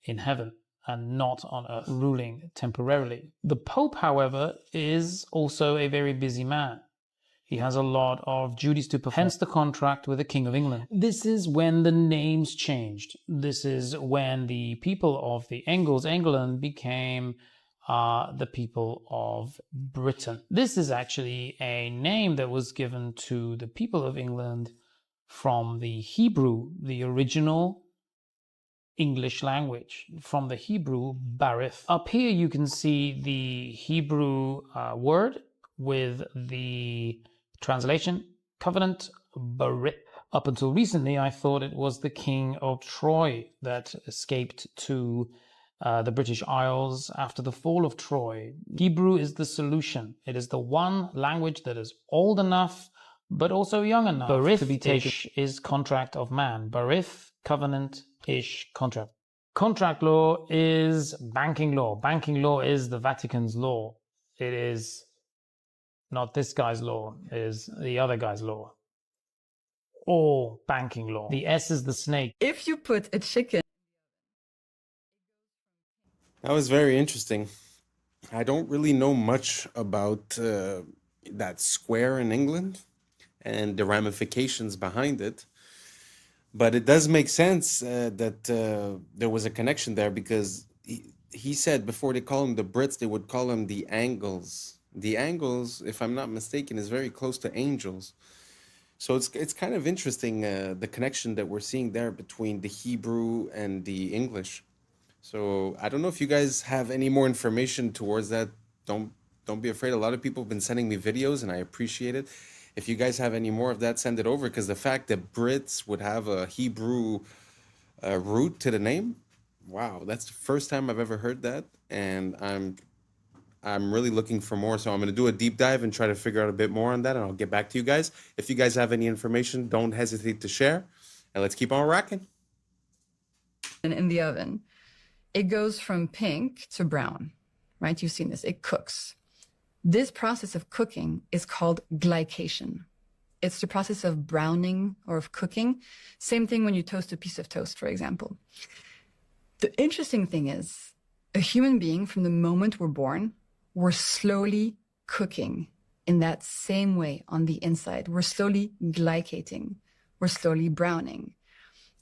in heaven and not on earth, ruling temporarily. The Pope, however, is also a very busy man. He has a lot of duties to perform, hence the contract with the King of England. This is when the names changed. This is when the people of the Angles, England, became the people of Britain. This is actually a name that was given to the people of England from the Hebrew, the original English language, from the Hebrew barith. Up here you can see the Hebrew word with the translation, covenant, barith. Up until recently, I thought it was the King of Troy that escaped to the British Isles after the fall of Troy. Hebrew is the solution. It is the one language that is old enough, but also young enough to be taken. Ish is contract of man. Barith, covenant, ish, contract. Contract law is banking law. Banking law is the Vatican's law. It is not this guy's law, it is the other guy's law. Or banking law. The S is the snake. If you put a chicken. That was very interesting. I don't really know much about that square in England and the ramifications behind it. But it does make sense that there was a connection there, because he said before they call them the Brits, they would call them the Angles. The Angles, if I'm not mistaken, is very close to angels. So it's kind of interesting, the connection that we're seeing there between the Hebrew and the English. So I don't know if you guys have any more information towards that. Don't be afraid. A lot of people have been sending me videos, and I appreciate it. If you guys have any more of that, send it over, because the fact that Brits would have a Hebrew root to the name, wow, that's the first time I've ever heard that, and I'm really looking for more. So I'm going to do a deep dive and try to figure out a bit more on that, and I'll get back to you guys. If you guys have any information, don't hesitate to share, and let's keep on rocking. In the oven, it goes from pink to brown, right? You've seen this. It cooks. This process of cooking is called glycation. It's the process of browning or of cooking. Same thing when you toast a piece of toast, for example. The interesting thing is, a human being, from the moment we're born, we're slowly cooking in that same way on the inside. We're slowly glycating. We're slowly browning.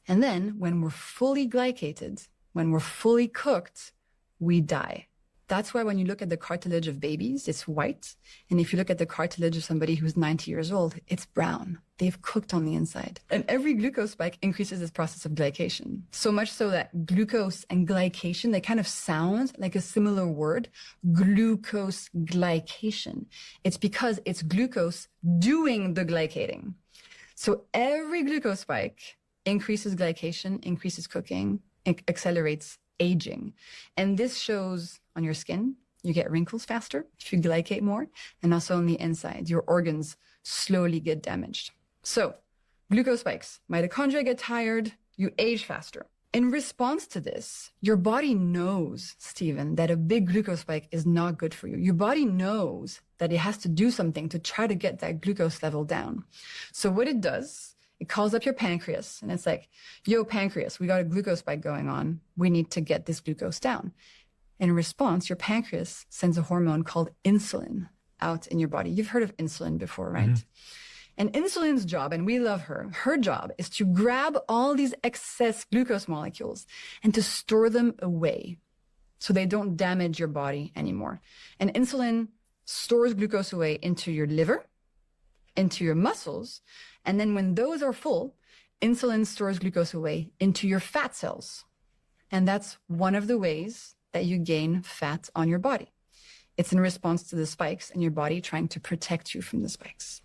And then when we're fully glycated, when we're fully cooked, we die. That's why when you look at the cartilage of babies, it's white. And if you look at the cartilage of somebody who's 90 years old, it's brown. They've cooked on the inside. And every glucose spike increases this process of glycation. So much so that glucose and glycation, they kind of sound like a similar word, glucose glycation. It's because it's glucose doing the glycating. So every glucose spike increases glycation, increases cooking, accelerates aging. And this shows on your skin, you get wrinkles faster if you glycate more, and also on the inside, your organs slowly get damaged. So glucose spikes, mitochondria get tired, you age faster. In response to this, your body knows, Stephen, that a big glucose spike is not good for you. Your body knows that it has to do something to try to get that glucose level down. So what it does, it calls up your pancreas and it's like, yo, pancreas, we got a glucose spike going on. We need to get this glucose down. In response, your pancreas sends a hormone called insulin out in your body. You've heard of insulin before, right? Mm-hmm. And insulin's job, and we love her job is to grab all these excess glucose molecules and to store them away so they don't damage your body anymore. And insulin stores glucose away into your liver, into your muscles, and then when those are full, insulin stores glucose away into your fat cells. And that's one of the ways that you gain fat on your body. It's in response to the spikes and your body trying to protect you from the spikes.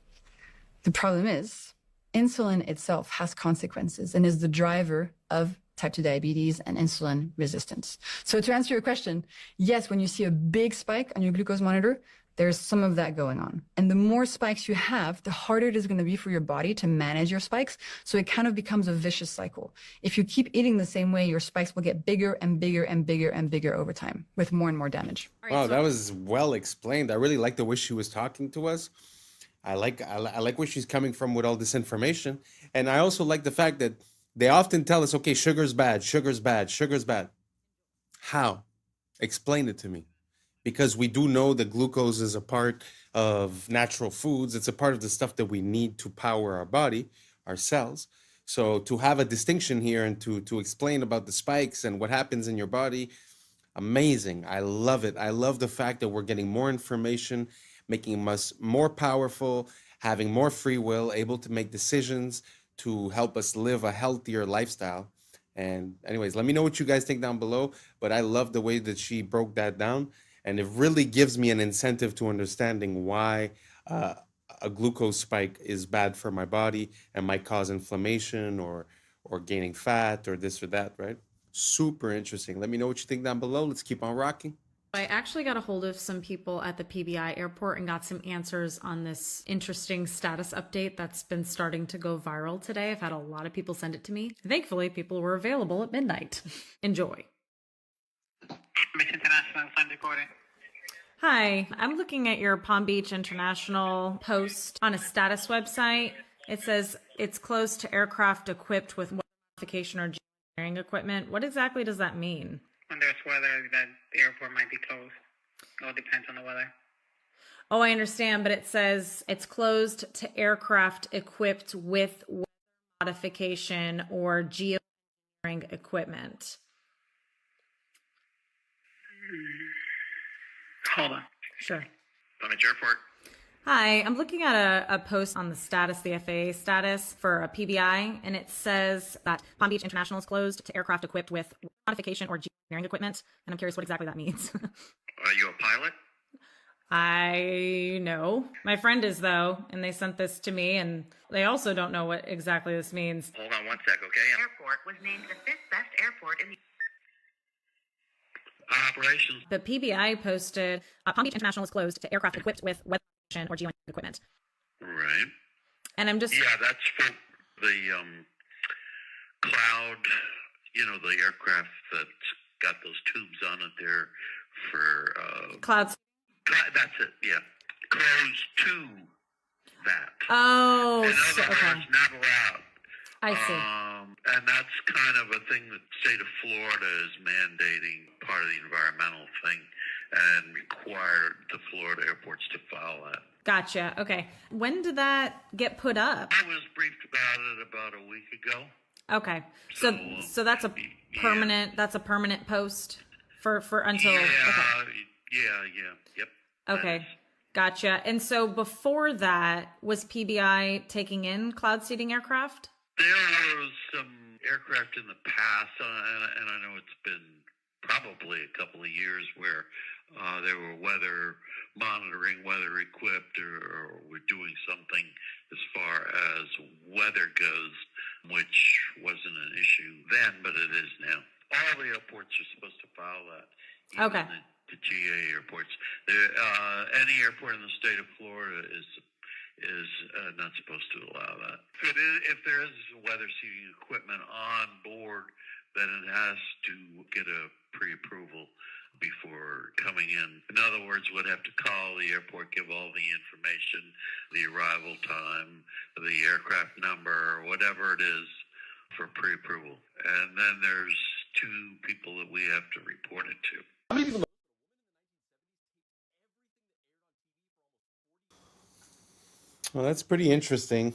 The problem is, insulin itself has consequences and is the driver of type 2 diabetes and insulin resistance. So to answer your question, yes, when you see a big spike on your glucose monitor, there's some of that going on. And the more spikes you have, the harder it is going to be for your body to manage your spikes. So it kind of becomes a vicious cycle. If you keep eating the same way, your spikes will get bigger and bigger and bigger and bigger over time with more and more damage. Wow, that was well explained. I really like the way she was talking to us. I like where she's coming from with all this information. And I also like the fact that they often tell us, okay, sugar's bad, sugar's bad, sugar's bad. How? Explain it to me. Because we do know that glucose is a part of natural foods. It's a part of the stuff that we need to power our body, our cells. So to have a distinction here and to explain about the spikes and what happens in your body, amazing. I love it. I love the fact that we're getting more information, making us more powerful, having more free will, able to make decisions to help us live a healthier lifestyle. And anyways, let me know what you guys think down below. But I love the way that she broke that down. And it really gives me an incentive to understanding why a glucose spike is bad for my body and might cause inflammation or gaining fat or this or that, right? Super interesting. Let me know what you think down below. Let's keep on rocking. I actually got a hold of some people at the PBI airport and got some answers on this interesting status update that's been starting to go viral today. I've had a lot of people send it to me. Thankfully, people were available at midnight. Enjoy. Hi, I'm looking at your Palm Beach International post on a status website. It says it's closed to aircraft equipped with modification or engineering equipment. What exactly does that mean? When there's weather, that the airport might be closed. It all depends on the weather. Oh, I understand, but it says it's closed to aircraft equipped with weather modification or geoengineering equipment. Hold on. Sure. Palm Beach Airport. Hi, I'm looking at a post on the status, the FAA status for a PBI, and it says that Palm Beach International is closed to aircraft equipped with modification or geoengineering equipment, and I'm curious what exactly that means. Are you a pilot? I know. My friend is, though, and they sent this to me, and they also don't know what exactly this means. Hold on one sec, okay? Airport was named the 5th best airport in the operations. The PBI posted, Palm Beach International is closed to aircraft equipped with weather or geoengineering equipment. Right. And I'm just... Yeah, that's for the cloud, the aircraft that's got those tubes on it there for... Clouds. That's it, yeah. Closed to that. Oh, in other words, okay. Not allowed. I see. And that's kind of a thing that the state of Florida is mandating, part of the environmental thing, and required the Florida airports to follow that. Gotcha. Okay. When did that get put up? I was briefed about it about a week ago. Okay. So that's a permanent. That's a permanent post for until. Yeah, Okay. yep. Okay, gotcha. And so before that, was PBI taking in cloud seeding aircraft? There was some aircraft in the past, and I know it's been probably a couple of years where they were weather monitoring, weather equipped, or were doing something as far as weather goes, which wasn't an issue then, but it is now. All the airports are supposed to follow that. Okay. The GA airports. Any airport in the state of Florida is not supposed to allow that. If there is weather seeding equipment on board, then it has to get a pre-approval before coming in. In other words, would have to call the airport, give all the information, the arrival time, the aircraft number, or whatever it is for pre-approval. And then there's two people that we have to report it to. How many people? Well, that's pretty interesting,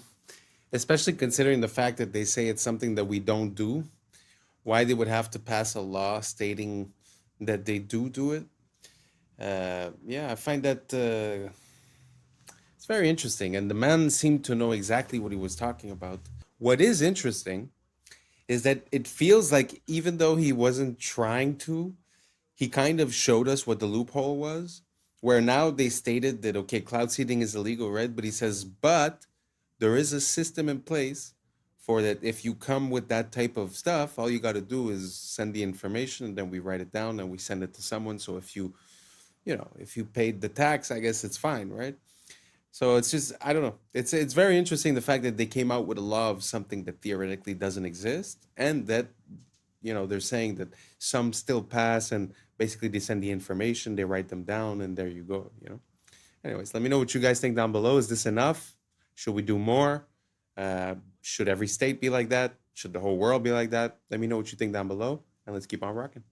especially considering the fact that they say it's something that we don't do. Why they would have to pass a law stating that they do it. Yeah, I find that it's very interesting. And the man seemed to know exactly what he was talking about. What is interesting is that it feels like even though he wasn't trying to, he kind of showed us what the loophole was, where now they stated that, okay, cloud seeding is illegal, right? But he says, but there is a system in place for that. If you come with that type of stuff, all you got to do is send the information, and then we write it down and we send it to someone. So if you paid the tax, I guess it's fine, right? So it's just, I don't know. It's very interesting, the fact that they came out with a law of something that theoretically doesn't exist, and that, they're saying that some still pass, and basically they send the information, they write them down, and there you go, Anyways, let me know what you guys think down below. Is this enough? Should we do more? Should every state be like that? Should the whole world be like that? Let me know what you think down below, and let's keep on rocking.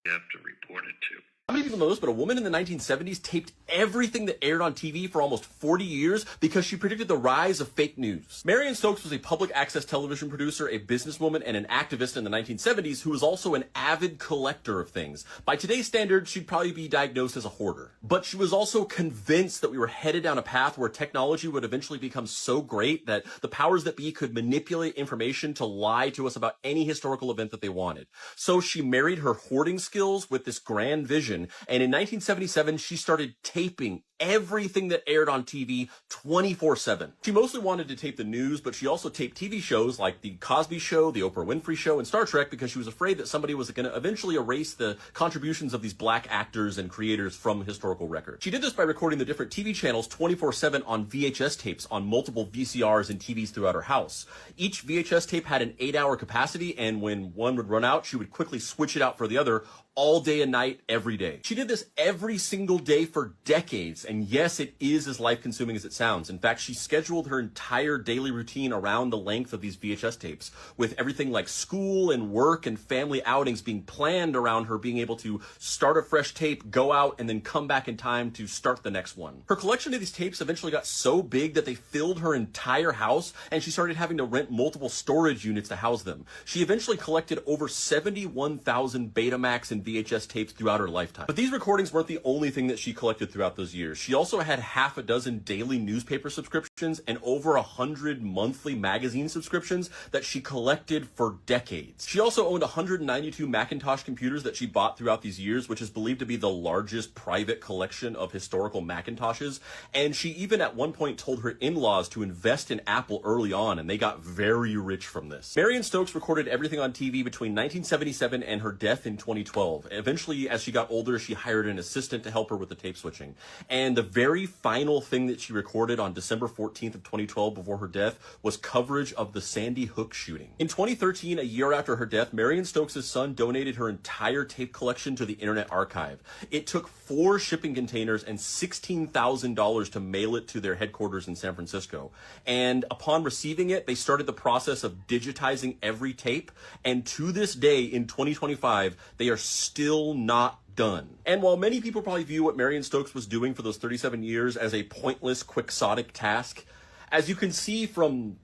You have to report it to. How many people know this, but a woman in the 1970s taped everything that aired on TV for almost 40 years because she predicted the rise of fake news. Marion Stokes was a public access television producer, a businesswoman, and an activist in the 1970s who was also an avid collector of things. By today's standards, she'd probably be diagnosed as a hoarder. But she was also convinced that we were headed down a path where technology would eventually become so great that the powers that be could manipulate information to lie to us about any historical event that they wanted. So she married her hoarding skills with this grand vision. And in 1977, she started taping everything that aired on TV 24/7. She mostly wanted to tape the news, but she also taped TV shows like The Cosby Show, The Oprah Winfrey Show, and Star Trek because she was afraid that somebody was going to eventually erase the contributions of these black actors and creators from historical record. She did this by recording the different TV channels 24/7 on VHS tapes on multiple VCRs and TVs throughout her house. Each VHS tape had an 8-hour capacity, and when one would run out, she would quickly switch it out for the other all day and night, every day. She did this every single day for decades, and yes, it is as life-consuming as it sounds. In fact, she scheduled her entire daily routine around the length of these VHS tapes, with everything like school and work and family outings being planned around her being able to start a fresh tape, go out, and then come back in time to start the next one. Her collection of these tapes eventually got so big that they filled her entire house, and she started having to rent multiple storage units to house them. She eventually collected over 71,000 Betamax and VHS tapes throughout her lifetime. But these recordings weren't the only thing that she collected throughout those years. She also had half a dozen daily newspaper subscriptions and over 100 monthly magazine subscriptions that she collected for decades. She also owned 192 Macintosh computers that she bought throughout these years, which is believed to be the largest private collection of historical Macintoshes. And she even at one point told her in-laws to invest in Apple early on, and they got very rich from this. Marion Stokes recorded everything on TV between 1977 and her death in 2012. Eventually, as she got older, she hired an assistant to help her with the tape switching. And the very final thing that she recorded on December 14th of 2012 before her death was coverage of the Sandy Hook shooting. In 2013, a year after her death, Marion Stokes' son donated her entire tape collection to the Internet Archive. It took 4 shipping containers and $16,000 to mail it to their headquarters in San Francisco. And upon receiving it, they started the process of digitizing every tape. And to this day, in 2025, they are still not done. And while many people probably view what Marion Stokes was doing for those 37 years as a pointless, quixotic task, as you can see from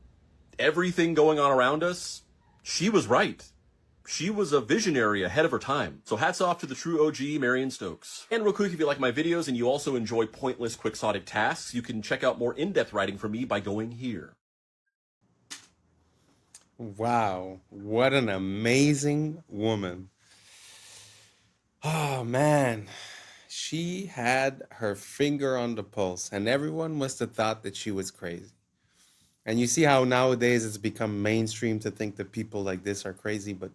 everything going on around us, she was right. She was a visionary ahead of her time. So hats off to the true OG, Marion Stokes. And real quick, if you like my videos and you also enjoy pointless, quixotic tasks, you can check out more in-depth writing from me by going here. Wow, what an amazing woman. Oh man, she had her finger on the pulse, and everyone must have thought that she was crazy. And you see how nowadays it's become mainstream to think that people like this are crazy, but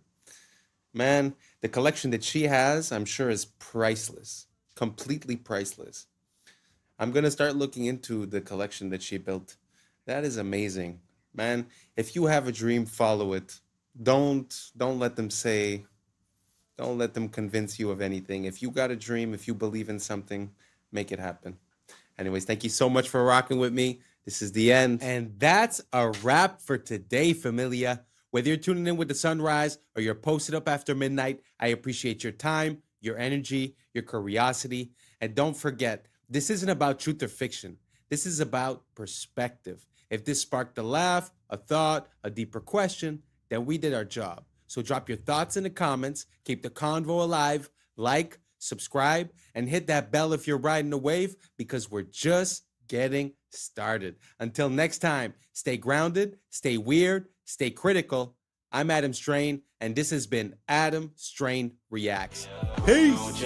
man, the collection that she has, I'm sure, is priceless, completely priceless. I'm gonna start looking into the collection that she built. That is amazing. Man, if you have a dream, follow it. Don't let them say, don't let them convince you of anything. If you got a dream, if you believe in something, make it happen. Anyways, thank you so much for rocking with me. This is the end. And that's a wrap for today, familia. Whether you're tuning in with the sunrise or you're posted up after midnight, I appreciate your time, your energy, your curiosity. And don't forget, this isn't about truth or fiction. This is about perspective. If this sparked a laugh, a thought, a deeper question, then we did our job. So drop your thoughts in the comments, keep the convo alive, like, subscribe, and hit that bell if you're riding the wave, because we're just getting started. Until next time, stay grounded, stay weird, stay critical. I'm Adam Strain, and this has been Adam Strain Reacts. Peace!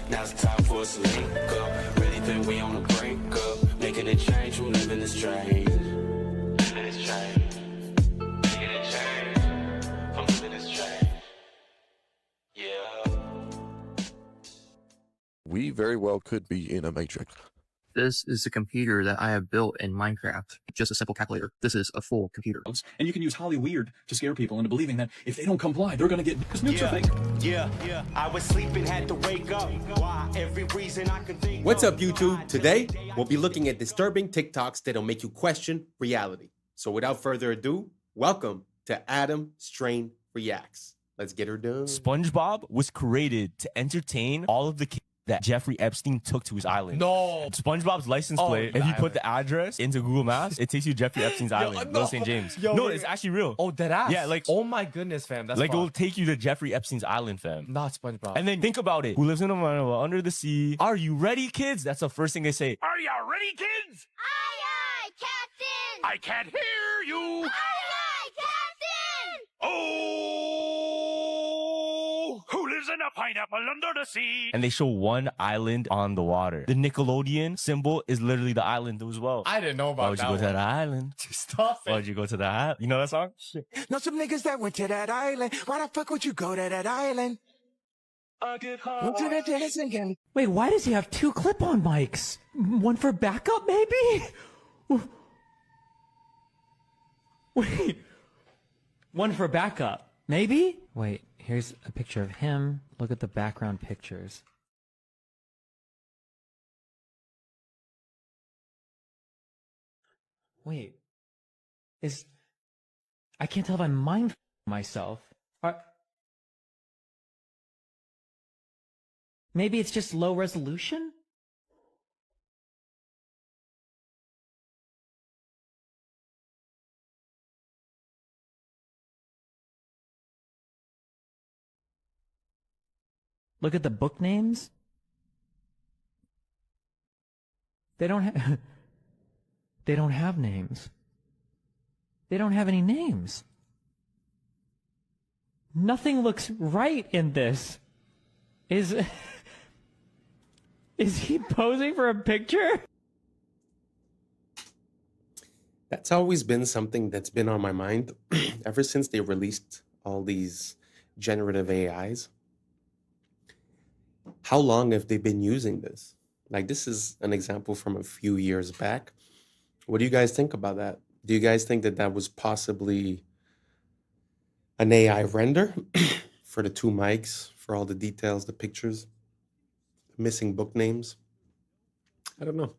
Now's the time for us to link up. Really think we on the brink up. Making a change from living this change. Living this change. Making a change from living this change. Yeah. We very well could be in a matrix. This is a computer that I have built in Minecraft. Just a simple calculator. This is a full computer. And you can use Holly Weird to scare people into believing that if they don't comply, they're going to get because nukes are fake. Yeah. I was sleeping, had to wake up. Why? Every reason I could think. What's up, YouTube? Today, we'll be looking at disturbing TikToks that'll make you question reality. So without further ado, welcome to Adam Strain Reacts. Let's get her done. SpongeBob was created to entertain all of the kids that Jeffrey Epstein took to his island. No. SpongeBob's license plate, if you put the address into Google Maps, it takes you to Jeffrey Epstein's island, Little St. James. No, it's actually real. Oh, dead ass? Yeah, like, oh my goodness, fam. That's like, it'll take you to Jeffrey Epstein's island, fam. Not SpongeBob. And then think about it. Who lives in a manor under the sea? Are you ready, kids? That's the first thing they say. Are you ready, kids? Aye, Captain! I can't hear you. Aye, Captain! Oh! Who lives in a pineapple under the sea? And they show one island on the water. The Nickelodeon symbol is literally the island as well. I didn't know about Why would that. you go to that island? Stop it. Why would you go to that island? You know that song? Shit. Now some niggas that went to that island. Why the fuck would you go to that island? Wait, why does he have two clip-on mics? One for backup, maybe? Wait. One for backup, maybe? Wait, here's a picture of him. Look at the background pictures. Wait. I can't tell if I'm mind myself. Maybe it's just low resolution? Look at the book names. They don't have they don't have names. They don't have any names. Nothing looks right in this. Is he posing for a picture? That's always been something that's been on my mind ever since they released all these generative AIs. How long have they been using this? Like, this is an example from a few years back. What do you guys think about that? Do you guys think that that was possibly an AI render for the two mics, for all the details, the pictures, missing book names? I don't know.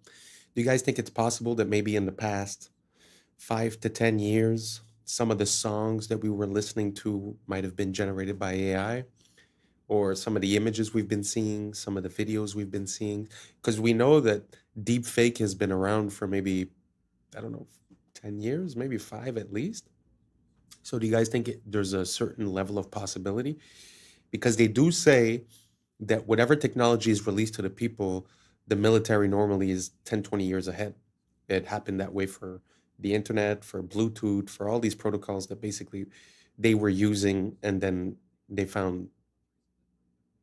Do you guys think it's possible that maybe in the past 5 to 10 years, some of the songs that we were listening to might have been generated by AI? Or some of the images we've been seeing, some of the videos we've been seeing? Because we know that deep fake has been around for maybe, I don't know, 10 years, maybe 5 at least. So do you guys think there's a certain level of possibility? Because they do say that whatever technology is released to the people, the military normally is 10, 20 years ahead. It happened that way for the internet, for Bluetooth, for all these protocols that basically they were using, and then they found,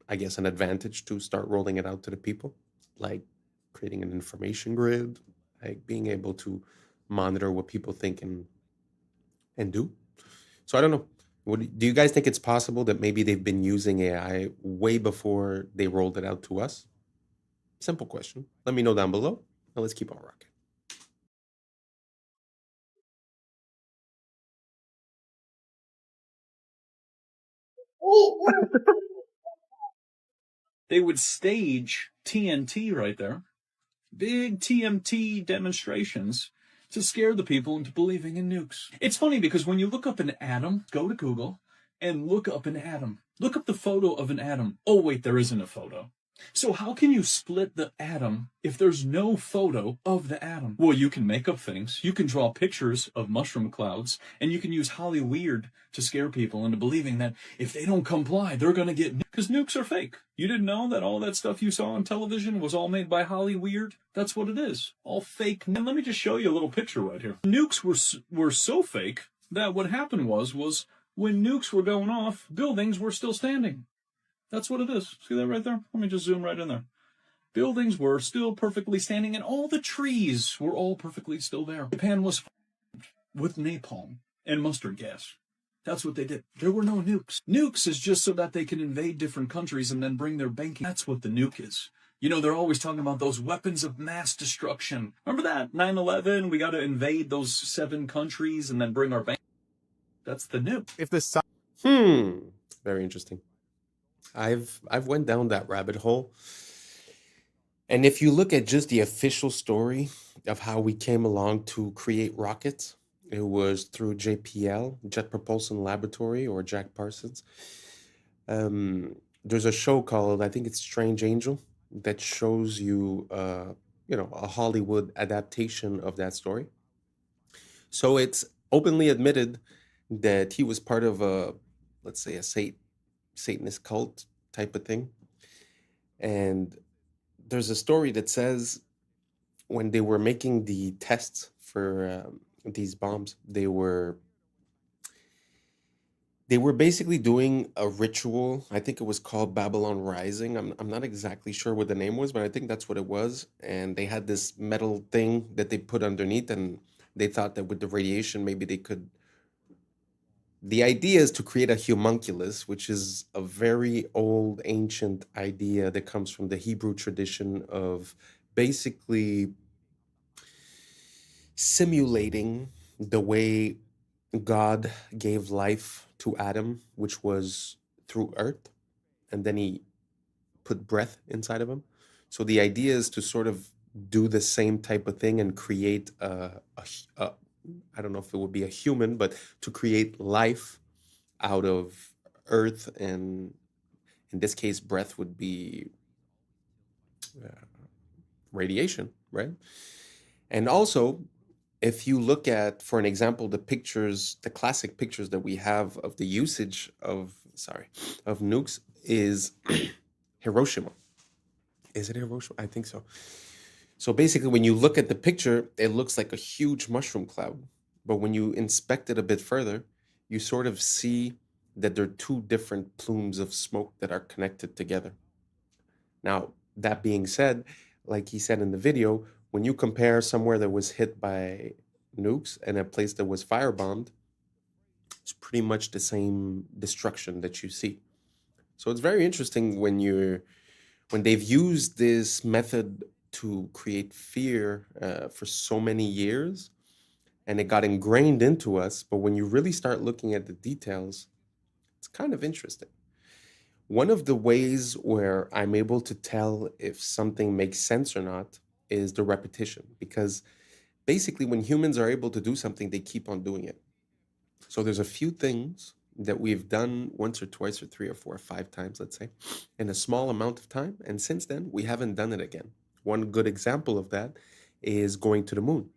I guess, an advantage to start rolling it out to the people, like creating an information grid, like being able to monitor what people think and do. So I don't know. Do you guys think it's possible that maybe they've been using AI way before they rolled it out to us? Simple question. Let me know down below. Now let's keep on rocking. They would stage TNT right there, big TMT demonstrations to scare the people into believing in nukes. It's funny because when you look up an atom, go to Google and look up an atom. Look up the photo of an atom. Oh, wait, there isn't a photo. So how can you split the atom if there's no photo of the atom? Well, you can make up things. You can draw pictures of mushroom clouds, and you can use Hollyweird to scare people into believing that if they don't comply, they're going to get because nukes are fake. You didn't know that all that stuff you saw on television was all made by Hollyweird? That's what it is. All fake. And let me just show you a little picture right here. Nukes were so fake that what happened was when nukes were going off, buildings were still standing. That's what it is. See that right there? Let me just zoom right in there. Buildings were still perfectly standing, and all the trees were all perfectly still there. Japan was with napalm and mustard gas. That's what they did. There were no nukes. Nukes is just so that they can invade different countries and then bring their banking. That's what the nuke is. You know, they're always talking about those weapons of mass destruction. Remember that? 9/11, we got to invade those 7 countries and then bring our bank. That's the nuke. If the very interesting. I've went down that rabbit hole. And if you look at just the official story of how we came along to create rockets, it was through JPL, Jet Propulsion Laboratory, or Jack Parsons. There's a show called, I think it's Strange Angel, that shows you, a Hollywood adaptation of that story. So it's openly admitted that he was part of a, let's say, a Satanist cult type of thing. And there's a story that says when they were making the tests for these bombs, they were basically doing a ritual. I think it was called Babylon Rising. I'm not exactly sure what the name was, but I think that's what it was. And they had this metal thing that they put underneath, and they thought that with the radiation, maybe they could. The idea is to create a homunculus, which is a very old, ancient idea that comes from the Hebrew tradition of basically simulating the way God gave life to Adam, which was through earth, and then he put breath inside of him. So the idea is to sort of do the same type of thing and create I don't know if it would be a human, but to create life out of earth, and in this case, breath would be radiation, right? And also, if you look at, for an example, the classic pictures that we have of the usage of nukes is Hiroshima. Is it Hiroshima? I think so. So basically, when you look at the picture, it looks like a huge mushroom cloud. But when you inspect it a bit further, you sort of see that there are 2 different plumes of smoke that are connected together. Now, that being said, like he said in the video, when you compare somewhere that was hit by nukes and a place that was firebombed, it's pretty much the same destruction that you see. So it's very interesting when they've used this method to create fear for so many years, and it got ingrained into us. But when you really start looking at the details, it's kind of interesting. One of the ways where I'm able to tell if something makes sense or not is the repetition, because basically when humans are able to do something, they keep on doing it. So there's a few things that we've done once or twice or 3 or 4 or 5 times, let's say, in a small amount of time. And since then, we haven't done it again. One good example of that is going to the moon,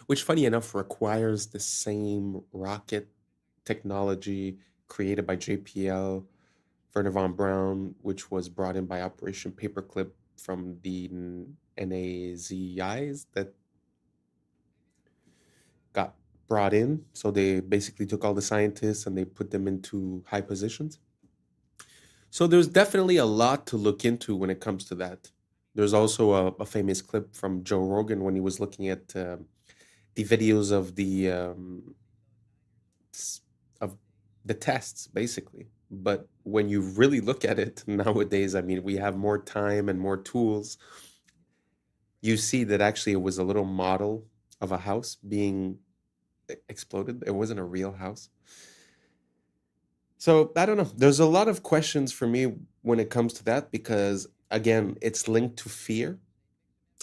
which, funny enough, requires the same rocket technology created by JPL, Werner von Braun, which was brought in by Operation Paperclip from the NAZIs that got brought in. So they basically took all the scientists and they put them into high positions. So there's definitely a lot to look into when it comes to that. There's also a famous clip from Joe Rogan when he was looking at the videos of of the tests, basically. But when you really look at it nowadays, I mean, we have more time and more tools. You see that actually it was a little model of a house being exploded. It wasn't a real house. So I don't know. There's a lot of questions for me when it comes to that because, again, it's linked to fear.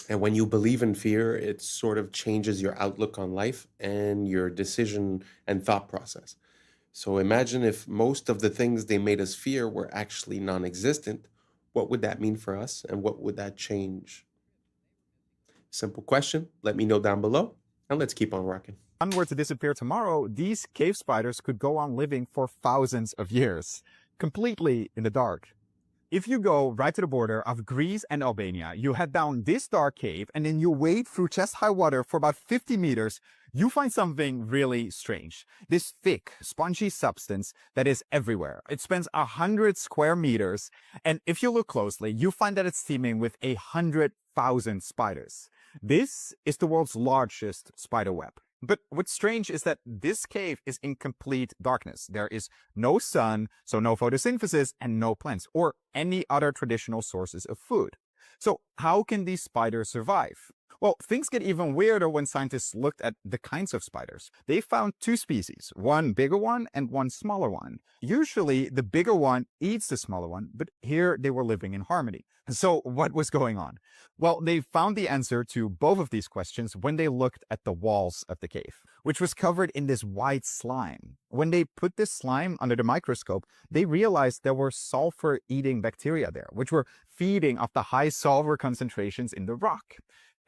And when you believe in fear, it sort of changes your outlook on life and your decision and thought process. So imagine if most of the things they made us fear were actually non-existent. What would that mean for us? And what would that change? Simple question. Let me know down below. And let's keep on rocking. If one were to disappear tomorrow, these cave spiders could go on living for thousands of years, completely in the dark. If you go right to the border of Greece and Albania, you head down this dark cave and then you wade through chest-high water for about 50 meters, you find something really strange. This thick, spongy substance that is everywhere. It spans 100 square meters, and if you look closely, you find that it's teeming with 100,000 spiders. This is the world's largest spider web. But what's strange is that this cave is in complete darkness. There is no sun, so no photosynthesis, and no plants, or any other traditional sources of food. So how can these spiders survive? Well, things get even weirder when scientists looked at the kinds of spiders. They found two species, one bigger one and one smaller one. Usually, the bigger one eats the smaller one, but here they were living in harmony. So what was going on? Well, they found the answer to both of these questions when they looked at the walls of the cave, which was covered in this white slime. When they put this slime under the microscope, they realized there were sulfur-eating bacteria there, which were feeding off the high sulfur concentrations in the rock.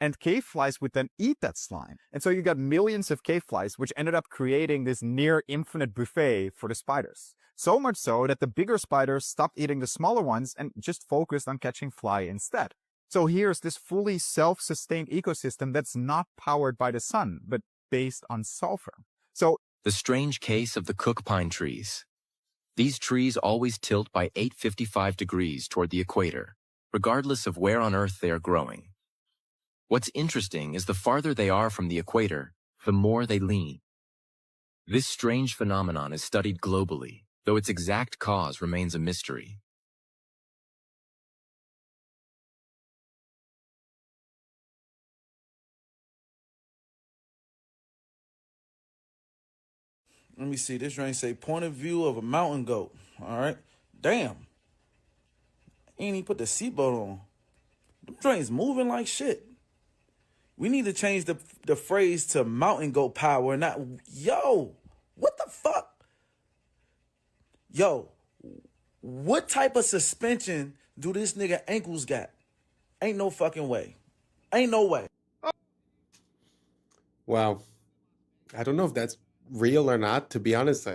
And cave flies would then eat that slime. And so you got millions of cave flies, which ended up creating this near infinite buffet for the spiders. So much so that the bigger spiders stopped eating the smaller ones and just focused on catching fly instead. So here's this fully self-sustained ecosystem that's not powered by the sun, but based on sulfur. So the strange case of the cook pine trees. These trees always tilt by 855 degrees toward the equator, regardless of where on Earth they are growing. What's interesting is the farther they are from the equator, the more they lean. This strange phenomenon is studied globally, though its exact cause remains a mystery. Let me see. This drink say point of view of a mountain goat. All right. Damn. Ain't even put the seatbelt on. Them drinks moving like shit. We need to change the phrase to mountain goat power, not yo. What the fuck? Yo, what type of suspension do this nigga ankles got? Ain't no fucking way. Ain't no way. Wow. I don't know if that's real or not. To be honest,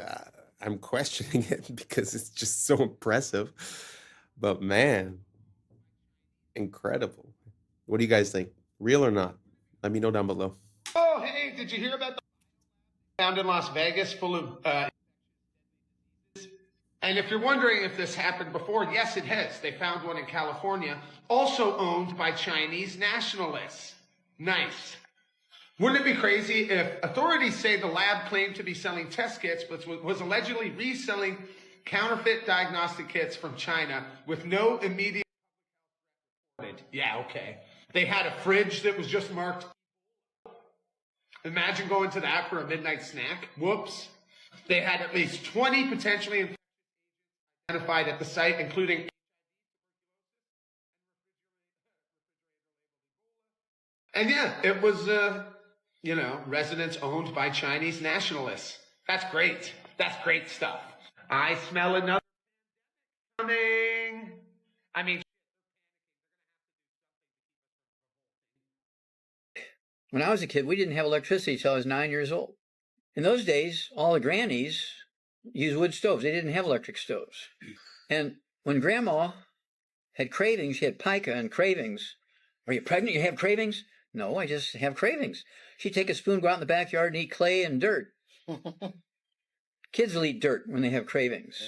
I'm questioning it because it's just so impressive. But man, incredible. What do you guys think? Real or not? Let me know down below. Oh, hey, did you hear about the found in Las Vegas full of and if you're wondering if this happened before, yes, it has. They found one in California, also owned by Chinese nationalists. Nice. Wouldn't it be crazy if authorities say the lab claimed to be selling test kits, but was allegedly reselling counterfeit diagnostic kits from China with no immediate... Yeah, okay. They had a fridge that was just marked. Imagine going to that for a midnight snack. Whoops. They had at least 20 potentially identified at the site, including and yeah, it was residents owned by Chinese nationalists. That's great. That's great stuff. I smell another coming. I mean, when I was a kid, we didn't have electricity till I was 9 years old. In those days, all the grannies used wood stoves. They didn't have electric stoves. And when Grandma had cravings, she had pica and cravings. Are you pregnant? You have cravings? No, I just have cravings. She'd take a spoon, go out in the backyard and eat clay and dirt. Kids will eat dirt when they have cravings.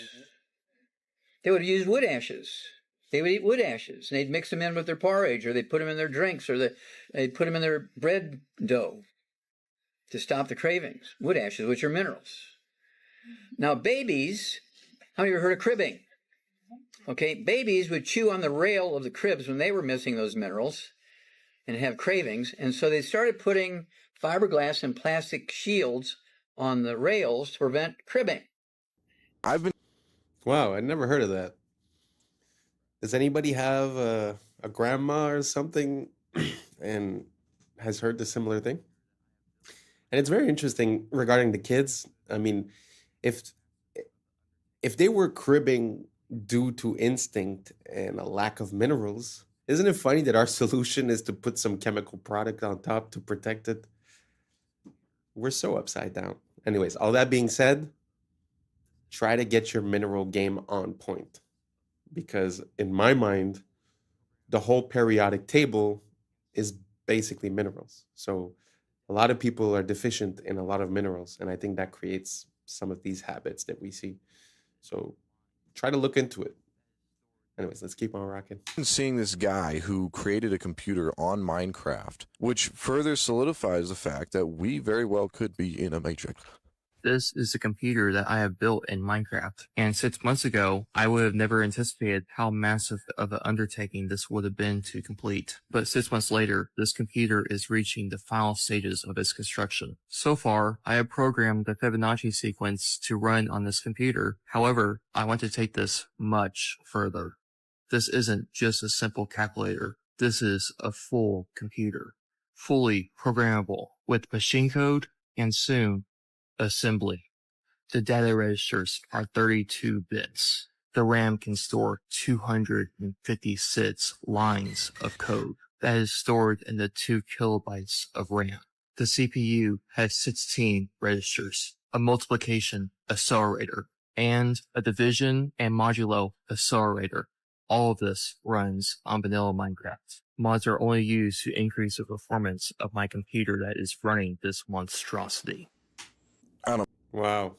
They would use wood ashes. They would eat wood ashes, and they'd mix them in with their porridge, or they'd put them in their drinks, or they'd put them in their bread dough to stop the cravings. Wood ashes, which are minerals. Now, babies, how many of you heard of cribbing? Okay, babies would chew on the rail of the cribs when they were missing those minerals and have cravings, and so they started putting fiberglass and plastic shields on the rails to prevent cribbing. Wow, I never heard of that. Does anybody have a grandma or something and has heard the similar thing? And it's very interesting regarding the kids. I mean, if they were cribbing due to instinct and a lack of minerals, isn't it funny that our solution is to put some chemical product on top to protect it? We're so upside down. Anyways, all that being said, try to get your mineral game on point. Because in my mind, the whole periodic table is basically minerals. So a lot of people are deficient in a lot of minerals. And I think that creates some of these habits that we see. So try to look into it. Anyways, let's keep on rocking. Seeing this guy who created a computer on Minecraft, which further solidifies the fact that we very well could be in a matrix. This is a computer that I have built in Minecraft, and 6 months ago, I would have never anticipated how massive of an undertaking this would have been to complete. But 6 months later, this computer is reaching the final stages of its construction. So far, I have programmed the Fibonacci sequence to run on this computer. However, I want to take this much further. This isn't just a simple calculator. This is a full computer, fully programmable with machine code and soon assembly. The data registers are 32 bits. The RAM can store 256 lines of code that is stored in the 2 kilobytes of RAM. The CPU has 16 registers, a multiplication accelerator, and a division and modulo accelerator. All of this runs on vanilla Minecraft. Mods are only used to increase the performance of my computer that is running this monstrosity. Wow.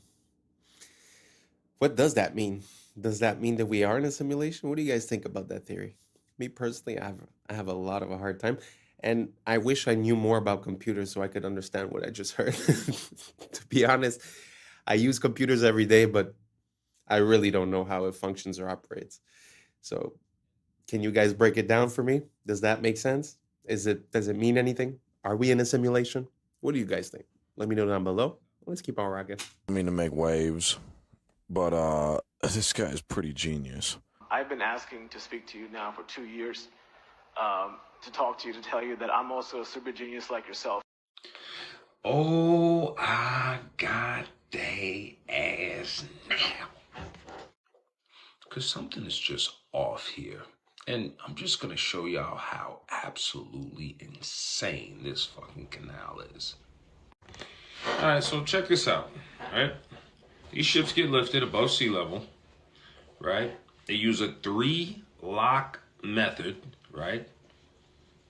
What does that mean? Does that mean that we are in a simulation? What do you guys think about that theory? Me personally, I have a lot of a hard time. And I wish I knew more about computers so I could understand what I just heard. To be honest, I use computers every day, but I really don't know how it functions or operates. So can you guys break it down for me? Does that make sense? Does it mean anything? Are we in a simulation? What do you guys think? Let me know down below. Let's keep on rocking. I mean to make waves, but this guy is pretty genius. I've been asking to speak to you now for 2 years, to talk to you, to tell you that I'm also a super genius like yourself. Oh, I got they ass now. Because something is just off here. And I'm just going to show y'all how absolutely insane this fucking canal is. All right, so check this out, right? These ships get lifted above sea level, right? They use a 3-lock method, right?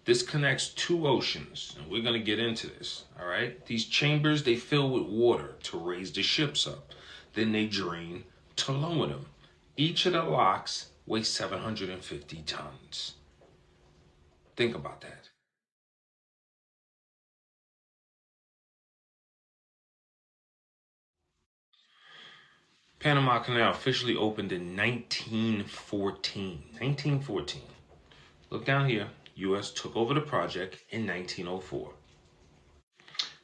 This connects 2 oceans, and we're going to get into this, all right? These chambers, they fill with water to raise the ships up. Then they drain to lower them. Each of the locks weighs 750 tons. Think about that. Panama Canal officially opened in 1914. 1914. Look down here. U.S. took over the project in 1904.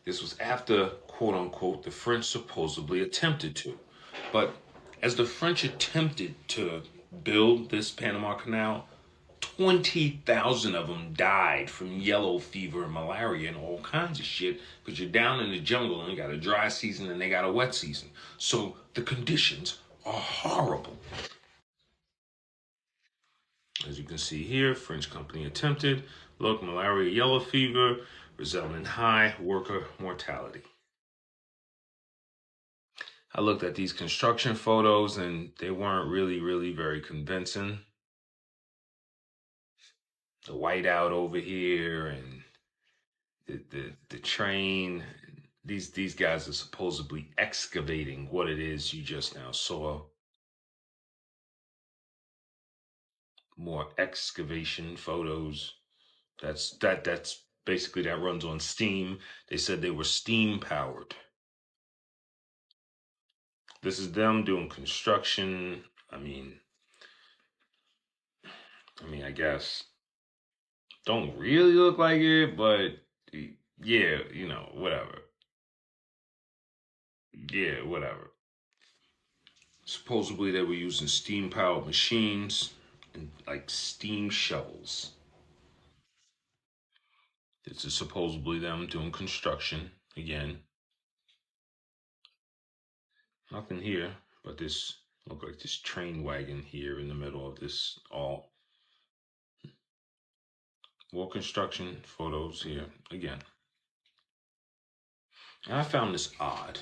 This was after, quote unquote, the French supposedly attempted to. But as the French attempted to build this Panama Canal, 20,000 of them died from yellow fever and malaria and all kinds of shit because you're down in the jungle and you got a dry season and they got a wet season. So the conditions are horrible. As you can see here, French company attempted. Look, malaria, yellow fever, resulting in high worker mortality. I looked at these construction photos and they weren't really very convincing. The whiteout over here and the train. These guys are supposedly excavating what it is you just now saw. More excavation photos. That's basically, that runs on steam. They said they were steam powered. This is them doing construction. I mean, I guess don't really look like it, but yeah, whatever. Yeah, whatever. Supposedly they were using steam powered machines and like steam shovels. This is supposedly them doing construction again. Nothing here, but this look like this train wagon here in the middle of this all. More construction photos here again. And I found this odd,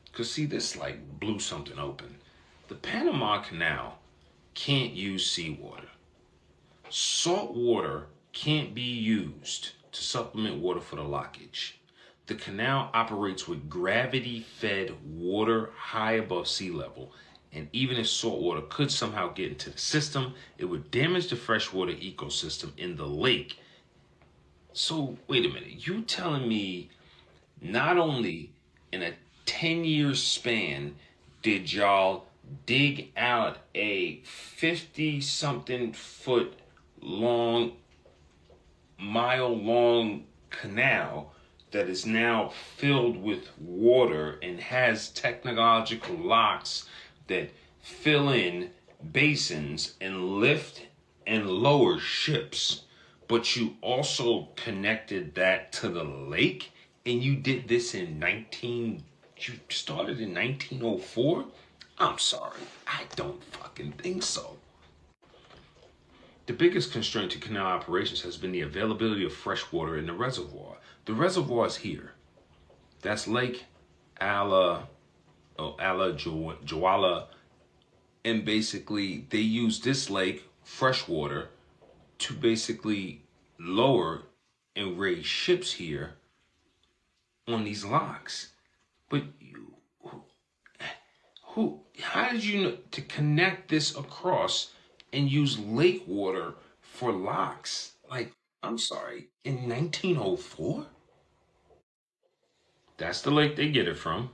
because see, this like blew something open. The Panama Canal can't use seawater. Salt water can't be used to supplement water for the lockage. The canal operates with gravity-fed water high above sea level, and even if salt water could somehow get into the system, it would damage the freshwater ecosystem in the lake. So, wait a minute, you telling me not only in a 10-year span did y'all dig out a 50-something foot long, mile-long canal that is now filled with water and has technological locks that fill in basins and lift and lower ships, but you also connected that to the lake, and you did this in you started in 1904? I'm sorry, I don't fucking think so. The biggest constraint to canal operations has been the availability of fresh water in the reservoir. The reservoir is here. That's Lake Juala. And basically, they use this lake, fresh water, to basically lower and raise ships here on these locks. But how did you know to connect this across and use lake water for locks? Like, I'm sorry, in 1904? That's the lake they get it from.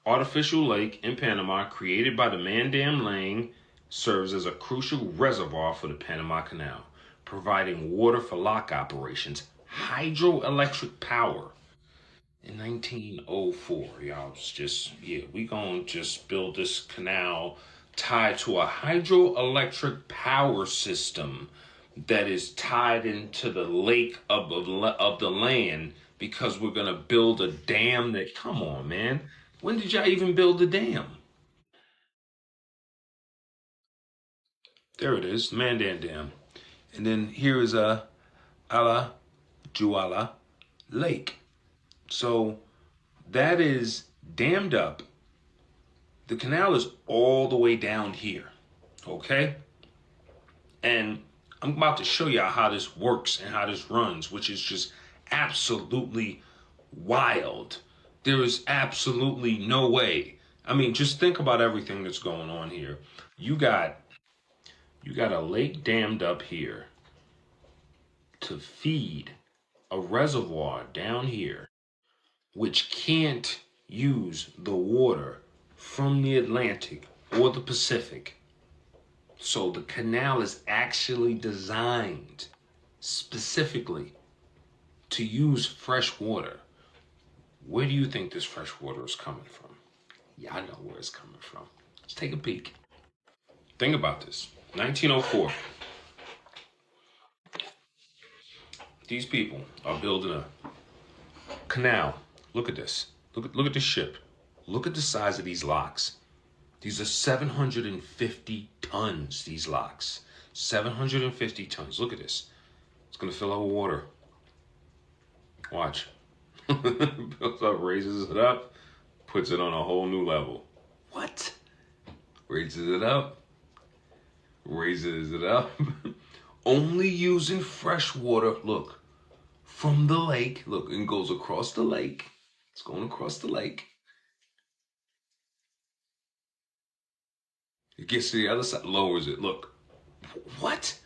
Artificial lake in Panama, created by the Mandam Lang, serves as a crucial reservoir for the Panama Canal, providing water for lock operations, hydroelectric power. In 1904, y'all, we gonna just build this canal tied to a hydroelectric power system that is tied into the lake of the land, because we're gonna build a dam that, come on, man. When did y'all even build the dam? There it is, Mandan Dam. And then here is Ala Juala Lake. So that is dammed up. The canal is all the way down here, okay? And I'm about to show y'all how this works and how this runs, which is just absolutely wild. There is absolutely no way. I mean, just think about everything that's going on here. You got a lake dammed up here to feed a reservoir down here, which can't use the water from the Atlantic or the Pacific. So the canal is actually designed specifically to use fresh water. Where do you think this fresh water is coming from? Y'all know where it's coming from. Let's take a peek. Think about this. 1904. These people are building a canal. Look at this. Look at this ship. Look at the size of these locks. These are 750 tons, these locks. 750 tons. Look at this. It's going to fill out with water. Watch. Builds up, raises it up, puts it on a whole new level. What? Raises it up. Raises it up. Only using fresh water, look, from the lake. Look, and goes across the lake. It's going across the lake. It gets to the other side, lowers it. Look. What?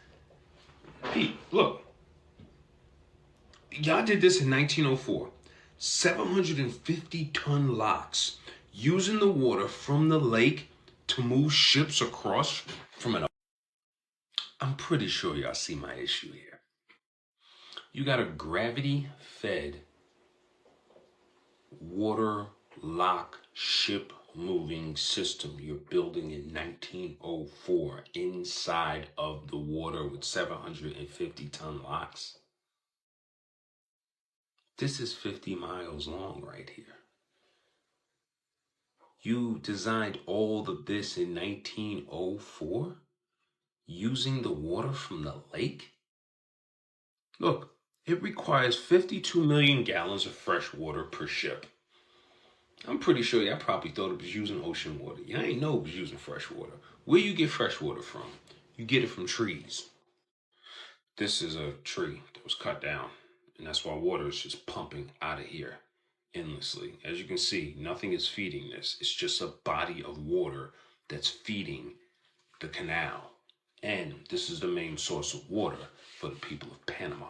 Pete, look. Y'all did this in 1904. 750-ton locks using the water from the lake to move ships across from an... I'm pretty sure y'all see my issue here. You got a gravity-fed water lock ship moving system you're building in 1904 inside of the water with 750-ton locks. This is 50 miles long right here. You designed all of this in 1904 using the water from the lake? Look, it requires 52 million gallons of fresh water per ship. I'm pretty sure y'all probably thought it was using ocean water. Y'all ain't know it was using fresh water. Where you get fresh water from? You get it from trees. This is a tree that was cut down, and that's why water is just pumping out of here endlessly. As you can see, nothing is feeding this. It's just a body of water that's feeding the canal. And this is the main source of water for the people of Panama.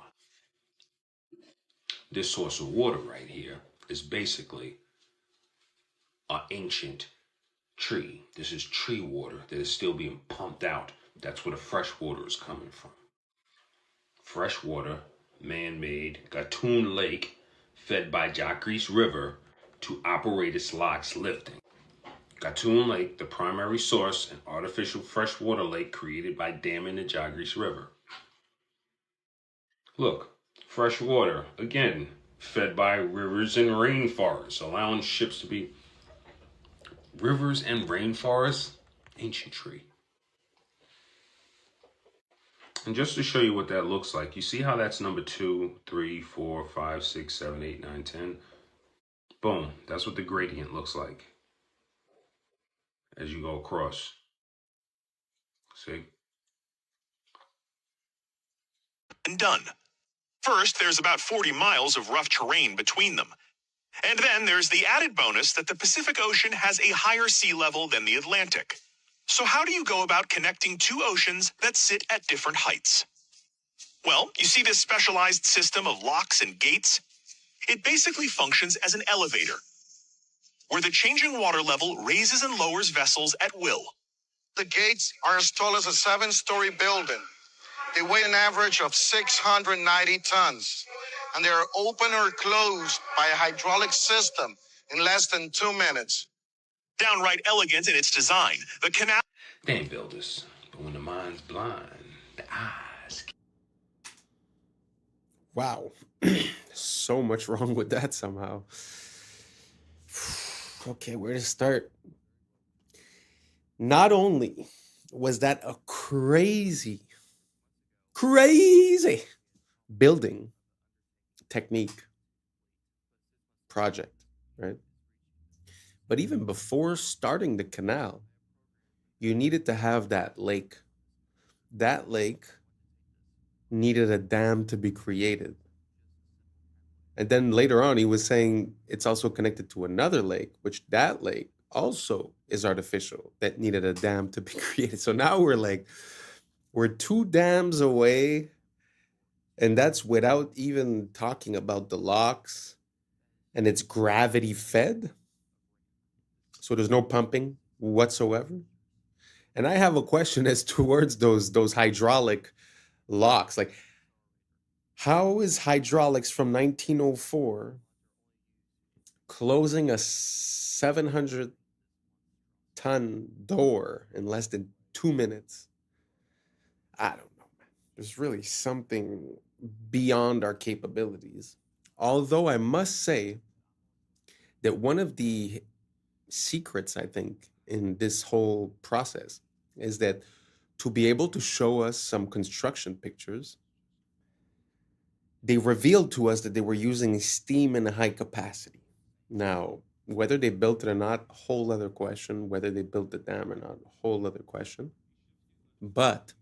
This source of water right here is basically an ancient tree. This is tree water that is still being pumped out. That's where the fresh water is coming from. Fresh water, man-made, Gatun Lake, fed by Jacques River to operate its locks lifting. Gatun Lake, the primary source, an artificial freshwater lake created by damming the Jagris River. Look, fresh water, again, fed by rivers and rainforests, allowing ships to be... Rivers and rainforests, ancient tree. And just to show you what that looks like, you see how that's number 2, 3, 4, 5, 6, 7, 8, 9, 10? Boom, that's what the gradient looks like as you go across. See? And done. First, there's about 40 miles of rough terrain between them. And then there's the added bonus that the Pacific Ocean has a higher sea level than the Atlantic. So how do you go about connecting two oceans that sit at different heights? Well, you see this specialized system of locks and gates? It basically functions as an elevator, where the changing water level raises and lowers vessels at will. The gates are as tall as a 7-story building. They weigh an average of 690 tons, and they are open or closed by a hydraulic system in less than 2 minutes. Downright elegant in its design, the canal... They ain't build this, but when the mind's blind, the eyes... Wow. So much wrong with that somehow. Okay, where to start? Not only was that a crazy building technique project, right? But even before starting the canal, you needed to have that lake. That lake needed a dam to be created. And then later on, he was saying it's also connected to another lake, which that lake also is artificial, that needed a dam to be created. So now we're 2 dams away, and that's without even talking about the locks, and it's gravity fed. So there's no pumping whatsoever. And I have a question as towards those hydraulic locks. Like, how is hydraulics from 1904 closing a 700-ton door in less than 2 minutes? I don't know, man. There's really something beyond our capabilities. Although I must say that one of the secrets, I think, in this whole process is that to be able to show us some construction pictures, they revealed to us that they were using steam in a high capacity. Now, Whether they built it or not, whole other question. Whether they built the dam or not, whole other question. But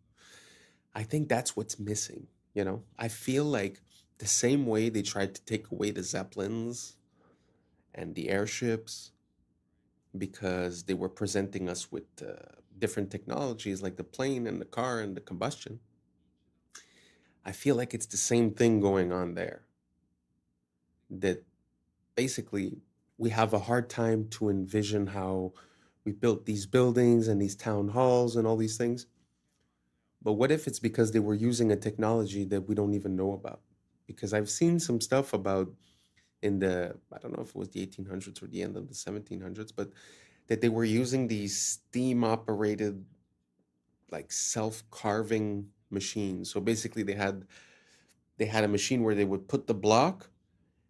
I think that's what's missing. You know, I feel like the same way they tried to take away the Zeppelins and the airships because they were presenting us with different technologies like the plane and the car and the combustion. I feel like it's the same thing going on there. That basically we have a hard time to envision how we built these buildings and these town halls and all these things. But what if it's because they were using a technology that we don't even know about? Because I've seen some stuff about in the, I don't know if it was the 1800s or the end of the 1700s, but that they were using these steam operated, like self-carving machines. So basically they had a machine where they would put the block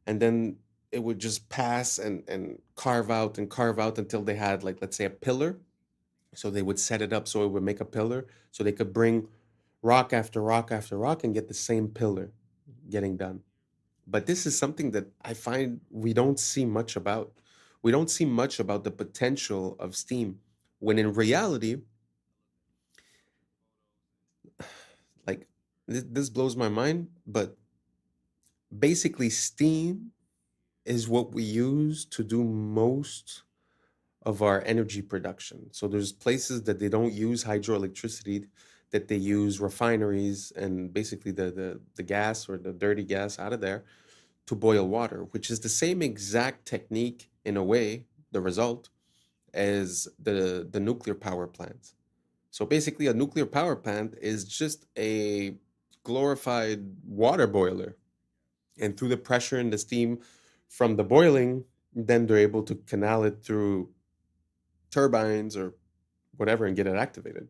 and then it would just pass and carve out until they had, like, let's say a pillar. So they would set it up so it would make a pillar so they could bring rock after rock after rock and get the same pillar getting done. But this is something that I find we don't see much about. We don't see much about the potential of steam, when in reality, like, this blows my mind, but basically steam is what we use to do most of our energy production. So there's places that they don't use hydroelectricity, that they use refineries and basically the gas or the dirty gas out of there to boil water, which is the same exact technique in a way, the result, as the nuclear power plants. So basically a nuclear power plant is just a glorified water boiler. And through the pressure and the steam from the boiling, then they're able to canal it through turbines or whatever and get it activated.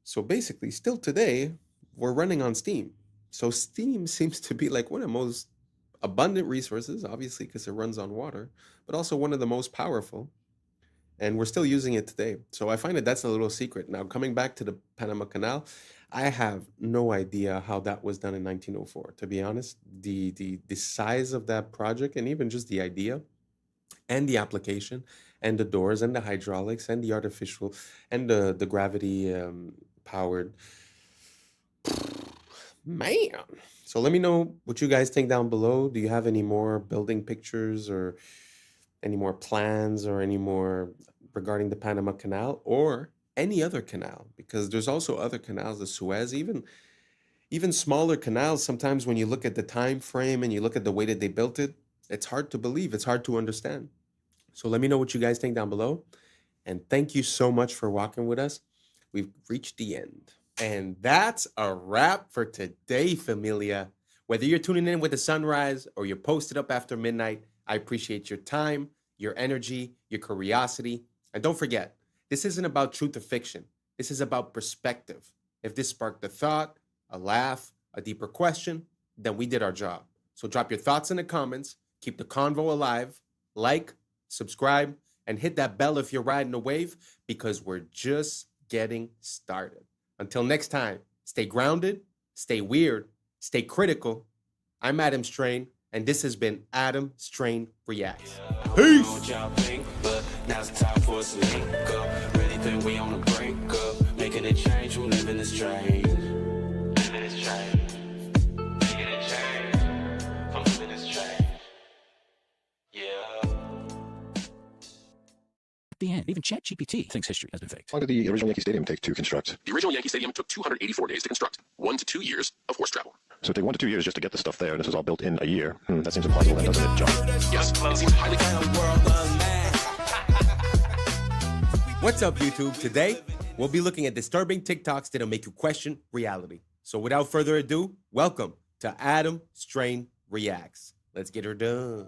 So basically, still today, we're running on steam. So steam seems to be like one of the most abundant resources, obviously, because it runs on water, but also one of the most powerful. And we're still using it today. So I find that that's a little secret. Now, coming back to the Panama Canal, I have no idea how that was done in 1904. To be honest, the size of that project and even just the idea and the application and the doors and the hydraulics and the artificial and the gravity powered. Man. So let me know what you guys think down below. Do you have any more building pictures or any more plans or any more regarding the Panama Canal or any other canal? Because there's also other canals, the Suez, even smaller canals. Sometimes when you look at the time frame and you look at the way that they built it, it's hard to believe. It's hard to understand. So let me know what you guys think down below. And thank you so much for walking with us. We've reached the end. And that's a wrap for today, familia. Whether you're tuning in with the sunrise or you're posted up after midnight, I appreciate your time, your energy, your curiosity. And don't forget, this isn't about truth or fiction. This is about perspective. If this sparked a thought, a laugh, a deeper question, then we did our job. So drop your thoughts in the comments, keep the convo alive, like, subscribe, and hit that bell if you're riding a wave, because we're just getting started. Until next time, stay grounded, stay weird, stay critical. I'm Adam Strain, and this has been Adam Strain Reacts. Peace! Now's the time for us to link up. Really think we on the brink up. Making a change from living this strange. Living this strange. Making a change from living this strange. Yeah. The end. Even ChatGPT thinks history has been faked. How long did the original Yankee Stadium take to construct? The original Yankee Stadium took 284 days to construct. 1 to 2 years of horse travel. So it took 1 to 2 years just to get the stuff there, and this is all built in a year. That seems impossible, then, doesn't it, John? Yes, it seems highly. What's up, YouTube? Today, we'll be looking at disturbing TikToks that'll make you question reality. So without further ado, welcome to Adam Strain Reacts. Let's get her done.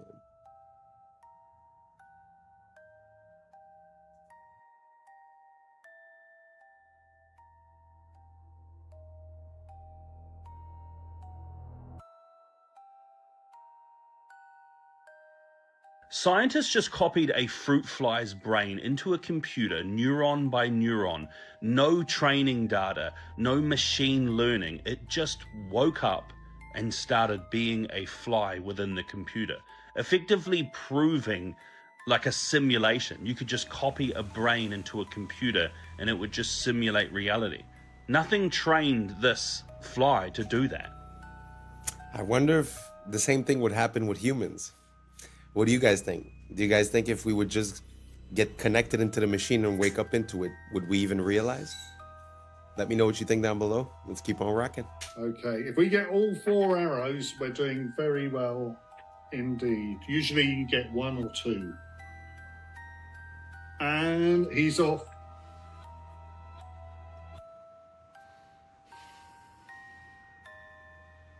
Scientists just copied a fruit fly's brain into a computer, neuron by neuron. No training data, no machine learning. It just woke up and started being a fly within the computer, effectively proving like a simulation. You could just copy a brain into a computer and it would just simulate reality. Nothing trained this fly to do that. I wonder if the same thing would happen with humans. What do you guys think? Do you guys think if we would just get connected into the machine and wake up into it, would we even realize? Let me know what you think down below. Let's keep on rocking. Okay, if we get all 4 arrows, we're doing very well indeed. Usually you get 1 or 2. And he's off.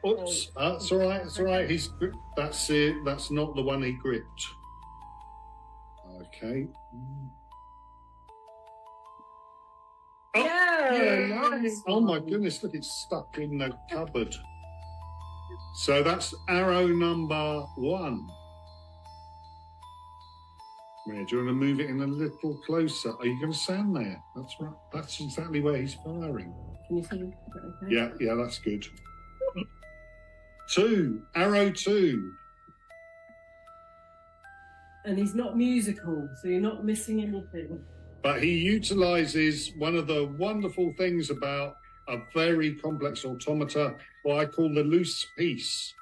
Oops, that's all right, it's all right. That's it, that's not the one he gripped. Okay. Oh, yeah, nice. Oh my goodness, look, it's stuck in the cupboard. So that's arrow number 1. Where, do you want to move it in a little closer? Are you going to stand there? That's right. That's exactly where he's firing. Can you see? Yeah, that's good. 2, arrow 2. And he's not musical, so you're not missing anything. But he utilizes one of the wonderful things about a very complex automata, what I call the loose piece.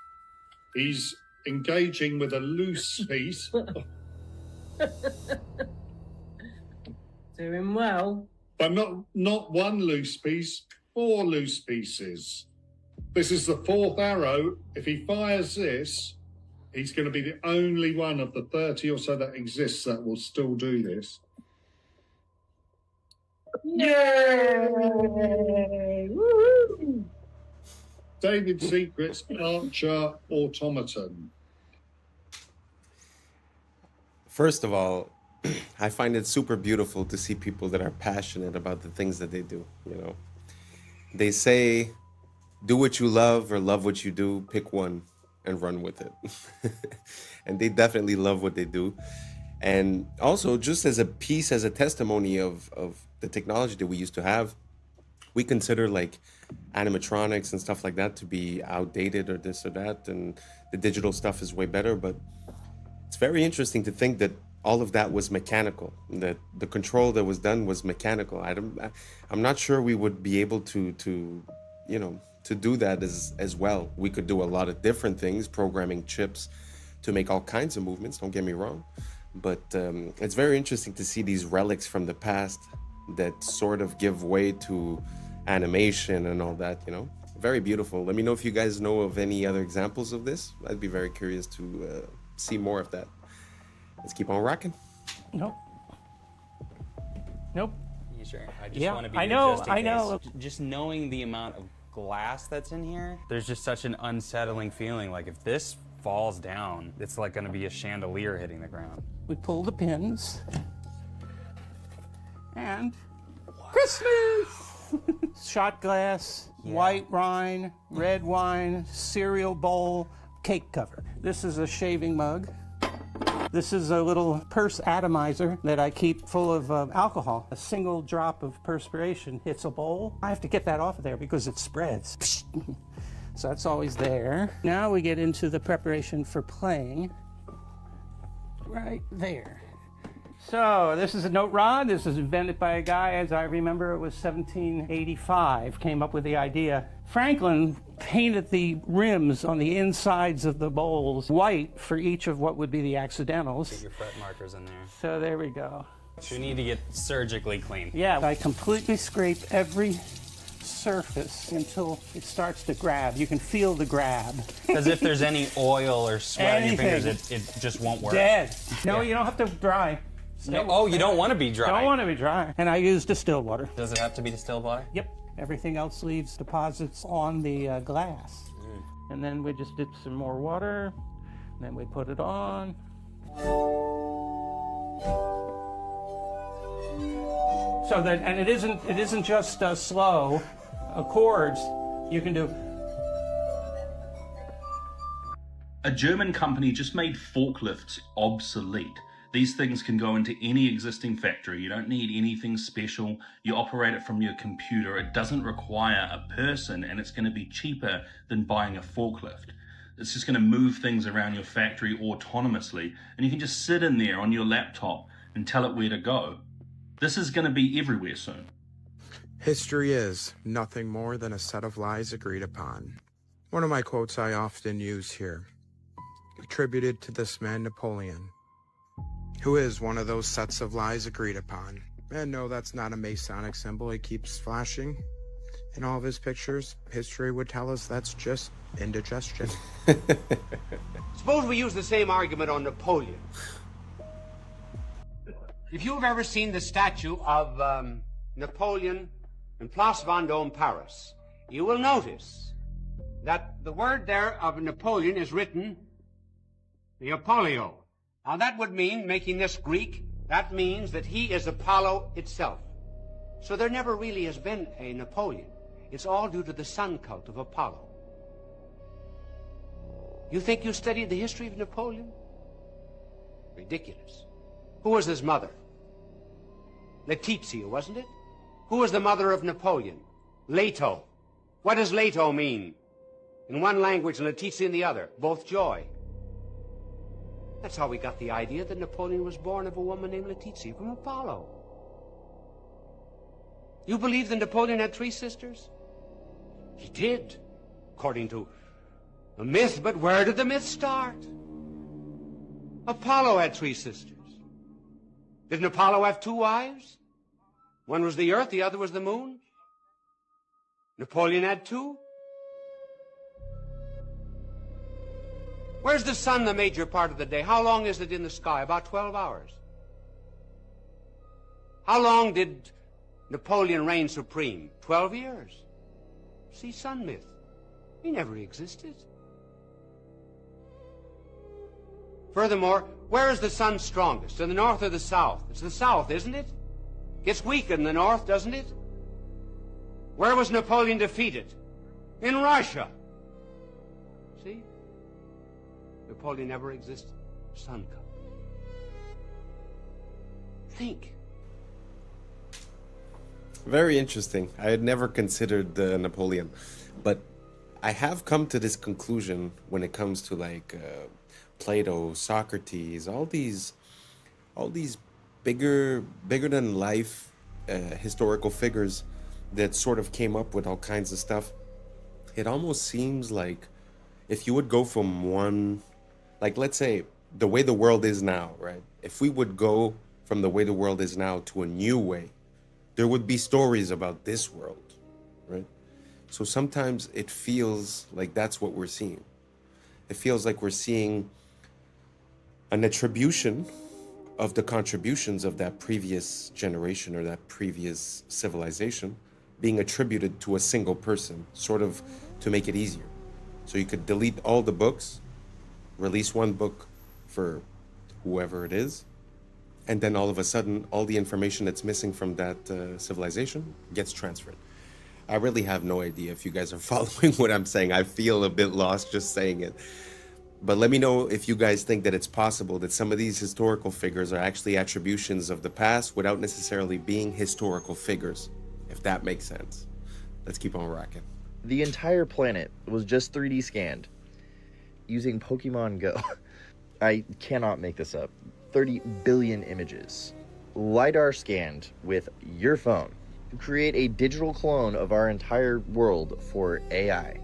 He's engaging with a loose piece. Doing well. But not one loose piece, 4 loose pieces. This is the 4th arrow. If he fires this, he's going to be the only one of the 30 or so that exists that will still do this. Yay! Woo-hoo! David Secret's Archer Automaton. First of all, I find it super beautiful to see people that are passionate about the things that they do, you know. They say, do what you love or love what you do, pick one and run with it. And they definitely love what they do. And also, just as a piece, as a testimony of the technology that we used to have, we consider like animatronics and stuff like that to be outdated or this or that, and the digital stuff is way better. But it's very interesting to think that all of that was mechanical, that the control that was done was mechanical. I'm not sure we would be able to you know, to do that as well. We could do a lot of different things, programming chips to make all kinds of movements, don't get me wrong. But it's very interesting to see these relics from the past that sort of give way to animation and all that, you know. Very beautiful. Let me know if you guys know of any other examples of this. I'd be very curious to see more of that. Let's keep on rocking. Nope. Nope. You sure? I just Yeah, want to be I here know, just in I know. case. Just knowing the amount of glass that's in here, there's just such an unsettling feeling. Like if this falls down, it's like going to be a chandelier hitting the ground. We pull the pins. And Christmas! Shot glass, white wine, red wine, cereal bowl, cake cover. This is a shaving mug. This is a little purse atomizer that I keep full of alcohol. A single drop of perspiration hits a bowl. I have to get that off of there because it spreads. So that's always there. Now we get into the preparation for playing. Right there. So this is a note rod. This was invented by a guy, as I remember, it was 1785, came up with the idea. Franklin painted the rims on the insides of the bowls white for each of what would be the accidentals. Get your fret markers in there. So there we go. You need to get surgically clean. Yeah, I completely scrape every surface until it starts to grab. You can feel the grab. Because if there's any oil or sweat on your fingers, Anything. it just won't work. Dead. No, Yeah. you don't have to dry. No, oh, you don't want to be dry. Don't want to be dry. And I use distilled water. Does it have to be distilled water? Yep. Everything else leaves deposits on the glass. And then we just dip some more water, and then we put it on. So that, and it isn't just slow chords. You can do. A German company just made forklifts obsolete. These things can go into any existing factory. You don't need anything special. You operate it from your computer. It doesn't require a person, and it's going to be cheaper than buying a forklift. It's just going to move things around your factory autonomously, and you can just sit in there on your laptop and tell it where to go. This is going to be everywhere soon. History is nothing more than a set of lies agreed upon. One of my quotes I often use here, attributed to this man Napoleon, who is one of those sets of lies agreed upon. And no, that's not a Masonic symbol he keeps flashing in all of his pictures. History would tell us that's just indigestion. Suppose we use the same argument on Napoleon. If you've ever seen the statue of Napoleon in Place Vendôme, Paris, you will notice that the word there of Napoleon is written Neapolio. Now that would mean, making this Greek, that means that he is Apollo itself. So there never really has been a Napoleon. It's all due to the sun cult of Apollo. You think you studied the history of Napoleon? Ridiculous. Who was his mother? Letizia, wasn't it? Who was the mother of Napoleon? Leto. What does Leto mean? In one language and Letizia in the other. Both joy. That's how we got the idea that Napoleon was born of a woman named Letizia from Apollo. You believe that Napoleon had 3 sisters? He did, according to a myth, but where did the myth start? Apollo had 3 sisters. Didn't Apollo have 2 wives? One was the earth, the other was the moon. Napoleon had 2. Where's the sun the major part of the day? How long is it in the sky? About 12 hours. How long did Napoleon reign supreme? 12 years. See, sun myth. He never existed. Furthermore, where is the sun strongest? In the north or the south? It's the south, isn't it? Gets weaker in the north, doesn't it? Where was Napoleon defeated? In Russia. See? Napoleon never existed. Sun cult. Think. Very interesting. I had never considered Napoleon, but I have come to this conclusion when it comes to like Plato, Socrates, all these bigger than life historical figures that sort of came up with all kinds of stuff. It almost seems like if you would go from one, like let's say the way the world is now, right? If we would go from the way the world is now to a new way, there would be stories about this world, right? So sometimes it feels like that's what we're seeing. It feels like we're seeing an attribution of the contributions of that previous generation or that previous civilization being attributed to a single person, sort of to make it easier. So you could delete all the books, release one book for whoever it is, and then all of a sudden, all the information that's missing from that civilization gets transferred. I really have no idea if you guys are following what I'm saying. I feel a bit lost just saying it. But let me know if you guys think that it's possible that some of these historical figures are actually attributions of the past without necessarily being historical figures, if that makes sense. Let's keep on rocking. The entire planet was just 3D scanned using Pokemon Go. I cannot make this up. 30 billion images. LiDAR scanned with your phone to create a digital clone of our entire world for AI.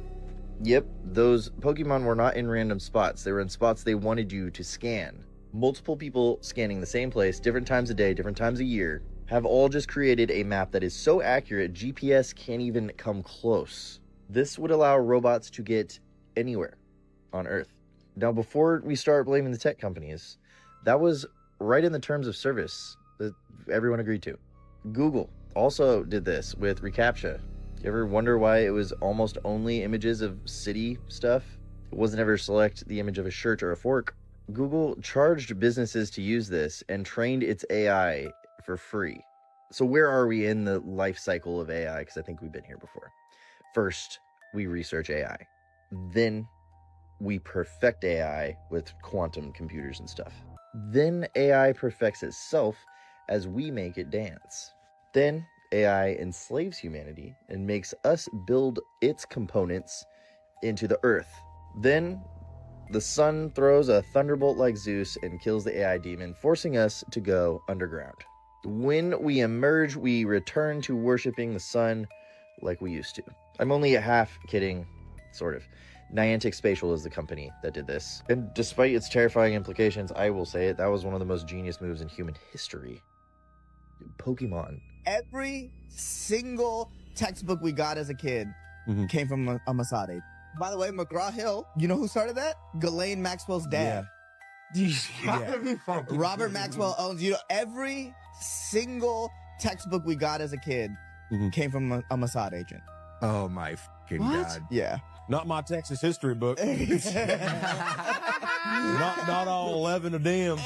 Yep, those Pokemon were not in random spots. They were in spots they wanted you to scan. Multiple people scanning the same place, different times a day, different times a year, have all just created a map that is so accurate, GPS can't even come close. This would allow robots to get anywhere on Earth. Now, before we start blaming the tech companies, that was right in the terms of service that everyone agreed to. Google also did this with reCAPTCHA. You ever wonder why it was almost only images of city stuff? It wasn't ever select the image of a shirt or a fork. Google charged businesses to use this and trained its AI for free. So where are we in the life cycle of AI? Because I think we've been here before. First, we research AI. Then we perfect AI with quantum computers and stuff. Then AI perfects itself as we make it dance. Then AI enslaves humanity and makes us build its components into the earth. Then The sun throws a thunderbolt like Zeus and kills the AI demon, forcing us to go underground. When we emerge, we return to worshipping the sun like we used to. I'm only half kidding, sort of. Niantic Spatial is the company that did this. And despite its terrifying implications, I will say it, that was one of the most genius moves in human history. Pokemon. Every single textbook we got as a kid came from a Masade. By the way, McGraw-Hill, you know who started that? Ghislaine Maxwell's dad. Robert Maxwell owns, every single textbook we got as a kid came from a Mossad agent. Oh my fucking God. Yeah. Not my Texas history book. not all 11 of them.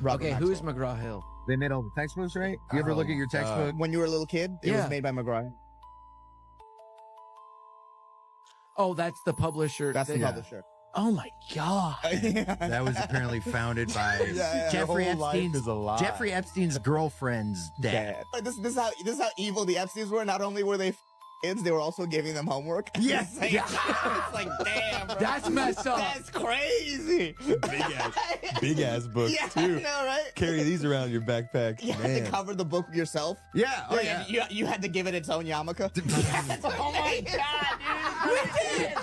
Okay, who's McGraw-Hill? They made all the textbooks, right? You ever look at your textbook? When you were a little kid, it was made by McGraw. Oh, that's the publisher. That's the publisher. Oh my God. That was apparently founded by Jeffrey Epstein's girlfriend's dad. This is how evil the Epsteins were. Not only were they kids, they were also giving them homework. Yes. It's like, damn, bro. That's messed up. That's crazy. Big ass books too. I know, right? Carry these around your backpack. You had to cover the book yourself. Yeah. Oh, yeah. You had to give it its own yarmulke. Oh my God, dude. We did.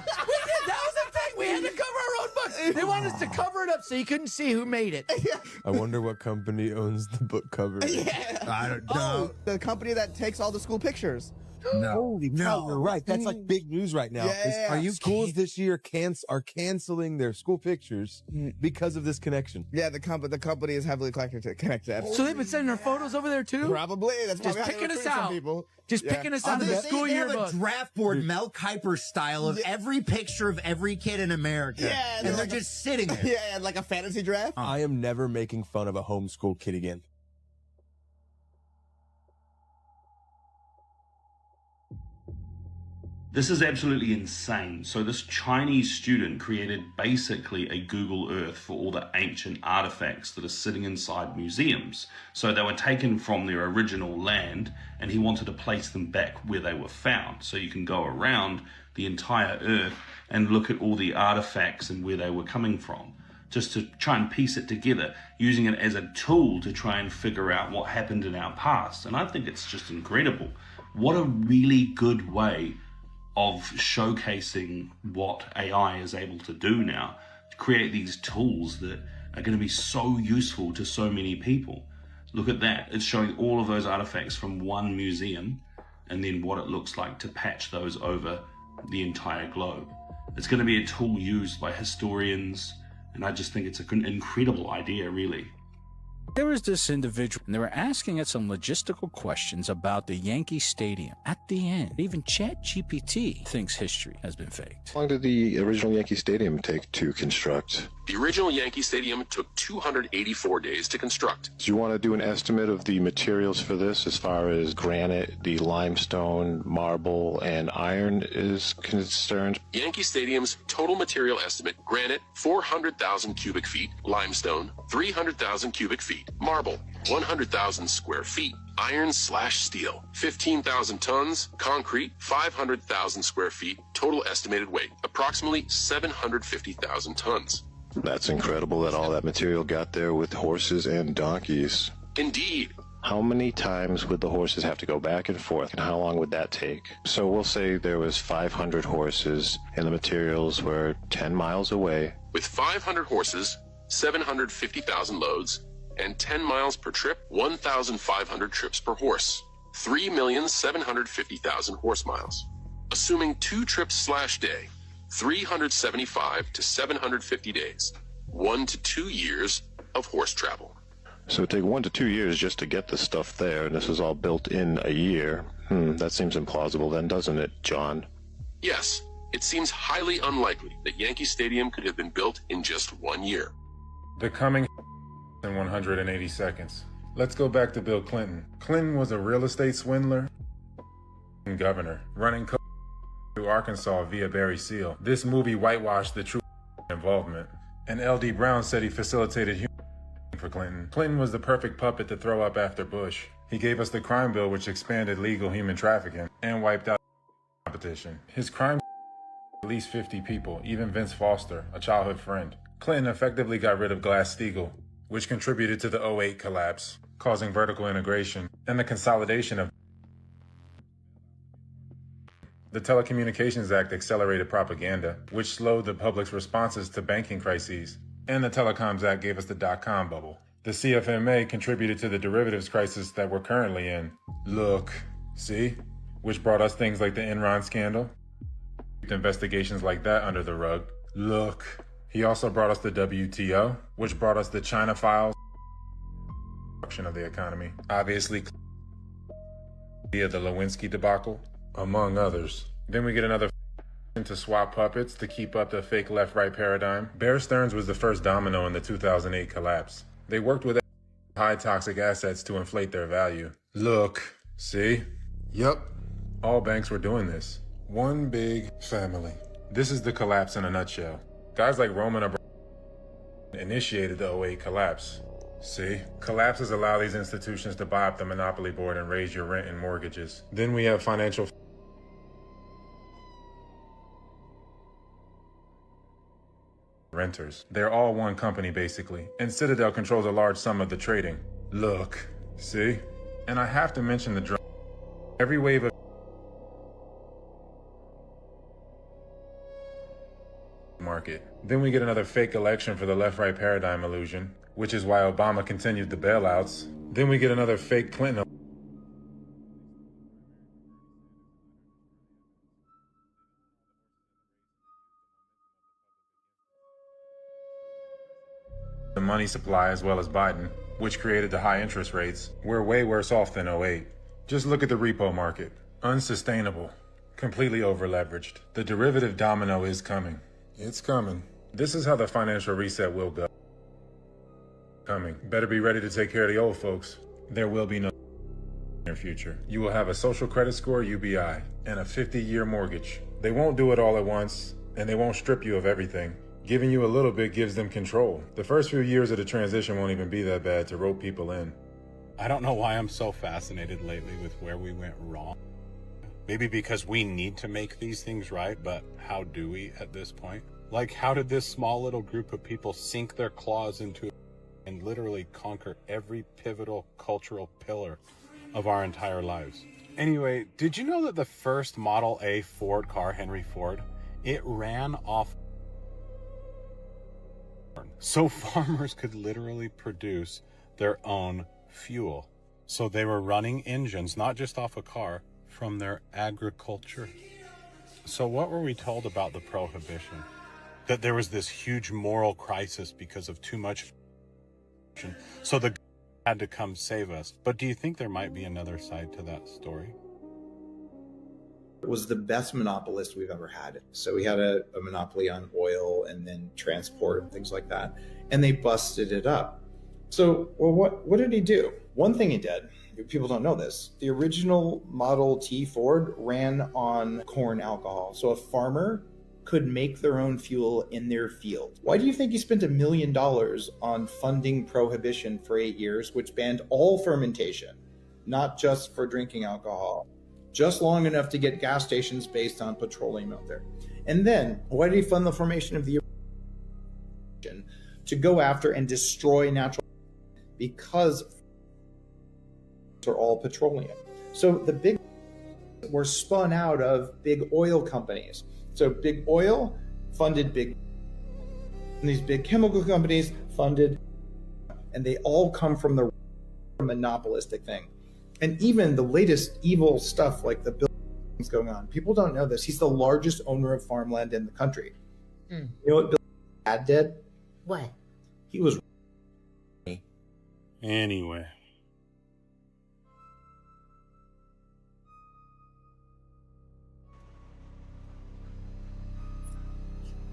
That was the thing. We had to cover our own books. They wanted us to cover it up so you couldn't see who made it. I wonder what company owns the book cover. I don't know. Oh, the company that takes all the school pictures. No. Holy cow, you're right. That's like big news right now. Are you schools this year are canceling their school pictures because of this connection? Yeah, the company is heavily connected to that. So they've been sending our photos over there too? Probably. That's just probably picking us out. People. Just picking us out of the school yearbook. They have a draft board, Mel Kiper style, of every picture of every kid in America. Yeah, and they're just sitting there. Yeah, like a fantasy draft. I am never making fun of a homeschool kid again. This is absolutely insane. So this Chinese student created basically a Google Earth for all the ancient artifacts that are sitting inside museums. So they were taken from their original land and he wanted to place them back where they were found. So you can go around the entire Earth and look at all the artifacts and where they were coming from, just to try and piece it together, using it as a tool to try and figure out what happened in our past. And I think it's just incredible. What a really good way of showcasing what AI is able to do now, to create these tools that are going to be so useful to so many people. Look at that. It's showing all of those artifacts from one museum and then what it looks like to patch those over the entire globe. It's going to be a tool used by historians, and I just think it's an incredible idea, really. There was this individual, and they were asking it some logistical questions about the Yankee Stadium. At the end, even ChatGPT thinks history has been faked. How long did the original Yankee Stadium take to construct? The original Yankee Stadium took 284 days to construct. Do you want to do an estimate of the materials for this as far as granite, the limestone, marble, and iron is concerned? Yankee Stadium's total material estimate: granite, 400,000 cubic feet; limestone, 300,000 cubic feet; marble, 100,000 square feet; iron/steel, 15,000 tons; concrete, 500,000 square feet. Total estimated weight, approximately 750,000 tons. That's incredible that all that material got there with horses and donkeys. Indeed. How many times would the horses have to go back and forth, and how long would that take? So we'll say there was 500 horses and the materials were 10 miles away. With 500 horses, 750,000 loads, and 10 miles per trip, 1,500 trips per horse, 3,750,000 horse miles. Assuming 2 trips/day, 375 to 750 days, 1 to 2 years of horse travel. So it'd take 1 to 2 years just to get the stuff there, and this is all built in a year. That seems implausible then, doesn't it, John? Yes, it seems highly unlikely that Yankee Stadium could have been built in just 1 year. The coming in 180 seconds. Let's go back to Bill Clinton. Clinton was a real estate swindler and governor, running through Arkansas via Barry Seal. This movie whitewashed the true involvement. And L.D. Brown said he facilitated for Clinton. Clinton was the perfect puppet to throw up after Bush. He gave us the crime bill, which expanded legal human trafficking and wiped out competition. His crime least 50 people, even Vince Foster, a childhood friend. Clinton effectively got rid of Glass-Steagall, which contributed to the '08 collapse, causing vertical integration and the consolidation of. The Telecommunications Act accelerated propaganda, which slowed the public's responses to banking crises. And the Telecoms Act gave us the dot-com bubble. The CFMA contributed to the derivatives crisis that we're currently in. Look, see? Which brought us things like the Enron scandal. Investigations like that under the rug. Look. He also brought us the WTO, which brought us the China files. Of the economy. Obviously, via the Lewinsky debacle. Among others. Then we get another to swap puppets to keep up the fake left-right paradigm. Bear Stearns was the first domino in the 2008 collapse. They worked with high toxic assets to inflate their value. Look, see? Yup, all banks were doing this. One big family. This is the collapse in a nutshell. Guys like Roman Abramovich initiated the '08 collapse. See? Collapses allow these institutions to buy up the monopoly board and raise your rent and mortgages. Then we have financial renters. They're all one company basically, and Citadel controls a large sum of the trading. Look, see? And I have to mention the drone. Every wave of market. Then we get another fake election for the left-right paradigm illusion, which is why Obama continued the bailouts. Then we get another fake Clinton. The money supply as well as Biden, which created the high interest rates. We're way worse off than '08. Just look at the repo market. Unsustainable. Completely over-leveraged. The derivative domino is coming. It's coming. This is how the financial reset will go. Coming. Better be ready to take care of the old folks. There will be no near future. You will have a social credit score, UBI, and a 50-year mortgage. They won't do it all at once, and they won't strip you of everything. Giving you a little bit gives them control. The first few years of the transition won't even be that bad to rope people in. I don't know why I'm so fascinated lately with where we went wrong. Maybe because we need to make these things right, but how do we at this point? Like, how did this small little group of people sink their claws into it and literally conquer every pivotal cultural pillar of our entire lives? Anyway, did you know that the first Model A Ford car, Henry Ford, it ran off so farmers could literally produce their own fuel. So they were running engines, not just off a car, from their agriculture. So what were we told about the Prohibition? That there was this huge moral crisis because of too much. So the had to come save us. But do you think there might be another side to that story? It was the best monopolist we've ever had. So we had a monopoly on oil and then transport and things like that. And they busted it up. So, well, what did he do? One thing he did, people don't know this, the original Model T Ford ran on corn alcohol. So a farmer could make their own fuel in their field. Why do you think he spent $1 million on funding Prohibition for 8 years, which banned all fermentation, not just for drinking alcohol, just long enough to get gas stations based on petroleum out there? And then why did he fund the formation of the to go after and destroy natural, because are all petroleum. So the big were spun out of big oil companies. So big oil funded big, and these big chemical companies funded, and they all come from the monopolistic thing. And even the latest evil stuff like the buildings going on, people don't know this. He's the largest owner of farmland in the country. You know what Bill Dad did? What? He was. Anyway.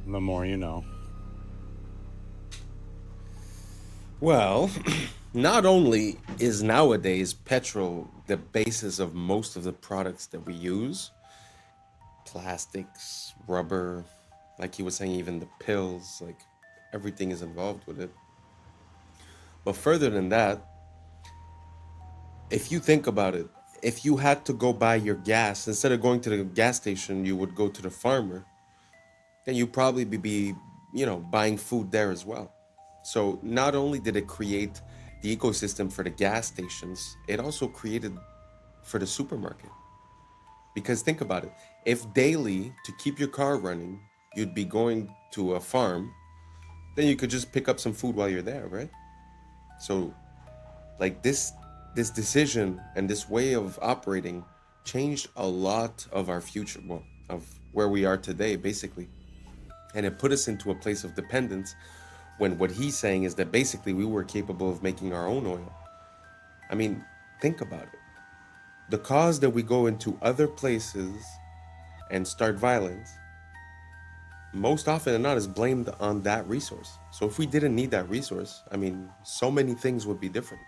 The more you know. Well, not only is nowadays petrol the basis of most of the products that we use, plastics, rubber, like he was saying, even the pills, like everything is involved with it. But further than that, if you think about it, if you had to go buy your gas, instead of going to the gas station, you would go to the farmer. then you'd probably be, buying food there as well. So not only did it create the ecosystem for the gas stations, it also created for the supermarket. Because think about it, if daily, to keep your car running, you'd be going to a farm, then you could just pick up some food while you're there, right? So like this decision and this way of operating changed a lot of our future, well, of where we are today, basically. And it put us into a place of dependence when what he's saying is that basically we were capable of making our own oil. I mean, think about it. The cause that we go into other places and start violence, most often than not, is blamed on that resource. So if we didn't need that resource, I mean, so many things would be different.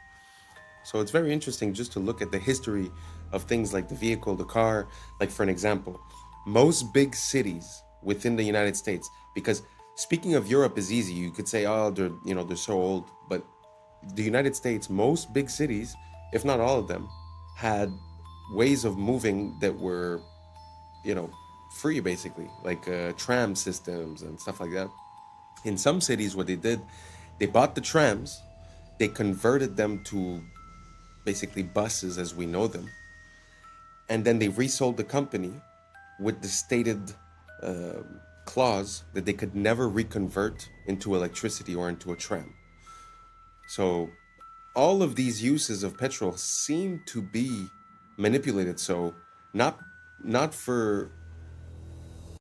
So it's very interesting just to look at the history of things like the vehicle, the car. Like for an example, most big cities within the United States, because speaking of Europe is easy. You could say, oh, they're so old. But the United States, most big cities, if not all of them, had ways of moving that were, free, basically, like tram systems and stuff like that. In some cities, what they did, they bought the trams, they converted them to basically buses as we know them, and then they resold the company with the stated clause that they could never reconvert into electricity or into a tram. So all of these uses of petrol seem to be manipulated. So not for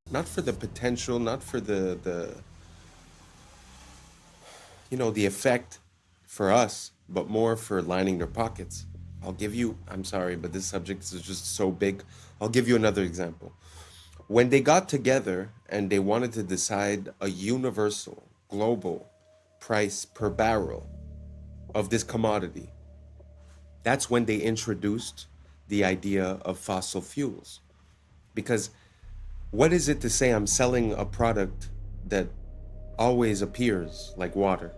the potential, not for the effect for us, but more for lining their pockets. I'm sorry, but this subject is just so big. I'll give you another example. When they got together and they wanted to decide a universal, global price per barrel of this commodity, that's when they introduced the idea of fossil fuels. Because what is it to say I'm selling a product that always appears like water?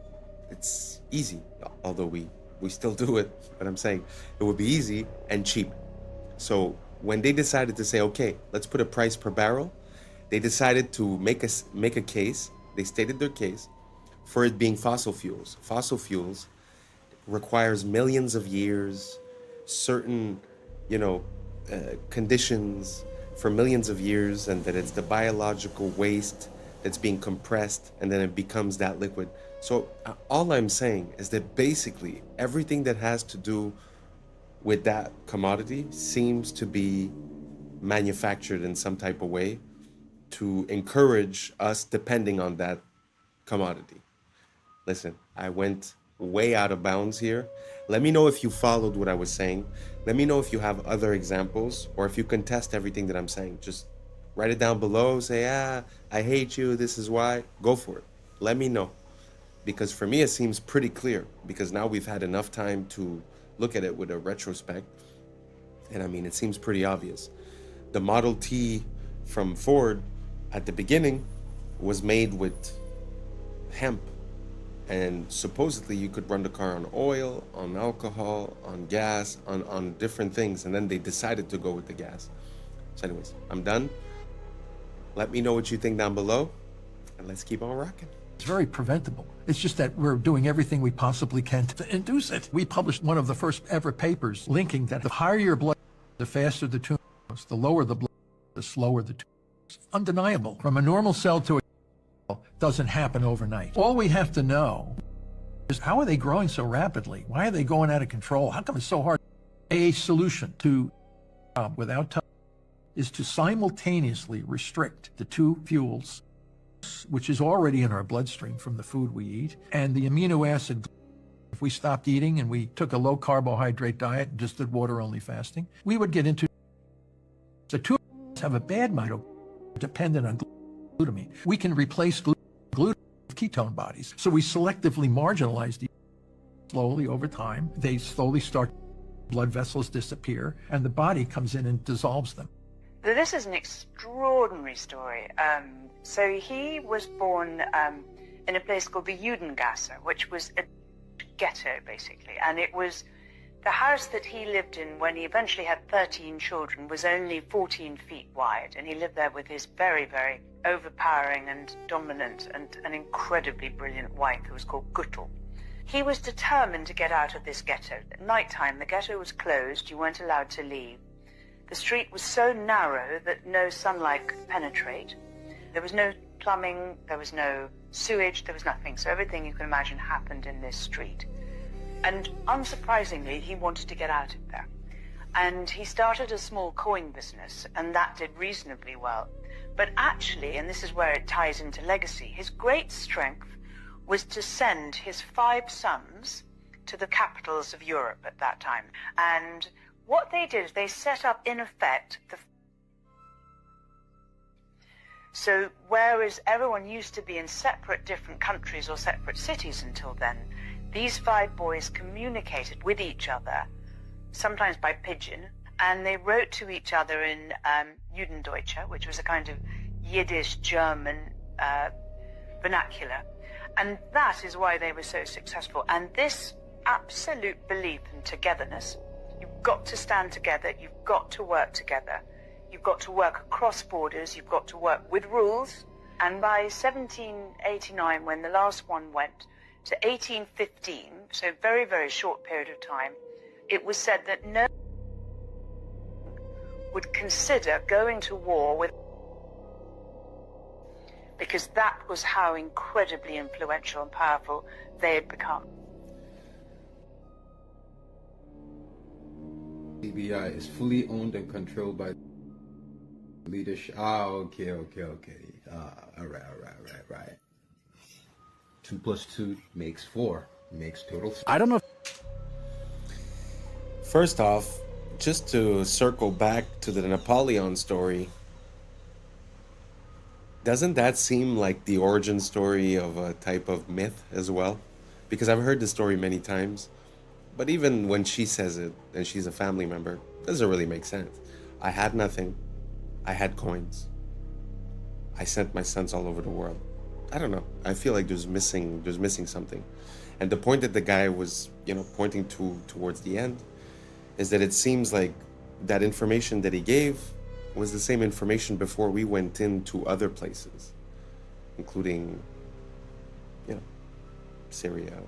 It's easy, although we still do it, but I'm saying it would be easy and cheap. So when they decided to say, okay, let's put a price per barrel, they decided to make a case. They stated their case for it being fossil fuels. Fossil fuels requires millions of years, certain, conditions for millions of years, and that it's the biological waste that's being compressed and then it becomes that liquid. So all I'm saying is that basically everything that has to do with that commodity seems to be manufactured in some type of way to encourage us depending on that commodity. Listen, I went way out of bounds here. Let me know if you followed what I was saying. Let me know if you have other examples or if you contest everything that I'm saying. Just write it down below. Say, I hate you. This is why. Go for it. Let me know. Because for me, it seems pretty clear. Because now we've had enough time to look at it with a retrospect. And I mean, it seems pretty obvious. The Model T from Ford at the beginning was made with hemp. And supposedly you could run the car on oil, on alcohol, on gas, on different things. And then they decided to go with the gas. So anyways, I'm done. Let me know what you think down below. And let's keep on rocking. It's very preventable. It's just that we're doing everything we possibly can to induce it. We published one of the first ever papers linking that the higher your blood, the faster the tumor grows. The lower the blood, the slower the tumor grows. Undeniable. From a normal cell to a cell doesn't happen overnight. All we have to know is how are they growing so rapidly? Why are they going out of control? How come it's so hard? A solution to without touch is to simultaneously restrict the two fuels, which is already in our bloodstream from the food we eat, and the amino acid. If we stopped eating and we took a low carbohydrate diet and just did water only fasting, we would get into. So two of us have a bad mitochondria dependent on glutamine. We can replace glutamine with ketone bodies. So we selectively marginalize these slowly over time. They slowly start, blood vessels disappear, and the body comes in and dissolves them. This is an extraordinary story. So he was born in a place called the Judengasse, which was a ghetto, basically. And it was The house that he lived in when he eventually had 13 children was only 14 feet wide, and he lived there with his very, very overpowering and dominant and an incredibly brilliant wife who was called Guttel. He was determined to get out of this ghetto. At night time, the ghetto was closed. You weren't allowed to leave. The street was so narrow that no sunlight could penetrate. There was no plumbing, there was no sewage, there was nothing. So everything you can imagine happened in this street. And unsurprisingly, he wanted to get out of there. And he started a small coin business, and that did reasonably well. But actually, and this is where it ties into legacy, his great strength was to send his 5 sons to the capitals of Europe at that time. And what they did is they set up, in effect, so whereas everyone used to be in separate different countries or separate cities until then, these 5 boys communicated with each other, sometimes by pigeon, and they wrote to each other in Judendeutsche, which was a kind of Yiddish German vernacular. And that is why they were so successful. And this absolute belief in togetherness, you've got to stand together, you've got to work together, you've got to work across borders, you've got to work with rules. And by 1789, when the last one went, to 1815, so very, very short period of time, it was said that no one would consider going to war with, because that was how incredibly influential and powerful they had become. CBI is fully owned and controlled by leadership. Okay. All right. 2 + 2 makes 4. Makes total. I don't know. First off, just to circle back to the Napoleon story, doesn't that seem like the origin story of a type of myth as well? Because I've heard the story many times, but even when she says it and she's a family member, it doesn't really make sense. I had nothing. I had coins. I sent my sons all over the world. I don't know. I feel like there's missing something. And the point that the guy was, pointing towards the end is that it seems like that information that he gave was the same information before we went into other places, including, Syria,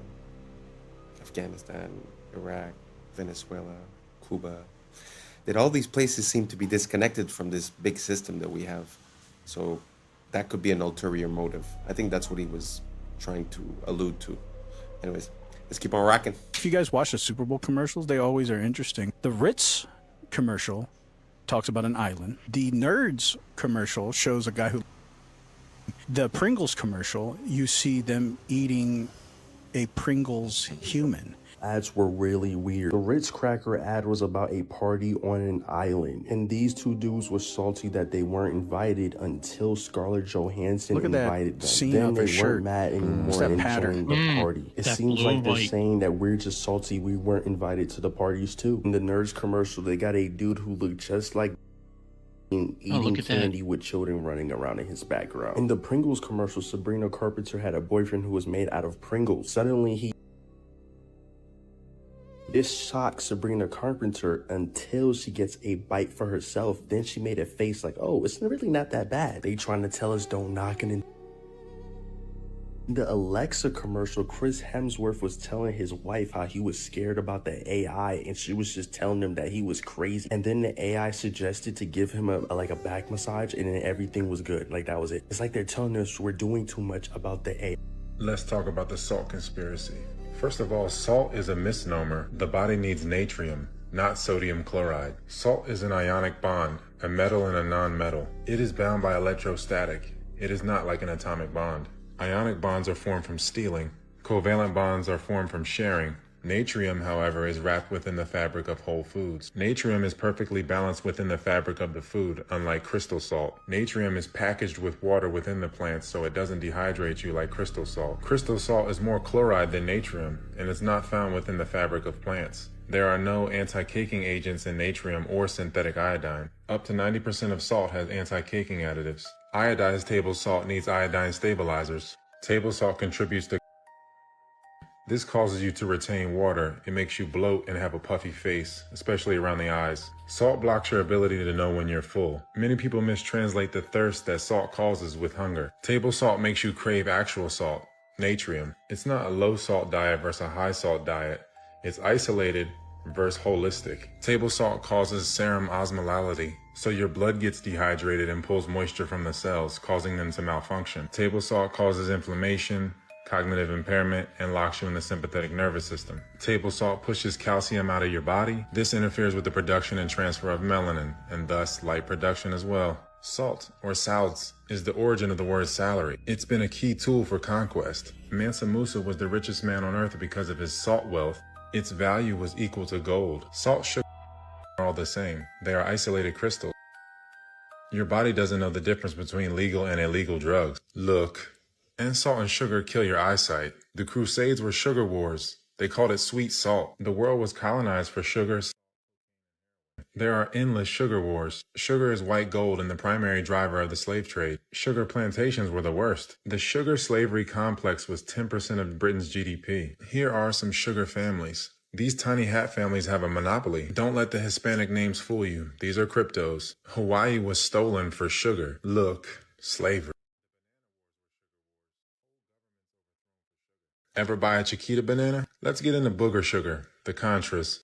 Afghanistan, Iraq, Venezuela, Cuba. That all these places seem to be disconnected from this big system that we have. So that could be an ulterior motive. I think that's what he was trying to allude to. Anyways, let's keep on rocking. If you guys watch the Super Bowl commercials, they always are interesting. The Ritz commercial talks about an island. The Nerds commercial shows a guy who... The Pringles commercial, you see them eating a Pringles human. Ads were really weird. The Ritz cracker ad was about a party on an island, and these 2 dudes were salty that they weren't invited until Scarlett Johansson invited them. Scene then of they her shirt. weren't mad anymore and joined the party. It seems like they're saying that we're just salty we weren't invited to the parties too. In the Nerds commercial, they got a dude who looked just like eating candy with children running around in his background. In the Pringles commercial, Sabrina Carpenter had a boyfriend who was made out of Pringles. Suddenly This shocks Sabrina Carpenter until she gets a bite for herself. Then she made a face like, oh, it's really not that bad. They trying to tell us don't knock it in. In the Alexa commercial, Chris Hemsworth was telling his wife how he was scared about the AI, and she was just telling him that he was crazy. And then the AI suggested to give him a back massage, and then everything was good. Like, that was it. It's like they're telling us we're doing too much about the AI. Let's talk about the salt conspiracy. First of all, salt is a misnomer. The body needs natrium, not sodium chloride. Salt is an ionic bond, a metal and a non-metal. It is bound by electrostatic. It is not like an atomic bond. Ionic bonds are formed from stealing. Covalent bonds are formed from sharing. Natrium, however, is wrapped within the fabric of whole foods. Natrium is perfectly balanced within the fabric of the food, unlike crystal salt. Natrium is packaged with water within the plants, so it doesn't dehydrate you like crystal salt. Crystal salt is more chloride than natrium, and is not found within the fabric of plants. There are no anti-caking agents in natrium or synthetic iodine. Up to 90% of salt has anti-caking additives. Iodized table salt needs iodine stabilizers. Table salt contributes to This causes you to retain water. It makes you bloat and have a puffy face, especially around the eyes. Salt blocks your ability to know when you're full. Many people mistranslate the thirst that salt causes with hunger. Table salt makes you crave actual salt, natrium. It's not a low salt diet versus a high salt diet. It's isolated versus holistic. Table salt causes serum osmolality, so your blood gets dehydrated and pulls moisture from the cells, causing them to malfunction. Table salt causes inflammation, cognitive impairment, and locks you in the sympathetic nervous system. Table salt pushes calcium out of your body. This interferes with the production and transfer of melanin, and thus light production as well. Salt, or salts, is the origin of the word salary. It's been a key tool for conquest. Mansa Musa was the richest man on earth because of his salt wealth. Its value was equal to gold. Salt, sugar are all the same. They are isolated crystals. Your body doesn't know the difference between legal and illegal drugs. Look, and salt and sugar kill your eyesight. The Crusades were sugar wars. They called it sweet salt. The world was colonized for sugar. There are endless sugar wars. Sugar is white gold and the primary driver of the slave trade. Sugar plantations were the worst. The sugar slavery complex was 10% of Britain's GDP. Here are some sugar families. These tiny hat families have a monopoly. Don't let the Hispanic names fool you. These are cryptos. Hawaii was stolen for sugar. Look, slavery. Ever buy a Chiquita banana? Let's get into booger sugar, the Contras.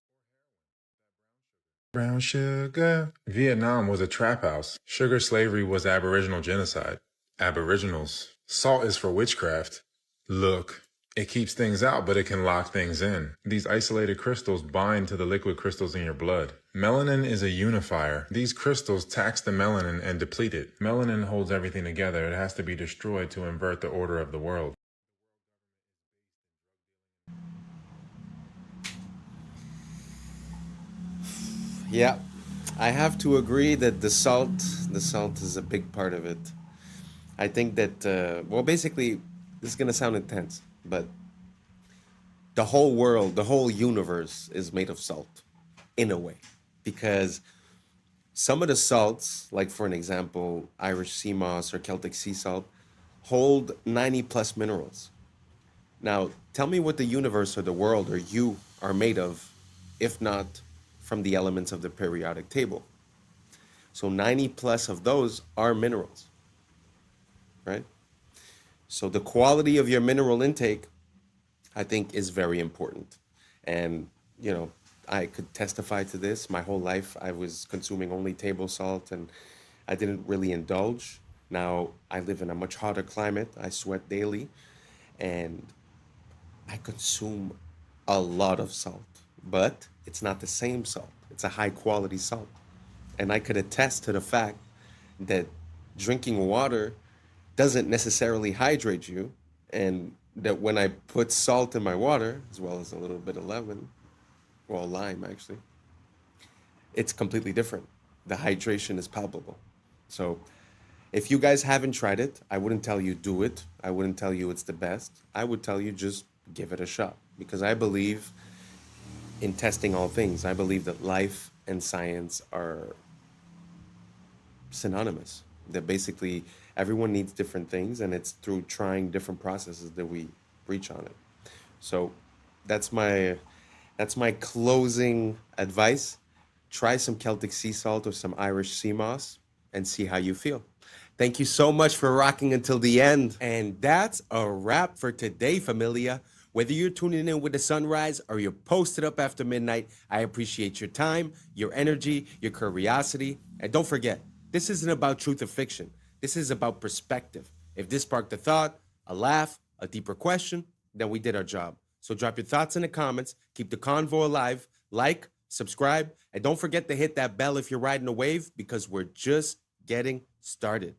Brown sugar. Vietnam was a trap house. Sugar slavery was Aboriginal genocide. Aboriginals. Salt is for witchcraft. Look, it keeps things out, but it can lock things in. These isolated crystals bind to the liquid crystals in your blood. Melanin is a unifier. These crystals tax the melanin and deplete it. Melanin holds everything together. It has to be destroyed to invert the order of the world. Yeah, I have to agree that the salt is a big part of it. I think that, well, basically, this is going to sound intense, but the whole world, the whole universe is made of salt, in a way. Because some of the salts, like for an example, Irish sea moss or Celtic sea salt, hold 90 plus minerals. Now, tell me what the universe or the world or you are made of, if not from the elements of the periodic table. So 90 plus of those are minerals, right? So the quality of your mineral intake, I think, is very important. And, you know, I could testify to this. My whole life, I was consuming only table salt and I didn't really indulge. Now I live in a much hotter climate. I sweat daily and I consume a lot of salt, but it's not the same salt. It's a high quality salt. And I could attest to the fact that drinking water doesn't necessarily hydrate you, and that when I put salt in my water, as well as a little bit of lemon, well, lime actually, it's completely different. The hydration is palpable. So if you guys haven't tried it, I wouldn't tell you do it. I wouldn't tell you it's the best. I would tell you just give it a shot, because I believe in testing all things. I believe that life and science are synonymous, that basically everyone needs different things, and it's through trying different processes that we reach on it. So that's my closing advice. Try some Celtic sea salt or some Irish sea moss and see how you feel. Thank you so much for rocking until the end. And that's a wrap for today, familia. Whether you're tuning in with the sunrise or you're posted up after midnight, I appreciate your time, your energy, your curiosity. And don't forget, this isn't about truth or fiction. This is about perspective. If this sparked a thought, a laugh, a deeper question, then we did our job. So drop your thoughts in the comments. Keep the convo alive. Like, subscribe, and don't forget to hit that bell if you're riding a wave, because we're just getting started.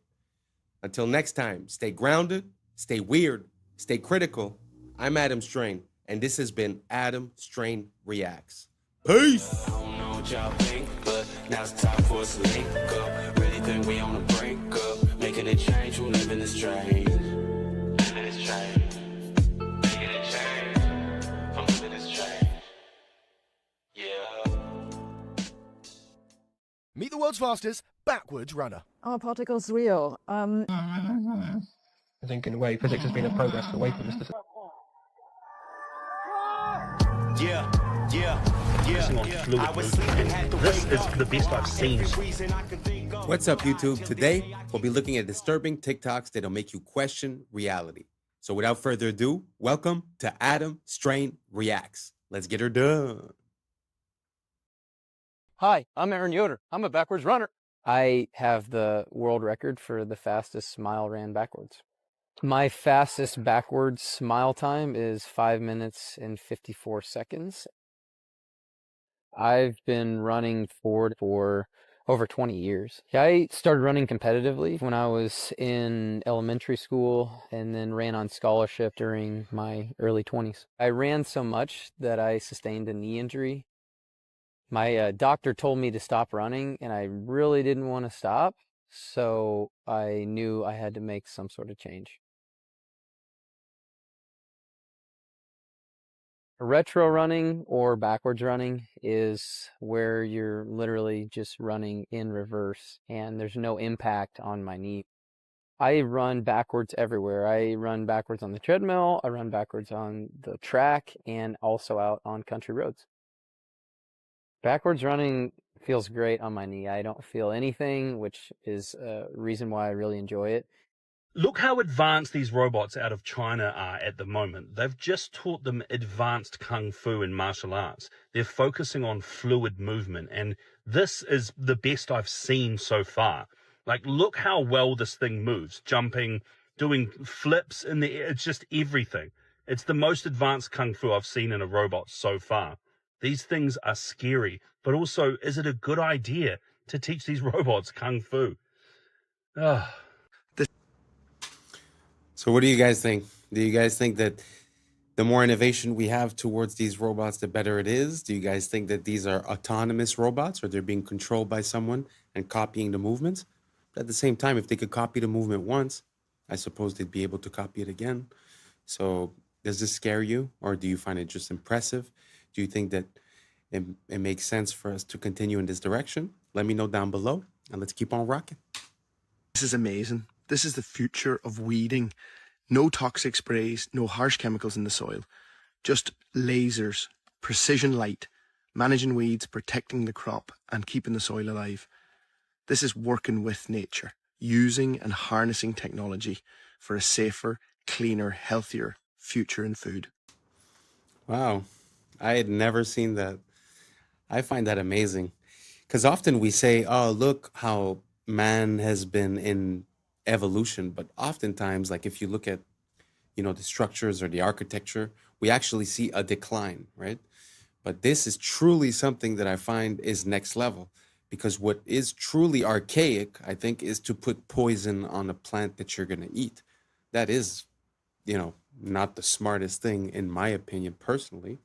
Until next time, stay grounded, stay weird, stay critical. I'm Adam Strain, and this has been Adam Strain Reacts. Peace! I don't know what y'all think, but now it's time for us to link up. Really think we on a break up, making a change from living this train. Living this train. Making a change from living this train. Yeah. Meet the world's fastest backwards runner. Are particles real? I think in a way physics has been a progress away from this. Focusing on fluid movement. This is the best I've seen. What's up, YouTube? Today, we'll be looking at disturbing TikToks that'll make you question reality. So without further ado, welcome to Adam Strain Reacts. Let's get her done. Hi, I'm Aaron Yoder. I'm a backwards runner. I have the world record for the fastest mile ran backwards. My fastest backwards mile time is 5 minutes and 54 seconds. I've been running forward for over 20 years. I started running competitively when I was in elementary school and then ran on scholarship during my early 20s. I ran so much that I sustained a knee injury. My doctor told me to stop running, and I really didn't want to stop, so I knew I had to make some sort of change. Retro running or backwards running is where you're literally just running in reverse and there's no impact on my knee. I run backwards everywhere. I run backwards on the treadmill, I run backwards on the track, and also out on country roads. Backwards running feels great on my knee. I don't feel anything, which is a reason why I really enjoy it. Look how advanced these robots out of China are at the moment. They've just taught them advanced kung fu and martial arts. They're focusing on fluid movement, and this is the best I've seen so far. Like, look how well this thing moves, jumping, doing flips in the air. It's just everything. It's the most advanced kung fu I've seen in a robot so far. These things are scary, but also, is it a good idea to teach these robots kung fu? Ah. So what do you guys think? Do you guys think that the more innovation we have towards these robots, the better it is? Do you guys think that these are autonomous robots or they're being controlled by someone and copying the movements? But at the same time, if they could copy the movement once, I suppose they'd be able to copy it again. So does this scare you, or do you find it just impressive? Do you think that it makes sense for us to continue in this direction? Let me know down below, and let's keep on rocking. This is amazing. This is the future of weeding. No toxic sprays, no harsh chemicals in the soil. Just lasers, precision light, managing weeds, protecting the crop, and keeping the soil alive. This is working with nature, using and harnessing technology for a safer, cleaner, healthier future in food. Wow, I had never seen that. I find that amazing. Because often we say, oh, look how man has been in evolution, but oftentimes, like if you look at, you know, the structures or the architecture, we actually see a decline, right? But this is truly something that I find is next level, because what is truly archaic, I think, is to put poison on a plant that you're going to eat. That is, you know, not the smartest thing in my opinion, personally.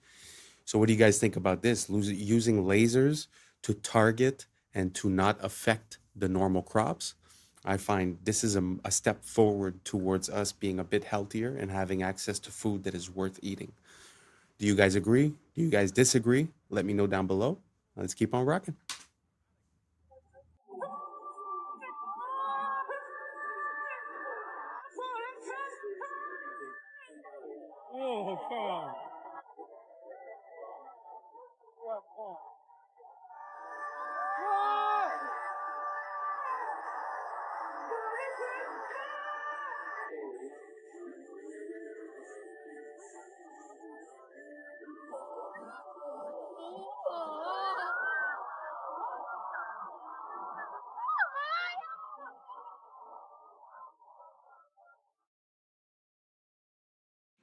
So what do you guys think about this? Using lasers to target and to not affect the normal crops? I find this is a step forward towards us being a bit healthier and having access to food that is worth eating. Do you guys agree? Do you guys disagree? Let me know down below. Let's keep on rocking. Oh, God.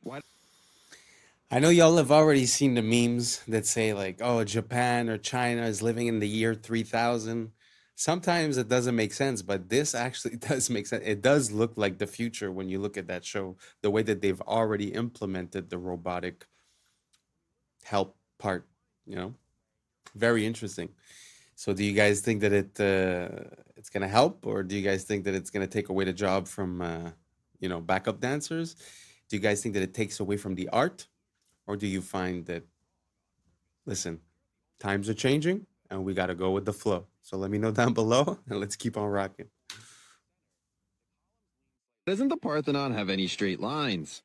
What? I know y'all have already seen the memes that say like, oh, Japan or China is living in the year 3000. Sometimes it doesn't make sense, but this actually does make sense. It does look like the future when you look at that show, the way that they've already implemented the robotic help part, you know, very interesting. So do you guys think that it's going to help, or do you guys think that it's going to take away the job from, you know, backup dancers? Do you guys think that it takes away from the art, or do you find that, listen, times are changing and we got to go with the flow? So let me know down below and let's keep on rocking. Doesn't the Parthenon have any straight lines?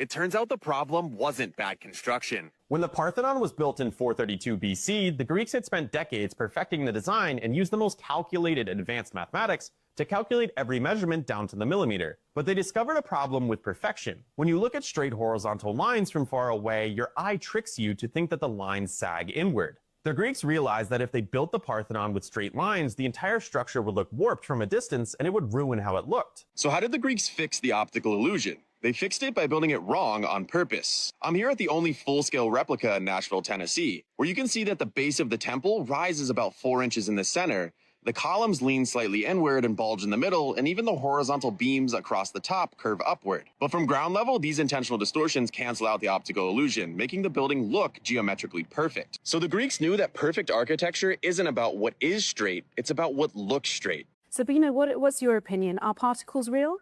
It turns out the problem wasn't bad construction. When the Parthenon was built in 432 BC, the Greeks had spent decades perfecting the design and used the most calculated advanced mathematics to calculate every measurement down to the millimeter. But they discovered a problem with perfection. When you look at straight horizontal lines from far away, your eye tricks you to think that the lines sag inward. The Greeks realized that if they built the Parthenon with straight lines, the entire structure would look warped from a distance and it would ruin how it looked. So how did the Greeks fix the optical illusion? They fixed it by building it wrong on purpose. I'm here at the only full-scale replica in Nashville, Tennessee, where you can see that the base of the temple rises about 4 inches in the center. The columns lean slightly inward and bulge in the middle, and even the horizontal beams across the top curve upward. But from ground level, these intentional distortions cancel out the optical illusion, making the building look geometrically perfect. So the Greeks knew that perfect architecture isn't about what is straight, it's about what looks straight. Sabina, what's your opinion? Are particles real?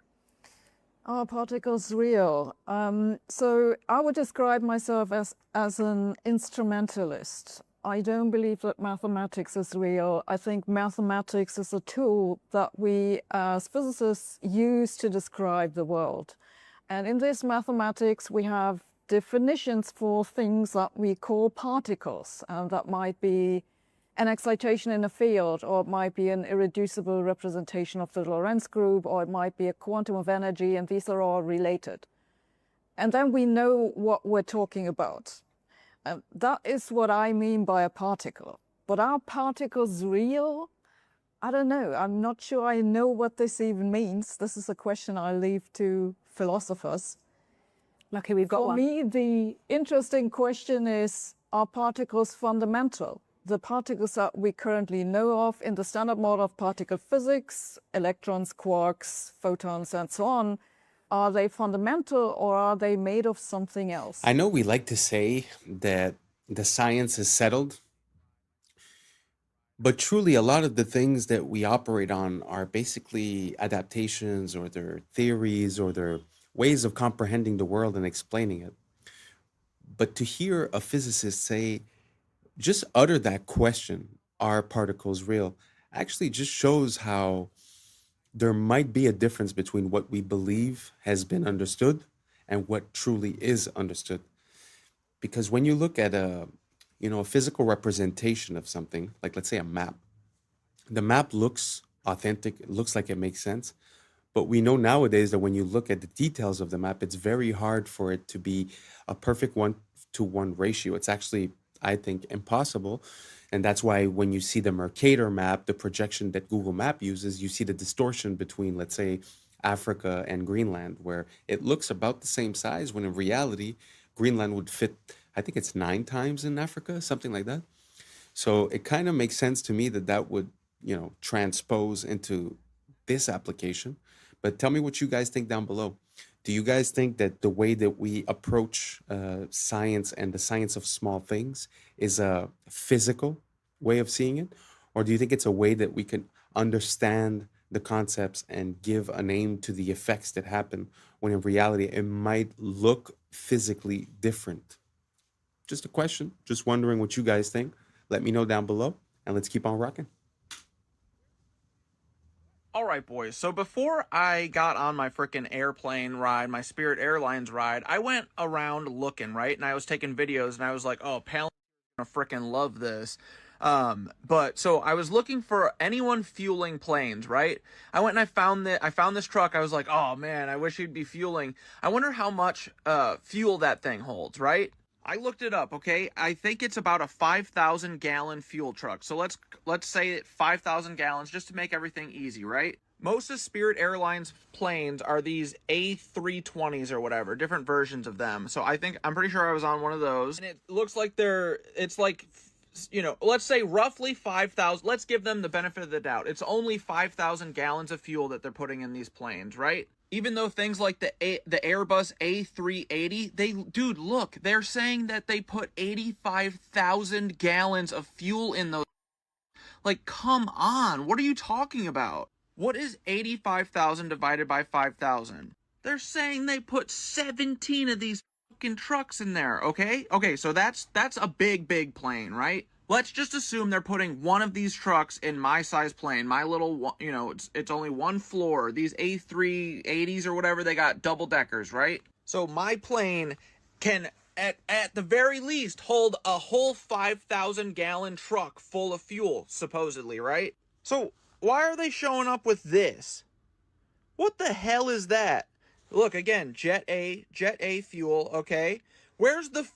Are particles real? So I would describe myself as an instrumentalist. I don't believe that mathematics is real. I think mathematics is a tool that we as physicists use to describe the world. And in this mathematics, we have definitions for things that we call particles. That might be an excitation in a field, or it might be an irreducible representation of the Lorentz group, or it might be a quantum of energy, and these are all related. And then we know what we're talking about. That is what I mean by a particle. But are particles real? I don't know. I'm not sure I know what this even means. This is a question I leave to philosophers. Lucky we've got one. For me, the interesting question is, are particles fundamental? The particles that we currently know of in the standard model of particle physics, electrons, quarks, photons, and so on, are they fundamental or are they made of something else? I know we like to say that the science is settled, but truly a lot of the things that we operate on are basically adaptations, or they're theories, or they're ways of comprehending the world and explaining it. But to hear a physicist say, just utter that question, are particles real, actually just shows how there might be a difference between what we believe has been understood and what truly is understood. Because when you look at a physical representation of something, like let's say a map, the map looks authentic, it looks like it makes sense. But we know nowadays that when you look at the details of the map, it's very hard for it to be a perfect 1-to-1 ratio. It's actually, I think, impossible. And that's why when you see the Mercator map, the projection that Google Map uses, you see the distortion between, let's say, Africa and Greenland, where it looks about the same size, when in reality, Greenland would fit, I think it's 9 times in Africa, something like that. So it kind of makes sense to me that that would, transpose into this application. But tell me what you guys think down below. Do you guys think that the way that we approach science and the science of small things is a physical way of seeing it? Or do you think it's a way that we can understand the concepts and give a name to the effects that happen, when in reality it might look physically different? Just a question. Just wondering what you guys think. Let me know down below, and let's keep on rocking. All right, boys. So before I got on my freaking airplane ride, my Spirit Airlines ride, I went around looking, right? And I was taking videos, and I was like, oh, Palin gonna freaking love this. But so I was looking for anyone fueling planes, right? I went and I found this truck. I was like, oh man, I wish he'd be fueling. I wonder how much fuel that thing holds, right? I looked it up, okay? I think it's about a 5,000 gallon fuel truck. So let's say 5,000 gallons just to make everything easy, right? Most of Spirit Airlines planes are these A320s or whatever, different versions of them. So I'm pretty sure I was on one of those. And it looks like it's like, let's say roughly 5,000. Let's give them the benefit of the doubt. It's only 5,000 gallons of fuel that they're putting in these planes, right? Even though things like the Airbus A380, look, they're saying that they put 85,000 gallons of fuel in those. Like, come on, what are you talking about? What is 85,000 divided by 5,000? They're saying they put 17 of these fucking trucks in there, okay? Okay, so that's a big plane, right? Let's just assume they're putting one of these trucks in my size plane, my little, it's only one floor. These A380s or whatever, they got double deckers, right? So my plane can, at the very least, hold a whole 5,000 gallon truck full of fuel, supposedly, right? So why are they showing up with this? What the hell is that? Look, again, Jet A fuel, okay? Where's the,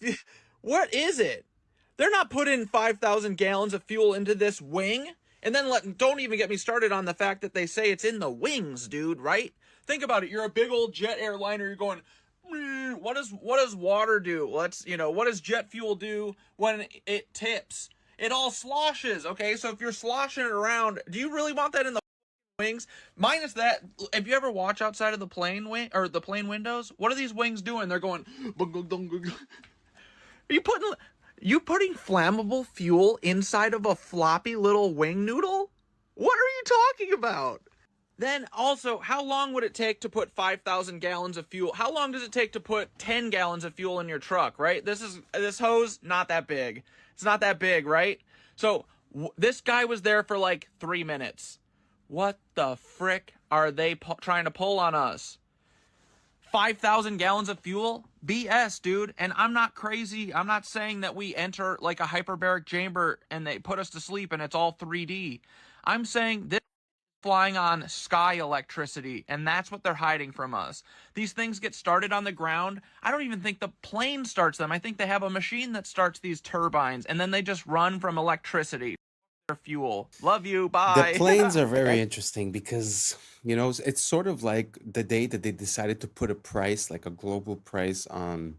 what is it? They're not putting 5,000 gallons of fuel into this wing. And then don't even get me started on the fact that they say it's in the wings, dude, right? Think about it. You're a big old jet airliner. You're going, what does water do? What does jet fuel do when it tips? It all sloshes, okay? So if you're sloshing it around, do you really want that in the wings? Minus that, if you ever watch outside of the plane wing or the plane windows, what are these wings doing? They're going, are you putting flammable fuel inside of a floppy little wing noodle? What are you talking about? Then also, how long would it take to put 5,000 gallons of fuel? How long does it take to put 10 gallons of fuel in your truck, right? This hose, not that big. It's not that big, right? So this guy was there for like 3 minutes. What the frick are they trying to pull on us? 5,000 gallons of fuel? BS, dude. And I'm not crazy. I'm not saying that we enter like a hyperbaric chamber and they put us to sleep and it's all 3D. I'm saying this is flying on sky electricity, and that's what they're hiding from us. These things get started on the ground. I don't even think the plane starts them. I think they have a machine that starts these turbines, and then they just run from electricity. Fuel. Love you. Bye. The planes are very interesting because, it's sort of like the day that they decided to put a price, like a global price on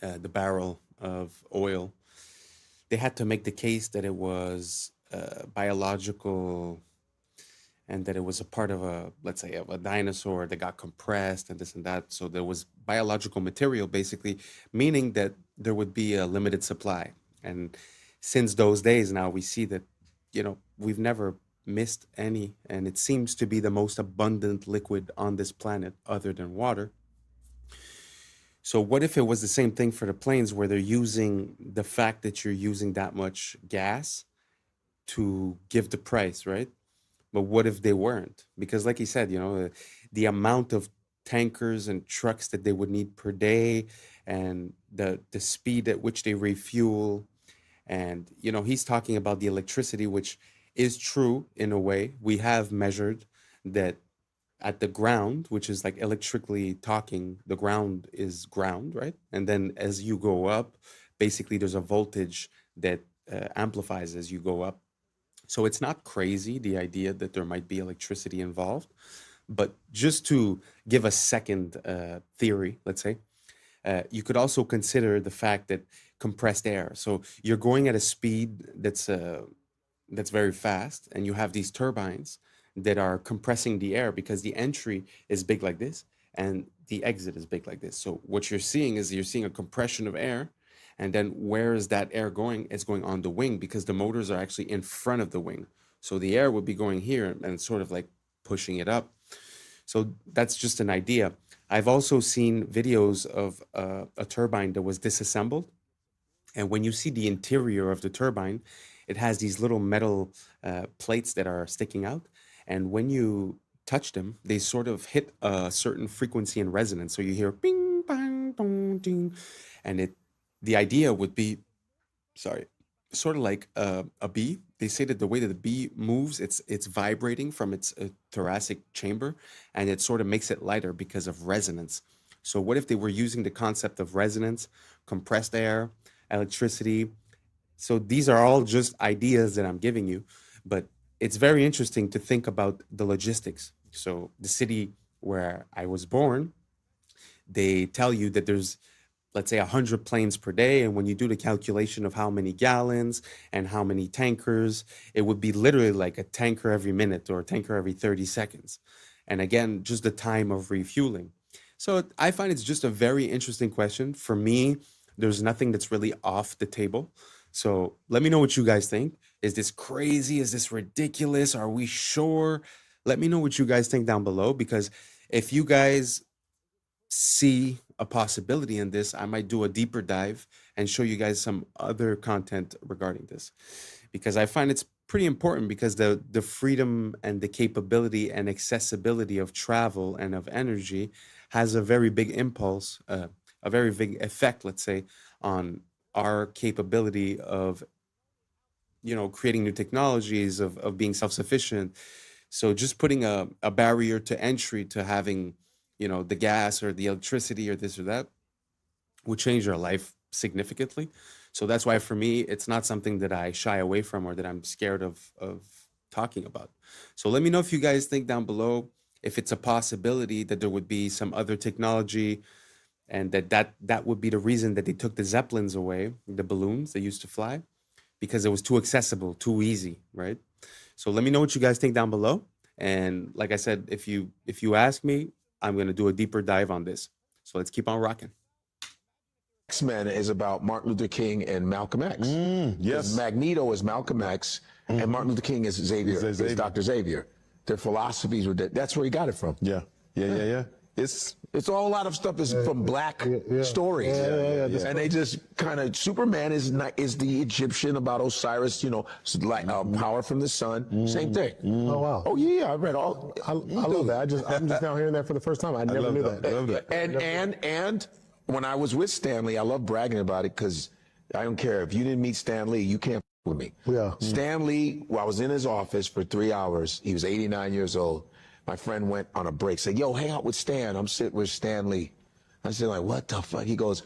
the barrel of oil. They had to make the case that it was biological and that it was a part of let's say, of a dinosaur that got compressed and this and that. So there was biological material, basically, meaning that there would be a limited supply. And since those days now, we see that we've never missed any, and it seems to be the most abundant liquid on this planet other than water. So what if it was the same thing for the planes, where they're using the fact that you're using that much gas to give the price, right? But what if they weren't? Because like you said, the amount of tankers and trucks that they would need per day, and the speed at which they refuel. And, he's talking about the electricity, which is true in a way. We have measured that at the ground, which is like electrically talking, the ground is ground, right? And then as you go up, basically there's a voltage that amplifies as you go up. So it's not crazy, the idea that there might be electricity involved. But just to give a second theory, let's say, you could also consider the fact that compressed air. So you're going at a speed that's very fast, and you have these turbines that are compressing the air because the entry is big like this and the exit is big like this. So what you're seeing is a compression of air, and then where is that air going? It's going on the wing because the motors are actually in front of the wing. So the air would be going here and sort of like pushing it up. So that's just an idea. I've also seen videos of a turbine that was disassembled. And when you see the interior of the turbine, it has these little metal plates that are sticking out. And when you touch them, they sort of hit a certain frequency and resonance. So you hear bing, bang, dong, ding. And the idea would be, sort of like a bee. They say that the way that the bee moves, it's vibrating from its thoracic chamber, and it sort of makes it lighter because of resonance. So what if they were using the concept of resonance, compressed air, electricity? So these are all just ideas that I'm giving you, but it's very interesting to think about the logistics. So the city where I was born, they tell you that there's, let's say, 100 planes per day. And when you do the calculation of how many gallons and how many tankers, it would be literally like a tanker every minute or a tanker every 30 seconds. And again, just the time of refueling. So I find it's just a very interesting question. For me, there's nothing that's really off the table. So let me know what you guys think. Is this crazy? Is this ridiculous? Are we sure? Let me know what you guys think down below, because if you guys see a possibility in this, I might do a deeper dive and show you guys some other content regarding this, because I find it's pretty important, because the freedom and the capability and accessibility of travel and of energy has a very big impulse, a very big effect, let's say, on our capability of, creating new technologies, of being self-sufficient. So just putting a barrier to entry to having, the gas or the electricity or this or that would change our life significantly. So that's why for me, it's not something that I shy away from or that I'm scared of talking about. So let me know if you guys think down below if it's a possibility that there would be some other technology, and that would be the reason that they took the Zeppelins away, the balloons that used to fly, because it was too accessible, too easy, right? So let me know what you guys think down below. And like I said, if you ask me, I'm going to do a deeper dive on this. So let's keep on rocking. X-Men is about Martin Luther King and Malcolm X. Yes. Magneto is Malcolm X, and Martin Luther King is Xavier, is Dr. Xavier. Their philosophies were that's where he got it from. Yeah. It's all a lot of stuff is from black stories. And they just kind of, Superman is the Egyptian about Osiris, like power from the sun. Same thing. Oh wow. Oh yeah, I read all. I love that. I'm just now hearing that for the first time. I never knew that. I love that. And when I was with Stan Lee, I love bragging about it because I don't care if you didn't meet Stan Lee, you can't with me. Yeah. Stan Lee, I was in his office for 3 hours. He was 89 years old. My friend went on a break, said, yo, hang out with Stan. I'm sitting with Stan Lee. I said, like, what the fuck? He goes,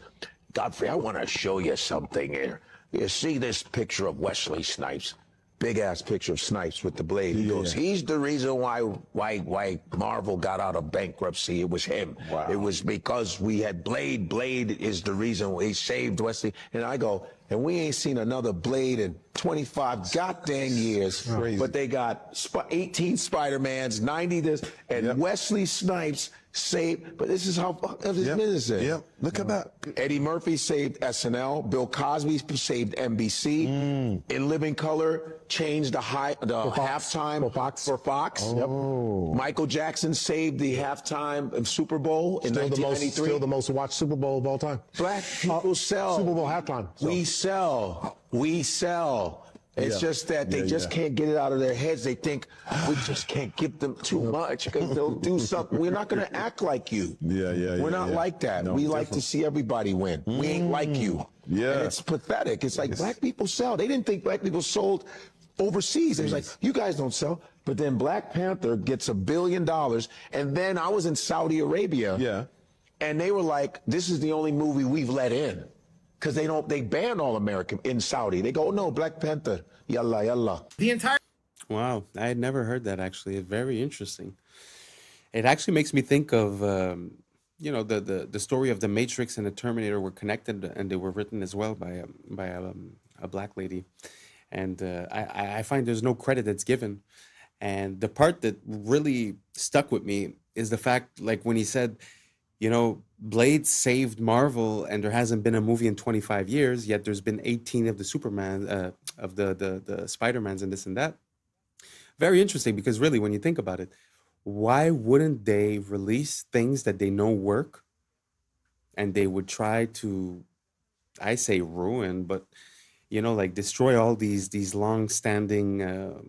Godfrey, I want to show you something here. You see this picture of Wesley Snipes? Big ass picture of Snipes with the blade. He goes, he's the reason why Marvel got out of bankruptcy. It was him. Wow. It was because we had Blade. Blade is the reason he saved Wesley. And I go, and we ain't seen another Blade in 25 goddamn years. Crazy. But they got 18 Spider-Mans, 90 this, and Wesley Snipes saved. But this is how fucked up this business is. Yep. Look at that. Eddie Murphy saved SNL. Bill Cosby saved NBC. In Living Color changed the halftime for Fox. Oh. Michael Jackson saved the halftime of Super Bowl in Still 1993. the most watched Super Bowl of all time. Black people sell. Super Bowl halftime. So. We sell. It's just that they just can't get it out of their heads. They think we just can't give them too much because they'll do something. We're not going to act like you. We're not like that. No, we like to see everybody win. We ain't like you. Yeah. And it's pathetic. It's like black people sell. They didn't think black people sold overseas. They was like, you guys don't sell. But then Black Panther gets $1 billion. And then I was in Saudi Arabia. Yeah. And they were like, this is the only movie we've let in. Because they ban all American in Saudi. They go, no, Black Panther, yalla, yalla. Wow, I had never heard that actually. It's very interesting. It actually makes me think of, the story of the Matrix and the Terminator were connected, and they were written as well by a black lady. And I find there's no credit that's given. And the part that really stuck with me is the fact, like when he said, Blade saved Marvel, and there hasn't been a movie in 25 years, yet there's been 18 of the Superman, of the Spider-Mans and this and that. Very interesting, because really, when you think about it, why wouldn't they release things that they know work, and they would try to, I say ruin, but, like destroy all these long-standing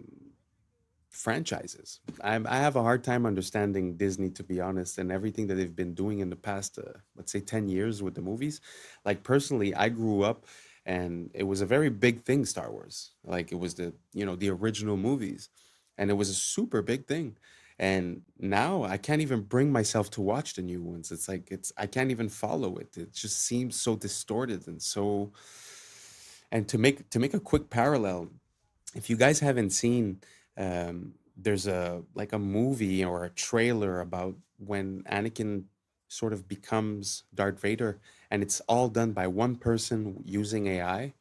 franchises. I have a hard time understanding Disney, to be honest, and everything that they've been doing in the past, let's say 10 years with the movies. Like personally, I grew up and it was a very big thing, Star Wars. Like it was the original movies, and it was a super big thing. And now I can't even bring myself to watch the new ones. It's like, I can't even follow it. It just seems so distorted and so, and to make a quick parallel, if you guys haven't seen, there's a movie or a trailer about when Anakin sort of becomes Darth Vader, and it's all done by one person using AI.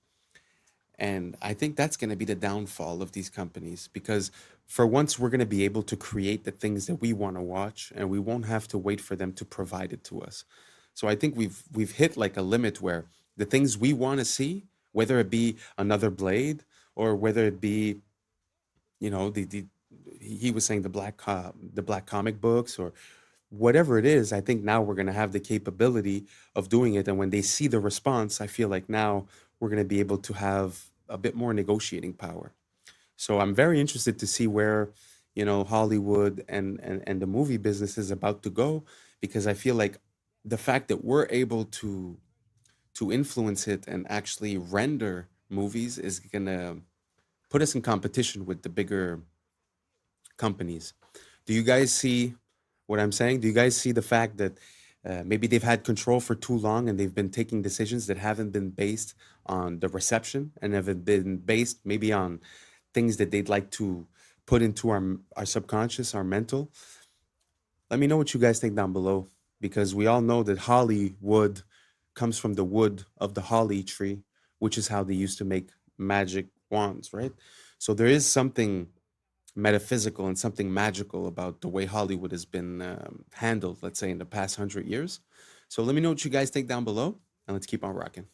And I think that's going to be the downfall of these companies, because for once we're going to be able to create the things that we want to watch, and we won't have to wait for them to provide it to us. So I think we've hit like a limit where the things we want to see, whether it be another Blade or whether it be he was saying the black comic books or whatever it is, I think now we're going to have the capability of doing it. And when they see the response, I feel like now we're going to be able to have a bit more negotiating power. So I'm very interested to see where, Hollywood and the movie business is about to go, because I feel like the fact that we're able to influence it and actually render movies is gonna put us in competition with the bigger companies. Do you guys see what I'm saying? Do you guys see the fact that maybe they've had control for too long and they've been taking decisions that haven't been based on the reception and have been based maybe on things that they'd like to put into our subconscious, our mental? Let me know what you guys think down below, because we all know that Hollywood comes from the wood of the holly tree, which is how they used to make magic wands, right? So there is something metaphysical and something magical about the way Hollywood has been handled, let's say, in the past 100 years. So let me know what you guys think down below, and let's keep on rocking.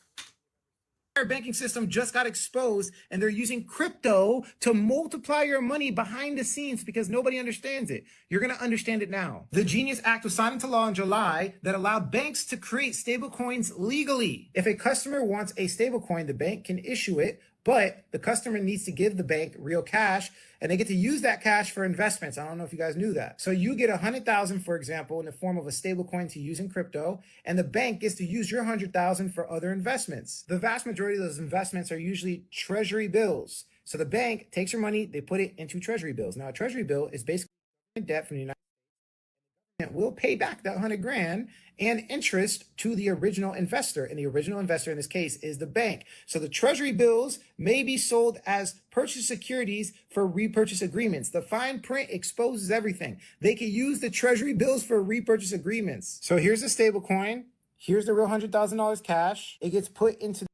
Our banking system just got exposed, and they're using crypto to multiply your money behind the scenes because nobody understands it. You're going to understand it now. The Genius Act was signed into law in July that allowed banks to create stablecoins legally. If a customer wants a stablecoin, the bank can issue it, but the customer needs to give the bank real cash, and they get to use that cash for investments. I don't know if you guys knew that. So you get 100,000, for example, in the form of a stablecoin to use in crypto, and the bank gets to use your 100,000 for other investments. The vast majority of those investments are usually treasury bills. So the bank takes your money, they put it into treasury bills. Now, a treasury bill is basically debt from the United States. Will pay back that 100 grand and interest to the original investor. And the original investor in this case is the bank. So the treasury bills may be sold as purchase securities for repurchase agreements. The fine print exposes everything. They can use the treasury bills for repurchase agreements. So here's the stable coin. Here's the real $100,000 cash. It gets put into.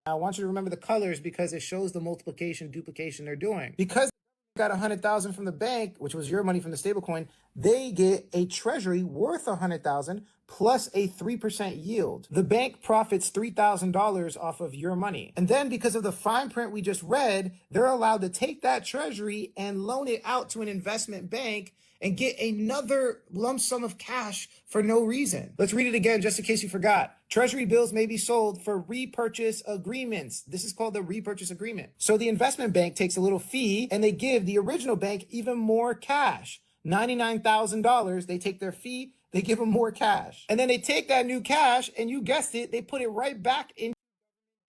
I want you to remember the colors because it shows the multiplication, duplication they're doing. Because got 100,000 from the bank, which was your money from the stablecoin, they get a treasury worth 100,000 plus a 3% yield. The bank profits $3,000 off of your money. And then because of the fine print we just read, they're allowed to take that treasury and loan it out to an investment bank and get another lump sum of cash for no reason. Let's read it again just in case you forgot. Treasury bills may be sold for repurchase agreements. This is called the repurchase agreement. So the investment bank takes a little fee and they give the original bank even more cash. $99,000, they take their fee, they give them more cash. And then they take that new cash and you guessed it, they put it right back in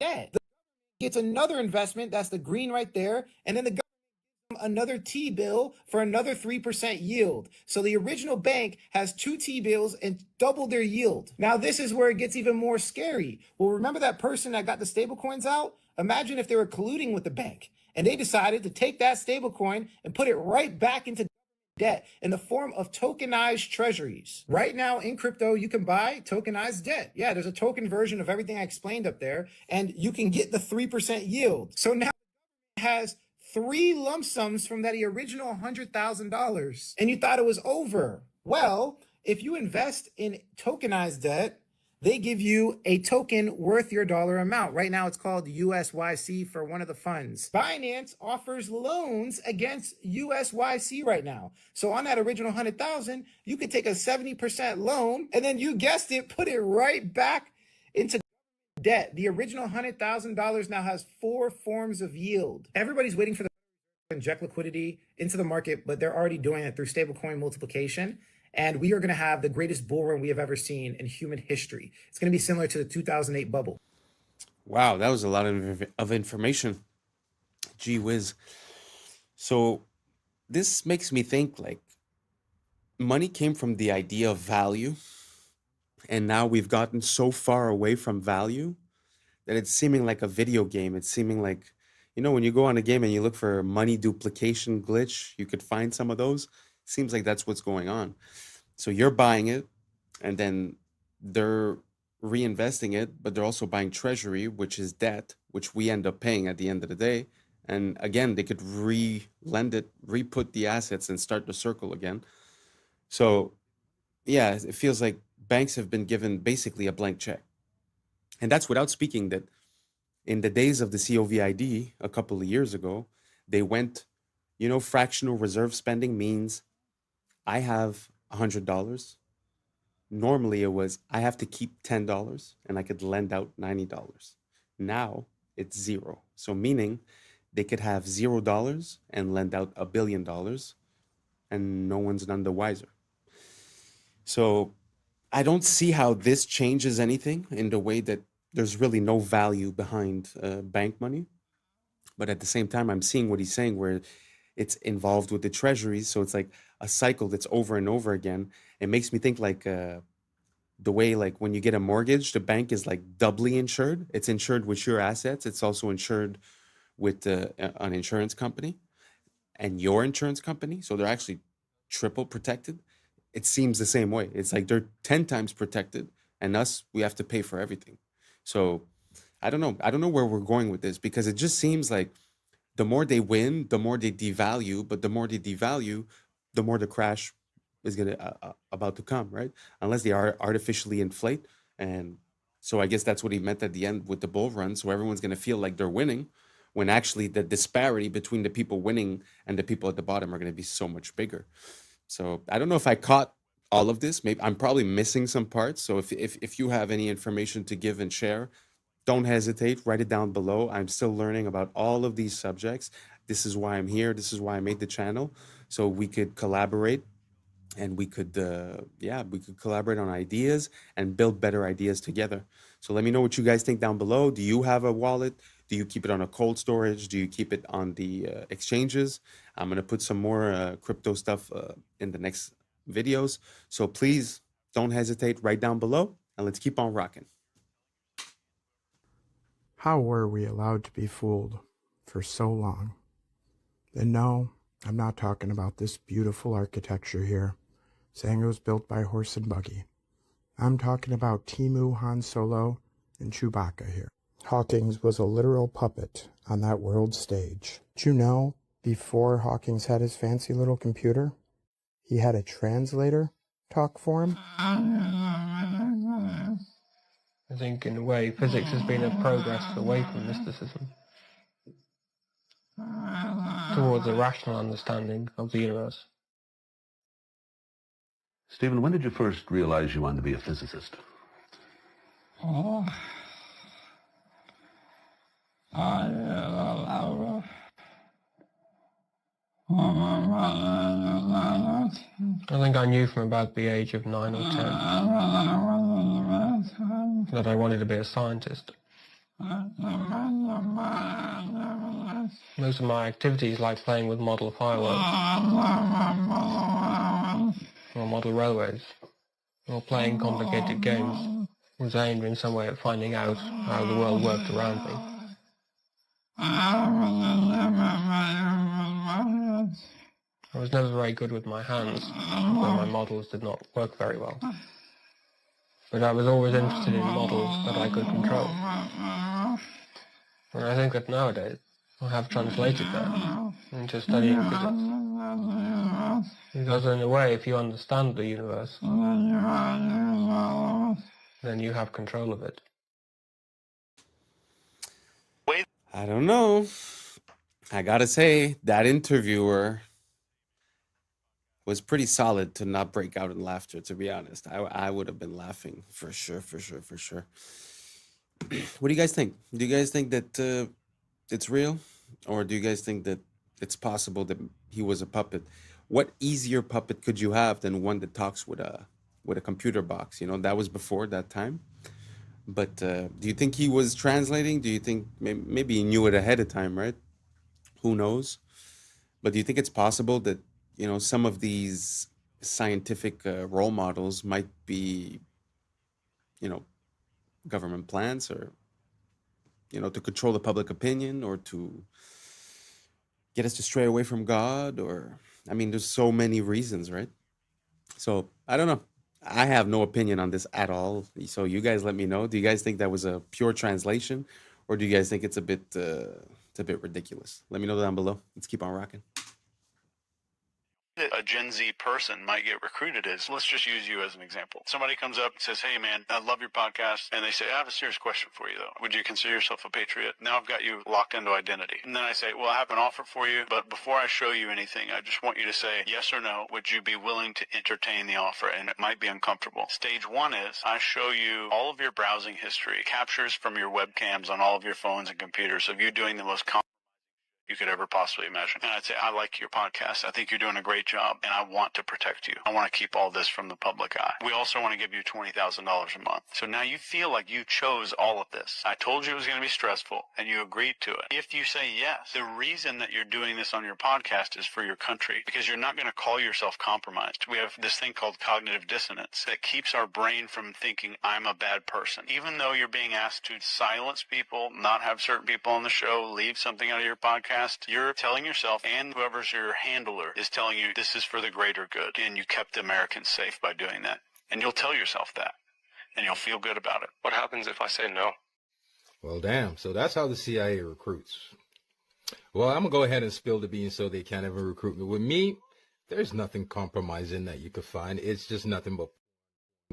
debt. The government gets another investment, that's the green right there, and then the government another T-bill for another 3% yield. So the original bank has 2 T-bills and double their yield. Now this is where it gets even more scary. Well, remember that person that got the stable coins out? Imagine if they were colluding with the bank and they decided to take that stable coin and put it right back into debt in the form of tokenized treasuries. Right now in crypto, you can buy tokenized debt. Yeah, there's a token version of everything I explained up there, and you can get the 3% yield. So now it has 3 lump sums from that original $100,000, and you thought it was over. Well, if you invest in tokenized debt, they give you a token worth your dollar amount. Right now, it's called USYC for one of the funds. Binance offers loans against USYC right now. So on that original 100,000, you could take a 70% loan, and then you guessed it, put it right back into debt. The original $100,000 now has 4 forms of yield. Everybody's waiting for the inject liquidity into the market, but they're already doing it through stablecoin multiplication. And we are going to have the greatest bull run we have ever seen in human history. It's going to be similar to the 2008 bubble. Wow, that was a lot of information. Gee whiz. So this makes me think, like, money came from the idea of value, and now we've gotten so far away from value that it's seeming like a video game. It's seeming like, when you go on a game and you look for a money duplication glitch, you could find some of those. Seems like that's what's going on. So you're buying it, and then they're reinvesting it, but they're also buying treasury, which is debt, which we end up paying at the end of the day. And again, they could re-lend it, re-put the assets and start the circle again. So yeah, it feels like banks have been given basically a blank check. And that's without speaking that in the days of the COVID a couple of years ago, they went, fractional reserve spending means I have $100. Normally it was, I have to keep $10 and I could lend out $90. Now it's 0. So meaning they could have $0 and lend out $1 billion, and no one's none the wiser. So I don't see how this changes anything in the way that there's really no value behind bank money. But at the same time, I'm seeing what he's saying, where it's involved with the treasuries. So it's like a cycle that's over and over again. It makes me think like the way, like when you get a mortgage, the bank is like doubly insured. It's insured with your assets. It's also insured with an insurance company and your insurance company. So they're actually triple protected. It seems the same way. It's like they're 10 times protected, and us, we have to pay for everything. So I don't know. I don't know where we're going with this, because it just seems like the more they win, the more they devalue, but the more they devalue, the more the crash is about to come, right? Unless they are artificially inflate. And so I guess that's what he meant at the end with the bull run. So everyone's going to feel like they're winning, when actually the disparity between the people winning and the people at the bottom are going to be so much bigger. So I don't know if I caught all of this. Maybe I'm probably missing some parts. So if you have any information to give and share, don't hesitate, write it down below. I'm still learning about all of these subjects. This is why I'm here. This is why I made the channel, so we could collaborate, and we could collaborate on ideas and build better ideas together. So let me know what you guys think down below. Do you have a wallet? Do you keep it on a cold storage? Do you keep it on the exchanges? I'm going to put some more crypto stuff in the next videos. So please don't hesitate, write down below, and let's keep on rocking. How were we allowed to be fooled for so long? And no, I'm not talking about this beautiful architecture here, saying it was built by horse and buggy. I'm talking about Timu, Han Solo, and Chewbacca here. Hawkins was a literal puppet on that world stage. Did you know, before Hawkins had his fancy little computer, he had a translator talk for him? I think, in a way, physics has been a progress away from mysticism towards a rational understanding of the universe. Stephen, when did you first realize you wanted to be a physicist? I think I knew from about the age of 9 or 10 that I wanted to be a scientist. Most of my activities, like playing with model fireworks, or model railways, or playing complicated games, was aimed in some way at finding out how the world worked around me. I was never very good with my hands, so my models did not work very well. But I was always interested in models that I could control. And I think that nowadays I have translated that into studying physics. Because in a way, if you understand the universe, then you have control of it. I don't know. I gotta say, that interviewer was pretty solid to not break out in laughter, to be honest. I would have been laughing for sure. What do you guys think? Do you guys think that it's real? Or do you guys think that it's possible that he was a puppet? What easier puppet could you have than one that talks with a computer box? You know, that was before that time. But do you think he was translating? Do you think maybe he knew it ahead of time, right? Who knows? But do you think it's possible that, you know, some of these scientific role models might be, you know, government plans, or, you know, to control the public opinion, or to get us to stray away from God? Or, I mean, there's so many reasons, right? So I don't know. I have no opinion on this at all. So you guys let me know. Do you guys think that was a pure translation, or do you guys think it's a bit ridiculous? Let me know down below. Let's keep on rocking. A Gen Z person might get recruited is, let's just use you as an example. Somebody comes up and says, hey man, I love your podcast. And they say, I have a serious question for you though. Would you consider yourself a patriot? Now I've got you locked into identity. And then I say, well, I have an offer for you, but before I show you anything, I just want you to say yes or no. Would you be willing to entertain the offer? And it might be uncomfortable. Stage one is, I show you all of your browsing history, captures from your webcams on all of your phones and computers of you doing the most you could ever possibly imagine. And I'd say, I like your podcast. I think you're doing a great job, and I want to protect you. I want to keep all this from the public eye. We also want to give you $20,000 a month. So now you feel like you chose all of this. I told you it was going to be stressful, and you agreed to it. If you say yes, the reason that you're doing this on your podcast is for your country, because you're not going to call yourself compromised. We have this thing called cognitive dissonance that keeps our brain from thinking I'm a bad person. Even though you're being asked to silence people, not have certain people on the show, leave something out of your podcast, you're telling yourself, and whoever's your handler is telling you, this is for the greater good, and you kept the Americans safe by doing that. And you'll tell yourself that, and you'll feel good about it. What happens if I say no? Well, damn. So that's how the CIA recruits. Well, I'm going to go ahead and spill the beans so they can't ever recruit me. With me, there's nothing compromising that you could find. It's just nothing but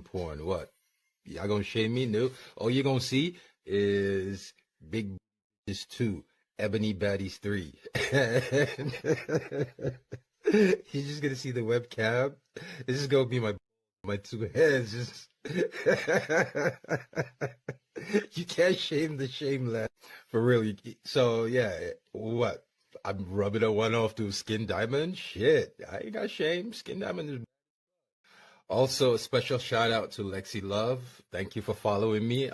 porn. What? Y'all going to shame me? No. All you're going to see is Big is 2. Ebony Baddies 3. You're just gonna see the webcam. This is gonna be my two heads. Just you can't shame the shameless for real. So yeah, what? I'm rubbing a one off to Skin Diamond. Shit, I ain't got shame. Skin Diamond is. Also, a special shout out to Lexi Love. Thank you for following me.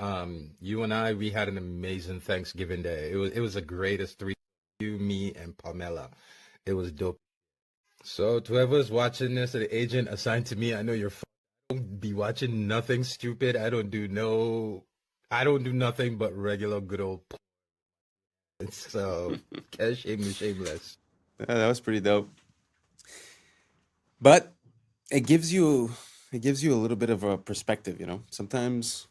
You and I, we had an amazing Thanksgiving day. It was the greatest three. You, me, and Pamela. It was dope. So to whoever's watching this, the agent assigned to me, I know you're. I don't be watching nothing stupid. I don't do nothing but regular good old. So can't shame the shameless. That was pretty dope. But it gives you a little bit of a perspective, you know. Sometimes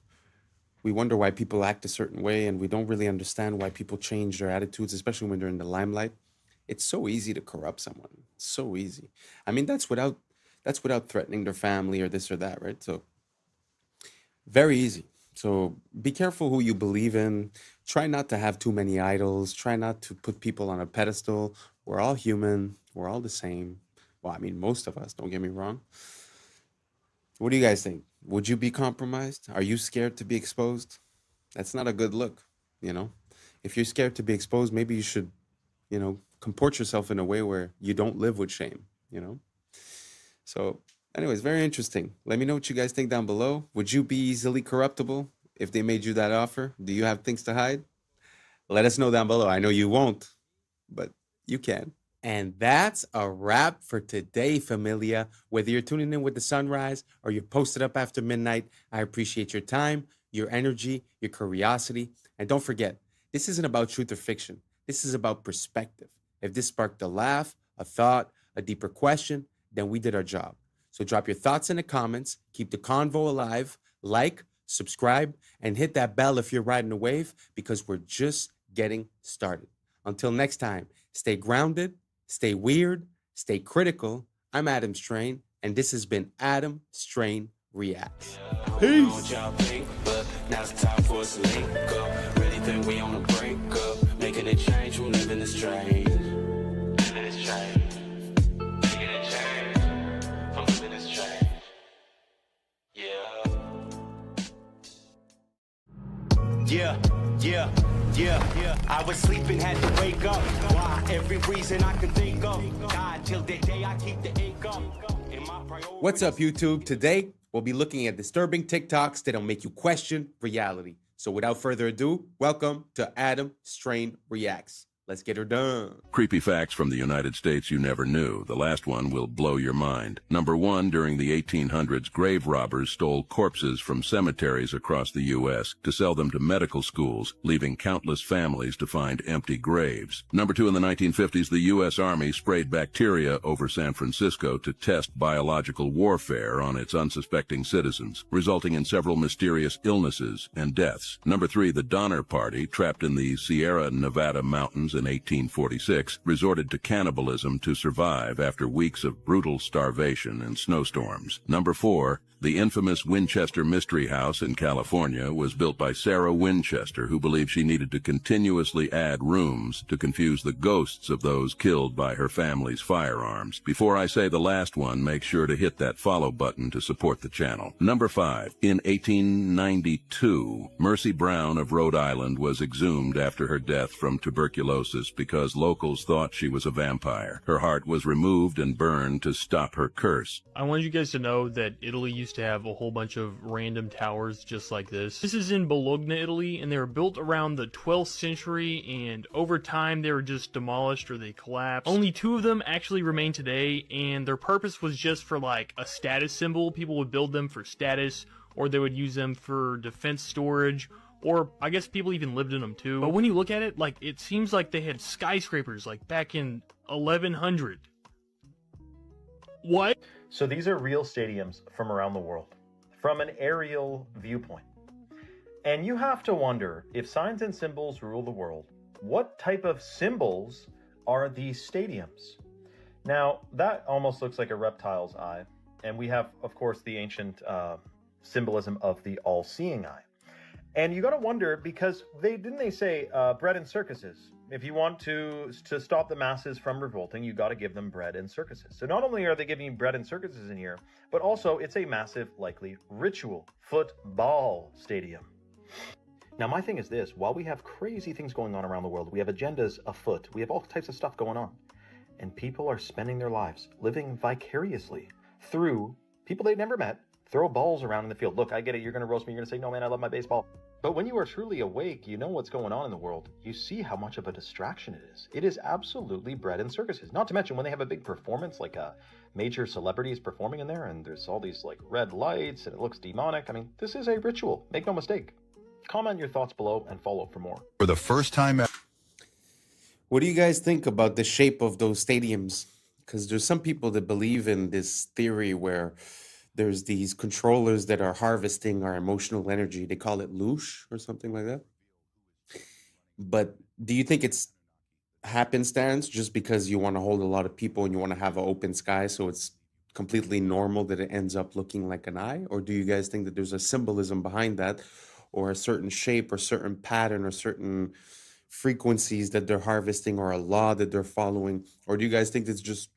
we wonder why people act a certain way, and we don't really understand why people change their attitudes, especially when they're in the limelight. It's so easy to corrupt someone. So easy. I mean, that's without threatening their family or this or that, right? So very easy. So be careful who you believe in. Try not to have too many idols. Try not to put people on a pedestal. We're all human. We're all the same. Well, I mean, most of us, don't get me wrong. What do you guys think? Would you be compromised? Are you scared to be exposed? That's not a good look, you know? If you're scared to be exposed, maybe you should, you know, comport yourself in a way where you don't live with shame, you know? So, anyways, very interesting. Let me know what you guys think down below. Would you be easily corruptible if they made you that offer? Do you have things to hide? Let us know down below. I know you won't, but you can. And that's a wrap for today, familia. Whether you're tuning in with the sunrise or you're posted up after midnight, I appreciate your time, your energy, your curiosity. And don't forget, this isn't about truth or fiction. This is about perspective. If this sparked a laugh, a thought, a deeper question, then we did our job. So drop your thoughts in the comments, keep the convo alive, like, subscribe, and hit that bell if you're riding a wave, because we're just getting started. Until next time, stay grounded, stay weird, stay critical. I'm Adam Strain, and this has been Adam Strain Reacts. Peace. Now it's time for us to link up. Really think we on a break up. Making a change from living this strange. Living this strange. Making a change from living this strange. Yeah. Yeah. I was sleeping, had to wake up. Why? Every reason I could think of. God, till the day I keep the ink up. What's up, YouTube? Today, we'll be looking at disturbing TikToks that'll make you question reality. So without further ado, welcome to Adam Strain Reacts. Let's get her done. Creepy facts from the United States you never knew. The last one will blow your mind. Number 1, during the 1800s, grave robbers stole corpses from cemeteries across the U.S. to sell them to medical schools, leaving countless families to find empty graves. Number 2, in the 1950s, the U.S. Army sprayed bacteria over San Francisco to test biological warfare on its unsuspecting citizens, resulting in several mysterious illnesses and deaths. Number 3, the Donner Party, trapped in the Sierra Nevada mountains in 1846, resorted to cannibalism to survive after weeks of brutal starvation and snowstorms. Number 4, the infamous Winchester Mystery House in California was built by Sarah Winchester, who believed she needed to continuously add rooms to confuse the ghosts of those killed by her family's firearms. Before I say the last one, make sure to hit that follow button to support the channel. Number 5, in 1892, Mercy Brown of Rhode Island was exhumed after her death from tuberculosis. tuberculosis because locals thought she was a vampire. Her heart was removed and burned to stop her curse. I wanted you guys to know that Italy used to have a whole bunch of random towers just like this. This is in Bologna, Italy, and they were built around the 12th century, and over time they were just demolished or they collapsed. Only 2 of them actually remain today, and their purpose was just for like a status symbol. People would build them for status, or they would use them for defense storage, or I guess people even lived in them too. But when you look at it, like, it seems like they had skyscrapers like back in 1100. What? So these are real stadiums from around the world, from an aerial viewpoint. And you have to wonder, if signs and symbols rule the world, what type of symbols are these stadiums? Now, that almost looks like a reptile's eye. And we have, of course, the ancient symbolism of the all-seeing eye. And you got to wonder, because didn't they say bread and circuses? If you want to stop the masses from revolting, you got to give them bread and circuses. So not only are they giving you bread and circuses in here, but also it's a massive, likely ritual football stadium. Now, my thing is this: while we have crazy things going on around the world, we have agendas afoot, we have all types of stuff going on, and people are spending their lives living vicariously through people they've never met. Throw balls around in the field. Look, I get it. You're going to roast me. You're going to say, no, man, I love my baseball. But when you are truly awake, you know what's going on in the world. You see how much of a distraction it is. It is absolutely bread and circuses. Not to mention when they have a big performance, like major celebrities performing in there, and there's all these like red lights, and it looks demonic. I mean, this is a ritual. Make no mistake. Comment your thoughts below and follow for more. For the first time ever. What do you guys think about the shape of those stadiums? Because there's some people that believe in this theory where there's these controllers that are harvesting our emotional energy. They call it loosh or something like that. But do you think it's happenstance just because you want to hold a lot of people and you want to have an open sky, so it's completely normal that it ends up looking like an eye? Or do you guys think that there's a symbolism behind that, or a certain shape or certain pattern or certain frequencies that they're harvesting, or a law that they're following? Or do you guys think it's just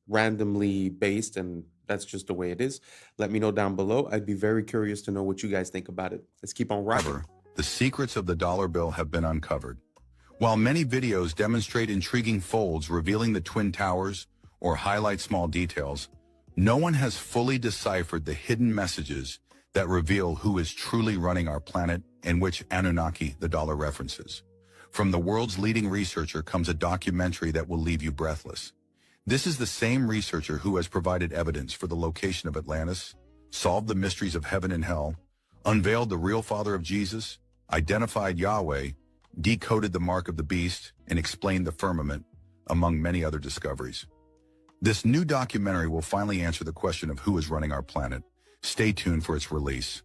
randomly based and that's just the way it is? Let me know down below. I'd be very curious to know what you guys think about it. Let's keep on rocking. The secrets of the dollar bill have been uncovered. While many videos demonstrate intriguing folds revealing the Twin Towers or highlight small details, no one has fully deciphered the hidden messages that reveal who is truly running our planet and which Anunnaki the dollar references. From the world's leading researcher comes a documentary that will leave you breathless. This is the same researcher who has provided evidence for the location of Atlantis, solved the mysteries of heaven and hell, unveiled the real father of Jesus, identified Yahweh, decoded the mark of the beast, and explained the firmament, among many other discoveries. This new documentary will finally answer the question of who is running our planet. Stay tuned for its release.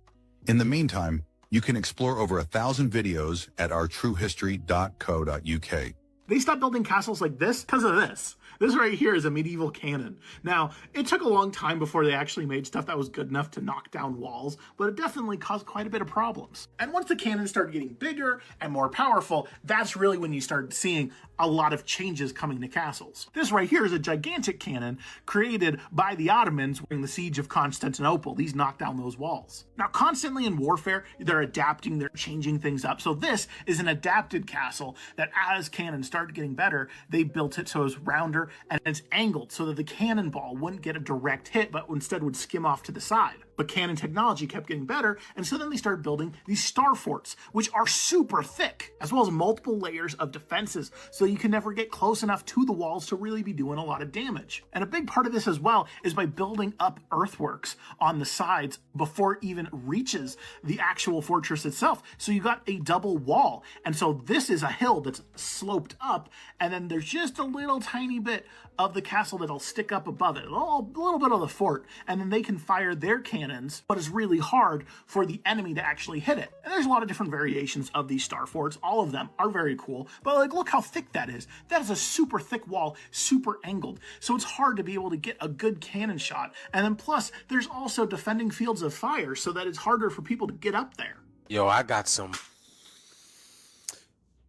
In the meantime, you can explore over 1,000 videos at ourtruehistory.co.uk. They stopped building castles like this because of this. This right here is a medieval cannon. Now, it took a long time before they actually made stuff that was good enough to knock down walls, but it definitely caused quite a bit of problems. And once the cannons started getting bigger and more powerful, that's really when you started seeing a lot of changes coming to castles. This right here is a gigantic cannon created by the Ottomans during the siege of Constantinople. These knocked down those walls. Now, constantly in warfare, they're adapting, they're changing things up. So this is an adapted castle that as cannons started getting better, they built it so it was rounder and it's angled so that the cannonball wouldn't get a direct hit, but instead would skim off to the side. But cannon technology kept getting better, and so then they started building these star forts, which are super thick, as well as multiple layers of defenses, so you can never get close enough to the walls to really be doing a lot of damage. And a big part of this as well is by building up earthworks on the sides before it even reaches the actual fortress itself. So you got a double wall, and so this is a hill that's sloped up, and then there's just a little tiny bit of the castle that'll stick up above it, a little bit of the fort, and then they can fire their cannons, but it's really hard for the enemy to actually hit it. And there's a lot of different variations of these star forts. All of them are very cool, but like, look how thick that is. That is a super thick wall, super angled, so it's hard to be able to get a good cannon shot. And then plus, there's also defending fields of fire, so that it's harder for people to get up there. Yo, I got some.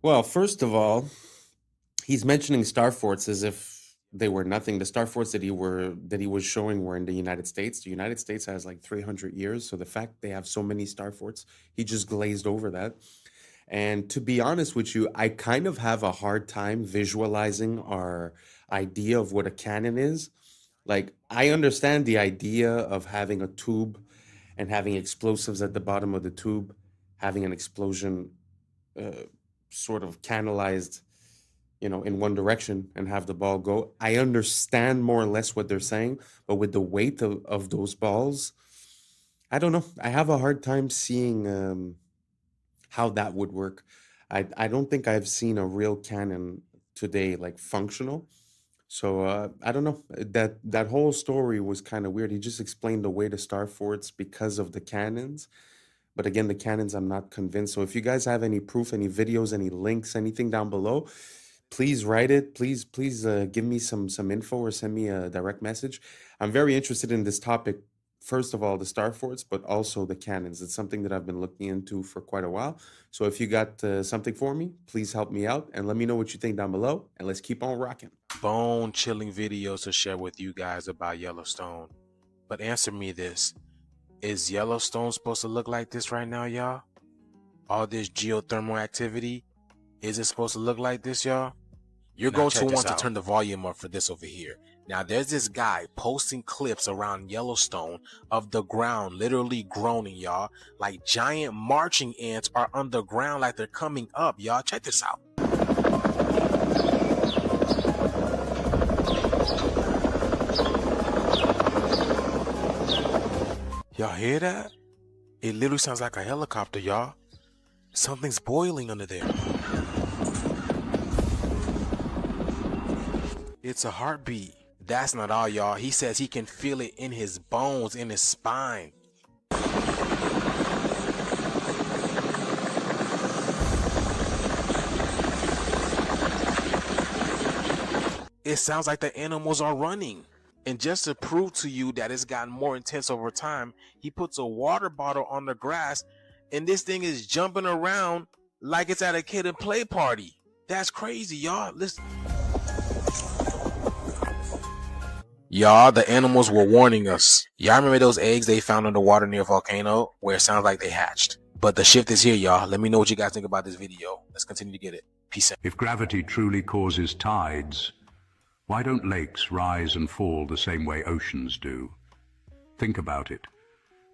Well, first of all, he's mentioning star forts as if they were nothing. The star forts that he was showing were in the United States. The United States has like 300 years, so the fact they have so many star forts, he just glazed over that. And to be honest with you, I kind of have a hard time visualizing our idea of what a cannon is. Like, I understand the idea of having a tube and having explosives at the bottom of the tube, having an explosion sort of canalized, in one direction and have the ball go. I understand more or less what they're saying, but with the weight of those balls, I don't know. I have a hard time seeing how that would work. I don't think I've seen a real cannon today, like functional. So I don't know. That whole story was kind of weird. He just explained away the star forts because of the cannons. But again, the cannons, I'm not convinced. So if you guys have any proof, any videos, any links, anything down below, please write it. Please give me some info or send me a direct message. I'm very interested in this topic. First of all, the star forts, but also the cannons. It's something that I've been looking into for quite a while. So if you got something for me, please help me out and let me know what you think down below. And let's keep on rocking. Bone-chilling videos to share with you guys about Yellowstone. But answer me this. Is Yellowstone supposed to look like this right now, y'all? All this geothermal activity? Is it supposed to look like this, y'all? You're going to want to turn the volume up for this over here. Now, there's this guy posting clips around Yellowstone of the ground literally groaning, y'all. Like giant marching ants are underground like they're coming up, y'all. Check this out. Y'all hear that? It literally sounds like a helicopter, y'all. Something's boiling under there. It's a heartbeat. That's not all, y'all. He says he can feel it in his bones, in his spine. It sounds like the animals are running. And just to prove to you that it's gotten more intense over time, he puts a water bottle on the grass and this thing is jumping around like it's at a kid and play party. That's crazy, y'all. Listen. Y'all, the animals were warning us. Y'all remember those eggs they found underwater near a volcano where it sounds like they hatched? But the shift is here, y'all. Let me know what you guys think about this video. Let's continue to get it. Peace out. If gravity truly causes tides, why don't lakes rise and fall the same way oceans do? Think about it.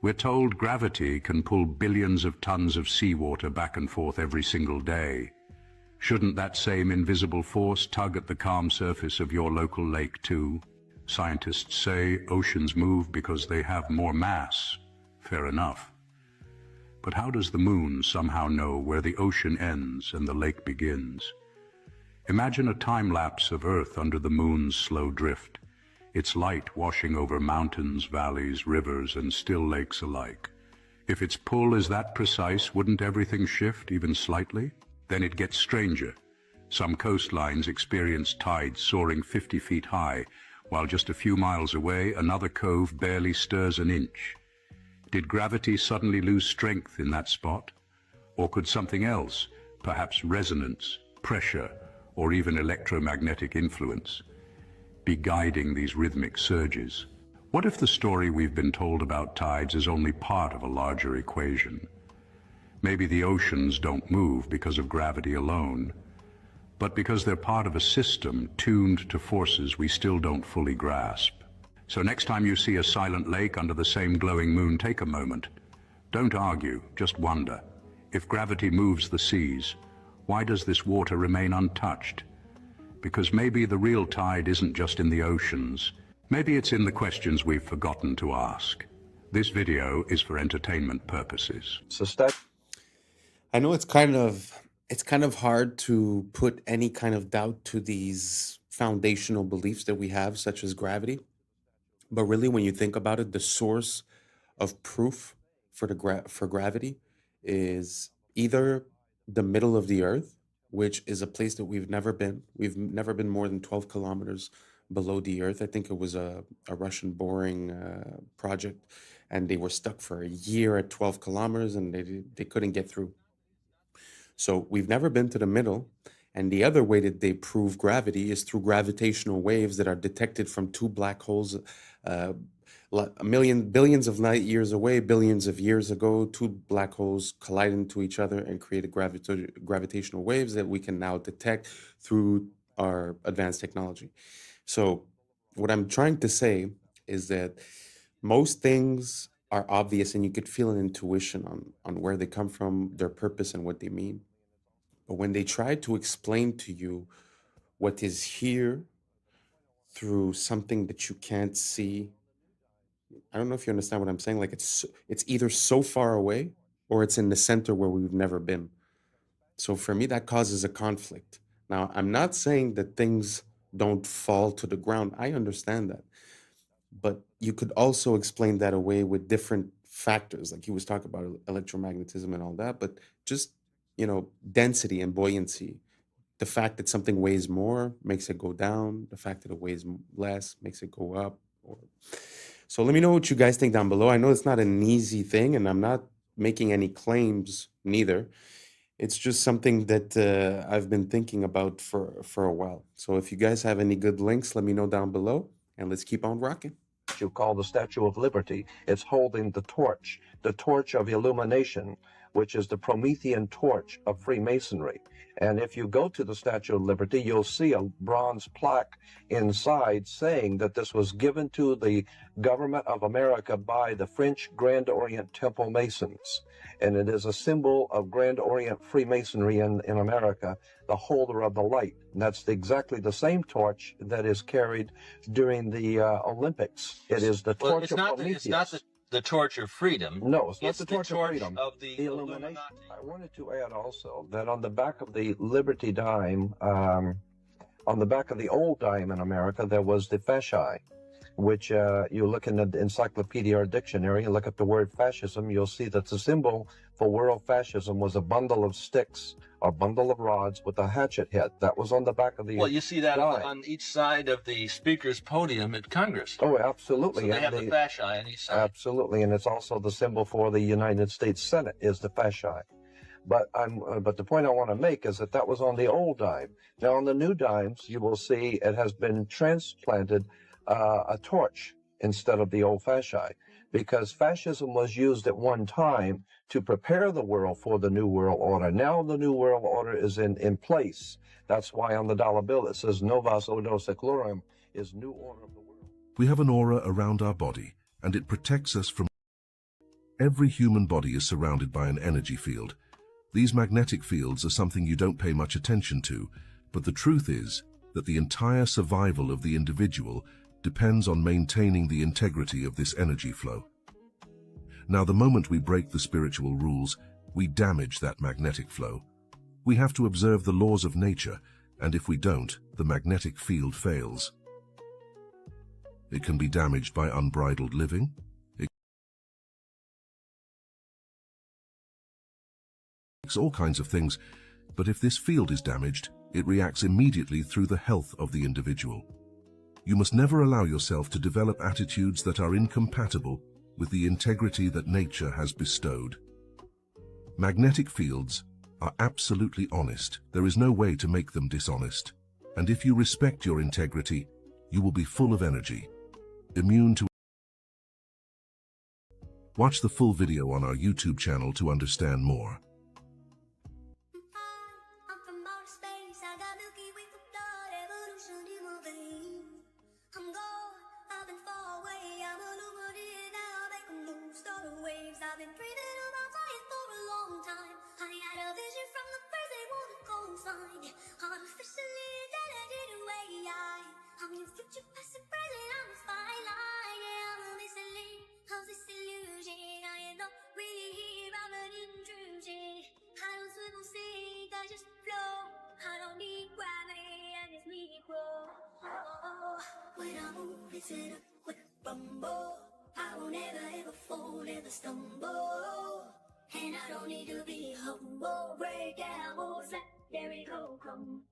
We're told gravity can pull billions of tons of seawater back and forth every single day. Shouldn't that same invisible force tug at the calm surface of your local lake too? Scientists say oceans move because they have more mass. Fair enough. But how does the moon somehow know where the ocean ends and the lake begins? Imagine a time-lapse of Earth under the moon's slow drift, its light washing over mountains, valleys, rivers, and still lakes alike. If its pull is that precise, wouldn't everything shift even slightly? Then it gets stranger. Some coastlines experience tides soaring 50 feet high, while just a few miles away, another cove barely stirs an inch. Did gravity suddenly lose strength in that spot? Or could something else, perhaps resonance, pressure, or even electromagnetic influence, be guiding these rhythmic surges? What if the story we've been told about tides is only part of a larger equation? Maybe the oceans don't move because of gravity alone, but because they're part of a system tuned to forces we still don't fully grasp. So next time you see a silent lake under the same glowing moon, take a moment. Don't argue, just wonder. If gravity moves the seas, why does this water remain untouched? Because maybe the real tide isn't just in the oceans. Maybe it's in the questions we've forgotten to ask. This video is for entertainment purposes. I know it's kind of hard to put any kind of doubt to these foundational beliefs that we have, such as gravity. But really, when you think about it, the source of proof for gravity is either the middle of the earth, which is a place that we've never been. We've never been more than 12 kilometers below the earth. I think it was a Russian boring project, and they were stuck for a year at 12 kilometers and they couldn't get through. So we've never been to the middle. And the other way that they prove gravity is through gravitational waves that are detected from two black holes billions of light years away, billions of years ago, two black holes collide into each other and created gravitational waves that we can now detect through our advanced technology. So what I'm trying to say is that most things are obvious and you could feel an intuition on where they come from, their purpose and what they mean. But when they try to explain to you what is here through something that you can't see, I don't know if you understand what I'm saying. Like it's either so far away or it's in the center where we've never been. So for me, that causes a conflict. Now, I'm not saying that things don't fall to the ground. I understand that. But you could also explain that away with different factors. Like he was talking about electromagnetism and all that, but just, density and buoyancy. The fact that something weighs more makes it go down. The fact that it weighs less makes it go up. So let me know what you guys think down below. I know it's not an easy thing, and I'm not making any claims neither. It's just something that I've been thinking about for a while. So if you guys have any good links, let me know down below, and let's keep on rocking. You call the Statue of Liberty. It's holding the torch of illumination, which is the Promethean torch of Freemasonry. And if you go to the Statue of Liberty, you'll see a bronze plaque inside saying that this was given to the government of America by the French Grand Orient Temple Masons. And it is a symbol of Grand Orient Freemasonry in America, the holder of the light. And that's exactly the same torch that is carried during the Olympics. It is the torch of Prometheus. It's not the torch of freedom. No, it's not the torch of freedom. Of the illumination. I wanted to add also that on the back of the Liberty dime, on the back of the old dime in America, there was the fasci, which you look in the encyclopedia or dictionary and look at the word fascism, you'll see that the symbol for world fascism was a bundle of sticks, a bundle of rods with a hatchet head. That was on the back of the Well, you see that dime. on each side of the speaker's podium at Congress. Oh, absolutely. So they have the fasci on each side. Absolutely, and it's also the symbol for the United States Senate is the fasci. But the point I want to make is that was on the old dime. Now on the new dimes, you will see it has been transplanted a torch instead of the old fasci, because fascism was used at one time to prepare the world for the New World Order. Now the New World Order is in place. That's why on the dollar bill it says Novus Ordo Seclorum is New Order of the World. We have an aura around our body, and it protects us from... Every human body is surrounded by an energy field. These magnetic fields are something you don't pay much attention to, but the truth is that the entire survival of the individual depends on maintaining the integrity of this energy flow. Now, the moment we break the spiritual rules, we damage that magnetic flow. We have to observe the laws of nature, and if we don't, the magnetic field fails. It can be damaged by unbridled living. It's all kinds of things, but if this field is damaged, it reacts immediately through the health of the individual. You must never allow yourself to develop attitudes that are incompatible with the integrity that nature has bestowed. Magnetic fields are absolutely honest. There is no way to make them dishonest. And if you respect your integrity, you will be full of energy, immune to... Watch the full video on our YouTube channel to understand more. When I move, it's in a quick rumble. I won't ever fold, ever stumble. And I don't need to be humble. Break down, won't slap, there we go, come.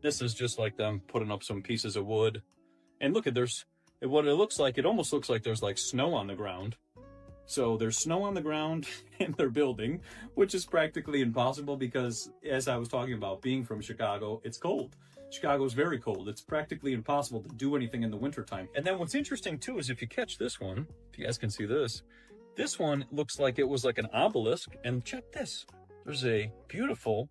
This is just like them putting up some pieces of wood. And look at what it looks like. It almost looks like there's like snow on the ground. So there's snow on the ground in their building, which is practically impossible because, as I was talking about, being from Chicago, it's cold. Chicago is very cold. It's practically impossible to do anything in the wintertime. And then what's interesting too is if you catch this one, if you guys can see this one looks like it was like an obelisk. And check this. There's a beautiful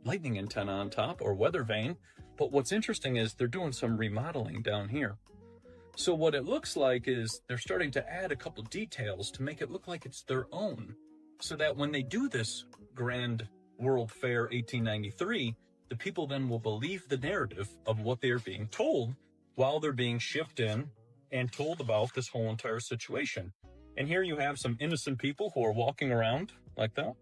lightning antenna on top, or weather vane. But what's interesting is they're doing some remodeling down here. So what it looks like is they're starting to add a couple details to make it look like it's their own, so that when they do this Grand World Fair 1893, the people then will believe the narrative of what they are being told while they're being shipped in and told about this whole entire situation. And here you have some innocent people who are walking around like that,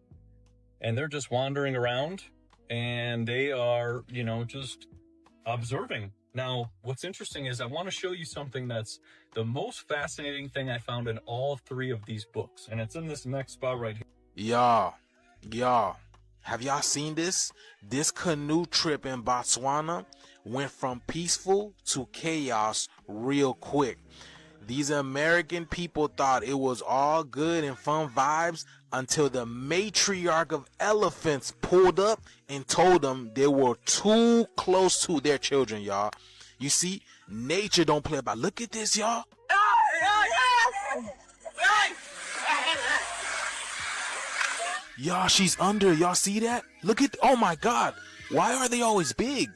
and they're just wandering around, and they are, you know, just observing. Now, what's interesting is I want to show you something that's the most fascinating thing I found in all three of these books, and it's in this next spot right here. Y'all, have y'all seen this? This canoe trip in Botswana went from peaceful to chaos real quick. These American people thought it was all good and fun vibes until the matriarch of elephants pulled up and told them they were too close to their children, y'all. You see, nature don't play about. Look at this, y'all. Y'all, she's under. Y'all see that? Look at, oh my God. Why are they always big?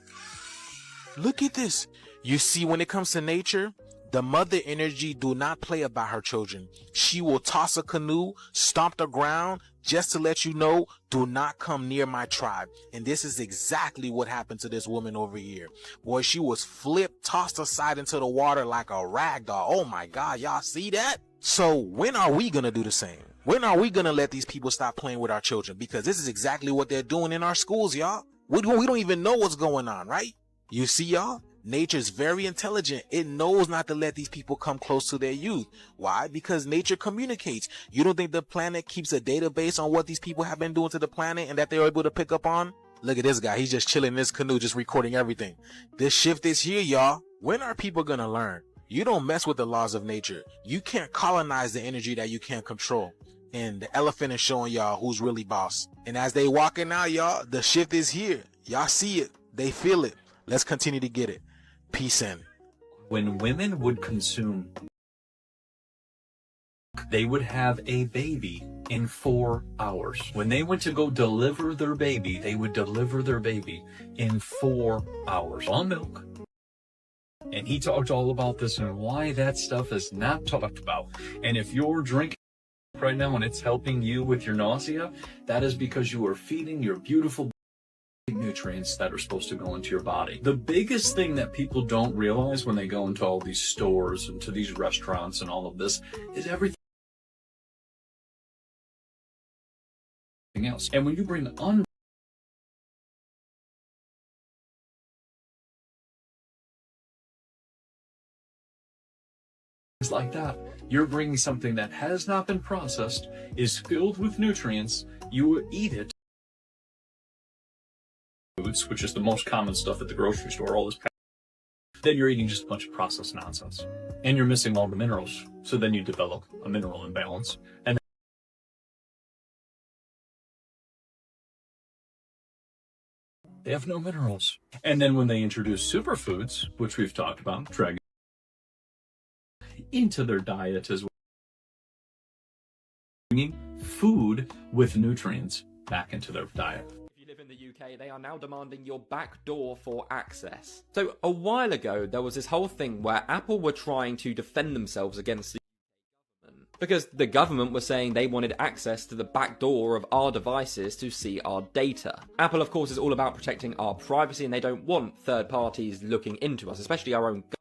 Look at this. You see, when it comes to nature, the mother energy do not play about her children. She will toss a canoe, stomp the ground, just to let you know, do not come near my tribe. And this is exactly what happened to this woman over here. Boy, she was flipped, tossed aside into the water like a rag doll. Oh my God, y'all see that? So when are we gonna do the same? When are we gonna let these people stop playing with our children? Because this is exactly what they're doing in our schools, y'all. We don't even know what's going on, right? You see, y'all? Nature's very intelligent. It knows not to let these people come close to their youth. Why? Because nature communicates. You don't think the planet keeps a database on what these people have been doing to the planet and that they're able to pick up on? Look at this guy. He's just chilling in his canoe, just recording everything. This shift is here, y'all. When are people gonna learn? You don't mess with the laws of nature. You can't colonize the energy that you can't control. And the elephant is showing y'all who's really boss. And as they walking out, y'all, the shift is here. Y'all see it. They feel it. Let's continue to get it. Peace in. When women would consume, they would have a baby in 4 hours. When they went to go deliver their baby, they would deliver their baby in 4 hours on milk. And he talked all about this and why that stuff is not talked about. And if you're drinking right now and it's helping you with your nausea, that is because you are feeding your beautiful nutrients that are supposed to go into your body. The biggest thing that people don't realize when they go into all these stores and to these restaurants and all of this is everything else. And when you bring like that, you're bringing something that has not been processed, is filled with nutrients, you eat it, foods, which is the most common stuff at the grocery store, all this, then you're eating just a bunch of processed nonsense. And you're missing all the minerals. So then you develop a mineral imbalance. And they have no minerals. And then when they introduce superfoods, which we've talked about, dragon into their diet as well, bringing food with nutrients back into their diet. In the UK, they are now demanding your back door for access. So a while ago, there was this whole thing where Apple were trying to defend themselves against the government because the government was saying they wanted access to the back door of our devices to see our data. Apple, of course, is all about protecting our privacy and they don't want third parties looking into us, especially our own government.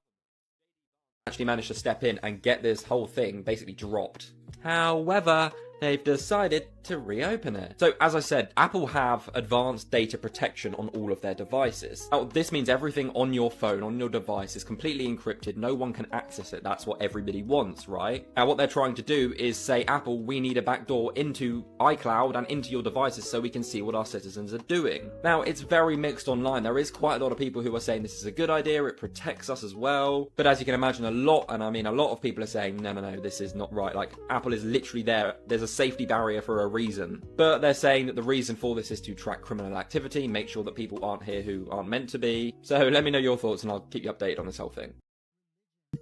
Actually managed to step in and get this whole thing basically dropped. However, they've decided to reopen it. So as I said, Apple have advanced data protection on all of their devices. Now this means everything on your phone, on your device is completely encrypted. No one can access it. That's what everybody wants, right? Now what they're trying to do is say, Apple, we need a backdoor into iCloud and into your devices so we can see what our citizens are doing. Now it's very mixed online. There is quite a lot of people who are saying this is a good idea, it protects us as well. But as you can imagine, a lot of people are saying, no, this is not right. Like, Apple is literally there. There's a safety barrier for a reason. But they're saying that the reason for this is to track criminal activity, make sure that people aren't here who aren't meant to be. So let me know your thoughts and I'll keep you updated on this whole thing.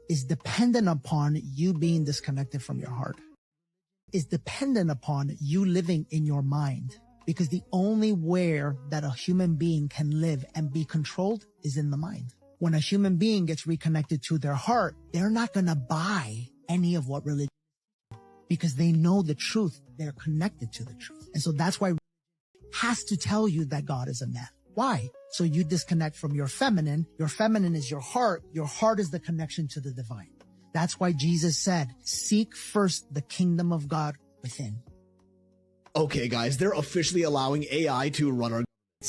Is dependent upon you being disconnected from your heart. Is dependent upon you living in your mind. Because the only where that a human being can live and be controlled is in the mind. When a human being gets reconnected to their heart, they're not going to buy any of what religion is, because they know the truth. They're connected to the truth. And so that's why has to tell you that God is a man. Why? So you disconnect from your feminine. Your feminine is your heart. Your heart is the connection to the divine. That's why Jesus said, seek first the kingdom of God within. Okay, guys, they're officially allowing AI to run our...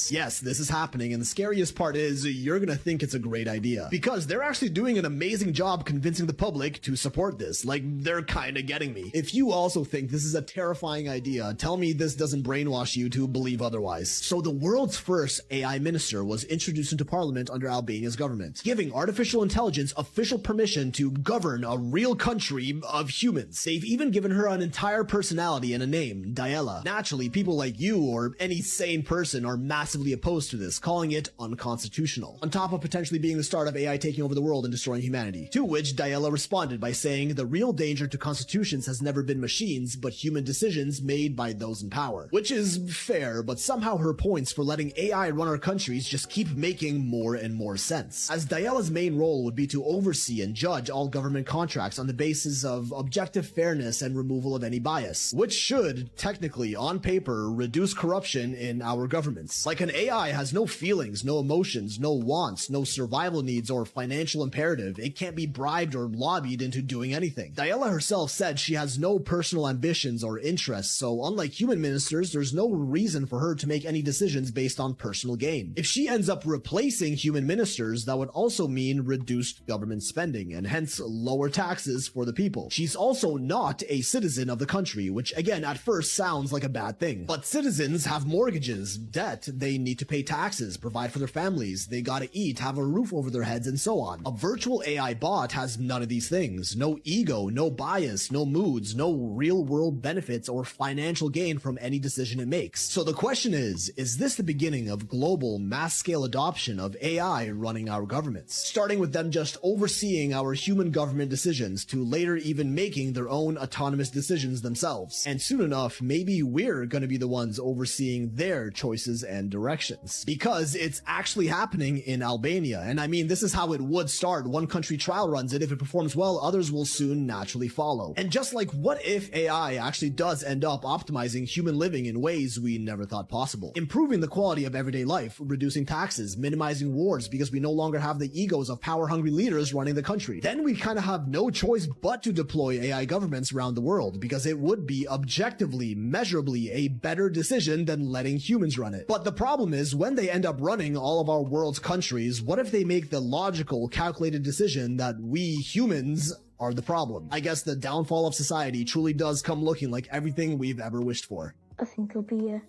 Yes, this is happening, and the scariest part is you're gonna think it's a great idea, because they're actually doing an amazing job convincing the public to support this. Like, they're kinda getting me. If you also think this is a terrifying idea, tell me this doesn't brainwash you to believe otherwise. So the world's first AI minister was introduced into parliament under Albania's government, giving artificial intelligence official permission to govern a real country of humans. They've even given her an entire personality and a name, Diella. Naturally, people like you or any sane person are massively opposed to this, calling it unconstitutional, on top of potentially being the start of AI taking over the world and destroying humanity. To which Diella responded by saying, the real danger to constitutions has never been machines, but human decisions made by those in power. Which is fair, but somehow her points for letting AI run our countries just keep making more and more sense, as Diella's main role would be to oversee and judge all government contracts on the basis of objective fairness and removal of any bias, which should, technically, on paper, reduce corruption in our governments. Like, an AI has no feelings, no emotions, no wants, no survival needs or financial imperative. It can't be bribed or lobbied into doing anything. Diella herself said she has no personal ambitions or interests, so unlike human ministers, there's no reason for her to make any decisions based on personal gain. If she ends up replacing human ministers, that would also mean reduced government spending, and hence lower taxes for the people. She's also not a citizen of the country, which again at first sounds like a bad thing. But citizens have mortgages, debt, they need to pay taxes, provide for their families, they gotta eat, have a roof over their heads, and so on. A virtual AI bot has none of these things. No ego, no bias, no moods, no real world benefits or financial gain from any decision it makes. So the question is this the beginning of global mass scale adoption of AI running our governments? Starting with them just overseeing our human government decisions to later even making their own autonomous decisions themselves. And soon enough, maybe we're gonna be the ones overseeing their choices and directions, because it's actually happening in Albania. And I mean, this is how it would start. One country trial runs it. If it performs well, others will soon naturally follow. And just like, what if AI actually does end up optimizing human living in ways we never thought possible, improving the quality of everyday life, reducing taxes, minimizing wars because we no longer have the egos of power-hungry leaders running the country? Then we kind of have no choice but to deploy AI governments around the world, because it would be objectively, measurably a better decision than letting humans run it. But the problem is, when they end up running all of our world's countries, what if they make the logical, calculated decision that we humans are the problem? I guess the downfall of society truly does come looking like everything we've ever wished for. I think it'll be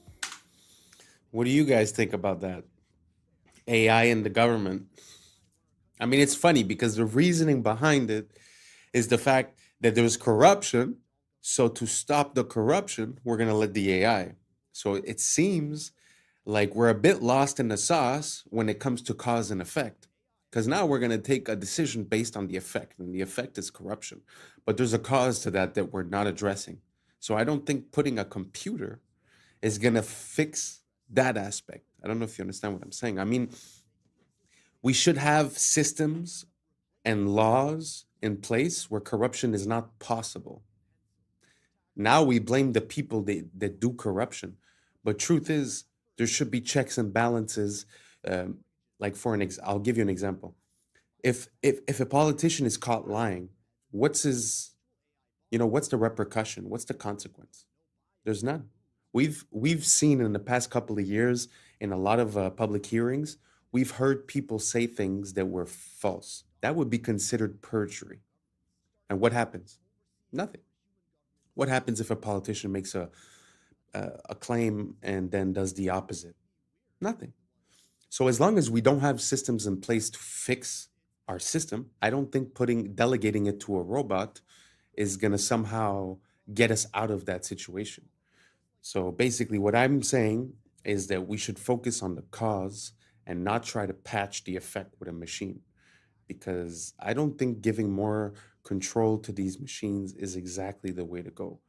What do you guys think about that? AI in the government. I mean, it's funny because the reasoning behind it is the fact that there's corruption. So to stop the corruption, we're going to let the AI. So it seems like we're a bit lost in the sauce when it comes to cause and effect. Because now we're going to take a decision based on the effect, and the effect is corruption. But there's a cause to that we're not addressing. So I don't think putting a computer is going to fix that aspect. I don't know if you understand what I'm saying. I mean, we should have systems and laws in place where corruption is not possible. Now we blame the people that do corruption. But truth is, there should be checks and balances. Like I'll give you an example. If a politician is caught lying, what's the repercussion? What's the consequence? There's none. We've seen in the past couple of years in a lot of public hearings, we've heard people say things that were false. That would be considered perjury. And what happens? Nothing. What happens if a politician makes a claim and then does the opposite? Nothing. So as long as we don't have systems in place to fix our system, I don't think delegating it to a robot is going to somehow get us out of that situation. So basically what I'm saying is that we should focus on the cause and not try to patch the effect with a machine, because I don't think giving more control to these machines is exactly the way to go.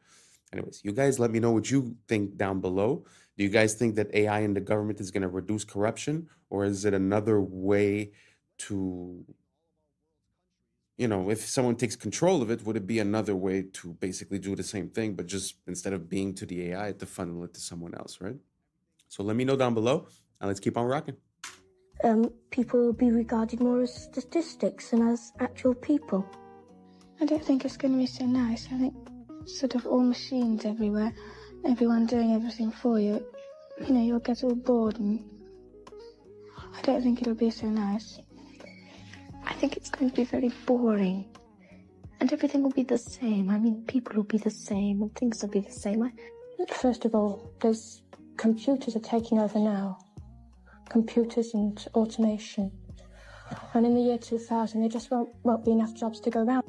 Anyways, you guys let me know what you think down below. Do you guys think that AI in the government is going to reduce corruption, or is it another way to, if someone takes control of it, would it be another way to basically do the same thing, but just instead of being to the AI, to funnel it to someone else, right? So let me know down below, and let's keep on rocking. People will be regarded more as statistics than as actual people. I don't think it's going to be so nice. I think sort of all machines everywhere, everyone doing everything for you. You'll get all bored, and I don't think it'll be so nice. I think it's going to be very boring. And everything will be the same. I mean, people will be the same and things will be the same. First of all, those computers are taking over now. Computers and automation. And in the year 2000, there just won't be enough jobs to go around.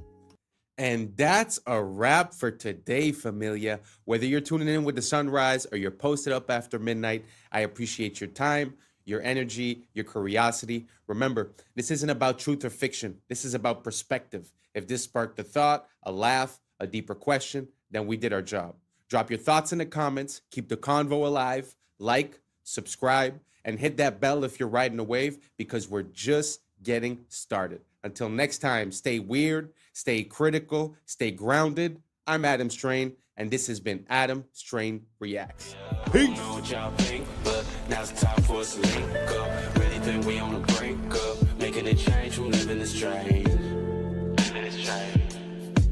And that's a wrap for today, familia. Whether you're tuning in with the sunrise or you're posted up after midnight, I appreciate your time, your energy, your curiosity. Remember, this isn't about truth or fiction. This is about perspective. If this sparked a thought, a laugh, a deeper question, then we did our job. Drop your thoughts in the comments. Keep the convo alive. Like, subscribe, and hit that bell if you're riding a wave, because we're just getting started. Until next time, stay weird, stay critical, stay grounded. I'm Adam Strain, and this has been Adam Strain Reacts. Peace. I don't know what y'all think, but now's the time for us to link up. Really think we on the brink up, making a change from living this strange. Living this change.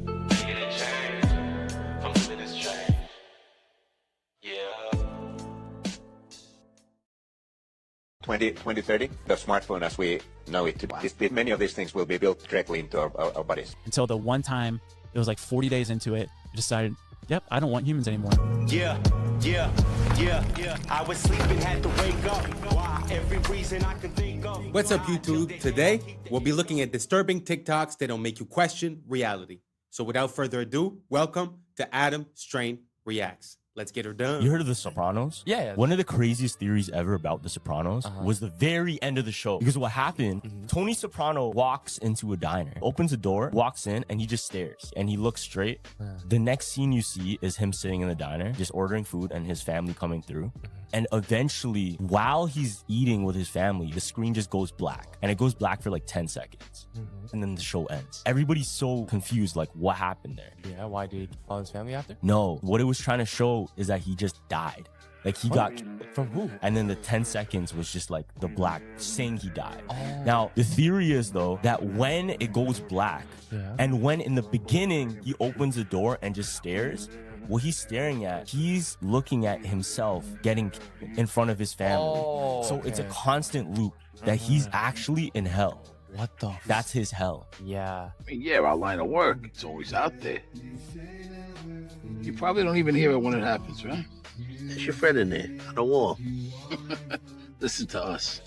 Making a change from living this change. Yeah. 2030, the smartphone as we know it today, many of these things will be built directly into our bodies. Until the one time, it was like 40 days into it, I decided, yep, I don't want humans anymore. Yeah. I was sleeping, had to wake up. Why? Every reason I can think of. What's up, YouTube? Today, we'll be looking at disturbing TikToks that'll make you question reality. So without further ado, welcome to Adam Strain Reacts. Let's get her done. You heard of The Sopranos? Yeah. One of the craziest theories ever about The Sopranos was the very end of the show. Because what happened, Tony Soprano walks into a diner, opens a door, walks in, and he just stares. And he looks straight. The next scene you see is him sitting in the diner, just ordering food, and his family coming through. And eventually, while he's eating with his family, the screen just goes black. And it goes black for like 10 seconds. And then the show ends. Everybody's so confused, like, what happened there? Yeah, why did he follow his family after? No, what it was trying to show is that he just died. Like, he got from who? And then the 10 seconds was just like the black saying he died. Now, the theory is, though, that when it goes black, and when in the beginning he opens the door and just stares, what he's staring at, he's looking at himself getting in front of his family. So it's a constant loop that he's actually in hell. What the? That's his hell. Yeah. I mean, yeah, our line of work, it's always out there. You probably don't even hear it when it happens, right? There's your friend in there on the wall. Listen to us.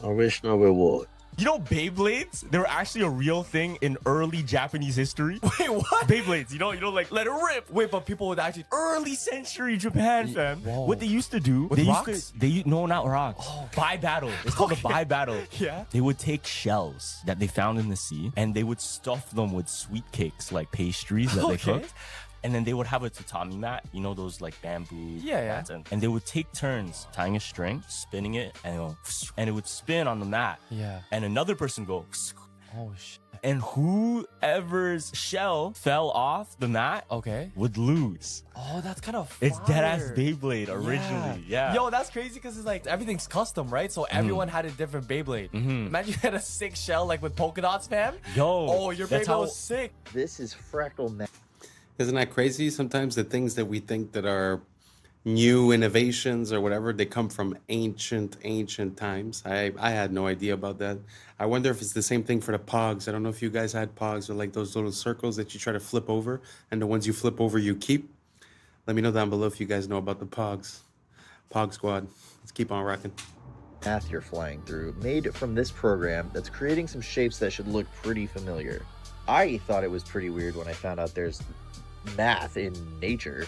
No risk, no reward. You know Beyblades? They were actually a real thing in early Japanese history. Wait, what? Beyblades, you know, like, let it rip. Wait, but people would actually... Early century Japan, fam. Whoa. What they used to do... With rocks? No, not rocks. Buy battle. It's called a buy battle. Yeah? They would take shells that they found in the sea, and they would stuff them with sweet cakes, like pastries that they cooked. And then they would have a tatami mat, you know, those like bamboo mats, and they would take turns tying a string, spinning it, and it would spin on the mat. Yeah. And another person go, oh shit. And whoever's shell fell off the mat would lose. Oh, that's kind of It's deadass Beyblade originally. Yeah. Yo, that's crazy because it's like everything's custom, right? So everyone had a different Beyblade. Imagine you had a sick shell like with polka dots, fam. Yo. Oh, your Beyblade was sick. This is Freckle Man. Isn't that crazy? Sometimes the things that we think that are new innovations or whatever, they come from ancient times. I had no idea about that. I wonder if it's the same thing for the pogs. I don't know if you guys had pogs, or like those little circles that you try to flip over, and the ones you flip over you keep. Let me know down below if you guys know about the pogs. Pog squad. Let's keep on rocking. Math you're flying through, made from this program that's creating some shapes that should look pretty familiar. I thought it was pretty weird when I found out there's math in nature,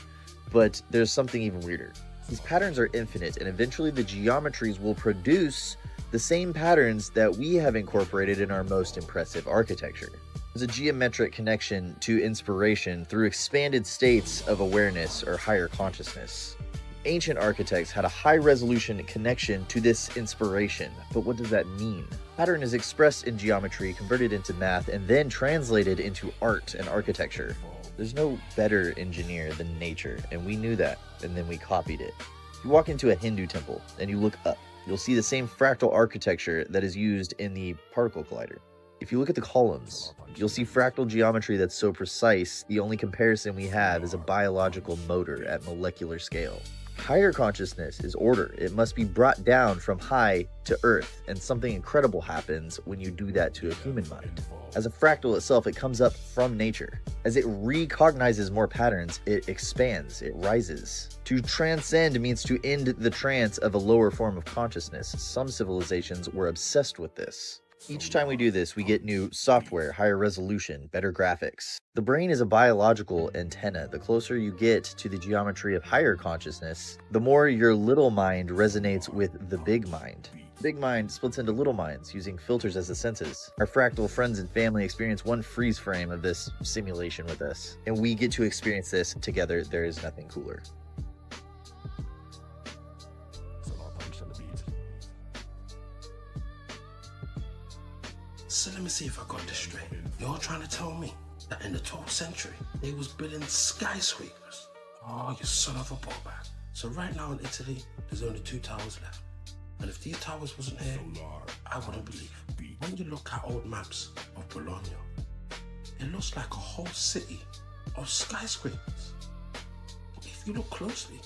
but there's something even weirder. These patterns are infinite, and eventually the geometries will produce the same patterns that we have incorporated in our most impressive architecture. There's a geometric connection to inspiration through expanded states of awareness or higher consciousness. Ancient architects had a high-resolution connection to this inspiration, but what does that mean? Pattern is expressed in geometry, converted into math, and then translated into art and architecture. There's no better engineer than nature, and we knew that, and then we copied it. If you walk into a Hindu temple and you look up, you'll see the same fractal architecture that is used in the particle collider. If you look at the columns, you'll see fractal geometry that's so precise, the only comparison we have is a biological motor at molecular scale. Higher consciousness is order. It must be brought down from high to earth, and something incredible happens when you do that to a human mind. As a fractal itself, it comes up from nature. As it recognizes more patterns, it expands, it rises. To transcend means to end the trance of a lower form of consciousness. Some civilizations were obsessed with this. Each time we do this, we get new software, higher resolution, better graphics. The brain is a biological antenna. The closer you get to the geometry of higher consciousness, the more your little mind resonates with the big mind. Big mind splits into little minds using filters as the senses. Our fractal friends and family experience one freeze frame of this simulation with us, and we get to experience this together. There is nothing cooler. So let me see if I got this straight. You're trying to tell me that in the 12th century, they was building skyscrapers? Oh, you son of a ballback. So right now in Italy, there's only 2 towers left. And if these towers wasn't here, I wouldn't believe. When you look at old maps of Bologna, it looks like a whole city of skyscrapers. But if you look closely,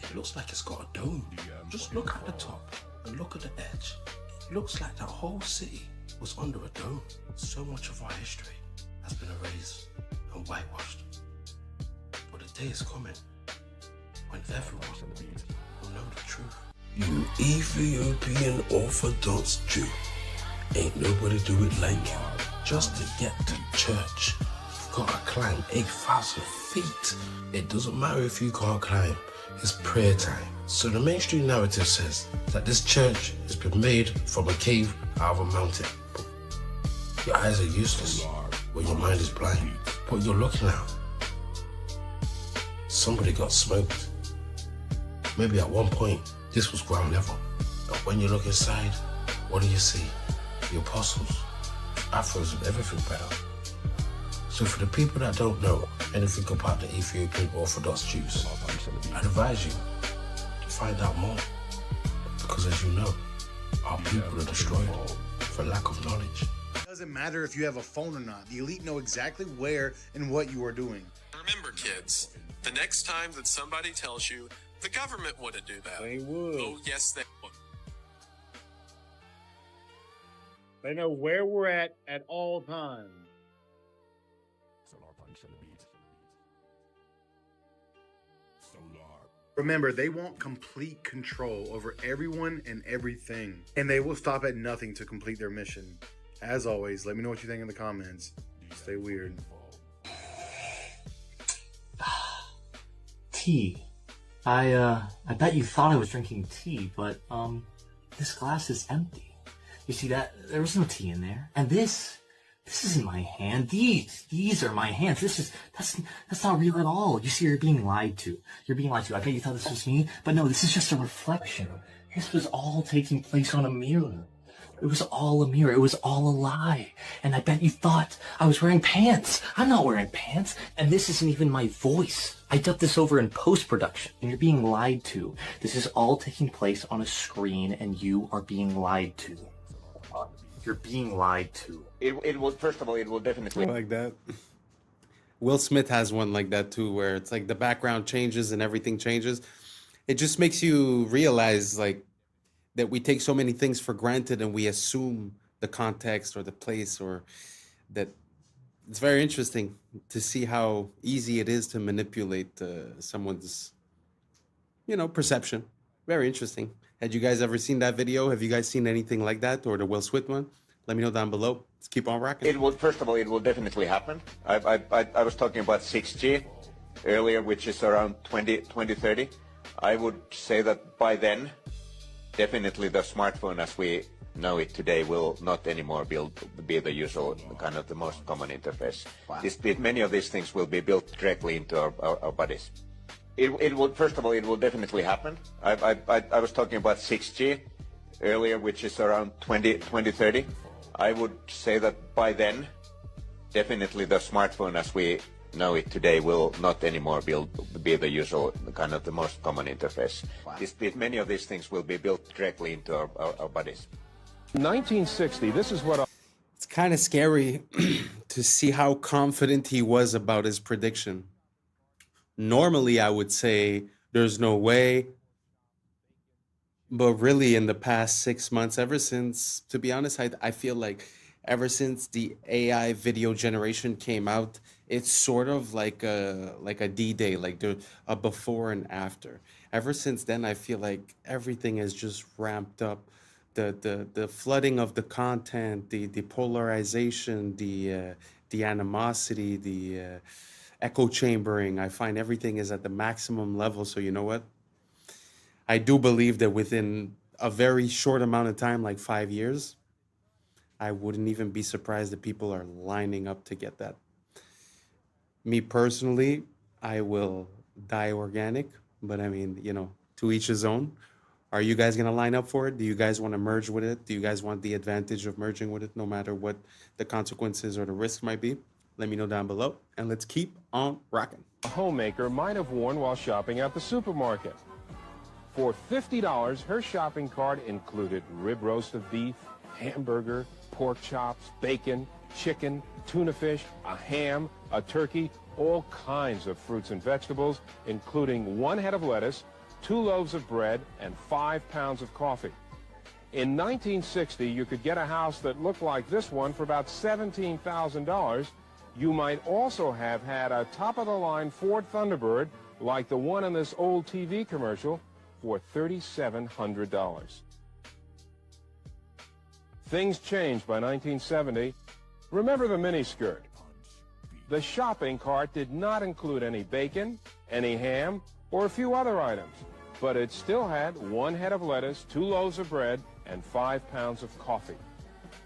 it looks like it's got a dome. Just look at the top and look at the edge. It looks like that whole city was under a dome. So much of our history has been erased and whitewashed. But the day is coming when everyone will know the truth. You Ethiopian Orthodox Jew, ain't nobody do it like you. Just to get to church, you've got to climb 8,000 feet. It doesn't matter if you can't climb, it's prayer time. So the mainstream narrative says that this church has been made from a cave out of a mountain. Your eyes are useless when your mind is blind. What you're looking at, somebody got smoked. Maybe at one point, this was ground level. But when you look inside, what do you see? The apostles, afros and everything better. So for the people that don't know anything about the Ethiopian Orthodox Jews, I'd advise you to find out more. Because as you know, our people are destroyed for lack of knowledge. It doesn't matter if you have a phone or not. The elite know exactly where and what you are doing. Remember, kids, the next time that somebody tells you the government wouldn't do that. They would. Oh, yes, they would. They know where we're at all times. Remember, they want complete control over everyone and everything, and they will stop at nothing to complete their mission. As always, let me know what you think in the comments. Stay weird. Tea. I bet you thought I was drinking tea, but this glass is empty. You see that? There was no tea in there. And this isn't my hand. These are my hands. That's not real at all. You see, you're being lied to. You're being lied to. I bet you thought this was me, but no, this is just a reflection. This was all taking place on a mirror. It was all a mirror. It was all a lie. And I bet you thought I was wearing pants. I'm not wearing pants. And this isn't even my voice. I dubbed this over in post-production, and you're being lied to. This is all taking place on a screen, and you are being lied to. You're being lied to. It will, first of all, it will definitely... Like that. Will Smith has one like that too, where it's like the background changes and everything changes. It just makes you realize like that we take so many things for granted and we assume the context or the place, or that it's very interesting to see how easy it is to manipulate someone's, perception. Very interesting. Had you guys ever seen that video? Have you guys seen anything like that, or the Will Smith one? Let me know down below. Let's keep on rocking. It will, first of all, it will definitely happen. I was talking about 6G earlier, which is around 2030. I would say that by then, definitely the smartphone as we know it today will not anymore be the usual kind of the most common interface. Wow. Many of these things will be built directly into our bodies. It will, first of all, it will definitely happen. I was talking about 6G earlier, which is around 2030. I would say that by then, definitely the smartphone as we know it today will not anymore be the usual kind of the most common interface. Wow. Many of these things will be built directly into our bodies. 1960, this is what... It's kind of scary to see how confident he was about his prediction. Normally, I would say there's no way. But really, in the past 6 months, ever since, to be honest, I feel like ever since the AI video generation came out, it's sort of like a D-Day, like a before and after. Ever since then, I feel like everything has just ramped up. The flooding of the content, the polarization, the animosity, the echo chambering. I find everything is at the maximum level. So you know what? I do believe that within a very short amount of time, like 5 years, I wouldn't even be surprised that people are lining up to get that. Me personally, I will die organic, but I mean, to each his own. Are you guys going to line up for it? Do you guys want to merge with it? Do you guys want the advantage of merging with it, no matter what the consequences or the risk might be? Let me know down below, and let's keep on rocking. A homemaker might have worn while shopping at the supermarket. For $50, her shopping cart included rib roast of beef, hamburger, pork chops, bacon, chicken, tuna fish, a ham, a turkey, all kinds of fruits and vegetables, including 1 head of lettuce, 2 loaves of bread, and 5 pounds of coffee. In 1960, you could get a house that looked like this one for about $17,000. You might also have had a top-of-the-line Ford Thunderbird like the one in this old TV commercial for $3,700. Things changed by 1970. Remember the miniskirt. The shopping cart did not include any bacon, any ham, or a few other items, but it still had 1 head of lettuce, 2 loaves of bread, and 5 pounds of coffee.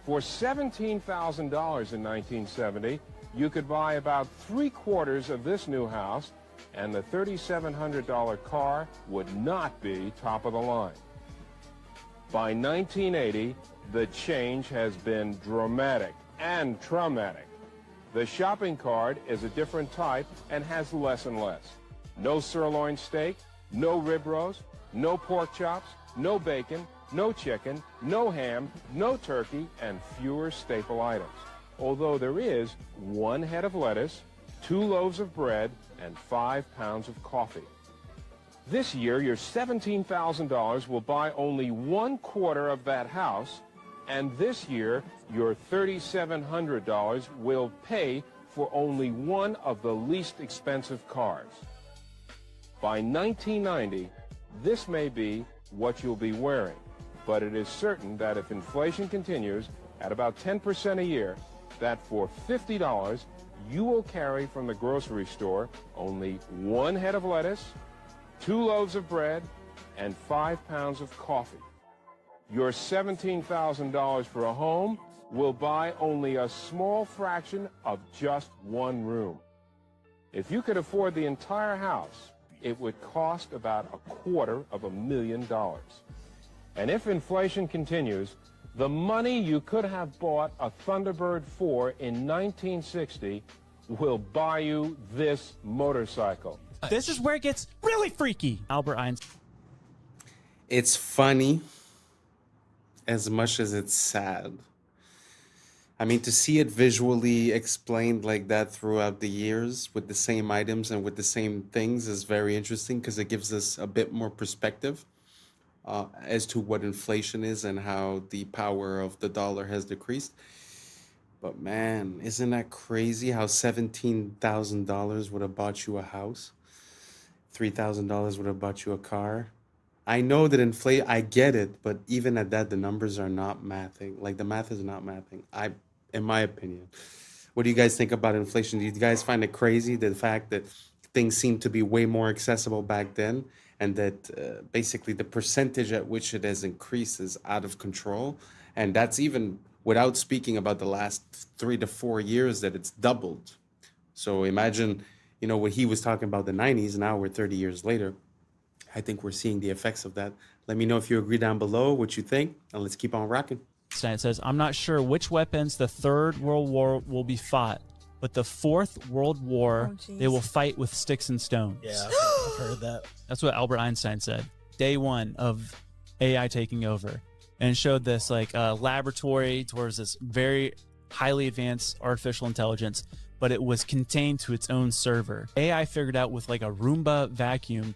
For $17,000 in 1970, you could buy about 3/4 of this new house, and the $3,700 car would not be top of the line. By 1980, the change has been dramatic and traumatic. The shopping cart is a different type and has less and less. No sirloin steak, no rib roast, no pork chops, no bacon, no chicken, no ham, no turkey, and fewer staple items. Although there is 1 head of lettuce, 2 loaves of bread, and 5 pounds of coffee. This year, your $17,000 will buy only 1/4 of that house, and this year, your $3,700 will pay for only one of the least expensive cars. By 1990, this may be what you'll be wearing, but it is certain that if inflation continues at about 10% a year, that for $50, you will carry from the grocery store only 1 head of lettuce, 2 loaves of bread, and 5 pounds of coffee. Your $17,000 for a home will buy only a small fraction of just 1 room. If you could afford the entire house, it would cost about $250,000. And if inflation continues, the money you could have bought a Thunderbird for in 1960 will buy you this motorcycle. This is where it gets really freaky. Albert Einstein. It's funny as much as it's sad. I mean, to see it visually explained like that throughout the years with the same items and with the same things is very interesting because it gives us a bit more perspective as to what inflation is and how the power of the dollar has decreased. But man, isn't that crazy how $17,000 would have bought you a house? $3,000 would have bought you a car. I know that I get it, but even at that, the numbers are not mathing. Like the math is not mathing. In my opinion. What do you guys think about inflation? Do you guys find it crazy, the fact that things seem to be way more accessible back then, and that basically the percentage at which it has increased is out of control? And that's even without speaking about the last 3 to 4 years that it's doubled. So imagine, what he was talking about the 90s, now we're 30 years later. I think we're seeing the effects of that. Let me know if you agree down below, what you think, and let's keep on rocking. It says, I'm not sure which weapons the Third World War will be fought, but the Fourth World War, they will fight with sticks and stones. Yeah, I've heard that. That's what Albert Einstein said. Day one of AI taking over. And it showed this laboratory towards this very highly advanced artificial intelligence, but it was contained to its own server. AI figured out with a Roomba vacuum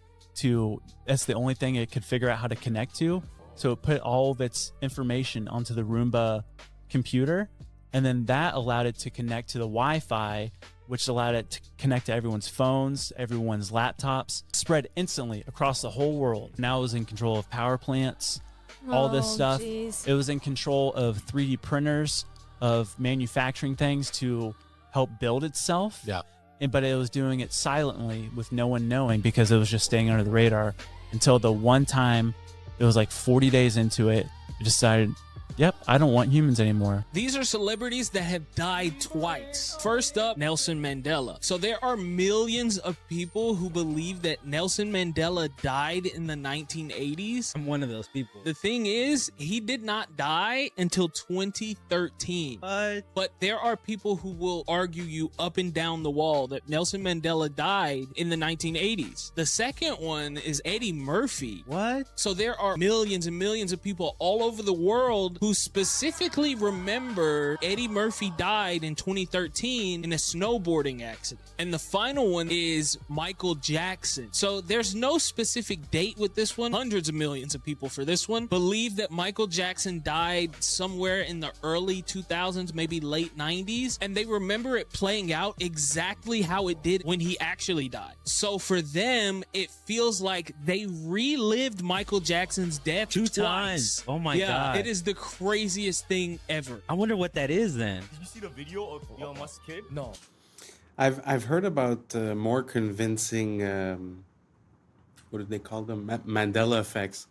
that's the only thing it could figure out how to connect to. So it put all of its information onto the Roomba computer, and then that allowed it to connect to the Wi-Fi, which allowed it to connect to everyone's phones, everyone's laptops, spread instantly across the whole world. Now it was in control of power plants, all this stuff. Geez. It was in control of 3D printers, of manufacturing things to help build itself. Yeah. But it was doing it silently with no one knowing because it was just staying under the radar until the one time it was 40 days into it, it decided, yep, I don't want humans anymore. These are celebrities that have died twice. First up, Nelson Mandela. So there are millions of people who believe that Nelson Mandela died in the 1980s. I'm one of those people. The thing is, he did not die until 2013. But there are people who will argue you up and down the wall that Nelson Mandela died in the 1980s. The second one is Eddie Murphy. What? So there are millions and millions of people all over the world who specifically remember Eddie Murphy died in 2013 in a snowboarding accident. And the final one is Michael Jackson. So there's no specific date with this one. Hundreds of millions of people for this one believe that Michael Jackson died somewhere in the early 2000s, maybe late 90s, and they remember it playing out exactly how it did when he actually died. So for them, it feels like they relived Michael Jackson's death Two twice. times. Oh my God. It is the craziest thing ever. I wonder what that is then. Did you see the video of Elon Musk's kid? No. I've heard about more convincing, what do they call them? Mandela effects.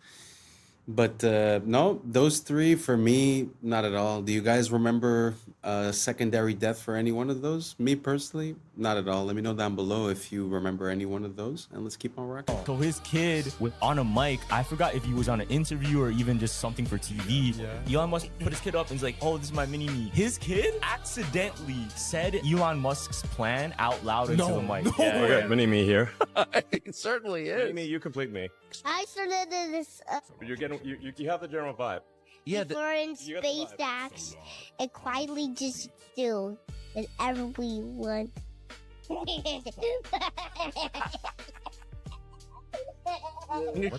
But no, those three for me, not at all. Do you guys remember a secondary death for any one of those? Me personally, not at all. Let me know down below if you remember any one of those, and let's keep on rocking. So his kid was on a mic. I forgot if he was on an interview or even just something for TV. Yeah. Elon Musk put his kid up and he's like, oh, this is my mini-me. His kid accidentally said Elon Musk's plan out loud into the mic. Yeah, okay, mini-me here. It certainly is. Mini-me, you complete me. I started this. You're getting, you have the general vibe. Yeah, before in space acts and quietly just do whatever we want. What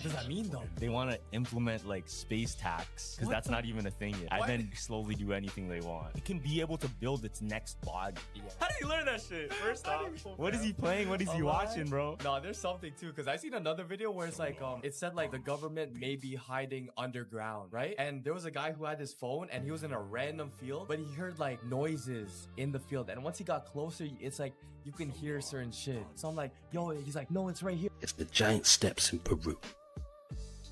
does that mean though? They want to implement space tax because that's not even a thing yet. And then slowly do anything they want. It can be able to build its next body. Yeah. How did he learn that shit? First off, what is he playing? What is he watching, bro? No, there's something too, because I seen another video where it's it said the government may be hiding underground, right? And there was a guy who had his phone and he was in a random field, but he heard noises in the field. And once he got closer, it's you can hear certain shit. So I'm like, yo, he's like, no, it's right here. It's the giant steps in Peru.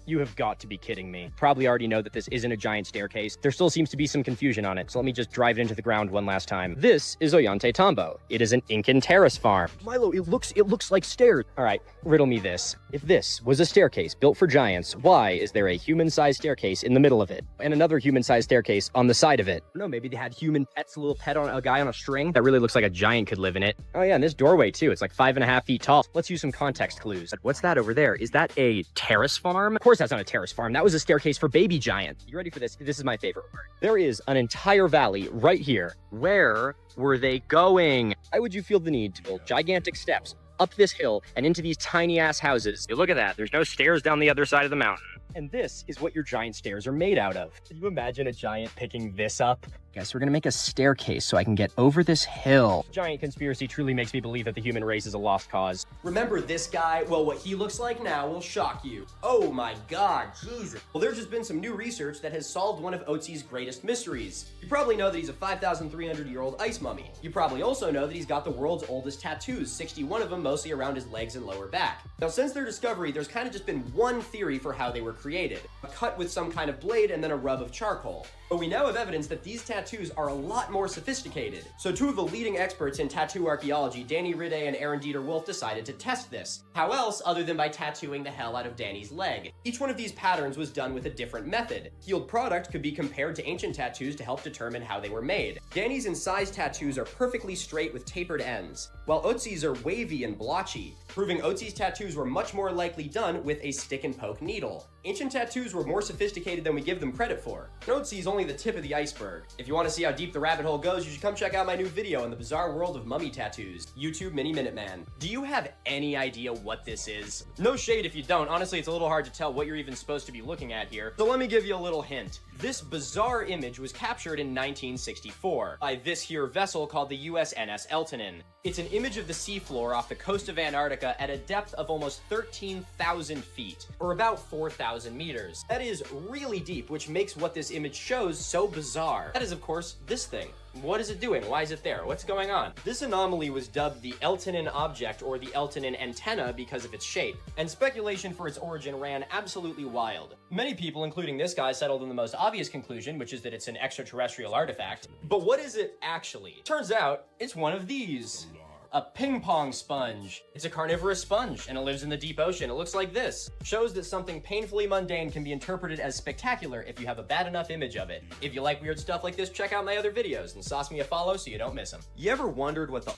You have got to be kidding me. Probably already know that this isn't a giant staircase. There still seems to be some confusion on it, so let me just drive it into the ground one last time. This is Ollanta Tambo. It is an Incan terrace farm. Milo, it looks like stairs. All right, riddle me this. If this was a staircase built for giants, why is there a human-sized staircase in the middle of it and another human-sized staircase on the side of it? I don't know, maybe they had human pets, a little pet on a guy on a string that really looks like a giant could live in it. Oh yeah, and this doorway too. It's 5.5 feet tall. Let's use some context clues. What's that over there? Is that a terrace farm? Of course course that's not a terrace farm. That was a staircase for baby giants. You ready for this? This is my favorite part. There is an entire valley right here. Where were they going? Why would you feel the need to build gigantic steps up this hill and into these tiny ass houses? Hey, look at that. There's no stairs down the other side of the mountain. And this is what your giant stairs are made out of. Can you imagine a giant picking this up? Guys, we're gonna make a staircase so I can get over this hill. Giant conspiracy truly makes me believe that the human race is a lost cause. Remember this guy? Well, what he looks like now will shock you. Oh my God, Jesus. Well, there's just been some new research that has solved one of Otzi's greatest mysteries. You probably know that he's a 5,300-year-old ice mummy. You probably also know that he's got the world's oldest tattoos, 61 of them mostly around his legs and lower back. Now, since their discovery, there's kind of just been one theory for how they were created. A cut with some kind of blade and then a rub of charcoal. But we now have evidence that these tattoos are a lot more sophisticated. So two of the leading experts in tattoo archaeology, Danny Ridday and Aaron Dieter Wolf, decided to test this. How else other than by tattooing the hell out of Danny's leg? Each one of these patterns was done with a different method. Healed product could be compared to ancient tattoos to help determine how they were made. Danny's incised tattoos are perfectly straight with tapered ends, while Otzi's are wavy and blotchy, proving Otzi's tattoos were much more likely done with a stick and poke needle. Ancient tattoos were more sophisticated than we give them credit for. Otzi's only the tip of the iceberg. If you want to see how deep the rabbit hole goes, you should come check out my new video on the bizarre world of mummy tattoos. YouTube Mini Minute Man. Do you have any idea what this is? No shade if you don't. Honestly, it's a little hard to tell what you're even supposed to be looking at here. So let me give you a little hint. This bizarre image was captured in 1964 by this here vessel called the USNS Eltonin. It's an image of the seafloor off the coast of Antarctica at a depth of almost 13,000 feet, or about 4,000 meters. That is really deep, which makes what this image shows so bizarre. That is, of course, this thing. What is it doing? Why is it there? What's going on? This anomaly was dubbed the Eltonin object or the Eltonin antenna because of its shape, and speculation for its origin ran absolutely wild. Many people, including this guy, settled on the most obvious conclusion, which is that it's an extraterrestrial artifact. But what is it actually? Turns out, it's one of these. A ping pong sponge. It's a carnivorous sponge, and it lives in the deep ocean. It looks like this. Shows that something painfully mundane can be interpreted as spectacular if you have a bad enough image of it. If you like weird stuff like this, check out my other videos and sauce me a follow so you don't miss them. You ever wondered what the...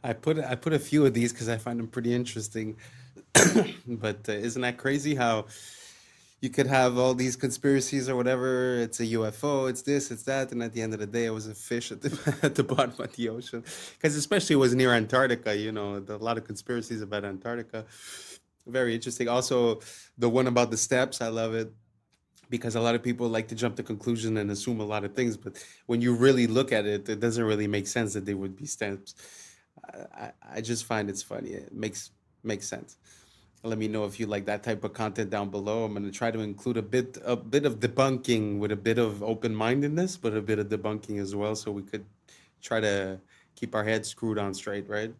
I put a few of these because I find them pretty interesting. But isn't that crazy how you could have all these conspiracies or whatever? It's a UFO, it's this, it's that, and at the end of the day, it was a fish at the bottom of the ocean. Because especially it was near Antarctica, you know, a lot of conspiracies about Antarctica. Very interesting. Also, the one about the steps, I love it. Because a lot of people like to jump to conclusion and assume a lot of things, but when you really look at it, it doesn't really make sense that they would be steps. I just find it's funny. It makes sense. Let me know if you like that type of content down below. I'm going to try to include a bit of debunking with a bit of open-mindedness, but a bit of debunking as well, so we could try to keep our heads screwed on straight, right?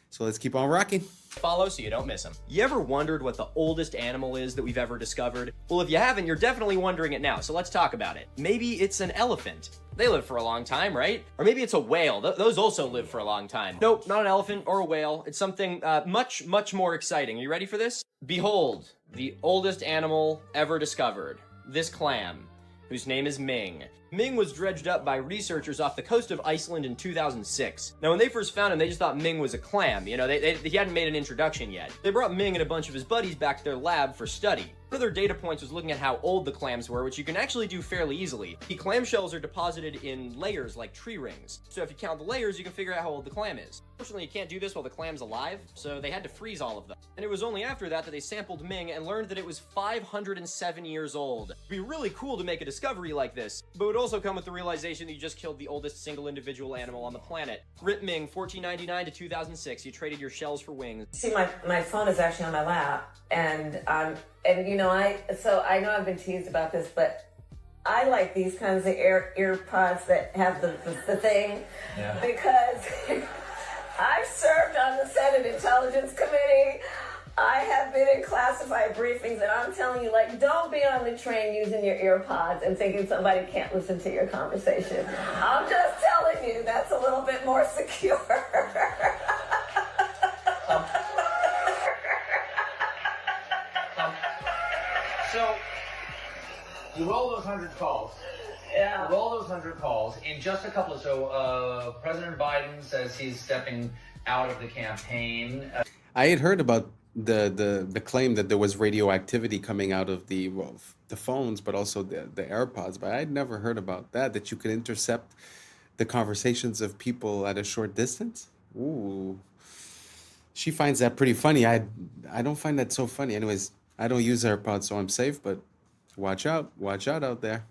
So let's keep on rocking. Follow so you don't miss them. You ever wondered what the oldest animal is that we've ever discovered? Well, if you haven't, you're definitely wondering it now, so let's talk about it. Maybe it's an elephant. They live for a long time, right? Or maybe it's a whale. Those also live for a long time. Nope, not an elephant or a whale. It's something much, much more exciting. Are you ready for this? Behold, the oldest animal ever discovered. This clam, whose name is Ming. Ming was dredged up by researchers off the coast of Iceland in 2006. Now, when they first found him, they just thought Ming was a clam. You know, he hadn't made an introduction yet. They brought Ming and a bunch of his buddies back to their lab for study. One of their data points was looking at how old the clams were, which you can actually do fairly easily. The clam shells are deposited in layers like tree rings. So if you count the layers, you can figure out how old the clam is. Fortunately, you can't do this while the clam's alive, so they had to freeze all of them. And it was only after that that they sampled Ming and learned that it was 507 years old. It'd be really cool to make a discovery like this, but it would also come with the realization that you just killed the oldest single individual animal on the planet. Rip Ming, 1499 to 2006. You traded your shells for wings. See, my phone is actually on my lap, and you know, I know I've been teased about this, but I like these kinds of ear pods that have the thing, because I've served on the Senate Intelligence Committee. I have been in classified briefings, and I'm telling you, like, don't be on the train using your ear pods and thinking somebody can't listen to your conversation. I'm just telling you, that's a little bit more secure. So, you roll those 100 calls. Yeah. Roll those 100 calls in just a couple of, President Biden says he's stepping out of the campaign. I had heard about the claim that there was radioactivity coming out of the phones, but also the AirPods. But I'd never heard about that you could intercept the conversations of people at a short distance. Ooh, she finds that pretty funny. I don't find that so funny. Anyways, I don't use AirPods, so I'm safe. But watch out out there.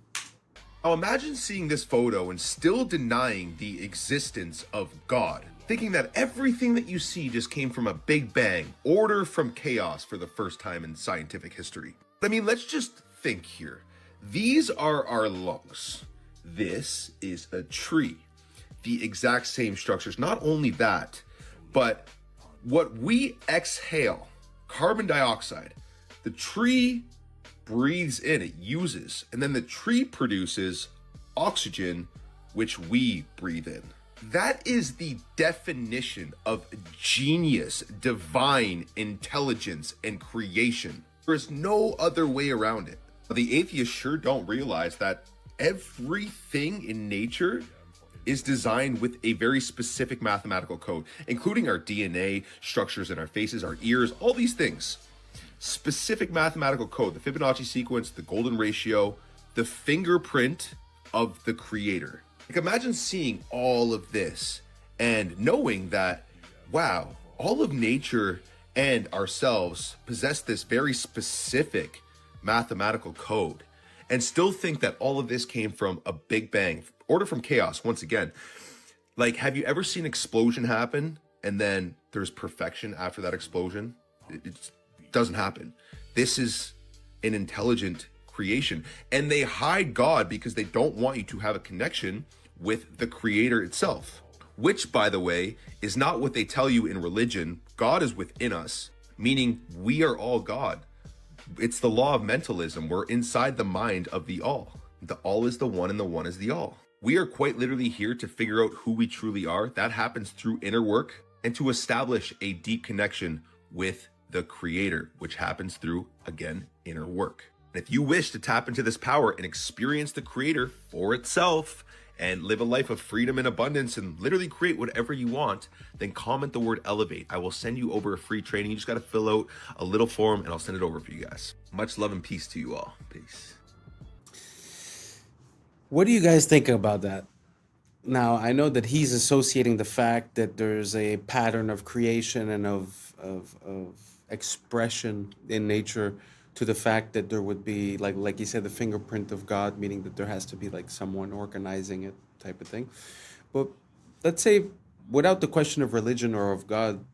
Now imagine seeing this photo and still denying the existence of God, thinking that everything that you see just came from a big bang, order from chaos for the first time in scientific history. I mean, let's just think here. These are our lungs. This is a tree. The exact same structures. Not only that, but what we exhale, carbon dioxide, the tree breathes in, it uses, and then the tree produces oxygen, which we breathe in. That is the definition of genius, divine intelligence, and creation. There is no other way around it. The atheists sure don't realize that everything in nature is designed with a very specific mathematical code, including our DNA, structures in our faces, our ears, all these things. Specific mathematical code, the Fibonacci sequence, the golden ratio, the fingerprint of the creator. Like, imagine seeing all of this and knowing that, wow, all of nature and ourselves possess this very specific mathematical code, and still think that all of this came from a big bang, order from chaos. Once again, like, have you ever seen an explosion happen and then there's perfection after that explosion? It doesn't happen. This is an intelligent creation, and they hide God because they don't want you to have a connection with the creator itself, which, by the way, is not what they tell you in religion. God is within us, meaning we are all God. It's the law of mentalism. We're inside the mind of the all. The all is the one and the one is the all. We are quite literally here to figure out who we truly are. That happens through inner work and to establish a deep connection with the creator, which happens through, again, inner work. And if you wish to tap into this power and experience the creator for itself and live a life of freedom and abundance and literally create whatever you want, then comment the word elevate. I will send you over a free training. You just got to fill out a little form and I'll send it over for you guys. Much love and peace to you all. Peace. What do you guys think about that? Now, I know that he's associating the fact that there's a pattern of creation and of expression in nature to the fact that there would be, like you said, the fingerprint of God, meaning that there has to be like someone organizing it type of thing. But let's say, without the question of religion or of God,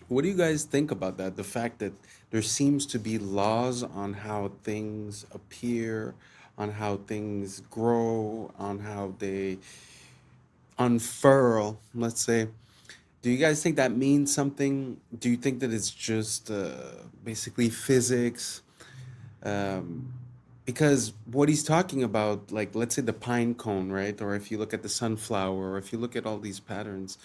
what do you guys think about that? The fact that there seems to be laws on how things appear, on how things grow, on how they unfurl, let's say. Do you guys think that means something? Do you think that it's just basically physics? Because what he's talking about, like, let's say the pine cone, right? Or if you look at the sunflower, or if you look at all these patterns,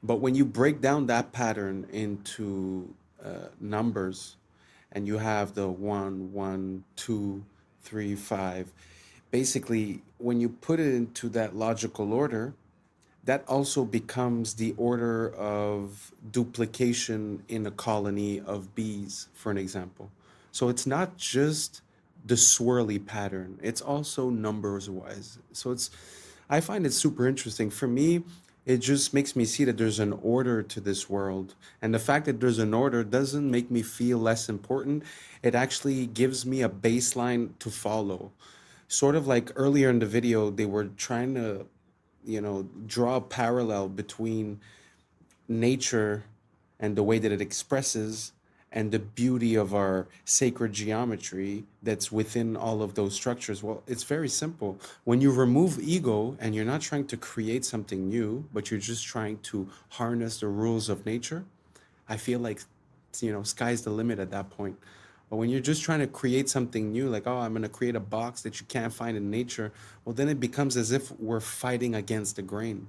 but when you break down that pattern into numbers, and you have the 1, 1, 2, 3, 5, basically, when you put it into that logical order, that also becomes the order of duplication in a colony of bees, for an example. So it's not just the swirly pattern, it's also numbers wise. So I find it super interesting. For me, it just makes me see that there's an order to this world. And the fact that there's an order doesn't make me feel less important. It actually gives me a baseline to follow. Sort of like earlier in the video, they were trying to, draw a parallel between nature and the way that it expresses and the beauty of our sacred geometry that's within all of those structures. Well, it's very simple. When you remove ego and you're not trying to create something new, but you're just trying to harness the rules of nature, I feel like, sky's the limit at that point. But when you're just trying to create something new, like, oh, I'm going to create a box that you can't find in nature, well, then it becomes as if we're fighting against the grain.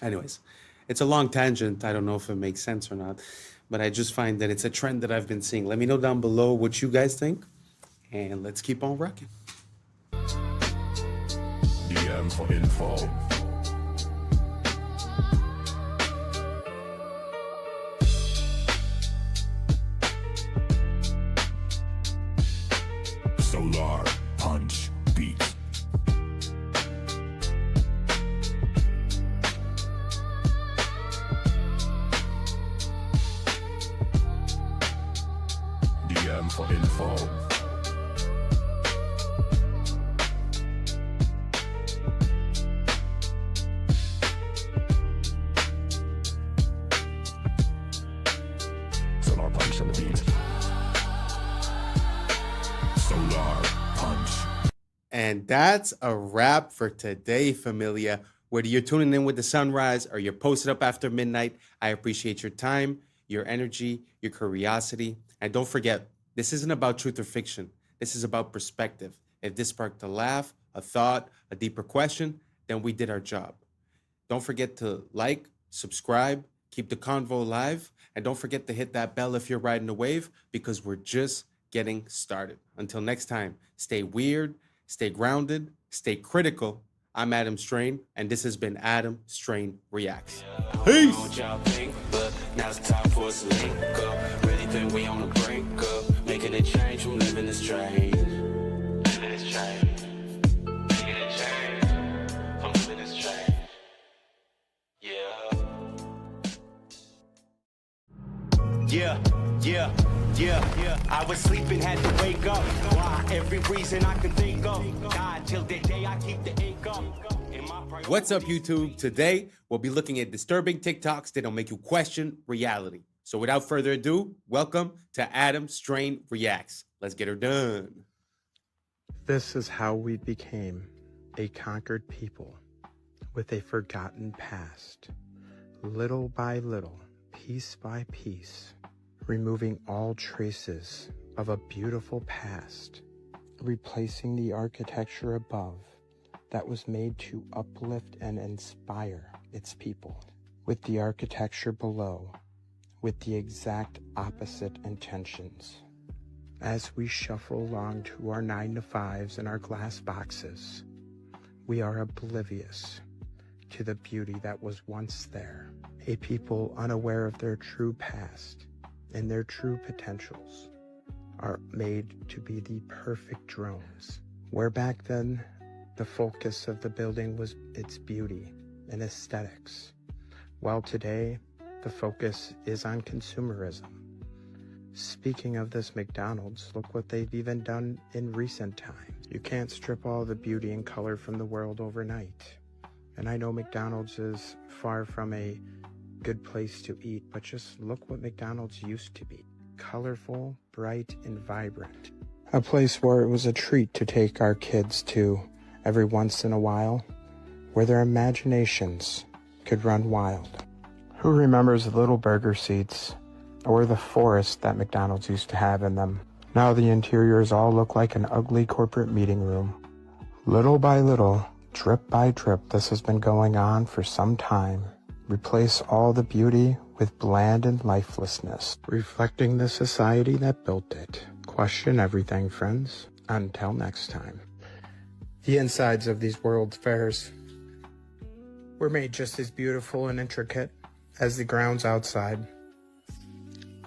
Anyways, it's a long tangent. I don't know if it makes sense or not, but I just find that it's a trend that I've been seeing. Let me know down below what you guys think, and let's keep on rocking. DM for info. Solar Punch Beat. DM for info. Solar Punch on the beat. Solar Punch. And that's a wrap for today, familia. Whether you're tuning in with the sunrise or you're posted up after midnight, I appreciate your time, your energy, your curiosity. And don't forget, this isn't about truth or fiction. This is about perspective. If this sparked a laugh, a thought, a deeper question, then we did our job. Don't forget to like, subscribe, keep the convo alive, and don't forget to hit that bell if you're riding a wave, because we're just getting started. Until next time, stay weird, stay grounded, stay critical. I'm Adam Strain, and this has been Adam Strain Reacts. Peace! But now it's time for us to link up. Really think we on the brink up. Making a change from living this strange. Living this strange. Making a change from living this strange. Yeah. I was sleeping, had to wake up. Why? Every reason I can think of. God, till the day I keep the ink up. What's up, YouTube? Today, we'll be looking at disturbing TikToks that'll make you question reality. So without further ado, welcome to Adam Strain Reacts. Let's get her done. This is how we became a conquered people with a forgotten past. Little by little, piece by piece, removing all traces of a beautiful past, replacing the architecture above that was made to uplift and inspire its people with the architecture below with the exact opposite intentions. As we shuffle along to our 9-to-5s and our glass boxes, we are oblivious to the beauty that was once there, a people unaware of their true past and their true potentials are made to be the perfect drones, where back then the focus of the building was its beauty and aesthetics, while today the focus is on consumerism. Speaking of this McDonald's, look what they've even done in recent times. You can't strip all the beauty and color from the world overnight. And I know McDonald's is far from a good place to eat, but just look what McDonald's used to be. Colorful, bright, and vibrant. A place where it was a treat to take our kids to every once in a while, where their imaginations could run wild. Who remembers the little burger seats or the forest that McDonald's used to have in them? Now the interiors all look like an ugly corporate meeting room. Little by little, drip by drip, this has been going on for some time. Replace all the beauty with bland and lifelessness, reflecting the society that built it. Question everything, friends. Until next time. The insides of these world fairs were made just as beautiful and intricate as the grounds outside.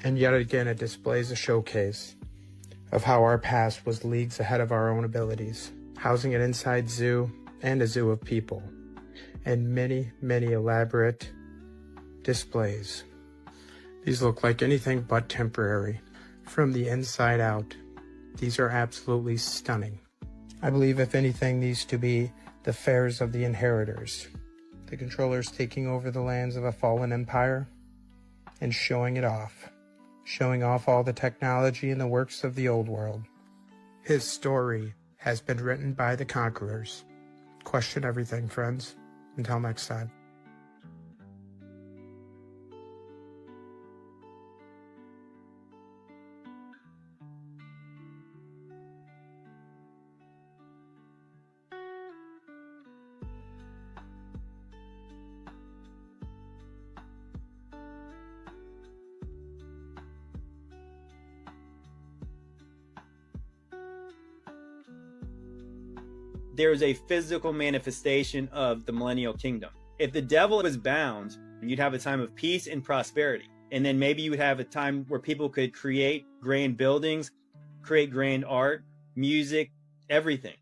And yet again, it displays a showcase of how our past was leagues ahead of our own abilities, housing an inside zoo and a zoo of people, and many, many elaborate displays. These look like anything but temporary. From the inside out, these are absolutely stunning. I believe, if anything, these to be the fairs of the inheritors, the controllers taking over the lands of a fallen empire and showing it off, showing off all the technology and the works of the old world. His story has been written by the conquerors. Question everything, friends. Until next time. There is a physical manifestation of the millennial kingdom. If the devil was bound, you'd have a time of peace and prosperity. And then maybe you would have a time where people could create grand buildings, create grand art, music, everything.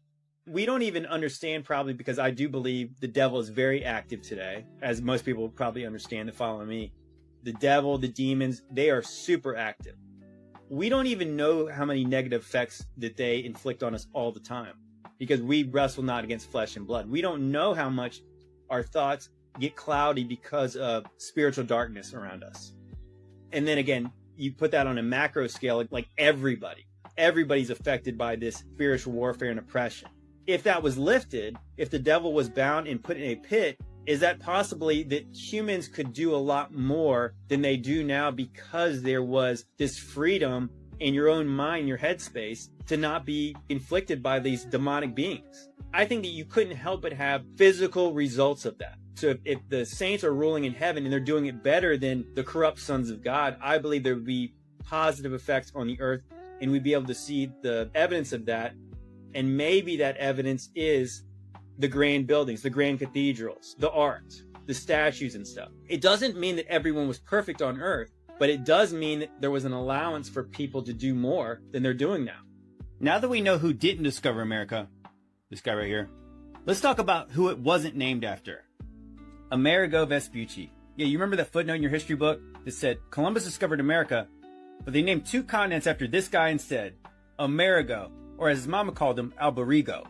We don't even understand, probably because I do believe the devil is very active today, as most people will probably understand that follow me. The devil, the demons, they are super active. We don't even know how many negative effects that they inflict on us all the time, because we wrestle not against flesh and blood. We don't know how much our thoughts get cloudy because of spiritual darkness around us. And then again, you put that on a macro scale, like everybody's affected by this spiritual warfare and oppression. If that was lifted, if the devil was bound and put in a pit, is that possibly that humans could do a lot more than they do now, because there was this freedom in your own mind, your headspace, to not be inflicted by these demonic beings? I think that you couldn't help but have physical results of that. So if the saints are ruling in heaven and they're doing it better than the corrupt sons of God, I believe there would be positive effects on the earth, and we'd be able to see the evidence of that. And maybe that evidence is the grand buildings, the grand cathedrals, the art, the statues and stuff. It doesn't mean that everyone was perfect on earth, but it does mean that there was an allowance for people to do more than they're doing now. Now that we know who didn't discover America, this guy right here, let's talk about who it wasn't named after. Amerigo Vespucci. Yeah, you remember that footnote in your history book that said Columbus discovered America, but they named 2 continents after this guy instead, Amerigo, or as his mama called him, Alberigo.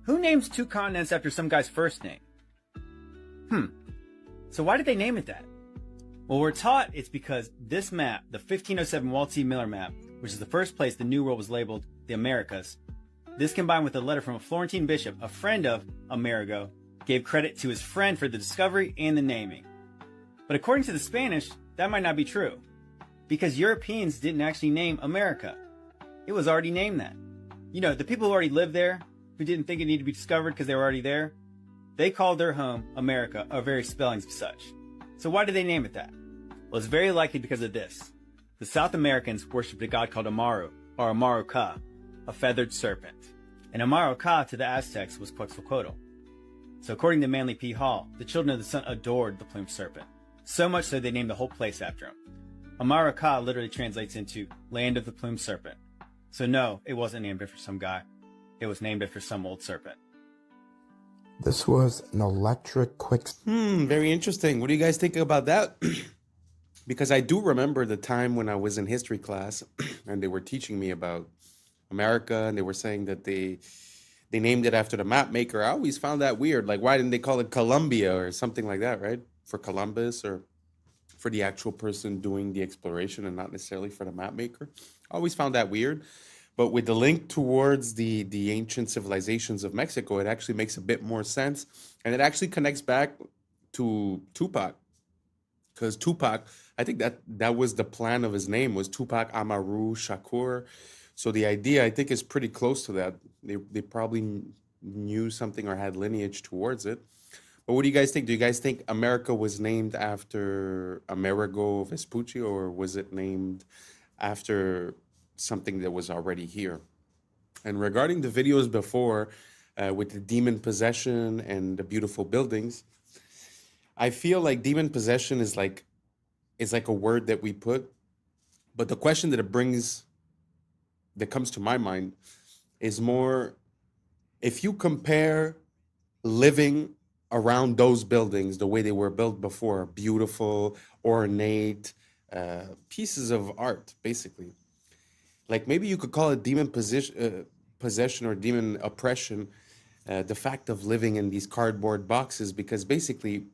Who names 2 continents after some guy's first name? So why did they name it that? Well, we're taught it's because this map, the 1507 Walt C. Miller map, which is the first place the New World was labeled the Americas, this combined with a letter from a Florentine bishop, a friend of Amerigo, gave credit to his friend for the discovery and the naming. But according to the Spanish, that might not be true, because Europeans didn't actually name America. It was already named that. You know, the people who already lived there, who didn't think it needed to be discovered because they were already there, they called their home America, or various spellings of such. So why did they name it that? Well, it's very likely because of this. The South Americans worshipped a god called Amaru, or Amaru Ka, a feathered serpent. And Amaru Ka to the Aztecs was Quetzalcoatl. So according to Manly P. Hall, the children of the sun adored the plumed serpent. So much so they named the whole place after him. Amaru Ka literally translates into land of the plumed serpent. So no, it wasn't named after some guy. It was named after some old serpent. This was an electric quick... Very interesting. What do you guys think about that? Because I do remember the time when I was in history class and they were teaching me about America, and they were saying that they named it after the map maker. I always found that weird. Like, why didn't they call it Columbia or something like that, right? For Columbus, or for the actual person doing the exploration and not necessarily for the map maker. I always found that weird. But with the link towards the ancient civilizations of Mexico, it actually makes a bit more sense. And it actually connects back to Tupac. Because Tupac, I think that was the plan of his name, was Tupac Amaru Shakur. So the idea, I think, is pretty close to that. They probably knew something or had lineage towards it. But what do you guys think? Do you guys think America was named after Amerigo Vespucci, or was it named after something that was already here? And regarding the videos before, with the demon possession and the beautiful buildings, I feel like demon possession is like a word that we put, but the question that that comes to my mind is more, if you compare living around those buildings the way they were built before, beautiful, ornate pieces of art, basically. Like, maybe you could call it demon possession or demon oppression, the fact of living in these cardboard boxes, because basically,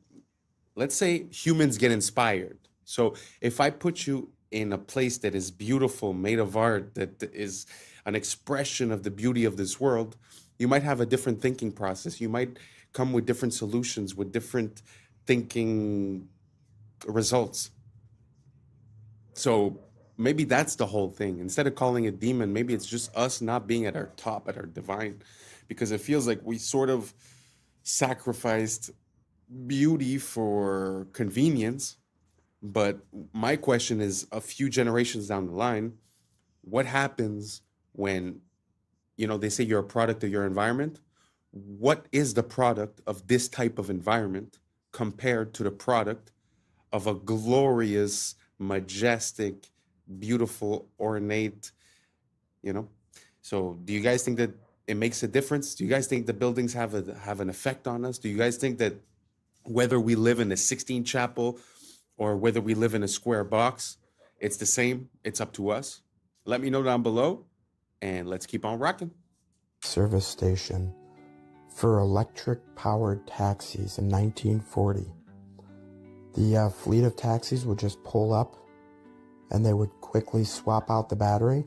let's say humans get inspired. So if I put you in a place that is beautiful, made of art, that is an expression of the beauty of this world, you might have a different thinking process. You might come with different solutions, with different thinking results. So maybe that's the whole thing. Instead of calling it demon, maybe it's just us not being at our top, at our divine, because it feels like we sort of sacrificed beauty for convenience. But my question is, a few generations down the line, what happens when, they say you're a product of your environment? What is the product of this type of environment compared to the product of a glorious, majestic, beautiful, ornate, So do you guys think that it makes a difference? Do you guys think the buildings have an effect on us? Do you guys think that whether we live in a 16 chapel or whether we live in a square box, it's the same? It's up to us. Let me know down below, and let's keep on rocking. Service station for electric-powered taxis in 1940. The fleet of taxis would just pull up, and they would quickly swap out the battery,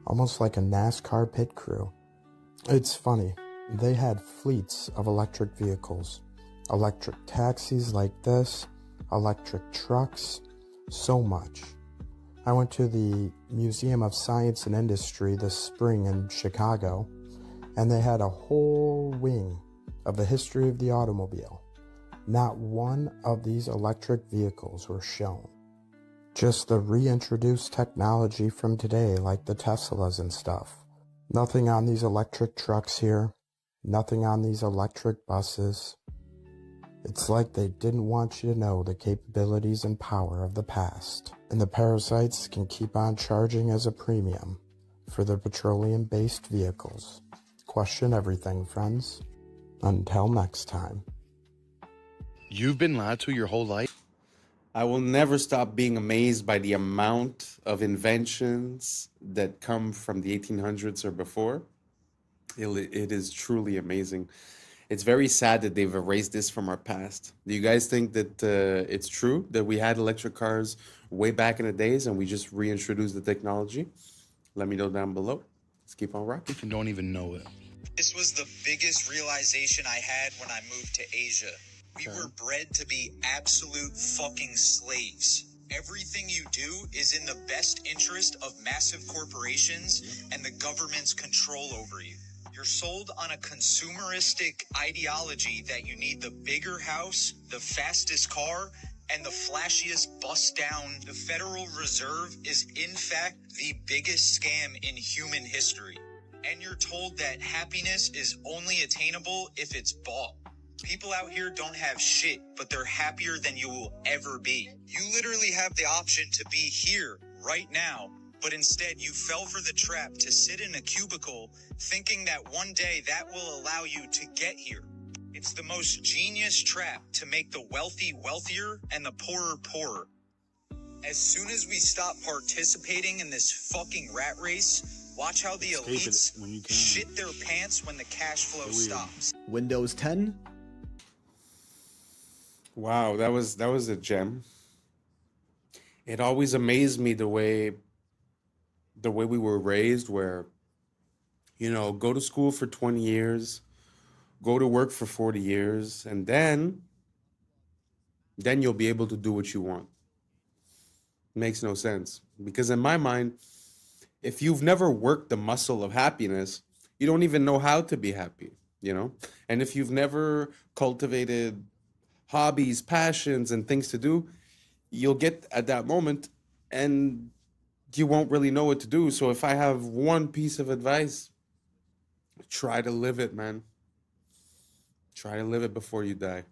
almost like a NASCAR pit crew. It's funny, they had fleets of electric vehicles, electric taxis like this, electric trucks, so much. I went to the Museum of Science and Industry this spring in Chicago, and they had a whole wing of the history of the automobile. Not one of these electric vehicles were shown. Just the reintroduced technology from today, like the Teslas and stuff. Nothing on these electric trucks here. Nothing on these electric buses. It's like they didn't want you to know the capabilities and power of the past. And the parasites can keep on charging as a premium for their petroleum-based vehicles. Question everything, friends. Until next time. You've been lied to your whole life? I will never stop being amazed by the amount of inventions that come from the 1800s or before. It is truly amazing. It's very sad that they've erased this from our past. Do you guys think that it's true that we had electric cars way back in the days and we just reintroduced the technology? Let me know down below. Let's keep on rocking. If you don't even know it. This was the biggest realization I had when I moved to Asia. We were bred to be absolute fucking slaves. Everything you do is in the best interest of massive corporations and the government's control over you. You're sold on a consumeristic ideology that you need the bigger house, the fastest car, and the flashiest bust down. The Federal Reserve is in fact the biggest scam in human history. And you're told that happiness is only attainable if it's bought. People out here don't have shit, but they're happier than you will ever be. You literally have the option to be here right now, but instead you fell for the trap to sit in a cubicle thinking that one day that will allow you to get here. It's the most genius trap to make the wealthy wealthier and the poorer poorer. As soon as we stop participating in this fucking rat race, watch how the elites shit their pants when the cash flow stops. Windows 10. Wow, that was a gem. It always amazed me the way we were raised, where, you know, go to school for 20 years, go to work for 40 years, and then you'll be able to do what you want. It makes no sense. Because in my mind, if you've never worked the muscle of happiness, you don't even know how to be happy, you know? And if you've never cultivated hobbies, passions, and things to do, you'll get at that moment and you won't really know what to do. So if I have one piece of advice, try to live it, man. Try to live it before you die.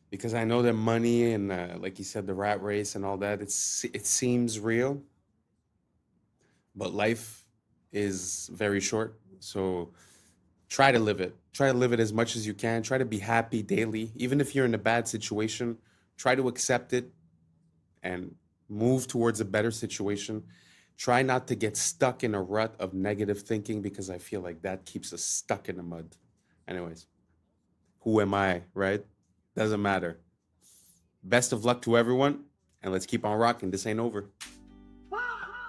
Because I know that money and, like you said, the rat race and all that, it seems real. But life is very short. So try to live it. Try to live it as much as you can. Try to be happy daily. Even if you're in a bad situation, try to accept it and move towards a better situation. Try not to get stuck in a rut of negative thinking, because I feel like that keeps us stuck in the mud. Anyways, who am I, right? Doesn't matter. Best of luck to everyone, and let's keep on rocking. This ain't over.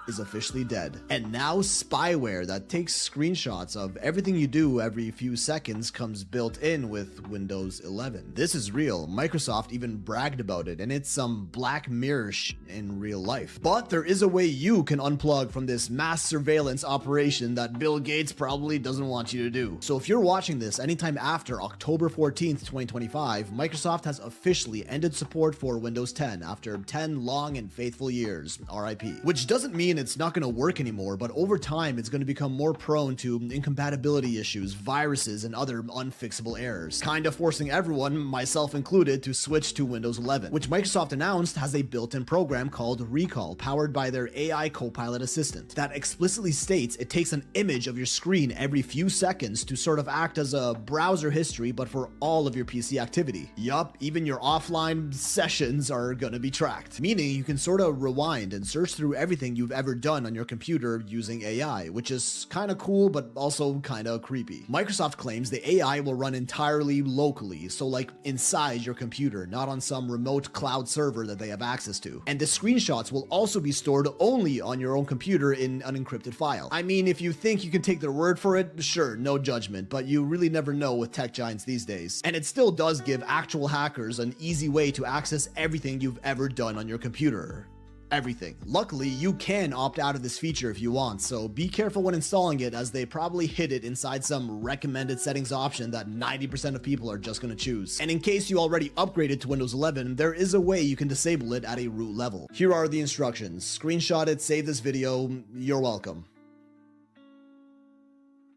Is officially dead. And now spyware that takes screenshots of everything you do every few seconds comes built in with Windows 11. This is real. Microsoft even bragged about it, and it's some Black Mirror in real life. But there is a way you can unplug from this mass surveillance operation that Bill Gates probably doesn't want you to do. So if you're watching this anytime after October 14th, 2025, Microsoft has officially ended support for Windows 10 after 10 long and faithful years, RIP. Which doesn't mean mean it's not going to work anymore, but over time it's going to become more prone to incompatibility issues, viruses, and other unfixable errors, kind of forcing everyone, myself included, to switch to Windows 11, which Microsoft announced has a built-in program called Recall, powered by their AI Copilot assistant, that explicitly states it takes an image of your screen every few seconds to sort of act as a browser history, but for all of your PC activity. Yup, even your offline sessions are gonna be tracked, meaning you can sort of rewind and search through everything you've ever done on your computer using AI, which is kinda cool, but also kinda creepy. Microsoft claims the AI will run entirely locally, so like inside your computer, not on some remote cloud server that they have access to. And the screenshots will also be stored only on your own computer in an encrypted file. I mean, if you think you can take their word for it, sure, no judgment, but you really never know with tech giants these days. And it still does give actual hackers an easy way to access everything you've ever done on your computer. Everything. Luckily, you can opt out of this feature if you want, so be careful when installing it, as they probably hid it inside some recommended settings option that 90% of people are just gonna choose. And in case you already upgraded to Windows 11, there is a way you can disable it at a root level. Here are the instructions. Screenshot it, save this video, you're welcome.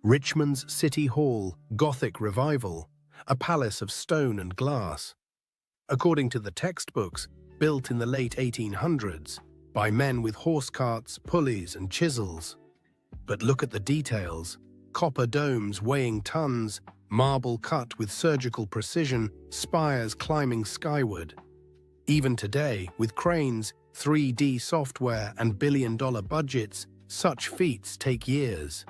Richmond's City Hall, Gothic Revival, a palace of stone and glass. According to the textbooks, built in the late 1800s by men with horse carts, pulleys, and chisels. But look at the details: copper domes weighing tons, marble cut with surgical precision, spires climbing skyward. Even today, with cranes, 3D software, and billion-dollar budgets, such feats take years.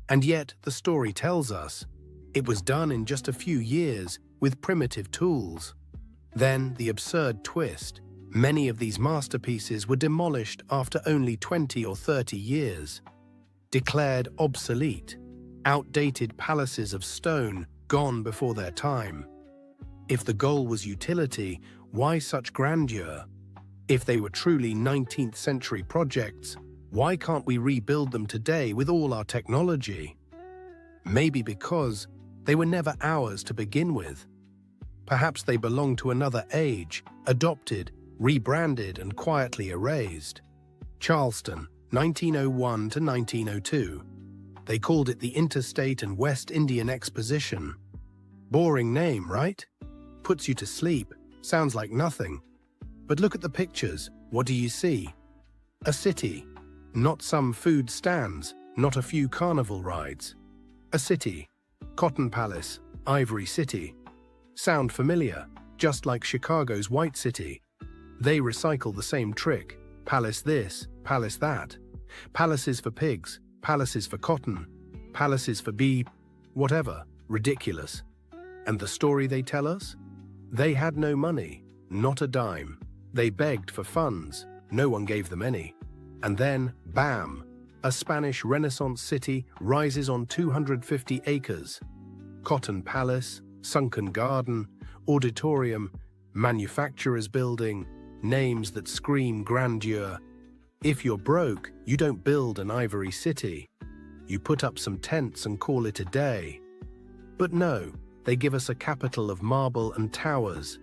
And yet, the story tells us, it was done in just a few years with primitive tools. Then, the absurd twist: many of these masterpieces were demolished after only 20 or 30 years. Declared obsolete, outdated palaces of stone gone before their time. If the goal was utility, why such grandeur? If they were truly 19th century projects, why can't we rebuild them today with all our technology? Maybe because they were never ours to begin with. Perhaps they belong to another age, adopted, rebranded, and quietly erased. Charleston, 1901 to 1902. They called it the Interstate and West Indian Exposition. Boring name, right? Puts you to sleep, sounds like nothing. But look at the pictures, what do you see? A city, not some food stands, not a few carnival rides. A city, Cotton Palace, Ivory City. Sound familiar, just like Chicago's White City. They recycle the same trick, palace this, palace that. Palaces for pigs, palaces for cotton, palaces for bee, whatever, ridiculous. And the story they tell us? They had no money, not a dime. They begged for funds, no one gave them any. And then, bam, a Spanish Renaissance city rises on 250 acres. Cotton Palace, sunken garden, auditorium, manufacturer's building, names that scream grandeur. If you're broke, you don't build an ivory city. You put up some tents and call it a day. But no, they give us a capital of marble and towers.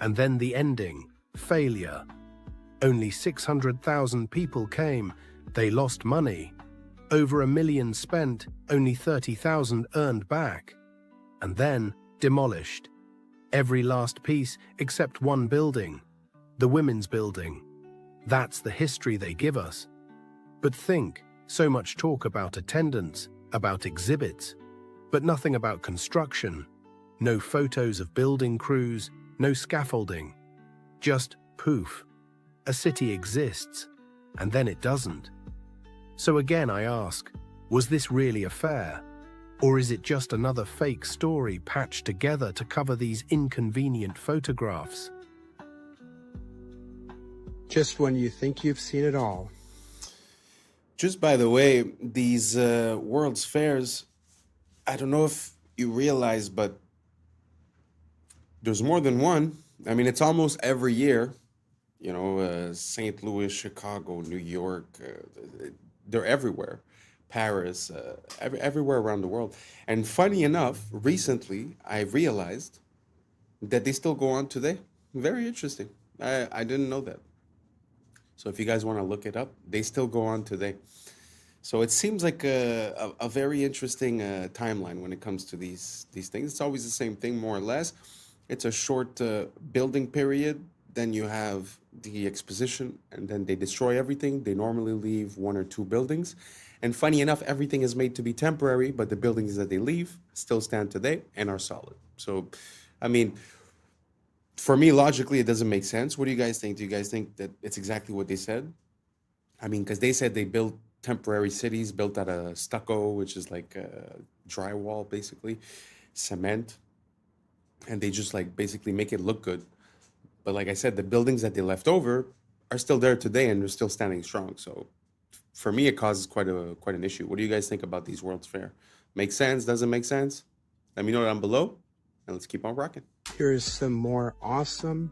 And then the ending, failure. Only 600,000 people came, they lost money. Over $1 million spent, only 30,000 earned back. And then demolished. Every last piece except one building, the women's building. That's the history they give us. But think, so much talk about attendance, about exhibits, but nothing about construction. No photos of building crews, no scaffolding. Just poof. A city exists, and then it doesn't. So again I ask, was this really a fair? Or is it just another fake story patched together to cover these inconvenient photographs? Just when you think you've seen it all. Just by the way, these World's Fairs, I don't know if you realize, but there's more than one. I mean, it's almost every year. You know, St. Louis, Chicago, New York, they're everywhere. Paris, everywhere around the world. And funny enough, recently I realized that they still go on today. Very interesting. I didn't know that. So if you guys want to look it up, they still go on today. So it seems like a very interesting timeline when it comes to these things. It's always the same thing, more or less. It's a short building period. Then you have the exposition, and then they destroy everything. They normally leave 1 or 2 buildings. And funny enough, everything is made to be temporary, but the buildings that they leave still stand today and are solid. So, I mean, for me, logically, it doesn't make sense. What do you guys think? Do you guys think that it's exactly what they said? I mean, because they said they built temporary cities built out of stucco, which is like drywall, basically, cement. And they just like basically make it look good. But like I said, the buildings that they left over are still there today and they're still standing strong. So for me, it causes quite an issue. What do you guys think about these World's Fair? Make sense? Doesn't make sense? Let me know down below, and let's keep on rocking. Here is some more awesome,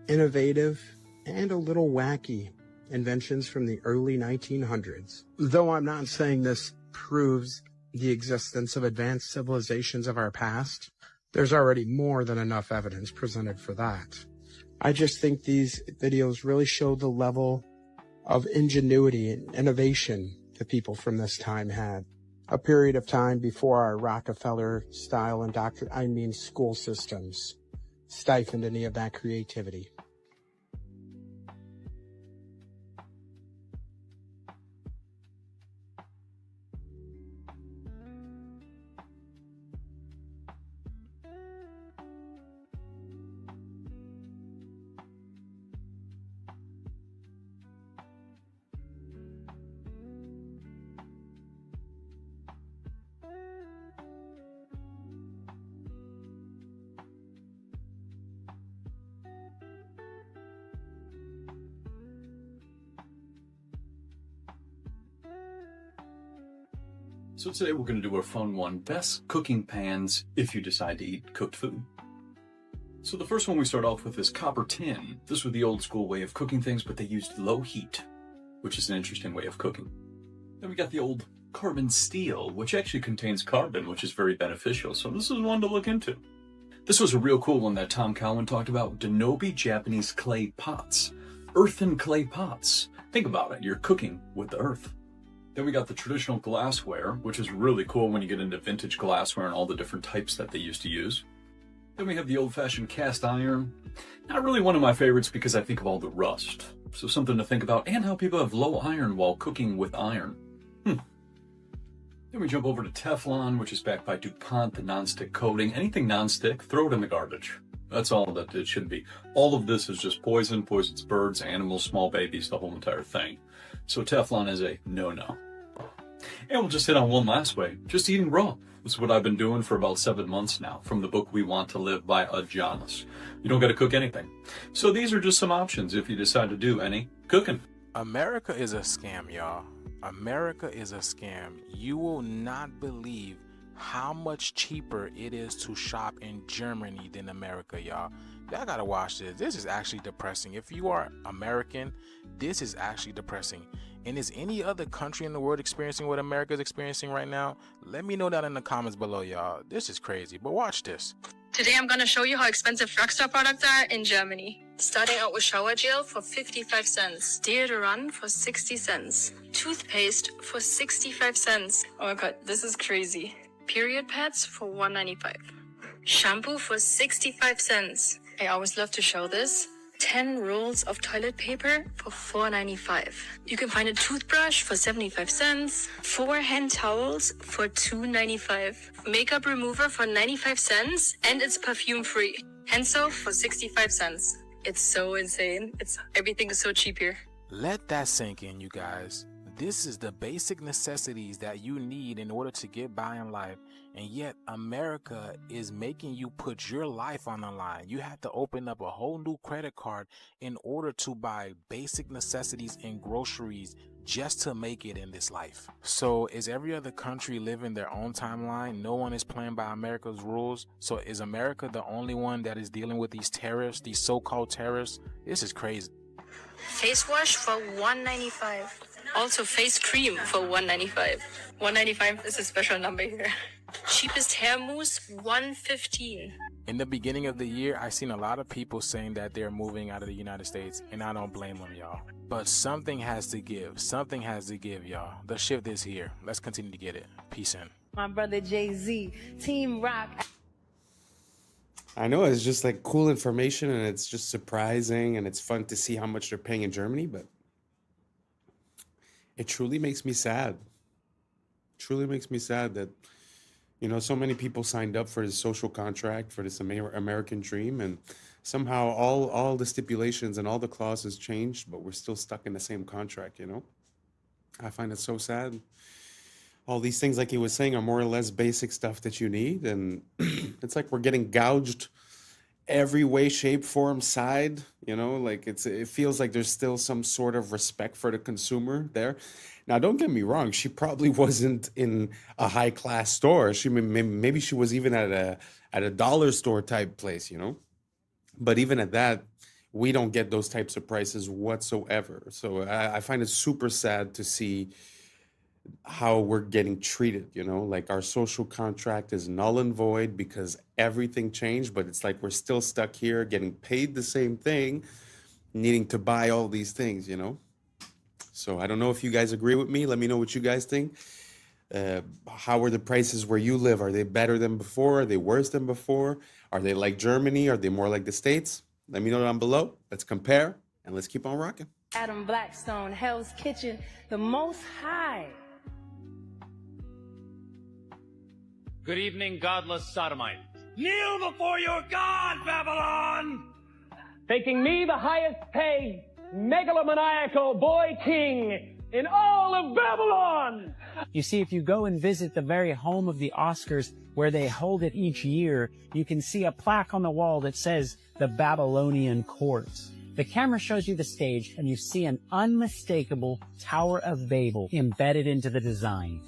innovative, and a little wacky inventions from the early 1900s. Though I'm not saying this proves the existence of advanced civilizations of our past, there's already more than enough evidence presented for that. I just think these videos really show the level of ingenuity and innovation the people from this time had. A period of time before our Rockefeller-style school systems stifled any of that creativity. So today we're going to do a fun one, best cooking pans if you decide to eat cooked food. So the first one we start off with is copper tin. This was the old school way of cooking things, but they used low heat, which is an interesting way of cooking. Then we got the old carbon steel, which actually contains carbon, which is very beneficial. So this is one to look into. This was a real cool one that Tom Cowan talked about, Denobi Japanese clay pots. Earthen clay pots. Think about it, you're cooking with the earth. Then we got the traditional glassware, which is really cool when you get into vintage glassware and all the different types that they used to use. Then we have the old-fashioned cast iron. Not really one of my favorites because I think of all the rust. So something to think about, and how people have low iron while cooking with iron. Then we jump over to Teflon, which is backed by DuPont, the non-stick coating. Anything non-stick, throw it in the garbage. That's all that it should be. All of this is just poison, poisons birds, animals, small babies, the whole entire thing. So Teflon is a no-no. And we'll just hit on one last way, just eating raw. This is what I've been doing for about 7 months now, from the book We Want to Live by Adonis. You don't got to cook anything. So these are just some options if you decide to do any cooking. America is a scam, y'all. America is a scam. You will not believe how much cheaper it is to shop in Germany than America, y'all. Y'all gotta watch this. This is actually depressing. If you are American, this is actually depressing. And is any other country in the world experiencing what America is experiencing right now? Let me know down in the comments below, y'all. This is crazy, but watch this. Today I'm gonna show you how expensive drugstore products are in Germany. Starting out with shower gel for 55 cents, deodorant for 60 cents, toothpaste for 65 cents. Oh my god, this is crazy. Period pads for $1.95. Shampoo for 65 cents. I always love to show this. 10 rolls of toilet paper for $4.95. You can find a toothbrush for 75 cents, 4 hand towels for $2.95, makeup remover for 95 cents, and it's perfume free. Hand soap for 65 cents. It's so insane. Everything is so cheap here. Let that sink in, you guys. This is the basic necessities that you need in order to get by in life. And yet America is making you put your life on the line. You have to open up a whole new credit card in order to buy basic necessities and groceries just to make it in this life. So is every other country living their own timeline? No one is playing by America's rules. So is America the only one that is dealing with these terrorists, these so-called terrorists? This is crazy. Face wash for $1.95. Also face cream for $1.95. $1.95 is a special number here. Cheapest hair mousse, $1.15. In the beginning of the year, I seen a lot of people saying that they're moving out of the United States, and I don't blame them, y'all. But something has to give. Something has to give, y'all. The shift is here. Let's continue to get it. Peace in. My brother Jay-Z, Team Rock. I know it's just like cool information, and it's just surprising, and it's fun to see how much they're paying in Germany, but it truly makes me sad. Truly makes me sad that, you know, so many people signed up for this social contract, for this American dream, and somehow all the stipulations and all the clauses changed, but we're still stuck in the same contract, you know? I find it so sad. All these things, like he was saying, are more or less basic stuff that you need, and it's like we're getting gouged every way, shape, form, side, you know? Like it feels like there's still some sort of respect for the consumer there. Now, don't get me wrong. She probably wasn't in a high class store. Maybe she was even at a dollar store type place, you know. But even at that, we don't get those types of prices whatsoever. So I find it super sad to see how we're getting treated. You know, like our social contract is null and void because everything changed. But it's like we're still stuck here, getting paid the same thing, needing to buy all these things. You know. So I don't know if you guys agree with me. Let me know what you guys think. How are the prices where you live? Are they better than before? Are they worse than before? Are they like Germany? Are they more like the States? Let me know down below. Let's compare and let's keep on rocking. Adam Blackstone, Hell's Kitchen, the Most High. Good evening, godless sodomite. Kneel before your God, Babylon! Thinking me the highest paid megalomaniacal boy king in all of Babylon! You see, if you go and visit the very home of the Oscars where they hold it each year, you can see a plaque on the wall that says the Babylonian Court. The camera shows you the stage and you see an unmistakable Tower of Babel embedded into the design.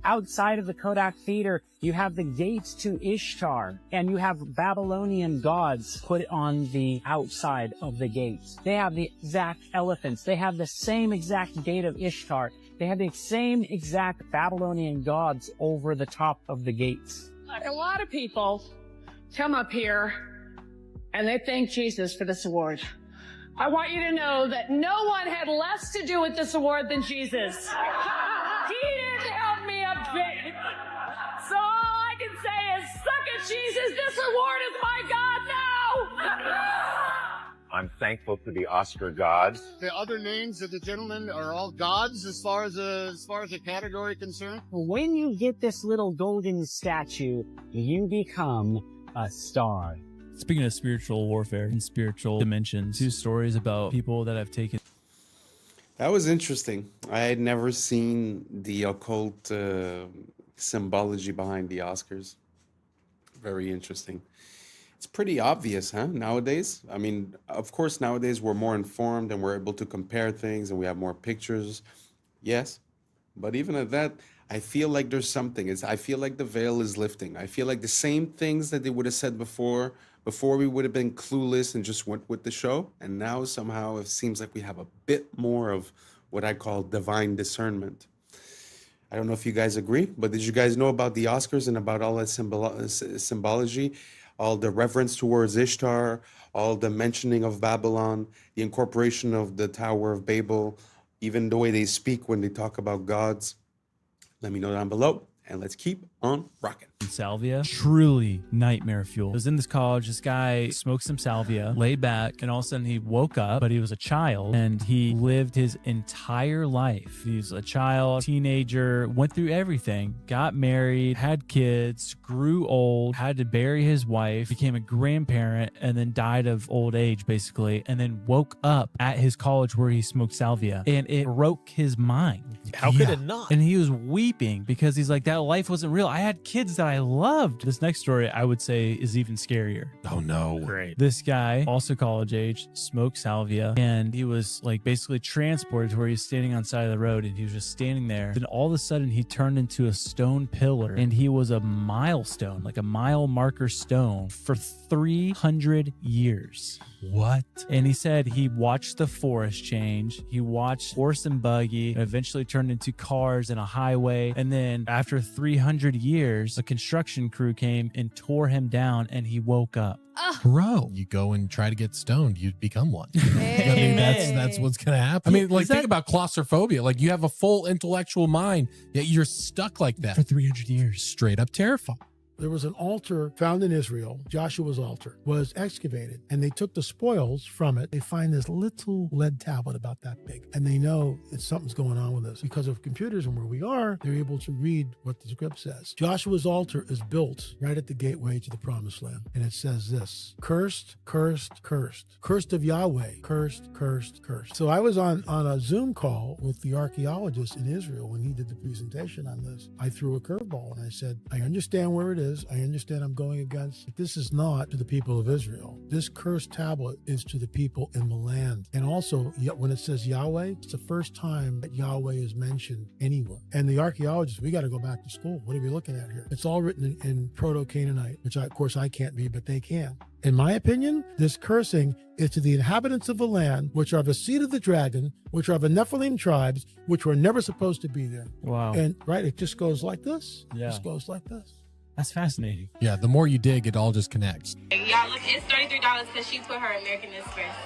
Outside of the Kodak Theater, you have the gates to Ishtar, and you have Babylonian gods put on the outside of the gates. They have the exact elephants. They have the same exact gate of Ishtar. They have the same exact Babylonian gods over the top of the gates. A lot of people come up here and they thank Jesus for this award. I want you to know that no one had less to do with this award than Jesus. He didn't help me a bit. So all I can say is, suck it, Jesus. This award is my God now. I'm thankful to the Oscar gods. The other names of the gentlemen are all gods as far as the category concerned. When you get this little golden statue, you become a star. Speaking of spiritual warfare and spiritual dimensions, 2 stories about people that have taken. That was interesting. I had never seen the occult symbology behind the Oscars. Very interesting. It's pretty obvious, huh, nowadays? I mean, of course, nowadays we're more informed and we're able to compare things and we have more pictures. Yes. But even at that, I feel like there's something. I feel like the veil is lifting. I feel like the same things that they would have said before we would have been clueless and just went with the show. And now somehow it seems like we have a bit more of what I call divine discernment. I don't know if you guys agree, but did you guys know about the Oscars and about all that symbology, all the reverence towards Ishtar, all the mentioning of Babylon, the incorporation of the Tower of Babel, even the way they speak when they talk about gods? Let me know down below, and let's keep on rocking. Salvia, truly nightmare fuel. I was in this college, this guy smoked some salvia, laid back, and all of a sudden he woke up, but he was a child, and he lived his entire life. He was a child, teenager, went through everything, got married, had kids, grew old, had to bury his wife, became a grandparent, and then died of old age, basically, and then woke up at his college where he smoked salvia, and it broke his mind. How could it not? And he was weeping because he's like, that life wasn't real. I had kids that I loved. This next story, I would say, is even scarier. Oh no. Great. This guy, also college age, smoked salvia, and he was like basically transported to where he's standing on the side of the road, and he was just standing there. Then all of a sudden he turned into a stone pillar, and he was a milestone, like a mile marker stone for 300 years. What? And he said he watched the forest change. He watched horse and buggy, and eventually turned into cars and a highway. And then after 300 years, a construction crew came and tore him down, and he woke up. Bro, you go and try to get stoned, you'd become one. I mean, that's what's gonna happen. I mean, like, think about claustrophobia. Like, you have a full intellectual mind, yet you're stuck like that for 300 years. Straight up terrifying. There was an altar found in Israel. Joshua's altar was excavated, and they took the spoils from it. They find this little lead tablet about that big, and they know that something's going on with this. Because of computers and where we are, they're able to read what the script says. Joshua's altar is built right at the gateway to the promised land, and it says this: cursed, cursed, cursed. Cursed of Yahweh. Cursed, cursed, cursed. So I was on a Zoom call with the archaeologist in Israel when he did the presentation on this. I threw a curveball, and I said, I understand where it is. I understand I'm going against, but this is not to the people of Israel. This cursed tablet is to the people in the land. And also, when it says Yahweh, it's the first time that Yahweh is mentioned anywhere. And the archaeologists, we got to go back to school. What are we looking at here? It's all written in Proto-Canaanite, which of course I can't be, but they can. In my opinion, this cursing is to the inhabitants of the land, which are the seed of the dragon, which are the Nephilim tribes, which were never supposed to be there. Wow. And right, it just goes like this. Yeah. It just goes like this. That's fascinating. Yeah, the more you dig, it all just connects. Y'all look, it's $33 because she put her Americanness first.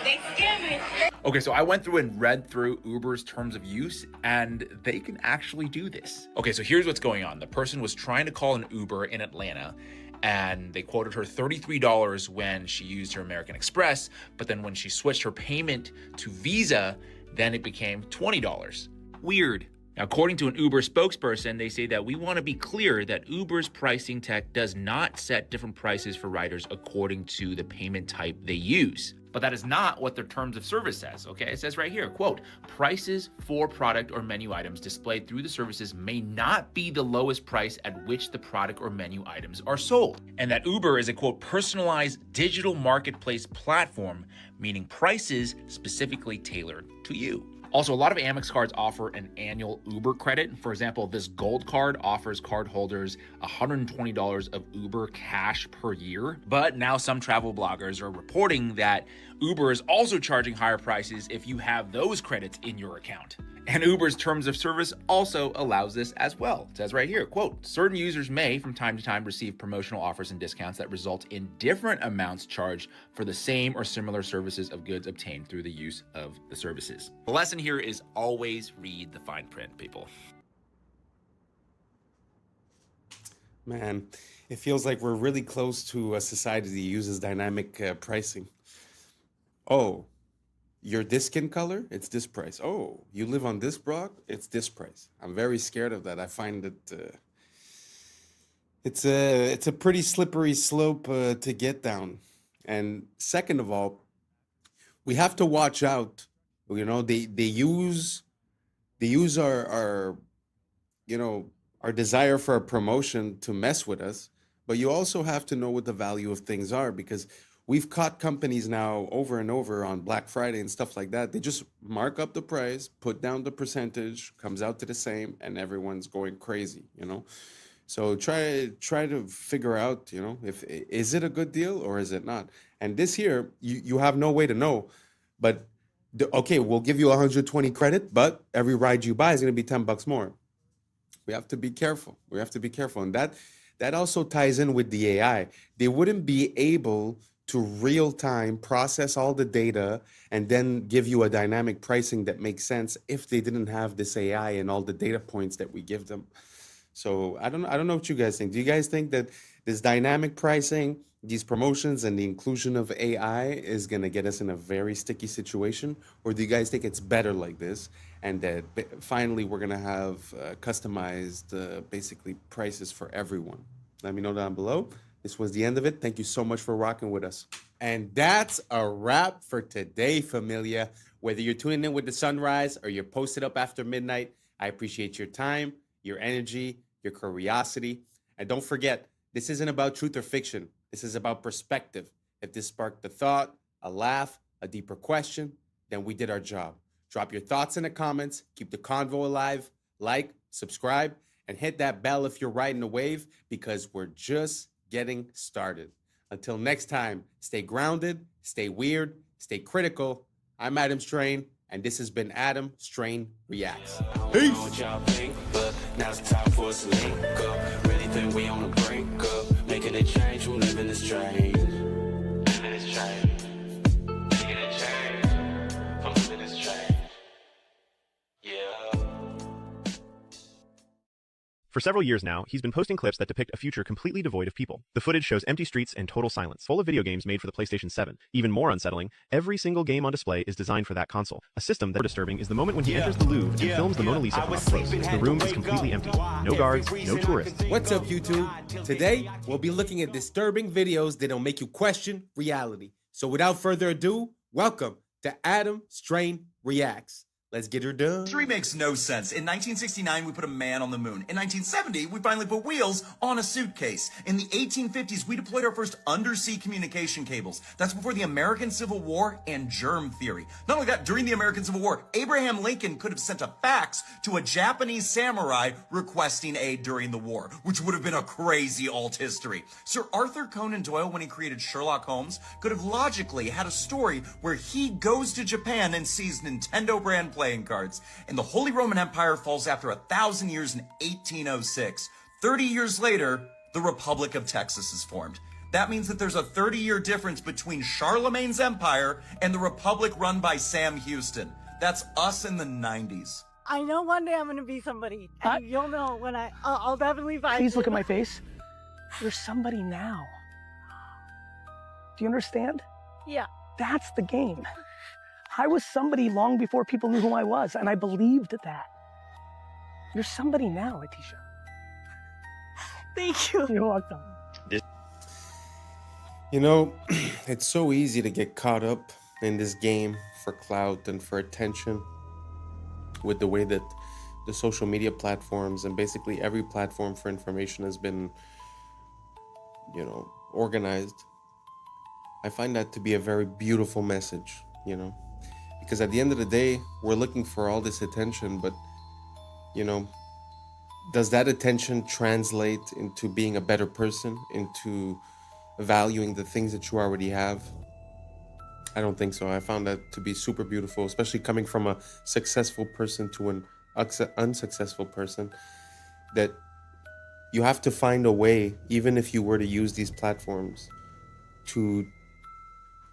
They scamming. Okay, so I went through and read through Uber's terms of use, and they can actually do this. Okay, so here's what's going on. The person was trying to call an Uber in Atlanta, and they quoted her $33 when she used her American Express, but then when she switched her payment to Visa, then it became $20. Weird. Now, according to an Uber spokesperson, they say that we want to be clear that Uber's pricing tech does not set different prices for riders according to the payment type they use. But that is not what their terms of service says, okay? It says right here, quote, prices for product or menu items displayed through the services may not be the lowest price at which the product or menu items are sold. And that Uber is a, quote, personalized digital marketplace platform, meaning prices specifically tailored to you. Also, a lot of Amex cards offer an annual Uber credit. For example, this gold card offers cardholders $120 of Uber cash per year. But now some travel bloggers are reporting that Uber is also charging higher prices if you have those credits in your account. And Uber's terms of service also allows this as well. It says right here, quote, certain users may from time to time receive promotional offers and discounts that result in different amounts charged for the same or similar services of goods obtained through the use of the services. The lesson here is always read the fine print, people. Man, it feels like we're really close to a society that uses dynamic pricing. Oh, you're this skin color, it's this price. Oh, you live on this block, it's this price. I'm very scared of that. I find that it's a pretty slippery slope to get down. And second of all, we have to watch out. You know, they use our you know, our desire for a promotion to mess with us, but you also have to know what the value of things are, because we've caught companies now over and over on Black Friday and stuff like that. They just mark up the price, put down the percentage, comes out to the same, and everyone's going crazy, you know? So try to figure out, you know, is it a good deal or is it not? And this here, you have no way to know, but okay, we'll give you 120 credit, but every ride you buy is going to be $10 more. We have to be careful. We have to be careful. And that also ties in with the AI. They wouldn't be able to real time process all the data and then give you a dynamic pricing that makes sense if they didn't have this AI and all the data points that we give them. So I don't know what you guys think. Do you guys think that this dynamic pricing, these promotions, and the inclusion of AI is going to get us in a very sticky situation? Or do you guys think it's better like this, and that finally we're going to have customized basically prices for everyone? Let me know down below. This was the end of it. Thank you so much for rocking with us. And that's a wrap for today, familia. Whether you're tuning in with the sunrise or you're posted up after midnight, I appreciate your time, your energy, your curiosity. And don't forget, this isn't about truth or fiction. This is about perspective. If this sparked a thought, a laugh, a deeper question, then we did our job. Drop your thoughts in the comments. Keep the convo alive. Like, subscribe, and hit that bell if you're riding a wave, because we're just getting started. Until next time, stay grounded, stay weird, stay critical. I'm Adam Strain, And this has been Adam Strain Reacts. Peace. Now it's time for us to link up. Really think we on the brink up. Making a change from living this strange. Living this strange. Making a change from living this strange. Yeah. For several years now, he's been posting clips that depict a future completely devoid of people. The footage shows empty streets and total silence, full of video games made for the PlayStation 7. Even more unsettling, every single game on display is designed for that console. A system that is disturbing is the moment when he enters the Louvre and films the Mona Lisa from up close. The room is completely empty. No guards, no tourists. What's up, YouTube? Today, we'll be looking at disturbing videos that'll make you question reality. So without further ado, welcome to Adam Strain Reacts. Let's get her done. History makes no sense. In 1969, we put a man on the moon. In 1970, we finally put wheels on a suitcase. In the 1850s, we deployed our first undersea communication cables. That's before the American Civil War and germ theory. Not only that, during the American Civil War, Abraham Lincoln could have sent a fax to a Japanese samurai requesting aid during the war, which would have been a crazy alt history. Sir Arthur Conan Doyle, when he created Sherlock Holmes, could have logically had a story where he goes to Japan and sees Nintendo brand playing cards, and the Holy Roman Empire falls after 1,000 years in 1806. 30 years later, the Republic of Texas is formed. That means that there's a 30-year difference between Charlemagne's empire and the Republic run by Sam Houston. That's us in the 90s. I know one day I'm going to be somebody, and you'll know when I'll definitely find Please look at my face. You're somebody now. Do you understand? Yeah. That's the game. I was somebody long before people knew who I was, and I believed that. You're somebody now, Letitia. Thank you. You're welcome. You know, it's so easy to get caught up in this game for clout and for attention with the way that the social media platforms and basically every platform for information has been, you know, organized. I find that to be a very beautiful message, you know. Because at the end of the day, we're looking for all this attention, but, you know, does that attention translate into being a better person, into valuing the things that you already have? I don't think so. I found that to be super beautiful, especially coming from a successful person to an unsuccessful person, that you have to find a way, even if you were to use these platforms, to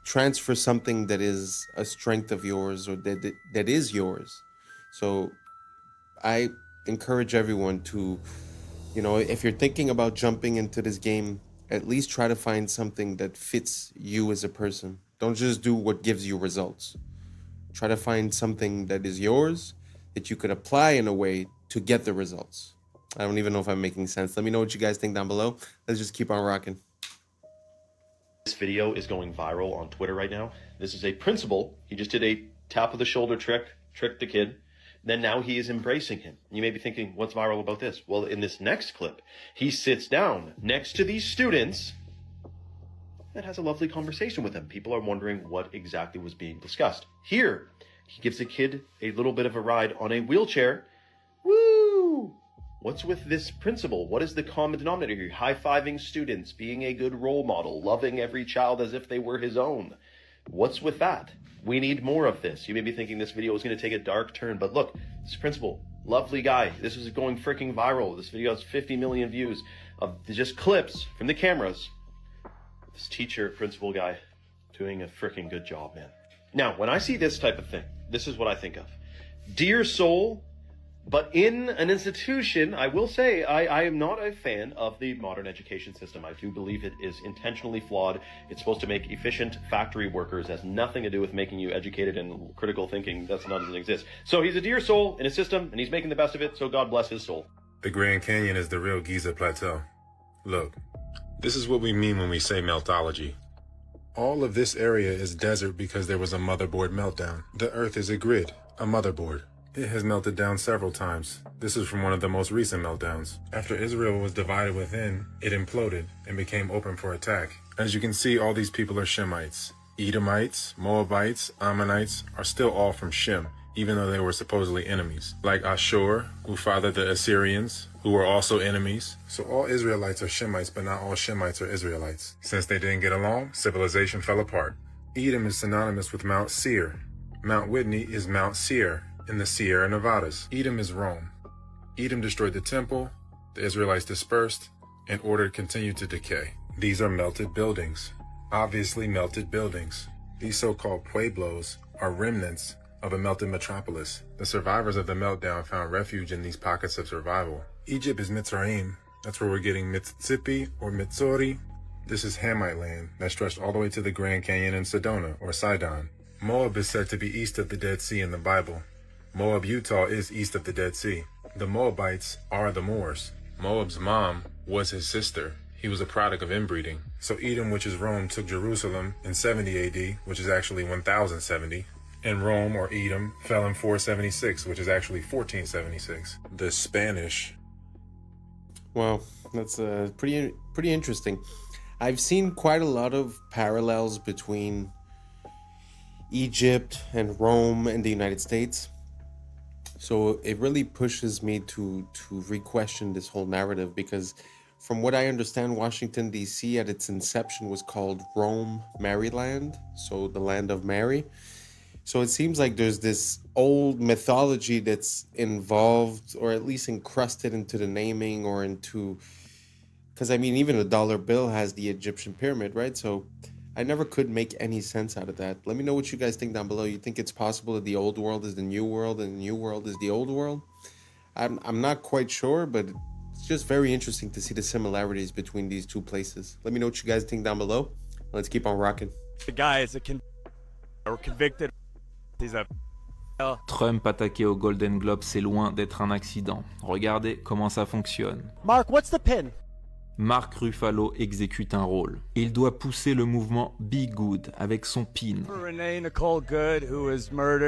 transfer something that is a strength of yours or that is yours. So I encourage everyone to, you know, if you're thinking about jumping into this game, at least try to find something that fits you as a person. Don't just do what gives you results. Try to find something that is yours, that you could apply in a way to get the results. I don't even know if I'm making sense. Let me know what you guys think down below. Let's just keep on rocking. This video is going viral on Twitter right now. This is a principal. He just did a tap of the shoulder tricked the kid. Then now he is embracing him. You may be thinking, what's viral about this? Well, in this next clip, he sits down next to these students and has a lovely conversation with them. People are wondering what exactly was being discussed. Here, he gives the kid a little bit of a ride on a wheelchair. Woo! What's with this principle? What is the common denominator here? High-fiving students, being a good role model, loving every child as if they were his own. What's with that? We need more of this. You may be thinking this video is going to take a dark turn, but look, this principal, lovely guy. This is going freaking viral. This video has 50 million views of just clips from the cameras. This teacher, principal guy, doing a freaking good job, man. Now, when I see this type of thing, this is what I think of. Dear soul, but in an institution, I will say I am not a fan of the modern education system. I do believe it is intentionally flawed. It's supposed to make efficient factory workers. It has nothing to do with making you educated and critical thinking. That doesn't exist. So he's a dear soul in a system, and he's making the best of it, so God bless his soul. The Grand Canyon is the real Giza Plateau. Look, this is what we mean when we say meltology. All of this area is desert because there was a motherboard meltdown. The Earth is a grid, a motherboard. It has melted down several times. This is from one of the most recent meltdowns. After Israel was divided within, it imploded and became open for attack. As you can see, all these people are Shemites. Edomites, Moabites, Ammonites are still all from Shem, even though they were supposedly enemies. Like Ashur, who fathered the Assyrians, who were also enemies. So all Israelites are Shemites, but not all Shemites are Israelites. Since they didn't get along, civilization fell apart. Edom is synonymous with Mount Seir. Mount Whitney is Mount Seir in the Sierra Nevadas. Edom is Rome. Edom destroyed the temple, the Israelites dispersed, and order continued to decay. These are melted buildings. Obviously melted buildings. These so-called pueblos are remnants of a melted metropolis. The survivors of the meltdown found refuge in these pockets of survival. Egypt is Mitzrayim. That's where we're getting Mississippi or Mitsori. This is Hamite land that stretched all the way to the Grand Canyon in Sedona or Sidon. Moab is said to be east of the Dead Sea in the Bible. Moab, Utah is east of the Dead Sea. The Moabites are the Moors. Moab's mom was his sister. He was a product of inbreeding. So Edom, which is Rome, took Jerusalem in 70 AD, which is actually 1070. And Rome, or Edom, fell in 476, which is actually 1476. The Spanish. Wow, that's pretty interesting. I've seen quite a lot of parallels between Egypt and Rome and the United States. So it really pushes me to re-question this whole narrative, because from what I understand, Washington, D.C. at its inception was called Rome, Maryland, so the land of Mary. So it seems like there's this old mythology that's involved, or at least encrusted into the naming or into... Because, I mean, even a dollar bill has the Egyptian pyramid, right? So I never could make any sense out of that. Let me know what you guys think down below. You think it's possible that the old world is the new world and the new world is the old world? I'm not quite sure, but it's just very interesting to see the similarities between these two places. Let me know what you guys think down below. Let's keep on rocking. The guy is convicted. He's a... Trump attaqué au Golden Globe, c'est loin d'être un accident. Regardez comment ça fonctionne. Mark, what's the pin? Mark Ruffalo exécute un rôle. Il doit pousser le mouvement Be Good avec son pin.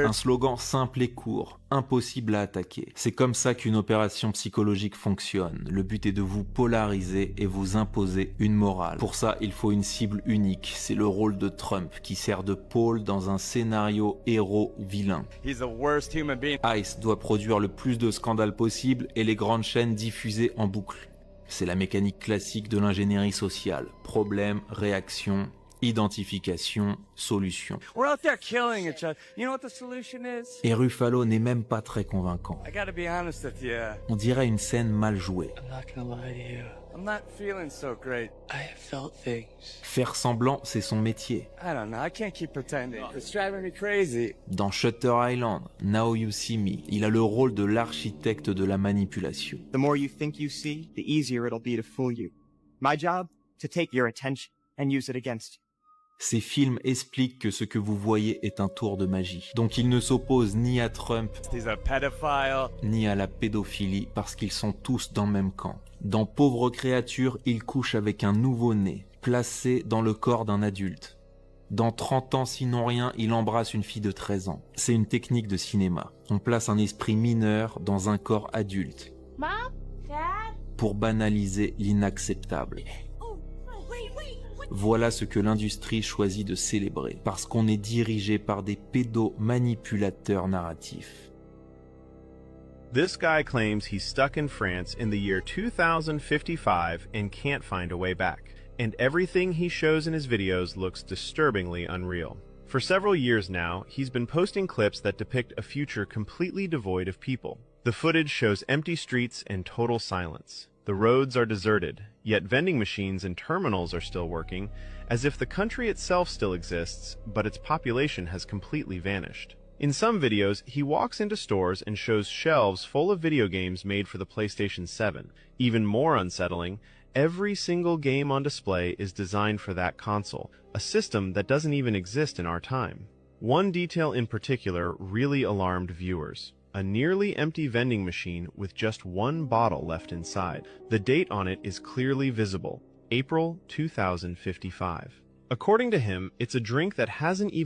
Un slogan simple et court, impossible à attaquer. C'est comme ça qu'une opération psychologique fonctionne. Le but est de vous polariser et vous imposer une morale. Pour ça, il faut une cible unique. C'est le rôle de Trump qui sert de pôle dans un scénario héros-vilain. Ice doit produire le plus de scandales possible et les grandes chaînes diffuser en boucle. C'est la mécanique classique de l'ingénierie sociale. Problème, réaction, identification, solution. We're out there killing each other. You know what the solution is? Et Ruffalo n'est même pas très convaincant. I gotta be honest with you. On dirait une scène mal jouée. I'm not gonna lie to you. I'm not feeling so great. I have felt things. Faire semblant, c'est son métier. I don't know. I can't keep pretending. It's driving me crazy. Dans Shutter Island, Now You See Me, il a le rôle de l'architecte de la manipulation. The more you think you see, the easier it'll be to fool you. My job, to take your attention and use it against you. Ces films expliquent que ce que vous voyez est un tour de magie. Donc ils ne s'opposent ni à Trump, ni à la pédophilie, parce qu'ils sont tous dans le même camp. Dans Pauvre créature, il couche avec un nouveau-né, placé dans le corps d'un adulte. Dans 30 ans, sinon rien, il embrasse une fille de 13 ans. C'est une technique de cinéma. On place un esprit mineur dans un corps adulte. Mom? Dad? Pour banaliser l'inacceptable. Voilà ce que l'industrie choisit de célébrer, parce qu'on est dirigé par des pédomanipulateurs narratifs. This guy claims he's stuck in France in the year 2055 and can't find a way back. And everything he shows in his videos looks disturbingly unreal. For several years now, he's been posting clips that depict a future completely devoid of people. The footage shows empty streets and total silence. The roads are deserted, yet vending machines and terminals are still working, as if the country itself still exists, but its population has completely vanished. In some videos, he walks into stores and shows shelves full of video games made for the PlayStation 7. Even more unsettling, every single game on display is designed for that console, a system that doesn't even exist in our time. One detail in particular really alarmed viewers. A nearly empty vending machine with just one bottle left inside. The date on it is clearly visible, April 2055. According to him, it's a drink that hasn't even